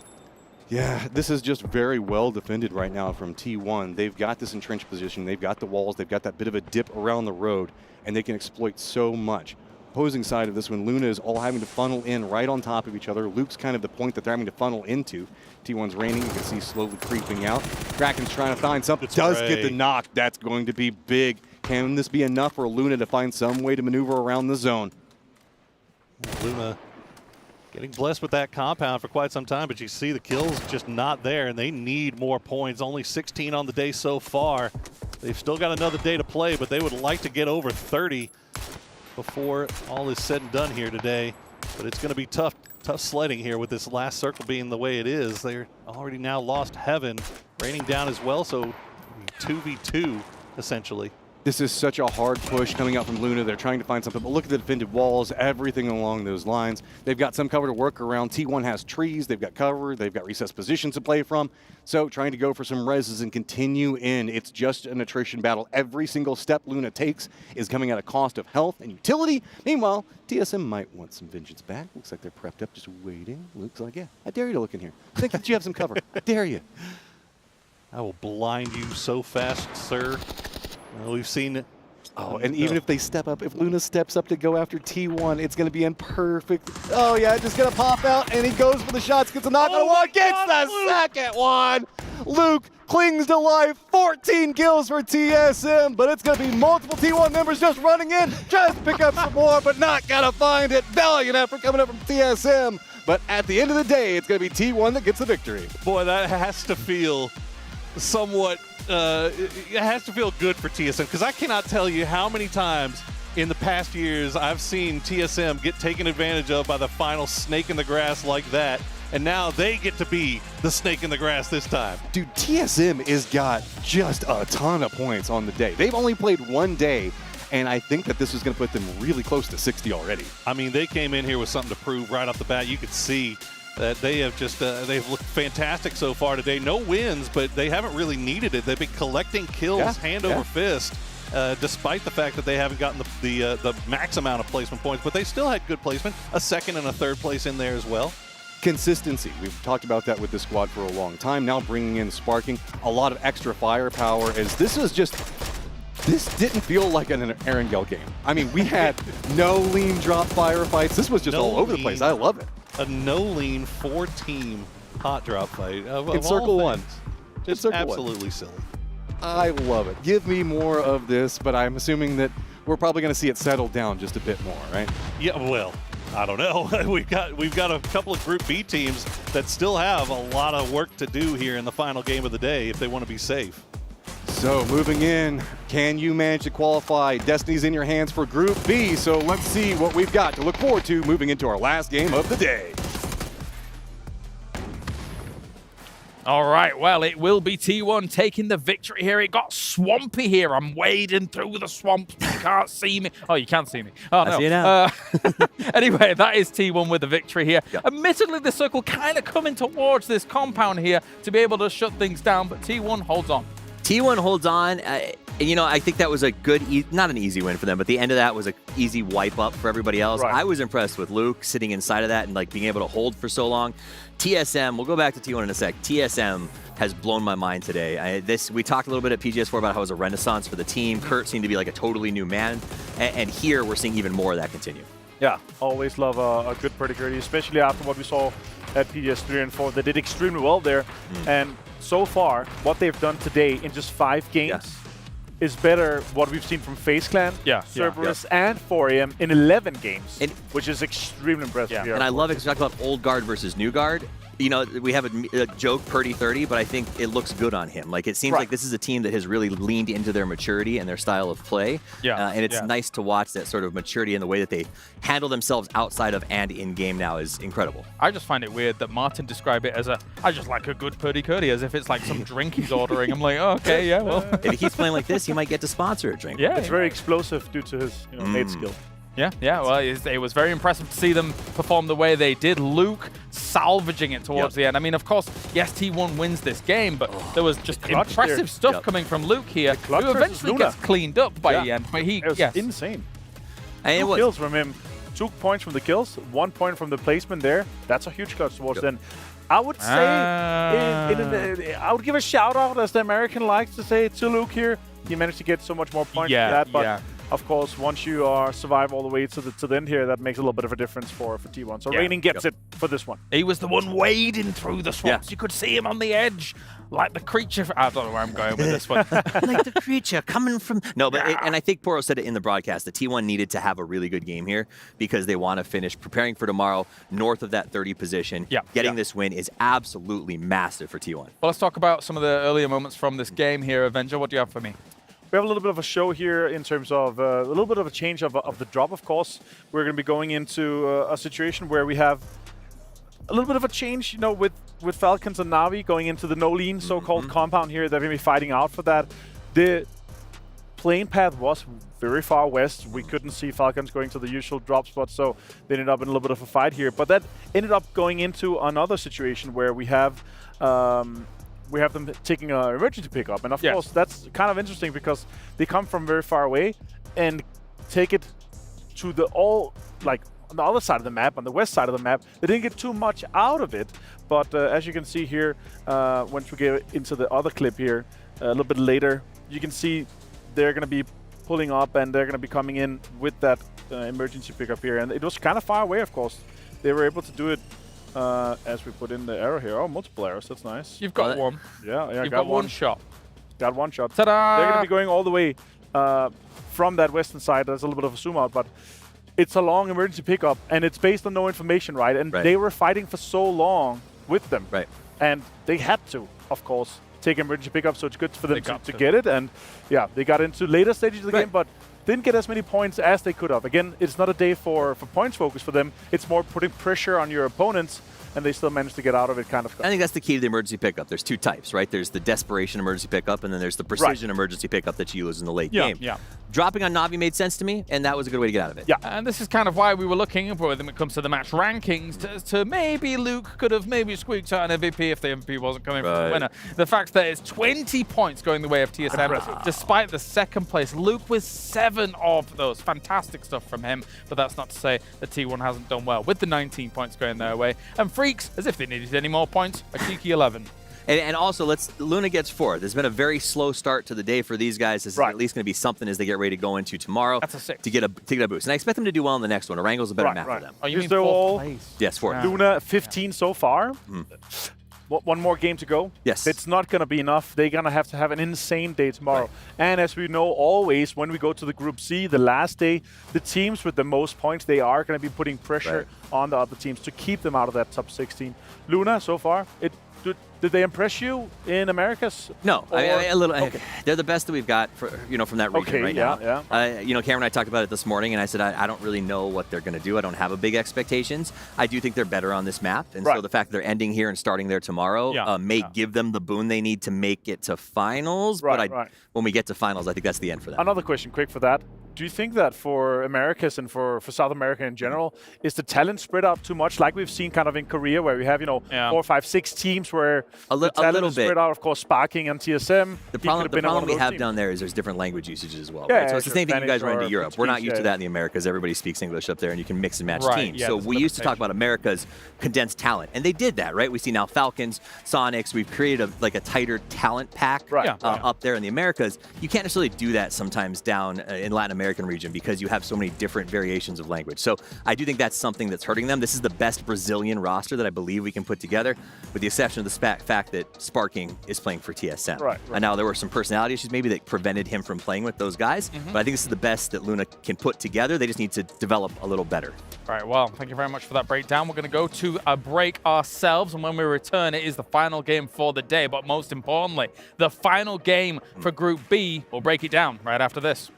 Yeah, this is just very well defended right now from T1. They've got this entrenched position. They've got the walls. They've got that bit of a dip around the road, and they can exploit so much. Opposing side of this one, Luna is all having to funnel in right on top of each other. Luke's kind of the point that they're having to funnel into. T1's raining, you can see slowly creeping out. Kraken's trying to find something. Does get the knock. That's going to be big. Can this be enough for Luna to find some way to maneuver around the zone? Luna getting blessed with that compound for quite some time, but you see the kills just not there, and they need more points. Only 16 on the day so far. They've still got another day to play, but they would like to get over 30 before all is said and done here today. But it's going to be tough sledding here with this last circle being the way it is. They're already now lost Heaven, raining down as well, so 2v2 essentially. This is such a hard push coming out from Luna. They're trying to find something, but look at the defended walls, everything along those lines. They've got some cover to work around. T1 has trees, they've got cover, they've got recessed positions to play from. So trying to go for some reses and continue in. It's just an attrition battle. Every single step Luna takes is coming at a cost of health and utility. Meanwhile, TSM might want some vengeance back. Looks like they're prepped up, just waiting. Luke's like, yeah, I dare you to look in here. I think that you have some cover. I dare you. I will blind you so fast, sir. We've seen it. Oh, and even if they step up, if Luna steps up to go after T1, it's going to be in perfect. Oh, yeah, just going to pop out, and he goes for the shots, gets a knock on one, gets the second one. Luke clings to life, 14 kills for TSM, but it's going to be multiple T1 members just running in, trying to pick up some more, but not going to find it. Valiant effort coming up from TSM, but at the end of the day, it's going to be T1 that gets the victory. Boy, that has to feel somewhat, it has to feel good for TSM, because I cannot tell you how many times in the past years I've seen TSM get taken advantage of by the final snake in the grass like that, and now they get to be the snake in the grass this time. Dude, TSM has got just a ton of points on the day. They've only played one day, and I think that this is going to put them really close to 60 already. I mean, they came in here with something to prove right off the bat. You could see that they have just, they've looked fantastic so far today. No wins, but they haven't really needed it. They've been collecting kills hand over fist, despite the fact that they haven't gotten the max amount of placement points, but they still had good placement, a second and a third place in there as well. Consistency. We've talked about that with this squad for a long time. Now bringing in Sparking, a lot of extra firepower, as this was just, this didn't feel like an Erangel game. I mean, we had no lean drop firefights. This was just all over the place. I love it. A no-lean 4-team hot drop fight. In Circle 1. Just absolutely silly. I love it. Give me more of this, but I'm assuming that we're probably going to see it settle down just a bit more, right? Yeah, well, I don't know. We've got a couple of Group B teams that still have a lot of work to do here in the final game of the day if they want to be safe. So moving in, can you manage to qualify? Destiny's in your hands for Group B, so let's see what we've got to look forward to moving into our last game of the day. All right, well, it will be T1 taking the victory here. It got swampy here. I'm wading through the swamp. You can't see me. Oh, you can see me. Oh, no. I see you now. Anyway, that is T1 with the victory here. Yep. Admittedly, the circle kind of coming towards this compound here to be able to shut things down, but T1 holds on. T1 holds on. You know, I think that was a good, not an easy win for them, but the end of that was an easy wipe up for everybody else. Right. I was impressed with Luke sitting inside of that and like being able to hold for so long. TSM, we'll go back to T1 in a sec. TSM has blown my mind today. We talked a little bit at PGS4 about how it was a renaissance for the team. Kurt seemed to be like a totally new man, and here we're seeing even more of that continue. Yeah, always love a good pedigree, especially after what we saw at PGS3 and 4. They did extremely well there, and so far, what they've done today in just 5 games is better what we've seen from FaZe Clan, Cerberus, and Furia in 11 games, which is extremely impressive. And I love it because we talked about old guard versus new guard. You know, we have a joke, Purdy 30, but I think it looks good on him. Like, it seems like this is a team that has really leaned into their maturity and their style of play. Yeah. And it's nice to watch that sort of maturity in the way that they handle themselves outside of and in-game now is incredible. I just find it weird that Martin described it as I just like a good Purdy Curdy, as if it's like some drink he's ordering. I'm like, oh, okay, yeah, well. If he keeps playing like this, he might get to sponsor a drink. Yeah. It's very explosive due to his nade skill. Yeah, well, it was very impressive to see them perform the way they did. Luke salvaging it towards the end. I mean, of course, yes, T1 wins this game, but there was just impressive stuff coming from Luke here, who eventually gets cleaned up by the end. But he, it was insane. And 2 kills from him, 2 points from the kills, 1 point from the placement there. That's a huge clutch towards the end. I would say, I would give a shout out, as the American likes to say, to Luke here. He managed to get so much more points for that, but of course, once you survive all the way to the end here, that makes a little bit of a difference for T1. So Raining gets it for this one. He was the one wading through the swamps. You could see him on the edge, like the creature. I don't know where I'm going with this one. Like the creature coming from... No, but and I think Poro said it in the broadcast, that T1 needed to have a really good game here because they want to finish preparing for tomorrow north of that 30 position. Getting this win is absolutely massive for T1. Well, let's talk about some of the earlier moments from this game here. Avenger, what do you have for me? We have a little bit of a show here in terms of a little bit of a change of the drop, of course. We're going to be going into a situation where we have a little bit of a change, you know, with Falcons and Na'Vi going into the no-lean so-called compound here. They're going to be fighting out for that. The plane path was very far west. We couldn't see Falcons going to the usual drop spot, so they ended up in a little bit of a fight here. But that ended up going into another situation where we have them taking an emergency pickup. And of course, that's kind of interesting because they come from very far away and take it to on the other side of the map, on the west side of the map. They didn't get too much out of it. But as you can see here, once we get into the other clip here, a little bit later, you can see they're going to be pulling up and they're going to be coming in with that emergency pickup here. And it was kind of far away, of course. They were able to do it as we put in the arrow here. Oh, multiple arrows. That's nice. You've got one. Yeah, You've got one shot. Got one shot. Ta-da! They're going to be going all the way from that western side. There's a little bit of a zoom out, but it's a long emergency pickup, and it's based on no information, right? And they were fighting for so long with them. Right. And they had to, of course, take emergency pickup, so it's good for them to get it. And yeah, they got into later stages of the game, but didn't get as many points as they could have. Again, it's not a day for points focus for them. It's more putting pressure on your opponents, and they still managed to get out of it, kind of. I think that's the key to the emergency pickup. There's 2 types, right? There's the desperation emergency pickup, and then there's the precision emergency pickup that you use in the late game. Dropping on Na'Vi made sense to me, and that was a good way to get out of it. Yeah, and this is kind of why we were looking for when it comes to the match rankings to maybe Luke could have maybe squeaked out an MVP if the MVP wasn't coming from the winner. The fact that it's 20 points going the way of TSM, despite the second place. Luke with 7 of those. Fantastic stuff from him, but that's not to say that T1 hasn't done well with the 19 points going their way. And Freaks, as if they needed any more points, a cheeky 11. And also, Luna gets 4th. There's been a very slow start to the day for these guys. This is at least going to be something as they get ready to go into tomorrow. That's a 6. To get a boost. And I expect them to do well in the next one. Orangle's a better map for them. Oh, you mean 4th place? Yes, 4th. Luna 15 so far. One more game to go. Yes. It's not going to be enough. They're going to have an insane day tomorrow. And as we know, always, when we go to the Group C, the last day, the teams with the most points, they are going to be putting pressure on the other teams to keep them out of that top 16. Luna, so far, did they impress you in Americas? No, a little. Okay. They're the best that we've got, from that region right now. Cameron and I talked about it this morning, and I said I don't really know what they're going to do. I don't have a big expectations. I do think they're better on this map, and so the fact that they're ending here and starting there tomorrow may give them the boon they need to make it to finals. But when we get to finals, I think that's the end for them. Another question, quick for that. Do you think that for Americas and for South America in general, is the talent spread out too much, like we've seen kind of in Korea, where we have 4, 5, 6 teams where the talent is spread out? Of course, Sparking and TSM. The problem we have down there is there's different language usages as well. So it's the same thing you guys run into Europe. We're not used to that in the Americas. Everybody speaks English up there, and you can mix and match teams. So we used to talk about America's condensed talent, and they did that, right? We see now Falcons, Sonics. We've created a tighter talent pack up there in the Americas. You can't necessarily do that sometimes down in Latin America American region because you have so many different variations of language. So I do think that's something that's hurting them. This is the best Brazilian roster that I believe we can put together, with the exception of the fact that Sparking is playing for TSM. Right. And now there were some personality issues maybe that prevented him from playing with those guys, but I think this is the best that Luna can put together. They just need to develop a little better. All right, well, thank you very much for that breakdown. We're going to go to a break ourselves, and when we return, it is the final game for the day, but most importantly, the final game for Group B. We'll break it down right after this.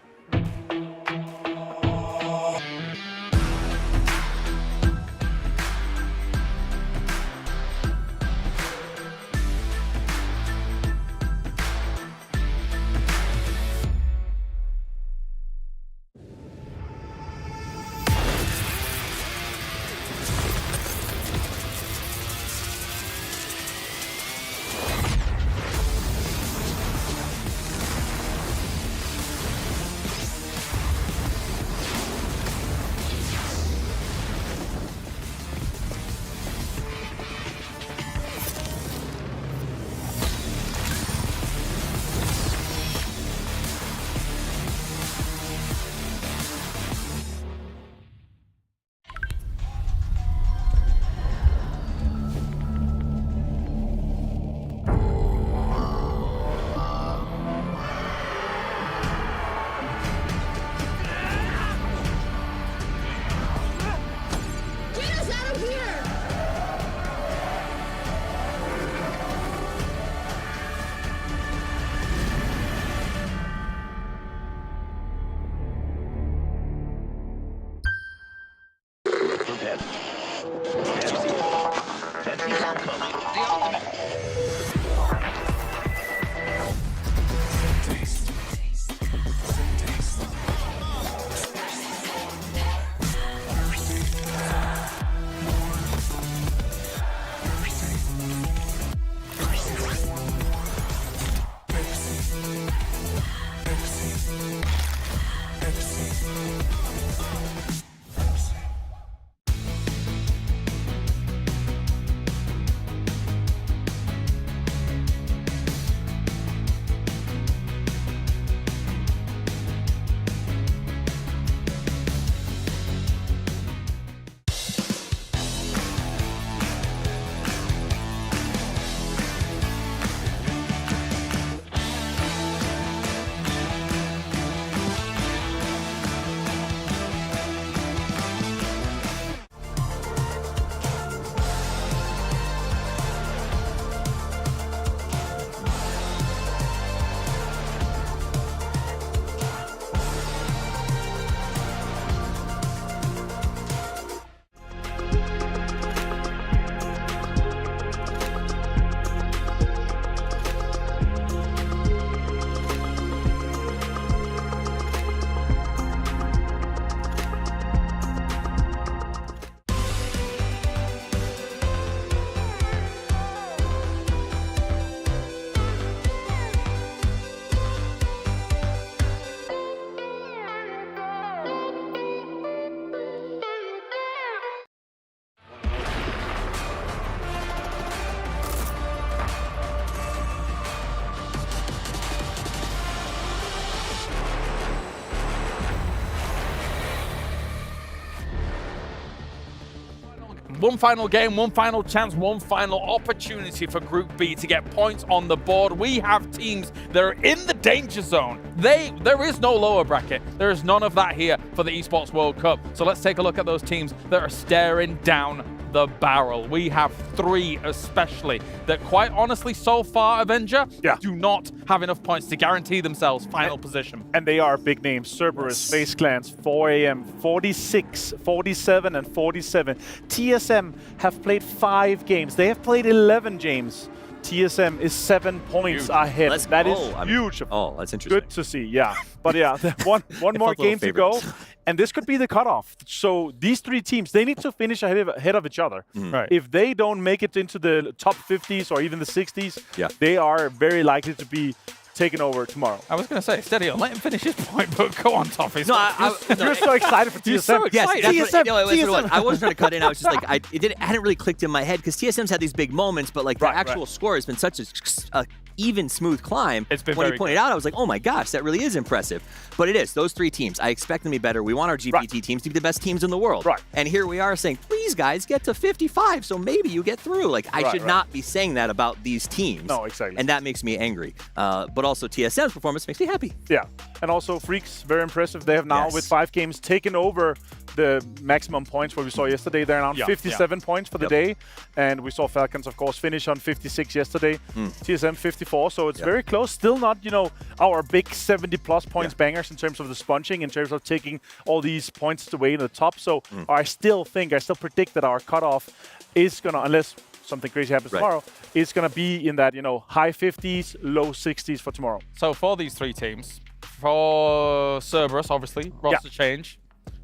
One final game, one final chance, one final opportunity for Group B to get points on the board. We have teams that are in the danger zone. There is no lower bracket. There is none of that here for the Esports World Cup. So let's take a look at those teams that are staring down the barrel. We have three especially that quite honestly so far, Avenger, do not have enough points to guarantee themselves final position. And they are big names. Cerberus, FaZe Clans, 4AM, 46, 47, and 47. TSM have played 5 games. They have played 11 games. TSM is 7 points ahead. That is huge. Oh, that's interesting. Good to see, yeah. But yeah, one more game to go, and this could be the cutoff. So these 3 teams, they need to finish ahead of each other. Right. If they don't make it into the top 50s or even the 60s, they are very likely to be taken over tomorrow. I was going to say, steady on, let him finish his point, but go on, Toffee. No, you're so excited for TSM. You're so excited. Yes, TSM. I wasn't trying to cut in. I was just like, it hadn't really clicked in my head because TSM's had these big moments, but like the actual score has been such a even smooth climb. It's been when very you pointed out, I was like, oh my gosh, that really is impressive. But it is. Those 3 teams, I expect them to be better. We want our GPT teams to be the best teams in the world. Right. And here we are saying, please, guys, get to 55, so maybe you get through. Like, I should not be saying that about these teams. No, exactly. And that makes me angry. But also TSM's performance makes me happy. Yeah. And also Freaks, very impressive. They have now, with 5 games, taken over the maximum points what we saw yesterday. They're around 57 points for the day. And we saw Falcons, of course, finish on 56 yesterday. TSM 54. So it's very close. Still not, you know, our big 70-plus points bangers in terms of the sponging, in terms of taking all these points away in the top. So I still predict that our cutoff is going to, unless something crazy happens tomorrow, is going to be in that, you know, high 50s, low 60s for tomorrow. So for these 3 teams, for Cerberus, obviously, roster change.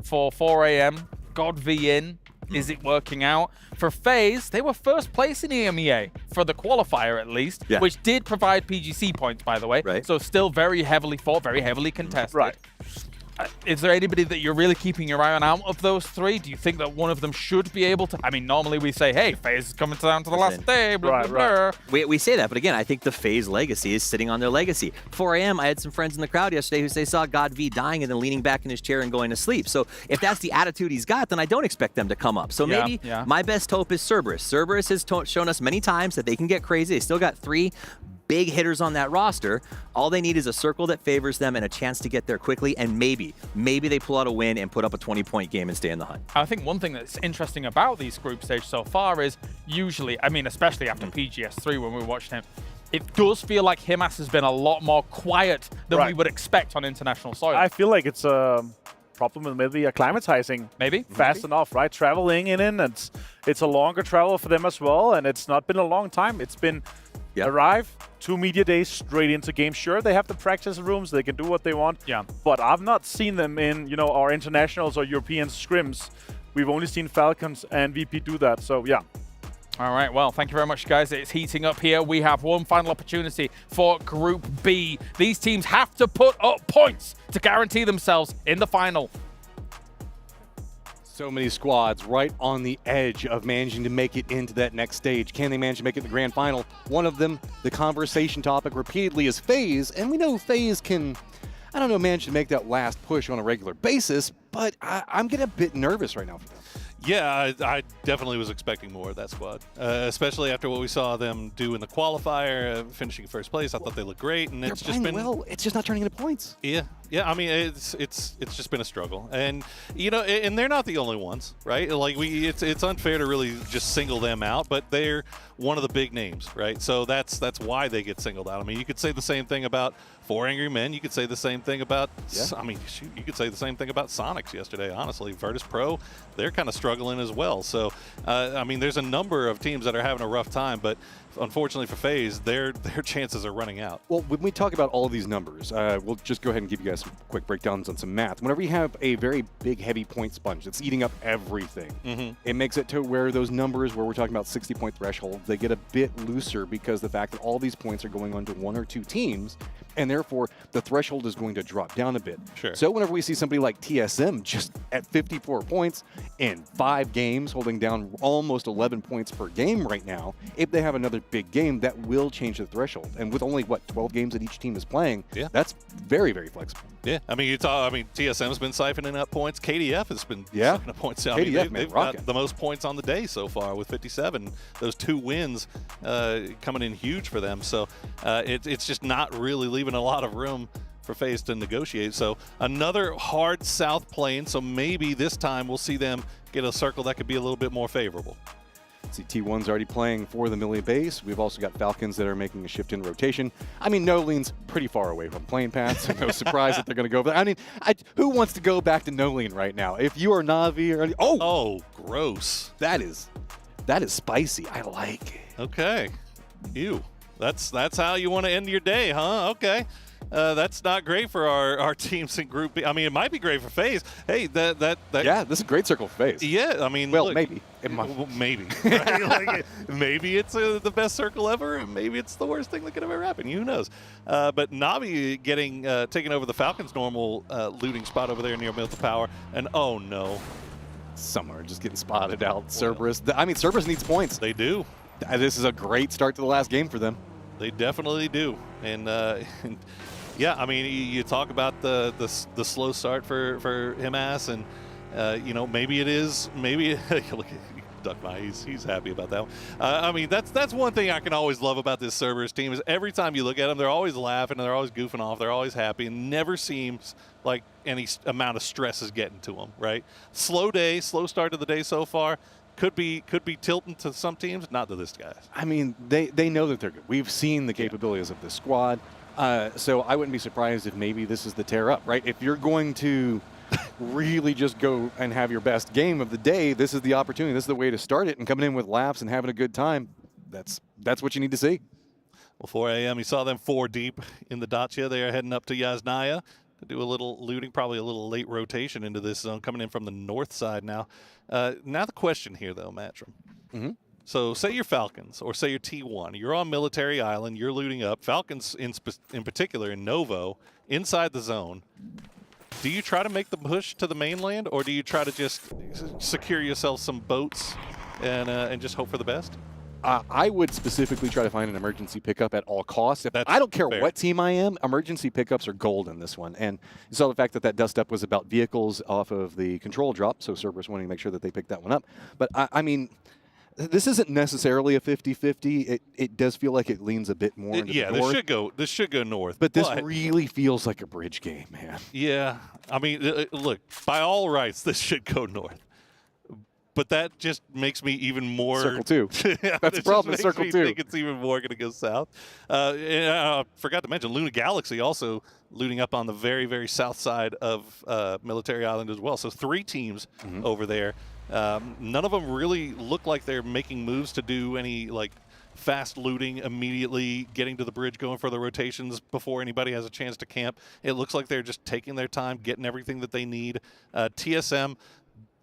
For 4 AM, God V in. Is it working out? For FaZe, they were first place in EMEA, for the qualifier at least, which did provide PGC points, by the way. So still very heavily fought, very heavily contested. Is there anybody that you're really keeping your eye on out of those 3? Do you think that one of them should be able to? I mean, normally we say, hey, FaZe is coming down to the last day, blah, blah, blah. We say that, but again, I think the FaZe legacy is sitting on their legacy. 4 AM, I had some friends in the crowd yesterday who saw God V dying and then leaning back in his chair and going to sleep. So if that's the attitude he's got, then I don't expect them to come up. So maybe my best hope is Cerberus. Cerberus has shown us many times that they can get crazy. They still got 3 big hitters on that roster. All they need is a circle that favors them and a chance to get there quickly, and maybe they pull out a win and put up a 20-point game and stay in the hunt. I think one thing that's interesting about these group stage so far is usually, I mean, especially after PGS3 when we watched him, it does feel like Himas has been a lot more quiet than we would expect on international soil. I feel like it's a problem with maybe acclimatizing fast enough, right? Traveling in, it's a longer travel for them as well, and it's not been a long time. It's been arrive, 2 media days straight into games. Sure, they have the practice rooms, they can do what they want. But I've not seen them in, you know, our internationals or European scrims. We've only seen Falcons and VP do that. So All right, well, thank you very much, guys. It's heating up here. We have one final opportunity for Group B. These teams have to put up points to guarantee themselves in the final. So many squads right on the edge of managing to make it into that next stage. Can they manage to make it to the grand final? One of them, the conversation topic repeatedly, is FaZe, and we know FaZe can, I don't know, manage to make that last push on a regular basis, but I'm getting a bit nervous right now for them. Yeah, I definitely was expecting more of that squad, especially after what we saw them do in the qualifier, finishing first place. I thought they looked great, and it's just been well. It's just not turning into points. Yeah. I mean, it's just been a struggle, and you know, and they're not the only ones, right? Like it's unfair to really just single them out, but they're one of the big names, right? So that's why they get singled out. I mean, you could say the same thing about 4 Angry Men. You could say the same thing about, I mean, shoot, you could say the same thing about Sonics yesterday, honestly. Virtus Pro, they're kind of struggling as well. So, I mean, there's a number of teams that are having a rough time, but unfortunately for FaZe, their chances are running out. Well, when we talk about all of these numbers, we'll just go ahead and give you guys some quick breakdowns on some math. Whenever you have a very big, heavy point sponge that's eating up everything, it makes it to where those numbers, where we're talking about 60-point threshold, they get a bit looser because the fact that all these points are going on to 1 or 2 teams, and therefore the threshold is going to drop down a bit. So whenever we see somebody like TSM just at 54 points in 5 games, holding down almost 11 points per game right now, if they have another big game, that will change the threshold. And with only, 12 games that each team is playing, that's very, very flexible. Yeah, I mean, TSM's been siphoning up points. KDF has been siphoning up points. I mean, they've got the most points on the day so far with 57. Those 2 wins coming in huge for them. So it's just not really leaving a lot of room for FaZe to negotiate. So another hard South plane. So maybe this time we'll see them get a circle that could be a little bit more favorable. See, T1's already playing for the Millie base. We've also got Falcons that are making a shift in rotation. I mean, Nolene's pretty far away from playing paths, so no surprise that they're going to go over there. I mean, who wants to go back to Nolene right now? If you are Na'Vi or oh, gross. That is spicy. I like it. Okay. Ew. That's how you want to end your day, huh? Okay. That's not great for our teams in Group B. I mean, it might be great for FaZe. Hey, yeah, this is a great circle for FaZe. Yeah, I mean, well, look, maybe. Maybe. Right? Like, maybe it's the best circle ever, and maybe it's the worst thing that could ever happen. Who knows? But Navi taking over the Falcons' normal looting spot over there near Milta Power, and oh no. Summer just getting spotted out. Cerberus. I mean, Cerberus needs points. They do. This is a great start to the last game for them. They definitely do. And yeah, I mean, you talk about the slow start for Himas, and you know, maybe it is, maybe look, duck my, he's happy about that one. I mean, that's one thing I can always love about this Cerberus team is every time you look at them, they're always laughing, they're always goofing off, they're always happy, and never seems like any amount of stress is getting to them, right? Slow day, slow start to the day so far. Could be tilting to some teams, not to this guy. I mean, they know that they're good. We've seen the capabilities of this squad, so I wouldn't be surprised if maybe this is the tear up, right? If you're going to really just go and have your best game of the day, this is the opportunity. This is the way to start it, and coming in with laps and having a good time, that's what you need to see. Well, 4 a.m., you saw them 4 deep in the Dacia. They are heading up to Yasnaya to do a little looting, probably a little late rotation into this zone, coming in from the north side now. Now the question here, though, Matchroom. Mm-hmm. So say you're Falcons or say you're T1. You're on Military Island. You're looting up. Falcons in particular in Novo, inside the zone. Do you try to make the push to the mainland, or do you try to just secure yourself some boats and just hope for the best? I would specifically try to find an emergency pickup at all costs. I don't care what team I am, emergency pickups are gold in this one. And you saw the fact that dust up was about vehicles off of the control drop, so Cerberus wanting to make sure that they picked that one up. But I mean, this isn't necessarily a 50-50. It does feel like it leans a bit more into the north. This should go north. But this really feels like a bridge game, man. Yeah. I mean, look, by all rights, this should go north. But that just makes me even more... Circle 2. Yeah, that's the problem with Circle 2. I think it's even more going to go south. And I forgot to mention, Luna Galaxy also looting up on the very, very south side of Military Island as well. So 3 teams over there. None of them really look like they're making moves to do any like fast looting immediately, getting to the bridge, going for the rotations before anybody has a chance to camp. It looks like they're just taking their time, getting everything that they need. TSM,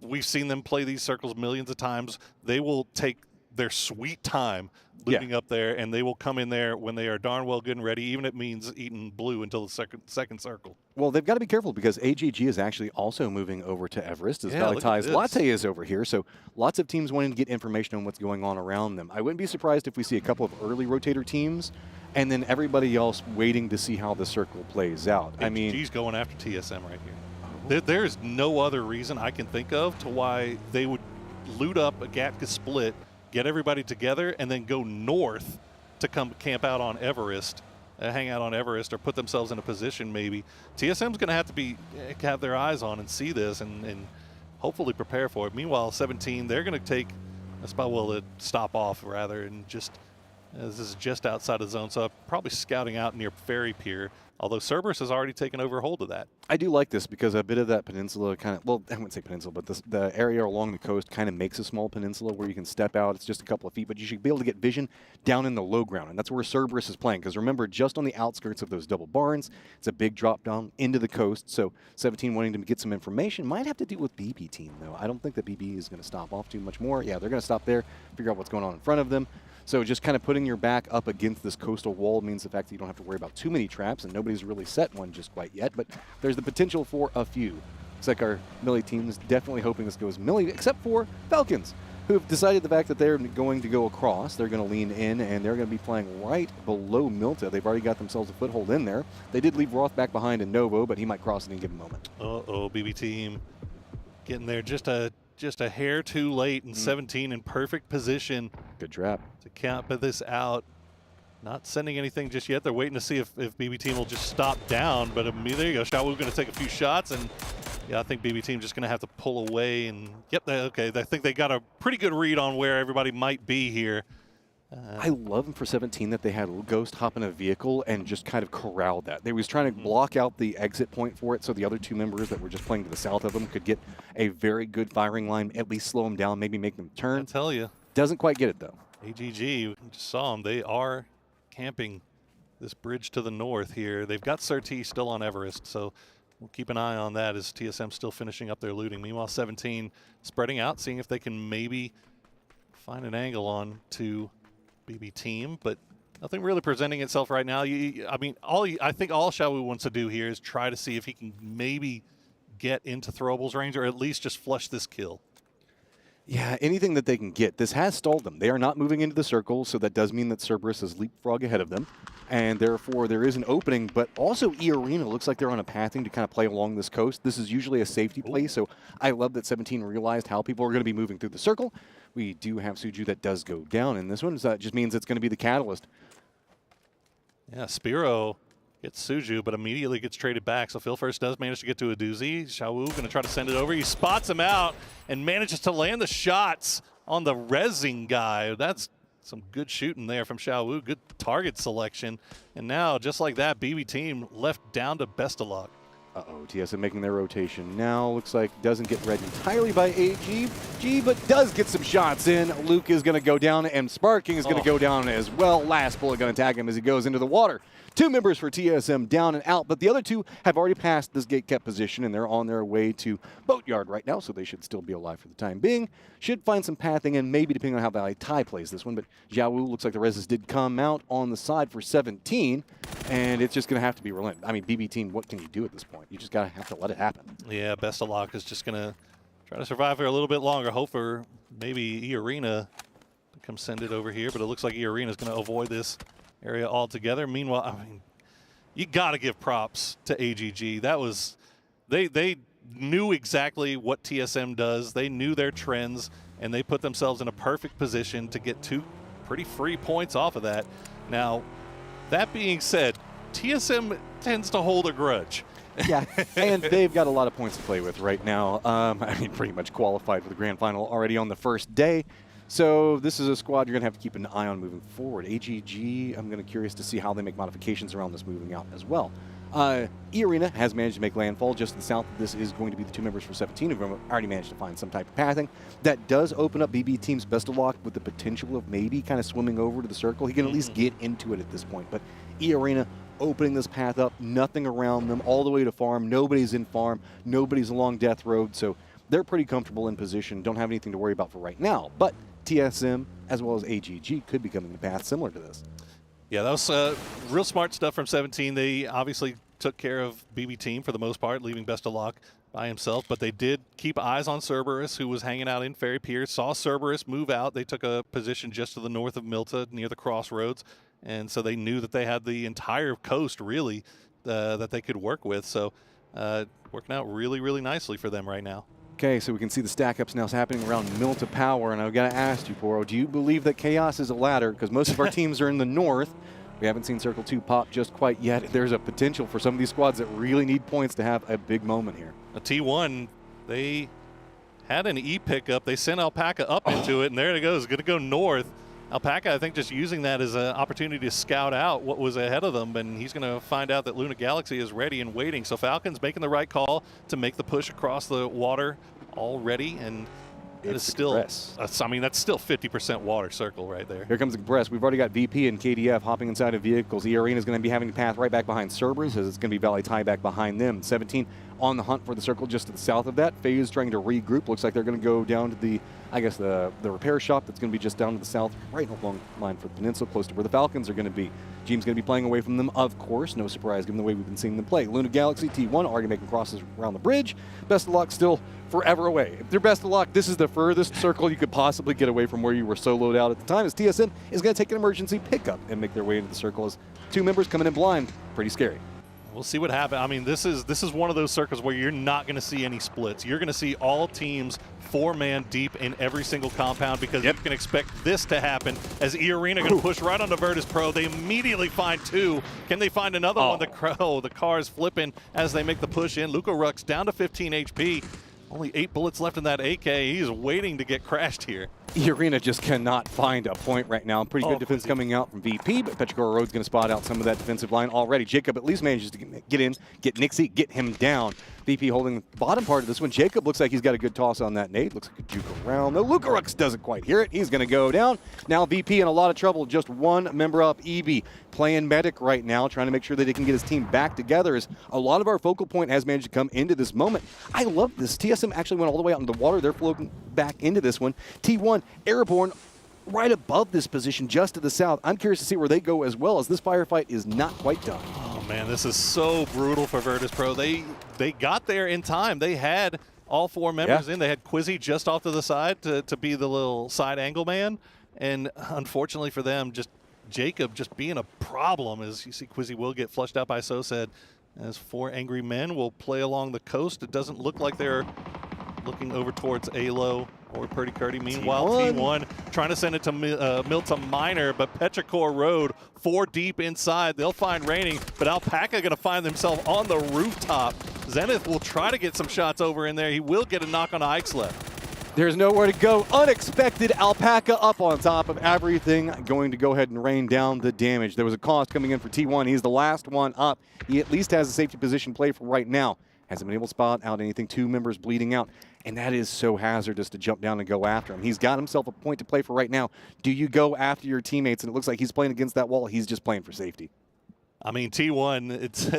we've seen them play these circles millions of times. They will take their sweet time looting up there, and they will come in there when they are darn well good and ready, even if it means eating blue until the second circle. Well, they've got to be careful because AGG is actually also moving over to Everest as Valentai's Latte is over here. So lots of teams wanting to get information on what's going on around them. I wouldn't be surprised if we see a couple of early rotator teams and then everybody else waiting to see how the circle plays out. I mean, AGG's going after TSM right here. There's no other reason I can think of to why they would loot up a Gatka split, get everybody together, and then go north to come camp out on Everest, hang out on Everest, or put themselves in a position maybe. TSM's going to have their eyes on and see this and hopefully prepare for it. Meanwhile, 17, they're going to take a spot, well, stop off rather, and just, this is just outside of the zone, so probably scouting out near Ferry Pier. Although Cerberus has already taken over hold of that. I do like this because a bit of that peninsula kind of, well, I wouldn't say peninsula, but the area along the coast kind of makes a small peninsula where you can step out. It's just a couple of feet, but you should be able to get vision down in the low ground, and that's where Cerberus is playing. Because remember, just on the outskirts of those double barns, it's a big drop down into the coast. So 17 wanting to get some information might have to do with BB team, though. I don't think that BB is going to stop off too much more. Yeah, they're going to stop there, figure out what's going on in front of them. So just kind of putting your back up against this coastal wall means the fact that you don't have to worry about too many traps, and nobody's really set one just quite yet, but there's the potential for a few. Looks like our Millie team is definitely hoping this goes Millie, except for Falcons, who have decided the fact that they're going to go across. They're going to lean in, and they're going to be playing right below Milta. They've already got themselves a foothold in there. They did leave Roth back behind in Novo, but he might cross it in a given moment. Uh-oh, BB team getting there just a hair too late, and 17 in perfect position. Good trap. To camp this out. Not sending anything just yet. They're waiting to see if BB team will just stop down. But there you go. Xiaowu going to take a few shots, and yeah, I think BB team just going to have to pull away. And yep, okay. I think they got a pretty good read on where everybody might be here. I love them for 17 that they had Ghost hop in a vehicle and just kind of corralled that. They was trying to block out the exit point for it so the other 2 members that were just playing to the south of them could get a very good firing line, at least slow them down, maybe make them turn. I tell you. Doesn't quite get it, though. AGG, you just saw them. They are camping this bridge to the north here. They've got Surtee still on Everest, so we'll keep an eye on that as TSM still finishing up their looting. Meanwhile, 17 spreading out, seeing if they can maybe find an angle on to BB team, but nothing really presenting itself right now. I mean, I think all Xiaowu wants to do here is try to see if he can maybe get into throwables range or at least just flush this kill. Yeah, anything that they can get. This has stalled them. They are not moving into the circle, so that does mean that Cerberus is leapfrog ahead of them. And therefore, there is an opening, but also E-Arena looks like they're on a pathing to kind of play along this coast. This is usually a safety play, so I love that 17 realized how people are going to be moving through the circle. We do have Suju that does go down in this one, so that just means it's going to be the catalyst. Yeah, Spiro gets Suju, but immediately gets traded back. So Phil first does manage to get to a doozy. Xiaowu going to try to send it over. He spots him out and manages to land the shots on the rezzing guy. That's some good shooting there from Xiaowu. Good target selection. And now, just like that, BB team left down to best of luck. Uh-oh, TSM making their rotation now. Looks like doesn't get read entirely by AG, but does get some shots in. Luke is going to go down, and Sparking is going to go down as well. Last bullet going to tag him as he goes into the water. 2 members for TSM down and out, but the other 2 have already passed this gate kept position, and they're on their way to Boatyard right now, so they should still be alive for the time being. Should find some pathing, and maybe depending on how Valley Tai plays this one, but Xiaowu looks like the reses did come out on the side for 17, and it's just going to have to be relent. I mean, BB team, what can you do at this point? You just got to have to let it happen. Yeah, best of luck is just going to try to survive for a little bit longer. Hope for maybe E-Arena to come send it over here, but it looks like E-Arena is going to avoid this area altogether. Meanwhile, I mean, you got to give props to AGG. That was, they knew exactly what TSM does. They knew their trends, and they put themselves in a perfect position to get 2 pretty free points off of that. Now, that being said, TSM tends to hold a grudge. Yeah, and they've got a lot of points to play with right now. I mean, pretty much qualified for the grand final already on the first day. So this is a squad you're going to have to keep an eye on moving forward. AGG, I'm going to curious to see how they make modifications around this moving out as well. E-Arena has managed to make landfall just to the south. This is going to be the 2 members for 17 who have already managed to find some type of pathing. That does open up BB Team's best of luck with the potential of maybe kind of swimming over to the circle. He can at least get into it at this point. But E-Arena opening this path up, nothing around them, all the way to farm. Nobody's in farm. Nobody's along death road. So they're pretty comfortable in position. Don't have anything to worry about for right now. But TSM, as well as AGG, could be coming to path similar to this. Yeah, that was real smart stuff from 17. They obviously took care of BB Team for the most part, leaving best of luck by himself. But they did keep eyes on Cerberus, who was hanging out in Ferry Pier. Saw Cerberus move out. They took a position just to the north of Milta, near the crossroads. And so they knew that they had the entire coast, really, that they could work with. So working out really, really nicely for them right now. Okay, so we can see the stack-ups now happening around Milta Power, and I've got to ask you, Poro, do you believe that Chaos is a ladder? Because most of our teams are in the north. We haven't seen Circle 2 pop just quite yet. There's a potential for some of these squads that really need points to have a big moment here. A T1, they had an E pickup. They sent Alpaca up into it, and there it goes. Going to go north. Alpaca, I think, just using that as an opportunity to scout out what was ahead of them, and he's going to find out that Luna Galaxy is ready and waiting. So Falcon's making the right call to make the push across the water already, and it is still, I mean, that's still 50% water circle right there. Here comes the Compress. We've already got VP and KDF hopping inside of vehicles. E-Arena is going to be having a path right back behind Cerberus, as it's going to be Valley Tai back behind them. 17 on the hunt for the circle just to the south of that. FaZe trying to regroup. Looks like they're going to go down to the, I guess, the repair shop that's going to be just down to the south, right along the line for the peninsula, close to where the Falcons are going to be. Team's going to be playing away from them, of course. No surprise, given the way we've been seeing them play. Luna Galaxy, T1, already making crosses around the bridge. Best of luck still forever away. If they're best of luck, this is the furthest circle you could possibly get away from where you were soloed out at the time, as TSM is going to take an emergency pickup and make their way into the circle as 2 members coming in blind. Pretty scary. We'll see what happens. I mean, this is one of those circles where you're not going to see any splits. You're going to see all teams 4-man deep in every single compound, because you can expect this to happen as E-Arena going to push right onto Virtus Pro. They immediately find 2. Can they find another one? The car's flipping as they make the push in. Luka Rux down to 15 HP. Only 8 bullets left in that AK. He's waiting to get crashed here. E-Arena just cannot find a point right now. Pretty good defense coming out from VP, but Petrogoro Road's going to spot out some of that defensive line already. Jacob at least manages to get in, get Nixie, get him down. VP holding the bottom part of this one. Jacob looks like he's got a good toss on that nade. Looks like a juke around. No, Lucarux doesn't quite hear it. He's going to go down. Now VP in a lot of trouble. Just 1 member up. EB playing medic right now, trying to make sure that he can get his team back together, as a lot of our focal point has managed to come into this moment. I love this. TSM actually went all the way out into the water. They're floating back into this one. T1 airborne right above this position just to the south. I'm curious to see where they go, as well, as this firefight is not quite done. Oh man, this is so brutal for Virtus Pro. They got there in time. They had all 4 members in. They had Quizzy just off to the side to be the little side angle man. And unfortunately for them, just Jacob just being a problem. As you see, Quizzy will get flushed out by SoSed, as 4 angry men will play along the coast. It doesn't look like they're looking over towards Alo or Purdy Curdy. Meanwhile, T1 trying to send it to Milton Minor, but Petrichor Road 4 deep inside. They'll find Raining, but Alpaca going to find themselves on the rooftop. Zenith will try to get some shots over in there. He will get a knock on Ixlet. There's nowhere to go. Unexpected. Alpaca up on top of everything, going to go ahead and rain down the damage. There was a cost coming in for T1. He's the last one up. He at least has a safety position play for right now. Hasn't been able to spot out anything. 2 members bleeding out. And that is so hazardous to jump down and go after him. He's got himself a point to play for right now. Do you go after your teammates? And it looks like he's playing against that wall. He's just playing for safety. I mean, T1, it's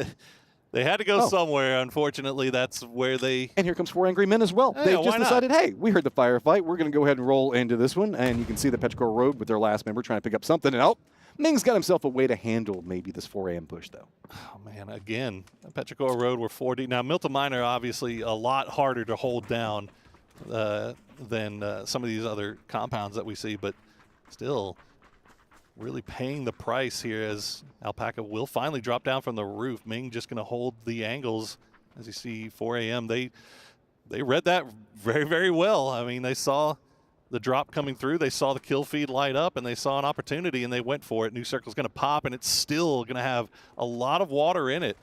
they had to go somewhere. Unfortunately, that's where they... And here comes 4 angry men as well. Yeah, They've just decided, hey, we heard the firefight. We're going to go ahead and roll into this one. And you can see the Petrichor Road with their last member trying to pick up something. And Ming's got himself a way to handle maybe this 4 a.m. push, though. Oh, man, again, Petrichor Road, we're 40. Now, Milton Minor, obviously, a lot harder to hold down than some of these other compounds that we see, but still really paying the price here as Alpaca will finally drop down from the roof. Ming just going to hold the angles. As you see, 4 a.m., they read that very, very well. I mean, they saw the drop coming through, they saw the kill feed light up, and they saw an opportunity, and they went for it. New Circle's going to pop, and it's still going to have a lot of water in it.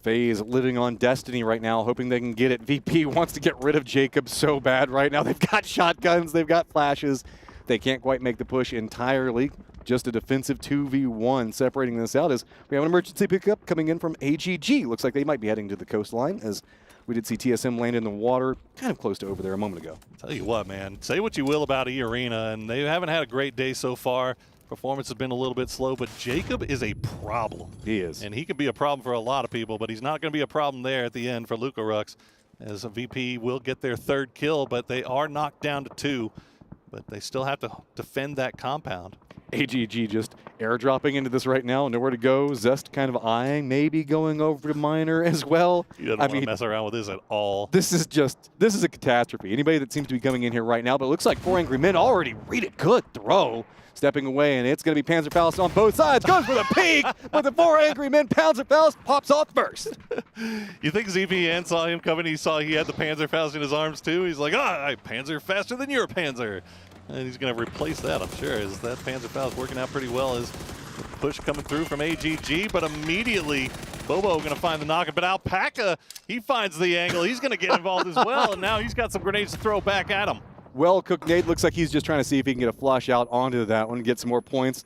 FaZe living on destiny right now, hoping they can get it. VP wants to get rid of Jacob so bad right now. They've got shotguns, they've got flashes. They can't quite make the push entirely. Just a defensive 2v1 separating this out as we have an emergency pickup coming in from AGG. Looks like they might be heading to the coastline, as we did see TSM land in the water kind of close to over there a moment ago. Tell you what, man, say what you will about E-Arena, and they haven't had a great day so far. Performance has been a little bit slow, but Jacob is a problem. He is. And he could be a problem for a lot of people, but he's not going to be a problem there at the end for Luca Rux, as a VP will get their 3rd kill, but they are knocked down to 2, but they still have to defend that compound. AGG just airdropping into this right now, nowhere to go. Zest kind of eyeing, maybe going over to Minor as well. He doesn't want to mess around with this at all. This is a catastrophe. Anybody that seems to be coming in here right now, but it looks like 4 angry men already read it. Good throw. Stepping away, and it's going to be Panzerfaust on both sides. Goes for the peak, but the 4 angry men, Panzerfaust pops off first. You think ZPN saw him coming? He saw he had the Panzerfaust in his arms too. He's like, Panzer faster than your Panzer. And he's going to replace that, I'm sure, as that Panzerfaust working out pretty well as the push coming through from AGG, but immediately Bobo going to find the knock. But Alpaca, he finds the angle. He's going to get involved as well, and now he's got some grenades to throw back at him. Well-cooked nade. Looks like he's just trying to see if he can get a flush out onto that one, get some more points.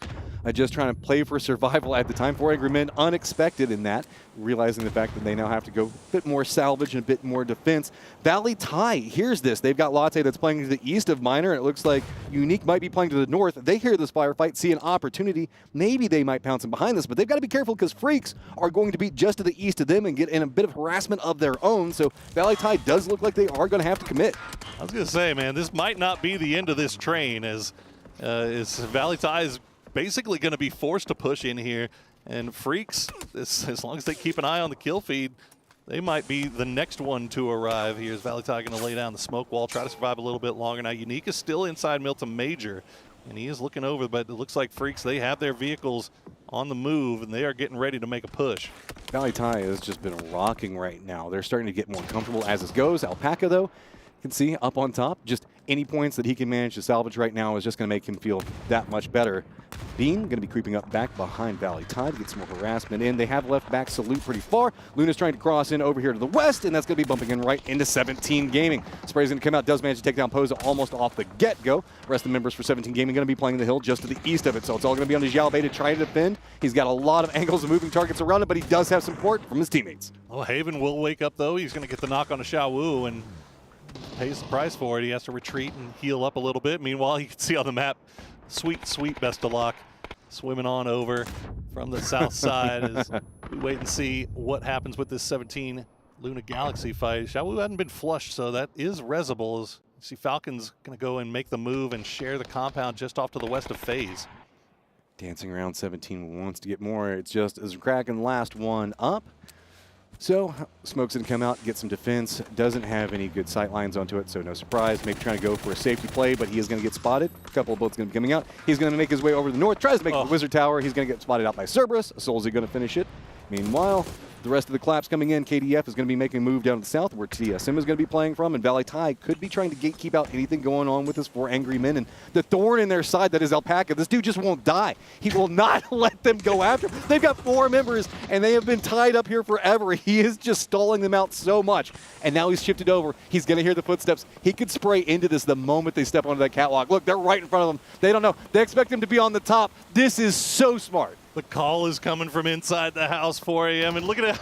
Just trying to play for survival at the time. 4 angry men unexpected in that, realizing the fact that they now have to go a bit more salvage and a bit more defense. Valley Tie hears this. They've got Latte that's playing to the east of Minor, and it looks like Unique might be playing to the north. They hear this firefight, see an opportunity. Maybe they might pounce in behind this, but they've got to be careful because Freaks are going to be just to the east of them and get in a bit of harassment of their own. So Valley Tie does look like they are going to have to commit. I was going to say, man, this might not be the end of this train, as Valley Tie is basically going to be forced to push in here, and Freaks, as long as they keep an eye on the kill feed, they might be the next one to arrive. Here's Valley Tie going to lay down the smoke wall, try to survive a little bit longer. Now Unique is still inside Milton Major, and he is looking over, but it looks like Freaks, they have their vehicles on the move, and they are getting ready to make a push. Valley Tie has just been rocking right now. They're starting to get more comfortable as this goes. Alpaca, though, you can see up on top, just any points that he can manage to salvage right now is just going to make him feel that much better. Bean going to be creeping up back behind Valley Tide to get some more harassment in. They have left back Salute pretty far. Luna's trying to cross in over here to the west, and that's going to be bumping in right into 17 Gaming. Spray's going to come out, does manage to take down Posa almost off the get-go. The rest of the members for 17 Gaming going to be playing the hill just to the east of it, so it's all going to be on his Xiaobei to try to defend. He's got a lot of angles and moving targets around him, but he does have support from his teammates. Well, Haven will wake up, though. He's going to get the knock on the Xiaowu and pays the price for it. He has to retreat and heal up a little bit. Meanwhile, you can see on the map, sweet Best of Luck swimming on over from the south side as we wait and see what happens with this 17 Luna Galaxy fight. Xiaowu hadn't been flushed, so that is resible. As you see, Falcon's going to go and make the move and share the compound just off to the west of FaZe. Dancing around 17 wants to get more. It's just as Kraken last one up. So Smoke's going to come out, get some defense. Doesn't have any good sight lines onto it, so no surprise. Maybe trying to go for a safety play, but he is going to get spotted. A couple of bullets going to be coming out. He's going to make his way over to the north, tries to make the Wizard Tower. He's going to get spotted out by Cerberus. Soulzy going to finish it. Meanwhile, the rest of the claps coming in. KDF is going to be making a move down to the south where TSM is going to be playing from, and Valley Tide could be trying to gatekeep out anything going on with his 4 angry men. And the thorn in their side that is Alpaca, this dude just won't die. He will not let them go after him. They've got 4 members, and they have been tied up here forever. He is just stalling them out so much. And now he's shifted over. He's going to hear the footsteps. He could spray into this the moment they step onto that catwalk. Look, they're right in front of them. They don't know. They expect him to be on the top. This is so smart. The call is coming from inside the house, 4 a.m. And look at it.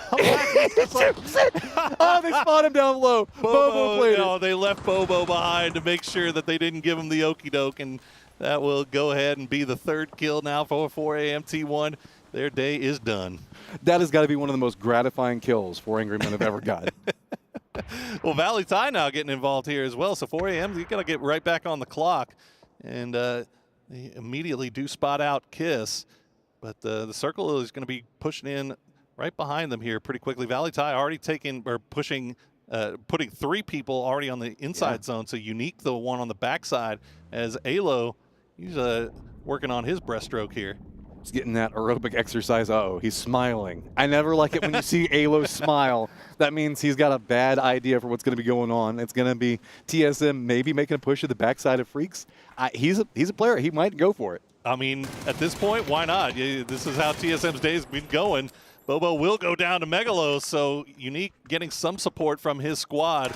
Oh, they spot him down low. Bobo played it. They left Bobo behind to make sure that they didn't give him the okie doke, and that will go ahead and be the 3rd kill now for 4 a.m. T1. Their day is done. That has got to be one of the most gratifying kills 4 angry men have ever got. Well, Valley Tide now getting involved here as well. So 4 a.m. you got to get right back on the clock, and they immediately do spot out Kiss. But the circle is going to be pushing in right behind them here pretty quickly. Valley Tide already taking or pushing, putting 3 people already on the inside zone. So Unique, the one on the backside, as Alo, he's working on his breaststroke here. He's getting that aerobic exercise. Uh-oh, he's smiling. I never like it when you see Alo smile. That means he's got a bad idea for what's going to be going on. It's going to be TSM maybe making a push to the backside of Freaks. He's a player. He might go for it. I mean, at this point, why not? This is how TSM's day's been going. Bobo will go down to Megalos, so Unique getting some support from his squad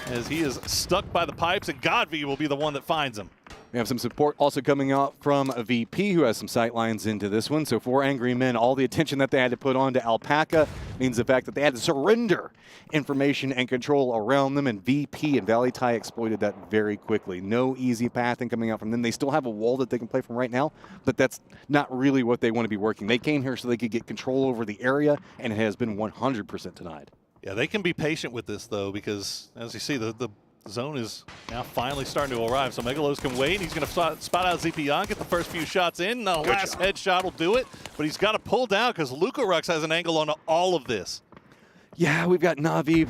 as he is stuck by the pipes, and Godv will be the one that finds him. We have some support also coming out from VP, who has some sight lines into this one. So 4 angry men, all the attention that they had to put on to Alpaca means the fact that they had to surrender information and control around them, and VP and Valley Tide exploited that very quickly. No easy pathing coming out from them. They still have a wall that they can play from right now, but that's not really what they want to be working. They came here so they could get control over the area, and it has been 100% denied. Yeah, they can be patient with this, though, because as you see, the zone is now finally starting to arrive, so Megalos can wait. He's going to spot out ZPyon, get the first few shots in. The last headshot will do it, but he's got to pull down because Lucarux has an angle on all of this. Yeah, we've got Na'Vi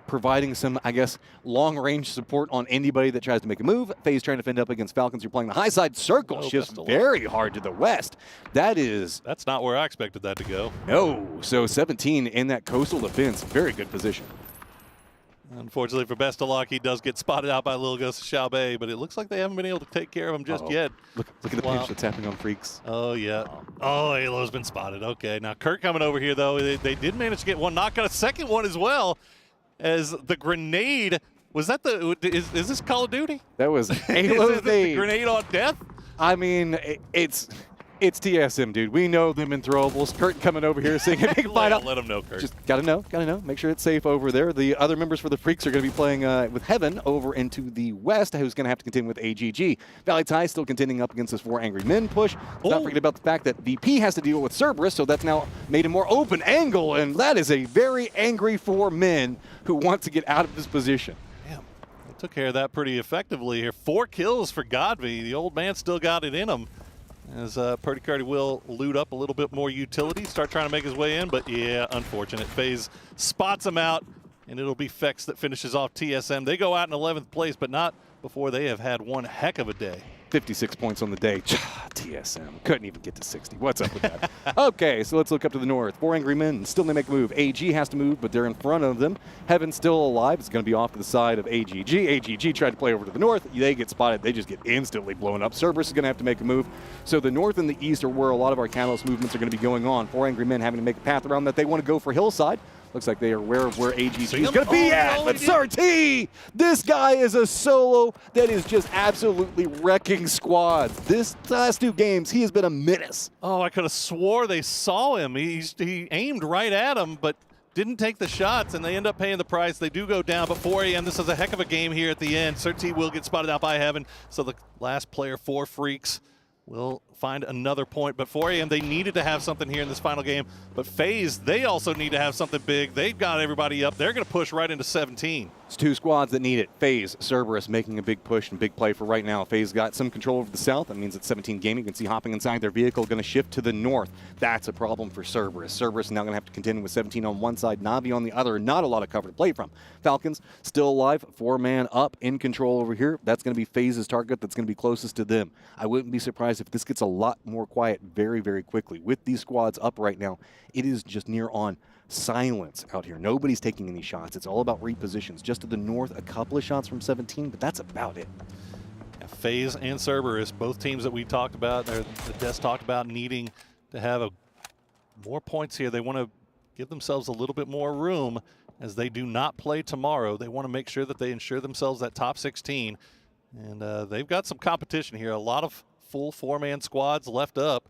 providing some, I guess, long-range support on anybody that tries to make a move. FaZe trying to fend up against Falcons who are playing the high side circle. Shifts very hard to the west. That's not where I expected that to go. No. So 17 in that coastal defense. Very good position. Unfortunately for Best of Luck, he does get spotted out by Lil Ghost Xiaobei, but it looks like they haven't been able to take care of him just yet. Look at the pinch that's happening on Freaks. Oh, yeah. Oh, Alo's been spotted. Okay, now Kurt coming over here, though. They did manage to get one knock, got a second one as well, as the grenade. Was that is this Call of Duty? That was Alo's the grenade on death? I mean, it's TSM, dude. We know them in throwables. Kurt coming over here saying, hey, find out. Let him know, Kurt. Just gotta know. Make sure it's safe over there. The other members for the Freaks are going to be playing with Heaven over into the west, who's going to have to contend with AGG. Valley Tide still contending up against this 4 angry men push. Not forget about the fact that VP has to deal with Cerberus, so that's now made a more open angle, and that is a very angry 4 men who want to get out of this position. Damn, they took care of that pretty effectively here. 4 kills for Godv. The old man still got it in him. As Purdy Cardi will loot up a little bit more utility, start trying to make his way in, but yeah, unfortunate. FaZe spots him out, and it'll be Fex that finishes off TSM. They go out in 11th place, but not before they have had one heck of a day. 56 points on the day. TSM couldn't even get to 60. What's up with that? Okay, so let's look up to the north. 4 angry men still they make a move. AG has to move, but they're in front of them. Heaven's still alive. It's going to be off to the side of AGG. AGG tried to play over to the north. They get spotted. They just get instantly blown up. Cerberus is going to have to make a move. So the north and the east are where a lot of our catalyst movements are going to be going on. 4 angry men having to make a path around that. They want to go for hillside. Looks like they are aware of where AGG is going to be at. But Sir T, this guy is a solo that is just absolutely wrecking squads. This last 2 games, he has been a menace. Oh, I could have swore they saw him. He aimed right at him, but didn't take the shots, and they end up paying the price. They do go down, but 4 a.m., this is a heck of a game here at the end. Sir T will get spotted out by Heaven, so the last player for Freaks will find another point. But 4AM, they needed to have something here in this final game. But FaZe, they also need to have something big. They've got everybody up. They're going to push right into 17. It's two squads that need it. FaZe, Cerberus making a big push and big play for right now. FaZe got some control over the south. That means it's 17 Gaming. You can see hopping inside their vehicle, going to shift to the north. That's a problem for Cerberus. Cerberus now going to have to contend with 17 on one side, Na'Vi on the other. Not a lot of cover to play from. Falcons still alive, 4-man up, in control over here. That's going to be FaZe's target. That's going to be closest to them. I wouldn't be surprised if this gets a lot more quiet very, very quickly. With these squads up right now, it is just near on silence out here. Nobody's taking any shots. It's all about repositions. Just to the north, a couple of shots from 17, but that's about it. Yeah, FaZe and Cerberus, both teams that we talked about, the Des talked about needing to have more points here. They want to give themselves a little bit more room as they do not play tomorrow. They want to make sure that they ensure themselves that top 16. And they've got some competition here. A lot of full 4-man squads left up.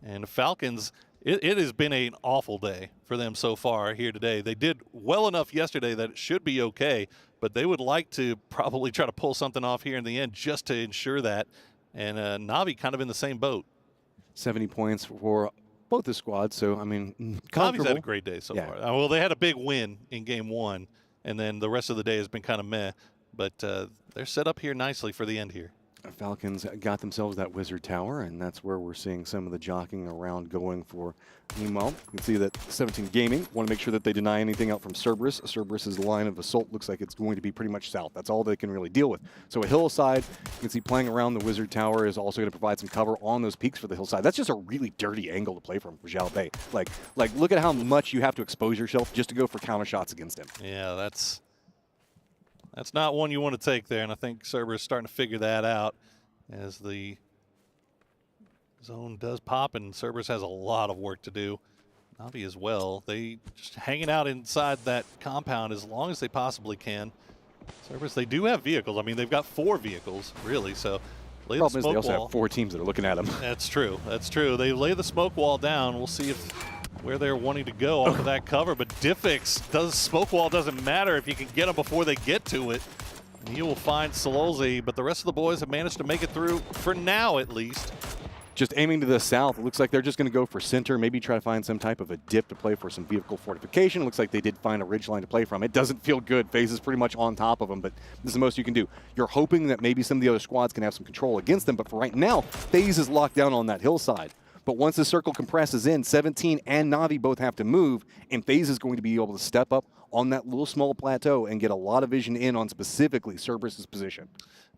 And Falcons, it has been an awful day for them so far here today. They did well enough yesterday that it should be okay, but they would like to probably try to pull something off here in the end just to ensure that. And Na'Vi kind of in the same boat. 70 points for both the squads, so I mean, Navi's had a great day so far. Well, they had a big win in game 1, and then the rest of the day has been kind of meh, but they're set up here nicely for the end here. Falcons got themselves that wizard tower, and that's where we're seeing some of the jockeying around going for. Meanwhile, you can see that 17 Gaming want to make sure that they deny anything out from Cerberus. Cerberus's line of assault looks like it's going to be pretty much south. That's all they can really deal with. So a hillside, you can see playing around the wizard tower is also going to provide some cover on those peaks for the hillside. That's just a really dirty angle to play from for Zhao Bei. Like look at how much you have to expose yourself just to go for counter shots against him. Yeah, that's not one you want to take there, and I think Cerberus is starting to figure that out as the zone does pop, and Cerberus has a lot of work to do. Na'Vi as well. They just hanging out inside that compound as long as they possibly can. Cerberus, they do have vehicles. I mean, they've got 4 vehicles, really, so lay the smoke wall. Problem is they also have 4 teams that are looking at them. That's true. That's true. They lay the smoke wall down. We'll see where they're wanting to go off of that cover, but Diffix smoke wall doesn't matter if you can get them before they get to it. And he will find Snowyy, but the rest of the boys have managed to make it through for now at least. Just aiming to the south, it looks like they're just going to go for center, maybe try to find some type of a dip to play for some vehicle fortification. It looks like they did find a ridgeline to play from. It doesn't feel good. FaZe is pretty much on top of them, but this is the most you can do. You're hoping that maybe some of the other squads can have some control against them, but for right now, FaZe is locked down on that hillside. But once the circle compresses in, 17 and Na'Vi both have to move, and FaZe is going to be able to step up on that little small plateau and get a lot of vision in on specifically Cerberus's position.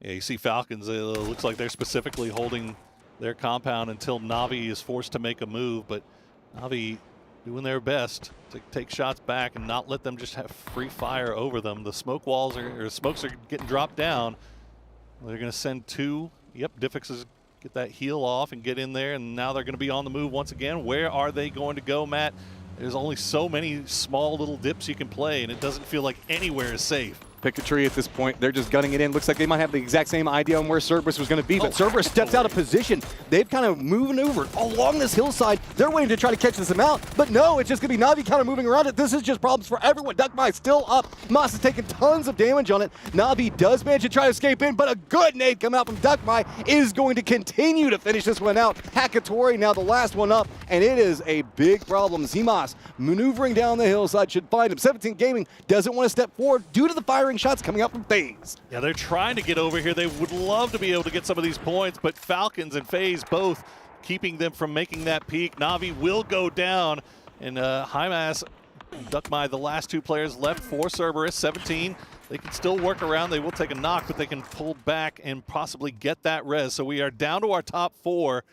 Yeah, you see Falcons, it looks like they're specifically holding their compound until Na'Vi is forced to make a move, but Na'Vi doing their best to take shots back and not let them just have free fire over them. The smoke walls or smokes are getting dropped down. They're going to send 2. Yep, Diffix is get that heel off and get in there, and now they're going to be on the move once again. Where are they going to go, Matt? There's only so many small little dips you can play, and it doesn't feel like anywhere is safe. Pick a tree at this point. They're just gutting it in. Looks like they might have the exact same idea on where Cerberus was going to be, but Cerberus steps out of position. They've kind of moving over along this hillside. They're waiting to try to catch this out, but no, it's just going to be Na'Vi kind of moving around it. This is just problems for everyone. Duckmai still up. Moss is taking tons of damage on it. Na'Vi does manage to try to escape in, but a good nade come out from Duckmai is going to continue to finish this one out. Hakatori now the last one up, and it is a big problem. Zimas maneuvering down the hillside should find him. 17 Gaming doesn't want to step forward due to the firing shots coming out from FaZe. Yeah, they're trying to get over here. They would love to be able to get some of these points, but Falcons and FaZe both keeping them from making that peak. Na'Vi will go down, and Hymas and Duckmai, the last 2 players left for Cerberus. 17, they can still work around. They will take a knock, but they can pull back and possibly get that res. So we are down to our top 4.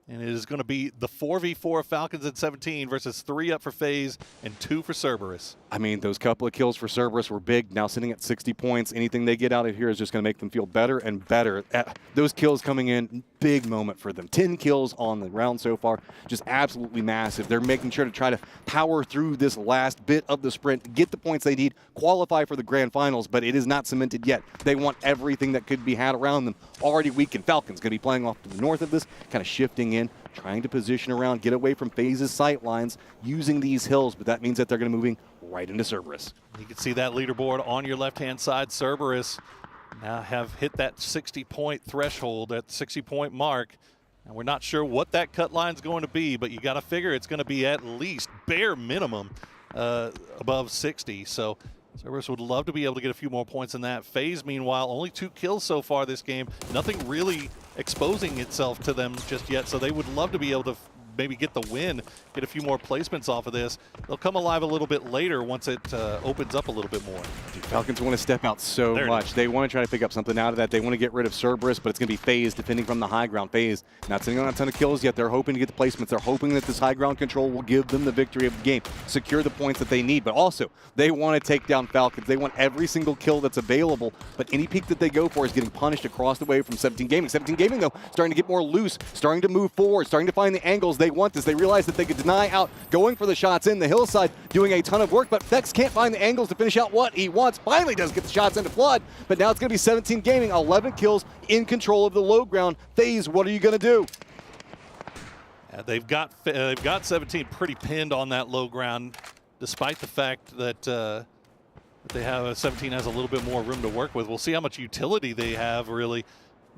And it is going to be the 4v4 of Falcons at 17 versus 3 up for FaZe and 2 for Cerberus. I mean, those couple of kills for Cerberus were big. Now sitting at 60 points, anything they get out of here is just going to make them feel better and better. Those kills coming in, big moment for them. 10 kills on the round so far, just absolutely massive. They're making sure to try to power through this last bit of the sprint, get the points they need, qualify for the grand finals, but it is not cemented yet. They want everything that could be had around them already weakened. Falcons going to be playing off to the north of this, kind of shifting in, trying to position around, get away from FaZe's sight lines, using these hills, but that means that they're going to be moving right into Cerberus. You can see that leaderboard on your left-hand side. Cerberus now have hit that 60-point threshold, that 60-point mark. And we're not sure what that cut line's going to be, but you got to figure it's going to be at least bare minimum above 60. So Cerberus would love to be able to get a few more points in that. FaZe, meanwhile, only 2 kills so far this game. Nothing really exposing itself to them just yet, so they would love to be able to maybe get the win, get a few more placements off of this. They'll come alive a little bit later once it opens up a little bit more. Dude, Falcons want to step out so much. They want to try to pick up something out of that. They want to get rid of Cerberus, but it's going to be FaZe defending from the high ground. FaZe not sitting on a ton of kills yet. They're hoping to get the placements. They're hoping that this high ground control will give them the victory of the game, secure the points that they need, but also they want to take down Falcons. They want every single kill that's available, but any peak that they go for is getting punished across the way from 17 Gaming. 17 Gaming, though, starting to get more loose, starting to move forward, starting to find the angles they want this. They realize that they could deny out going for the shots in the hillside, doing a ton of work, but Fex can't find the angles to finish out what he wants. Finally does get the shots into Flood, but now it's going to be 17 Gaming, 11 kills in control of the low ground. FaZe, what are you going to do? They've got 17 pretty pinned on that low ground, despite the fact that they have 17 has a little bit more room to work with. We'll see how much utility they have, really.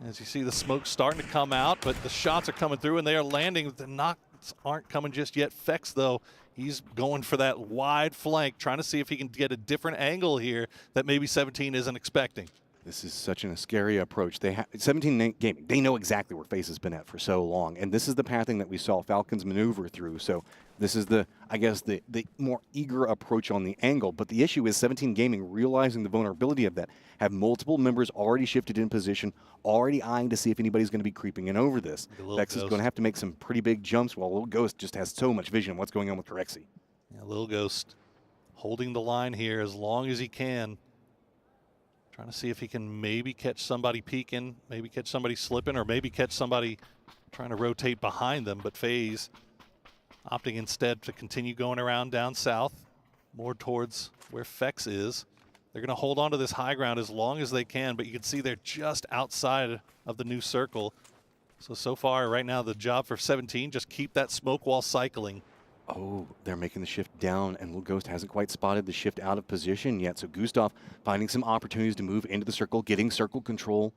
As you see the smoke starting to come out, but the shots are coming through and they are landing. The knocks aren't coming just yet. Fex, though, he's going for that wide flank, trying to see if he can get a different angle here that maybe 17 isn't expecting. This is such a scary approach. 17 Gaming, they know exactly where FaZe has been at for so long, and this is the pathing that we saw Falcons maneuver through. So this is I guess the more eager approach on the angle, but the issue is 17 Gaming realizing the vulnerability of that, have multiple members already shifted in position, already eyeing to see if anybody's going to be creeping in over this. Fex is going to have to make some pretty big jumps, while Little Ghost just has so much vision of what's going on with Corexy. Yeah, Little Ghost holding the line here as long as he can. Trying to see if he can maybe catch somebody peeking, maybe catch somebody slipping, or maybe catch somebody trying to rotate behind them. But FaZe opting instead to continue going around down south, more towards where Fex is. They're going to hold on to this high ground as long as they can, but you can see they're just outside of the new circle. So far, right now, the job for 17, just keep that smoke wall cycling. Oh, they're making the shift down, and Little Ghost hasn't quite spotted the shift out of position yet. So Gustav finding some opportunities to move into the circle, getting circle control.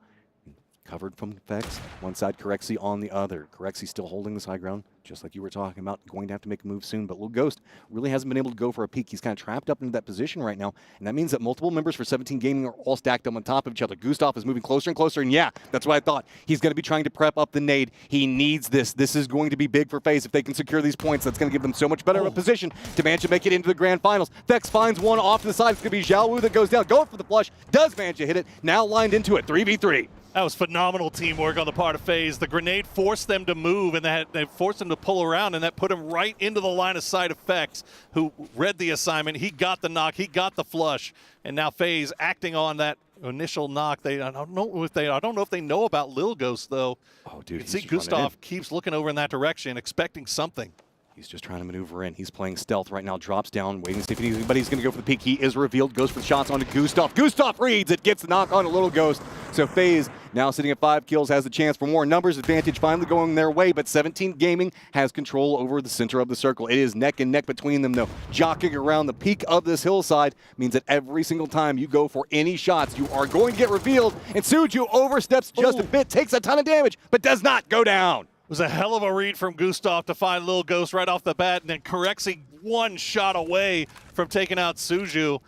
Covered from Fex, one side, Corexy on the other. Corexy still holding this high ground, just like you were talking about, going to have to make a move soon. But Little Ghost really hasn't been able to go for a peek. He's kind of trapped up into that position right now, and that means that multiple members for 17 Gaming are all stacked up on top of each other. Gustav is moving closer and closer, and yeah, that's what I thought. He's going to be trying to prep up the nade. He needs this. This is going to be big for FaZe if they can secure these points. That's going to give them so much better of a position to manage to make it into the grand finals. Fex finds one off to the side. It's going to be Zhao Wu that goes down, going for the flush, does manage to hit it, now lined into it, 3v3. That was phenomenal teamwork on the part of FaZe. The grenade forced them to move, and they forced them to pull around, and that put him right into the line of sight of Fex, who read the assignment. He got the knock, he got the flush, and now FaZe acting on that initial knock. I don't know if they know about Lil Ghost, though. Oh, dude, you can see Gustav keeps looking over in that direction, expecting something. He's just trying to maneuver in. He's playing stealth right now, drops down, waiting to see if anybody's going to go for the peek. He is revealed, goes for the shots onto Gustav. Gustav reads it, gets the knock on a Little Ghost. So FaZe, now sitting at 5 kills, has the chance for more numbers advantage finally going their way, but 17 Gaming has control over the center of the circle. It is neck and neck between them, though. Jockeying around the peak of this hillside means that every single time you go for any shots, you are going to get revealed, and Suju oversteps just a bit, takes a ton of damage, but does not go down. It was a hell of a read from Gustav to find Lil Ghost right off the bat, and then Corexy one shot away from taking out Suju.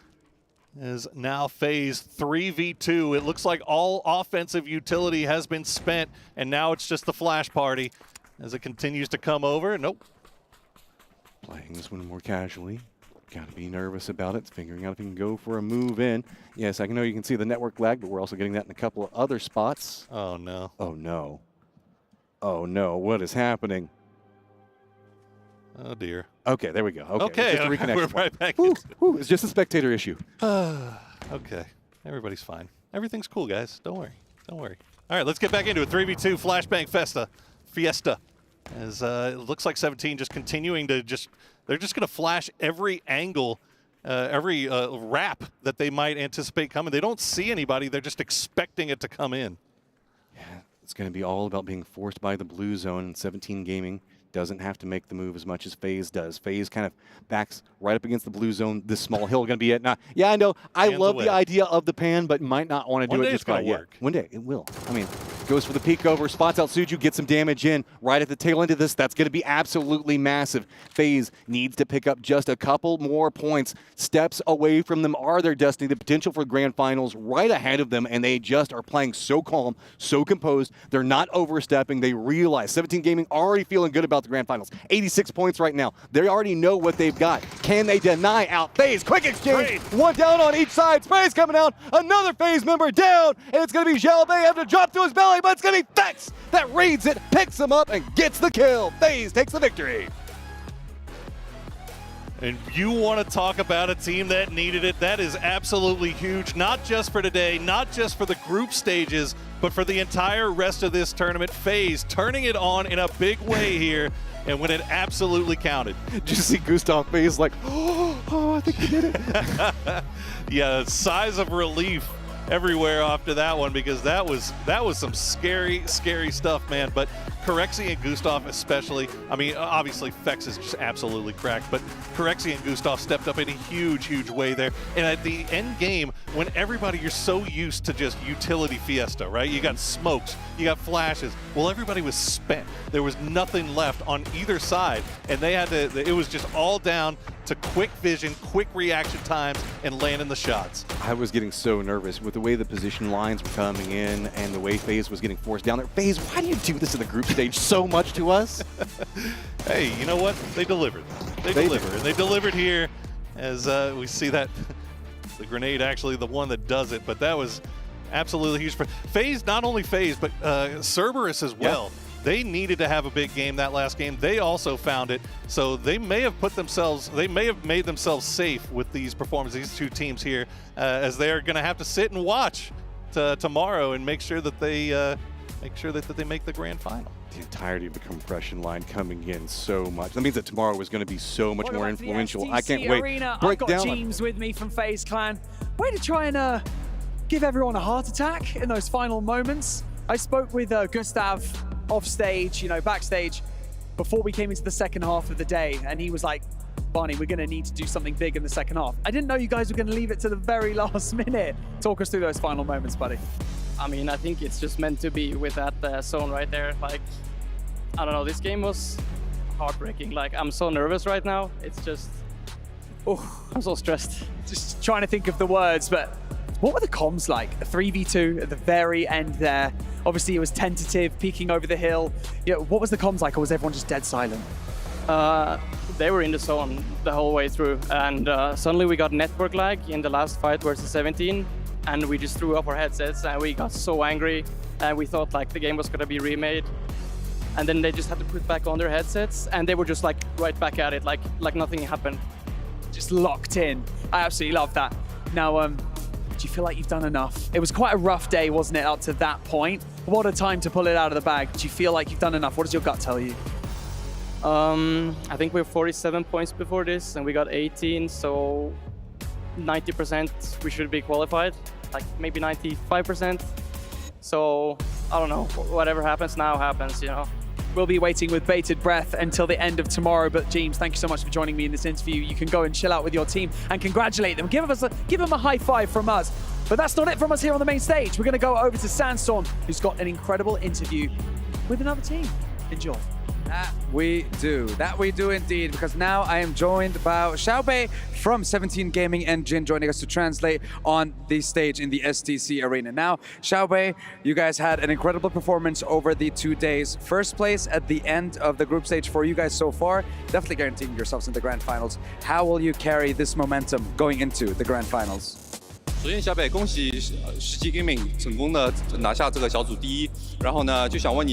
Is now FaZe 3v2. It looks like all offensive utility has been spent, and now it's just the flash party as it continues to come over. Nope. Playing this one more casually. Got to be nervous about it, figuring out if you can go for a move in. Yes, I know you can see the network lag, but we're also getting that in a couple of other spots. Oh, no. Oh, no. Oh, no. What is happening? Oh, dear. Okay, there we go. Okay, just a reconnection we're right back. It's just a spectator issue. Okay, everybody's fine. Everything's cool, guys. Don't worry. Don't worry. All right, let's get back into it. 3v2 Flashbang Fiesta. As it looks like 17 just continuing to they're just going to flash every angle, every wrap that they might anticipate coming. They don't see anybody. They're just expecting it to come in. Yeah, it's going to be all about being forced by the blue zone, and 17 Gaming doesn't have to make the move as much as FaZe does. FaZe kind of backs right up against the blue zone. This small hill going to be it. Now, yeah, I know. I love the idea of the pan, but might not want to do it just quite yet. One day it will. I mean, Goes for the peek over, spots out Suju, gets some damage in. Right at the tail end of this, that's going to be absolutely massive. FaZe needs to pick up just a couple more points. Steps away from them are their destiny. The potential for grand finals right ahead of them, and they just are playing so calm, so composed. They're not overstepping. They realize 17 Gaming already feeling good about the grand finals. 86 points right now. They already know what they've got. Can they deny out FaZe? Quick exchange. One down on each side. Spray's coming out. Another FaZe member down, and it's going to be Xiaobei having to drop to his belly, but it's going to be Fex that reads it, picks him up, and gets the kill. FaZe takes the victory. And you want to talk about a team that needed it. That is absolutely huge, not just for today, not just for the group stages, but for the entire rest of this tournament. FaZe turning it on in a big way here, and when it absolutely counted. Did you see Gustav FaZe like, oh, I think he did it? Yeah, sighs of relief everywhere after that one, because that was some scary stuff, man. But Corexi and Gustav especially, I mean, obviously Fex is just absolutely cracked, but Corexi and Gustav stepped up in a huge way there. And at the end game, when everybody, you're so used to just utility fiesta, right? You got smokes, you got flashes. Well, everybody was spent. There was nothing left on either side, and they had to, it was just all down to quick vision, quick reaction times, and landing the shots. I was getting so nervous with the way the position lines were coming in and the way FaZe was getting forced down there. FaZe, why do you do this in the group stage so much to us? Hey, you know what? They delivered. They delivered. And they delivered here as we see that the grenade actually the one that does it, but that was absolutely huge for FaZe, not only FaZe, but Cerberus as well. Yeah. They needed to have a big game that last game. They also found it. So they may have made themselves safe with these performances, these two teams here, as they are going to have to sit and watch tomorrow and make sure that they make the grand final. The entirety of the compression line coming in so much. That means that tomorrow is going to be so much more influential. I can't wait. Arena. I've got James with me from FaZe Clan. Way to try and give everyone a heart attack in those final moments. I spoke with Gustav off stage, backstage, before we came into the second half of the day, and he was like, Barney, we're going to need to do something big in the second half. I didn't know you guys were going to leave it to the very last minute. Talk us through those final moments, buddy. I mean, I think it's just meant to be with that zone right there. Like, I don't know, this game was heartbreaking. Like, I'm so nervous right now. It's just, I'm so stressed. Just trying to think of the words, but what were the comms like? A 3v2 at the very end there. Obviously, it was tentative, peeking over the hill. What was the comms like, or was everyone just dead silent? They were in the zone the whole way through, and suddenly we got network lag in the last fight versus 17, and we just threw up our headsets, and we got so angry, and we thought like the game was gonna be remade. And then they just had to put back on their headsets, and they were just like right back at it, like nothing happened. Just locked in. I absolutely love that. Now, do you feel like you've done enough? It was quite a rough day, wasn't it, up to that point? What a time to pull it out of the bag. Do you feel like you've done enough? What does your gut tell you? I think we're 47 points before this, and we got 18, so 90% we should be qualified, like maybe 95%. So, I don't know, whatever happens now happens, We'll be waiting with bated breath until the end of tomorrow. But James, thank you so much for joining me in this interview. You can go and chill out with your team and congratulate them. Give them a high five from us. But that's not it from us here on the main stage. We're going to go over to Sandstorm, who's got an incredible interview with another team. Enjoy. That we do indeed, because now I am joined by Xiaobei from 17 Gaming and Jin joining us to translate on the stage in the STC arena. Now, Xiaobei, you guys had an incredible performance over the 2 days. First place at the end of the group stage for you guys so far, definitely guaranteeing yourselves in the grand finals. How will you carry this momentum going into the grand finals? 首先，小北，恭喜17 Gaming 成功的拿下这个小组第一。然后呢，就想问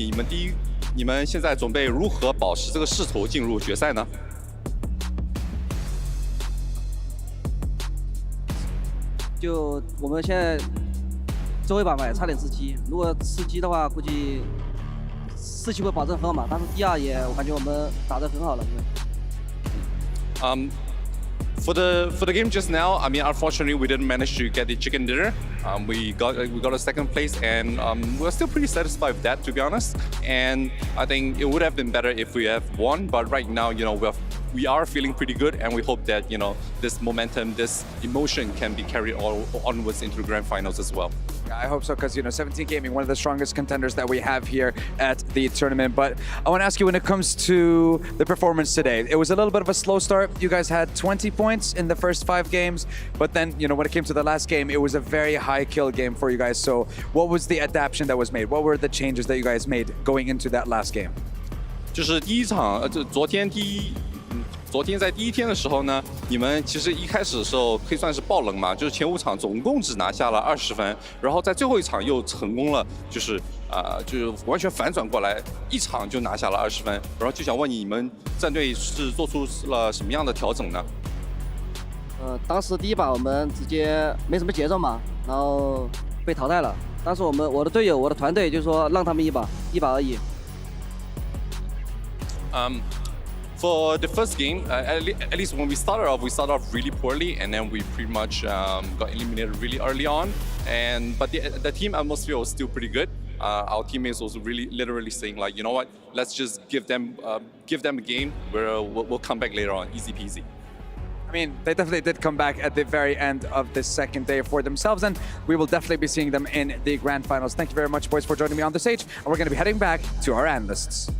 你们现在准备如何保持这个势头进入决赛呢？就我们现在最后一把嘛，也差点吃鸡。如果吃鸡的话，估计士气会保证很好嘛。但是第二也，我感觉我们打得很好了。For the game just now, I mean, unfortunately, we didn't manage to get the chicken dinner. We got a second place, and we're still pretty satisfied with that, to be honest. And I think it would have been better if we have won. But right now, we're we are feeling pretty good, and we hope that this momentum, this emotion can be carried onwards into the grand finals as well. I hope so, because 17 Gaming, one of the strongest contenders that we have here at the tournament. But I want to ask you, when it comes to the performance today, it was a little bit of a slow start. You guys had 20 points in the first 5 games, but then when it came to the last game, it was a very high kill game for you guys. So what was the adaptation that was made? What were the changes that you guys made going into that last game? 就是第一场，昨天在第一天的时候呢，你们其实一开始的时候可以算是爆冷嘛，就是前5场总共只拿下了20分，然后在最后一场又成功了，就是完全反转过来，一场就拿下了20分，然后就想问你们战队是做出了什么样的调整呢？当时第一把我们直接没什么节奏嘛，然后被淘汰了。当时我的队友，我的团队就说让他们一把而已。For the first game, at least when we started off really poorly, and then we pretty much got eliminated really early on. But the team atmosphere was still pretty good. Our teammates was really literally saying like, you know what, let's just give them a game where we'll come back later on, easy peasy. I mean, they definitely did come back at the very end of the second day for themselves, and we will definitely be seeing them in the grand finals. Thank you very much, boys, for joining me on the stage, and we're going to be heading back to our analysts.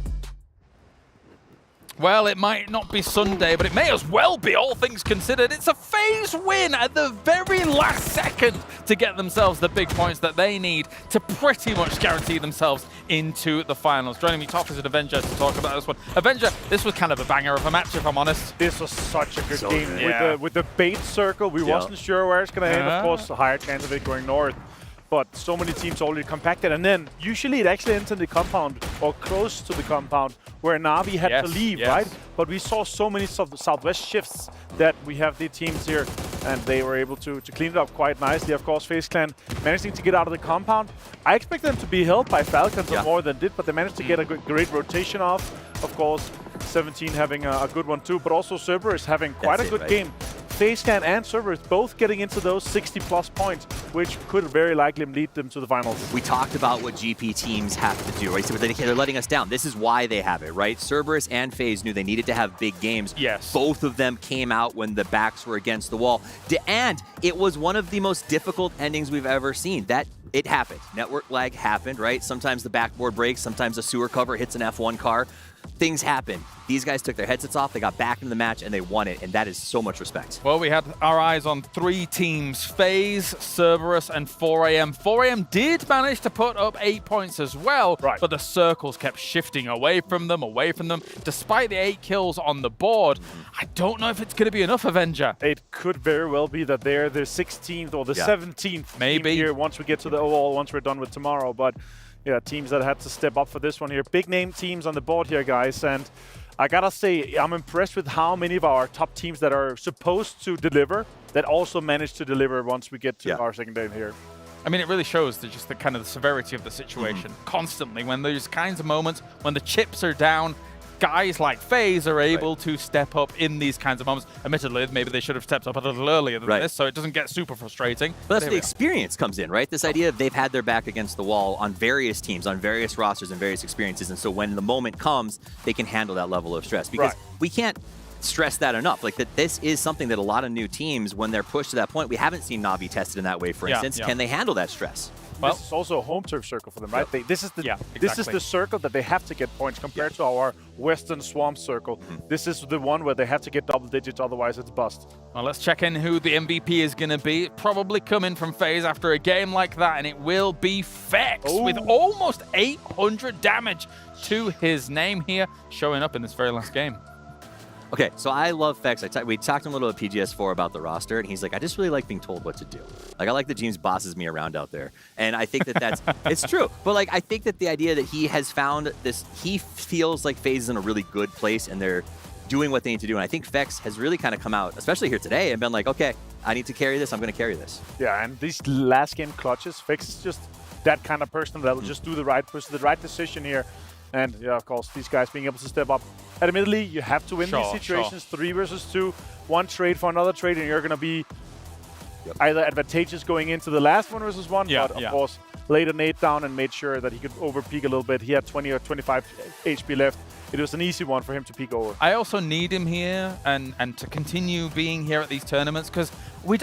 Well, it might not be Sunday, but it may as well be, all things considered. It's a FaZe win at the very last second to get themselves the big points that they need to pretty much guarantee themselves into the finals. Joining me top is Avenger to talk about this one. Avenger, this was kind of a banger of a match, if I'm honest. This was such a good game. Yeah. With the bait circle, we wasn't sure where it's going to end. Of course, a higher chance of it going north. But so many teams already compacted, and then usually it actually ends in the compound or close to the compound where Na'Vi had to leave, right? But we saw so many southwest shifts that we have the teams here, and they were able to clean it up quite nicely. Of course, FaZe Clan managing to get out of the compound. I expect them to be held by Falcons more than did, but they managed to get a great rotation off. Of course, 17 having a good one too, but also Cerberus having quite a good game. FaZe Clan and Cerberus both getting into those 60+ points, which could very likely lead them to the finals. We talked about what GP teams have to do, right? So they're letting us down. This is why they have it, right? Cerberus and FaZe knew they needed to have big games. Yes. Both of them came out when the backs were against the wall. And it was one of the most difficult endings we've ever seen. It happened. Network lag happened, right? Sometimes the backboard breaks, sometimes a sewer cover hits an F1 car. Things happen. These guys took their headsets off, they got back into the match, and they won it, and that is so much respect. Well, we had our eyes on 3 teams, FaZe, Cerberus, and 4AM. 4AM did manage to put up 8 points as well, but the circles kept shifting away from them. Despite the 8 kills on the board, I don't know if it's going to be enough, Avenger. It could very well be that they're the 16th or the 17th team here once we get to the OL, once we're done with tomorrow. But yeah, teams that had to step up for this one here. Big name teams on the board here, guys. And I gotta say, I'm impressed with how many of our top teams that are supposed to deliver that also managed to deliver once we get to our second day here. I mean, it really shows just the kind of the severity of the situation. Constantly, when there's kinds of moments when the chips are down, guys like FaZe are able to step up in these kinds of moments. Admittedly, maybe they should have stepped up a little earlier than this, so it doesn't get super frustrating. But that's where the experience comes in, right? This idea of they've had their back against the wall on various teams, on various rosters and various experiences, and so when the moment comes, they can handle that level of stress. Because we can't stress that enough. Like that, this is something that a lot of new teams, when they're pushed to that point, we haven't seen Na'Vi tested in that way, for instance. Can they handle that stress? Well, this is also a home turf circle for them, right? This is the circle that they have to get points compared to our Western Swamp circle. This is the one where they have to get double digits, otherwise it's bust. Well, let's check in who the MVP is going to be. Probably coming from FaZe after a game like that, and it will be Fex with almost 800 damage to his name here, showing up in this very last game. Okay, so I love Fex. We talked to him a little at PGS4 about the roster, and he's like, I just really like being told what to do. Like, I like that James bosses me around out there. And I think that that's, it's true. But like, I think that the idea that he has found this, he feels like FaZe is in a really good place, and they're doing what they need to do. And I think Fex has really kind of come out, especially here today, and been like, okay, I need to carry this, I'm going to carry this. Yeah, and these last game clutches, Fex is just that kind of person that will just do the right decision here. And yeah, of course, these guys being able to step up. Admittedly, you have to win these situations, 3 versus 2, 1 trade for another trade, and you're going to be either advantageous going into the last 1 versus 1, but of course, laid a nade down and made sure that he could over-peek a little bit. He had 20 or 25 HP left. It was an easy one for him to peek over. I also need him here and to continue being here at these tournaments because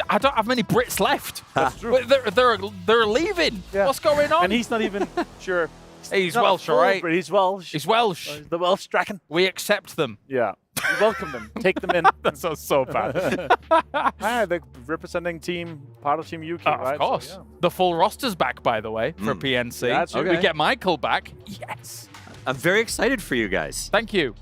I don't have many Brits left. That's true. They're leaving. Yeah. What's going on? And he's not even sure. He's Welsh, all right? He's Welsh. He's Welsh. The Welsh dragon. We accept them. Yeah. We welcome them. Take them in. That sounds so bad. They're representing part of Team UK, right? Of course. So, yeah. The full roster's back, by the way, for PNC. That's We get Michael back. Yes. I'm very excited for you guys. Thank you.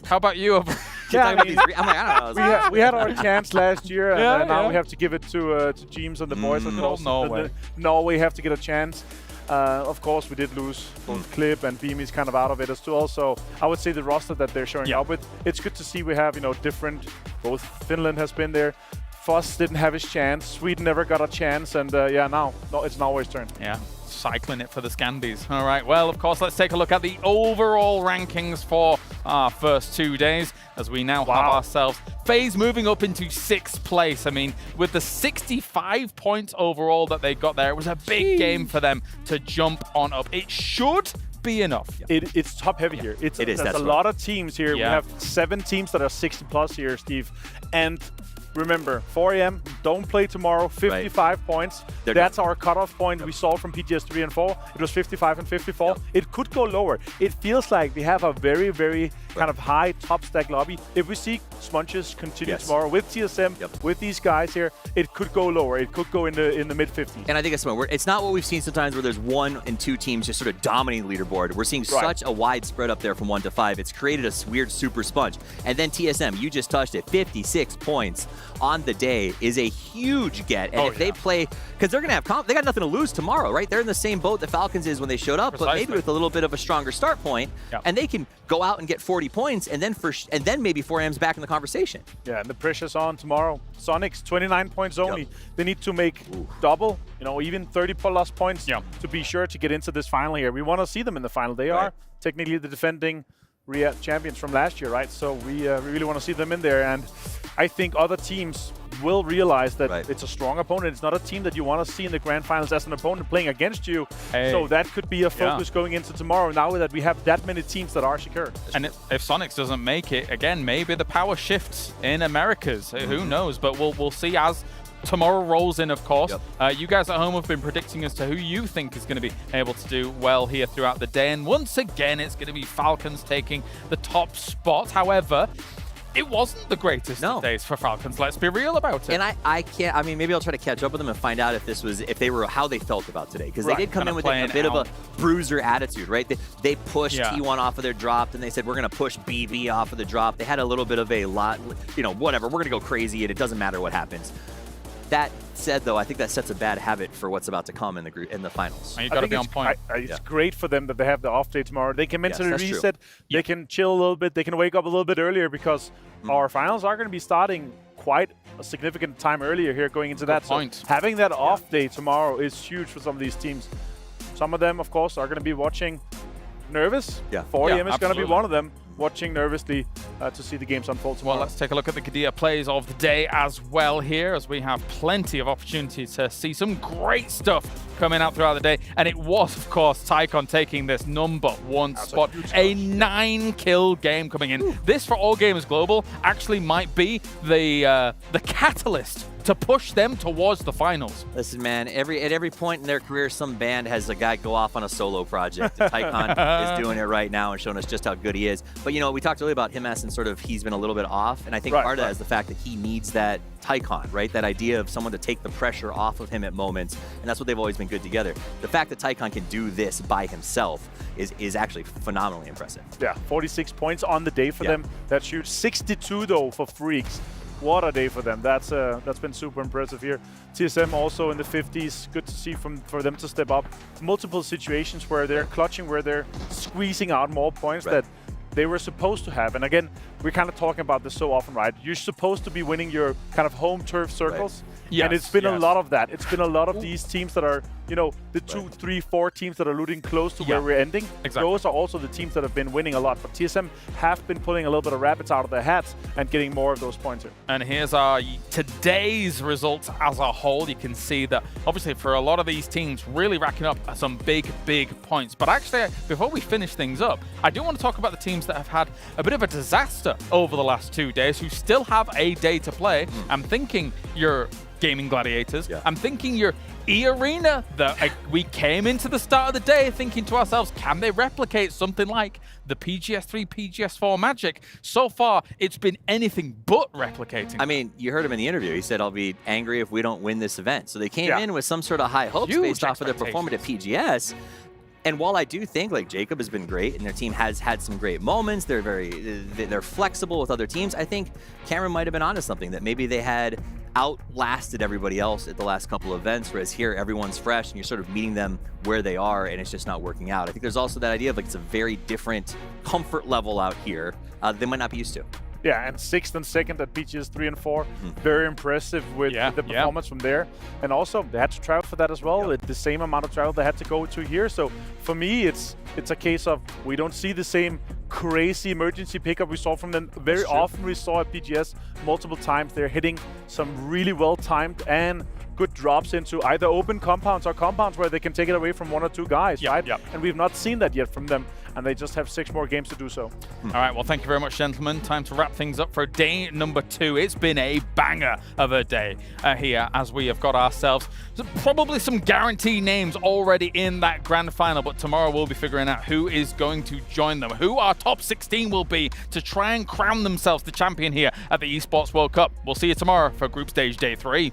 How about you? Yeah, I'm like, I don't know. We had our chance last year, and now we have to give it to James and the boys. Norway. Norway have to get a chance. Of course, we did lose both Clip and Beamy's kind of out of it as well. So I would say the roster that they're showing up with, it's good to see we have, different. Both Finland has been there. Foss didn't have his chance. Sweden never got a chance, and now it's Norway's turn. Yeah. Cycling it for the Scandies. All right, well, of course, let's take a look at the overall rankings for our first 2 days as we now have ourselves FaZe moving up into 6th place. I mean, with the 65 points overall that they got there, it was a big game for them to jump on up. It should be enough. It's top heavy here. It is. There's a lot of teams here. We have 7 teams that are 60 plus here, Steve. And remember, 4 a.m., don't play tomorrow, 55 points. That's our cutoff point we saw from PGS 3 and 4. It was 55 and 54. It could go lower. It feels like we have a very, very kind of high top stack lobby. If we see Smunches continue tomorrow with TSM, with these guys here, it could go lower. It could go in the mid-50s. And I think it's not what we've seen sometimes where there's 1 and 2 teams just sort of dominating the leaderboard. We're seeing such a wide spread up there from 1 to 5. It's created a weird super sponge. And then TSM, you just touched it, 56 points on the day is a huge get. And if they play, because they're going to have, they got nothing to lose tomorrow, right? They're in the same boat the Falcons is when they showed up, but maybe with a little bit of a stronger start point, and they can go out and get 40 points, and then maybe 4M's back in the conversation. Yeah, and the pressure's on tomorrow. Sonics, 29 points only. They need to make double, even 30 plus points to be sure to get into this final here. We want to see them in the final. They are technically the defending RIA champions from last year, right? So we really want to see them in there, and I think other teams will realize that it's a strong opponent. It's not a team that you want to see in the grand finals as an opponent playing against you. So that could be a focus going into tomorrow, now that we have that many teams that are secure. And if Sonics doesn't make it, again, maybe the power shifts in Americas. Who knows? But we'll see as tomorrow rolls in, of course. You guys at home have been predicting as to who you think is going to be able to do well here throughout the day. And once again, it's going to be Falcons taking the top spot. However, it wasn't the greatest of days for Falcons. Let's be real about it. And I can't. I mean, maybe I'll try to catch up with them and find out if they were how they felt about today, because they did come in with a bit of a bruiser attitude, right? They pushed T1 off of their drop, and they said we're going to push BB off of the drop. They had a little bit of a lot, whatever. We're going to go crazy, and it doesn't matter what happens. That said, though, I think that sets a bad habit for what's about to come in the finals. You got to be on point. It's great for them that they have the off day tomorrow. They can mentally reset. They can chill a little bit. They can wake up a little bit earlier, because our finals are going to be starting quite a significant time earlier here going into that. So having that off day tomorrow is huge for some of these teams. Some of them, of course, are going to be watching nervous. 4 a.m. is going to be one of them, watching nervously to see the games unfold tomorrow. Well, let's take a look at the Kadia plays of the day as well here, as we have plenty of opportunity to see some great stuff coming out throughout the day. And it was, of course, Tycon taking this #1 spot. A 9-kill game coming in. This, for All Gamers Global, actually might be the catalyst to push them towards the finals. Listen, man, at every point in their career, some band has a guy go off on a solo project. Tycon is doing it right now and showing us just how good he is. But, we talked earlier about him as sort of he's been a little bit off, and I think part of that is the fact that he needs that Tycon, right? That idea of someone to take the pressure off of him at moments, and that's what they've always been good together. The fact that Tycon can do this by himself is actually phenomenally impressive. Yeah, 46 points on the day for them. That's huge. 62, though, for Freaks. What a day for them. That's been super impressive here. TSM also in the 50s. Good to see for them to step up. Multiple situations where they're clutching, where they're squeezing out more points that they were supposed to have. And again, we're kind of talking about this so often, right? You're supposed to be winning your kind of home turf circles. Right. Yes, and it's been a lot of that. It's been a lot of these teams that are, you know, the 2, 3, 4 teams that are looting close to where we're ending. Exactly. Those are also the teams that have been winning a lot. But TSM have been pulling a little bit of rabbits out of their hats and getting more of those points here. And here's our today's results as a whole. You can see that obviously for a lot of these teams really racking up some big points. But actually, before we finish things up, I do want to talk about the teams that have had a bit of a disaster over the last 2 days, who still have a day to play. I'm thinking your Gaming Gladiators. I'm thinking your E-Arena. We came into the start of the day thinking to ourselves, can they replicate something like the PGS3, PGS4 magic? So far, it's been anything but replicating. I mean, you heard him in the interview. He said, I'll be angry if we don't win this event. So they came in with some sort of high hopes based off of their performance at PGS. And while I do think like Jacob has been great and their team has had some great moments, they're flexible with other teams, I think Cameron might have been onto something, that maybe they had outlasted everybody else at the last couple of events, whereas here everyone's fresh and you're sort of meeting them where they are and it's just not working out. I think there's also that idea of like it's a very different comfort level out here they might not be used to. Yeah, and 6th and 2nd at PGS 3 and 4. Very impressive with the performance from there. And also, they had to travel for that as well. The same amount of travel they had to go to here. So for me, it's a case of we don't see the same crazy emergency pickup we saw from them. Very often we saw at PGS multiple times. They're hitting some really well-timed and good drops into either open compounds or compounds where they can take it away from 1 or 2 guys, right? And we've not seen that yet from them. And they just have 6 more games to do so. All right, well, thank you very much, gentlemen. Time to wrap things up for day number 2. It's been a banger of a day here, as we have got ourselves probably some guarantee names already in that grand final, but tomorrow we'll be figuring out who is going to join them, who our top 16 will be to try and crown themselves the champion here at the Esports World Cup. We'll see you tomorrow for Group Stage Day 3.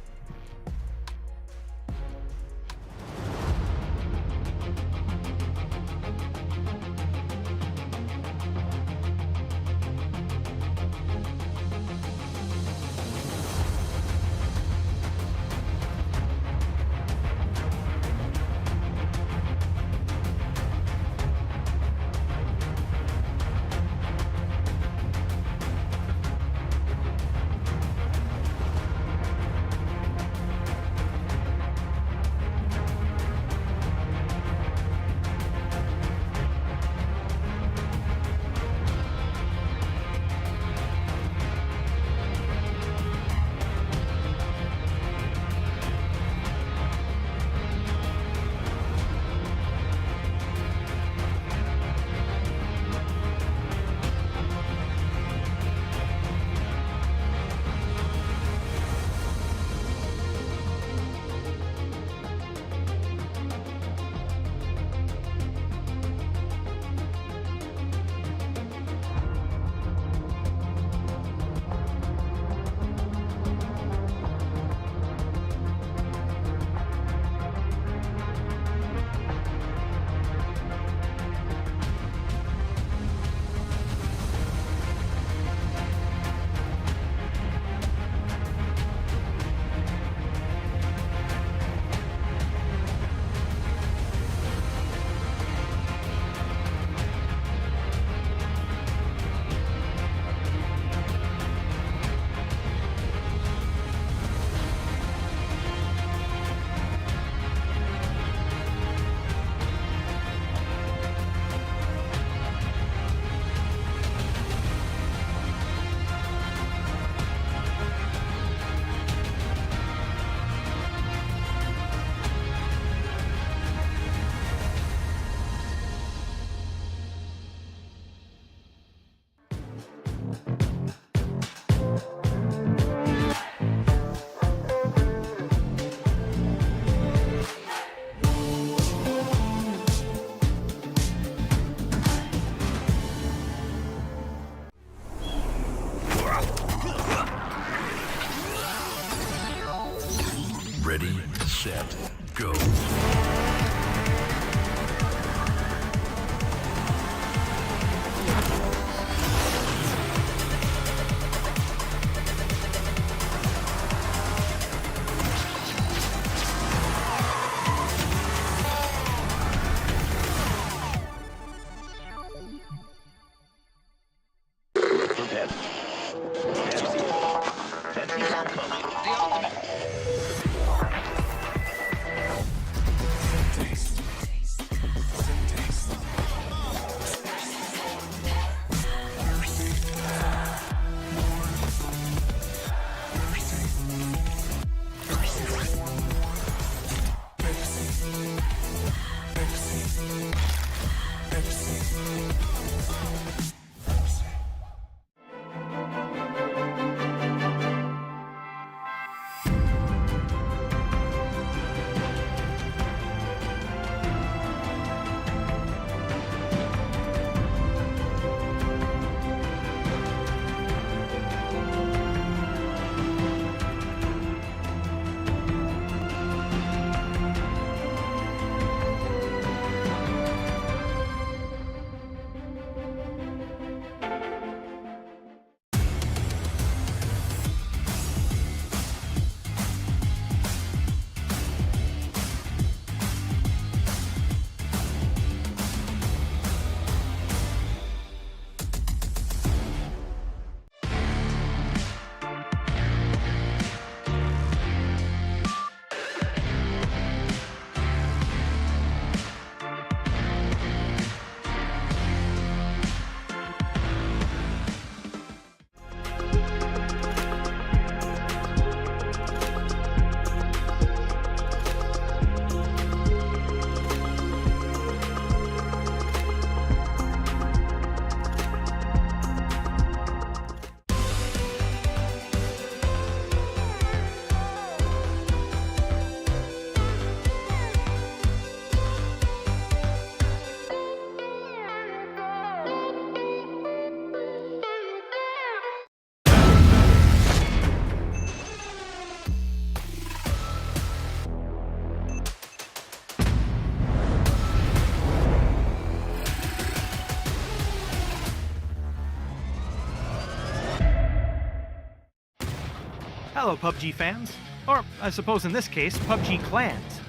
Hello, PUBG fans. Or, I suppose in this case, PUBG clans.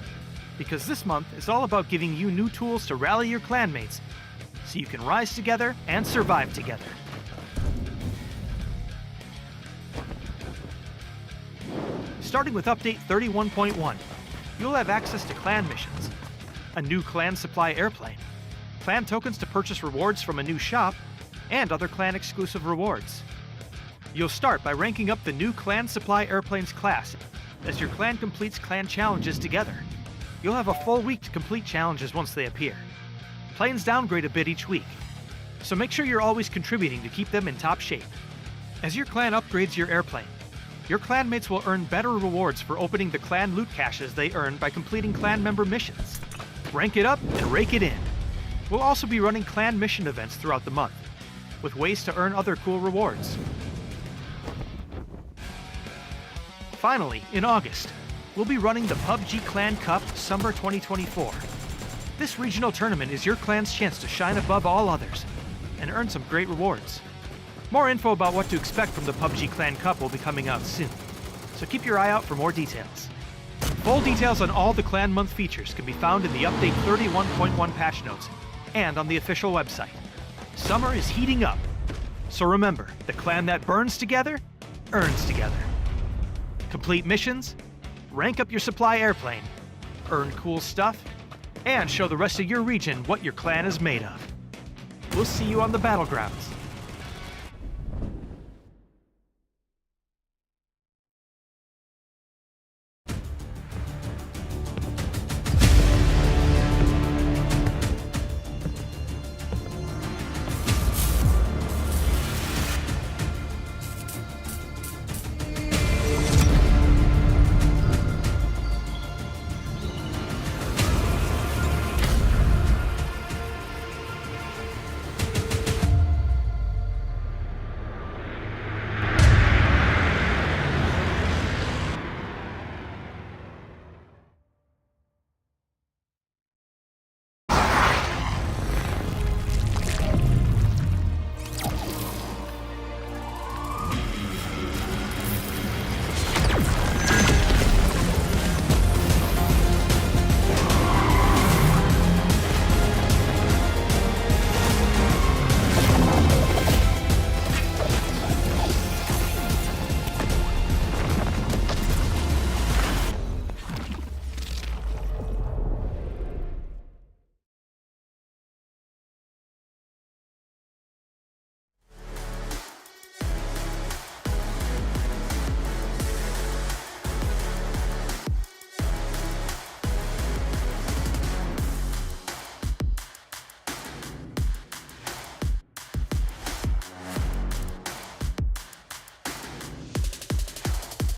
Because this month is all about giving you new tools to rally your clanmates so you can rise together and survive together. Starting with update 31.1, you'll have access to clan missions, a new clan supply airplane, clan tokens to purchase rewards from a new shop, and other clan exclusive rewards. You'll start by ranking up the new clan supply airplanes class as your clan completes clan challenges together. You'll have a full week to complete challenges once they appear. Planes downgrade a bit each week, so make sure you're always contributing to keep them in top shape. As your clan upgrades your airplane, your clanmates will earn better rewards for opening the clan loot caches they earn by completing clan member missions. Rank it up and rake it in. We'll also be running clan mission events throughout the month, with ways to earn other cool rewards. Finally, in August, we'll be running the PUBG Clan Cup Summer 2024. This regional tournament is your clan's chance to shine above all others and earn some great rewards. More info about what to expect from the PUBG Clan Cup will be coming out soon, so keep your eye out for more details. Full details on all the Clan Month features can be found in the Update 31.1 patch notes and on the official website. Summer is heating up, so remember, the clan that burns together, earns together. Complete missions, rank up your supply airplane, earn cool stuff, and show the rest of your region what your clan is made of. We'll see you on the battlegrounds.